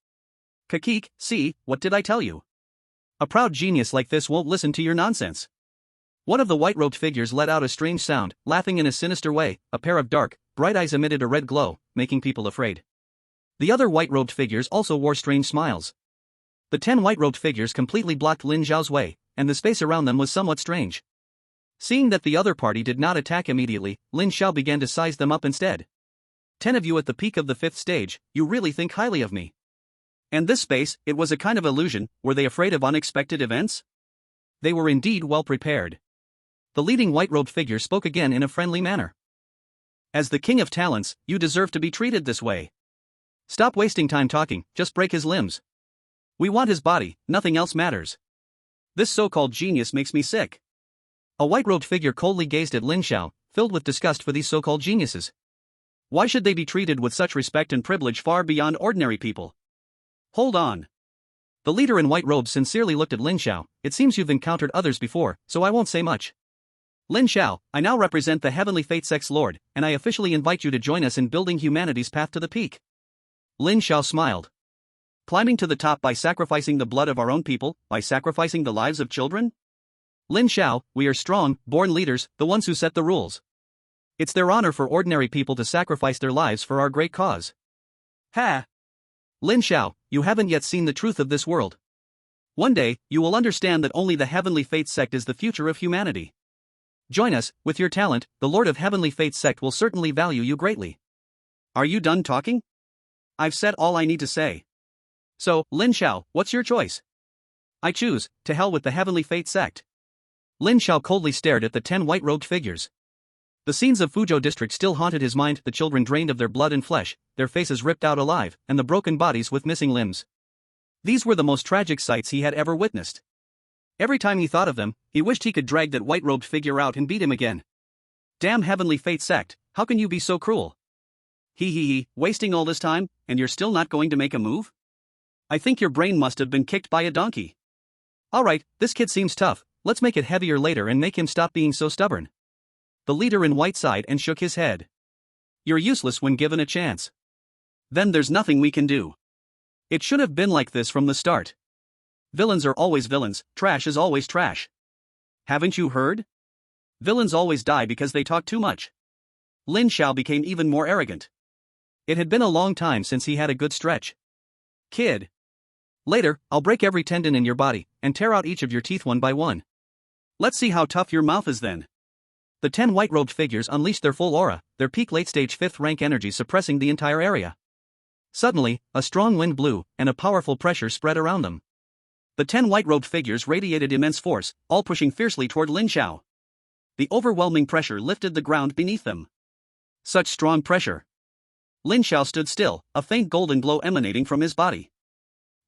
Kakik, see, what did I tell you? A proud genius like this won't listen to your nonsense. One of the white-robed figures let out a strange sound, laughing in a sinister way. A pair of dark, bright eyes emitted a red glow, making people afraid. The other white-robed figures also wore strange smiles. The 10 white-robed figures completely blocked Lin Xiao's way, and the space around them was somewhat strange. Seeing that the other party did not attack immediately, Lin Xiao began to size them up instead. 10 of you at the peak of the 5th stage, you really think highly of me. And this space, it was a kind of illusion. Were they afraid of unexpected events? They were indeed well prepared. The leading white-robed figure spoke again in a friendly manner. As the king of talents, you deserve to be treated this way. Stop wasting time talking, just break his limbs. We want his body, nothing else matters. This so-called genius makes me sick. A white-robed figure coldly gazed at Lin Xiao, filled with disgust for these so-called geniuses. Why should they be treated with such respect and privilege far beyond ordinary people? Hold on. The leader in white robes sincerely looked at Lin Xiao. It seems you've encountered others before, so I won't say much. Lin Xiao, I now represent the Heavenly Fate Sect's Lord, and I officially invite you to join us in building humanity's path to the peak. Lin Xiao smiled. Climbing to the top by sacrificing the blood of our own people, by sacrificing the lives of children? Lin Xiao, we are strong, born leaders, the ones who set the rules. It's their honor for ordinary people to sacrifice their lives for our great cause. Ha! Lin Xiao, you haven't yet seen the truth of this world. One day, you will understand that only the Heavenly Fate Sect is the future of humanity. Join us, with your talent, the Lord of Heavenly Fate Sect will certainly value you greatly. Are you done talking? I've said all I need to say. So, Lin Xiao, what's your choice? I choose, to hell with the Heavenly Fate Sect. Lin Xiao coldly stared at the 10 white-robed figures. The scenes of Fuzhou district still haunted his mind, the children drained of their blood and flesh, their faces ripped out alive, and the broken bodies with missing limbs. These were the most tragic sights he had ever witnessed. Every time he thought of them, he wished he could drag that white-robed figure out and beat him again. Damn Heavenly Fate Sect, how can you be so cruel? Wasting all this time, and you're still not going to make a move? I think your brain must have been kicked by a donkey. Alright, this kid seems tough, let's make it heavier later and make him stop being so stubborn. The leader in white sighed and shook his head. You're useless when given a chance. Then there's nothing we can do. It should have been like this from the start. Villains are always villains, trash is always trash. Haven't you heard? Villains always die because they talk too much. Lin Xiao became even more arrogant. It had been a long time since he had a good stretch. Kid. Later, I'll break every tendon in your body, and tear out each of your teeth one by one. Let's see how tough your mouth is then. The 10 white-robed figures unleashed their full aura, their peak late-stage 5th rank energy suppressing the entire area. Suddenly, a strong wind blew, and a powerful pressure spread around them. The 10 white-robed figures radiated immense force, all pushing fiercely toward Lin Xiao. The overwhelming pressure lifted the ground beneath them. Such strong pressure. Lin Xiao stood still, a faint golden glow emanating from his body.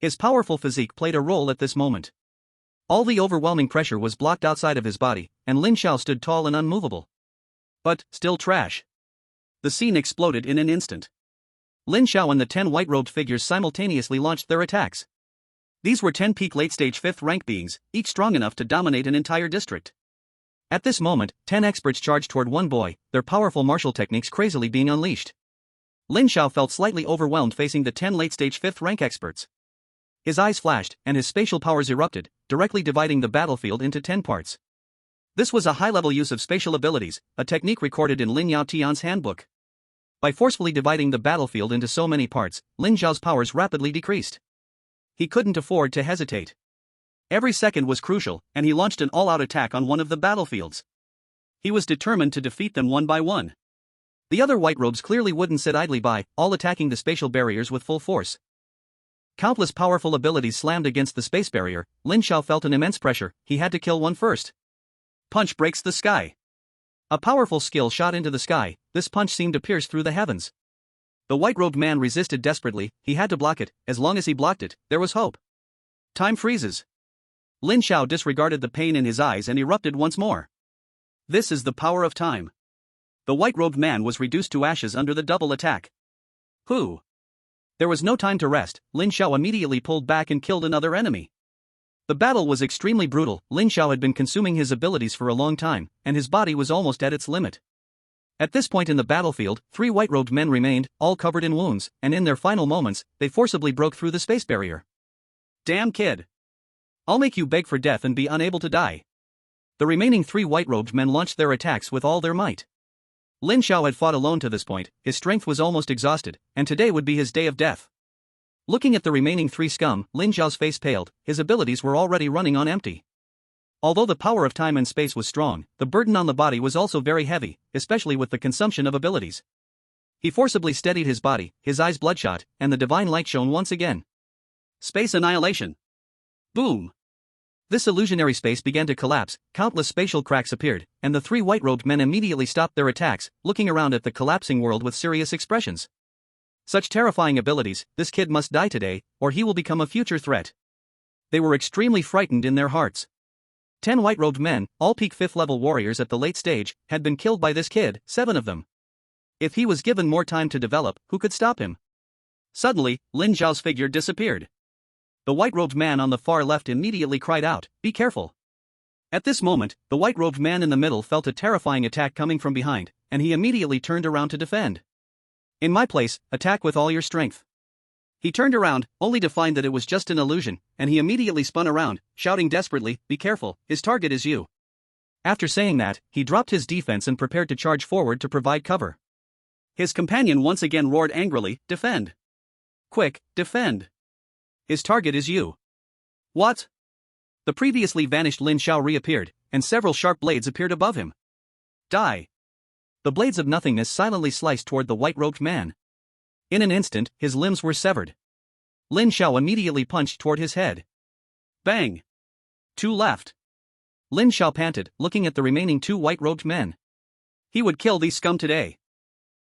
His powerful physique played a role at this moment. All the overwhelming pressure was blocked outside of his body, and Lin Xiao stood tall and unmovable. But, still trash. The scene exploded in an instant. Lin Xiao and the 10 white-robed figures simultaneously launched their attacks. These were 10 peak late-stage 5th rank beings, each strong enough to dominate an entire district. At this moment, 10 experts charged toward one boy, their powerful martial techniques crazily being unleashed. Lin Xiao felt slightly overwhelmed facing the 10 late-stage 5th rank experts. His eyes flashed, and his spatial powers erupted, directly dividing the battlefield into 10 parts. This was a high-level use of spatial abilities, a technique recorded in Lin Yao Tian's handbook. By forcefully dividing the battlefield into so many parts, Lin Xiao's powers rapidly decreased. He couldn't afford to hesitate. Every second was crucial, and he launched an all-out attack on one of the battlefields. He was determined to defeat them one by one. The other white robes clearly wouldn't sit idly by, all attacking the spatial barriers with full force. Countless powerful abilities slammed against the space barrier. Lin Xiao felt an immense pressure. He had to kill one first. Punch breaks the sky. A powerful skill shot into the sky. This punch seemed to pierce through the heavens. The white-robed man resisted desperately. He had to block it. As long as he blocked it, there was hope. Time freezes. Lin Xiao disregarded the pain in his eyes and erupted once more. This is the power of time. The white-robed man was reduced to ashes under the double attack. Who? There was no time to rest. Lin Xiao immediately pulled back and killed another enemy. The battle was extremely brutal. Lin Xiao had been consuming his abilities for a long time, and his body was almost at its limit. At this point in the battlefield, 3 white-robed men remained, all covered in wounds, and in their final moments, they forcibly broke through the space barrier. Damn kid. I'll make you beg for death and be unable to die. The remaining 3 white-robed men launched their attacks with all their might. Lin Xiao had fought alone to this point, his strength was almost exhausted, and today would be his day of death. Looking at the remaining 3 scum, Lin Xiao's face paled. His abilities were already running on empty. Although the power of time and space was strong, the burden on the body was also very heavy, especially with the consumption of abilities. He forcibly steadied his body, his eyes bloodshot, and the divine light shone once again. Space annihilation. Boom. This illusionary space began to collapse, countless spatial cracks appeared, and the 3 white-robed men immediately stopped their attacks, looking around at the collapsing world with serious expressions. Such terrifying abilities, this kid must die today, or he will become a future threat. They were extremely frightened in their hearts. 10 white-robed men, all peak 5th level warriors at the late stage, had been killed by this kid, 7 of them. If he was given more time to develop, who could stop him? Suddenly, Lin Xiao's figure disappeared. The white-robed man on the far left immediately cried out, "Be careful." At this moment, the white-robed man in the middle felt a terrifying attack coming from behind, and he immediately turned around to defend. In my place, attack with all your strength. He turned around, only to find that it was just an illusion, and he immediately spun around, shouting desperately, "Be careful, his target is you." After saying that, he dropped his defense and prepared to charge forward to provide cover. His companion once again roared angrily, "Defend! Quick, defend! His target is you." What? The previously vanished Lin Xiao reappeared, and several sharp blades appeared above him. Die! The blades of nothingness silently sliced toward the white-robed man. In an instant, his limbs were severed. Lin Xiao immediately punched toward his head. Bang! 2 left. Lin Xiao panted, looking at the remaining 2 white-robed men. He would kill these scum today.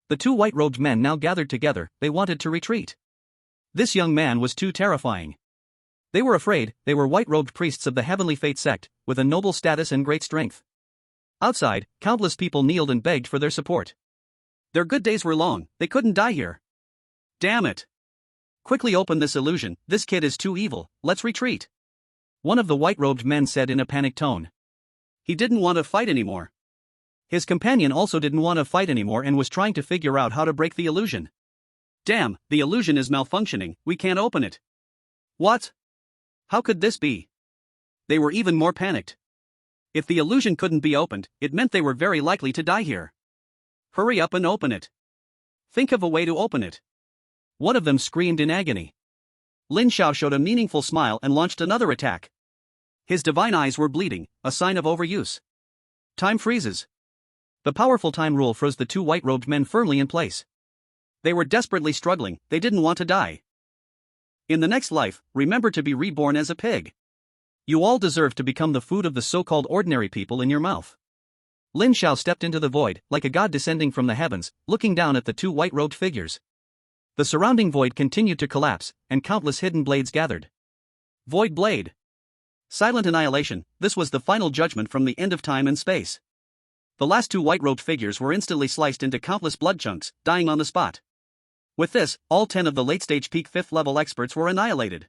The 2 white-robed men now gathered together. They wanted to retreat. This young man was too terrifying. They were afraid. They were white-robed priests of the Heavenly Fate sect, with a noble status and great strength. Outside, countless people kneeled and begged for their support. Their good days were long, they couldn't die here. Damn it! Quickly open this illusion, this kid is too evil, let's retreat. One of the white-robed men said in a panicked tone. He didn't want to fight anymore. His companion also didn't want to fight anymore and was trying to figure out how to break the illusion. Damn, the illusion is malfunctioning, we can't open it. What? How could this be? They were even more panicked. If the illusion couldn't be opened, it meant they were very likely to die here. Hurry up and open it. Think of a way to open it. One of them screamed in agony. Lin Xiao showed a meaningful smile and launched another attack. His divine eyes were bleeding, a sign of overuse. Time freezes. The powerful time rule froze the two white-robed men firmly in place. They were desperately struggling, they didn't want to die. In the next life, remember to be reborn as a pig. You all deserve to become the food of the so-called ordinary people in your mouth. Lin Xiao stepped into the void, like a god descending from the heavens, looking down at the two white-robed figures. The surrounding void continued to collapse, and countless hidden blades gathered. Void blade. Silent annihilation, this was the final judgment from the end of time and space. The last two white-robed figures were instantly sliced into countless blood chunks, dying on the spot. With this, all 10 of the late-stage peak 5th level experts were annihilated.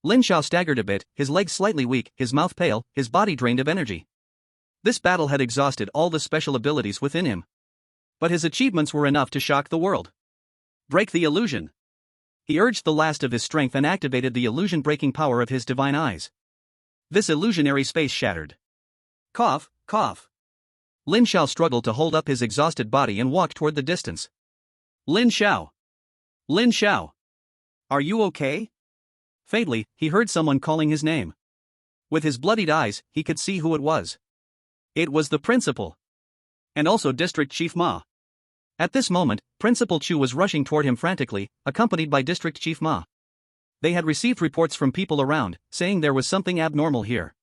Lin Xiao staggered a bit, his legs slightly weak, his mouth pale, his body drained of energy. This battle had exhausted all the special abilities within him. But his achievements were enough to shock the world. Break the illusion. He urged the last of his strength and activated the illusion-breaking power of his divine eyes. This illusionary space shattered. Cough, cough. Lin Xiao struggled to hold up his exhausted body and walked toward the distance. Lin Xiao. Lin Xiao. Are you okay? Faintly, he heard someone calling his name. With his bloodied eyes, he could see who it was. It was the principal. And also District Chief Ma. At this moment, Principal Chu was rushing toward him frantically, accompanied by District Chief Ma. They had received reports from people around, saying there was something abnormal here.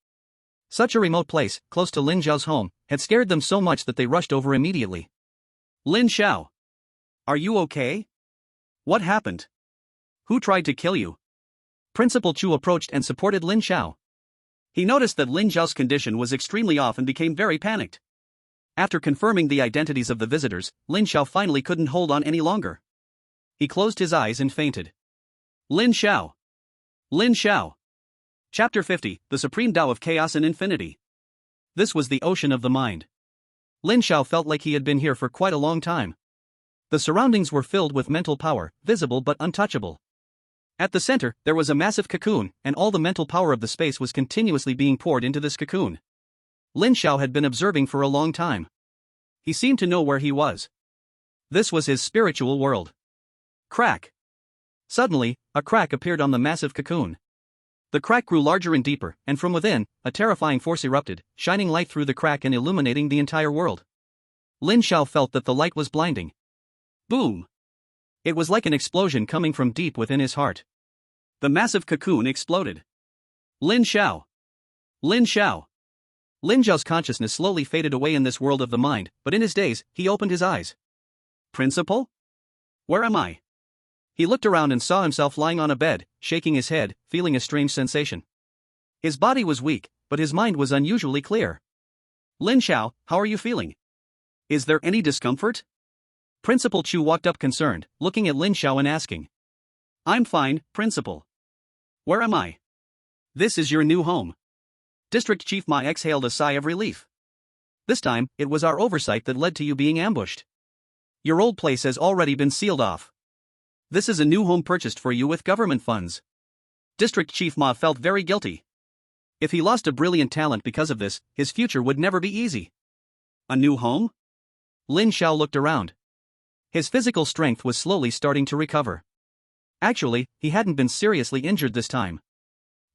Such a remote place, close to Lin Xiao's home, had scared them so much that they rushed over immediately. Lin Xiao. Are you okay? What happened? Who tried to kill you? Principal Chu approached and supported Lin Xiao. He noticed that Lin Xiao's condition was extremely off and became very panicked. After confirming the identities of the visitors, Lin Xiao finally couldn't hold on any longer. He closed his eyes and fainted. Lin Xiao. Lin Xiao. Chapter 50, The Supreme Tao of Chaos and Infinity. This was the ocean of the mind. Lin Xiao felt like he had been here for quite a long time. The surroundings were filled with mental power, visible but untouchable. At the center, there was a massive cocoon, and all the mental power of the space was continuously being poured into this cocoon. Lin Xiao had been observing for a long time. He seemed to know where he was. This was his spiritual world. Crack. Suddenly, a crack appeared on the massive cocoon. The crack grew larger and deeper, and from within, a terrifying force erupted, shining light through the crack and illuminating the entire world. Lin Xiao felt that the light was blinding. Boom! It was like an explosion coming from deep within his heart. The massive cocoon exploded. Lin Xiao. Lin Xiao. Lin Xiao's consciousness slowly faded away in this world of the mind, but in his daze, he opened his eyes. Principal? Where am I? He looked around and saw himself lying on a bed, shaking his head, feeling a strange sensation. His body was weak, but his mind was unusually clear. Lin Xiao, how are you feeling? Is there any discomfort? Principal Chu walked up concerned, looking at Lin Xiao and asking. I'm fine, Principal. Where am I? This is your new home. District Chief Ma exhaled a sigh of relief. This time, it was our oversight that led to you being ambushed. Your old place has already been sealed off. This is a new home purchased for you with government funds. District Chief Ma felt very guilty. If he lost a brilliant talent because of this, his future would never be easy. A new home? Lin Xiao looked around. His physical strength was slowly starting to recover. Actually, he hadn't been seriously injured this time.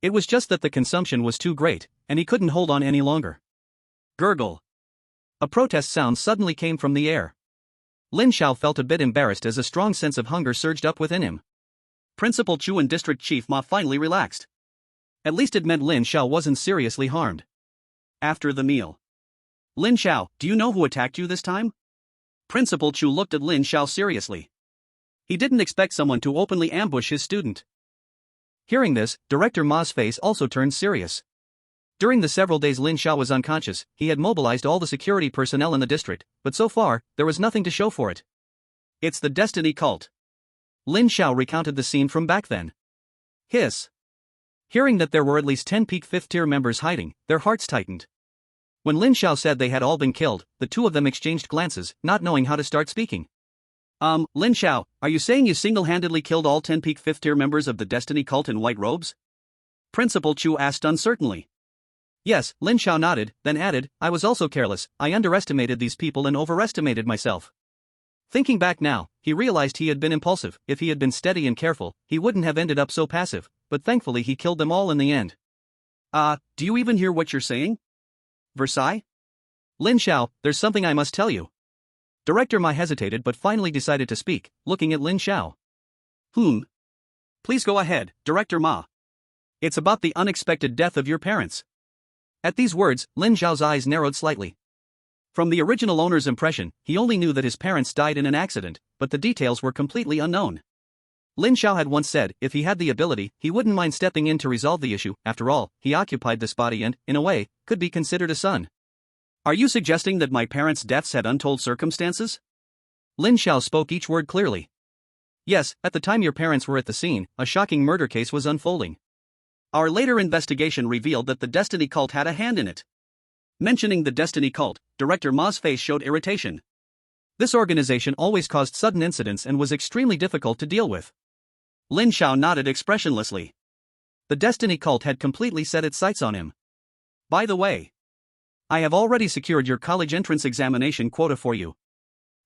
It was just that the consumption was too great, and he couldn't hold on any longer. Gurgle. A protest sound suddenly came from the air. Lin Xiao felt a bit embarrassed as a strong sense of hunger surged up within him. Principal Chu and District Chief Ma finally relaxed. At least it meant Lin Xiao wasn't seriously harmed. After the meal. Lin Xiao, do you know who attacked you this time? Principal Chu looked at Lin Xiao seriously. He didn't expect someone to openly ambush his student. Hearing this, Director Ma's face also turned serious. During the several days Lin Xiao was unconscious, he had mobilized all the security personnel in the district, but so far, there was nothing to show for it. It's the Destiny Cult. Lin Xiao recounted the scene from back then. Hiss. Hearing that there were at least 10 peak 5th tier members hiding, their hearts tightened. When Lin Xiao said they had all been killed, the two of them exchanged glances, not knowing how to start speaking. Lin Xiao, are you saying you single-handedly killed all 10 peak 5th tier members of the Destiny cult in white robes? Principal Chu asked uncertainly. Yes, Lin Xiao nodded, then added, I was also careless, I underestimated these people and overestimated myself. Thinking back now, he realized he had been impulsive. If he had been steady and careful, he wouldn't have ended up so passive, but thankfully he killed them all in the end. Do you even hear what you're saying? Versailles? Lin Xiao, there's something I must tell you. Director Ma hesitated but finally decided to speak, looking at Lin Xiao. Please go ahead, Director Ma. It's about the unexpected death of your parents. At these words, Lin Xiao's eyes narrowed slightly. From the original owner's impression, he only knew that his parents died in an accident, but the details were completely unknown. Lin Xiao had once said, if he had the ability, he wouldn't mind stepping in to resolve the issue. After all, he occupied this body and, in a way, could be considered a son. Are you suggesting that my parents' deaths had untold circumstances? Lin Xiao spoke each word clearly. Yes, at the time your parents were at the scene, a shocking murder case was unfolding. Our later investigation revealed that the Destiny cult had a hand in it. Mentioning the Destiny cult, Director Ma's face showed irritation. This organization always caused sudden incidents and was extremely difficult to deal with. Lin Xiao nodded expressionlessly. The Destiny cult had completely set its sights on him. By the way, I have already secured your college entrance examination quota for you.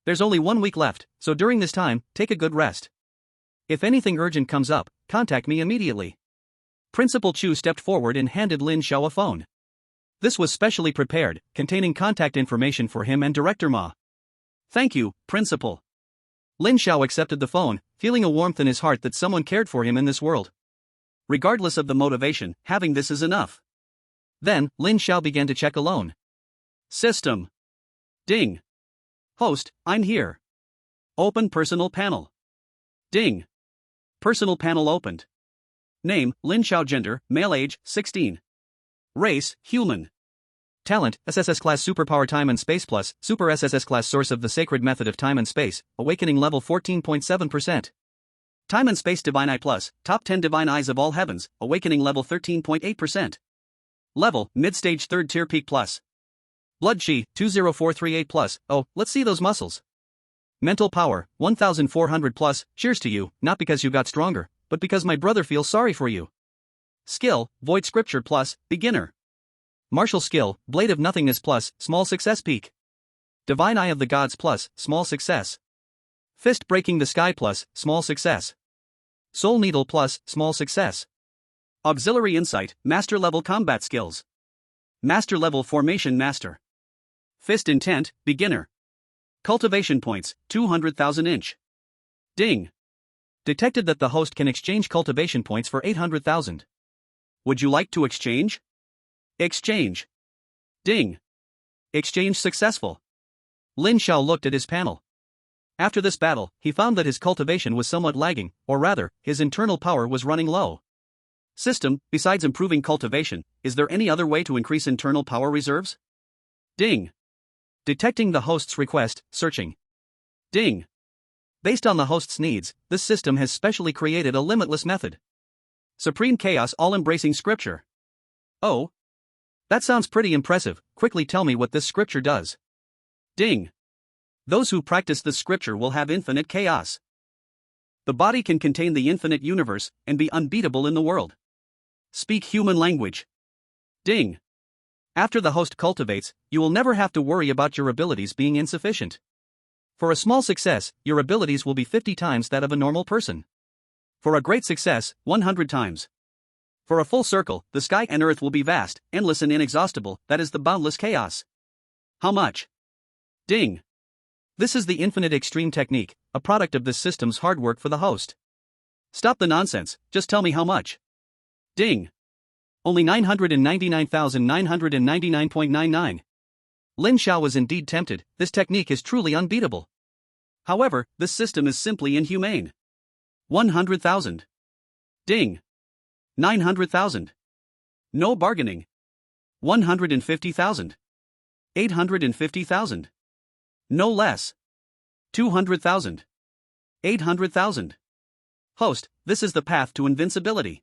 There's only 1 week left, so during this time, take a good rest. If anything urgent comes up, contact me immediately. Principal Chu stepped forward and handed Lin Xiao a phone. This was specially prepared, containing contact information for him and Director Ma. Thank you, Principal. Lin Xiao accepted the phone, feeling a warmth in his heart that someone cared for him in this world. Regardless of the motivation, having this is enough. Then, Lin Xiao began to check alone. System. Ding. Host, I'm here. Open personal panel. Ding. Personal panel opened. Name, Lin Xiao. Gender, male. Age, 16. Race, human. Talent, SSS class superpower time and space plus, super SSS class source of the sacred method of time and space, awakening level 14.7%. Time and space divine eye plus, top 10 divine eyes of all heavens, awakening level 13.8%. Level, mid-stage 3rd tier peak plus. Blood chi, 20438 plus, oh, let's see those muscles. Mental power, 1400 plus, cheers to you, not because you got stronger, but because my brother feels sorry for you. Skill, void scripture plus, beginner. Martial skill, blade of nothingness plus, small success peak. Divine eye of the gods plus, small success. Fist breaking the sky plus, small success. Soul needle plus, small success. Auxiliary insight, master level combat skills. Master level formation master. Fist intent, beginner. Cultivation points, 200,000 inch. Ding. Detected that the host can exchange cultivation points for 800,000. Would you like to exchange? Exchange. Ding. Exchange successful. Lin Xiao looked at his panel. After this battle, he found that his cultivation was somewhat lagging, or rather, his internal power was running low. System, besides improving cultivation, is there any other way to increase internal power reserves? Ding. Detecting the host's request, searching. Ding. Based on the host's needs, this system has specially created a limitless method. Supreme Chaos all-embracing scripture. Oh. That sounds pretty impressive, quickly tell me what this scripture does. Ding. Those who practice this scripture will have infinite chaos. The body can contain the infinite universe, and be unbeatable in the world. Speak human language. Ding. After the host cultivates, you will never have to worry about your abilities being insufficient. For a small success, your abilities will be 50 times that of a normal person. For a great success, 100 times. For a full circle, the sky and earth will be vast, endless and inexhaustible, that is the boundless chaos. How much? Ding. This is the infinite extreme technique, a product of this system's hard work for the host. Stop the nonsense, just tell me how much. Ding. Only 999,999.99. Lin Xiao was indeed tempted, this technique is truly unbeatable. However, this system is simply inhumane. 100,000. Ding. 900,000. No bargaining. 150,000. 850,000. No less. 200,000. 800,000. Host, this is the path to invincibility.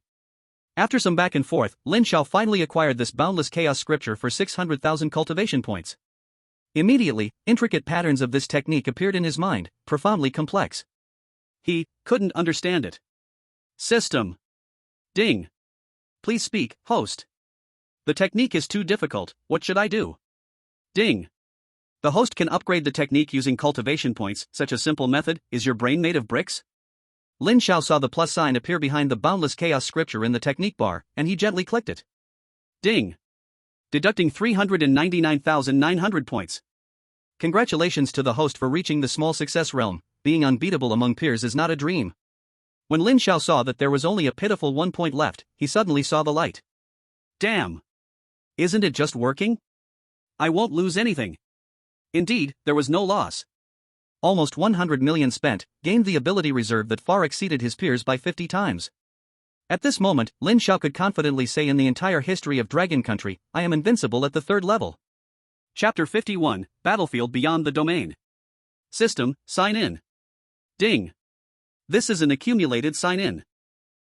After some back and forth, Lin Xiao finally acquired this boundless chaos scripture for 600,000 cultivation points. Immediately, intricate patterns of this technique appeared in his mind, profoundly complex. He couldn't understand it. System. Ding. Please speak, host. The technique is too difficult, what should I do? Ding. The host can upgrade the technique using cultivation points, such a simple method. Is your brain made of bricks? Lin Xiao saw the plus sign appear behind the boundless chaos scripture in the technique bar, and he gently clicked it. Ding. Deducting 399,900 points. Congratulations to the host for reaching the small success realm. Being unbeatable among peers is not a dream. When Lin Xiao saw that there was only a pitiful 1 point left, he suddenly saw the light. Damn. Isn't it just working? I won't lose anything. Indeed, there was no loss. Almost 100 million spent, gained the ability reserve that far exceeded his peers by 50 times. At this moment, Lin Xiao could confidently say in the entire history of Dragon Country, I am invincible at the 3rd level. Chapter 51, Battlefield Beyond the Domain. System, sign in. Ding. This is an accumulated sign in.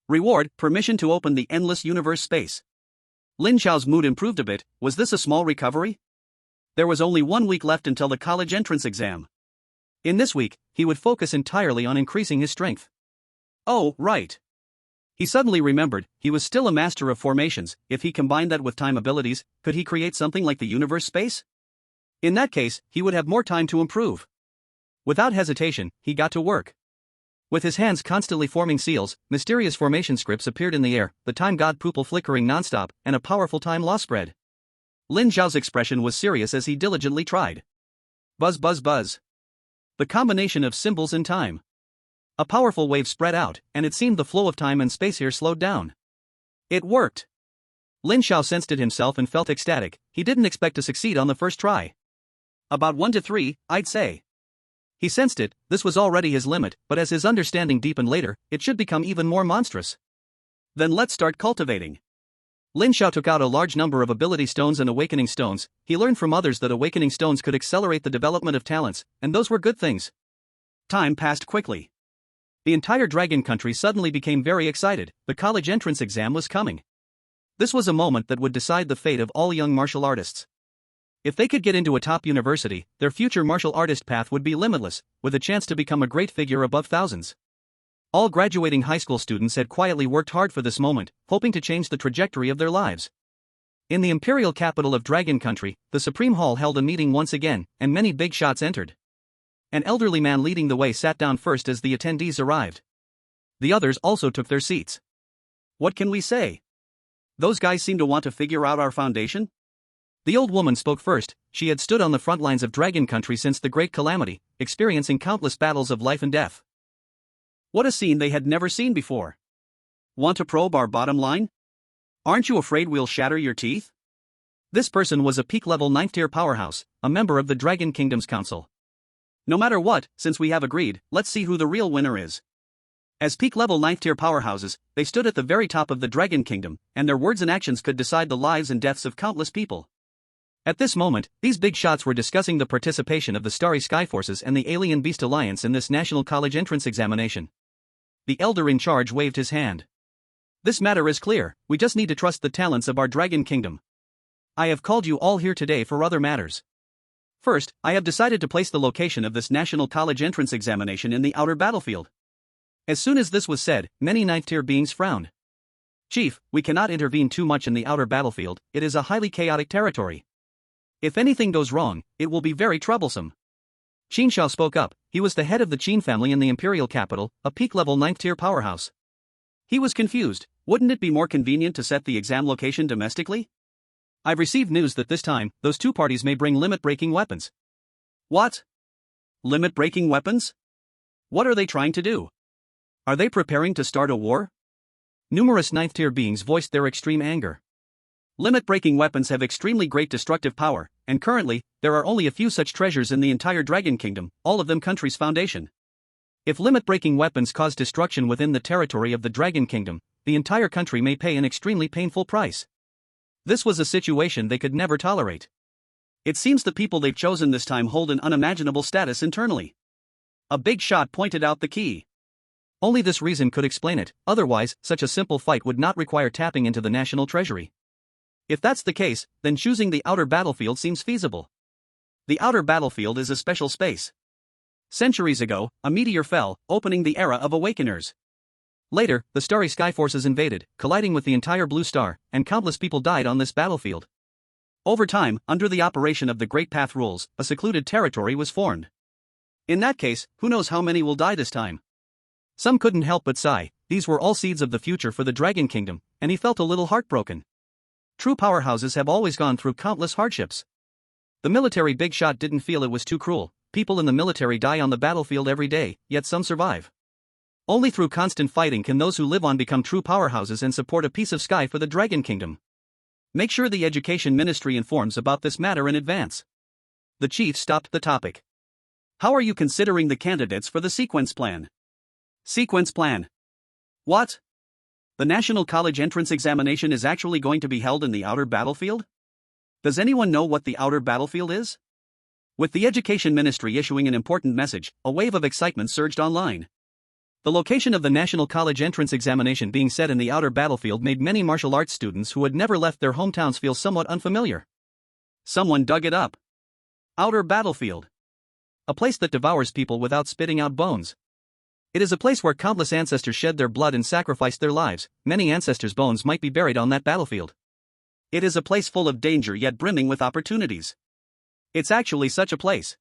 Reward, permission to open the endless universe space. Lin Xiao's mood improved a bit. Was this a small recovery? There was only 1 week left until the college entrance exam. In this week, he would focus entirely on increasing his strength. Oh, right. He suddenly remembered, he was still a master of formations. If he combined that with time abilities, could he create something like the universe space? In that case, he would have more time to improve. Without hesitation, he got to work. With his hands constantly forming seals, mysterious formation scripts appeared in the air, the time god pupil flickering nonstop, and a powerful time law spread. Lin Xiao's expression was serious as he diligently tried. Buzz buzz buzz. The combination of symbols and time. A powerful wave spread out, and it seemed the flow of time and space here slowed down. It worked. Lin Xiao sensed it himself and felt ecstatic. He didn't expect to succeed on the first try. About 1 to 3, I'd say. He sensed it, this was already his limit, but as his understanding deepened later, it should become even more monstrous. Then let's start cultivating. Lin Xiao took out a large number of ability stones and awakening stones. He learned from others that awakening stones could accelerate the development of talents, and those were good things. Time passed quickly. The entire Dragon Country suddenly became very excited. The college entrance exam was coming. This was a moment that would decide the fate of all young martial artists. If they could get into a top university, their future martial artist path would be limitless, with a chance to become a great figure above thousands. All graduating high school students had quietly worked hard for this moment, hoping to change the trajectory of their lives. In the imperial capital of Dragon Country, the Supreme Hall held a meeting once again, and many big shots entered. An elderly man leading the way sat down first as the attendees arrived. The others also took their seats. What can we say? Those guys seem to want to figure out our foundation? The old woman spoke first. She had stood on the front lines of Dragon Country since the Great Calamity, experiencing countless battles of life and death. What a scene they had never seen before. Want to probe our bottom line? Aren't you afraid we'll shatter your teeth? This person was a peak-level 9th-tier powerhouse, a member of the Dragon Kingdom's council. No matter what, since we have agreed, let's see who the real winner is. As peak-level 9th-tier powerhouses, they stood at the very top of the Dragon Kingdom, and their words and actions could decide the lives and deaths of countless people. At this moment, these big shots were discussing the participation of the Starry Sky Forces and the Alien Beast Alliance in this national college entrance examination. The elder in charge waved his hand. This matter is clear, we just need to trust the talents of our Dragon Kingdom. I have called you all here today for other matters. First, I have decided to place the location of this national college entrance examination in the outer battlefield. As soon as this was said, many 9th-tier beings frowned. Chief, we cannot intervene too much in the outer battlefield, it is a highly chaotic territory. If anything goes wrong, it will be very troublesome. Qin Shao spoke up. He was the head of the Qin family in the imperial capital, a peak-level 9th-tier powerhouse. He was confused. Wouldn't it be more convenient to set the exam location domestically? I've received news that this time, those two parties may bring limit-breaking weapons. What? Limit-breaking weapons? What are they trying to do? Are they preparing to start a war? Numerous 9th-tier beings voiced their extreme anger. Limit-breaking weapons have extremely great destructive power, and currently, there are only a few such treasures in the entire Dragon Kingdom, all of them country's foundation. If limit-breaking weapons cause destruction within the territory of the Dragon Kingdom, the entire country may pay an extremely painful price. This was a situation they could never tolerate. It seems the people they've chosen this time hold an unimaginable status internally. A big shot pointed out the key. Only this reason could explain it, otherwise, such a simple fight would not require tapping into the national treasury. If that's the case, then choosing the outer battlefield seems feasible. The outer battlefield is a special space. Centuries ago, a meteor fell, opening the era of Awakeners. Later, the starry sky forces invaded, colliding with the entire Blue Star, and countless people died on this battlefield. Over time, under the operation of the Great Path rules, a secluded territory was formed. In that case, who knows how many will die this time? Some couldn't help but sigh. These were all seeds of the future for the Dragon Kingdom, and he felt a little heartbroken. True powerhouses have always gone through countless hardships. The military big shot didn't feel it was too cruel. People in the military die on the battlefield every day, yet some survive. Only through constant fighting can those who live on become true powerhouses and support a piece of sky for the Dragon Kingdom. Make sure the Education Ministry informs about this matter in advance. The chief stopped the topic. How are you considering the candidates for the sequence plan? Sequence plan? What? The National College entrance examination is actually going to be held in the outer battlefield? Does anyone know what the outer battlefield is? With the Education Ministry issuing an important message, a wave of excitement surged online. The location of the National College entrance examination being set in the outer battlefield made many martial arts students who had never left their hometowns feel somewhat unfamiliar. Someone dug it up. Outer battlefield. A place that devours people without spitting out bones. It is a place where countless ancestors shed their blood and sacrificed their lives. Many ancestors' bones might be buried on that battlefield. It is a place full of danger yet brimming with opportunities. It's actually such a place.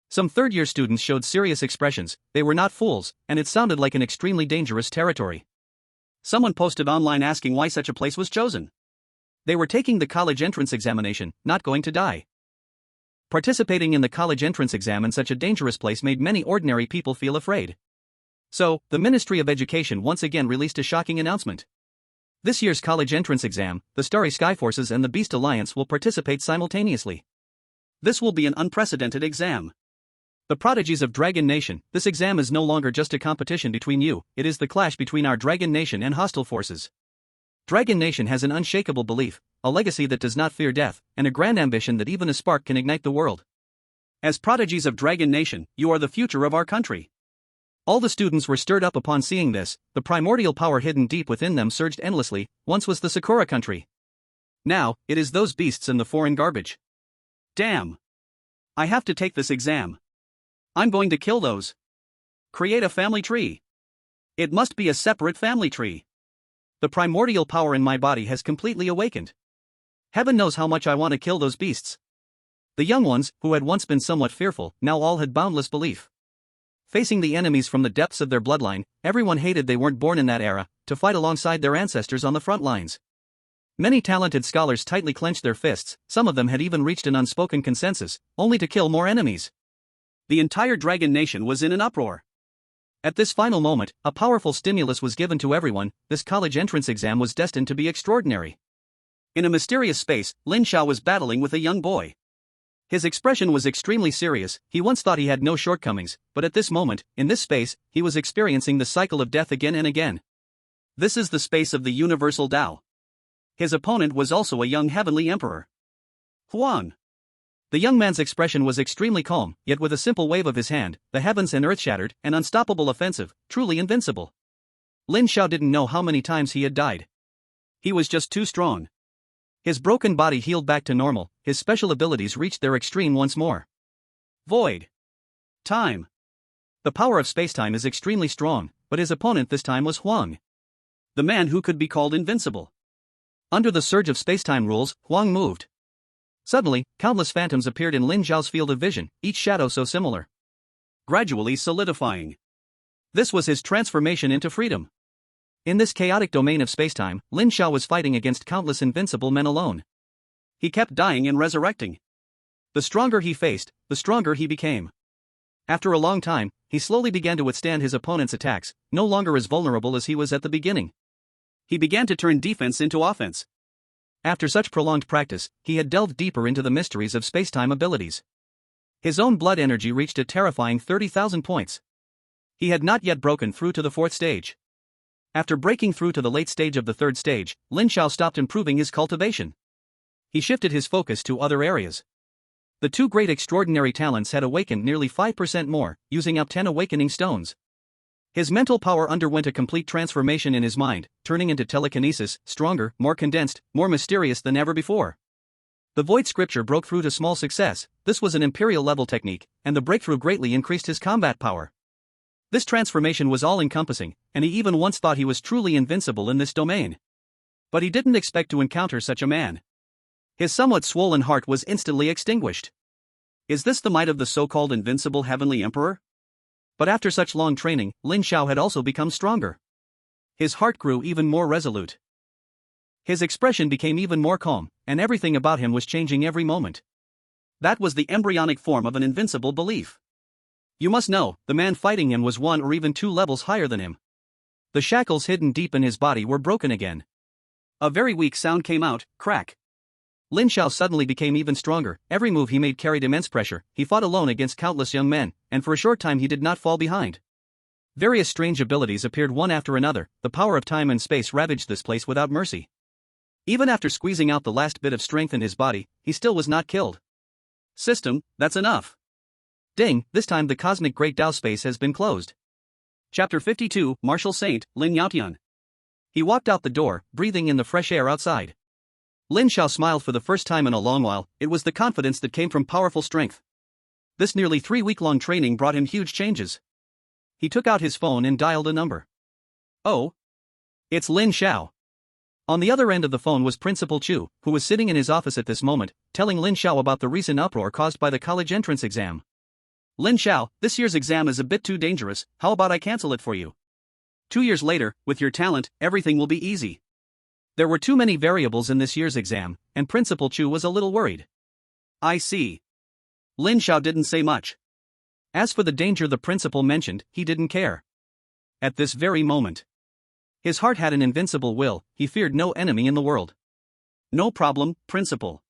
Some third-year students showed serious expressions. They were not fools, and it sounded like an extremely dangerous territory. Someone posted online asking why such a place was chosen. They were taking the college entrance examination, not going to die. Participating in the college entrance exam in such a dangerous place made many ordinary people feel afraid. So, the Ministry of Education once again released a shocking announcement. This year's college entrance exam, the Starry Sky Forces and the Beast Alliance will participate simultaneously. This will be an unprecedented exam. The prodigies of Dragon Nation, this exam is no longer just a competition between you, it is the clash between our Dragon Nation and hostile forces. Dragon Nation has an unshakable belief, a legacy that does not fear death, and a grand ambition that even a spark can ignite the world. As prodigies of Dragon Nation, you are the future of our country. All the students were stirred up upon seeing this. The primordial power hidden deep within them surged endlessly. Once was the Sakura country. Now, it is those beasts and the foreign garbage. Damn. I have to take this exam. I'm going to kill those. Create a family tree. It must be a separate family tree. The primordial power in my body has completely awakened. Heaven knows how much I want to kill those beasts. The young ones, who had once been somewhat fearful, now all had boundless belief. Facing the enemies from the depths of their bloodline, everyone hated they weren't born in that era, to fight alongside their ancestors on the front lines. Many talented scholars tightly clenched their fists, some of them had even reached an unspoken consensus, only to kill more enemies. The entire Dragon Nation was in an uproar. At this final moment, a powerful stimulus was given to everyone. This college entrance exam was destined to be extraordinary. In a mysterious space, Lin Xiao was battling with a young boy. His expression was extremely serious. He once thought he had no shortcomings, but at this moment, in this space, he was experiencing the cycle of death again and again. This is the space of the universal Tao. His opponent was also a young heavenly emperor. Huang. The young man's expression was extremely calm, yet with a simple wave of his hand, the heavens and earth shattered, an unstoppable offensive, truly invincible. Lin Xiao didn't know how many times he had died. He was just too strong. His broken body healed back to normal, his special abilities reached their extreme once more. Void. Time. The power of spacetime is extremely strong, but his opponent this time was Huang. The man who could be called invincible. Under the surge of spacetime rules, Huang moved. Suddenly, countless phantoms appeared in Lin Xiao's field of vision, each shadow so similar. Gradually solidifying. This was his transformation into freedom. In this chaotic domain of spacetime, Lin Xiao was fighting against countless invincible men alone. He kept dying and resurrecting. The stronger he faced, the stronger he became. After a long time, he slowly began to withstand his opponent's attacks, no longer as vulnerable as he was at the beginning. He began to turn defense into offense. After such prolonged practice, he had delved deeper into the mysteries of spacetime abilities. His own blood energy reached a terrifying 30,000 points. He had not yet broken through to the fourth stage. After breaking through to the late stage of the third stage, Lin Xiao stopped improving his cultivation. He shifted his focus to other areas. The two great extraordinary talents had awakened nearly 5% more, using up 10 awakening stones. His mental power underwent a complete transformation in his mind, turning into telekinesis, stronger, more condensed, more mysterious than ever before. The void scripture broke through to small success. This was an imperial level technique, and the breakthrough greatly increased his combat power. This transformation was all-encompassing, and he even once thought he was truly invincible in this domain. But he didn't expect to encounter such a man. His somewhat swollen heart was instantly extinguished. Is this the might of the so-called invincible heavenly emperor? But after such long training, Lin Xiao had also become stronger. His heart grew even more resolute. His expression became even more calm, and everything about him was changing every moment. That was the embryonic form of an invincible belief. You must know, the man fighting him was 1 or even 2 levels higher than him. The shackles hidden deep in his body were broken again. A very weak sound came out, crack. Lin Xiao suddenly became even stronger. Every move he made carried immense pressure. He fought alone against countless young men, and for a short time he did not fall behind. Various strange abilities appeared one after another. The power of time and space ravaged this place without mercy. Even after squeezing out the last bit of strength in his body, he still was not killed. System, that's enough. Ding, this time the cosmic great Tao space has been closed. Chapter 52, Martial Saint, Lin Yaotian. He walked out the door, breathing in the fresh air outside. Lin Xiao smiled for the first time in a long while. It was the confidence that came from powerful strength. This nearly 3-week-long training brought him huge changes. He took out his phone and dialed a number. Oh. It's Lin Xiao. On the other end of the phone was Principal Chu, who was sitting in his office at this moment, telling Lin Xiao about the recent uproar caused by the college entrance exam. Lin Xiao, this year's exam is a bit too dangerous. How about I cancel it for you? 2 years later, with your talent, everything will be easy. There were too many variables in this year's exam, and Principal Chu was a little worried. I see. Lin Xiao didn't say much. As for the danger the principal mentioned, he didn't care. At this very moment, his heart had an invincible will. He feared no enemy in the world. No problem, Principal.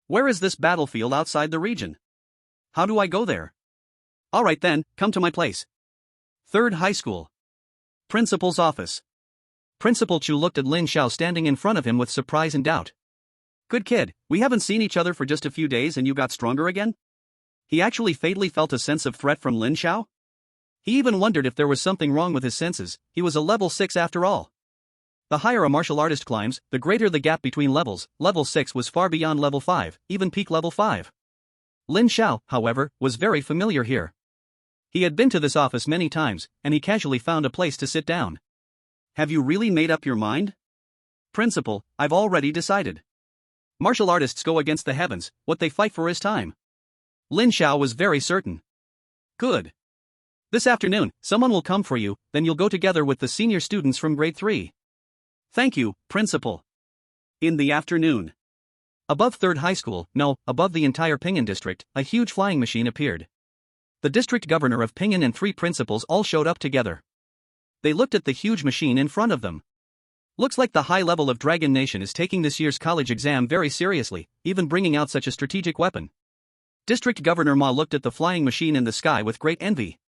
Where is this battlefield outside the region? How do I go there? Alright then, come to my place. 3rd High School. Principal's office. Principal Chu looked at Lin Xiao standing in front of him with surprise and doubt. Good kid, we haven't seen each other for just a few days and you got stronger again? He actually fatally felt a sense of threat from Lin Xiao? He even wondered if there was something wrong with his senses. He was a level 6 after all. The higher a martial artist climbs, the greater the gap between levels. Level 6 was far beyond level 5, even peak level 5. Lin Xiao, however, was very familiar here. He had been to this office many times, and he casually found a place to sit down. Have you really made up your mind? Principal, I've already decided. Martial artists go against the heavens. What they fight for is time. Lin Xiao was very certain. Good. This afternoon, someone will come for you, then you'll go together with the senior students from grade 3. Thank you, Principal. In the afternoon. Above 3rd High School, no, above the entire Pinyin district, a huge flying machine appeared. The district governor of Pinyin and 3 principals all showed up together. They looked at the huge machine in front of them. Looks like the high level of Dragon Nation is taking this year's college exam very seriously, even bringing out such a strategic weapon. District Governor Ma looked at the flying machine in the sky with great envy.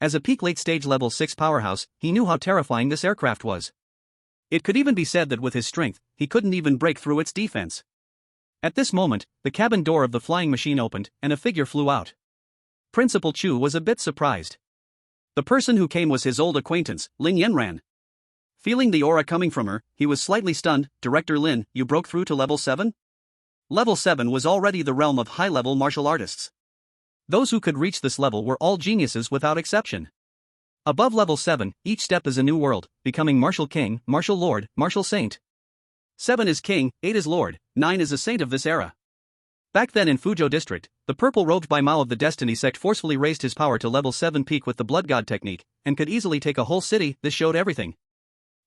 As a peak late-stage level 6 powerhouse, he knew how terrifying this aircraft was. It could even be said that with his strength, he couldn't even break through its defense. At this moment, the cabin door of the flying machine opened, and a figure flew out. Principal Chu was a bit surprised. The person who came was his old acquaintance, Lin Yanran. Feeling the aura coming from her, he was slightly stunned. Director Lin, you broke through to level 7? Level 7 was already the realm of high-level martial artists. Those who could reach this level were all geniuses without exception. Above level 7, each step is a new world, becoming Martial King, Martial Lord, Martial Saint. 7 is King, 8 is Lord, 9 is a Saint of this era. Back then in Fuzhou District, the purple-robed by Mao of the Destiny sect forcefully raised his power to level 7 peak with the Blood God technique, and could easily take a whole city. This showed everything.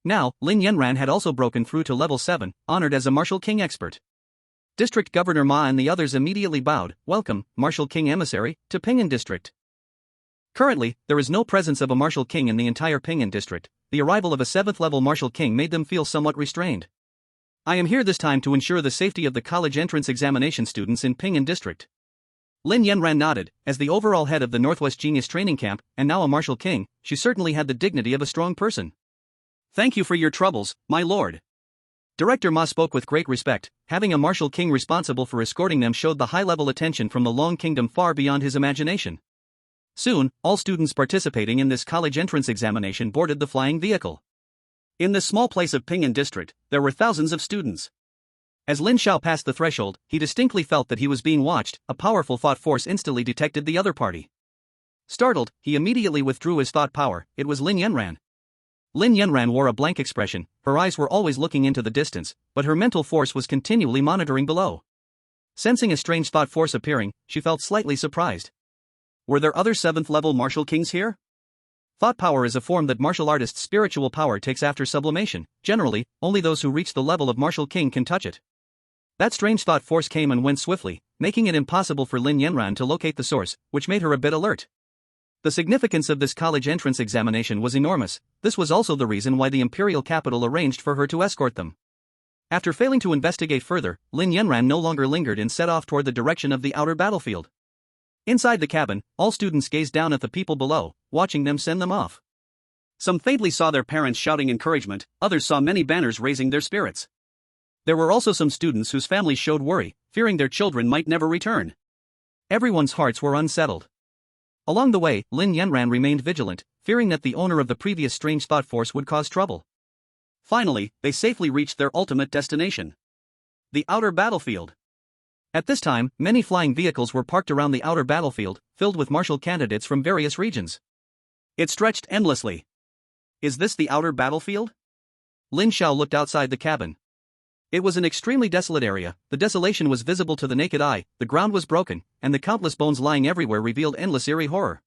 Now, Lin Yanran had also broken through to level 7, honored as a Martial King expert. District Governor Ma and the others immediately bowed. Welcome, Martial King Emissary, to Pinyin District. Currently, there is no presence of a Martial King in the entire Pinyin District. The arrival of a 7th-level Martial King made them feel somewhat restrained. I am here this time to ensure the safety of the college entrance examination students in Pinyin District. Lin Yanran nodded. As the overall head of the Northwest Genius Training Camp, and now a Martial King, she certainly had the dignity of a strong person. Thank you for your troubles, my lord. Director Ma spoke with great respect. Having a Martial King responsible for escorting them showed the high-level attention from the Long Kingdom far beyond his imagination. Soon, all students participating in this college entrance examination boarded the flying vehicle. In this small place of Ping'an district, there were thousands of students. As Lin Xiao passed the threshold, he distinctly felt that he was being watched. A powerful thought force instantly detected the other party. Startled, he immediately withdrew his thought power. It was Lin Yanran. Lin Yanran wore a blank expression, her eyes were always looking into the distance, but her mental force was continually monitoring below. Sensing a strange thought force appearing, she felt slightly surprised. Were there other 7th level martial kings here? Thought power is a form that martial artists' spiritual power takes after sublimation. Generally, only those who reach the level of martial king can touch it. That strange thought force came and went swiftly, making it impossible for Lin Yanran to locate the source, which made her a bit alert. The significance of this college entrance examination was enormous. This was also the reason why the imperial capital arranged for her to escort them. After failing to investigate further, Lin Yanran no longer lingered and set off toward the direction of the outer battlefield. Inside the cabin, all students gazed down at the people below, watching them send them off. Some faintly saw their parents shouting encouragement, others saw many banners raising their spirits. There were also some students whose families showed worry, fearing their children might never return. Everyone's hearts were unsettled. Along the way, Lin Yanran remained vigilant, fearing that the owner of the previous strange thought force would cause trouble. Finally, they safely reached their ultimate destination: the outer battlefield. At this time, many flying vehicles were parked around the outer battlefield, filled with martial candidates from various regions. It stretched endlessly. Is this the outer battlefield? Lin Xiao looked outside the cabin. It was an extremely desolate area. The desolation was visible to the naked eye, the ground was broken, and the countless bones lying everywhere revealed endless eerie horror.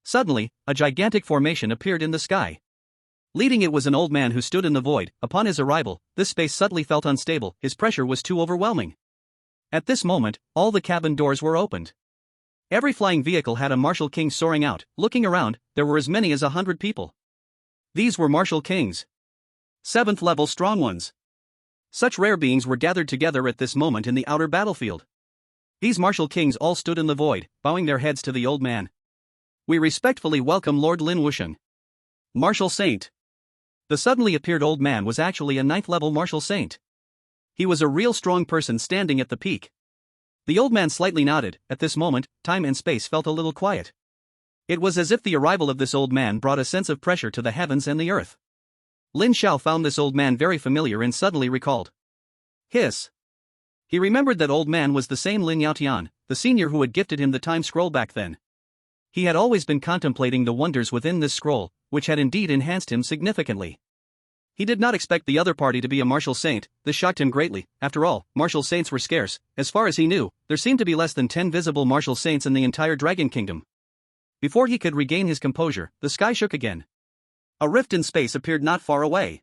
Suddenly, a gigantic formation appeared in the sky. Leading it was an old man who stood in the void. Upon his arrival, this space suddenly felt unstable, his pressure was too overwhelming. At this moment, all the cabin doors were opened. Every flying vehicle had a martial king soaring out. Looking around, there were as many as 100 people. These were martial kings. 7th level strong ones. Such rare beings were gathered together at this moment in the outer battlefield. These martial kings all stood in the void, bowing their heads to the old man. We respectfully welcome Lord Lin Wusheng, martial saint. The suddenly appeared old man was actually a 9th level martial saint. He was a real strong person standing at the peak. The old man slightly nodded. At this moment, time and space felt a little quiet. It was as if the arrival of this old man brought a sense of pressure to the heavens and the earth. Lin Xiao found this old man very familiar and suddenly recalled. Hiss. He remembered that old man was the same Lin Yaotian, the senior who had gifted him the time scroll back then. He had always been contemplating the wonders within this scroll, which had indeed enhanced him significantly. He did not expect the other party to be a martial saint. This shocked him greatly. After all, martial saints were scarce. As far as he knew, there seemed to be less than 10 visible martial saints in the entire Dragon Kingdom. Before he could regain his composure, the sky shook again. A rift in space appeared not far away.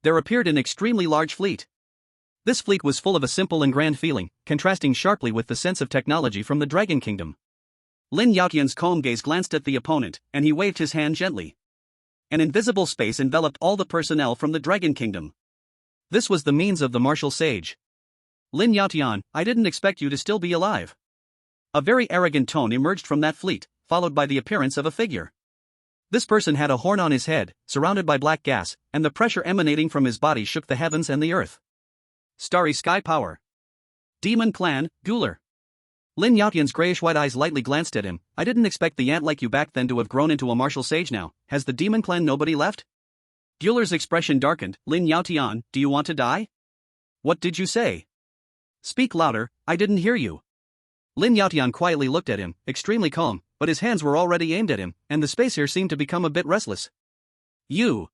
There appeared an extremely large fleet. This fleet was full of a simple and grand feeling, contrasting sharply with the sense of technology from the Dragon Kingdom. Lin Yaotian's calm gaze glanced at the opponent, and he waved his hand gently. An invisible space enveloped all the personnel from the Dragon Kingdom. This was the means of the martial sage. Lin Yaotian, I didn't expect you to still be alive. A very arrogant tone emerged from that fleet, followed by the appearance of a figure. This person had a horn on his head, surrounded by black gas, and the pressure emanating from his body shook the heavens and the earth. Starry Sky Power. Demon Clan, Gular. Lin Yaotian's grayish-white eyes lightly glanced at him. I didn't expect the ant like you back then to have grown into a martial sage now. Has the demon clan nobody left? Gular's expression darkened. Lin Yaotian, do you want to die? What did you say? Speak louder, I didn't hear you. Lin Yaotian quietly looked at him, extremely calm, but his hands were already aimed at him, and the space here seemed to become a bit restless. You.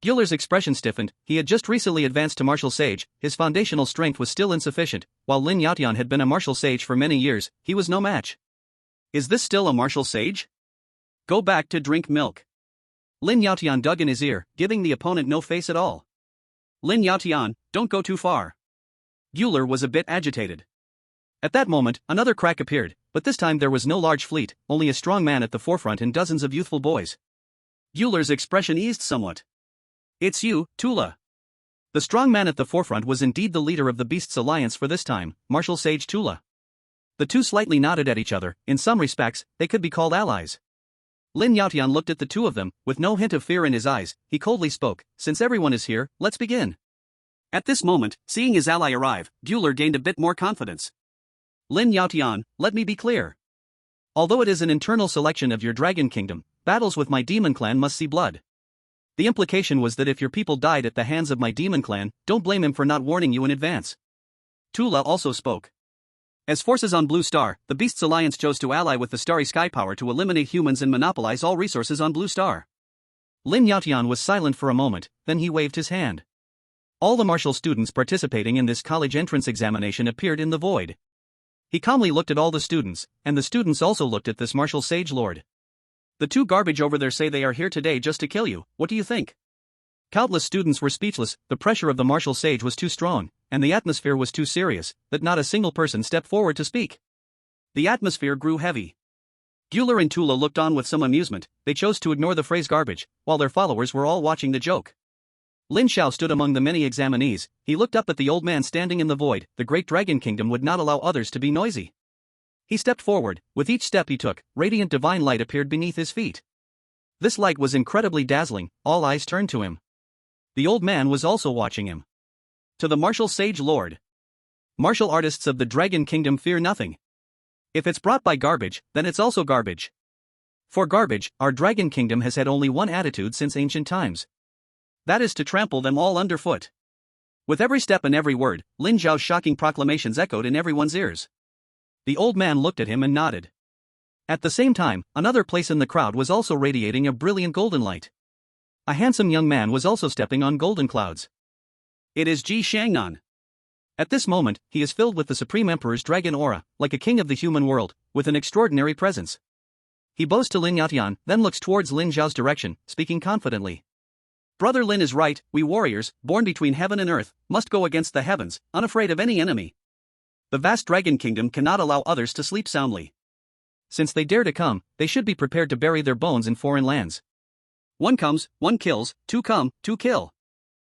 Gular's expression stiffened. He had just recently advanced to martial sage, his foundational strength was still insufficient, while Lin Yaotian had been a martial sage for many years, he was no match. Is this still a martial sage? Go back to drink milk. Lin Yaotian dug in his ear, giving the opponent no face at all. Lin Yaotian, don't go too far. Gular was a bit agitated. At that moment, another crack appeared, but this time there was no large fleet, only a strong man at the forefront and dozens of youthful boys. Gular's expression eased somewhat. It's you, Tula. The strong man at the forefront was indeed the leader of the Beasts Alliance for this time, Martial Sage Tula. The two slightly nodded at each other. In some respects, they could be called allies. Lin Yaotian looked at the two of them, with no hint of fear in his eyes. He coldly spoke, since everyone is here, let's begin. At this moment, seeing his ally arrive, Gular gained a bit more confidence. Lin Yaotian, let me be clear. Although it is an internal selection of your dragon kingdom, battles with my demon clan must see blood. The implication was that if your people died at the hands of my demon clan, don't blame him for not warning you in advance. Tula also spoke. As forces on Blue Star, the Beasts Alliance chose to ally with the Starry Sky Power to eliminate humans and monopolize all resources on Blue Star. Lin Yaotian was silent for a moment, then he waved his hand. All the martial students participating in this college entrance examination appeared in the void. He calmly looked at all the students, and the students also looked at this martial sage lord. The two garbage over there say they are here today just to kill you, what do you think? Countless students were speechless, the pressure of the martial sage was too strong, and the atmosphere was too serious, that not a single person stepped forward to speak. The atmosphere grew heavy. Bueller and Tula looked on with some amusement, they chose to ignore the phrase garbage, while their followers were all watching the joke. Lin Xiao stood among the many examinees, he looked up at the old man standing in the void, the great dragon kingdom would not allow others to be noisy. He stepped forward, with each step he took, radiant divine light appeared beneath his feet. This light was incredibly dazzling, all eyes turned to him. The old man was also watching him. To the martial sage lord. Martial artists of the dragon kingdom fear nothing. If it's brought by garbage, then it's also garbage. For garbage, our dragon kingdom has had only one attitude since ancient times. That is to trample them all underfoot. With every step and every word, Lin Zhao's shocking proclamations echoed in everyone's ears. The old man looked at him and nodded. At the same time, another place in the crowd was also radiating a brilliant golden light. A handsome young man was also stepping on golden clouds. It is Ji Shangnan. At this moment, he is filled with the Supreme Emperor's dragon aura, like a king of the human world, with an extraordinary presence. He bows to Lin Yaotian, then looks towards Lin Zhao's direction, speaking confidently. Brother Lin is right, we warriors, born between heaven and earth, must go against the heavens, unafraid of any enemy. The vast dragon kingdom cannot allow others to sleep soundly. Since they dare to come, they should be prepared to bury their bones in foreign lands. One comes, one kills, two come, two kill.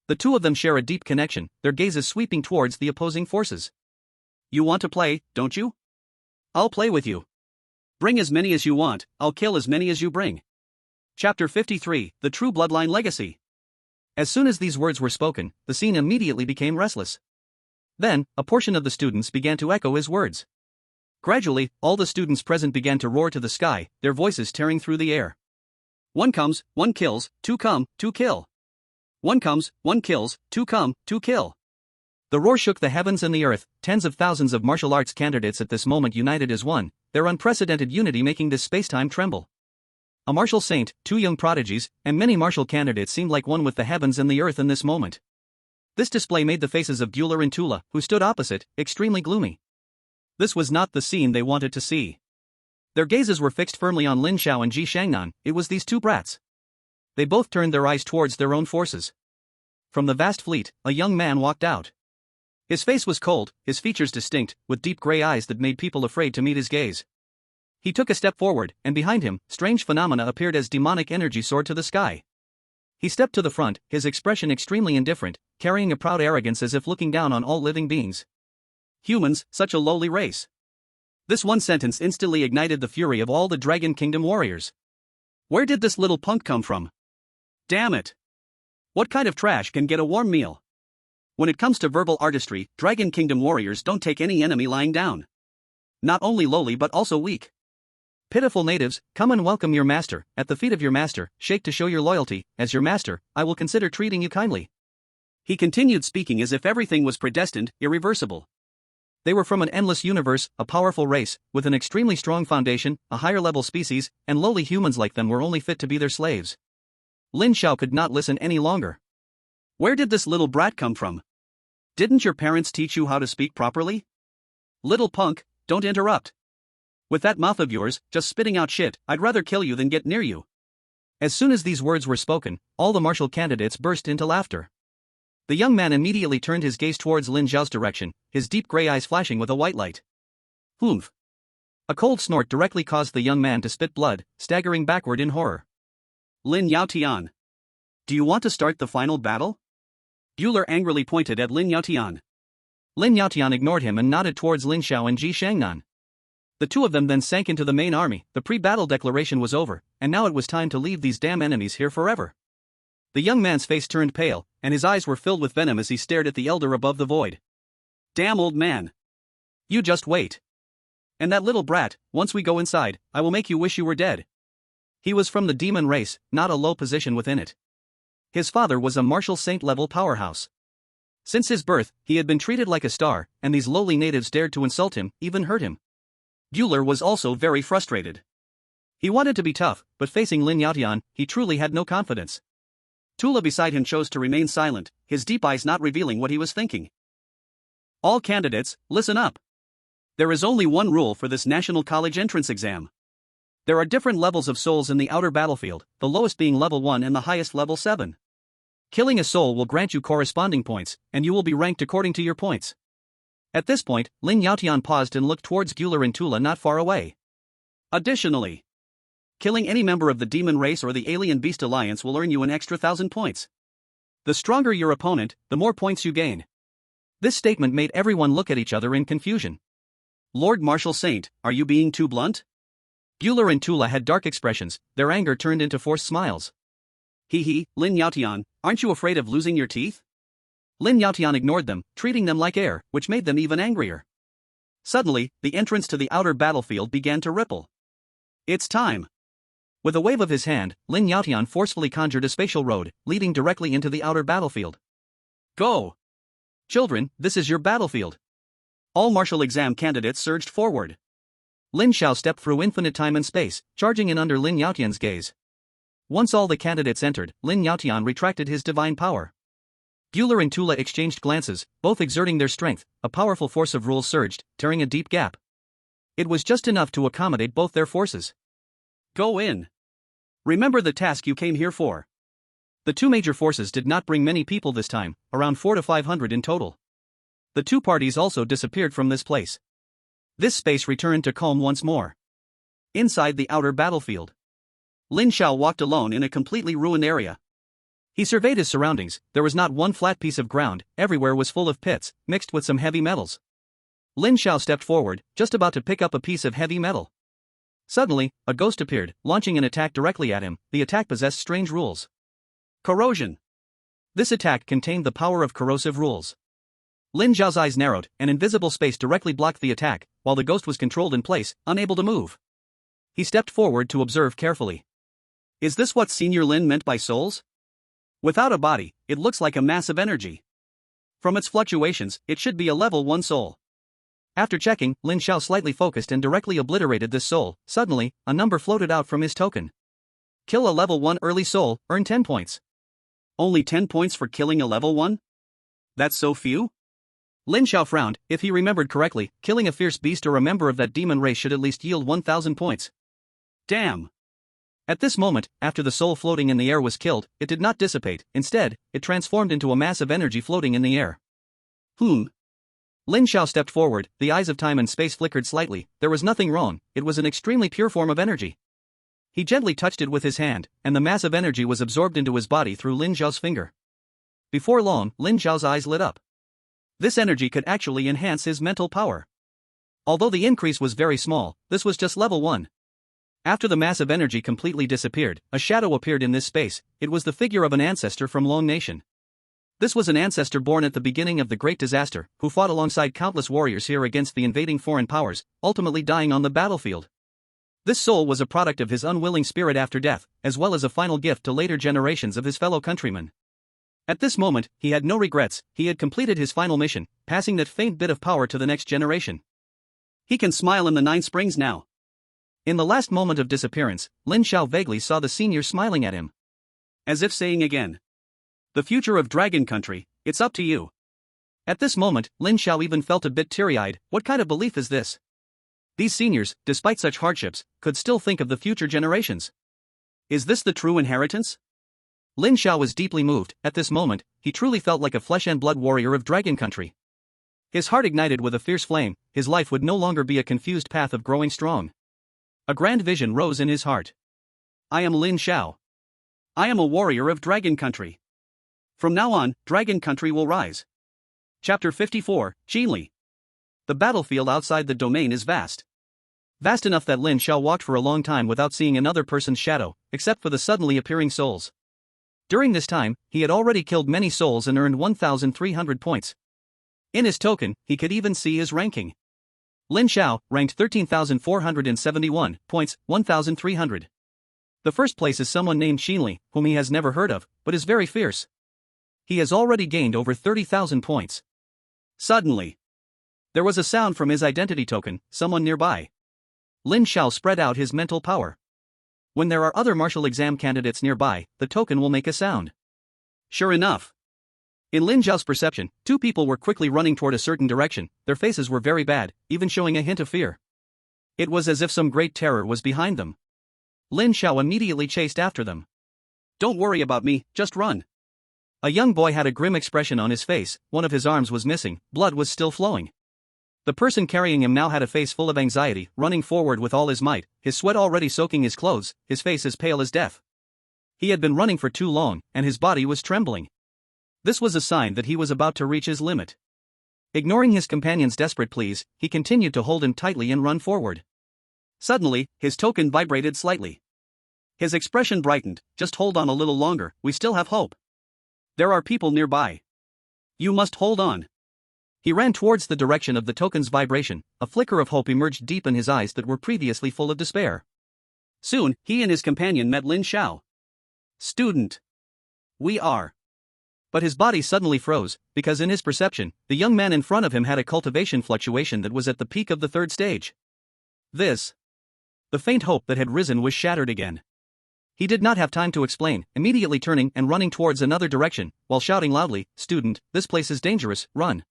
The two of them share a deep connection, their gazes sweeping towards the opposing forces. You want to play, don't you? I'll play with you. Bring as many as you want, I'll kill as many as you bring. Chapter 53, The True Bloodline Legacy. As soon as these words were spoken, the scene immediately became restless. Then, a portion of the students began to echo his words. Gradually, all the students present began to roar to the sky, their voices tearing through the air. One comes, one kills, two come, two kill. One comes, one kills, two come, two kill. The roar shook the heavens and the earth, tens of thousands of martial arts candidates at this moment united as one, their unprecedented unity making this spacetime tremble. A martial saint, two young prodigies, and many martial candidates seemed like one with the heavens and the earth in this moment. This display made the faces of Bueller and Tula, who stood opposite, extremely gloomy. This was not the scene they wanted to see. Their gazes were fixed firmly on Lin Xiao and Ji Shangnan, it was these two brats. They both turned their eyes towards their own forces. From the vast fleet, a young man walked out. His face was cold, his features distinct, with deep gray eyes that made people afraid to meet his gaze. He took a step forward, and behind him, strange phenomena appeared as demonic energy soared to the sky. He stepped to the front, his expression extremely indifferent, carrying a proud arrogance as if looking down on all living beings. Humans, such a lowly race. This one sentence instantly ignited the fury of all the Dragon Kingdom warriors. Where did this little punk come from? Damn it! What kind of trash can get a warm meal? When it comes to verbal artistry, Dragon Kingdom warriors don't take any enemy lying down. Not only lowly but also weak. Pitiful natives, come and welcome your master, at the feet of your master, shake to show your loyalty, as your master, I will consider treating you kindly. He continued speaking as if everything was predestined, irreversible. They were from an endless universe, a powerful race, with an extremely strong foundation, a higher-level species, and lowly humans like them were only fit to be their slaves. Lin Xiao could not listen any longer. Where did this little brat come from? Didn't your parents teach you how to speak properly? Little punk, don't interrupt. With that mouth of yours, just spitting out shit, I'd rather kill you than get near you. As soon as these words were spoken, all the martial candidates burst into laughter. The young man immediately turned his gaze towards Lin Zhao's direction, his deep gray eyes flashing with a white light. Humph! A cold snort directly caused the young man to spit blood, staggering backward in horror. Lin Yaotian. Do you want to start the final battle? Bueller angrily pointed at Lin Yaotian. Lin Yaotian ignored him and nodded towards Lin Xiao and Ji Shangnan. The two of them then sank into the main army, the pre-battle declaration was over, and now it was time to leave these damn enemies here forever. The young man's face turned pale, and his eyes were filled with venom as he stared at the elder above the void. Damn old man! You just wait. And that little brat, once we go inside, I will make you wish you were dead. He was from the demon race, not a low position within it. His father was a martial saint-level powerhouse. Since his birth, he had been treated like a star, and these lowly natives dared to insult him, even hurt him. Gyuler was also very frustrated. He wanted to be tough, but facing Lin Yaotian, he truly had no confidence. Tula beside him chose to remain silent, his deep eyes not revealing what he was thinking. All candidates, listen up. There is only one rule for this National College entrance exam. There are different levels of souls in the outer battlefield, the lowest being level 1 and the highest level 7. Killing a soul will grant you corresponding points, and you will be ranked according to your points. At this point, Lin Yaotian paused and looked towards Gyuler and Tula not far away. Additionally, killing any member of the demon race or the alien beast alliance will earn you an extra 1,000 points. The stronger your opponent, the more points you gain. This statement made everyone look at each other in confusion. Lord Martial Saint, are you being too blunt? Gyuler and Tula had dark expressions, their anger turned into forced smiles. Hee, Lin Yaotian, aren't you afraid of losing your teeth? Lin Yaotian ignored them, treating them like air, which made them even angrier. Suddenly, the entrance to the outer battlefield began to ripple. It's time. With a wave of his hand, Lin Yaotian forcefully conjured a spatial road, leading directly into the outer battlefield. Go! Children, this is your battlefield. All martial exam candidates surged forward. Lin Xiao stepped through infinite time and space, charging in under Lin Yaotian's gaze. Once all the candidates entered, Lin Yaotian retracted his divine power. Gyuler and Tula exchanged glances, both exerting their strength. A powerful force of rules surged, tearing a deep gap. It was just enough to accommodate both their forces. Go in. Remember the task you came here for. The two major forces did not bring many people this time, around 400 to 500 in total. The two parties also disappeared from this place. This space returned to calm once more. Inside the outer battlefield, Lin Xiao walked alone in a completely ruined area. He surveyed his surroundings. There was not one flat piece of ground, everywhere was full of pits, mixed with some heavy metals. Lin Xiao stepped forward, just about to pick up a piece of heavy metal. Suddenly, a ghost appeared, launching an attack directly at him. The attack possessed strange rules. Corrosion. This attack contained the power of corrosive rules. Lin Xiao's eyes narrowed, an invisible space directly blocked the attack, while the ghost was controlled in place, unable to move. He stepped forward to observe carefully. Is this what Senior Lin meant by souls? Without a body, it looks like a mass of energy. From its fluctuations, it should be a level 1 soul. After checking, Lin Xiao slightly focused and directly obliterated this soul. Suddenly, a number floated out from his token. Kill a level 1 early soul, earn 10 points. Only 10 points for killing a level 1? That's so few? Lin Xiao frowned. If he remembered correctly, killing a fierce beast or a member of that demon race should at least yield 1,000 points. Damn! At this moment, after the soul floating in the air was killed, it did not dissipate. Instead, it transformed into a mass of energy floating in the air. Lin Xiao stepped forward, the eyes of time and space flickered slightly. There was nothing wrong, it was an extremely pure form of energy. He gently touched it with his hand, and the mass of energy was absorbed into his body through Lin Xiao's finger. Before long, Lin Xiao's eyes lit up. This energy could actually enhance his mental power. Although the increase was very small, this was just level 1. After the mass of energy completely disappeared, a shadow appeared in this space. It was the figure of an ancestor from Long Nation. This was an ancestor born at the beginning of the Great Disaster, who fought alongside countless warriors here against the invading foreign powers, ultimately dying on the battlefield. This soul was a product of his unwilling spirit after death, as well as a final gift to later generations of his fellow countrymen. At this moment, he had no regrets. He had completed his final mission, passing that faint bit of power to the next generation. He can smile in the 9 springs now. In the last moment of disappearance, Lin Xiao vaguely saw the senior smiling at him. As if saying again, the future of Dragon Country, it's up to you. At this moment, Lin Xiao even felt a bit teary-eyed. What kind of belief is this? These seniors, despite such hardships, could still think of the future generations. Is this the true inheritance? Lin Xiao was deeply moved. At this moment, he truly felt like a flesh and blood warrior of Dragon Country. His heart ignited with a fierce flame. His life would no longer be a confused path of growing strong. A grand vision rose in his heart. I am Lin Xiao. I am a warrior of Dragon Country. From now on, Dragon Country will rise. Chapter 54, Qinli. The battlefield outside the domain is vast. Vast enough that Lin Xiao walked for a long time without seeing another person's shadow, except for the suddenly appearing souls. During this time, he had already killed many souls and earned 1,300 points. In his token, he could even see his ranking. Lin Xiao ranked 13,471 points, 1,300. The first place is someone named Xinli, whom he has never heard of, but is very fierce. He has already gained over 30,000 points. Suddenly, there was a sound from his identity token, someone nearby. Lin Xiao spread out his mental power. When there are other martial exam candidates nearby, the token will make a sound. Sure enough. In Lin Xiao's perception, two people were quickly running toward a certain direction. Their faces were very bad, even showing a hint of fear. It was as if some great terror was behind them. Lin Xiao immediately chased after them. Don't worry about me, just run. A young boy had a grim expression on his face, one of his arms was missing, blood was still flowing. The person carrying him now had a face full of anxiety, running forward with all his might, his sweat already soaking his clothes, his face as pale as death. He had been running for too long, and his body was trembling. This was a sign that he was about to reach his limit. Ignoring his companion's desperate pleas, he continued to hold him tightly and run forward. Suddenly, his token vibrated slightly. His expression brightened. Just hold on a little longer, we still have hope. There are people nearby. You must hold on. He ran towards the direction of the token's vibration. A flicker of hope emerged deep in his eyes that were previously full of despair. Soon, he and his companion met Lin Xiao. Student. We are. But his body suddenly froze, because in his perception, the young man in front of him had a cultivation fluctuation that was at the peak of the third stage. The faint hope that had risen was shattered again. He did not have time to explain, immediately turning and running towards another direction, while shouting loudly, "Student, this place is dangerous, run."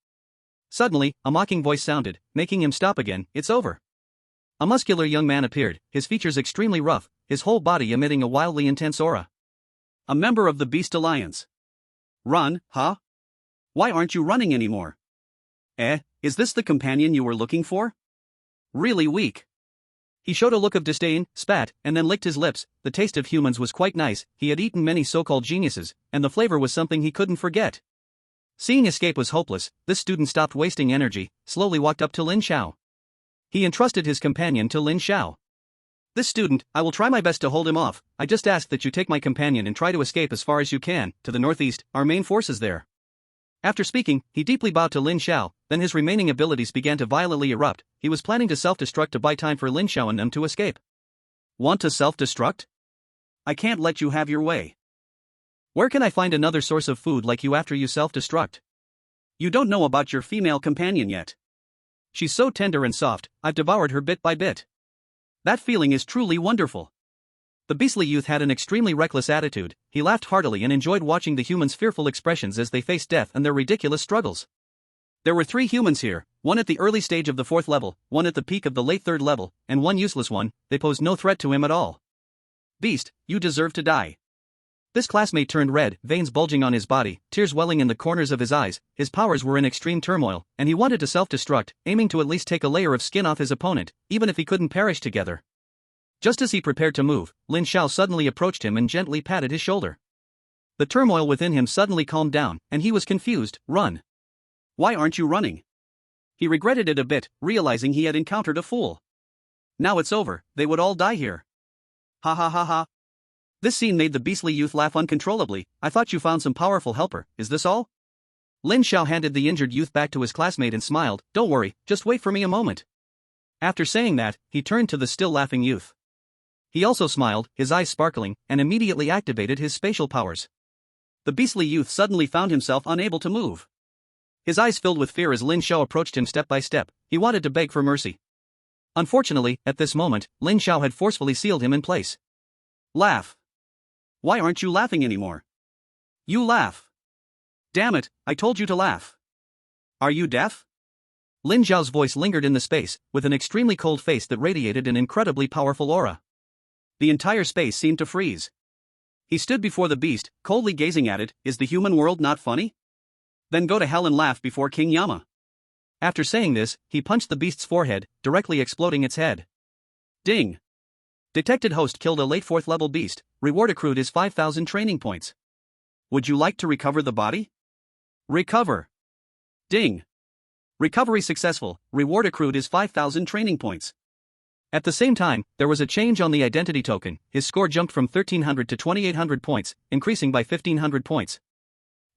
Suddenly, a mocking voice sounded, making him stop again. "It's over." A muscular young man appeared, his features extremely rough, his whole body emitting a wildly intense aura. A member of the Beast Alliance. Run, huh? Why aren't you running anymore? Is this the companion you were looking for? Really weak. He showed a look of disdain, spat, and then licked his lips. The taste of humans was quite nice, he had eaten many so-called geniuses, and the flavor was something he couldn't forget. Seeing escape was hopeless, this student stopped wasting energy, slowly walked up to Lin Xiao. He entrusted his companion to Lin Xiao. "This student, I will try my best to hold him off. I just ask that you take my companion and try to escape as far as you can, to the northeast, our main force is there." After speaking, he deeply bowed to Lin Xiao, then his remaining abilities began to violently erupt. He was planning to self-destruct to buy time for Lin Xiao and them to escape. Want to self-destruct? I can't let you have your way. Where can I find another source of food like you after you self-destruct? You don't know about your female companion yet. She's so tender and soft, I've devoured her bit by bit. That feeling is truly wonderful. The beastly youth had an extremely reckless attitude. He laughed heartily and enjoyed watching the humans' fearful expressions as they faced death and their ridiculous struggles. There were 3 humans here, one at the early stage of the 4th level, one at the peak of the late 3rd level, and one useless one. They posed no threat to him at all. "Beast, you deserve to die." This classmate turned red, veins bulging on his body, tears welling in the corners of his eyes. His powers were in extreme turmoil, and he wanted to self-destruct, aiming to at least take a layer of skin off his opponent, even if he couldn't perish together. Just as he prepared to move, Lin Xiao suddenly approached him and gently patted his shoulder. The turmoil within him suddenly calmed down, and he was confused. "Run. Why aren't you running?" He regretted it a bit, realizing he had encountered a fool. Now it's over, they would all die here. Ha ha ha ha. This scene made the beastly youth laugh uncontrollably. "I thought you found some powerful helper, is this all?" Lin Xiao handed the injured youth back to his classmate and smiled. "Don't worry, just wait for me a moment." After saying that, he turned to the still laughing youth. He also smiled, his eyes sparkling, and immediately activated his spatial powers. The beastly youth suddenly found himself unable to move. His eyes filled with fear as Lin Xiao approached him step by step. He wanted to beg for mercy. Unfortunately, at this moment, Lin Xiao had forcefully sealed him in place. Laugh. Why aren't you laughing anymore? You laugh. Damn it, I told you to laugh. Are you deaf? Lin Xiao's voice lingered in the space, with an extremely cold face that radiated an incredibly powerful aura. The entire space seemed to freeze. He stood before the beast, coldly gazing at it. Is the human world not funny? Then go to hell and laugh before King Yama. After saying this, he punched the beast's forehead, directly exploding its head. Ding. Detected host killed a late 4th level beast. Reward accrued is 5,000 training points. Would you like to recover the body? Recover. Ding. Recovery successful. Reward accrued is 5,000 training points. At the same time, there was a change on the identity token. His score jumped from 1,300 to 2,800 points, increasing by 1,500 points.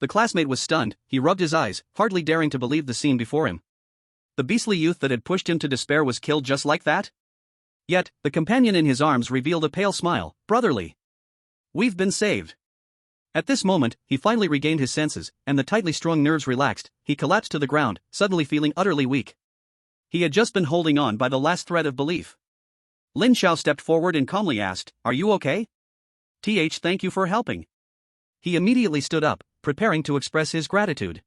The classmate was stunned. He rubbed his eyes, hardly daring to believe the scene before him. The beastly youth that had pushed him to despair was killed just like that? Yet, the companion in his arms revealed a pale smile, brotherly. We've been saved. At this moment, he finally regained his senses, and the tightly strung nerves relaxed. He collapsed to the ground, suddenly feeling utterly weak. He had just been holding on by the last thread of belief. Lin Xiao stepped forward and calmly asked, "Are you okay?" Thank you for helping." He immediately stood up, preparing to express his gratitude.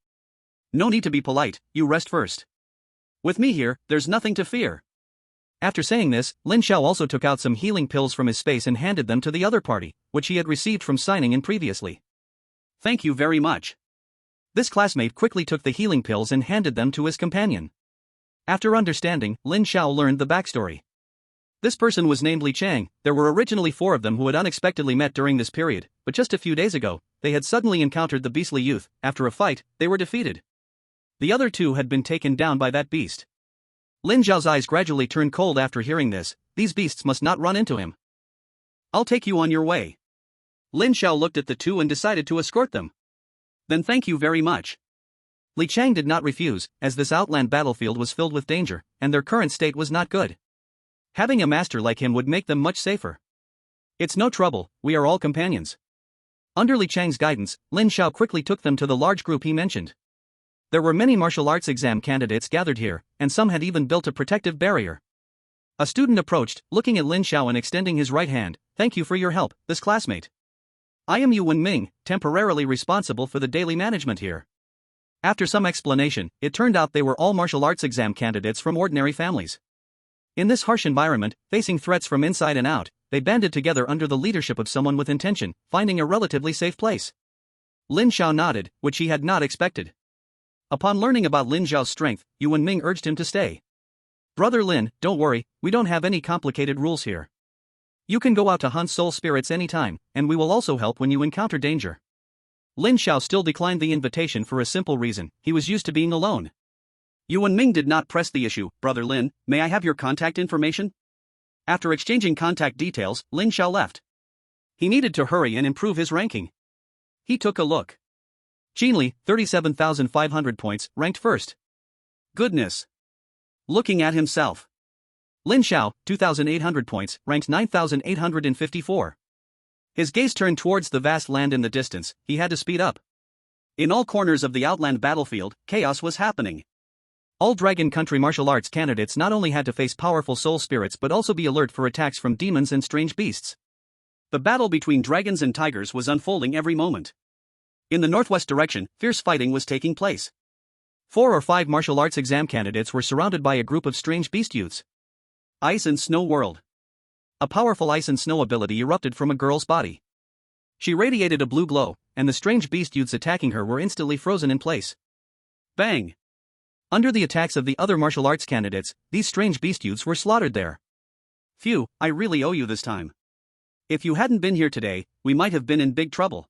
"No need to be polite, you rest first. With me here, there's nothing to fear." After saying this, Lin Xiao also took out some healing pills from his space and handed them to the other party, which he had received from signing in previously. "Thank you very much." This classmate quickly took the healing pills and handed them to his companion. After understanding, Lin Xiao learned the backstory. This person was named Li Chang. There were originally 4 of them who had unexpectedly met during this period, but just a few days ago, they had suddenly encountered the beastly youth. After a fight, they were defeated. The other 2 had been taken down by that beast. Lin Xiao's eyes gradually turned cold after hearing this. These beasts must not run into him. "I'll take you on your way." Lin Xiao looked at the 2 and decided to escort them. "Then thank you very much." Li Chang did not refuse, as this outland battlefield was filled with danger, and their current state was not good. Having a master like him would make them much safer. "It's no trouble, we are all companions." Under Li Chang's guidance, Lin Xiao quickly took them to the large group he mentioned. There were many martial arts exam candidates gathered here, and some had even built a protective barrier. A student approached, looking at Lin Xiao and extending his right hand. "Thank you for your help, this classmate. I am Yu Wenming, temporarily responsible for the daily management here." After some explanation, it turned out they were all martial arts exam candidates from ordinary families. In this harsh environment, facing threats from inside and out, they banded together under the leadership of someone with intention, finding a relatively safe place. Lin Xiao nodded, which he had not expected. Upon learning about Lin Xiao's strength, Yu Wenming urged him to stay. "Brother Lin, don't worry, we don't have any complicated rules here. You can go out to hunt soul spirits anytime, and we will also help when you encounter danger." Lin Xiao still declined the invitation for a simple reason: he was used to being alone. Yu Wenming did not press the issue. "Brother Lin, may I have your contact information?" After exchanging contact details, Lin Xiao left. He needed to hurry and improve his ranking. He took a look. Qinli, 37,500 points, ranked first. Goodness. Looking at himself. Lin Xiao, 2,800 points, ranked 9,854. His gaze turned towards the vast land in the distance. He had to speed up. In all corners of the outland battlefield, chaos was happening. All Dragon Country martial arts candidates not only had to face powerful soul spirits but also be alert for attacks from demons and strange beasts. The battle between dragons and tigers was unfolding every moment. In the northwest direction, fierce fighting was taking place. 4 or 5 martial arts exam candidates were surrounded by a group of strange beast youths. Ice and Snow World. A powerful ice and snow ability erupted from a girl's body. She radiated a blue glow, and the strange beast youths attacking her were instantly frozen in place. Bang! Under the attacks of the other martial arts candidates, these strange beast youths were slaughtered there. "Phew, I really owe you this time. If you hadn't been here today, we might have been in big trouble."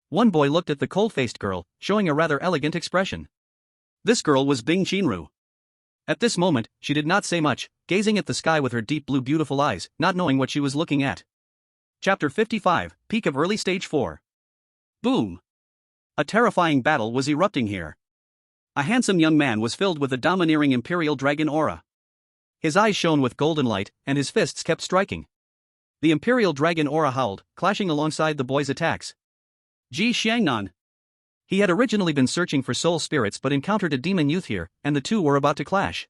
One boy looked at the cold-faced girl, showing a rather elegant expression. This girl was Bing Qinru. At this moment, she did not say much, gazing at the sky with her deep blue beautiful eyes, not knowing what she was looking at. Chapter 55, Peak of Early Stage 4. Boom! A terrifying battle was erupting here. A handsome young man was filled with a domineering imperial dragon aura. His eyes shone with golden light, and his fists kept striking. The imperial dragon aura howled, clashing alongside the boy's attacks. Ji Xiangnan. He had originally been searching for soul spirits but encountered a demon youth here, and the two were about to clash.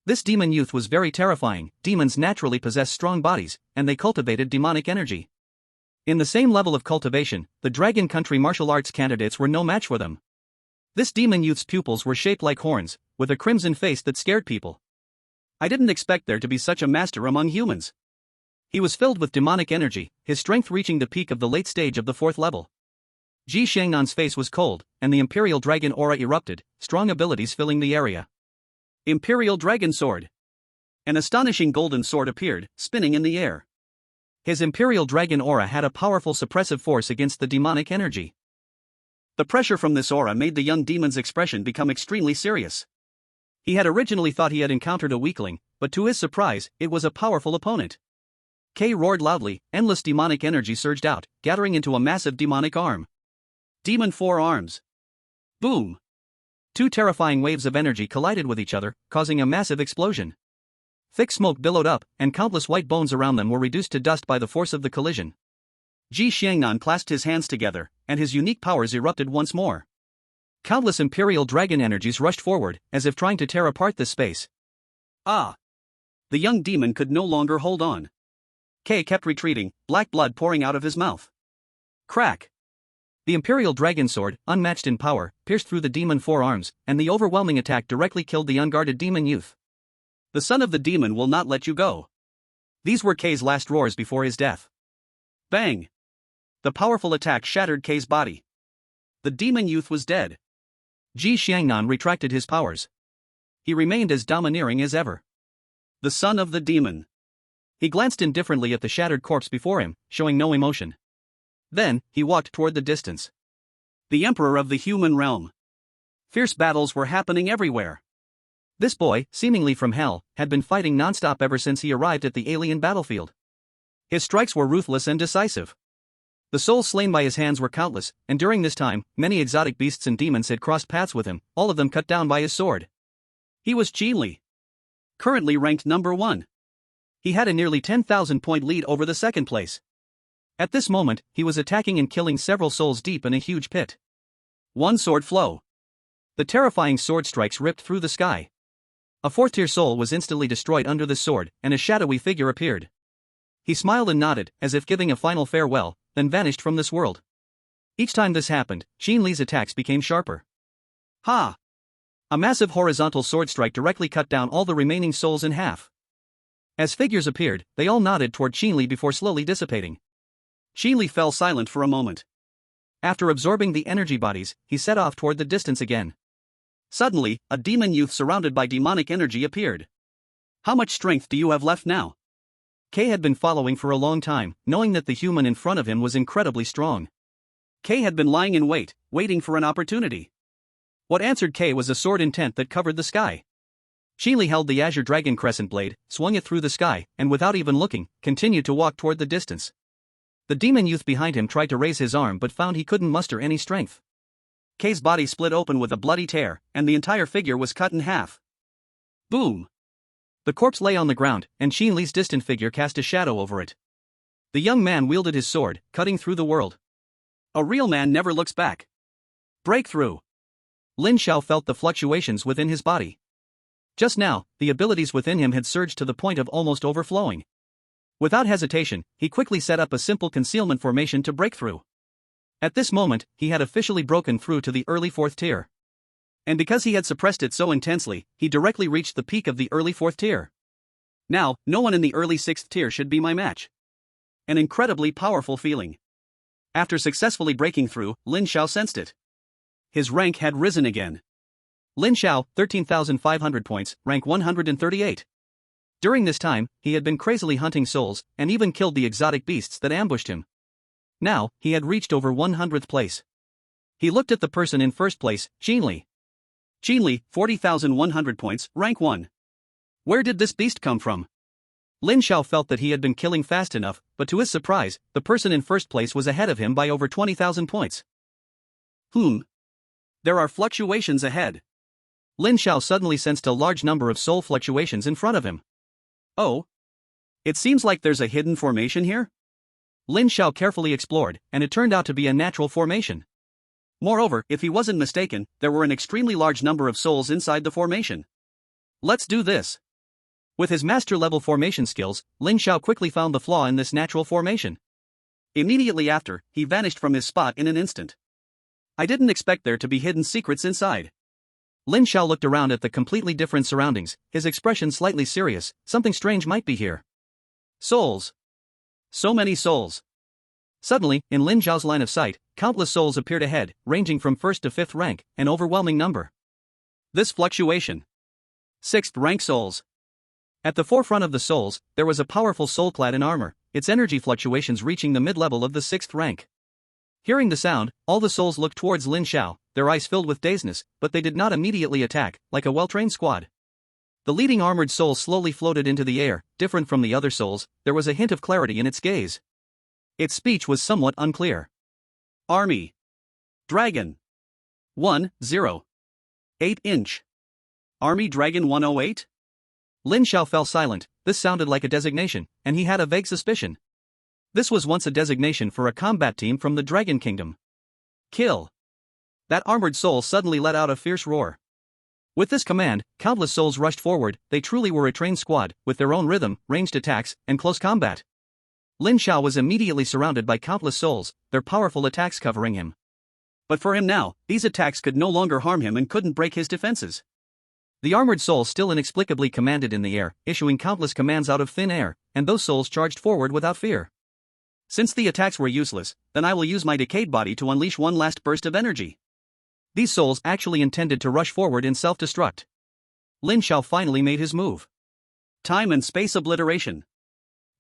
This demon youth was very terrifying. Demons naturally possess strong bodies, and they cultivated demonic energy. In the same level of cultivation, the Dragon Country martial arts candidates were no match for them. This demon youth's pupils were shaped like horns, with a crimson face that scared people. I didn't expect there to be such a master among humans. He was filled with demonic energy, his strength reaching the peak of the late stage of the 4th level. Ji Xiangnan's face was cold, and the Imperial Dragon aura erupted, strong abilities filling the area. Imperial Dragon Sword. An astonishing golden sword appeared, spinning in the air. His Imperial Dragon aura had a powerful suppressive force against the demonic energy. The pressure from this aura made the young demon's expression become extremely serious. He had originally thought he had encountered a weakling, but to his surprise, it was a powerful opponent. K roared loudly, endless demonic energy surged out, gathering into a massive demonic arm. Demon 4 arms. Boom! Two terrifying waves of energy collided with each other, causing a massive explosion. Thick smoke billowed up, and countless white bones around them were reduced to dust by the force of the collision. Ji Xiangnan clasped his hands together, and his unique powers erupted once more. Countless imperial dragon energies rushed forward, as if trying to tear apart this space. Ah! The young demon could no longer hold on. Kay kept retreating, black blood pouring out of his mouth. Crack! The imperial dragon sword, unmatched in power, pierced through the demon forearms, and the overwhelming attack directly killed the unguarded demon youth. The son of the demon will not let you go. These were Kay's last roars before his death. Bang! The powerful attack shattered Kay's body. The demon youth was dead. Ji Xiangnan retracted his powers. He remained as domineering as ever. The son of the demon. He glanced indifferently at the shattered corpse before him, showing no emotion. Then, he walked toward the distance. The emperor of the human realm. Fierce battles were happening everywhere. This boy, seemingly from hell, had been fighting non-stop ever since he arrived at the alien battlefield. His strikes were ruthless and decisive. The souls slain by his hands were countless, and during this time, many exotic beasts and demons had crossed paths with him, all of them cut down by his sword. He was Qinli, currently ranked number 1. He had a nearly 10,000-point lead over the second place. At this moment, he was attacking and killing several souls deep in a huge pit. One sword flow. The terrifying sword strikes ripped through the sky. A fourth-tier soul was instantly destroyed under the sword, and a shadowy figure appeared. He smiled and nodded, as if giving a final farewell, then vanished from this world. Each time this happened, Qinli's attacks became sharper. Ha! A massive horizontal sword strike directly cut down all the remaining souls in half. As figures appeared, they all nodded toward Qinli before slowly dissipating. Qinli fell silent for a moment. After absorbing the energy bodies, he set off toward the distance again. Suddenly, a demon youth surrounded by demonic energy appeared. How much strength do you have left now? Kay had been following for a long time, knowing that the human in front of him was incredibly strong. Kay had been lying in wait, waiting for an opportunity. What answered Kay was a sword intent that covered the sky. Qinli held the azure dragon crescent blade, swung it through the sky, and without even looking, continued to walk toward the distance. The demon youth behind him tried to raise his arm but found he couldn't muster any strength. Kay's body split open with a bloody tear, and the entire figure was cut in half. Boom! The corpse lay on the ground, and Qinli's distant figure cast a shadow over it. The young man wielded his sword, cutting through the world. A real man never looks back. Breakthrough! Lin Xiao felt the fluctuations within his body. Just now, the abilities within him had surged to the point of almost overflowing. Without hesitation, he quickly set up a simple concealment formation to break through. At this moment, he had officially broken through to the early 4th tier. And because he had suppressed it so intensely, he directly reached the peak of the early 4th tier. Now, no one in the early 6th tier should be my match. An incredibly powerful feeling. After successfully breaking through, Lin Xiao sensed it. His rank had risen again. Lin Xiao, 13,500 points, rank 138. During this time, he had been crazily hunting souls, and even killed the exotic beasts that ambushed him. Now, he had reached over 100th place. He looked at the person in first place, Qinli. Qinli, 40,100 points, rank 1. Where did this beast come from? Lin Xiao felt that he had been killing fast enough, but to his surprise, the person in first place was ahead of him by over 20,000 points. There are fluctuations ahead. Lin Xiao suddenly sensed a large number of soul fluctuations in front of him. Oh? It seems like there's a hidden formation here? Lin Xiao carefully explored, and it turned out to be a natural formation. Moreover, if he wasn't mistaken, there were an extremely large number of souls inside the formation. Let's do this. With his master-level formation skills, Lin Xiao quickly found the flaw in this natural formation. Immediately after, he vanished from his spot in an instant. I didn't expect there to be hidden secrets inside. Lin Xiao looked around at the completely different surroundings, his expression slightly serious. Something strange might be here. Souls. So many souls. Suddenly, in Lin Xiao's line of sight, countless souls appeared ahead, ranging from 1st to 5th rank, an overwhelming number. This fluctuation. 6th rank souls. At the forefront of the souls, there was a powerful soul clad in armor, its energy fluctuations reaching the mid-level of the 6th rank. Hearing the sound, all the souls looked towards Lin Xiao, their eyes filled with dazedness, but they did not immediately attack, like a well-trained squad. The leading armored soul slowly floated into the air. Different from the other souls, there was a hint of clarity in its gaze. Its speech was somewhat unclear. Army. Dragon. 1-0. 8-inch. Army Dragon 108? Lin Xiao fell silent. This sounded like a designation, and he had a vague suspicion. This was once a designation for a combat team from the Dragon Kingdom. Kill. That armored soul suddenly let out a fierce roar. With this command, countless souls rushed forward. They truly were a trained squad, with their own rhythm, ranged attacks, and close combat. Lin Xiao was immediately surrounded by countless souls, their powerful attacks covering him. But for him now, these attacks could no longer harm him and couldn't break his defenses. The armored soul still inexplicably commanded in the air, issuing countless commands out of thin air, and those souls charged forward without fear. Since the attacks were useless, then I will use my decayed body to unleash one last burst of energy. These souls actually intended to rush forward in self-destruct. Lin Xiao finally made his move. Time and space obliteration.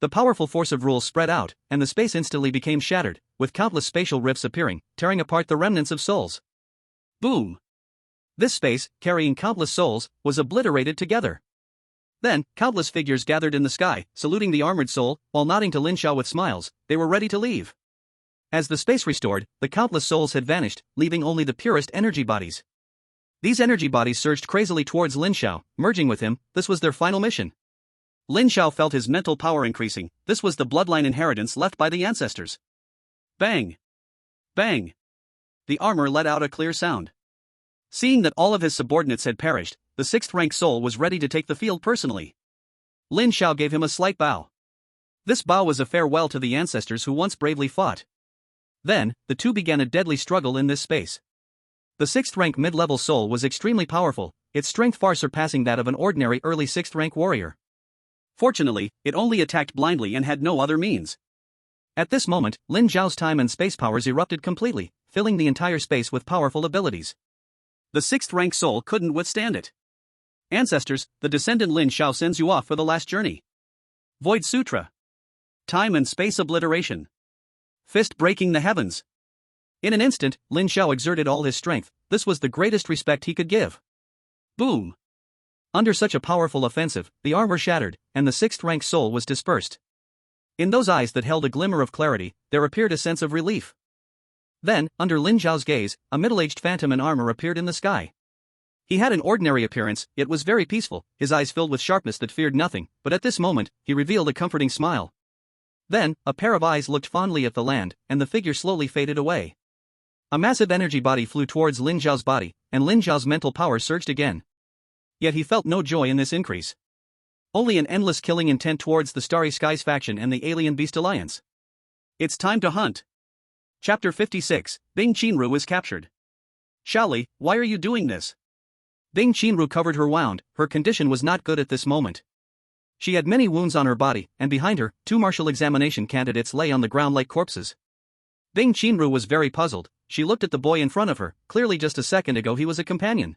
The powerful force of rules spread out, and the space instantly became shattered, with countless spatial rifts appearing, tearing apart the remnants of souls. Boom! This space, carrying countless souls, was obliterated together. Then, countless figures gathered in the sky, saluting the armored soul, while nodding to Lin Xiao with smiles. They were ready to leave. As the space restored, the countless souls had vanished, leaving only the purest energy bodies. These energy bodies surged crazily towards Lin Xiao, merging with him. This was their final mission. Lin Xiao felt his mental power increasing. This was the bloodline inheritance left by the ancestors. Bang! Bang! The armor let out a clear sound. Seeing that all of his subordinates had perished, the 6th-rank soul was ready to take the field personally. Lin Xiao gave him a slight bow. This bow was a farewell to the ancestors who once bravely fought. Then, the two began a deadly struggle in this space. The 6th-rank mid-level soul was extremely powerful, its strength far surpassing that of an ordinary early 6th-rank warrior. Fortunately, it only attacked blindly and had no other means. At this moment, Lin Xiao's time and space powers erupted completely, filling the entire space with powerful abilities. The 6th-rank soul couldn't withstand it. Ancestors, the descendant Lin Xiao sends you off for the last journey. Void Sutra. Time and space obliteration. Fist breaking the heavens. In an instant, Lin Xiao exerted all his strength. This was the greatest respect he could give. Boom! Under such a powerful offensive, the armor shattered, and the 6th-rank soul was dispersed. In those eyes that held a glimmer of clarity, there appeared a sense of relief. Then, under Lin Xiao's gaze, a middle-aged phantom in armor appeared in the sky. He had an ordinary appearance, yet was very peaceful, his eyes filled with sharpness that feared nothing, but at this moment, he revealed a comforting smile. Then, a pair of eyes looked fondly at the land, and the figure slowly faded away. A massive energy body flew towards Lin Xiao's body, and Lin Xiao's mental power surged again. Yet he felt no joy in this increase. Only an endless killing intent towards the Starry Skies faction and the Alien Beast Alliance. It's time to hunt. Chapter 56, Bing Qinru is captured. Xiaoli, why are you doing this? Bing Qinru covered her wound. Her condition was not good at this moment. She had many wounds on her body, and behind her, 2 martial examination candidates lay on the ground like corpses. Bing Qinru was very puzzled. She looked at the boy in front of her. Clearly just a second ago he was a companion.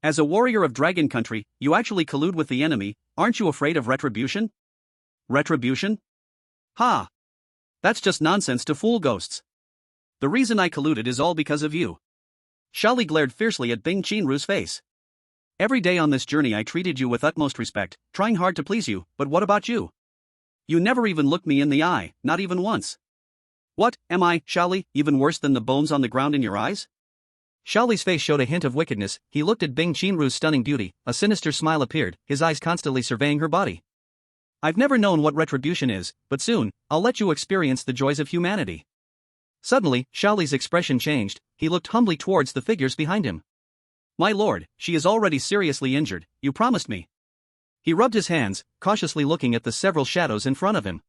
As a warrior of Dragon Country, you actually collude with the enemy. Aren't you afraid of retribution? Retribution? Ha! That's just nonsense to fool ghosts. The reason I colluded is all because of you. Xiaoli glared fiercely at Bing Qinru's face. Every day on this journey I treated you with utmost respect, trying hard to please you, but what about you? You never even looked me in the eye, not even once. What, am I, Xiaoli, even worse than the bones on the ground in your eyes? Xiaoli's face showed a hint of wickedness. He looked at Bing Qinru's stunning beauty, a sinister smile appeared, his eyes constantly surveying her body. I've never known what retribution is, but soon, I'll let you experience the joys of humanity. Suddenly, Xiaoli's expression changed. He looked humbly towards the figures behind him. My lord, she is already seriously injured, you promised me. He rubbed his hands, cautiously looking at the several shadows in front of him.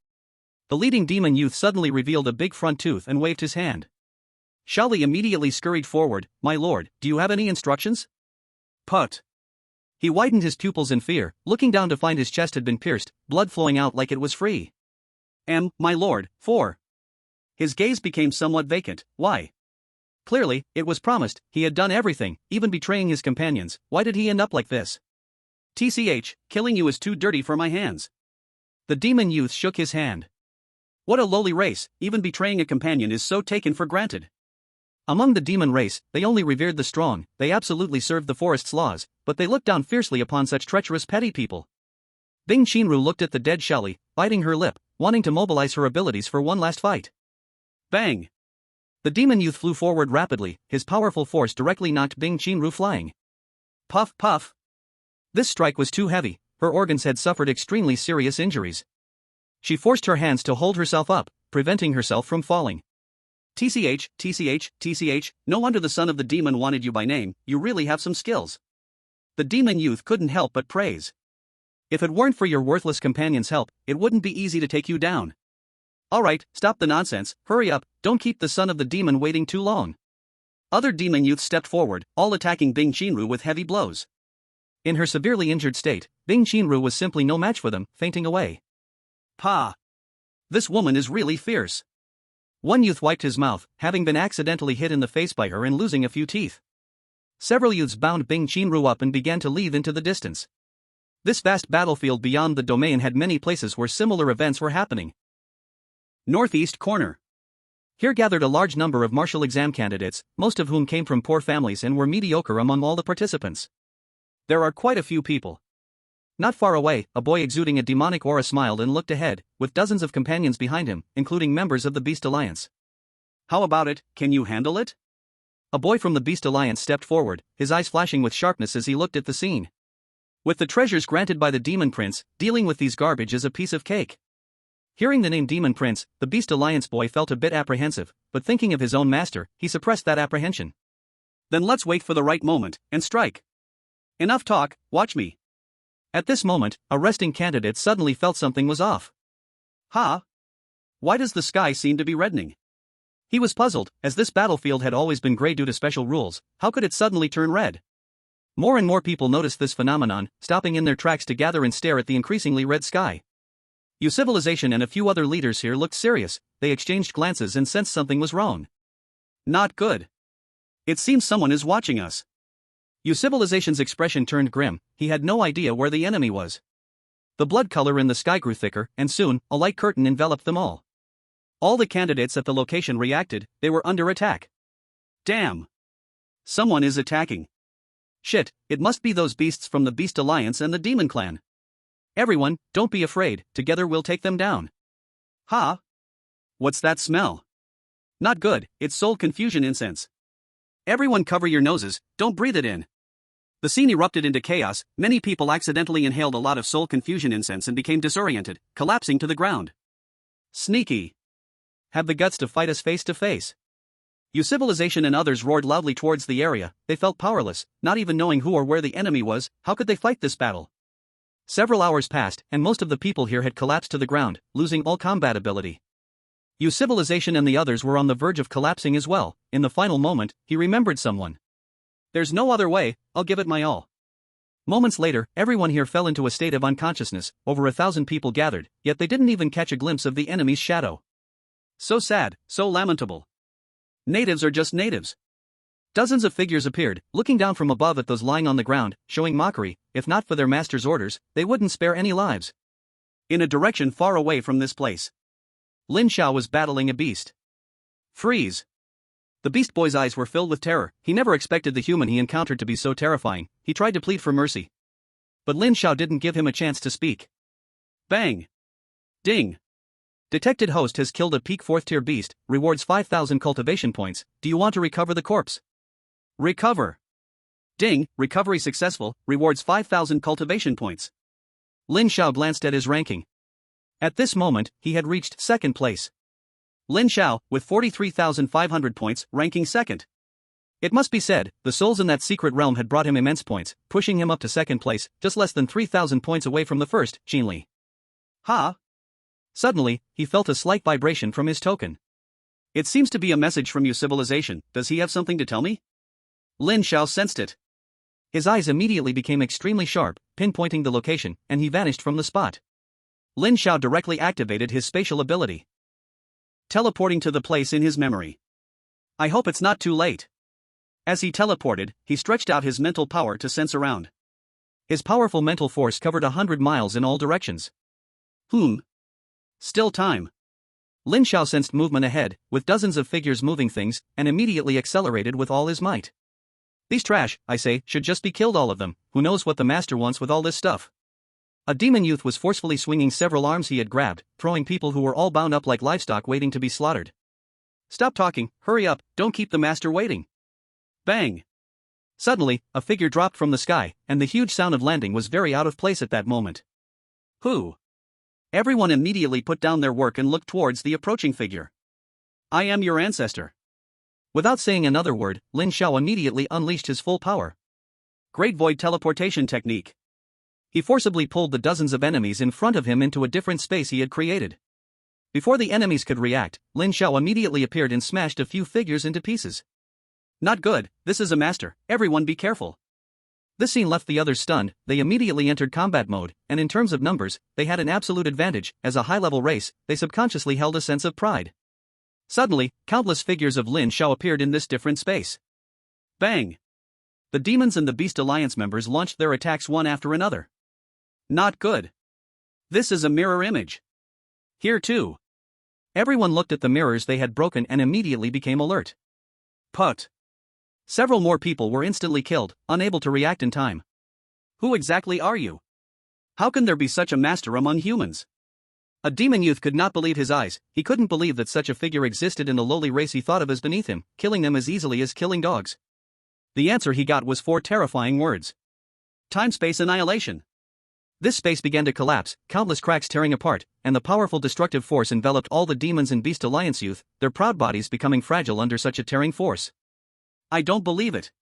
The leading demon youth suddenly revealed a big front tooth and waved his hand. Xiaoli immediately scurried forward. My lord, do you have any instructions? Put. He widened his pupils in fear, looking down to find his chest had been pierced, blood flowing out like it was free. My lord, 4. His gaze became somewhat vacant. Why? Clearly, it was promised. He had done everything, even betraying his companions. Why did he end up like this? TCH, killing you is too dirty for my hands. The demon youth shook his hand. What a lowly race, even betraying a companion is so taken for granted. Among the demon race, they only revered the strong, they absolutely served the forest's laws, but they looked down fiercely upon such treacherous petty people. Bing Qinru looked at the dead Xiaoli, biting her lip, wanting to mobilize her abilities for one last fight. Bang! The demon youth flew forward rapidly, his powerful force directly knocked Bing Qinru flying. Puff puff. This strike was too heavy, her organs had suffered extremely serious injuries. She forced her hands to hold herself up, preventing herself from falling. TCH, TCH, TCH, no wonder the son of the demon wanted you by name, you really have some skills. The demon youth couldn't help but praise. If it weren't for your worthless companion's help, it wouldn't be easy to take you down. Alright, stop the nonsense, hurry up, don't keep the son of the demon waiting too long. Other demon youths stepped forward, all attacking Bing Chinru with heavy blows. In her severely injured state, Bing Chinru was simply no match for them, fainting away. Pa! This woman is really fierce. One youth wiped his mouth, having been accidentally hit in the face by her and losing a few teeth. Several youths bound Bing Chinru up and began to leave into the distance. This vast battlefield beyond the domain had many places where similar events were happening. Northeast Corner. Here gathered a large number of martial exam candidates, most of whom came from poor families and were mediocre among all the participants. There are quite a few people. Not far away, a boy exuding a demonic aura smiled and looked ahead, with dozens of companions behind him, including members of the Beast Alliance. How about it, can you handle it? A boy from the Beast Alliance stepped forward, his eyes flashing with sharpness as he looked at the scene. With the treasures granted by the Demon Prince, dealing with these garbage is a piece of cake. Hearing the name Demon Prince, the Beast Alliance boy felt a bit apprehensive, but thinking of his own master, he suppressed that apprehension. Then let's wait for the right moment, and strike. Enough talk, watch me. At this moment, a resting candidate suddenly felt something was off. Ha! Why does the sky seem to be reddening? He was puzzled, as this battlefield had always been gray due to special rules, how could it suddenly turn red? More and more people noticed this phenomenon, stopping in their tracks to gather and stare at the increasingly red sky. U-Civilization and a few other leaders here looked serious, they exchanged glances and sensed something was wrong. Not good. It seems someone is watching us. U-Civilization's expression turned grim, he had no idea where the enemy was. The blood color in the sky grew thicker, and soon, a light curtain enveloped them all. All the candidates at the location reacted, they were under attack. Damn! Someone is attacking. Shit, it must be those beasts from the Beast Alliance and the Demon Clan. Everyone, don't be afraid, together we'll take them down. Ha! What's that smell? Not good, it's soul confusion incense. Everyone cover your noses, don't breathe it in. The scene erupted into chaos, many people accidentally inhaled a lot of soul confusion incense and became disoriented, collapsing to the ground. Sneaky. Have the guts to fight us face to face. U-Civilization and others roared loudly towards the area, they felt powerless, not even knowing who or where the enemy was, how could they fight this battle? Several hours passed, and most of the people here had collapsed to the ground, losing all combat ability. U-Civilization and the others were on the verge of collapsing as well. In the final moment, he remembered someone. There's no other way, I'll give it my all. Moments later, everyone here fell into a state of unconsciousness, over 1,000 people gathered, yet they didn't even catch a glimpse of the enemy's shadow. So sad, so lamentable. Natives are just natives. Dozens of figures appeared, looking down from above at those lying on the ground, showing mockery. If not for their master's orders, they wouldn't spare any lives. In a direction far away from this place, Lin Xiao was battling a beast. Freeze! The beast boy's eyes were filled with terror, he never expected the human he encountered to be so terrifying, he tried to plead for mercy. But Lin Xiao didn't give him a chance to speak. Bang! Ding! Detected host has killed a peak 4th tier beast, rewards 5,000 cultivation points, do you want to recover the corpse? Recover! Ding, recovery successful, rewards 5,000 cultivation points. Lin Xiao glanced at his ranking. At this moment, he had reached 2nd place. Lin Xiao, with 43,500 points, ranking 2nd. It must be said, the souls in that secret realm had brought him immense points, pushing him up to 2nd place, just less than 3,000 points away from the first, Qinli. Ha! Suddenly, he felt a slight vibration from his token. It seems to be a message from U-Civilization, does he have something to tell me? Lin Xiao sensed it. His eyes immediately became extremely sharp, pinpointing the location, and he vanished from the spot. Lin Xiao directly activated his spatial ability, teleporting to the place in his memory. I hope it's not too late. As he teleported, he stretched out his mental power to sense around. His powerful mental force covered 100 miles in all directions. Still time. Lin Xiao sensed movement ahead, with dozens of figures moving things, and immediately accelerated with all his might. These trash, I say, should just be killed all of them, who knows what the master wants with all this stuff. A demon youth was forcefully swinging several arms he had grabbed, throwing people who were all bound up like livestock waiting to be slaughtered. Stop talking, hurry up, don't keep the master waiting. Bang! Suddenly, a figure dropped from the sky, and the huge sound of landing was very out of place at that moment. Who? Everyone immediately put down their work and looked towards the approaching figure. I am your ancestor. Without saying another word, Lin Xiao immediately unleashed his full power. Great void teleportation technique. He forcibly pulled the dozens of enemies in front of him into a different space he had created. Before the enemies could react, Lin Xiao immediately appeared and smashed a few figures into pieces. Not good, this is a master, everyone be careful. This scene left the others stunned. They immediately entered combat mode, and in terms of numbers, they had an absolute advantage. As a high-level race, they subconsciously held a sense of pride. Suddenly, countless figures of Lin Xiao appeared in this different space. Bang! The Demons and the Beast Alliance members launched their attacks one after another. Not good. This is a mirror image. Here too. Everyone looked at the mirrors they had broken and immediately became alert. Put. Several more people were instantly killed, unable to react in time. Who exactly are you? How can there be such a master among humans? A demon youth could not believe his eyes. He couldn't believe that such a figure existed in the lowly race he thought of as beneath him, killing them as easily as killing dogs. The answer he got was 4 terrifying words. Time-space annihilation. This space began to collapse, countless cracks tearing apart, and the powerful destructive force enveloped all the Demons and Beast Alliance youth, their proud bodies becoming fragile under such a tearing force. I don't believe it.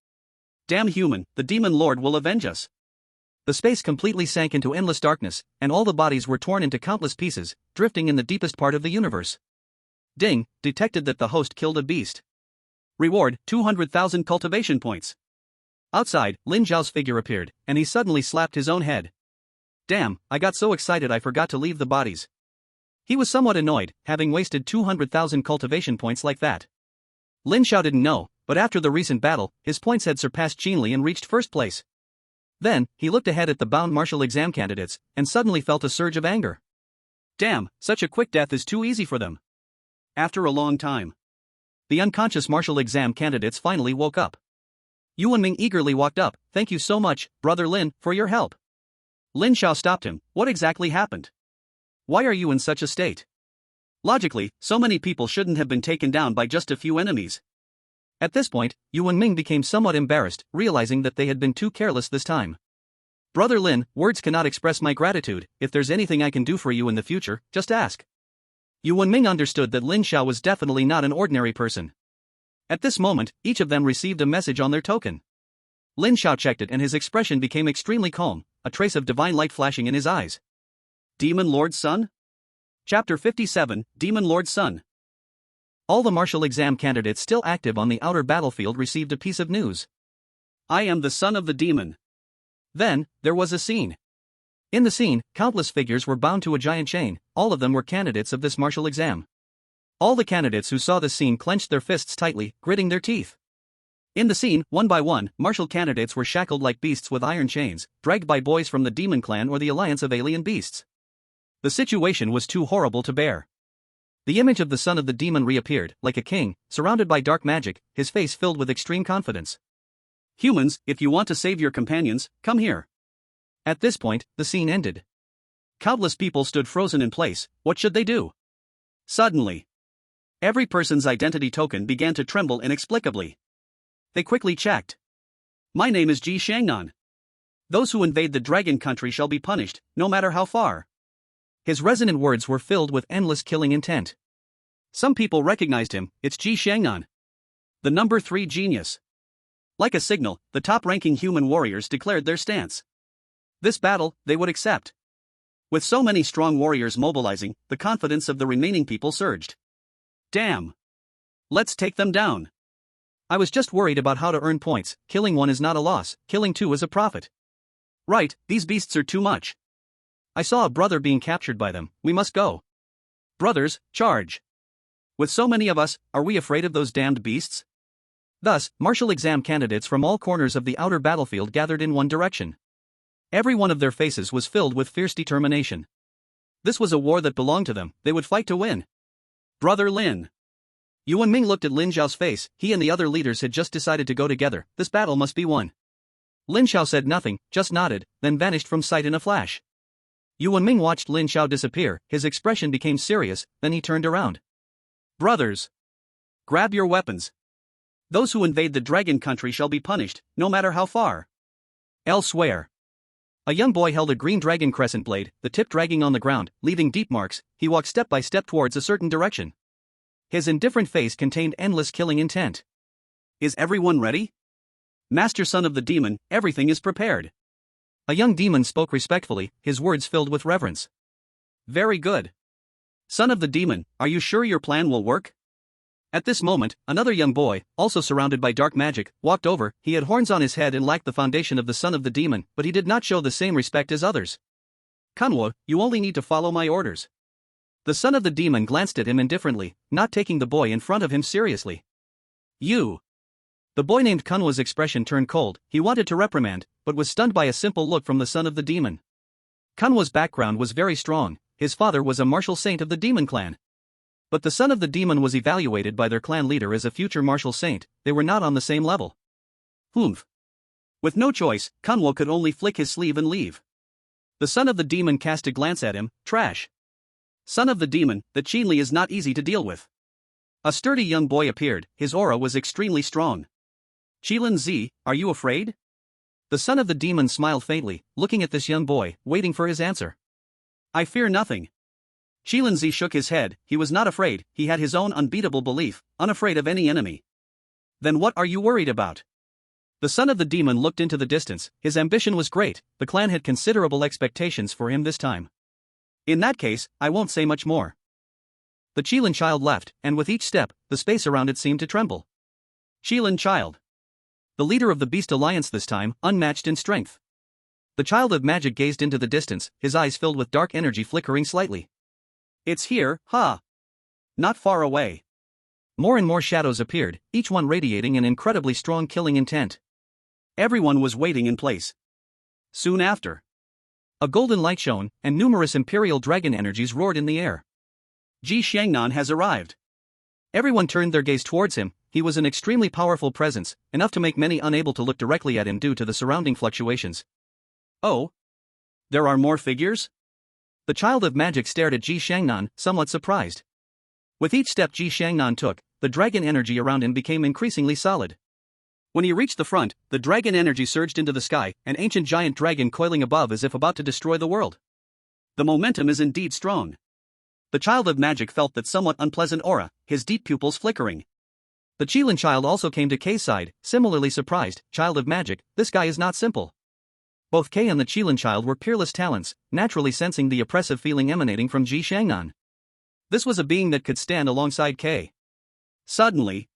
Damn human, the Demon Lord will avenge us. The space completely sank into endless darkness, and all the bodies were torn into countless pieces, drifting in the deepest part of the universe. Ding, detected that the host killed a beast. Reward, 200,000 cultivation points. Outside, Lin Xiao's figure appeared, and he suddenly slapped his own head. Damn, I got so excited I forgot to leave the bodies. He was somewhat annoyed, having wasted 200,000 cultivation points like that. Lin Xiao didn't know, but after the recent battle, his points had surpassed Qin Li and reached first place. Then, he looked ahead at the bound martial exam candidates, and suddenly felt a surge of anger. Damn, such a quick death is too easy for them. After a long time, the unconscious martial exam candidates finally woke up. Yuan Ming eagerly walked up. Thank you so much, Brother Lin, for your help. Lin Xiao stopped him. What exactly happened? Why are you in such a state? Logically, so many people shouldn't have been taken down by just a few enemies. At this point, Yuan Ming became somewhat embarrassed, realizing that they had been too careless this time. Brother Lin, words cannot express my gratitude. If there's anything I can do for you in the future, just ask. Yuan Ming understood that Lin Xiao was definitely not an ordinary person. At this moment, each of them received a message on their token. Lin Xiao checked it and his expression became extremely calm, a trace of divine light flashing in his eyes. Demon Lord's Son? Chapter 57, Demon Lord's Son. All the martial exam candidates still active on the outer battlefield received a piece of news. I am the son of the demon. Then, there was a scene. In the scene, countless figures were bound to a giant chain. All of them were candidates of this martial exam. All the candidates who saw this scene clenched their fists tightly, gritting their teeth. In the scene, one by one, martial candidates were shackled like beasts with iron chains, dragged by boys from the Demon Clan or the Alliance of Alien Beasts. The situation was too horrible to bear. The image of the son of the demon reappeared, like a king, surrounded by dark magic, his face filled with extreme confidence. Humans, if you want to save your companions, come here. At this point, the scene ended. Countless people stood frozen in place. What should they do? Suddenly, every person's identity token began to tremble inexplicably. They quickly checked. My name is Ji Shangnan. Those who invade the dragon country shall be punished, no matter how far. His resonant words were filled with endless killing intent. Some people recognized him. It's Ji Shangnan, the number 3 genius. Like a signal, the top-ranking human warriors declared their stance. This battle, they would accept. With so many strong warriors mobilizing, the confidence of the remaining people surged. Damn! Let's take them down. I was just worried about how to earn points. Killing one is not a loss, killing two is a profit. Right, these beasts are too much. I saw a brother being captured by them. We must go. Brothers, charge. With so many of us, are we afraid of those damned beasts? Thus, martial exam candidates from all corners of the outer battlefield gathered in one direction. Every one of their faces was filled with fierce determination. This was a war that belonged to them. They would fight to win. Brother Lin. Yuan Ming looked at Lin Xiao's face. He and the other leaders had just decided to go together. This battle must be won. Lin Xiao said nothing, just nodded, then vanished from sight in a flash. Yuan Ming watched Lin Xiao disappear. His expression became serious, then he turned around. Brothers, grab your weapons. Those who invade the dragon country shall be punished, no matter how far. Elsewhere. A young boy held a green dragon crescent blade, the tip dragging on the ground, leaving deep marks. He walked step by step towards a certain direction. His indifferent face contained endless killing intent. Is everyone ready? Master Son of the Demon, everything is prepared. A young demon spoke respectfully, his words filled with reverence. Very good. Son of the Demon, are you sure your plan will work? At this moment, another young boy, also surrounded by dark magic, walked over. He had horns on his head and lacked the foundation of the Son of the Demon, but he did not show the same respect as others. Kanwo, you only need to follow my orders. The Son of the Demon glanced at him indifferently, not taking the boy in front of him seriously. You. The boy named Kanwo's expression turned cold. He wanted to reprimand, but was stunned by a simple look from the Son of the Demon. Kanwo's background was very strong. His father was a martial saint of the Demon clan. But the Son of the Demon was evaluated by their clan leader as a future martial saint. They were not on the same level. Humph. With no choice, Kanwo could only flick his sleeve and leave. The Son of the Demon cast a glance at him. Trash. Son of the Demon, the Qinli is not easy to deal with. A sturdy young boy appeared. His aura was extremely strong. Qilin Zi, are you afraid? The Son of the Demon smiled faintly, looking at this young boy, waiting for his answer. I fear nothing. Qilin Zi shook his head. He was not afraid. He had his own unbeatable belief, unafraid of any enemy. Then what are you worried about? The Son of the Demon looked into the distance. His ambition was great. The clan had considerable expectations for him this time. In that case, I won't say much more. The Qilin child left, and with each step, the space around it seemed to tremble. Qilin child. The leader of the Beast Alliance this time, unmatched in strength. The child of magic gazed into the distance, his eyes filled with dark energy flickering slightly. It's here, huh? Not far away. More and more shadows appeared, each one radiating an incredibly strong killing intent. Everyone was waiting in place. Soon after, a golden light shone, and numerous imperial dragon energies roared in the air. Ji Shangnan has arrived. Everyone turned their gaze towards him. He was an extremely powerful presence, enough to make many unable to look directly at him due to the surrounding fluctuations. Oh? There are more figures? The child of magic stared at Ji Shangnan, somewhat surprised. With each step Ji Shangnan took, the dragon energy around him became increasingly solid. When he reached the front, the dragon energy surged into the sky, an ancient giant dragon coiling above as if about to destroy the world. The momentum is indeed strong. The child of magic felt that somewhat unpleasant aura, his deep pupils flickering. The Qilin child also came to Kay's side, similarly surprised. Child of magic, this guy is not simple. Both Kay and the Qilin child were peerless talents, naturally sensing the oppressive feeling emanating from Ji Shangnan. This was a being that could stand alongside Kay. Suddenly,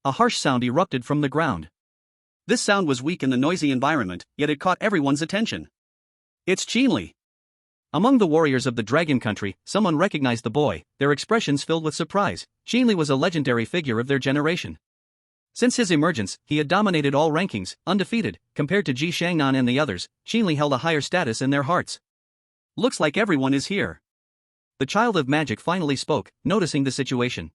a harsh sound erupted from the ground. This sound was weak in the noisy environment, yet it caught everyone's attention. It's Qinli. Among the warriors of the dragon country, someone recognized the boy, their expressions filled with surprise. Qinli was a legendary figure of their generation. Since his emergence, he had dominated all rankings, undefeated. Compared to Ji Shangnan and the others, Qinli held a higher status in their hearts. Looks like everyone is here. The child of magic finally spoke, noticing the situation.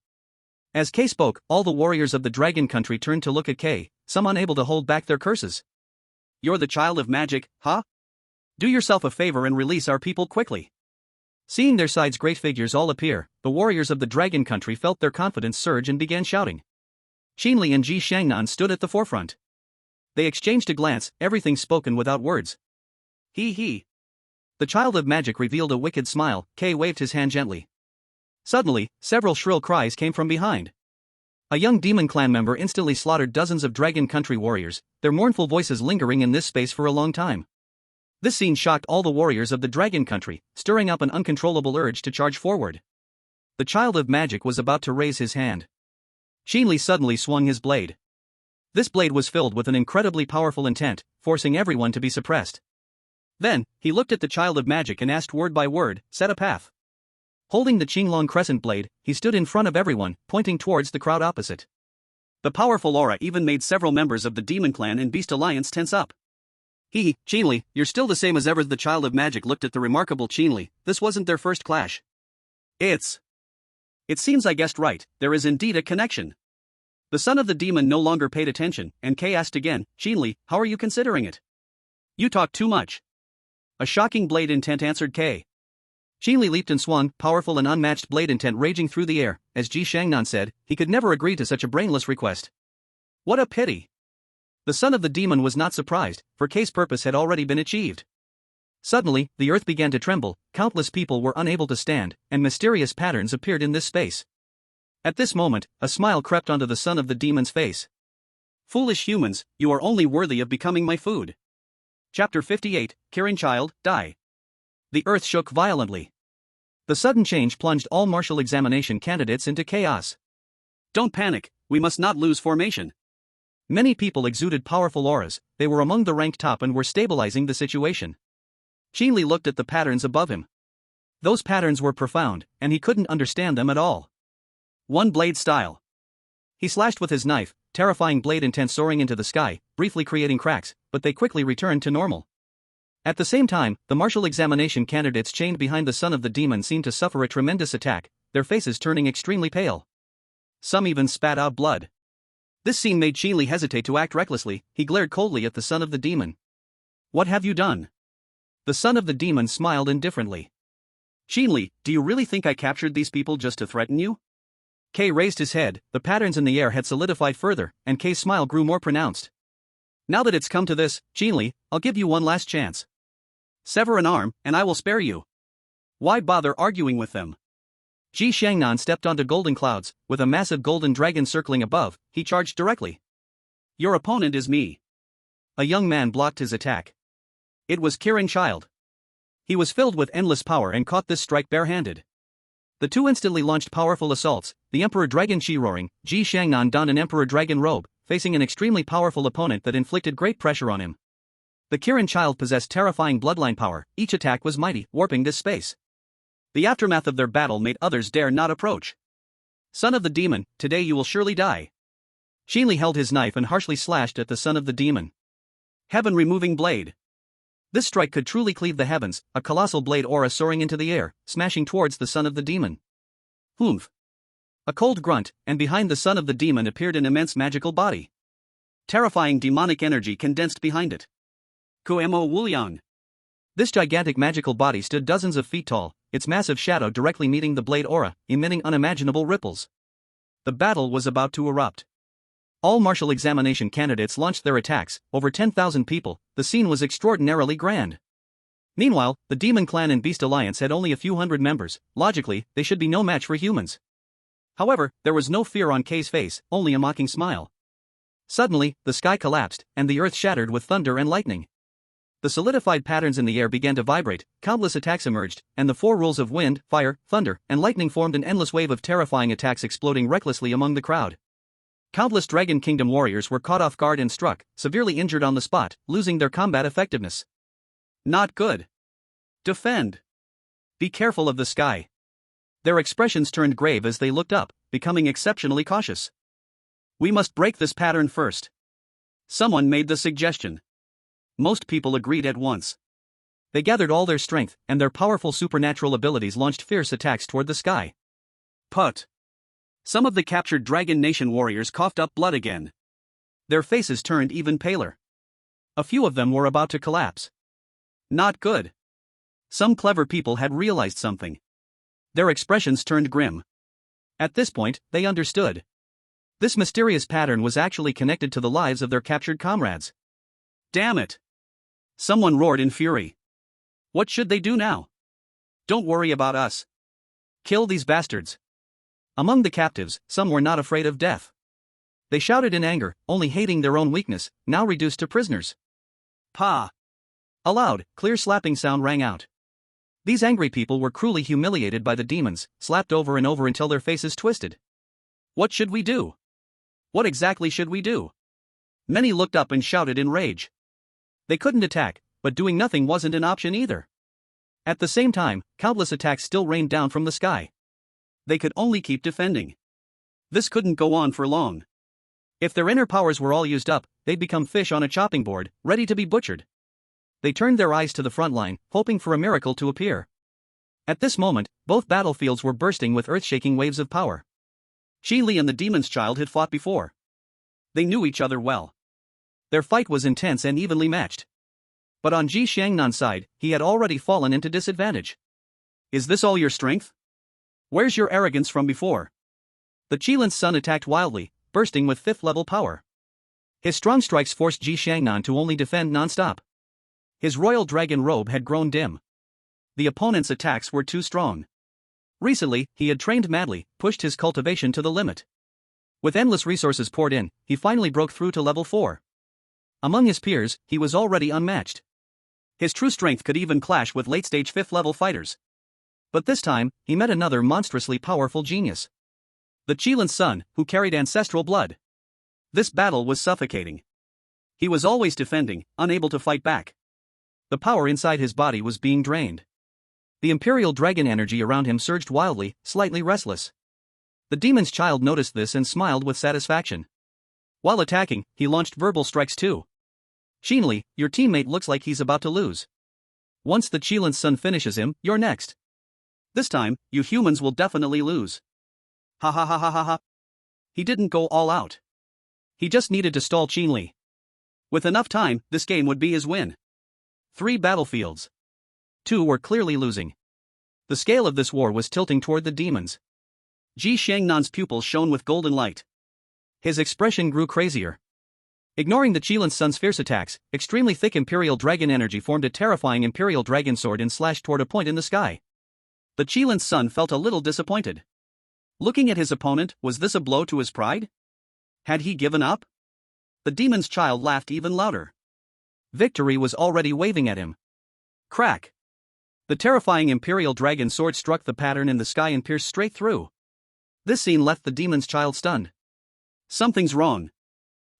As Kay spoke, all the warriors of the dragon country turned to look at Kay, some unable to hold back their curses. You're the child of magic, huh? Do yourself a favor and release our people quickly. Seeing their side's great figures all appear, the warriors of the dragon country felt their confidence surge and began shouting. Qinli and Ji Shangnan stood at the forefront. They exchanged a glance, everything spoken without words. He. The child of magic revealed a wicked smile. Kay waved his hand gently. Suddenly, several shrill cries came from behind. A young demon clan member instantly slaughtered dozens of dragon country warriors, their mournful voices lingering in this space for a long time. This scene shocked all the warriors of the dragon country, stirring up an uncontrollable urge to charge forward. The child of magic was about to raise his hand. Qinli suddenly swung his blade. This blade was filled with an incredibly powerful intent, forcing everyone to be suppressed. Then, he looked at the child of magic and asked word by word, set a path. Holding the Qinglong crescent blade, he stood in front of everyone, pointing towards the crowd opposite. The powerful aura even made several members of the Demon Clan and Beast Alliance tense up. Qinli, you're still the same as ever. The child of magic looked at the remarkable Qinli. This wasn't their first clash. It seems I guessed right, there is indeed a connection. The Son of the Demon no longer paid attention, and Kay asked again, Qinli, how are you considering it? You talk too much. A shocking blade intent, answered Kay. Qinli leaped and swung, powerful and unmatched blade intent raging through the air. As Ji Shangnan said, he could never agree to such a brainless request. What a pity. The son of the demon was not surprised, for K's purpose had already been achieved. Suddenly, the earth began to tremble, countless people were unable to stand, and mysterious patterns appeared in this space. At this moment, a smile crept onto the son of the demon's face. Foolish humans, you are only worthy of becoming my food. Chapter 58, Kirin Child, Die. The earth shook violently. The sudden change plunged all martial examination candidates into chaos. Don't panic, we must not lose formation. Many people exuded powerful auras, they were among the ranked top and were stabilizing the situation. Qinli looked at the patterns above him. Those patterns were profound, and he couldn't understand them at all. One blade style. He slashed with his knife, terrifying blade intent soaring into the sky, briefly creating cracks, but they quickly returned to normal. At the same time, the martial examination candidates chained behind the son of the demon seemed to suffer a tremendous attack, their faces turning extremely pale. Some even spat out blood. This scene made Qinli hesitate to act recklessly. He glared coldly at the son of the demon. What have you done? The son of the demon smiled indifferently. Qinli, do you really think I captured these people just to threaten you? K raised his head, the patterns in the air had solidified further, and K's smile grew more pronounced. Now that it's come to this, Qinli, I'll give you one last chance. Sever an arm, and I will spare you. Why bother arguing with them? Ji Shangnan stepped onto golden clouds, with a massive golden dragon circling above, he charged directly. Your opponent is me. A young man blocked his attack. It was Kirin Child. He was filled with endless power and caught this strike barehanded. The two instantly launched powerful assaults, the Emperor Dragon Shi roaring, Ji Shangnan donned an Emperor Dragon robe, facing an extremely powerful opponent that inflicted great pressure on him. The Kirin Child possessed terrifying bloodline power, each attack was mighty, warping this space. The aftermath of their battle made others dare not approach. Son of the demon, today you will surely die. Qinli held his knife and harshly slashed at the son of the demon. Heaven-removing blade. This strike could truly cleave the heavens, a colossal blade aura soaring into the air, smashing towards the son of the demon. Humph. A cold grunt, and behind the son of the demon appeared an immense magical body. Terrifying demonic energy condensed behind it. Kuemo Wuliang. This gigantic magical body stood dozens of feet tall, its massive shadow directly meeting the blade aura, emitting unimaginable ripples. The battle was about to erupt. All martial examination candidates launched their attacks, over 10,000 people, the scene was extraordinarily grand. Meanwhile, the Demon Clan and Beast Alliance had only a few hundred members, logically, they should be no match for humans. However, there was no fear on K's face, only a mocking smile. Suddenly, the sky collapsed, and the earth shattered with thunder and lightning. The solidified patterns in the air began to vibrate, countless attacks emerged, and the four rules of wind, fire, thunder, and lightning formed an endless wave of terrifying attacks exploding recklessly among the crowd. Countless Dragon Kingdom warriors were caught off guard and struck, severely injured on the spot, losing their combat effectiveness. Not good. Defend. Be careful of the sky. Their expressions turned grave as they looked up, becoming exceptionally cautious. We must break this pattern first. Someone made the suggestion. Most people agreed at once. They gathered all their strength, and their powerful supernatural abilities launched fierce attacks toward the sky. Put. Some of the captured Dragon Nation warriors coughed up blood again. Their faces turned even paler. A few of them were about to collapse. Not good. Some clever people had realized something. Their expressions turned grim. At this point, they understood. This mysterious pattern was actually connected to the lives of their captured comrades. Damn it! Someone roared in fury. What should they do now? Don't worry about us. Kill these bastards. Among the captives, some were not afraid of death. They shouted in anger, only hating their own weakness, now reduced to prisoners. Pa! A loud, clear slapping sound rang out. These angry people were cruelly humiliated by the demons, slapped over and over until their faces twisted. What should we do? What exactly should we do? Many looked up and shouted in rage. They couldn't attack, but doing nothing wasn't an option either. At the same time, countless attacks still rained down from the sky. They could only keep defending. This couldn't go on for long. If their inner powers were all used up, they'd become fish on a chopping board, ready to be butchered. They turned their eyes to the front line, hoping for a miracle to appear. At this moment, both battlefields were bursting with earth-shaking waves of power. Qi Li and the Demon's Child had fought before. They knew each other well. Their fight was intense and evenly matched. But on Ji Xiangnan's side, he had already fallen into disadvantage. Is this all your strength? Where's your arrogance from before? The Qilin's son attacked wildly, bursting with 5th-level power. His strong strikes forced Ji Xiangnan to only defend non-stop. His royal dragon robe had grown dim. The opponent's attacks were too strong. Recently, he had trained madly, pushed his cultivation to the limit. With endless resources poured in, he finally broke through to level 4. Among his peers, he was already unmatched. His true strength could even clash with late-stage 5th-level fighters. But this time, he met another monstrously powerful genius. The Qilin's son, who carried ancestral blood. This battle was suffocating. He was always defending, unable to fight back. The power inside his body was being drained. The imperial dragon energy around him surged wildly, slightly restless. The demon's child noticed this and smiled with satisfaction. While attacking, he launched verbal strikes too. Qinli, your teammate looks like he's about to lose. Once the Qilin's son finishes him, you're next. This time, you humans will definitely lose. Ha ha ha ha ha ha. He didn't go all out. He just needed to stall Qinli. With enough time, this game would be his win. 3 battlefields. 2 were clearly losing. The scale of this war was tilting toward the demons. Ji Xiangnan's pupils shone with golden light. His expression grew crazier. Ignoring the Qilin's son's fierce attacks, extremely thick imperial dragon energy formed a terrifying imperial dragon sword and slashed toward a point in the sky. The Qilin's son felt a little disappointed. Looking at his opponent, was this a blow to his pride? Had he given up? The demon's child laughed even louder. Victory was already waving at him. Crack! The terrifying imperial dragon sword struck the pattern in the sky and pierced straight through. This scene left the demon's child stunned. Something's wrong.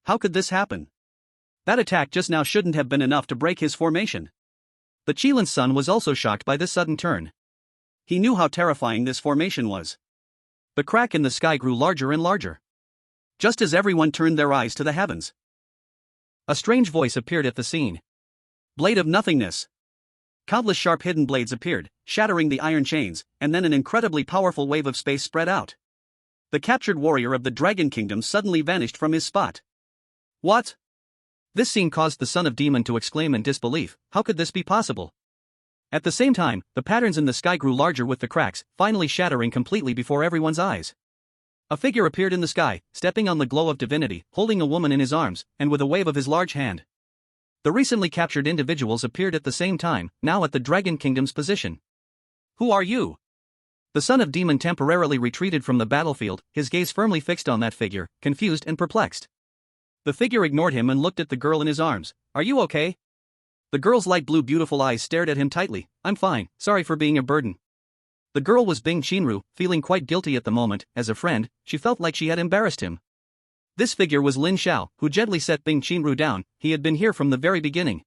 How could this happen? That attack just now shouldn't have been enough to break his formation. The Qilin's son was also shocked by this sudden turn. He knew how terrifying this formation was. The crack in the sky grew larger and larger. Just as everyone turned their eyes to the heavens, a strange voice appeared at the scene. Blade of nothingness. Countless sharp hidden blades appeared, shattering the iron chains, and then an incredibly powerful wave of space spread out. The captured warrior of the Dragon Kingdom suddenly vanished from his spot. What? This scene caused the son of demon to exclaim in disbelief. How could this be possible? At the same time, the patterns in the sky grew larger with the cracks, finally shattering completely before everyone's eyes. A figure appeared in the sky, stepping on the glow of divinity, holding a woman in his arms, and with a wave of his large hand. The recently captured individuals appeared at the same time, now at the Dragon Kingdom's position. Who are you? The son of demon temporarily retreated from the battlefield, his gaze firmly fixed on that figure, confused and perplexed. The figure ignored him and looked at the girl in his arms. Are you okay? The girl's light blue beautiful eyes stared at him tightly. I'm fine, sorry for being a burden. The girl was Bing Qinru, feeling quite guilty at the moment. As a friend, she felt like she had embarrassed him. This figure was Lin Xiao, who gently set Bing Qinru down. He had been here from the very beginning.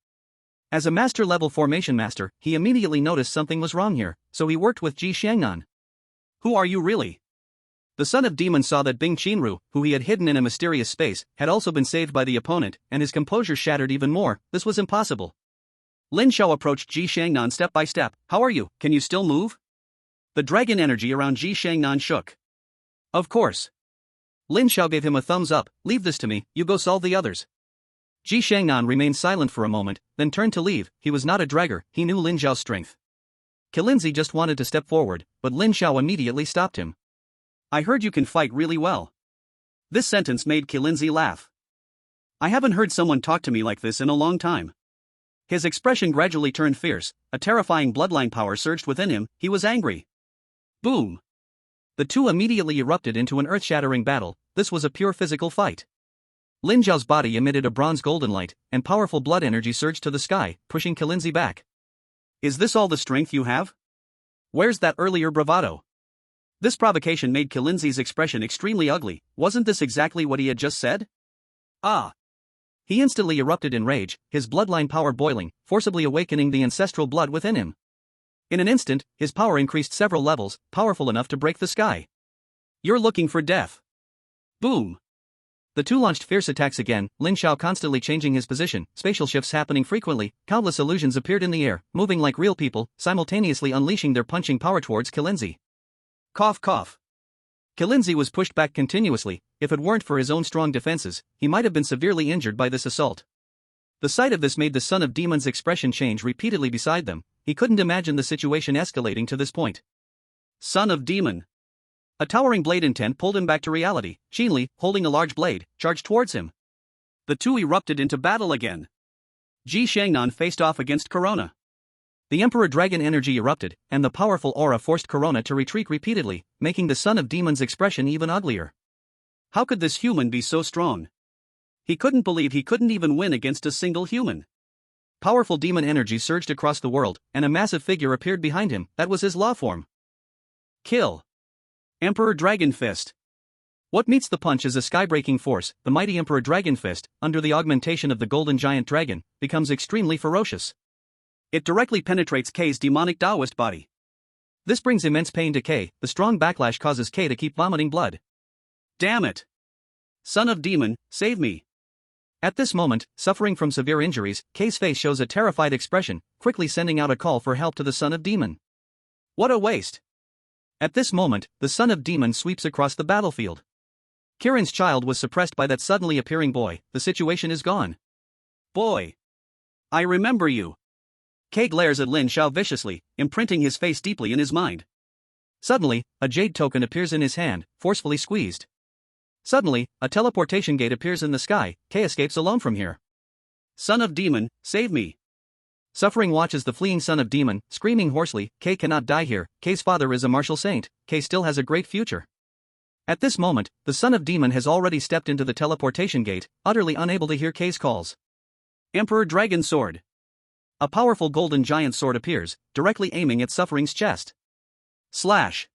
As a master-level formation master, he immediately noticed something was wrong here, so he worked with Ji Xiangnan. Who are you really? The son of demon saw that Bing Qinru, who he had hidden in a mysterious space, had also been saved by the opponent, and his composure shattered even more. This was impossible. Lin Xiao approached Ji Xiangnan step by step. How are you? Can you still move? The dragon energy around Ji Xiangnan shook. Of course. Lin Xiao gave him a thumbs up. Leave this to me, you go solve the others. Ji Xiangnan remained silent for a moment, then turned to leave. He was not a dragger, he knew Lin Xiao's strength. Qilinzi just wanted to step forward, but Lin Xiao immediately stopped him. I heard you can fight really well. This sentence made Qilinzi laugh. I haven't heard someone talk to me like this in a long time. His expression gradually turned fierce, a terrifying bloodline power surged within him. He was angry. Boom! The two immediately erupted into an earth-shattering battle. This was a pure physical fight. Lin Xiao's body emitted a bronze golden light, and powerful blood energy surged to the sky, pushing Qilinzi back. Is this all the strength you have? Where's that earlier bravado? This provocation made Qilinzi's expression extremely ugly. Wasn't this exactly what he had just said? Ah! He instantly erupted in rage, his bloodline power boiling, forcibly awakening the ancestral blood within him. In an instant, his power increased several levels, powerful enough to break the sky. You're looking for death. Boom! The two launched fierce attacks again, Lin Xiao constantly changing his position, spatial shifts happening frequently, countless illusions appeared in the air, moving like real people, simultaneously unleashing their punching power towards Qilinzi. Cough cough. Qilinzi was pushed back continuously. If it weren't for his own strong defenses, he might have been severely injured by this assault. The sight of this made the son of demon's expression change repeatedly beside them. He couldn't imagine the situation escalating to this point. Son of demon. A towering blade intent pulled him back to reality. Qinli, holding a large blade, charged towards him. The two erupted into battle again. Ji Shangnan faced off against Corona. The Emperor Dragon energy erupted, and the powerful aura forced Corona to retreat repeatedly, making the Son of Demon's expression even uglier. How could this human be so strong? He couldn't believe he couldn't even win against a single human. Powerful demon energy surged across the world, and a massive figure appeared behind him. That was his law form. Kill. Emperor Dragon Fist. What meets the punch is a sky-breaking force. The mighty Emperor Dragon Fist, under the augmentation of the Golden Giant Dragon, becomes extremely ferocious. It directly penetrates K's demonic Taoist body. This brings immense pain to K. The strong backlash causes K to keep vomiting blood. Damn it! Son of Demon, save me! At this moment, suffering from severe injuries, K's face shows a terrified expression, quickly sending out a call for help to the Son of Demon. What a waste! At this moment, the Son of Demon sweeps across the battlefield. Kirin's child was suppressed by that suddenly appearing boy. The situation is gone. Boy! I remember you! K glares at Lin Xiao viciously, imprinting his face deeply in his mind. Suddenly, a jade token appears in his hand, forcefully squeezed. Suddenly, a teleportation gate appears in the sky. K escapes alone from here. Son of Demon, save me! Suffering watches the fleeing Son of Demon, screaming hoarsely, K cannot die here. K's father is a martial saint. K still has a great future. At this moment, the Son of Demon has already stepped into the teleportation gate, utterly unable to hear K's calls. Emperor Dragon Sword. A powerful golden giant sword appears, directly aiming at Suffering's chest. Slash.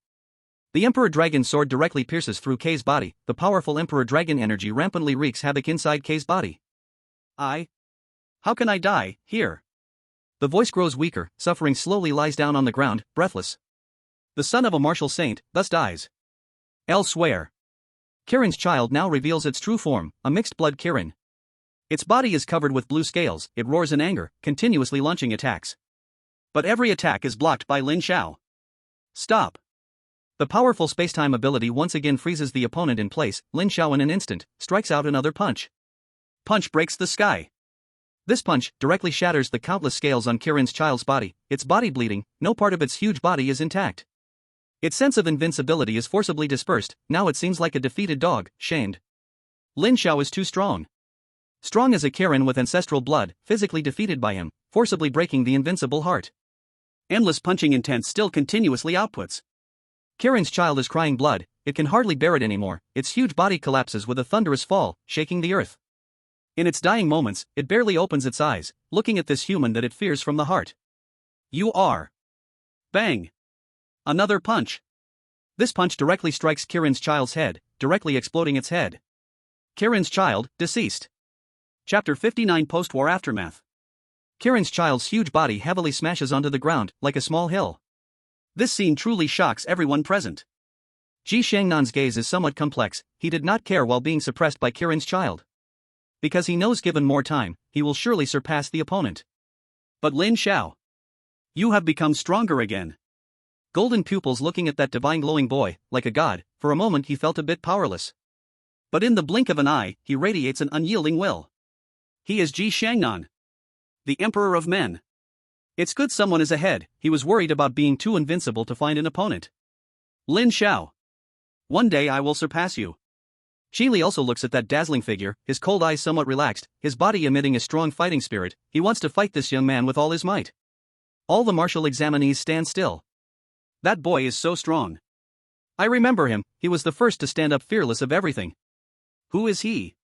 The Emperor Dragon sword directly pierces through K's body. The powerful Emperor Dragon energy rampantly wreaks havoc inside K's body. How can I die, here? The voice grows weaker. Suffering slowly lies down on the ground, breathless. The son of a martial saint thus dies. Elsewhere. Kirin's child now reveals its true form, a mixed-blood Kirin. Its body is covered with blue scales. It roars in anger, continuously launching attacks. But every attack is blocked by Lin Xiao. Stop. The powerful spacetime ability once again freezes the opponent in place. Lin Xiao in an instant strikes out another punch. Punch breaks the sky. This punch directly shatters the countless scales on Kirin's child's body, its body bleeding. No part of its huge body is intact. Its sense of invincibility is forcibly dispersed. Now it seems like a defeated dog, shamed. Lin Xiao is too strong. Strong as a Kirin with ancestral blood, physically defeated by him, forcibly breaking the invincible heart. Endless punching intent still continuously outputs. Kirin's child is crying blood. It can hardly bear it anymore. Its huge body collapses with a thunderous fall, shaking the earth. In its dying moments, it barely opens its eyes, looking at this human that it fears from the heart. You are. Bang. Another punch. This punch directly strikes Kirin's child's head, directly exploding its head. Kirin's child, deceased. Chapter 59 Post-War Aftermath. Kirin's child's huge body heavily smashes onto the ground, like a small hill. This scene truly shocks everyone present. Ji Shangnan's gaze is somewhat complex. He did not care while being suppressed by Kirin's child. Because he knows given more time, he will surely surpass the opponent. But Lin Xiao, you have become stronger again. Golden pupils looking at that divine glowing boy, like a god. For a moment he felt a bit powerless. But in the blink of an eye, he radiates an unyielding will. He is Ji Shangnan, the Emperor of Men. It's good someone is ahead. He was worried about being too invincible to find an opponent. Lin Xiao, one day I will surpass you. Qi Li also looks at that dazzling figure, his cold eyes somewhat relaxed, his body emitting a strong fighting spirit. He wants to fight this young man with all his might. All the martial examinees stand still. That boy is so strong. I remember him. He was the first to stand up fearless of everything. Who is he?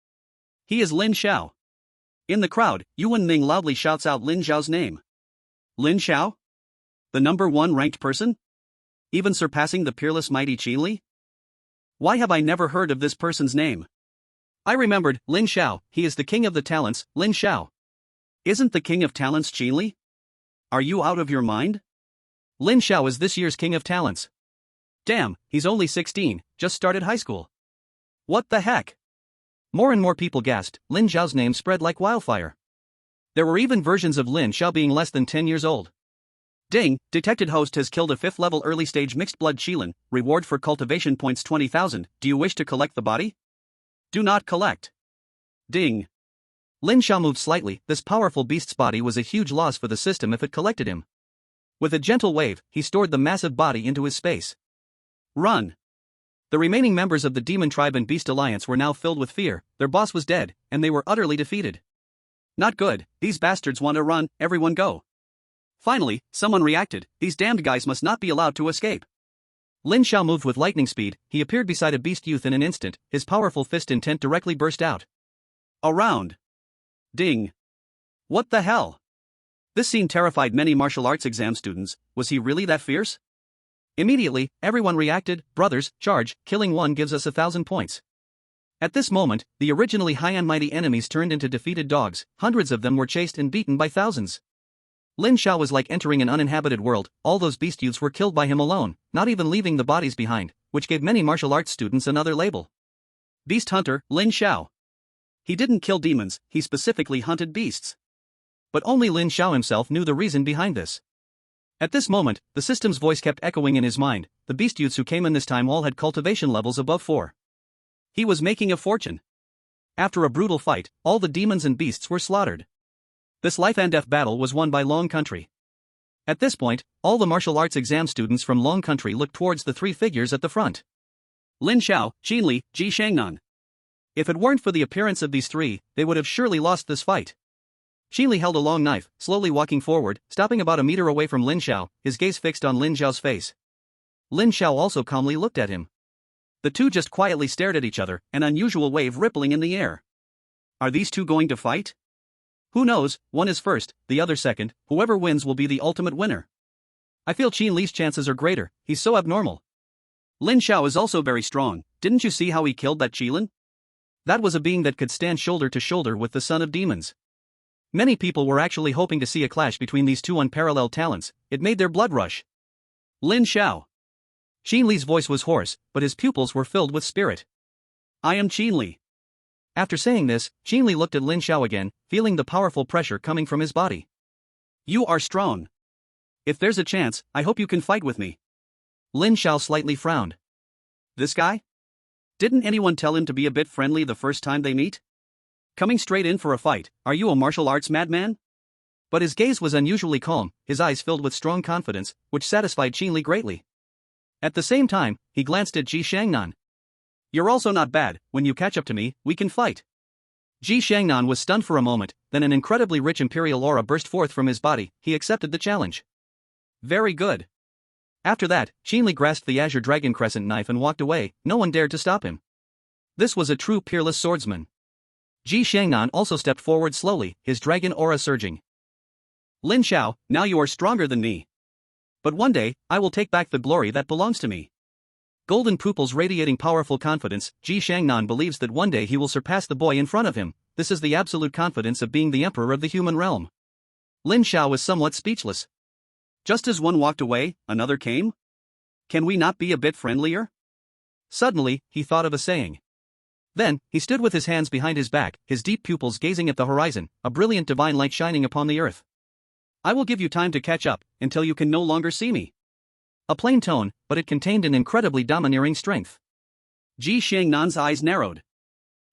He is Lin Xiao. In the crowd, Yuan Ming loudly shouts out Lin Xiao's name. Lin Xiao? The number one ranked person? Even surpassing the peerless mighty Qi Li? Why have I never heard of this person's name? I remembered, Lin Xiao. He is the king of the talents, Lin Xiao. Isn't the king of talents Qi Li? Are you out of your mind? Lin Xiao is this year's king of talents. Damn, he's only 16, just started high school. What the heck? More and more people gasped. Lin Xiao's name spread like wildfire. There were even versions of Lin Xiao being less than 10 years old. Ding, detected host has killed a 5th level early stage mixed blood Qilin, reward for cultivation points 20,000, do you wish to collect the body? Do not collect. Ding. Lin Xiao moved slightly. This powerful beast's body was a huge loss for the system if it collected him. With a gentle wave, he stored the massive body into his space. Run. The remaining members of the Demon Tribe and Beast Alliance were now filled with fear, their boss was dead, and they were utterly defeated. Not good, these bastards want to run, everyone go. Finally, someone reacted, these damned guys must not be allowed to escape. Lin Xiao moved with lightning speed, he appeared beside a beast youth in an instant, his powerful fist intent directly burst out. Around. Ding. What the hell? This scene terrified many martial arts exam students, was he really that fierce? Immediately, everyone reacted, brothers, charge, killing one gives us 1,000 points. At this moment, the originally high and mighty enemies turned into defeated dogs, hundreds of them were chased and beaten by thousands. Lin Xiao was like entering an uninhabited world, all those beast youths were killed by him alone, not even leaving the bodies behind, which gave many martial arts students another label. Beast Hunter, Lin Xiao. He didn't kill demons, he specifically hunted beasts. But only Lin Xiao himself knew the reason behind this. At this moment, the system's voice kept echoing in his mind, the beast youths who came in this time all had cultivation levels above 4. He was making a fortune. After a brutal fight, all the demons and beasts were slaughtered. This life and death battle was won by Long Country. At this point, all the martial arts exam students from Long Country looked towards the three figures at the front. Lin Xiao, Qin Li, Ji Shangnan. If it weren't for the appearance of these three, they would have surely lost this fight. Qin Li held a long knife, slowly walking forward, stopping about a meter away from Lin Xiao, his gaze fixed on Lin Xiao's face. Lin Xiao also calmly looked at him. The two just quietly stared at each other, an unusual wave rippling in the air. Are these two going to fight? Who knows, one is first, the other second, whoever wins will be the ultimate winner. I feel Qin Li's chances are greater, he's so abnormal. Lin Xiao is also very strong, didn't you see how he killed that Qilin? That was a being that could stand shoulder to shoulder with the son of demons. Many people were actually hoping to see a clash between these two unparalleled talents, it made their blood rush. Lin Xiao. Qin Li's voice was hoarse, but his pupils were filled with spirit. I am Qin Li. After saying this, Qin Li looked at Lin Xiao again, feeling the powerful pressure coming from his body. You are strong. If there's a chance, I hope you can fight with me. Lin Xiao slightly frowned. This guy? Didn't anyone tell him to be a bit friendly the first time they meet? Coming straight in for a fight, are you a martial arts madman? But his gaze was unusually calm, his eyes filled with strong confidence, which satisfied Qin Li greatly. At the same time, he glanced at Ji Shangnan. You're also not bad, when you catch up to me, we can fight. Ji Shangnan was stunned for a moment, then an incredibly rich imperial aura burst forth from his body, he accepted the challenge. Very good. After that, Qin Li grasped the azure dragon crescent knife and walked away, no one dared to stop him. This was a true peerless swordsman. Ji Shangnan also stepped forward slowly, his dragon aura surging. Lin Xiao, now you are stronger than me. But one day, I will take back the glory that belongs to me. Golden pupils radiating powerful confidence, Ji Shangnan believes that one day he will surpass the boy in front of him, this is the absolute confidence of being the emperor of the human realm. Lin Xiao was somewhat speechless. Just as one walked away, another came? Can we not be a bit friendlier? Suddenly, he thought of a saying. Then, he stood with his hands behind his back, his deep pupils gazing at the horizon, a brilliant divine light shining upon the earth. I will give you time to catch up, until you can no longer see me. A plain tone, but it contained an incredibly domineering strength. Ji Shangnan's eyes narrowed.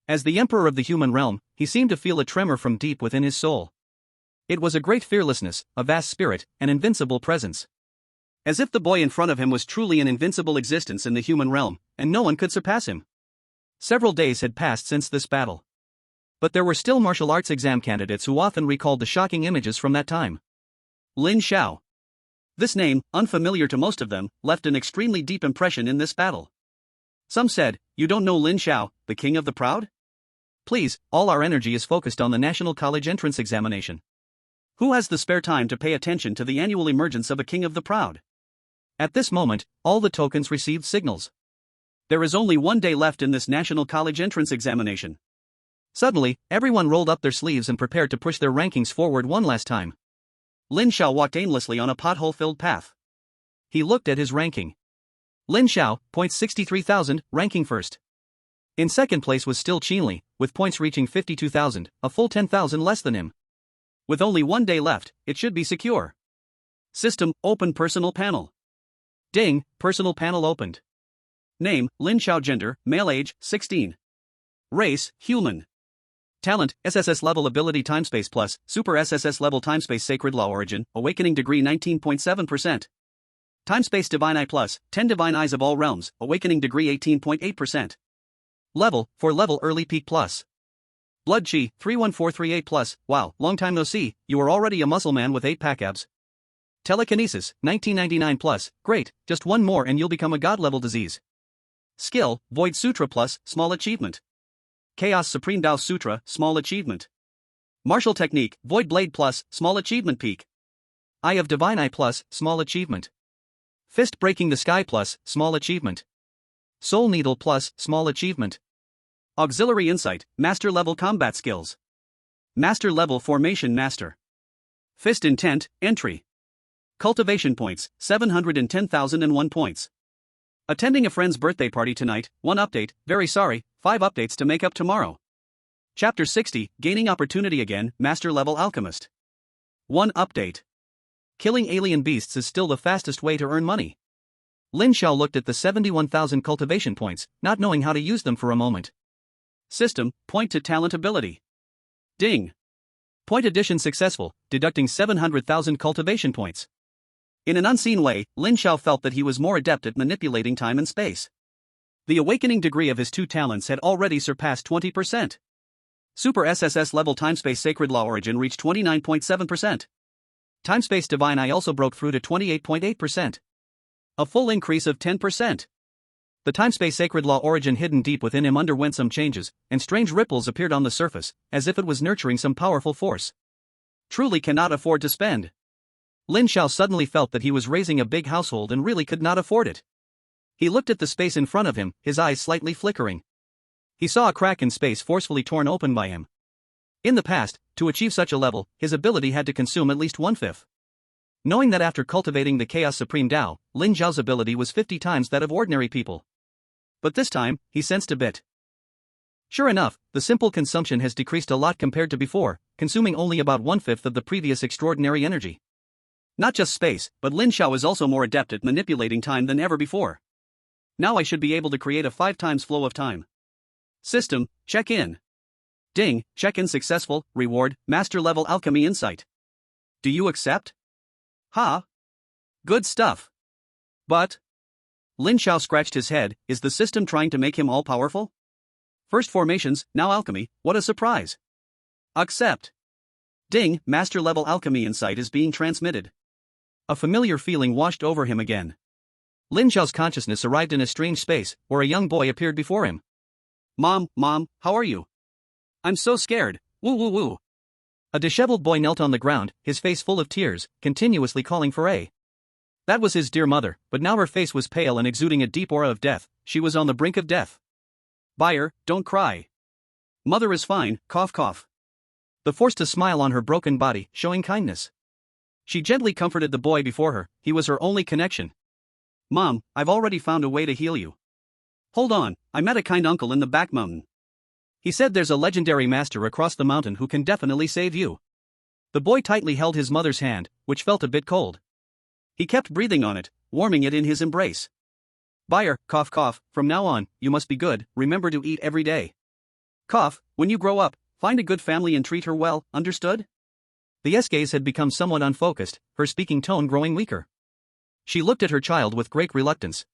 As the emperor of the human realm, he seemed to feel a tremor from deep within his soul. It was a great fearlessness, a vast spirit, an invincible presence. As if the boy in front of him was truly an invincible existence in the human realm, and no one could surpass him. Several days had passed since this battle. But there were still martial arts exam candidates who often recalled the shocking images from that time. Lin Xiao. This name, unfamiliar to most of them, left an extremely deep impression in this battle. Some said, you don't know Lin Xiao, the king of the proud? Please, all our energy is focused on the National College entrance examination. Who has the spare time to pay attention to the annual emergence of a king of the proud? At this moment, all the tokens received signals. There is only one day left in this National College entrance examination. Suddenly, everyone rolled up their sleeves and prepared to push their rankings forward one last time. Lin Xiao walked aimlessly on a pothole-filled path. He looked at his ranking. Lin Xiao, points 63,000, ranking first. In second place was still Qin Li, with points reaching 52,000, a full 10,000 less than him. With only one day left, it should be secure. System, open personal panel. Ding, personal panel opened. Name, Lin Xiao. Gender, male. Age, 16. Race, human. Talent, SSS level ability timespace plus, super SSS level timespace sacred law origin, awakening degree 19.7%. Time-Space Divine Eye Plus, 10 Divine Eyes of All Realms, Awakening Degree 18.8%. Level, 4 Level Early Peak Plus. Blood Chi, 31438 Plus, wow, long time no see, you are already a muscle man with 8 pack abs. Telekinesis, 1999 Plus, great, just one more and you'll become a god-level disease. Skill, Void Sutra Plus, small achievement. Chaos Supreme Tao Sutra, small achievement. Martial Technique, Void Blade Plus, small achievement peak. Eye of Divine Eye Plus, small achievement. Fist Breaking the Sky Plus, small achievement. Soul Needle Plus, small achievement. Auxiliary Insight, Master Level Combat Skills. Master Level Formation Master. Fist Intent, Entry. Cultivation Points, 710,001 points. Attending a friend's birthday party tonight, 1 update, very sorry, 5 updates to make up tomorrow. Chapter 60, Gaining Opportunity Again, Master Level Alchemist. 1 update. Killing alien beasts is still the fastest way to earn money. Lin Xiao looked at the 71,000 cultivation points, not knowing how to use them for a moment. System, point to talent ability. Ding. Point addition successful, deducting 700,000 cultivation points. In an unseen way, Lin Xiao felt that he was more adept at manipulating time and space. The awakening degree of his 2 talents had already surpassed 20%. Super SSS level Time-Space Sacred Law Origin reached 29.7%. Time-Space Divine Eye also broke through to 28.8%. A full increase of 10%. The Time-Space Sacred Law Origin hidden deep within him underwent some changes, and strange ripples appeared on the surface, as if it was nurturing some powerful force. Truly cannot afford to spend. Lin Xiao suddenly felt that he was raising a big household and really could not afford it. He looked at the space in front of him, his eyes slightly flickering. He saw a crack in space forcefully torn open by him. In the past, to achieve such a level, his ability had to consume at least 1/5. Knowing that after cultivating the Chaos Supreme Tao, Lin Xiao's ability was 50 times that of ordinary people. But this time, he sensed a bit. Sure enough, the simple consumption has decreased a lot compared to before, consuming only about 1/5 of the previous extraordinary energy. Not just space, but Lin Xiao is also more adept at manipulating time than ever before. Now I should be able to create a 5 times flow of time. System, check in. Ding, check-in successful, reward, Master Level Alchemy Insight. Do you accept? Ha! Good stuff. But... Lin Xiao scratched his head, is the system trying to make him all-powerful? First formations, now alchemy, what a surprise. Accept. Ding, Master Level Alchemy Insight is being transmitted. A familiar feeling washed over him again. Lin Xiao's consciousness arrived in a strange space, where a young boy appeared before him. Mom, how are you? I'm so scared, woo woo woo. A disheveled boy knelt on the ground, his face full of tears, continuously calling for A. That was his dear mother, but now her face was pale and exuding a deep aura of death, she was on the brink of death. Buyer, don't cry. Mother is fine, cough cough. The forced a smile on her broken body, showing kindness. She gently comforted the boy before her, he was her only connection. Mom, I've already found a way to heal you. Hold on, I met a kind uncle in the back mountain. He said there's a legendary master across the mountain who can definitely save you. The boy tightly held his mother's hand, which felt a bit cold. He kept breathing on it, warming it in his embrace. Buyer, cough cough, from now on, you must be good, remember to eat every day. Cough, when you grow up, find a good family and treat her well, understood? The yes gaze had become somewhat unfocused, her speaking tone growing weaker. She looked at her child with great reluctance.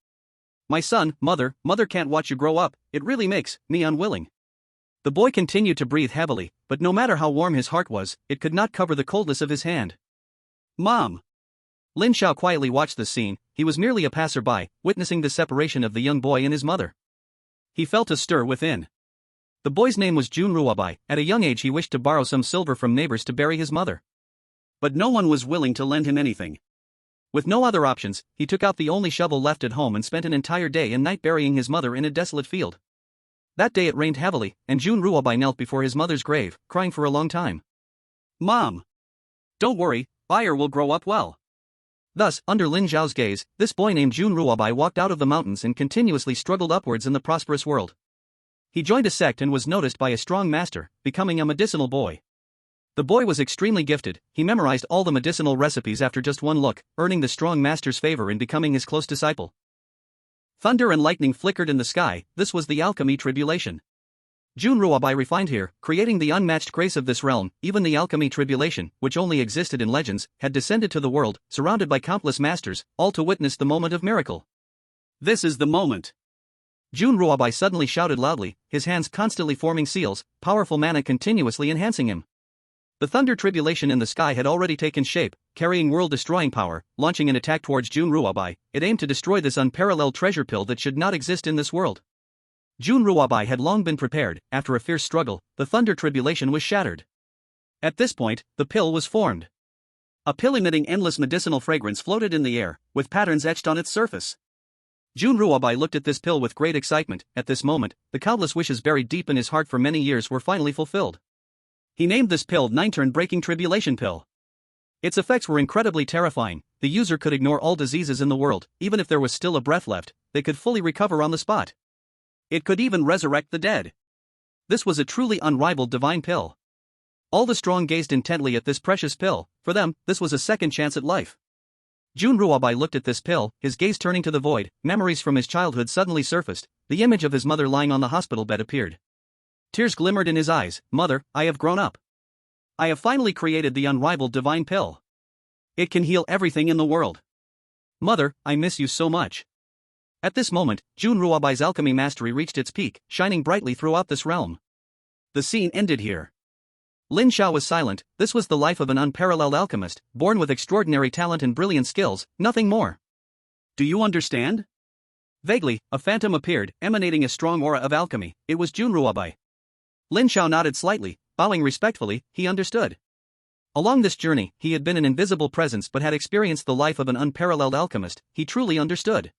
My son, mother can't watch you grow up, it really makes me unwilling. The boy continued to breathe heavily, but no matter how warm his heart was, it could not cover the coldness of his hand. Mom! Lin Xiao quietly watched the scene, he was merely a passerby, witnessing the separation of the young boy and his mother. He felt a stir within. The boy's name was Jun Ruabai, at a young age he wished to borrow some silver from neighbors to bury his mother. But no one was willing to lend him anything. With no other options, he took out the only shovel left at home and spent an entire day and night burying his mother in a desolate field. That day it rained heavily, and Jun Ruabai knelt before his mother's grave, crying for a long time. Mom! Don't worry, Buyer will grow up well. Thus, under Lin Xiao's gaze, this boy named Jun Ruabai walked out of the mountains and continuously struggled upwards in the prosperous world. He joined a sect and was noticed by a strong master, becoming a medicinal boy. The boy was extremely gifted, he memorized all the medicinal recipes after just one look, earning the strong master's favor and becoming his close disciple. Thunder and lightning flickered in the sky, this was the alchemy tribulation. Jun Ruabai refined here, creating the unmatched grace of this realm. Even the alchemy tribulation, which only existed in legends, had descended to the world, surrounded by countless masters, all to witness the moment of miracle. This is the moment. Jun Ruabai suddenly shouted loudly, his hands constantly forming seals, powerful mana continuously enhancing him. The thunder tribulation in the sky had already taken shape, carrying world-destroying power. Launching an attack towards Jun Ruabai, it aimed to destroy this unparalleled treasure pill that should not exist in this world. Jun Ruabai had long been prepared. After a fierce struggle, the thunder tribulation was shattered. At this point, the pill was formed. A pill emitting endless medicinal fragrance floated in the air, with patterns etched on its surface. Jun Ruabai looked at this pill with great excitement. At this moment, the countless wishes buried deep in his heart for many years were finally fulfilled. He named this pill Nine-Turn-Breaking Tribulation Pill. Its effects were incredibly terrifying. The user could ignore all diseases in the world. Even if there was still a breath left, they could fully recover on the spot. It could even resurrect the dead. This was a truly unrivaled divine pill. All the strong gazed intently at this precious pill. For them, this was a second chance at life. Jun Ruabai looked at this pill, his gaze turning to the void. Memories from his childhood suddenly surfaced. The image of his mother lying on the hospital bed appeared. Tears glimmered in his eyes. Mother, I have grown up. I have finally created the unrivaled divine pill. It can heal everything in the world. Mother, I miss you so much. At this moment, Jun Ruabai's alchemy mastery reached its peak, shining brightly throughout this realm. The scene ended here. Lin Xiao was silent. This was the life of an unparalleled alchemist, born with extraordinary talent and brilliant skills, nothing more. Do you understand? Vaguely, a phantom appeared, emanating a strong aura of alchemy. It was Jun Ruabai. Lin Xiao nodded slightly, bowing respectfully. He understood. Along this journey, he had been an invisible presence but had experienced the life of an unparalleled alchemist. He truly understood.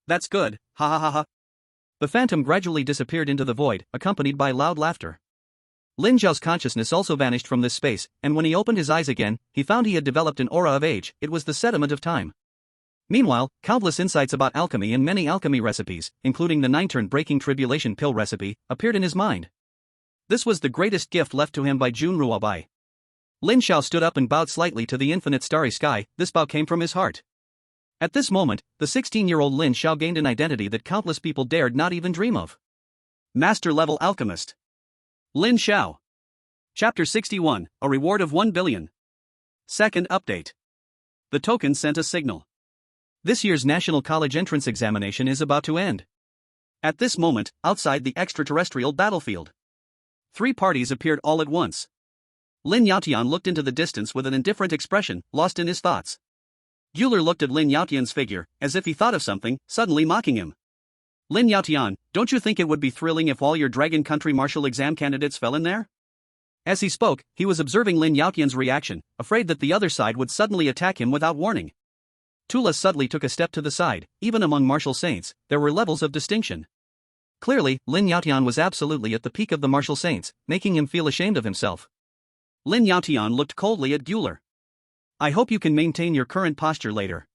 That's good, ha ha ha ha. The phantom gradually disappeared into the void, accompanied by loud laughter. Lin Xiao's consciousness also vanished from this space, and when he opened his eyes again, he found he had developed an aura of age. It was the sediment of time. Meanwhile, countless insights about alchemy and many alchemy recipes, including the Nine-Turn-Breaking Tribulation Pill recipe, appeared in his mind. This was the greatest gift left to him by Jun Ruabai. Lin Xiao stood up and bowed slightly to the infinite starry sky. This bow came from his heart. At this moment, the 16-year-old Lin Xiao gained an identity that countless people dared not even dream of. Master-level alchemist. Lin Xiao. Chapter 61, a reward of 1 billion. Second update. The token sent a signal. This year's National College entrance examination is about to end. At this moment, outside the extraterrestrial battlefield, 3 parties appeared all at once. Lin Yaotian looked into the distance with an indifferent expression, lost in his thoughts. Guler looked at Lin Yaotian's figure, as if he thought of something, suddenly mocking him. Lin Yaotian, don't you think it would be thrilling if all your Dragon Country martial exam candidates fell in there? As he spoke, he was observing Lin Yaotian's reaction, afraid that the other side would suddenly attack him without warning. Tula suddenly took a step to the side. Even among martial saints, there were levels of distinction. Clearly, Lin Yaotian was absolutely at the peak of the martial saints, making him feel ashamed of himself. Lin Yaotian looked coldly at Guler. I hope you can maintain your current posture later.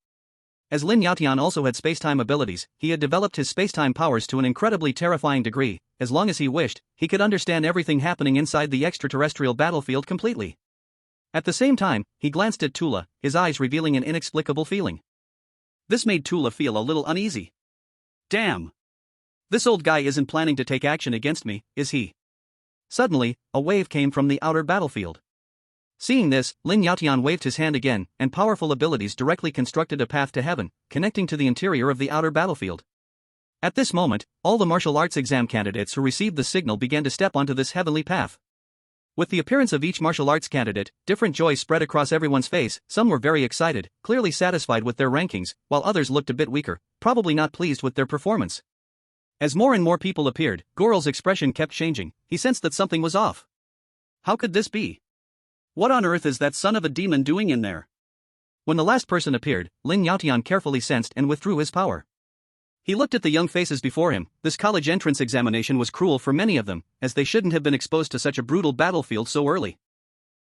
As Lin Yaotian also had space-time abilities, he had developed his space-time powers to an incredibly terrifying degree. As long as he wished, he could understand everything happening inside the extraterrestrial battlefield completely. At the same time, he glanced at Tula, his eyes revealing an inexplicable feeling. This made Tula feel a little uneasy. Damn! This old guy isn't planning to take action against me, is he? Suddenly, a wave came from the outer battlefield. Seeing this, Lin Yaotian waved his hand again, and powerful abilities directly constructed a path to heaven, connecting to the interior of the outer battlefield. At this moment, all the martial arts exam candidates who received the signal began to step onto this heavenly path. With the appearance of each martial arts candidate, different joy spread across everyone's face. Some were very excited, clearly satisfied with their rankings, while others looked a bit weaker, probably not pleased with their performance. As more and more people appeared, Goral's expression kept changing. He sensed that something was off. How could this be? What on earth is that son of a demon doing in there? When the last person appeared, Lin Yaotian carefully sensed and withdrew his power. He looked at the young faces before him. This college entrance examination was cruel for many of them, as they shouldn't have been exposed to such a brutal battlefield so early.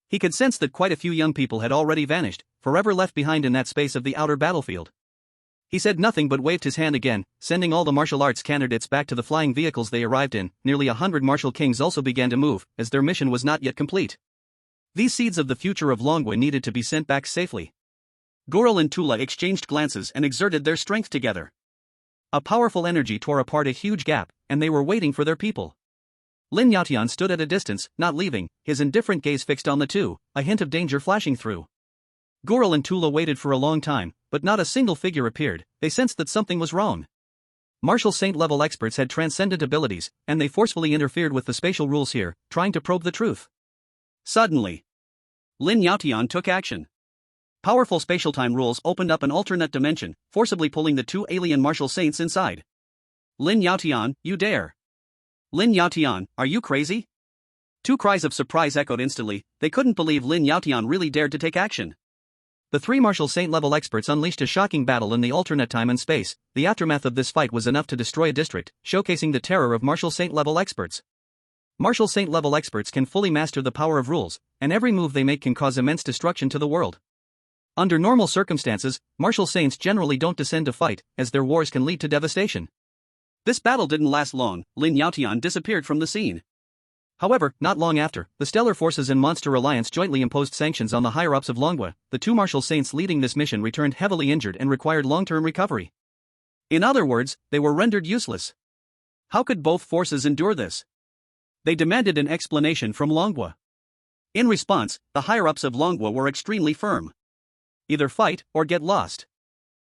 He could sense that quite a few young people had already vanished, forever left behind in that space of the outer battlefield. He said nothing but waved his hand again, sending all the martial arts candidates back to the flying vehicles they arrived in. Nearly 100 martial kings also began to move, as their mission was not yet complete. These seeds of the future of Longwei needed to be sent back safely. Goral and Tula exchanged glances and exerted their strength together. A powerful energy tore apart a huge gap, and they were waiting for their people. Lin Yaotian stood at a distance, not leaving, his indifferent gaze fixed on the two, a hint of danger flashing through. Gurul and Tula waited for a long time, but not a single figure appeared. They sensed that something was wrong. Martial Saint-level experts had transcendent abilities, and they forcefully interfered with the spatial rules here, trying to probe the truth. Suddenly, Lin Yaotian took action. Powerful spatial time rules opened up an alternate dimension, forcibly pulling the two alien martial saints inside. Lin Yaotian, you dare! Lin Yaotian, are you crazy? Two cries of surprise echoed instantly. They couldn't believe Lin Yaotian really dared to take action. The three Martial Saint-level experts unleashed a shocking battle in the alternate time and space. The aftermath of this fight was enough to destroy a district, showcasing the terror of Martial Saint-level experts. Martial Saint-level experts can fully master the power of rules, and every move they make can cause immense destruction to the world. Under normal circumstances, Martial Saints generally don't descend to fight, as their wars can lead to devastation. This battle didn't last long. Lin Yaotian disappeared from the scene. However, not long after, the Stellar Forces and Monster Alliance jointly imposed sanctions on the higher-ups of Longwa. The two Martial Saints leading this mission returned heavily injured and required long-term recovery. In other words, they were rendered useless. How could both forces endure this? They demanded an explanation from Longwa. In response, the higher-ups of Longwa were extremely firm. Either fight or get lost.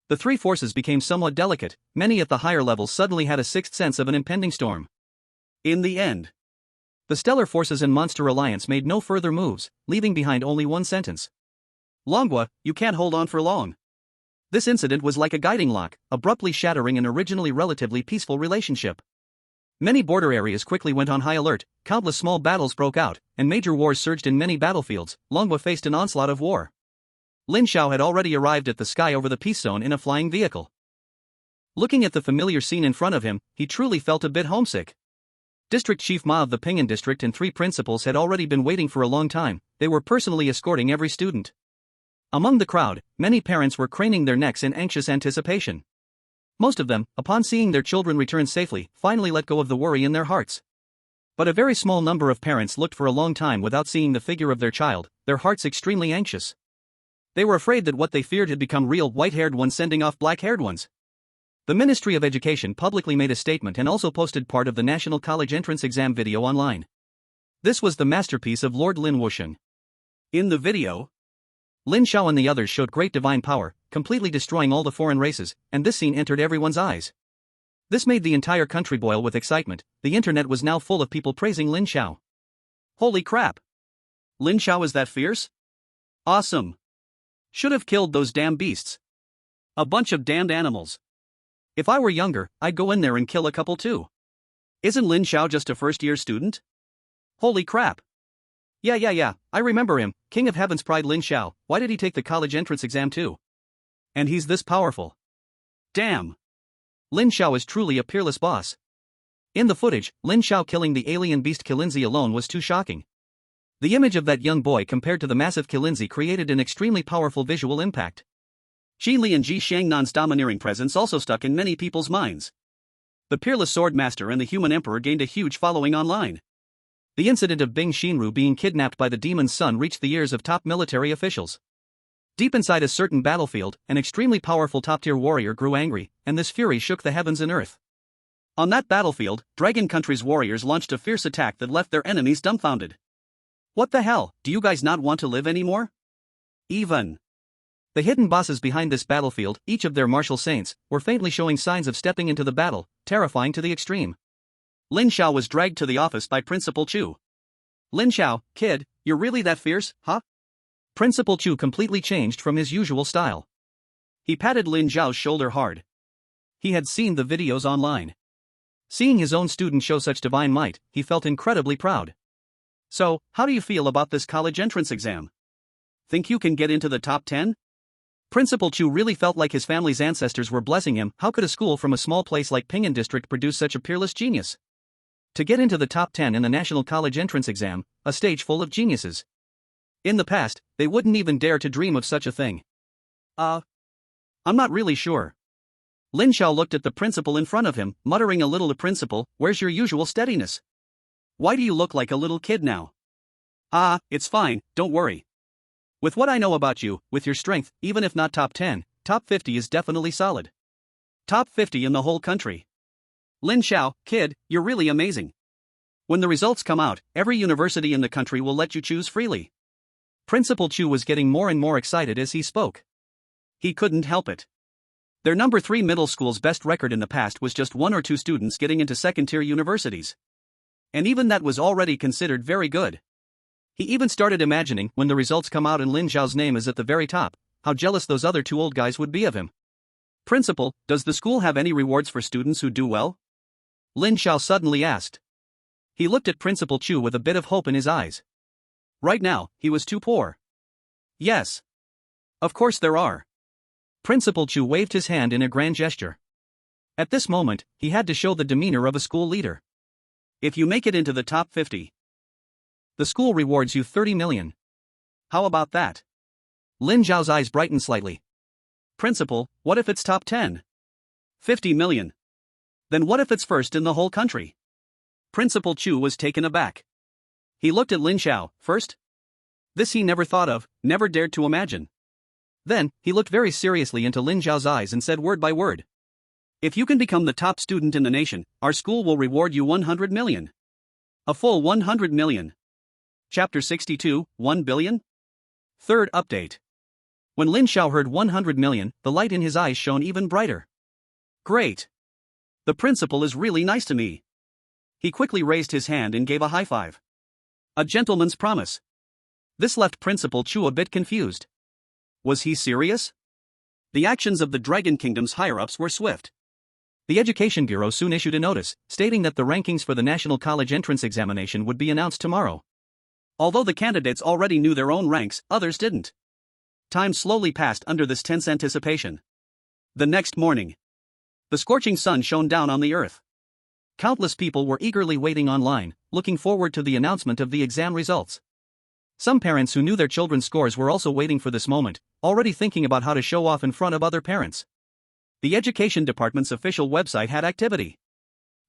The three forces became somewhat delicate. Many at the higher levels suddenly had a sixth sense of an impending storm. In the end, the Stellar Forces and Monster Alliance made no further moves, leaving behind only one sentence. Longwa, you can't hold on for long. This incident was like a guiding lock, abruptly shattering an originally relatively peaceful relationship. Many border areas quickly went on high alert, countless small battles broke out, and major wars surged in many battlefields. Longwa faced an onslaught of war. Lin Xiao had already arrived at the sky over the peace zone in a flying vehicle. Looking at the familiar scene in front of him, he truly felt a bit homesick. District Chief Ma of the Pingan district and three principals had already been waiting for a long time. They were personally escorting every student. Among the crowd, many parents were craning their necks in anxious anticipation. Most of them, upon seeing their children return safely, finally let go of the worry in their hearts. But a very small number of parents looked for a long time without seeing the figure of their child, their hearts extremely anxious. They were afraid that what they feared had become real, white-haired ones sending off black-haired ones. The Ministry of Education publicly made a statement and also posted part of the National College Entrance Exam video online. This was the masterpiece of Lord Lin Wusheng. In the video, Lin Xiao and the others showed great divine power, completely destroying all the foreign races, and this scene entered everyone's eyes. This made the entire country boil with excitement. The internet was now full of people praising Lin Xiao. Holy crap! Lin Xiao is that fierce? Awesome! Should have killed those damn beasts. A bunch of damned animals. If I were younger, I'd go in there and kill a couple too. Isn't Lin Xiao just a first-year student? Holy crap! Yeah, I remember him, King of Heaven's Pride Lin Xiao. Why did he take the college entrance exam too? And he's this powerful. Damn! Lin Xiao is truly a peerless boss. In the footage, Lin Xiao killing the alien beast Kilinzi alone was too shocking. The image of that young boy compared to the massive Kilinzi created an extremely powerful visual impact. Ji Li and Ji Xiangnan's domineering presence also stuck in many people's minds. The peerless sword master and the human emperor gained a huge following online. The incident of Bing Xinru being kidnapped by the demon's son reached the ears of top military officials. Deep inside a certain battlefield, an extremely powerful top-tier warrior grew angry, and this fury shook the heavens and earth. On that battlefield, Dragon Country's warriors launched a fierce attack that left their enemies dumbfounded. What the hell, do you guys not want to live anymore? Even the hidden bosses behind this battlefield, each of their martial saints, were faintly showing signs of stepping into the battle, terrifying to the extreme. Lin Xiao was dragged to the office by Principal Chu. Lin Xiao, kid, you're really that fierce, huh? Principal Chu completely changed from his usual style. He patted Lin Xiao's shoulder hard. He had seen the videos online. Seeing his own student show such divine might, he felt incredibly proud. So, how do you feel about this college entrance exam? Think you can get into the top 10? Principal Chu really felt like his family's ancestors were blessing him. How could a school from a small place like Pingan District produce such a peerless genius? To get into the top 10 in the National College Entrance Exam, a stage full of geniuses. In the past, they wouldn't even dare to dream of such a thing. I'm not really sure. Lin Xiao looked at the principal in front of him, muttering a little to Principal, where's your usual steadiness? Why do you look like a little kid now? It's fine, don't worry. With what I know about you, with your strength, even if not top 10, top 50 is definitely solid. Top 50 in the whole country. Lin Xiao, kid, you're really amazing. When the results come out, every university in the country will let you choose freely. Principal Chu was getting more and more excited as he spoke. He couldn't help it. Their number 3 middle school's best record in the past was just 1 or 2 students getting into second-tier universities. And even that was already considered very good. He even started imagining, when the results come out and Lin Xiao's name is at the very top, how jealous those other 2 old guys would be of him. Principal, does the school have any rewards for students who do well? Lin Xiao suddenly asked. He looked at Principal Chu with a bit of hope in his eyes. Right now, he was too poor. Yes. Of course there are. Principal Chu waved his hand in a grand gesture. At this moment, he had to show the demeanor of a school leader. If you make it into the top 50, the school rewards you 30 million. How about that? Lin Zhao's eyes brightened slightly. Principal, what if it's top 10? 50 million. Then what if it's first in the whole country? Principal Chu was taken aback. He looked at Lin Xiao, first? This he never thought of, never dared to imagine. Then, he looked very seriously into Lin Zhao's eyes and said word by word. If you can become the top student in the nation, our school will reward you 100 million. A full 100 million. Chapter 62, 1 billion? Third update. When Lin Xiao heard 100 million, the light in his eyes shone even brighter. Great. The principal is really nice to me. He quickly raised his hand and gave a high five. A gentleman's promise. This left Principal Chu a bit confused. Was he serious? The actions of the Dragon Kingdom's higher-ups were swift. The Education Bureau soon issued a notice, stating that the rankings for the National College Entrance Examination would be announced tomorrow. Although the candidates already knew their own ranks, others didn't. Time slowly passed under this tense anticipation. The next morning, the scorching sun shone down on the earth. Countless people were eagerly waiting online, looking forward to the announcement of the exam results. Some parents who knew their children's scores were also waiting for this moment, already thinking about how to show off in front of other parents. The Education Department's official website had activity.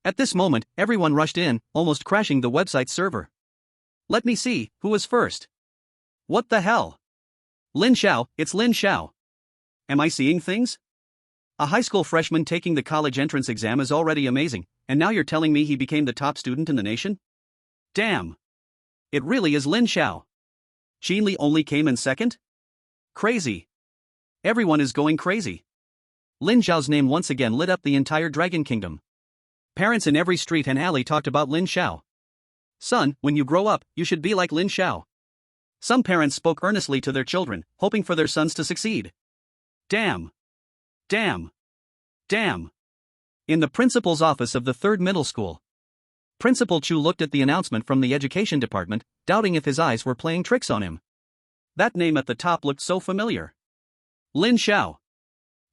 At this moment, everyone rushed in, almost crashing the website's server. Let me see, who was first? What the hell? Lin Xiao, it's Lin Xiao. Am I seeing things? A high school freshman taking the college entrance exam is already amazing, and now you're telling me he became the top student in the nation? Damn. It really is Lin Xiao. Qin Li only came in second? Crazy. Everyone is going crazy. Lin Xiao's name once again lit up the entire Dragon Kingdom. Parents in every street and alley talked about Lin Xiao. Son, when you grow up, you should be like Lin Xiao. Some parents spoke earnestly to their children, hoping for their sons to succeed. Damn. Damn. Damn. In the principal's office of the 3rd middle school, Principal Chu looked at the announcement from the Education Department, doubting if his eyes were playing tricks on him. That name at the top looked so familiar. Lin Xiao.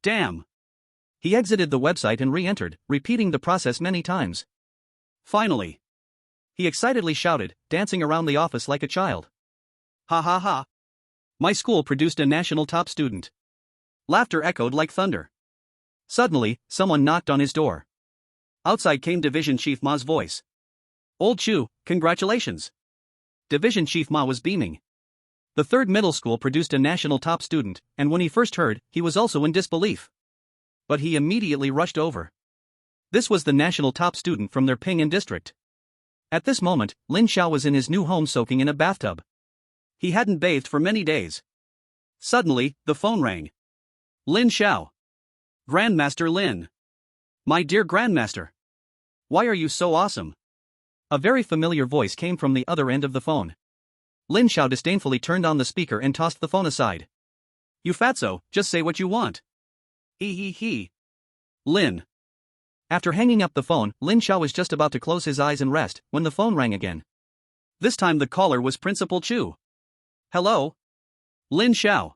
Damn. He exited the website and re-entered, repeating the process many times. Finally, he excitedly shouted, dancing around the office like a child. Ha ha ha. My school produced a national top student. Laughter echoed like thunder. Suddenly, someone knocked on his door. Outside came Division Chief Ma's voice. Old Chu, congratulations. Division Chief Ma was beaming. The 3rd middle school produced a national top student, and when he first heard, he was also in disbelief. But he immediately rushed over. This was the national top student from their Ping'an district. At this moment, Lin Xiao was in his new home soaking in a bathtub. He hadn't bathed for many days. Suddenly, the phone rang. Lin Xiao. Grandmaster Lin. My dear Grandmaster. Why are you so awesome? A very familiar voice came from the other end of the phone. Lin Xiao disdainfully turned on the speaker and tossed the phone aside. You fatso, just say what you want. He. Lin. After hanging up the phone, Lin Xiao was just about to close his eyes and rest, when the phone rang again. This time the caller was Principal Chu. Hello? Lin Xiao.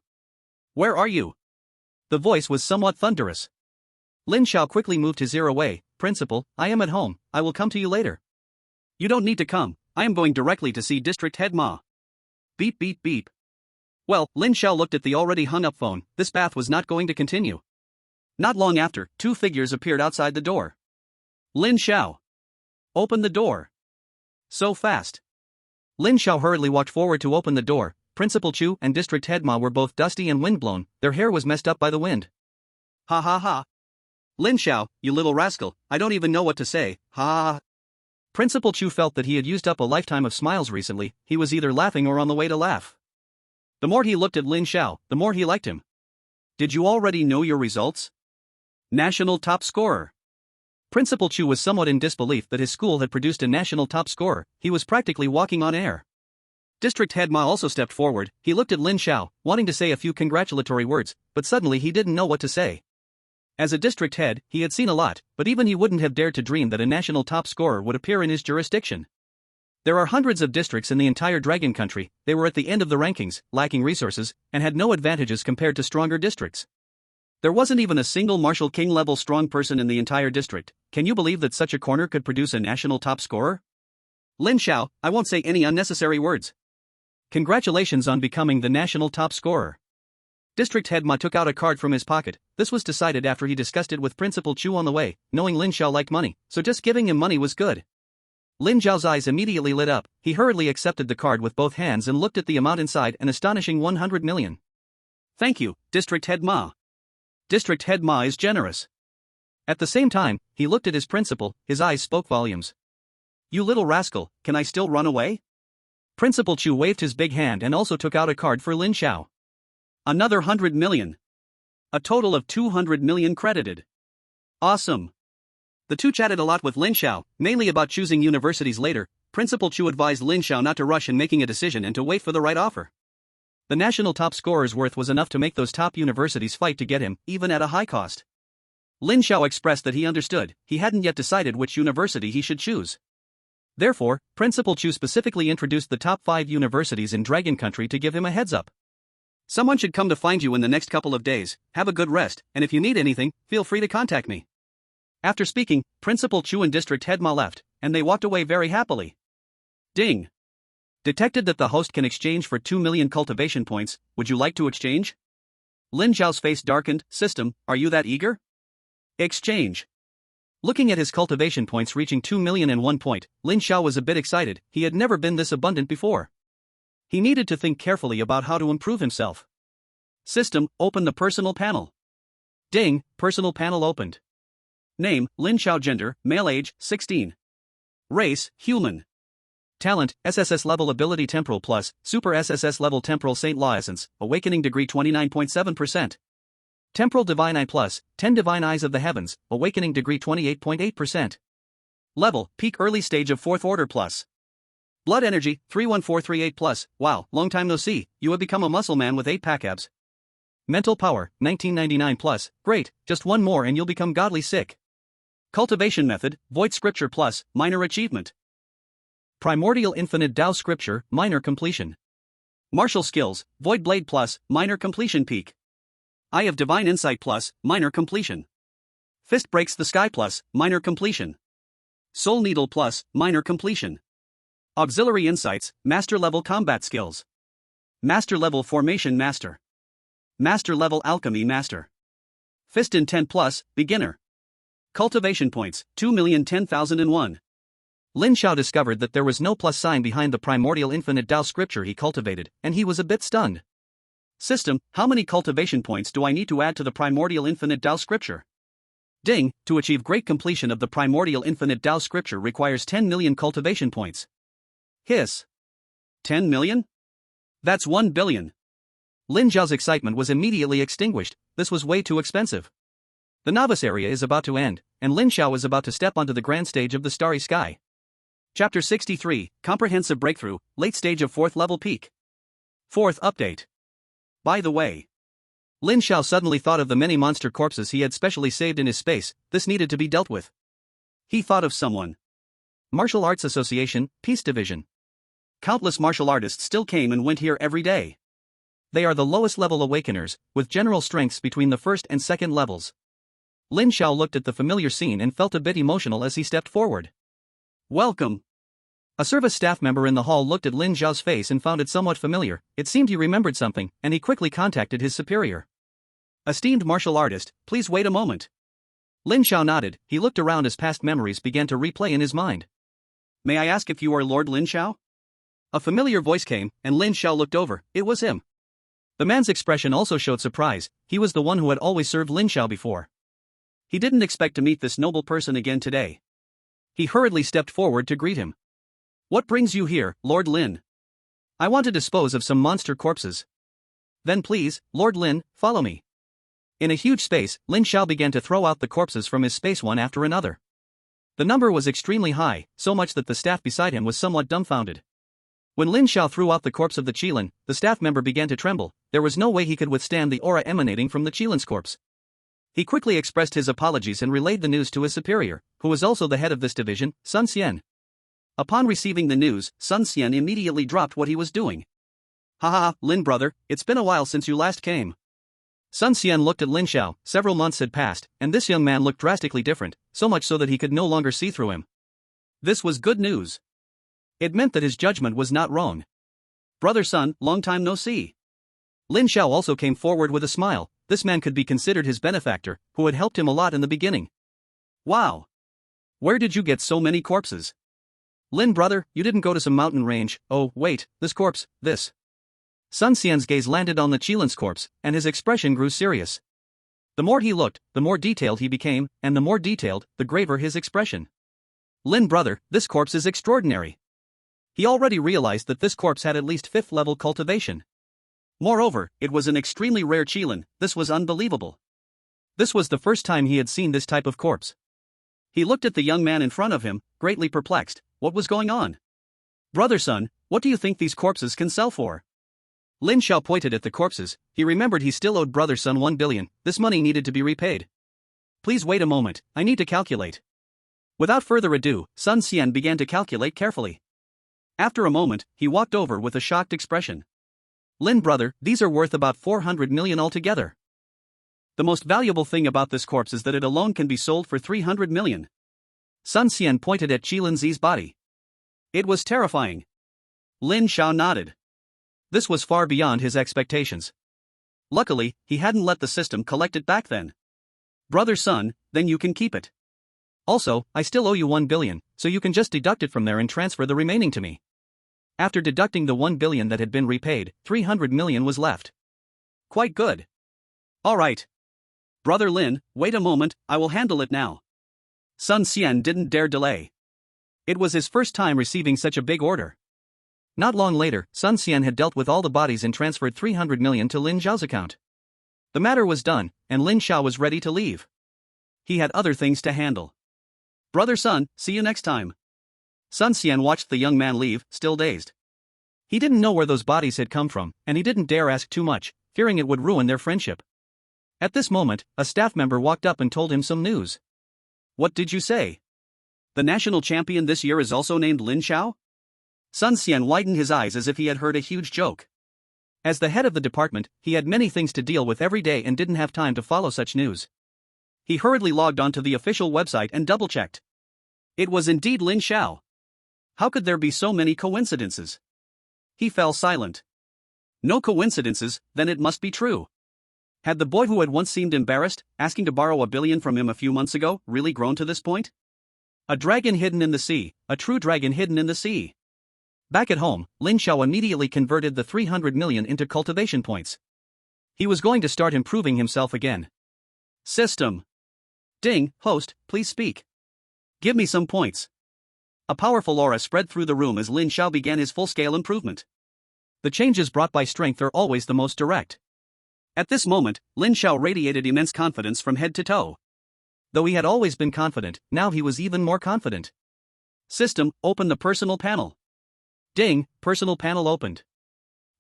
Where are you? The voice was somewhat thunderous. Lin Xiao quickly moved his ear away. Principal, I am at home, I will come to you later. You don't need to come, I am going directly to see District Head Ma. Beep beep beep. Well, Lin Xiao looked at the already hung up phone. This bath was not going to continue. Not long after, 2 figures appeared outside the door. Lin Xiao. Open the door. So fast. Lin Xiao hurriedly walked forward to open the door. Principal Chu and District Head Ma were both dusty and windblown, their hair was messed up by the wind. Ha ha ha. Lin Xiao, you little rascal, I don't even know what to say, ha ha ha. Principal Chu felt that he had used up a lifetime of smiles recently. He was either laughing or on the way to laugh. The more he looked at Lin Xiao, the more he liked him. Did you already know your results? National top scorer. Principal Chu was somewhat in disbelief that his school had produced a national top scorer. He was practically walking on air. District Head Ma also stepped forward. He looked at Lin Xiao, wanting to say a few congratulatory words, but suddenly he didn't know what to say. As a district head, he had seen a lot, but even he wouldn't have dared to dream that a national top scorer would appear in his jurisdiction. There are hundreds of districts in the entire Dragon Country. They were at the end of the rankings, lacking resources, and had no advantages compared to stronger districts. There wasn't even a single Martial King level strong person in the entire district. Can you believe that such a corner could produce a national top scorer? Lin Xiao, I won't say any unnecessary words. Congratulations on becoming the national top scorer. District Head Ma took out a card from his pocket. This was decided after he discussed it with Principal Chu on the way, knowing Lin Xiao liked money, so just giving him money was good. Lin Xiao's eyes immediately lit up. He hurriedly accepted the card with both hands and looked at the amount inside, an astonishing 100 million. Thank you, District Head Ma. District Head Ma is generous. At the same time, he looked at his principal. His eyes spoke volumes. You little rascal, can I still run away? Principal Chu waved his big hand and also took out a card for Lin Xiao. Another 100 million. A total of 200 million credited. Awesome. The two chatted a lot with Lin Xiao, mainly about choosing universities later. Principal Chu advised Lin Xiao not to rush in making a decision and to wait for the right offer. The national top scorer's worth was enough to make those top universities fight to get him, even at a high cost. Lin Xiao expressed that he understood. He hadn't yet decided which university he should choose. Therefore, Principal Chu specifically introduced the top 5 universities in Dragon Country to give him a heads up. Someone should come to find you in the next couple of days. Have a good rest, and if you need anything, feel free to contact me. After speaking, Principal Chu and District Head Ma left, and they walked away very happily. Ding! Detected that the host can exchange for 2 million cultivation points. Would you like to exchange? Lin Xiao's face darkened. System, are you that eager? Exchange. Looking at his cultivation points reaching 2 million and 1 point, Lin Xiao was a bit excited. He had never been this abundant before. He needed to think carefully about how to improve himself. System, open the personal panel. Ding, personal panel opened. Name, Lin Xiao. Gender, male. Age, 16. Race, human. Talent, SSS level ability temporal plus, super SSS level temporal Saint Law essence, awakening degree 29.7%. Temporal divine eye plus, 10 divine eyes of the heavens, awakening degree 28.8%. Level, peak early stage of 4th order plus. Blood energy, 31438 plus. Wow, long time no see, you have become a muscle man with 8 pack abs. Mental power, 1999 plus. Great, just one more and you'll become godly sick. Cultivation method, void scripture plus, minor achievement. Primordial infinite Tao scripture, minor completion. Martial skills, void blade plus, minor completion peak. Eye of divine insight plus, minor completion. Fist breaks the sky plus, minor completion. Soul needle plus, minor completion. Auxiliary insights, master level combat skills. Master level formation master. Master level alchemy master. Fist in 10 plus, beginner. Cultivation points, 2,010,001. Lin Xiao discovered that there was no plus sign behind the primordial infinite Tao scripture he cultivated, and he was a bit stunned. System, how many cultivation points do I need to add to the primordial infinite Tao scripture? Ding, to achieve great completion of the primordial infinite Tao scripture requires 10 million cultivation points. Hiss. 10 million? That's 1 billion. Lin Xiao's excitement was immediately extinguished. This was way too expensive. The novice area is about to end, and Lin Xiao is about to step onto the grand stage of the starry sky. Chapter 63, Comprehensive Breakthrough, Late Stage of 4th Level Peak. 4th Update. By the way, Lin Xiao suddenly thought of the many monster corpses he had specially saved in his space. This needed to be dealt with. He thought of someone. Martial Arts Association, Peace Division. Countless martial artists still came and went here every day. They are the lowest level awakeners, with general strengths between the first and second levels. Lin Xiao looked at the familiar scene and felt a bit emotional as he stepped forward. Welcome. A service staff member in the hall looked at Lin Xiao's face and found it somewhat familiar. It seemed he remembered something, and he quickly contacted his superior. Esteemed martial artist, please wait a moment. Lin Xiao nodded. He looked around as past memories began to replay in his mind. May I ask if you are Lord Lin Xiao? A familiar voice came, and Lin Xiao looked over. It was him. The man's expression also showed surprise. He was the one who had always served Lin Xiao before. He didn't expect to meet this noble person again today. He hurriedly stepped forward to greet him. "What brings you here, Lord Lin?" "I want to dispose of some monster corpses." "Then please, Lord Lin, follow me." In a huge space, Lin Xiao began to throw out the corpses from his space one after another. The number was extremely high, so much that the staff beside him was somewhat dumbfounded. When Lin Xiao threw out the corpse of the Qilin, the staff member began to tremble. There was no way he could withstand the aura emanating from the Qilin's corpse. He quickly expressed his apologies and relayed the news to his superior, who was also the head of this division, Sun Xian. Upon receiving the news, Sun Xian immediately dropped what he was doing. "Haha, Lin brother, it's been a while since you last came." Sun Xian looked at Lin Xiao. Several months had passed, and this young man looked drastically different, so much so that he could no longer see through him. This was good news. It meant that his judgment was not wrong. "Brother Sun, long time no see." Lin Xiao also came forward with a smile. This man could be considered his benefactor, who had helped him a lot in the beginning. "Wow! Where did you get so many corpses?" "Lin brother, you didn't go to some mountain range. Oh, wait, this corpse, this." Sun Xian's gaze landed on the Qilin's corpse, and his expression grew serious. The more he looked, the more detailed he became, and the more detailed, the graver his expression. "Lin brother, this corpse is extraordinary." He already realized that this corpse had at least 5th level cultivation. Moreover, it was an extremely rare Qilin. This was unbelievable. This was the first time he had seen this type of corpse. He looked at the young man in front of him, greatly perplexed. What was going on? "Brother Sun, what do you think these corpses can sell for?" Lin Xiao pointed at the corpses. He remembered he still owed Brother Sun 1 billion, this money needed to be repaid. "Please wait a moment, I need to calculate." Without further ado, Sun Xian began to calculate carefully. After a moment, he walked over with a shocked expression. "Lin brother, these are worth about 400 million altogether. The most valuable thing about this corpse is that it alone can be sold for 300 million. Sun Xian pointed at Qilin Zi's body. It was terrifying. Lin Xiao nodded. This was far beyond his expectations. Luckily, he hadn't let the system collect it back then. "Brother Sun, then you can keep it. Also, I still owe you 1 billion, so you can just deduct it from there and transfer the remaining to me." After deducting the 1 billion that had been repaid, 300 million was left. "Quite good. All right. Brother Lin, wait a moment, I will handle it now." Sun Xian didn't dare delay. It was his first time receiving such a big order. Not long later, Sun Xian had dealt with all the bodies and transferred 300 million to Lin Xiao's account. The matter was done, and Lin Xiao was ready to leave. He had other things to handle. "Brother Sun, see you next time." Sun Xian watched the young man leave, still dazed. He didn't know where those bodies had come from, and he didn't dare ask too much, fearing it would ruin their friendship. At this moment, a staff member walked up and told him some news. "What did you say? The national champion this year is also named Lin Xiao?" Sun Xian widened his eyes as if he had heard a huge joke. As the head of the department, he had many things to deal with every day and didn't have time to follow such news. He hurriedly logged onto the official website and double-checked. It was indeed Lin Xiao. How could there be so many coincidences? He fell silent. No coincidences, then it must be true. Had the boy who had once seemed embarrassed, asking to borrow 1 billion from him a few months ago, really grown to this point? A dragon hidden in the sea, a true dragon hidden in the sea. Back at home, Lin Xiao immediately converted the 300 million into cultivation points. He was going to start improving himself again. System. Ding, host, please speak. Give me some points. A powerful aura spread through the room as Lin Xiao began his full-scale improvement. The changes brought by strength are always the most direct. At this moment, Lin Xiao radiated immense confidence from head to toe. Though he had always been confident, now he was even more confident. System, open the personal panel. Ding, personal panel opened.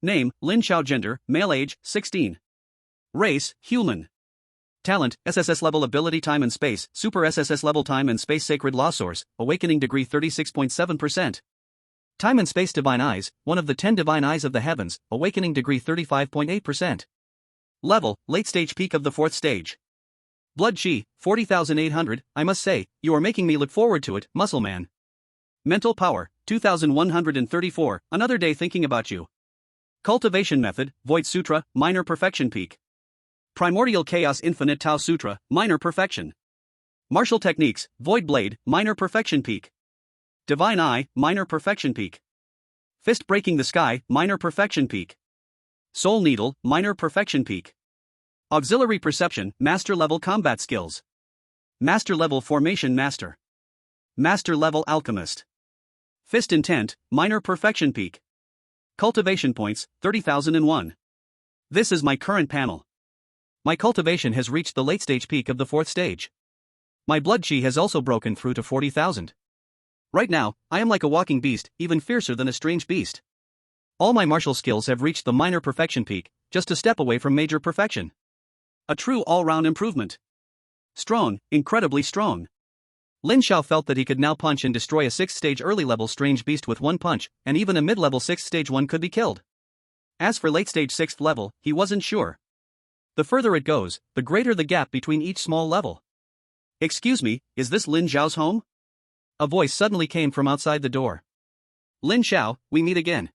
Name, Lin Xiao. Gender, male. Age, 16. Race, human. Talent, SSS level. Ability, time and space, super SSS level. Time and space, sacred law source, awakening degree 36.7%. Time and space, divine eyes, one of the 10 divine eyes of the heavens, awakening degree 35.8%. Level, late stage, peak of the 4th stage. Blood chi, 40,800, I must say, you are making me look forward to it, muscle man. Mental power, 2,134, another day thinking about you. Cultivation method, Void Sutra, minor perfection peak. Primordial Chaos Infinite Tao Sutra, minor perfection. Martial techniques, Void Blade, minor perfection peak. Divine Eye, minor perfection peak. Fist breaking the sky, minor perfection peak. Soul Needle, minor perfection peak. Auxiliary perception, master level combat skills. Master level formation master. Master Level Alchemist. Fist Intent, Minor Perfection Peak. Cultivation Points, 30,001. This is my current panel. My cultivation has reached the late stage peak of the 4th stage. My blood chi has also broken through to 40,000. Right now, I am like a walking beast, even fiercer than a strange beast. All my martial skills have reached the minor perfection peak, just a step away from major perfection. A true all-round improvement. Strong, incredibly strong. Lin Xiao felt that he could now punch and destroy a 6th stage early level strange beast with one punch, and even a mid-level 6th stage one could be killed. As for late stage 6th level, he wasn't sure. The further it goes, the greater the gap between each small level. Excuse me, is this Lin Xiao's home? A voice suddenly came from outside the door. Lin Xiao, we meet again.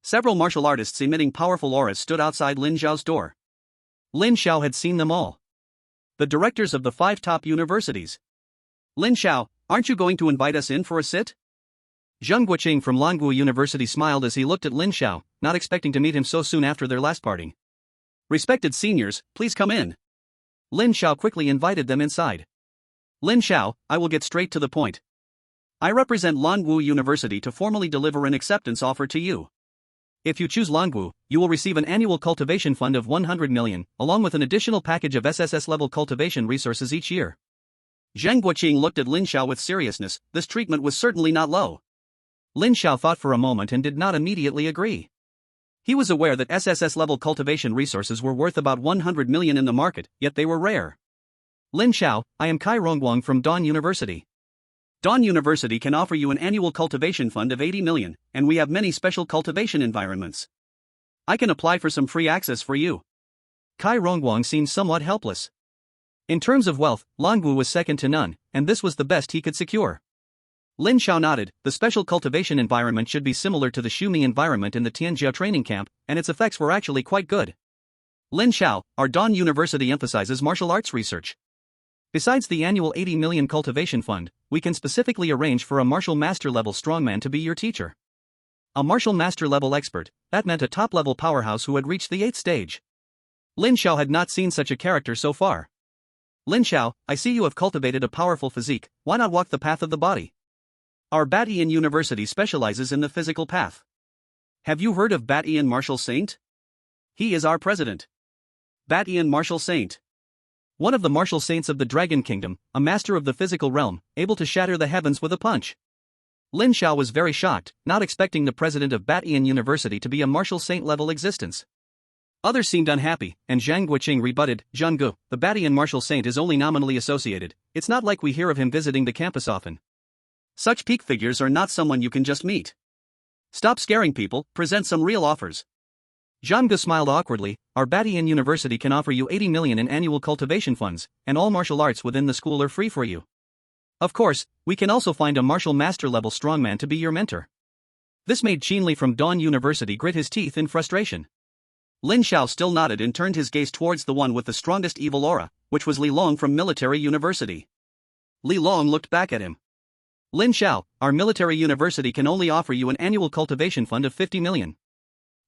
Several martial artists emitting powerful auras stood outside Lin Xiao's door. Lin Xiao had seen them all. The directors of the 5 top universities. Lin Xiao, aren't you going to invite us in for a sit? Zheng Guoqing from Longwu University smiled as he looked at Lin Xiao, not expecting to meet him so soon after their last parting. Respected seniors, please come in. Lin Xiao quickly invited them inside. Lin Xiao, I will get straight to the point. I represent Longwu University to formally deliver an acceptance offer to you. If you choose Longwu, you will receive an annual cultivation fund of 100 million, along with an additional package of SSS-level cultivation resources each year. Zheng Guoqing looked at Lin Xiao with seriousness. This treatment was certainly not low. Lin Xiao thought for a moment and did not immediately agree. He was aware that SSS-level cultivation resources were worth about 100 million in the market, yet they were rare. Lin Xiao, I am Kai Rongguang from Dawn University. Dawn University can offer you an annual cultivation fund of 80 million, and we have many special cultivation environments. I can apply for some free access for you. Kai Rongguang seemed somewhat helpless. In terms of wealth, Longwu was second to none, and this was the best he could secure. Lin Xiao nodded. The special cultivation environment should be similar to the Shumi environment in the Tianjia training camp, and its effects were actually quite good. Lin Xiao, our Dawn University emphasizes martial arts research. Besides the annual 80 million cultivation fund, we can specifically arrange for a martial master level strongman to be your teacher. A martial master level expert, that meant a top level powerhouse who had reached the 8th stage. Lin Xiao had not seen such a character so far. Lin Xiao, I see you have cultivated a powerful physique, why not walk the path of the body? Our Batian University specializes in the physical path. Have you heard of Batian Martial Saint? He is our president. Batian Martial Saint. One of the martial saints of the Dragon Kingdom, a master of the physical realm, able to shatter the heavens with a punch. Lin Xiao was very shocked, not expecting the president of Batian University to be a martial saint-level existence. Others seemed unhappy, and Zhang Guoqing rebutted, Zhang Gu, the Batian martial saint is only nominally associated, it's not like we hear of him visiting the campus often. Such peak figures are not someone you can just meet. Stop scaring people, present some real offers. Zhang Gu smiled awkwardly, our Batian University can offer you 80 million in annual cultivation funds, and all martial arts within the school are free for you. Of course, we can also find a martial master level strongman to be your mentor. This made Qin Li from Dawn University grit his teeth in frustration. Lin Xiao still nodded and turned his gaze towards the one with the strongest evil aura, which was Li Long from Military University. Li Long looked back at him. Lin Xiao, our military university can only offer you an annual cultivation fund of 50 million.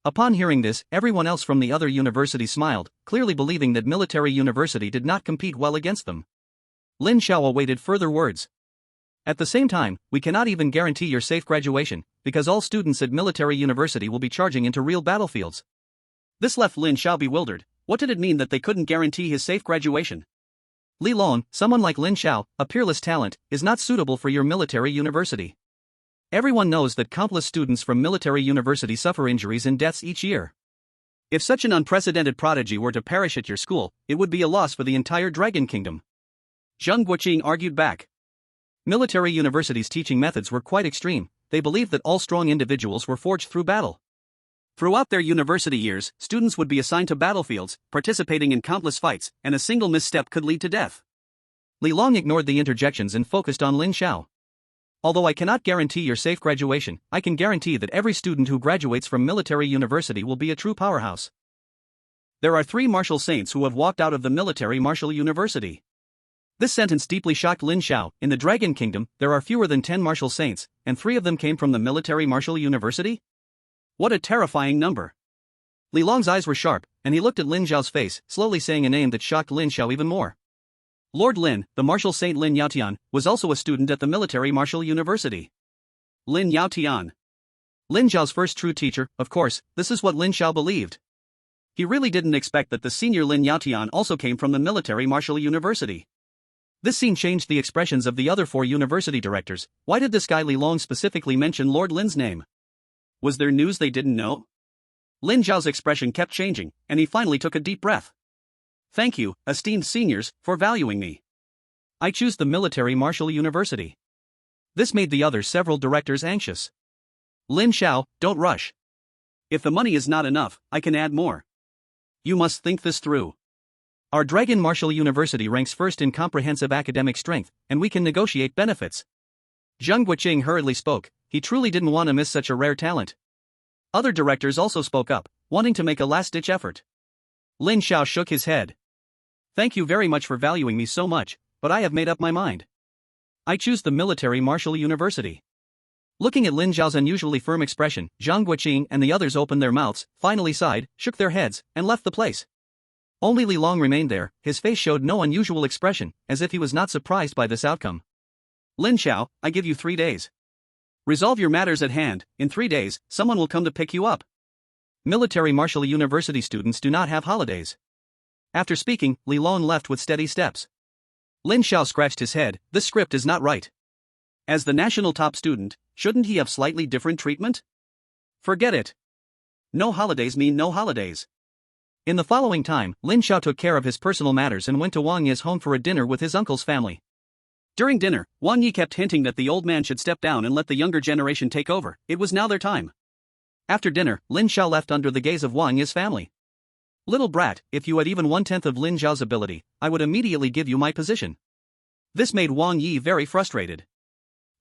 Upon hearing this, everyone else from the other universities smiled, clearly believing that military university did not compete well against them. Lin Xiao awaited further words. At the same time, we cannot even guarantee your safe graduation, because all students at military university will be charging into real battlefields. This left Lin Xiao bewildered. What did it mean that they couldn't guarantee his safe graduation? Li Long, someone like Lin Xiao, a peerless talent, is not suitable for your military university. Everyone knows that countless students from military university suffer injuries and deaths each year. If such an unprecedented prodigy were to perish at your school, it would be a loss for the entire Dragon Kingdom. Zheng Guoqing argued back. Military universities' teaching methods were quite extreme. They believed that all strong individuals were forged through battle. Throughout their university years, students would be assigned to battlefields, participating in countless fights, and a single misstep could lead to death. Li Long ignored the interjections and focused on Lin Xiao. Although I cannot guarantee your safe graduation, I can guarantee that every student who graduates from military university will be a true powerhouse. There are 3 martial saints who have walked out of the military martial university. This sentence deeply shocked Lin Xiao. In the Dragon Kingdom, there are fewer than 10 martial saints, and 3 of them came from the military martial university? What a terrifying number. Li Long's eyes were sharp, and he looked at Lin Xiao's face, slowly saying a name that shocked Lin Xiao even more. Lord Lin, the Marshal Saint Lin Yaotian, was also a student at the Military Martial University. Lin Yaotian. Lin Zhao's first true teacher, of course, this is what Lin Zhao believed. He really didn't expect that the senior Lin Yaotian also came from the Military Martial University. This scene changed the expressions of the other 4 university directors. Why did this guy Li Long specifically mention Lord Lin's name? Was there news they didn't know? Lin Zhao's expression kept changing, and he finally took a deep breath. Thank you, esteemed seniors, for valuing me. I choose the Military Martial University. This made the other several directors anxious. Lin Zhao, don't rush. If the money is not enough, I can add more. You must think this through. Our Dragon Martial University ranks first in comprehensive academic strength, and we can negotiate benefits. Zheng Guoqing hurriedly spoke. He truly didn't want to miss such a rare talent. Other directors also spoke up, wanting to make a last-ditch effort. Lin Zhao shook his head. Thank you very much for valuing me so much, but I have made up my mind. I choose the Military Martial University. Looking at Lin Zhao's unusually firm expression, Zhang Guoqing and the others opened their mouths, finally sighed, shook their heads, and left the place. Only Li Long remained there. His face showed no unusual expression, as if he was not surprised by this outcome. Lin Zhao, I give you 3 days. Resolve your matters at hand. In 3 days, someone will come to pick you up. Military Martial University students do not have holidays. After speaking, Li Long left with steady steps. Lin Zhao scratched his head. This script is not right. As the national top student, shouldn't he have slightly different treatment? Forget it. No holidays mean no holidays. In the following time, Lin Zhao took care of his personal matters and went to Wang Yi's home for a dinner with his uncle's family. During dinner, Wang Yi kept hinting that the old man should step down and let the younger generation take over. It was now their time. After dinner, Lin Zhao left under the gaze of Wang Yi's family. Little brat, if you had even 1/10 of Lin Zhao's ability, I would immediately give you my position. This made Wang Yi very frustrated.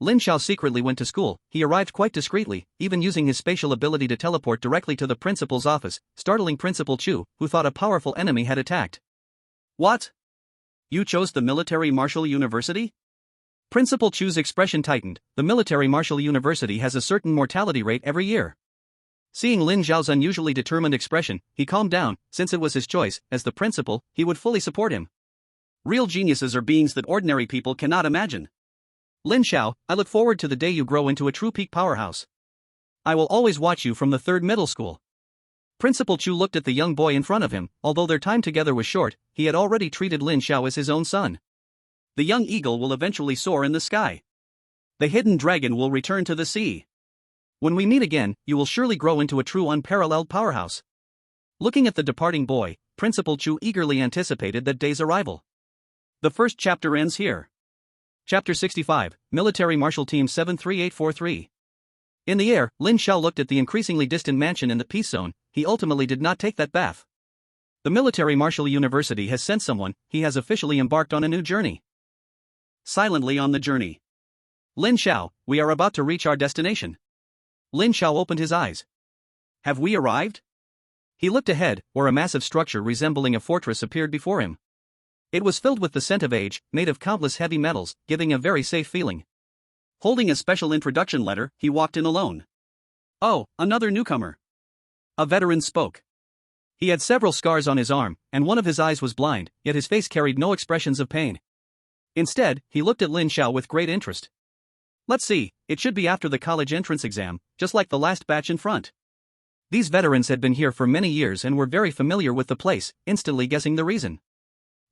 Lin Zhao secretly went to school. He arrived quite discreetly, even using his spatial ability to teleport directly to the principal's office, startling Principal Chu, who thought a powerful enemy had attacked. What? You chose the Military Martial University? Principal Chu's expression tightened. The Military Martial University has a certain mortality rate every year. Seeing Lin Zhao's unusually determined expression, he calmed down. Since it was his choice, as the principal, he would fully support him. Real geniuses are beings that ordinary people cannot imagine. Lin Zhao, I look forward to the day you grow into a true peak powerhouse. I will always watch you from the 3rd middle school. Principal Chu looked at the young boy in front of him. Although their time together was short, he had already treated Lin Zhao as his own son. The young eagle will eventually soar in the sky. The hidden dragon will return to the sea. When we meet again, you will surely grow into a true unparalleled powerhouse. Looking at the departing boy, Principal Chu eagerly anticipated that day's arrival. The first chapter ends here. Chapter 65, Military Martial Team 73843. In the air, Lin Zhao looked at the increasingly distant mansion in the peace zone. He ultimately did not take that bath. The Military Martial University has sent someone. He has officially embarked on a new journey. Silently on the journey. Lin Zhao, we are about to reach our destination. Lin Zhao opened his eyes. Have we arrived? He looked ahead, where a massive structure resembling a fortress appeared before him. It was filled with the scent of age, made of countless heavy metals, giving a very safe feeling. Holding a special introduction letter, he walked in alone. Oh, another newcomer. A veteran spoke. He had several scars on his arm, and one of his eyes was blind, yet his face carried no expressions of pain. Instead, he looked at Lin Zhao with great interest. Let's see, it should be after the college entrance exam, just like the last batch in front. These veterans had been here for many years and were very familiar with the place, instantly guessing the reason.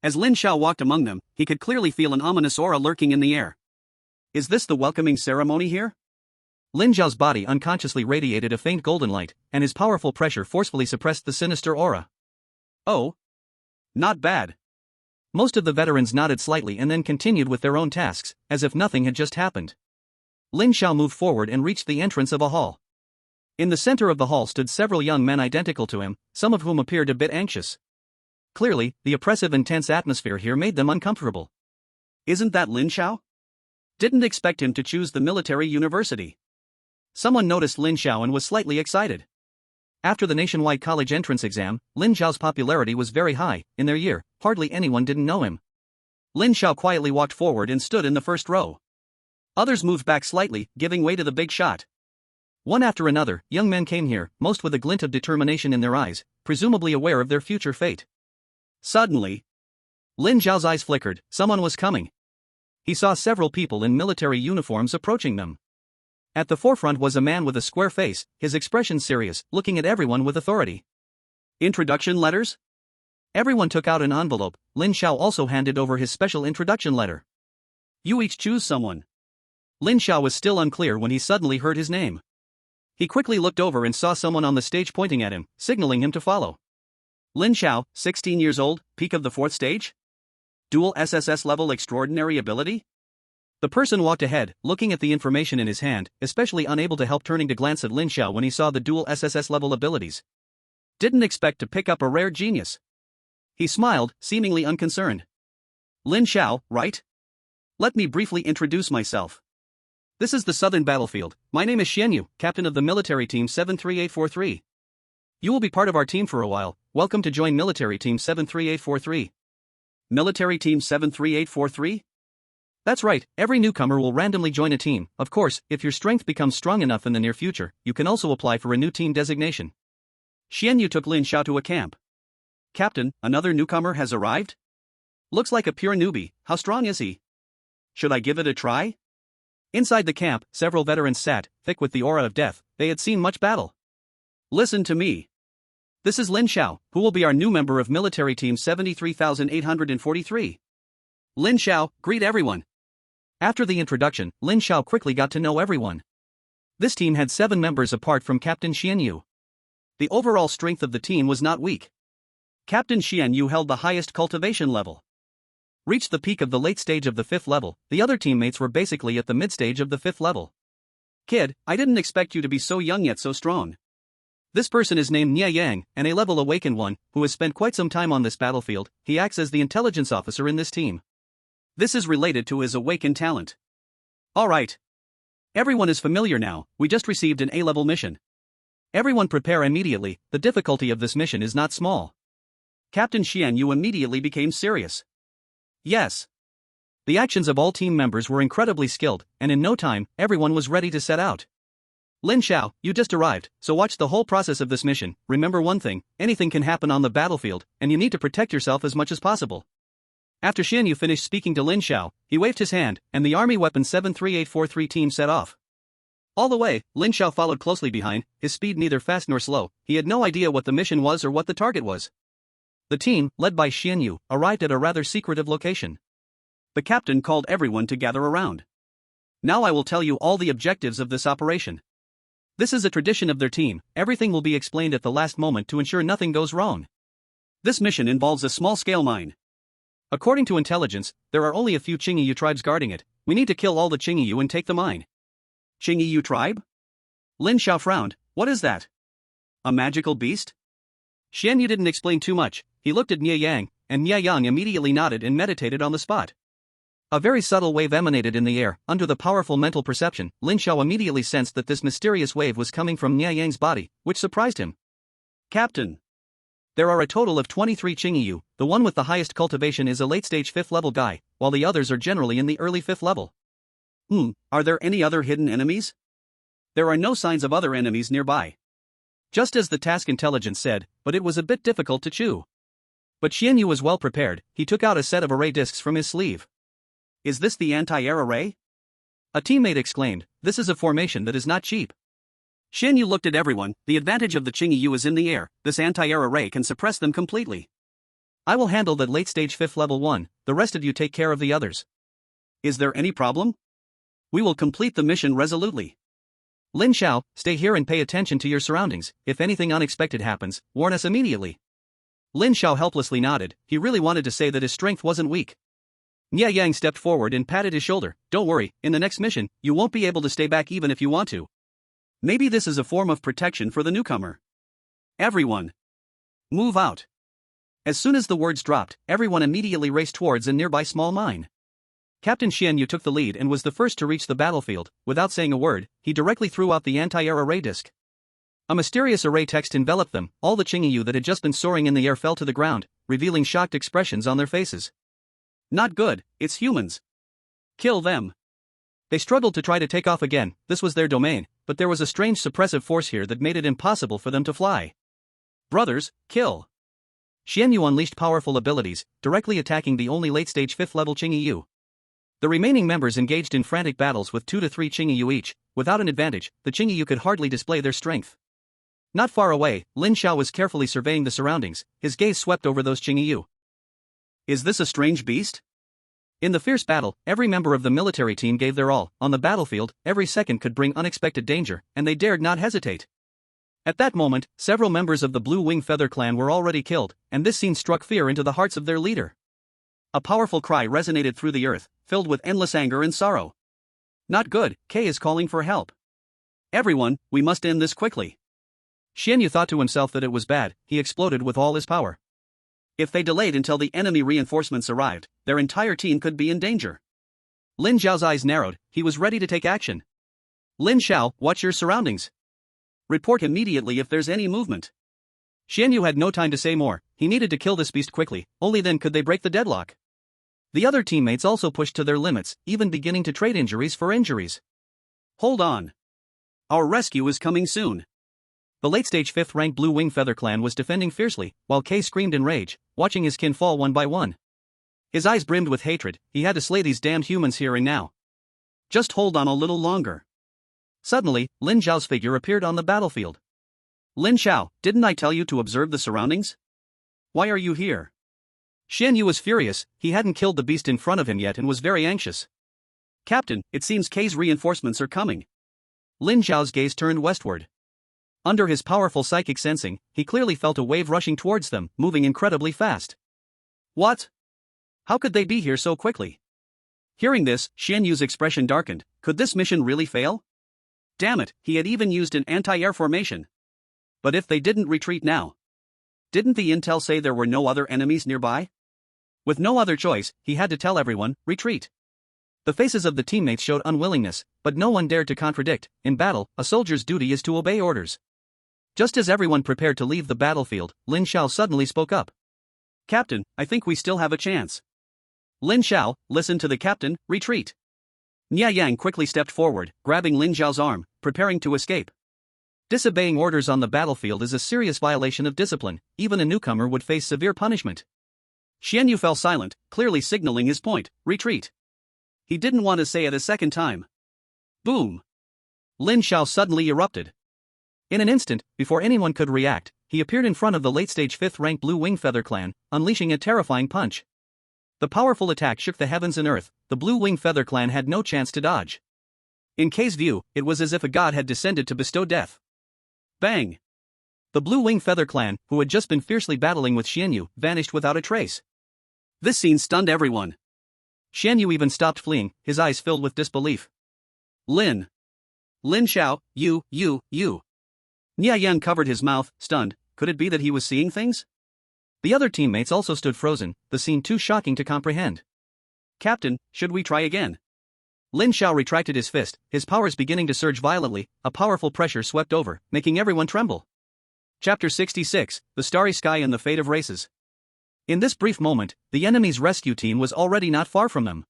As Lin Zhao walked among them, he could clearly feel an ominous aura lurking in the air. Is this the welcoming ceremony here? Lin Zhao's body unconsciously radiated a faint golden light, and his powerful pressure forcefully suppressed the sinister aura. Oh. Not bad. Most of the veterans nodded slightly and then continued with their own tasks, as if nothing had just happened. Lin Zhao moved forward and reached the entrance of a hall. In the center of the hall stood several young men identical to him, some of whom appeared a bit anxious. Clearly, the oppressive and tense atmosphere here made them uncomfortable. Isn't that Lin Zhao? Didn't expect him to choose the military university. Someone noticed Lin Zhao and was slightly excited. After the nationwide college entrance exam, Lin Zhao's popularity was very high. In their year, hardly anyone didn't know him. Lin Zhao quietly walked forward and stood in the first row. Others moved back slightly, giving way to the big shot. One after another, young men came here, most with a glint of determination in their eyes, presumably aware of their future fate. Suddenly, Lin Zhao's eyes flickered, someone was coming. He saw several people in military uniforms approaching them. At the forefront was a man with a square face, his expression serious, looking at everyone with authority. Introduction letters? Everyone took out an envelope. Lin Zhao also handed over his special introduction letter. You each choose someone. Lin Zhao was still unclear when he suddenly heard his name. He quickly looked over and saw someone on the stage pointing at him, signaling him to follow. Lin Zhao, 16 years old, peak of the 4th stage? Dual SSS level extraordinary ability? The person walked ahead, looking at the information in his hand, especially unable to help turning to glance at Lin Zhao when he saw the dual SSS level abilities. Didn't expect to pick up a rare genius. He smiled, seemingly unconcerned. Lin Zhao, right? Let me briefly introduce myself. This is the Southern Battlefield. My name is Xianyu, captain of the military team 73843. You will be part of our team for a while. Welcome to join military team 73843. Military team 73843? That's right, every newcomer will randomly join a team. Of course, if your strength becomes strong enough in the near future, you can also apply for a new team designation. Xianyu took Lin Zhao to a camp. Captain, another newcomer has arrived? Looks like a pure newbie. How strong is he? Should I give it a try? Inside the camp, several veterans sat, thick with the aura of death. They had seen much battle. Listen to me. This is Lin Zhao, who will be our new member of military team 73843. Lin Zhao, greet everyone. After the introduction, Lin Zhao quickly got to know everyone. This team had 7 members apart from Captain Xianyu. The overall strength of the team was not weak. Captain Xianyu held the highest cultivation level. Reached the peak of the late stage of the 5th level, the other teammates were basically at the mid stage of the 5th level. Kid, I didn't expect you to be so young yet so strong. This person is named Nie Yang, an A-level awakened one, who has spent quite some time on this battlefield. He acts as the intelligence officer in this team. This is related to his awakened talent. Alright. Everyone is familiar now, we just received an A-level mission. Everyone prepare immediately, the difficulty of this mission is not small. Captain Xianyu immediately became serious. Yes. The actions of all team members were incredibly skilled, and in no time, everyone was ready to set out. Lin Zhao, you just arrived, so watch the whole process of this mission. Remember one thing, anything can happen on the battlefield, and you need to protect yourself as much as possible. After Xianyu finished speaking to Lin Zhao, he waved his hand, and the Army Weapon 73843 team set off. All the way, Lin Zhao followed closely behind, his speed neither fast nor slow. He had no idea what the mission was or what the target was. The team, led by Xianyu, arrived at a rather secretive location. The captain called everyone to gather around. Now I will tell you all the objectives of this operation. This is a tradition of their team, everything will be explained at the last moment to ensure nothing goes wrong. This mission involves a small-scale mine. According to intelligence, there are only a few Qingyu tribes guarding it. We need to kill all the Qingyu and take the mine. Qingyu tribe? Lin Zhao frowned. What is that? A magical beast? Xianyu didn't explain too much. He looked at Nie Yang, and Nie Yang immediately nodded and meditated on the spot. A very subtle wave emanated in the air. Under the powerful mental perception, Lin Zhao immediately sensed that this mysterious wave was coming from Nie Yang's body, which surprised him. Captain. There are a total of 23 Qingyu. The one with the highest cultivation is a late-stage 5th level guy, while the others are generally in the early 5th level. Are there any other hidden enemies? There are no signs of other enemies nearby. Just as the task intelligence said, but it was a bit difficult to chew. But Xianyu was well prepared. He took out a set of array discs from his sleeve. Is this the anti-air array? A teammate exclaimed, this is a formation that is not cheap. Xianyu looked at everyone. The advantage of the Qingyu is in the air. This anti-air array can suppress them completely. I will handle that late-stage 5th level one, the rest of you take care of the others. Is there any problem? We will complete the mission resolutely. Lin Zhao, stay here and pay attention to your surroundings. If anything unexpected happens, warn us immediately. Lin Zhao helplessly nodded. He really wanted to say that his strength wasn't weak. Nie Yang stepped forward and patted his shoulder. Don't worry, in the next mission, you won't be able to stay back even if you want to. Maybe this is a form of protection for the newcomer. Everyone, move out. As soon as the words dropped, everyone immediately raced towards a nearby small mine. Captain Xianyu took the lead and was the first to reach the battlefield. Without saying a word, he directly threw out the anti-air array disc. A mysterious array text enveloped them. All the Qingyu that had just been soaring in the air fell to the ground, revealing shocked expressions on their faces. Not good, it's humans. Kill them. They struggled to try to take off again. This was their domain, but there was a strange suppressive force here that made it impossible for them to fly. Brothers, kill. Xian Yu unleashed powerful abilities, directly attacking the only late-stage 5th level Qingyi Yu. The remaining members engaged in frantic battles with 2 to 3 Qingyi Yu each. Without an advantage, the Qingyi Yu could hardly display their strength. Not far away, Lin Xiao was carefully surveying the surroundings, his gaze swept over those Qingyi Yu. Is this a strange beast? In the fierce battle, every member of the military team gave their all. On the battlefield, every second could bring unexpected danger, and they dared not hesitate. At that moment, several members of the Blue Wing Feather clan were already killed, and this scene struck fear into the hearts of their leader. A powerful cry resonated through the earth, filled with endless anger and sorrow. Not good, Kay is calling for help. Everyone, we must end this quickly. Xian Yu thought to himself that it was bad. He exploded with all his power. If they delayed until the enemy reinforcements arrived, their entire team could be in danger. Lin Xiao's eyes narrowed, he was ready to take action. Lin Xiao, watch your surroundings. Report immediately if there's any movement. Xian Yu had no time to say more, he needed to kill this beast quickly, only then could they break the deadlock. The other teammates also pushed to their limits, even beginning to trade injuries for injuries. Hold on. Our rescue is coming soon. The late-stage 5th rank Blue Wing Feather clan was defending fiercely, while Kay screamed in rage, watching his kin fall one by one. His eyes brimmed with hatred, he had to slay these damned humans here and now. Just hold on a little longer. Suddenly, Lin Xiao's figure appeared on the battlefield. Lin Xiao, didn't I tell you to observe the surroundings? Why are you here? Xian Yu was furious, he hadn't killed the beast in front of him yet and was very anxious. Captain, it seems Kay's reinforcements are coming. Lin Xiao's gaze turned westward. Under his powerful psychic sensing, he clearly felt a wave rushing towards them, moving incredibly fast. What? How could they be here so quickly? Hearing this, Xian Yu's expression darkened. Could this mission really fail? Damn it, he had even used an anti-air formation. But if they didn't retreat now? Didn't the intel say there were no other enemies nearby? With no other choice, he had to tell everyone, retreat. The faces of the teammates showed unwillingness, but no one dared to contradict. In battle, a soldier's duty is to obey orders. Just as everyone prepared to leave the battlefield, Lin Xiao suddenly spoke up. Captain, I think we still have a chance. Lin Xiao, listen to the captain, retreat. Nia Yang quickly stepped forward, grabbing Lin Xiao's arm, preparing to escape. Disobeying orders on the battlefield is a serious violation of discipline, even a newcomer would face severe punishment. Xian Yu fell silent, clearly signaling his point, retreat. He didn't want to say it a second time. Boom! Lin Xiao suddenly erupted. In an instant, before anyone could react, he appeared in front of the late-stage 5th rank Blue Wing Feather clan, unleashing a terrifying punch. The powerful attack shook the heavens and earth, the Blue Wing Feather clan had no chance to dodge. In Kay's view, it was as if a god had descended to bestow death. Bang! The Blue Wing Feather clan, who had just been fiercely battling with Xian Yu, vanished without a trace. This scene stunned everyone. Xian Yu even stopped fleeing, his eyes filled with disbelief. Lin Xiao, you. Nia Yang covered his mouth, stunned. Could it be that he was seeing things? The other teammates also stood frozen, the scene too shocking to comprehend. Captain, should we try again? Lin Xiao retracted his fist, his powers beginning to surge violently, a powerful pressure swept over, making everyone tremble. Chapter 66, The Starry Sky and the Fate of Races. In this brief moment, the enemy's rescue team was already not far from them.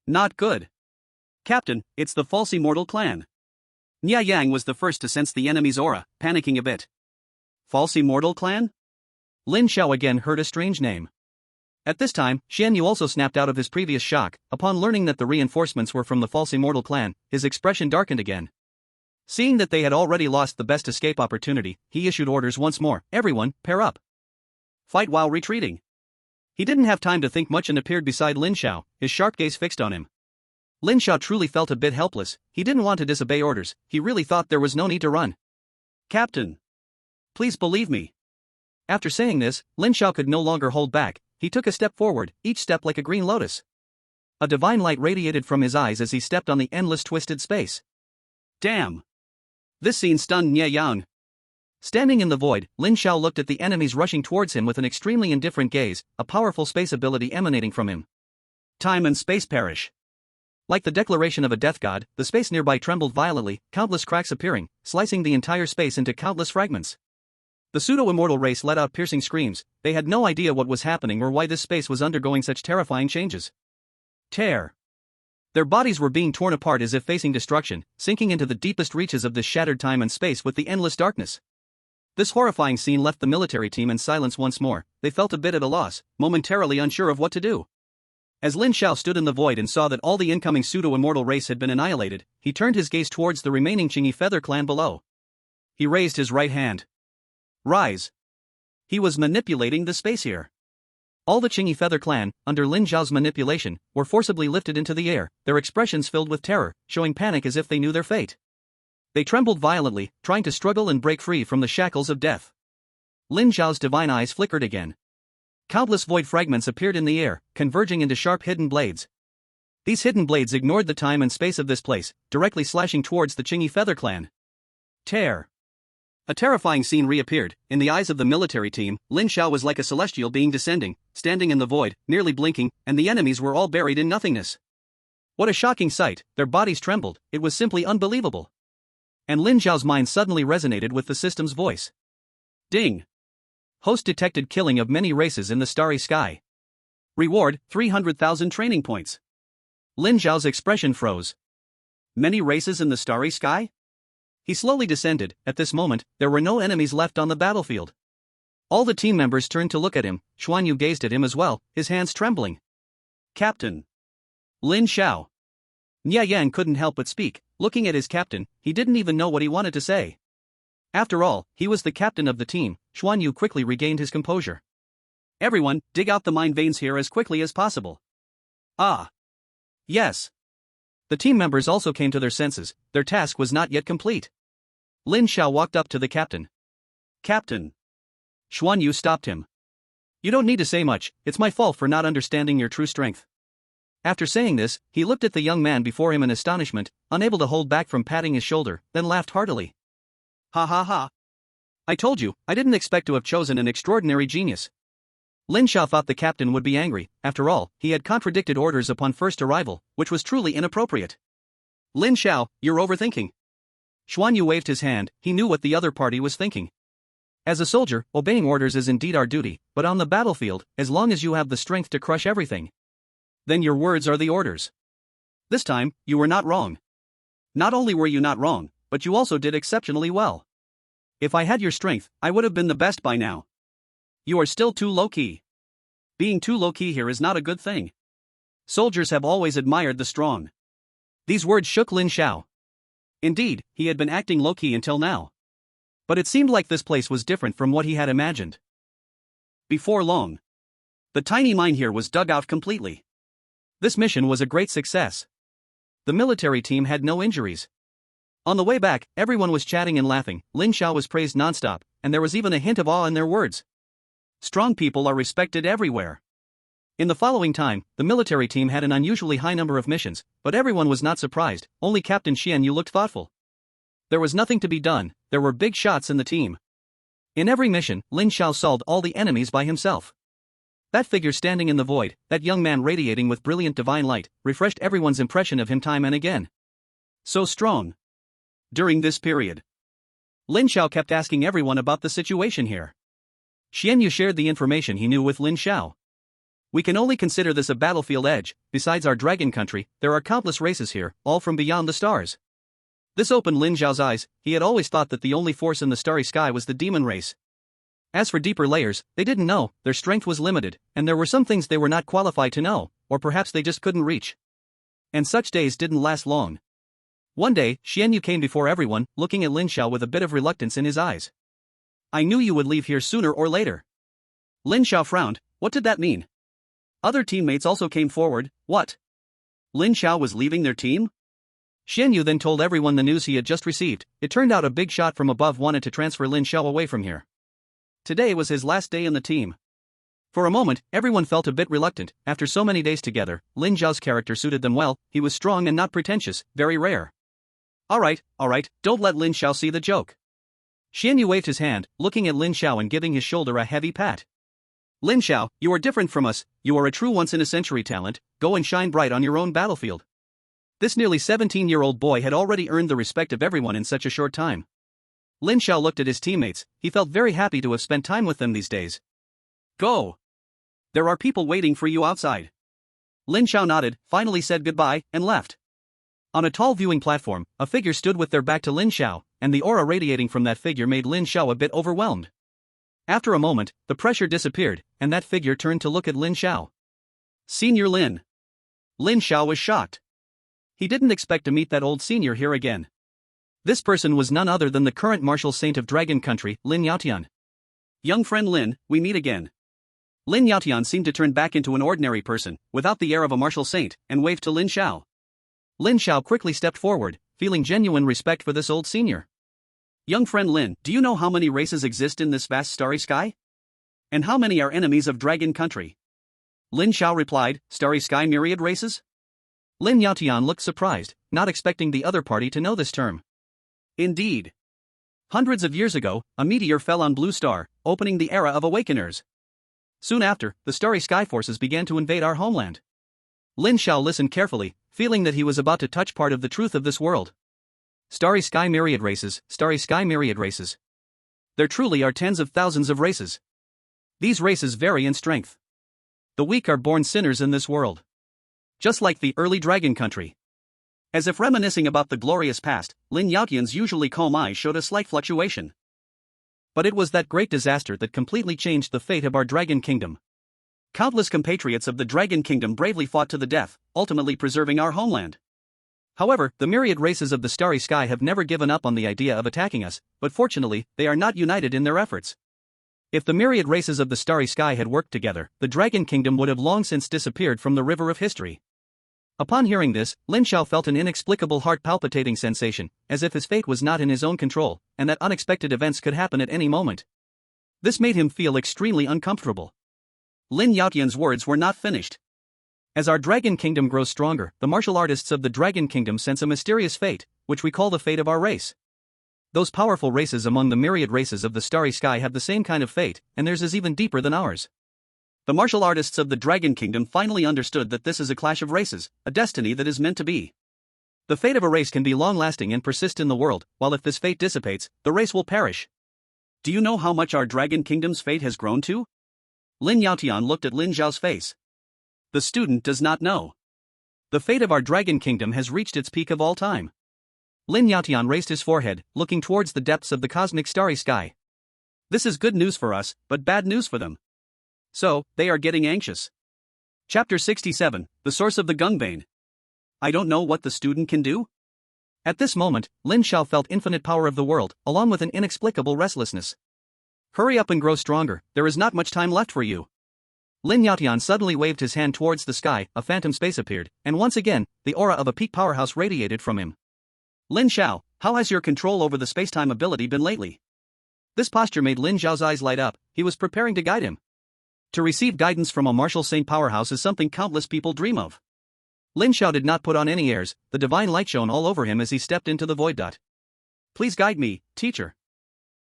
Not good. Captain, it's the false immortal clan. Nia Yang was the first to sense the enemy's aura, panicking a bit. False immortal clan? Lin Xiao again heard a strange name. At this time, Xian Yu also snapped out of his previous shock. Upon learning that the reinforcements were from the false immortal clan, his expression darkened again. Seeing that they had already lost the best escape opportunity, he issued orders once more. Everyone, pair up. Fight while retreating. He didn't have time to think much and appeared beside Lin Xiao, his sharp gaze fixed on him. Lin Xiao truly felt a bit helpless. He didn't want to disobey orders, he really thought there was no need to run. Captain, please believe me. After saying this, Lin Xiao could no longer hold back. He took a step forward, each step like a green lotus. A divine light radiated from his eyes as he stepped on the endless twisted space. Damn! This scene stunned Nia Yang. Standing in the void, Lin Xiao looked at the enemies rushing towards him with an extremely indifferent gaze, a powerful space ability emanating from him. Time and space perish. Like the declaration of a death god, the space nearby trembled violently, countless cracks appearing, slicing the entire space into countless fragments. The pseudo-immortal race let out piercing screams. They had no idea what was happening or why this space was undergoing such terrifying changes. Tear. Their bodies were being torn apart as if facing destruction, sinking into the deepest reaches of this shattered time and space with the endless darkness. This horrifying scene left the military team in silence once more. They felt a bit at a loss, momentarily unsure of what to do. As Lin Xiao stood in the void and saw that all the incoming pseudo-immortal race had been annihilated, he turned his gaze towards the remaining Qingyi feather clan below. He raised his right hand. Rise. He was manipulating the space here. All the Qingyi feather clan, under Lin Xiao's manipulation, were forcibly lifted into the air, their expressions filled with terror, showing panic as if they knew their fate. They trembled violently, trying to struggle and break free from the shackles of death. Lin Xiao's divine eyes flickered again. Countless void fragments appeared in the air, converging into sharp hidden blades. These hidden blades ignored the time and space of this place, directly slashing towards the Qingyi feather clan. Tear. A terrifying scene reappeared. In the eyes of the military team, Lin Xiao was like a celestial being descending, standing in the void, nearly blinking, and the enemies were all buried in nothingness. What a shocking sight, their bodies trembled, it was simply unbelievable. And Lin Xiao's mind suddenly resonated with the system's voice. Ding! Host detected killing of many races in the starry sky. Reward, 300,000 training points. Lin Xiao's expression froze. Many races in the starry sky? He slowly descended. At this moment, there were no enemies left on the battlefield. All the team members turned to look at him. Xuanyu gazed at him as well, his hands trembling. Captain. Lin Xiao. Nia Yang couldn't help but speak. Looking at his captain, he didn't even know what he wanted to say. After all, he was the captain of the team. Xuanyu quickly regained his composure. Everyone, dig out the mind veins here as quickly as possible. Ah. Yes. The team members also came to their senses. Their task was not yet complete. Lin Xiao walked up to the captain. Captain. Xuanyu stopped him. You don't need to say much, it's my fault for not understanding your true strength. After saying this, he looked at the young man before him in astonishment, unable to hold back from patting his shoulder, then laughed heartily. Ha ha ha. I told you, I didn't expect to have chosen an extraordinary genius. Lin Xiao thought the captain would be angry. After all, he had contradicted orders upon first arrival, which was truly inappropriate. Lin Xiao, you're overthinking. Xuanyu waved his hand. He knew what the other party was thinking. As a soldier, obeying orders is indeed our duty, but on the battlefield, as long as you have the strength to crush everything, then your words are the orders. This time, you were not wrong. Not only were you not wrong, but you also did exceptionally well. If I had your strength, I would have been the best by now. You are still too low-key. Being too low-key here is not a good thing. Soldiers have always admired the strong. These words shook Lin Xiao. Indeed, he had been acting low-key until now. But it seemed like this place was different from what he had imagined. Before long, the tiny mine here was dug out completely. This mission was a great success. The military team had no injuries. On the way back, everyone was chatting and laughing. Lin Xiao was praised nonstop, and there was even a hint of awe in their words. Strong people are respected everywhere. In the following time, the military team had an unusually high number of missions, but everyone was not surprised. Only Captain Xianyu looked thoughtful. There was nothing to be done. There were big shots in the team. In every mission, Lin Xiao solved all the enemies by himself. That figure standing in the void, that young man radiating with brilliant divine light, refreshed everyone's impression of him time and again. So strong. During this period, Lin Xiao kept asking everyone about the situation here. Xianyu shared the information he knew with Lin Xiao. We can only consider this a battlefield edge. Besides our dragon country, there are countless races here, all from beyond the stars. This opened Lin Xiao's eyes. He had always thought that the only force in the starry sky was the demon race. As for deeper layers, they didn't know. Their strength was limited, and there were some things they were not qualified to know, or perhaps they just couldn't reach. And such days didn't last long. One day, Xianyu came before everyone, looking at Lin Xiao with a bit of reluctance in his eyes. I knew you would leave here sooner or later. Lin Xiao frowned. What did that mean? Other teammates also came forward. What? Lin Xiao was leaving their team? Xianyu then told everyone the news he had just received. It turned out a big shot from above wanted to transfer Lin Xiao away from here. Today was his last day in the team. For a moment, everyone felt a bit reluctant. After so many days together, Lin Xiao's character suited them well. He was strong and not pretentious, very rare. Alright, don't let Lin Xiao see the joke. Xianyu waved his hand, looking at Lin Xiao and giving his shoulder a heavy pat. Lin Xiao, you are different from us. You are a true once-in-a-century talent. Go and shine bright on your own battlefield. This nearly 17-year-old boy had already earned the respect of everyone in such a short time. Lin Xiao looked at his teammates. He felt very happy to have spent time with them these days. Go! There are people waiting for you outside. Lin Xiao nodded, finally said goodbye, and left. On a tall viewing platform, a figure stood with their back to Lin Xiao, and the aura radiating from that figure made Lin Xiao a bit overwhelmed. After a moment, the pressure disappeared, and that figure turned to look at Lin Xiao. Senior Lin. Lin Xiao was shocked. He didn't expect to meet that old senior here again. This person was none other than the current martial saint of Dragon Country, Lin Yaotian. Young friend Lin, we meet again. Lin Yaotian seemed to turn back into an ordinary person, without the air of a martial saint, and waved to Lin Xiao. Lin Xiao quickly stepped forward, feeling genuine respect for this old senior. Young friend Lin, do you know how many races exist in this vast starry sky? And how many are enemies of Dragon Country? Lin Xiao replied, Starry sky myriad races? Lin Yaotian looked surprised, not expecting the other party to know this term. Indeed. Hundreds of years ago, a meteor fell on Blue Star, opening the era of Awakeners. Soon after, the starry sky forces began to invade our homeland. Lin Xiao listened carefully, feeling that he was about to touch part of the truth of this world. Starry sky myriad races, starry sky myriad races. There truly are tens of thousands of races. These races vary in strength. The weak are born sinners in this world. Just like the early Dragon Country. As if reminiscing about the glorious past, Lin Yaotian's usually calm eyes showed a slight fluctuation. But it was that great disaster that completely changed the fate of our Dragon Kingdom. Countless compatriots of the Dragon Kingdom bravely fought to the death, ultimately preserving our homeland. However, the myriad races of the starry sky have never given up on the idea of attacking us, but fortunately, they are not united in their efforts. If the myriad races of the starry sky had worked together, the Dragon Kingdom would have long since disappeared from the river of history. Upon hearing this, Lin Xiao felt an inexplicable heart-palpitating sensation, as if his fate was not in his own control, and that unexpected events could happen at any moment. This made him feel extremely uncomfortable. Lin Yaotian's words were not finished. As our Dragon Kingdom grows stronger, the martial artists of the Dragon Kingdom sense a mysterious fate, which we call the fate of our race. Those powerful races among the myriad races of the starry sky have the same kind of fate, and theirs is even deeper than ours. The martial artists of the Dragon Kingdom finally understood that this is a clash of races, a destiny that is meant to be. The fate of a race can be long-lasting and persist in the world, while if this fate dissipates, the race will perish. Do you know how much our Dragon Kingdom's fate has grown to? Lin Yaotian looked at Lin Xiao's face. The student does not know. The fate of our Dragon Kingdom has reached its peak of all time. Lin Yaotian raised his forehead, looking towards the depths of the cosmic starry sky. This is good news for us, but bad news for them. So, they are getting anxious. Chapter 67, The Source of the Gungbane. I don't know what the student can do? At this moment, Lin Xiao felt infinite power of the world, along with an inexplicable restlessness. Hurry up and grow stronger, there is not much time left for you. Lin Yaotian suddenly waved his hand towards the sky, a phantom space appeared, and once again, the aura of a peak powerhouse radiated from him. Lin Xiao, how has your control over the space-time ability been lately? This posture made Lin Xiao's eyes light up, he was preparing to guide him. To receive guidance from a martial saint powerhouse is something countless people dream of. Lin Xiao did not put on any airs, the divine light shone all over him as he stepped into the void. Please guide me, teacher.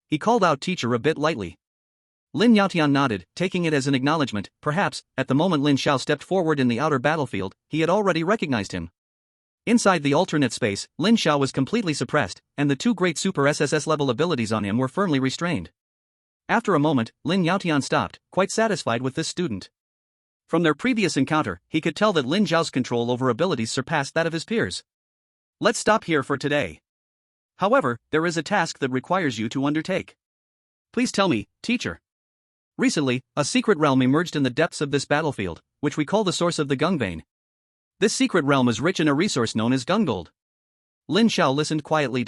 He called out teacher a bit lightly. Lin Yaotian nodded, taking it as an acknowledgement. Perhaps, at the moment Lin Xiao stepped forward in the outer battlefield, he had already recognized him. Inside the alternate space, Lin Xiao was completely suppressed, and the two great super SSS level abilities on him were firmly restrained. After a moment, Lin Yaotian stopped, quite satisfied with this student. From their previous encounter, he could tell that Lin Xiao's control over abilities surpassed that of his peers. Let's stop here for today. However, there is a task that requires you to undertake. Please tell me, teacher. Recently, a secret realm emerged in the depths of this battlefield, which we call the source of the Gungbane. This secret realm is rich in a resource known as Gungold. Lin Xiao listened quietly.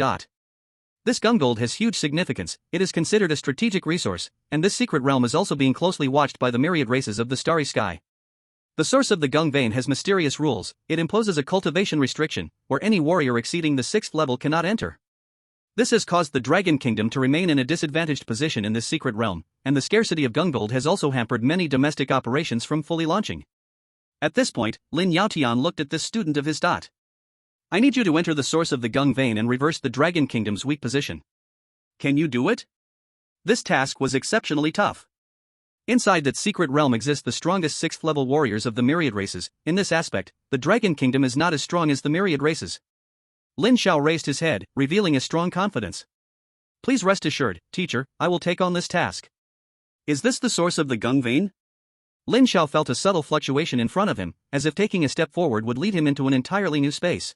This Gungold has huge significance, it is considered a strategic resource, and this secret realm is also being closely watched by the myriad races of the starry sky. The source of the Gungbane has mysterious rules, it imposes a cultivation restriction, where any warrior exceeding the 6th level cannot enter. This has caused the Dragon Kingdom to remain in a disadvantaged position in this secret realm, and the scarcity of Gungold has also hampered many domestic operations from fully launching. At this point, Lin Yaotian looked at this student of his. I need you to enter the source of the Gungbane and reverse the Dragon Kingdom's weak position. Can you do it? This task was exceptionally tough. Inside that secret realm exist the strongest 6th level warriors of the myriad races. In this aspect, the Dragon Kingdom is not as strong as the myriad races. Lin Xiao raised his head, revealing a strong confidence. Please rest assured, teacher, I will take on this task. Is this the source of the Gungbane? Lin Xiao felt a subtle fluctuation in front of him, as if taking a step forward would lead him into an entirely new space.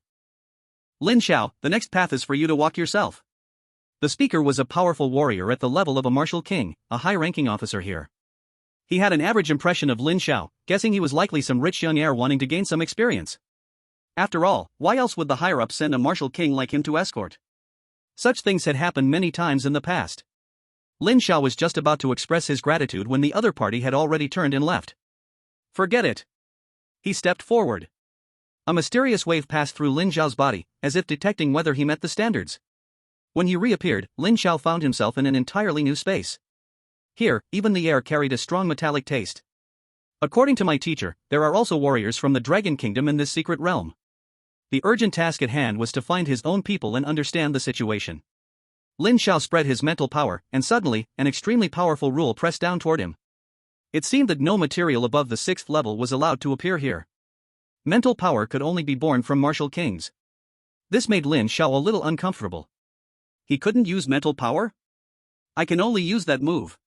Lin Xiao, the next path is for you to walk yourself. The speaker was a powerful warrior at the level of a martial king, a high-ranking officer here. He had an average impression of Lin Xiao, guessing he was likely some rich young heir wanting to gain some experience. After all, why else would the higher-ups send a martial king like him to escort? Such things had happened many times in the past. Lin Xiao was just about to express his gratitude when the other party had already turned and left. Forget it. He stepped forward. A mysterious wave passed through Lin Xiao's body, as if detecting whether he met the standards. When he reappeared, Lin Xiao found himself in an entirely new space. Here, even the air carried a strong metallic taste. According to my teacher, there are also warriors from the Dragon Kingdom in this secret realm. The urgent task at hand was to find his own people and understand the situation. Lin Xiao spread his mental power, and suddenly, an extremely powerful rule pressed down toward him. It seemed that no material above the 6th level was allowed to appear here. Mental power could only be born from martial kings. This made Lin Xiao a little uncomfortable. He couldn't use mental power? I can only use that move.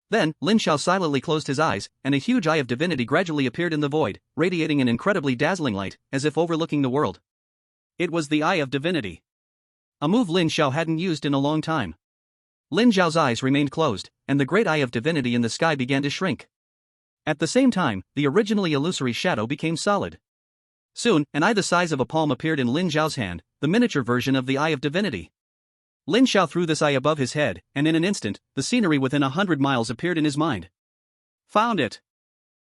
Then, Lin Xiao silently closed his eyes, and a huge eye of divinity gradually appeared in the void, radiating an incredibly dazzling light, as if overlooking the world. It was the eye of divinity. A move Lin Xiao hadn't used in a long time. Lin Xiao's eyes remained closed, and the great eye of divinity in the sky began to shrink. At the same time, the originally illusory shadow became solid. Soon, an eye the size of a palm appeared in Lin Xiao's hand, the miniature version of the eye of divinity. Lin Xiao threw this eye above his head, and in an instant, the scenery within 100 miles appeared in his mind. Found it!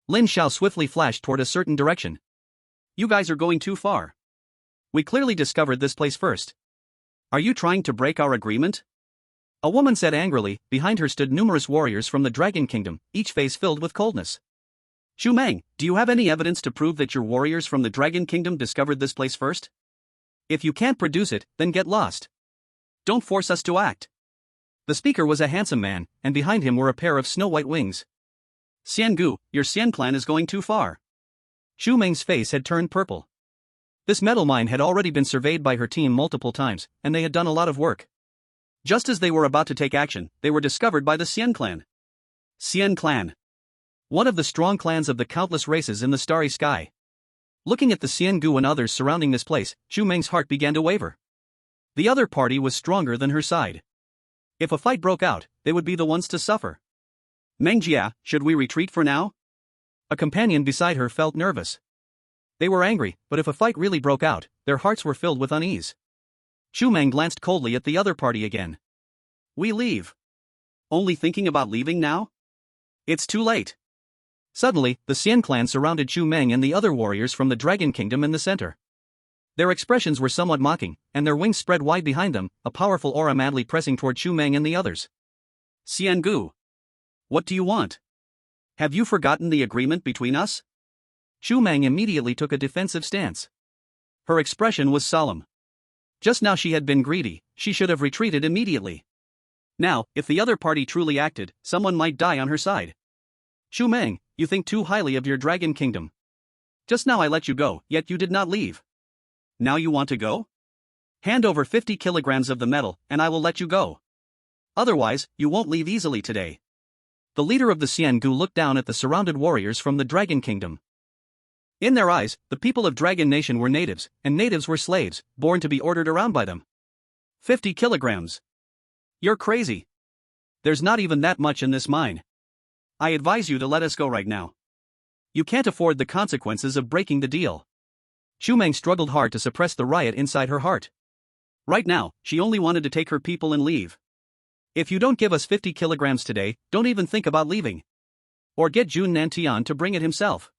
Lin Xiao swiftly flashed toward a certain direction. You guys are going too far. We clearly discovered this place first. Are you trying to break our agreement? A woman said angrily. Behind her stood numerous warriors from the Dragon Kingdom, each face filled with coldness. Xu Meng, do you have any evidence to prove that your warriors from the Dragon Kingdom discovered this place first? If you can't produce it, then get lost. Don't force us to act. The speaker was a handsome man, and behind him were a pair of snow-white wings. Xiangu, your Xian clan is going too far. Xu Meng's face had turned purple. This metal mine had already been surveyed by her team multiple times, and they had done a lot of work. Just as they were about to take action, they were discovered by the Xian clan. Xian clan. One of the strong clans of the countless races in the starry sky. Looking at the Xiangu and others surrounding this place, Xu Meng's heart began to waver. The other party was stronger than her side. If a fight broke out, they would be the ones to suffer. Mengjia, should we retreat for now? A companion beside her felt nervous. They were angry, but if a fight really broke out, their hearts were filled with unease. Xu Meng glanced coldly at the other party again. We leave. Only thinking about leaving now? It's too late. Suddenly, the Xian clan surrounded Xu Meng and the other warriors from the Dragon Kingdom in the center. Their expressions were somewhat mocking, and their wings spread wide behind them, a powerful aura madly pressing toward Xu Meng and the others. Xiangu. What do you want? Have you forgotten the agreement between us? Xu Meng immediately took a defensive stance. Her expression was solemn. Just now she had been greedy, she should have retreated immediately. Now, if the other party truly acted, someone might die on her side. Xu Meng, you think too highly of your Dragon Kingdom. Just now I let you go, yet you did not leave. Now you want to go? Hand over 50 kilograms of the metal, and I will let you go. Otherwise, you won't leave easily today. The leader of the Xiangu looked down at the surrounded warriors from the Dragon Kingdom. In their eyes, the people of Dragon Nation were natives, and natives were slaves, born to be ordered around by them. 50 kilograms. You're crazy. There's not even that much in this mine. I advise you to let us go right now. You can't afford the consequences of breaking the deal. Xu Meng struggled hard to suppress the riot inside her heart. Right now, she only wanted to take her people and leave. If you don't give us 50 kilograms today, don't even think about leaving. Or get Jun Nantian to bring it himself.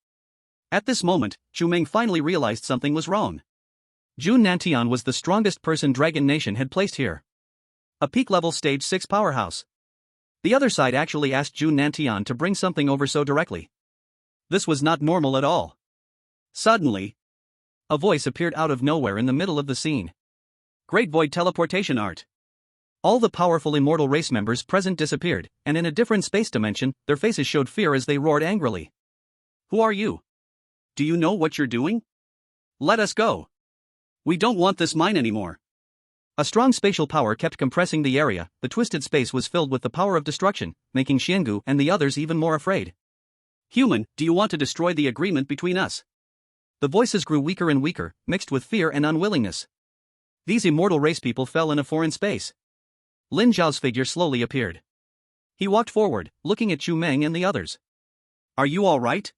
At this moment, Xu Meng finally realized something was wrong. Jun Nantian was the strongest person Dragon Nation had placed here. A peak-level stage 6 powerhouse. The other side actually asked Jun Nantian to bring something over so directly. This was not normal at all. Suddenly, a voice appeared out of nowhere in the middle of the scene. Great Void Teleportation Art. All the powerful immortal race members present disappeared, and in a different space dimension, their faces showed fear as they roared angrily. Who are you? Do you know what you're doing? Let us go. We don't want this mine anymore. A strong spatial power kept compressing the area. The twisted space was filled with the power of destruction, making Xiangu and the others even more afraid. Human, do you want to destroy the agreement between us? The voices grew weaker and weaker, mixed with fear and unwillingness. These immortal race people fell in a foreign space. Lin Zhao's figure slowly appeared. He walked forward, looking at Chu Meng and the others. Are you all right?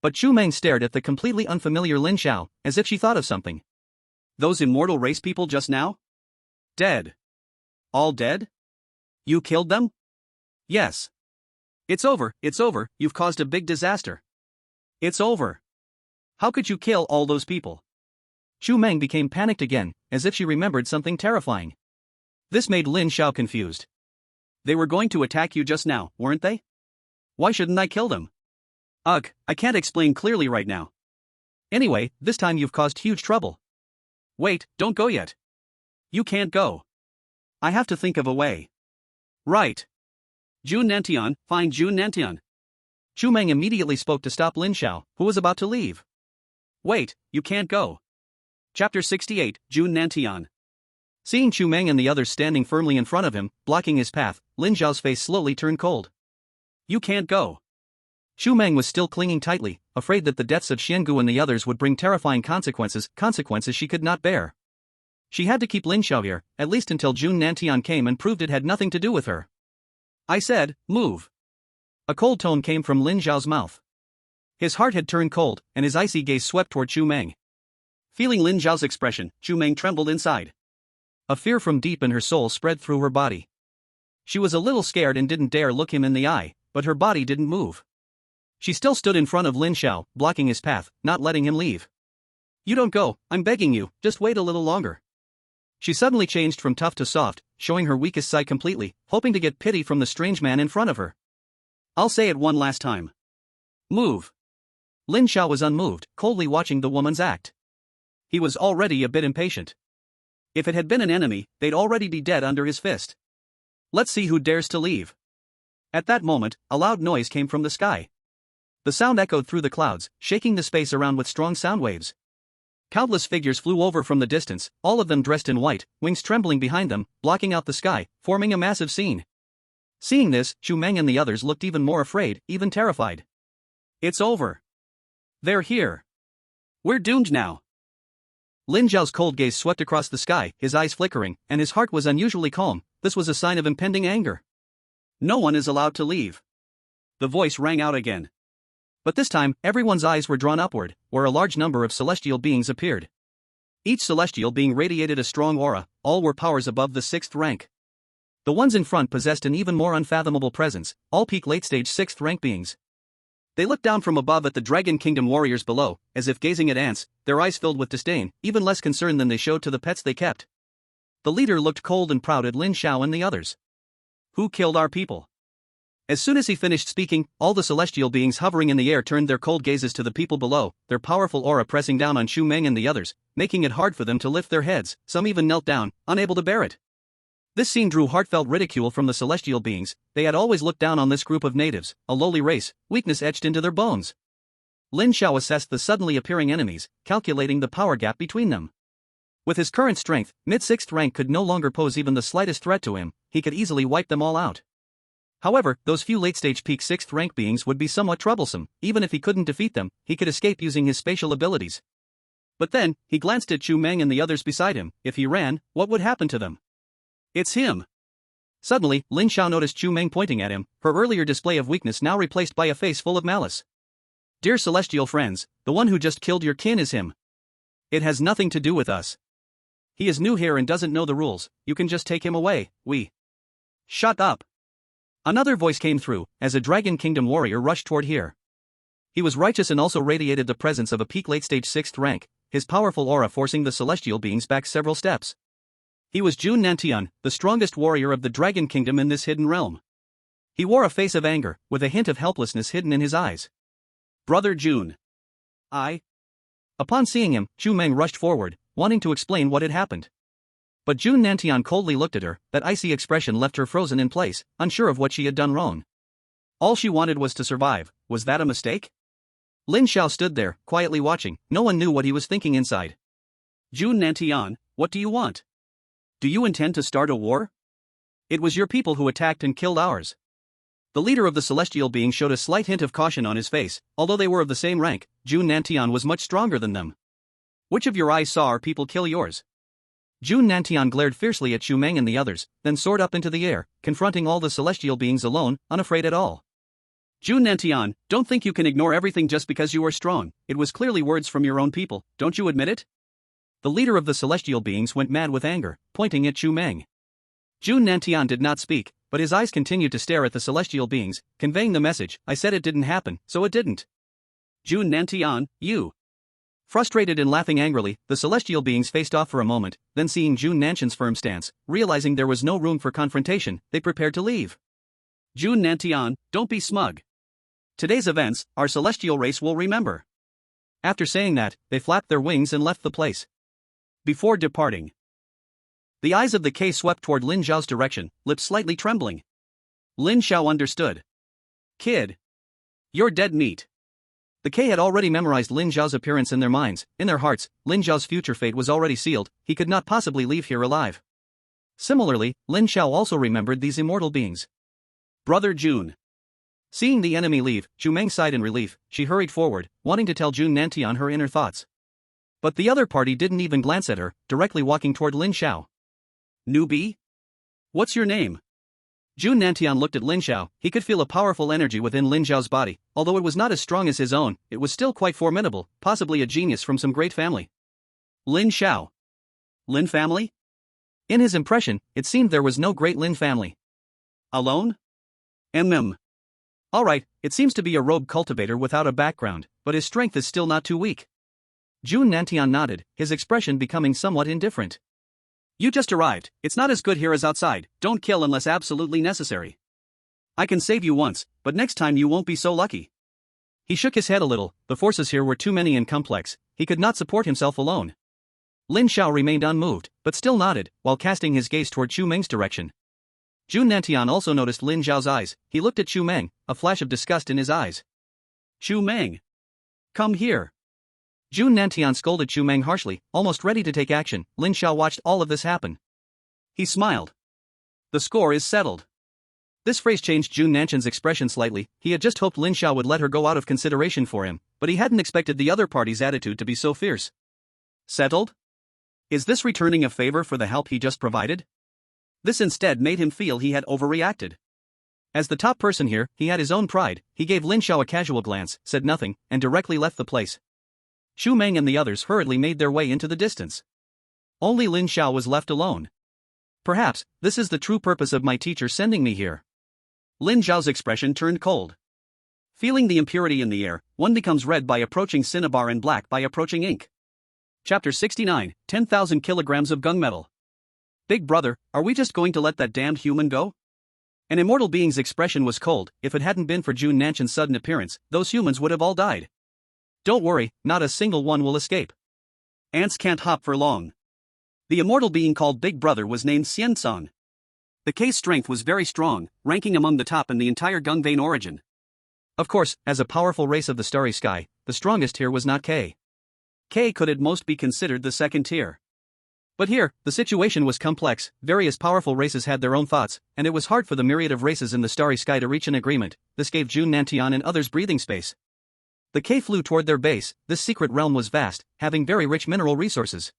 But Chu Meng stared at the completely unfamiliar Lin Zhao, as if she thought of something. Those immortal race people just now? Dead. All dead? You killed them? Yes. It's over, you've caused a big disaster. It's over. How could you kill all those people? Chu Meng became panicked again, as if she remembered something terrifying. This made Lin Zhao confused. They were going to attack you just now, weren't they? Why shouldn't I kill them? Ugh, I can't explain clearly right now. Anyway, this time you've caused huge trouble. Wait, don't go yet. You can't go. I have to think of a way. Right. Jun Nantian, find Jun Nantian. Chu Meng immediately spoke to stop Lin Zhao, who was about to leave. Wait, you can't go. Chapter 68, Jun Nantian. Seeing Chu Meng and the others standing firmly in front of him, blocking his path, Lin Zhao's face slowly turned cold. You can't go. Chu Meng was still clinging tightly, afraid that the deaths of Xiangu and the others would bring terrifying consequences she could not bear. She had to keep Lin Zhao here, at least until Jun Nantian came and proved it had nothing to do with her. I said, move. A cold tone came from Lin Zhao's mouth. His heart had turned cold, and his icy gaze swept toward Chu Meng. Feeling Lin Zhao's expression, Chu Meng trembled inside. A fear from deep in her soul spread through her body. She was a little scared and didn't dare look him in the eye, but her body didn't move. She still stood in front of Lin Zhao, blocking his path, not letting him leave. You don't go, I'm begging you, just wait a little longer. She suddenly changed from tough to soft, showing her weakest side completely, hoping to get pity from the strange man in front of her. I'll say it one last time. Move. Lin Zhao was unmoved, coldly watching the woman's act. He was already a bit impatient. If it had been an enemy, they'd already be dead under his fist. Let's see who dares to leave. At that moment, a loud noise came from the sky. The sound echoed through the clouds, shaking the space around with strong sound waves. Countless figures flew over from the distance, all of them dressed in white, wings trembling behind them, blocking out the sky, forming a massive scene. Seeing this, Chu Meng and the others looked even more afraid, even terrified. It's over. They're here. We're doomed now. Lin Zhao's cold gaze swept across the sky, his eyes flickering, and his heart was unusually calm. This was a sign of impending anger. No one is allowed to leave. The voice rang out again. But this time, everyone's eyes were drawn upward, where a large number of celestial beings appeared. Each celestial being radiated a strong aura, all were powers above the 6th rank. The ones in front possessed an even more unfathomable presence, all peak late-stage 6th rank beings. They looked down from above at the Dragon Kingdom warriors below, as if gazing at ants, their eyes filled with disdain, even less concern than they showed to the pets they kept. The leader looked cold and proud at Lin Zhao and the others. Who killed our people? As soon as he finished speaking, all the celestial beings hovering in the air turned their cold gazes to the people below, their powerful aura pressing down on Chu Meng and the others, making it hard for them to lift their heads. Some even knelt down, unable to bear it. This scene drew heartfelt ridicule from the celestial beings. They had always looked down on this group of natives, a lowly race, weakness etched into their bones. Lin Zhao assessed the suddenly appearing enemies, calculating the power gap between them. With his current strength, mid-6th rank could no longer pose even the slightest threat to him. He could easily wipe them all out. However, those few late-stage peak 6th rank beings would be somewhat troublesome. Even if he couldn't defeat them, he could escape using his spatial abilities. But then, he glanced at Chu Meng and the others beside him. If he ran, what would happen to them? It's him. Suddenly, Lin Zhao noticed Chu Meng pointing at him, her earlier display of weakness now replaced by a face full of malice. Dear celestial friends, the one who just killed your kin is him. It has nothing to do with us. He is new here and doesn't know the rules. You can just take him away. Shut up. Another voice came through, as a Dragon Kingdom warrior rushed toward here. He was righteous and also radiated the presence of a peak late-stage 6th rank, his powerful aura forcing the celestial beings back several steps. He was Jun Nantian, the strongest warrior of the Dragon Kingdom in this hidden realm. He wore a face of anger, with a hint of helplessness hidden in his eyes. Brother Jun. Upon seeing him, Chu Meng rushed forward, wanting to explain what had happened. But Jun Nantian coldly looked at her. That icy expression left her frozen in place, unsure of what she had done wrong. All she wanted was to survive. Was that a mistake? Lin Zhao stood there, quietly watching. No one knew what he was thinking inside. Jun Nantian, what do you want? Do you intend to start a war? It was your people who attacked and killed ours. The leader of the celestial beings showed a slight hint of caution on his face. Although they were of the same rank, Jun Nantian was much stronger than them. Which of your eyes saw our people kill yours? Jun Nantian glared fiercely at Xu Meng and the others, then soared up into the air, confronting all the celestial beings alone, unafraid at all. Jun Nantian, don't think you can ignore everything just because you are strong. It was clearly words from your own people, don't you admit it? The leader of the celestial beings went mad with anger, pointing at Xu Meng. Jun Nantian did not speak, but his eyes continued to stare at the celestial beings, conveying the message, I said it didn't happen, so it didn't. Jun Nantian, you. Frustrated and laughing angrily, the celestial beings faced off for a moment, then seeing Jun Nantian's firm stance, realizing there was no room for confrontation, they prepared to leave. Jun Nantian, don't be smug. Today's events, our celestial race will remember. After saying that, they flapped their wings and left the place. Before departing, the eyes of the K swept toward Lin Zhao's direction, lips slightly trembling. Lin Zhao understood. Kid. You're dead meat. The K had already memorized Lin Zhao's appearance in their minds, in their hearts. Lin Zhao's future fate was already sealed, he could not possibly leave here alive. Similarly, Lin Zhao also remembered these immortal beings. Brother Jun. Seeing the enemy leave, Xu Meng sighed in relief. She hurried forward, wanting to tell Jun Nantian her inner thoughts. But the other party didn't even glance at her, directly walking toward Lin Zhao. Newbie? What's your name? Jun Nantian looked at Lin Zhao. He could feel a powerful energy within Lin Zhao's body. Although it was not as strong as his own, it was still quite formidable, possibly a genius from some great family. Lin Zhao. Lin family? In his impression, it seemed there was no great Lin family. Alone? Alright, it seems to be a rogue cultivator without a background, but his strength is still not too weak. Jun Nantian nodded, his expression becoming somewhat indifferent. You just arrived, it's not as good here as outside, don't kill unless absolutely necessary. I can save you once, but next time you won't be so lucky. He shook his head a little, the forces here were too many and complex, he could not support himself alone. Lin Zhao remained unmoved, but still nodded, while casting his gaze toward Xu Meng's direction. Jun Nantian also noticed Lin Zhao's eyes. He looked at Xu Meng, a flash of disgust in his eyes. Xu Meng. Come here. Jun Nantian scolded Xu Meng harshly, almost ready to take action. Lin Zhao watched all of this happen. He smiled. The score is settled. This phrase changed Jun Nantian's expression slightly. He had just hoped Lin Zhao would let her go out of consideration for him, but he hadn't expected the other party's attitude to be so fierce. Settled? Is this returning a favor for the help he just provided? This instead made him feel he had overreacted. As the top person here, he had his own pride. He gave Lin Zhao a casual glance, said nothing, and directly left the place. Xu Meng and the others hurriedly made their way into the distance. Only Lin Zhao was left alone. Perhaps, this is the true purpose of my teacher sending me here. Lin Zhao's expression turned cold. Feeling the impurity in the air, one becomes red by approaching cinnabar and black by approaching ink. Chapter 69, 10,000 kilograms of gunmetal. Big brother, are we just going to let that damned human go? An immortal being's expression was cold. If it hadn't been for Jun Nantian's sudden appearance, those humans would have all died. Don't worry, not a single one will escape. Ants can't hop for long. The immortal being called Big Brother was named Xiansong. The K's strength was very strong, ranking among the top in the entire Gungvein origin. Of course, as a powerful race of the starry sky, the strongest here was not K. K could at most be considered the second tier. But here, the situation was complex. Various powerful races had their own thoughts, and it was hard for the myriad of races in the starry sky to reach an agreement. This gave Jun Nantian and others breathing space. The K flew toward their base. This secret realm was vast, having very rich mineral resources.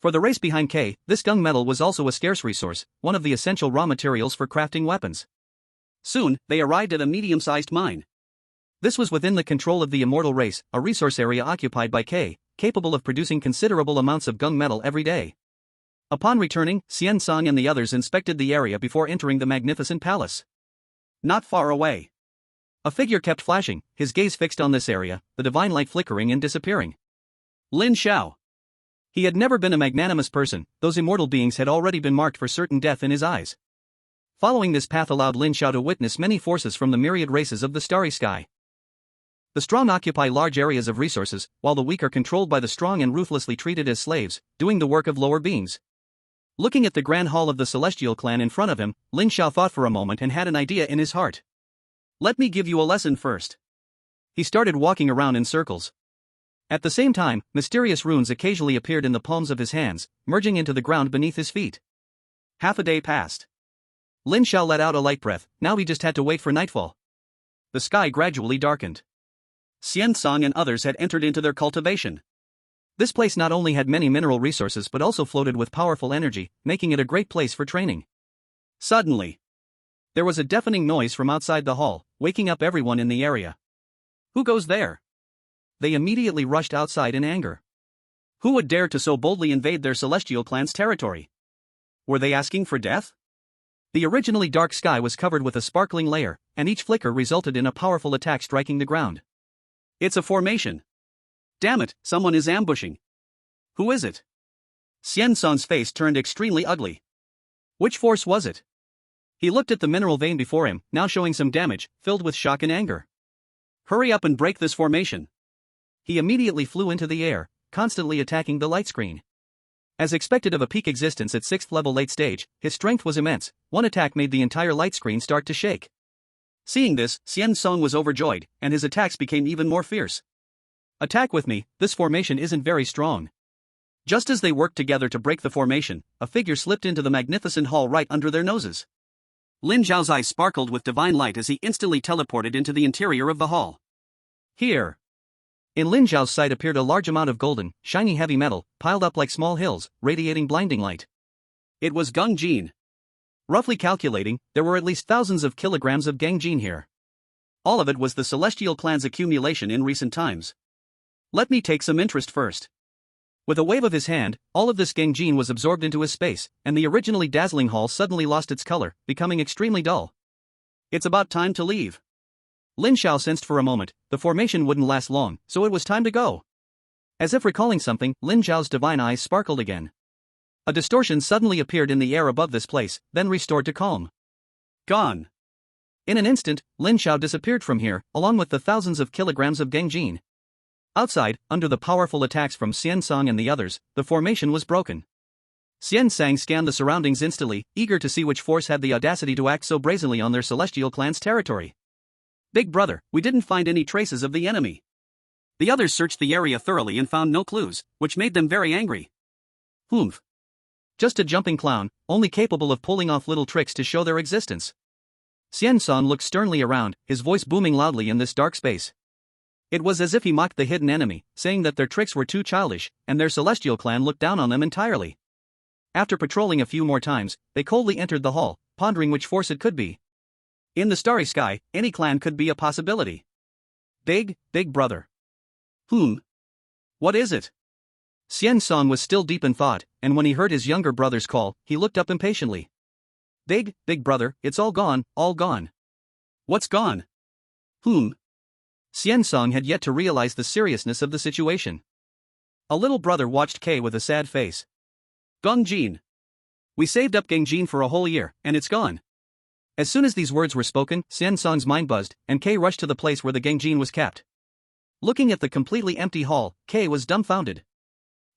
For the race behind K, this gunmetal was also a scarce resource, one of the essential raw materials for crafting weapons. Soon, they arrived at a medium-sized mine. This was within the control of the immortal race, a resource area occupied by K, capable of producing considerable amounts of gunmetal every day. Upon returning, Xiansong and the others inspected the area before entering the magnificent palace. Not far away, a figure kept flashing, his gaze fixed on this area, the divine light flickering and disappearing. Lin Zhao. He had never been a magnanimous person. Those immortal beings had already been marked for certain death in his eyes. Following this path allowed Lin Zhao to witness many forces from the myriad races of the starry sky. The strong occupy large areas of resources, while the weak are controlled by the strong and ruthlessly treated as slaves, doing the work of lower beings. Looking at the grand hall of the celestial clan in front of him, Lin Zhao thought for a moment and had an idea in his heart. Let me give you a lesson first. He started walking around in circles. At the same time, mysterious runes occasionally appeared in the palms of his hands, merging into the ground beneath his feet. Half a day passed. Lin Zhao let out a light breath. Now he just had to wait for nightfall. The sky gradually darkened. Xiansong and others had entered into their cultivation. This place not only had many mineral resources but also floated with powerful energy, making it a great place for training. Suddenly, there was a deafening noise from outside the hall, waking up everyone in the area. Who goes there? They immediately rushed outside in anger. Who would dare to so boldly invade their celestial clan's territory? Were they asking for death? The originally dark sky was covered with a sparkling layer, and each flicker resulted in a powerful attack striking the ground. It's a formation. Damn it, someone is ambushing. Who is it? Xian Song's face turned extremely ugly. Which force was it? He looked at the mineral vein before him, now showing some damage, filled with shock and anger. Hurry up and break this formation. He immediately flew into the air, constantly attacking the light screen. As expected of a peak existence at 6th level late stage, his strength was immense. One attack made the entire light screen start to shake. Seeing this, Xian Song was overjoyed, and his attacks became even more fierce. Attack with me, this formation isn't very strong. Just as they worked together to break the formation, a figure slipped into the magnificent hall right under their noses. Lin Zhao's eyes sparkled with divine light as he instantly teleported into the interior of the hall. Here. In Lin Zhao's sight appeared a large amount of golden, shiny heavy metal, piled up like small hills, radiating blinding light. It was Gangjin. Roughly calculating, there were at least thousands of kilograms of Gangjin here. All of it was the Celestial Clan's accumulation in recent times. Let me take some interest first. With a wave of his hand, all of this Gangjin was absorbed into his space, and the originally dazzling hall suddenly lost its color, becoming extremely dull. It's about time to leave. Lin Zhao sensed for a moment, the formation wouldn't last long, so it was time to go. As if recalling something, Lin Zhao's divine eyes sparkled again. A distortion suddenly appeared in the air above this place, then restored to calm. Gone. In an instant, Lin Zhao disappeared from here, along with the thousands of kilograms of Gangjin. Outside, under the powerful attacks from Xian Song and the others, the formation was broken. Xian Sang scanned the surroundings instantly, eager to see which force had the audacity to act so brazenly on their celestial clan's territory. Big brother, we didn't find any traces of the enemy. The others searched the area thoroughly and found no clues, which made them very angry. Humph. Just a jumping clown, only capable of pulling off little tricks to show their existence. Xian Song looked sternly around, his voice booming loudly in this dark space. It was as if he mocked the hidden enemy, saying that their tricks were too childish, and their celestial clan looked down on them entirely. After patrolling a few more times, they coldly entered the hall, pondering which force it could be. In the starry sky, any clan could be a possibility. Big brother. What is it? Xian Song was still deep in thought, and when he heard his younger brother's call, he looked up impatiently. Big brother, it's all gone, all gone. What's gone? Xian Song had yet to realize the seriousness of the situation. A little brother watched Kay with a sad face. Gangjin. We saved up Gangjin for a whole year, and it's gone. As soon as these words were spoken, Xian Song's mind buzzed, and Kay rushed to the place where the Gangjin was kept. Looking at the completely empty hall, Kay was dumbfounded.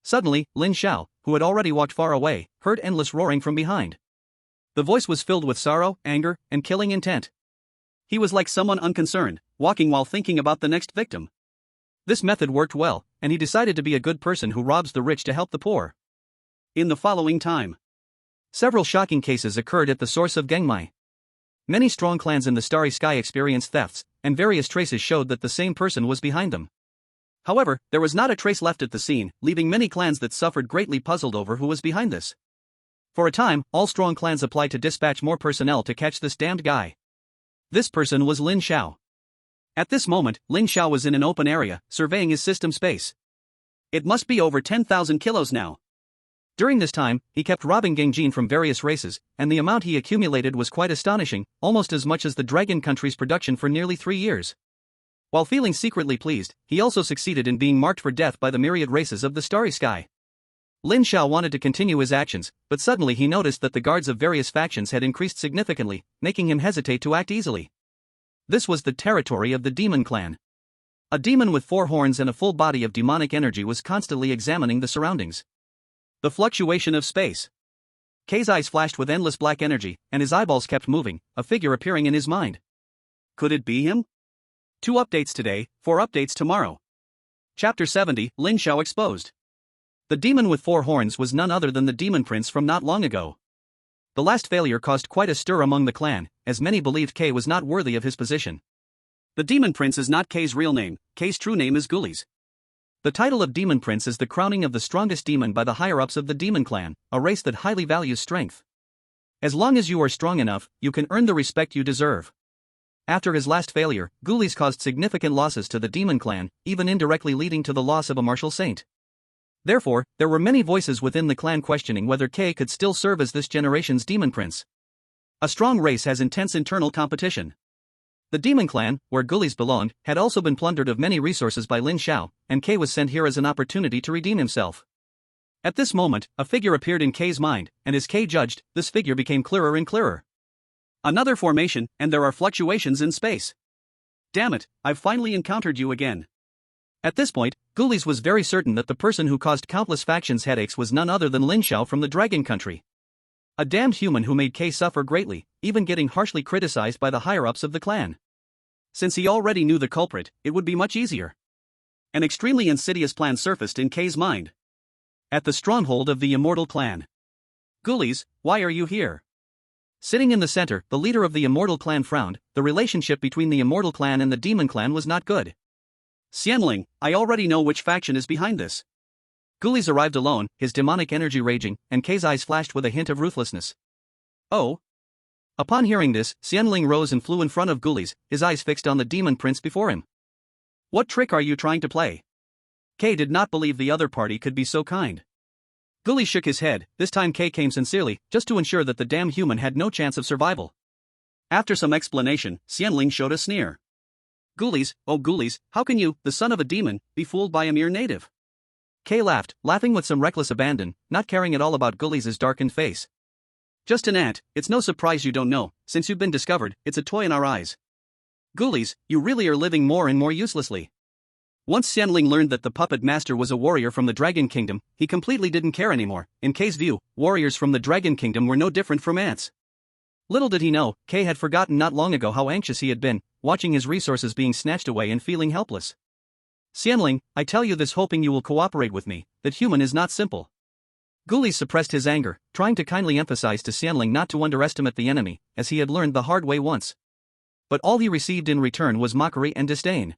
Suddenly, Lin Zhao, who had already walked far away, heard endless roaring from behind. The voice was filled with sorrow, anger, and killing intent. He was like someone unconcerned, walking while thinking about the next victim. This method worked well, and he decided to be a good person who robs the rich to help the poor. In the following time, several shocking cases occurred at the source of Gengmai. Many strong clans in the Starry Sky experienced thefts, and various traces showed that the same person was behind them. However, there was not a trace left at the scene, leaving many clans that suffered greatly puzzled over who was behind this. For a time, all strong clans applied to dispatch more personnel to catch this damned guy. This person was Lin Zhao. At this moment, Lin Zhao was in an open area, surveying his system space. It must be over 10,000 kilos now. During this time, he kept robbing Gangjin from various races, and the amount he accumulated was quite astonishing, almost as much as the Dragon Country's production for nearly 3 years. While feeling secretly pleased, he also succeeded in being marked for death by the myriad races of the Starry Sky. Lin Zhao wanted to continue his actions, but suddenly he noticed that the guards of various factions had increased significantly, making him hesitate to act easily. This was the territory of the Demon Clan. A demon with 4 horns and a full body of demonic energy was constantly examining the surroundings. The fluctuation of space. Kay's eyes flashed with endless black energy, and his eyeballs kept moving, a figure appearing in his mind. Could it be him? 2 updates today, 4 updates tomorrow. Chapter 70, Lin Zhao exposed. The demon with 4 horns was none other than the demon prince from not long ago. The last failure caused quite a stir among the clan, as many believed Kay was not worthy of his position. The demon prince is not Kay's real name, Kay's true name is Guli's. The title of Demon Prince is the crowning of the strongest demon by the higher-ups of the Demon Clan, a race that highly values strength. As long as you are strong enough, you can earn the respect you deserve. After his last failure, Ghoulies caused significant losses to the Demon Clan, even indirectly leading to the loss of a martial saint. Therefore, there were many voices within the clan questioning whether Kay could still serve as this generation's Demon Prince. A strong race has intense internal competition. The Demon Clan, where Ghoulies belonged, had also been plundered of many resources by Lin Xiao, and Kay was sent here as an opportunity to redeem himself. At this moment, a figure appeared in Kay's mind, and as Kay judged, this figure became clearer and clearer. Another formation, and there are fluctuations in space. Damn it, I've finally encountered you again. At this point, Ghoulies was very certain that the person who caused countless factions headaches was none other than Lin Xiao from the Dragon Country. A damned human who made Kay suffer greatly, even getting harshly criticized by the higher-ups of the clan. Since he already knew the culprit, it would be much easier. An extremely insidious plan surfaced in Kay's mind. At the stronghold of the Immortal Clan. Ghoulies, why are you here? Sitting in the center, the leader of the Immortal Clan frowned. The relationship between the Immortal Clan and the Demon Clan was not good. Xianling, I already know which faction is behind this. Ghoulies arrived alone, his demonic energy raging, and Kay's eyes flashed with a hint of ruthlessness. Oh. Upon hearing this, Xianling rose and flew in front of Ghoulies, his eyes fixed on the Demon Prince before him. What trick are you trying to play? Kay did not believe the other party could be so kind. Ghoulies shook his head. This time Kay came sincerely, just to ensure that the damn human had no chance of survival. After some explanation, Xianling showed a sneer. Ghoulies, oh Ghoulies, how can you, the son of a demon, be fooled by a mere native? Kay laughed, laughing with some reckless abandon, not caring at all about Ghoulies' darkened face. Just an ant, it's no surprise you don't know, since you've been discovered, it's a toy in our eyes. Ghoulies, you really are living more and more uselessly. Once Xianling learned that the puppet master was a warrior from the Dragon Kingdom, he completely didn't care anymore. In Kay's view, warriors from the Dragon Kingdom were no different from ants. Little did he know, Kay had forgotten not long ago how anxious he had been, watching his resources being snatched away and feeling helpless. Xianling, I tell you this hoping you will cooperate with me, that human is not simple. Ghoulies suppressed his anger, trying to kindly emphasize to Xianling not to underestimate the enemy, as he had learned the hard way once. But all he received in return was mockery and disdain.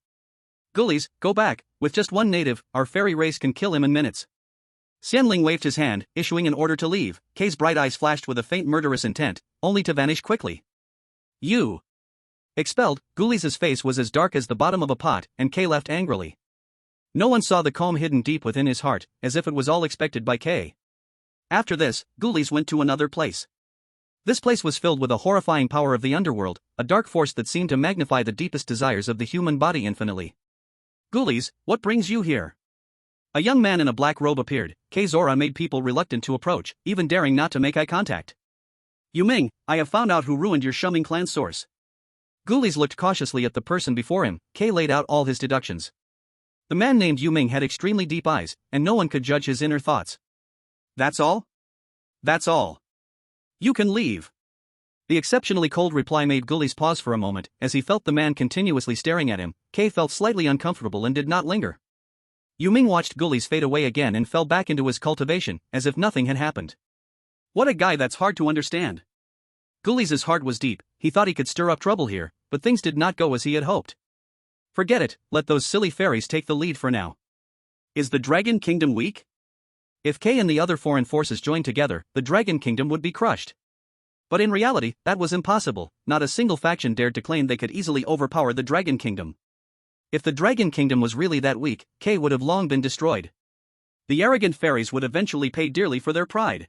Ghoulies, go back, with just one native, our fairy race can kill him in minutes. Xianling waved his hand, issuing an order to leave. Kay's bright eyes flashed with a faint murderous intent, only to vanish quickly. You! Expelled, Ghoulies' face was as dark as the bottom of a pot, and Kay left angrily. No one saw the calm hidden deep within his heart, as if it was all expected by Kay. After this, Ghoulies went to another place. This place was filled with a horrifying power of the underworld, a dark force that seemed to magnify the deepest desires of the human body infinitely. Ghoulies, what brings you here? A young man in a black robe appeared. Kay's aura made people reluctant to approach, even daring not to make eye contact. Yuming, I have found out who ruined your Shuming clan source. Ghoulies looked cautiously at the person before him. Kay laid out all his deductions. The man named Yuming had extremely deep eyes, and no one could judge his inner thoughts. That's all? That's all. You can leave. The exceptionally cold reply made Ghoulies pause for a moment. As he felt the man continuously staring at him, Kay felt slightly uncomfortable and did not linger. Yuming watched Ghoulies fade away again and fell back into his cultivation, as if nothing had happened. What a guy, that's hard to understand. Ghoulies' heart was deep. He thought he could stir up trouble here, but things did not go as he had hoped. Forget it, let those silly fairies take the lead for now. Is the Dragon Kingdom weak? If Kay and the other foreign forces joined together, the Dragon Kingdom would be crushed. But in reality, that was impossible. Not a single faction dared to claim they could easily overpower the Dragon Kingdom. If the Dragon Kingdom was really that weak, Kay would have long been destroyed. The arrogant fairies would eventually pay dearly for their pride.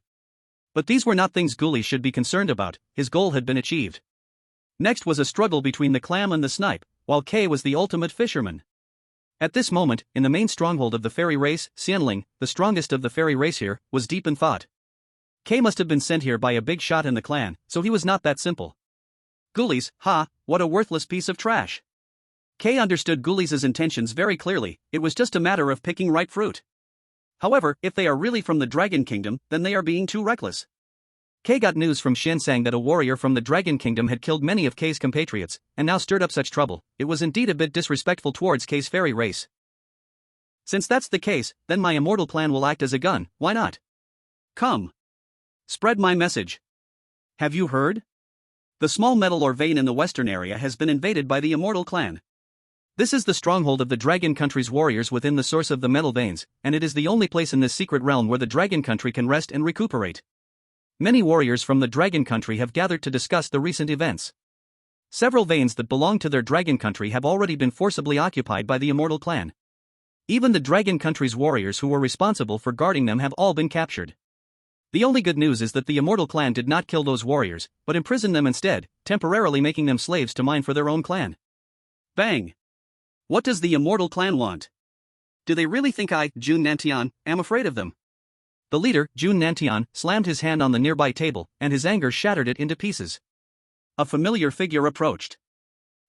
But these were not things Ghoulies should be concerned about. His goal had been achieved. Next was a struggle between the clam and the snipe, while Kay was the ultimate fisherman. At this moment, in the main stronghold of the fairy race, Xianling, the strongest of the fairy race here, was deep in thought. Kay must have been sent here by a big shot in the clan, so he was not that simple. Ghoulies, ha, what a worthless piece of trash. Kay understood Ghoulies' intentions very clearly. It was just a matter of picking ripe fruit. However, if they are really from the Dragon Kingdom, then they are being too reckless. Kay got news from Xiansang that a warrior from the Dragon Kingdom had killed many of Kay's compatriots, and now stirred up such trouble. It was indeed a bit disrespectful towards Kay's fairy race. Since that's the case, then my immortal plan will act as a gun, why not? Come. Spread my message. Have you heard? The small metal or vein in the western area has been invaded by the Immortal Clan. This is the stronghold of the Dragon Country's warriors within the source of the metal veins, and it is the only place in this secret realm where the Dragon Country can rest and recuperate. Many warriors from the Dragon Country have gathered to discuss the recent events. Several veins that belong to their Dragon Country have already been forcibly occupied by the Immortal Clan. Even the Dragon Country's warriors who were responsible for guarding them have all been captured. The only good news is that the Immortal Clan did not kill those warriors, but imprisoned them instead, temporarily making them slaves to mine for their own clan. Bang! What does the Immortal Clan want? Do they really think I, Jun Nantian, am afraid of them? The leader, Jun Nantian, slammed his hand on the nearby table, and his anger shattered it into pieces. A familiar figure approached.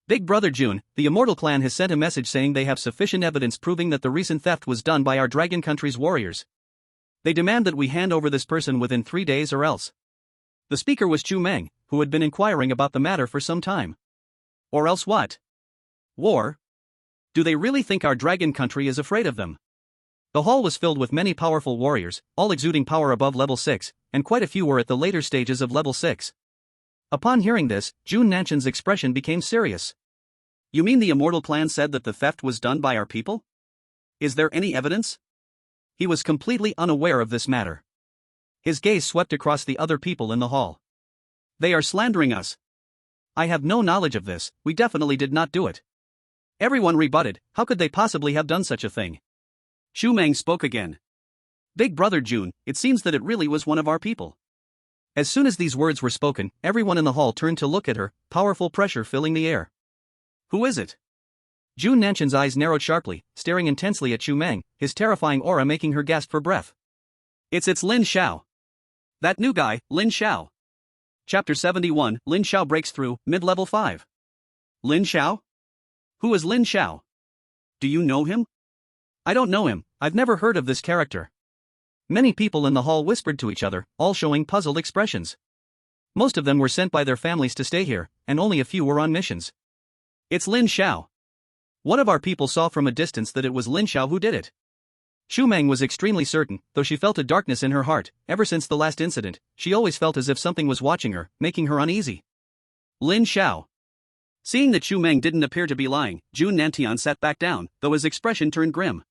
Big Brother Jun, the Immortal Clan has sent a message saying they have sufficient evidence proving that the recent theft was done by our Dragon Country's warriors. They demand that we hand over this person within 3 days or else. The speaker was Chu Meng, who had been inquiring about the matter for some time. Or else what? War? Do they really think our Dragon Country is afraid of them? The hall was filled with many powerful warriors, all exuding power above level 6, and quite a few were at the later stages of level 6. Upon hearing this, Jun Nanchan's expression became serious. You mean the Immortal Clan said that the theft was done by our people? Is there any evidence? He was completely unaware of this matter. His gaze swept across the other people in the hall. They are slandering us. I have no knowledge of this, we definitely did not do it. Everyone rebutted, how could they possibly have done such a thing? Chu Meng spoke again. Big Brother Jun, it seems that it really was one of our people. As soon as these words were spoken, everyone in the hall turned to look at her, powerful pressure filling the air. Who is it? Jun Nanchan's eyes narrowed sharply, staring intensely at Chu Meng, his terrifying aura making her gasp for breath. It's Lin Xiao. That new guy, Lin Xiao. Chapter 71, Lin Xiao breaks through, mid-level 5. Lin Xiao? Who is Lin Xiao? Do you know him? I don't know him, I've never heard of this character. Many people in the hall whispered to each other, all showing puzzled expressions. Most of them were sent by their families to stay here, and only a few were on missions. It's Lin Xiao. One of our people saw from a distance that it was Lin Xiao who did it. Chu Meng was extremely certain, though she felt a darkness in her heart. Ever since the last incident, she always felt as if something was watching her, making her uneasy. Lin Xiao. Seeing that Chu Meng didn't appear to be lying, Jun Nantian sat back down, though his expression turned grim.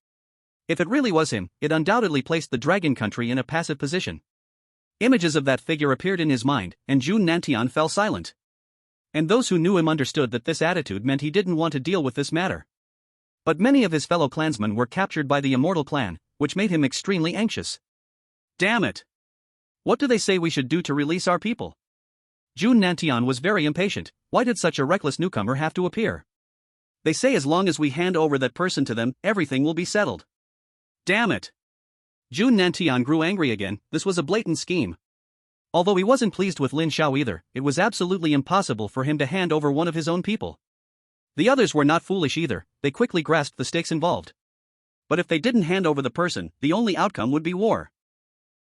If it really was him, it undoubtedly placed the Dragon Country in a passive position. Images of that figure appeared in his mind, and Jun Nantian fell silent. And those who knew him understood that this attitude meant he didn't want to deal with this matter. But many of his fellow clansmen were captured by the Immortal Clan, which made him extremely anxious. Damn it! What do they say we should do to release our people? Jun Nantian was very impatient. Why did such a reckless newcomer have to appear? They say as long as we hand over that person to them, everything will be settled. Damn it! Jun Nantian grew angry again. This was a blatant scheme. Although he wasn't pleased with Lin Xiao either, it was absolutely impossible for him to hand over one of his own people. The others were not foolish either, they quickly grasped the stakes involved. But if they didn't hand over the person, the only outcome would be war.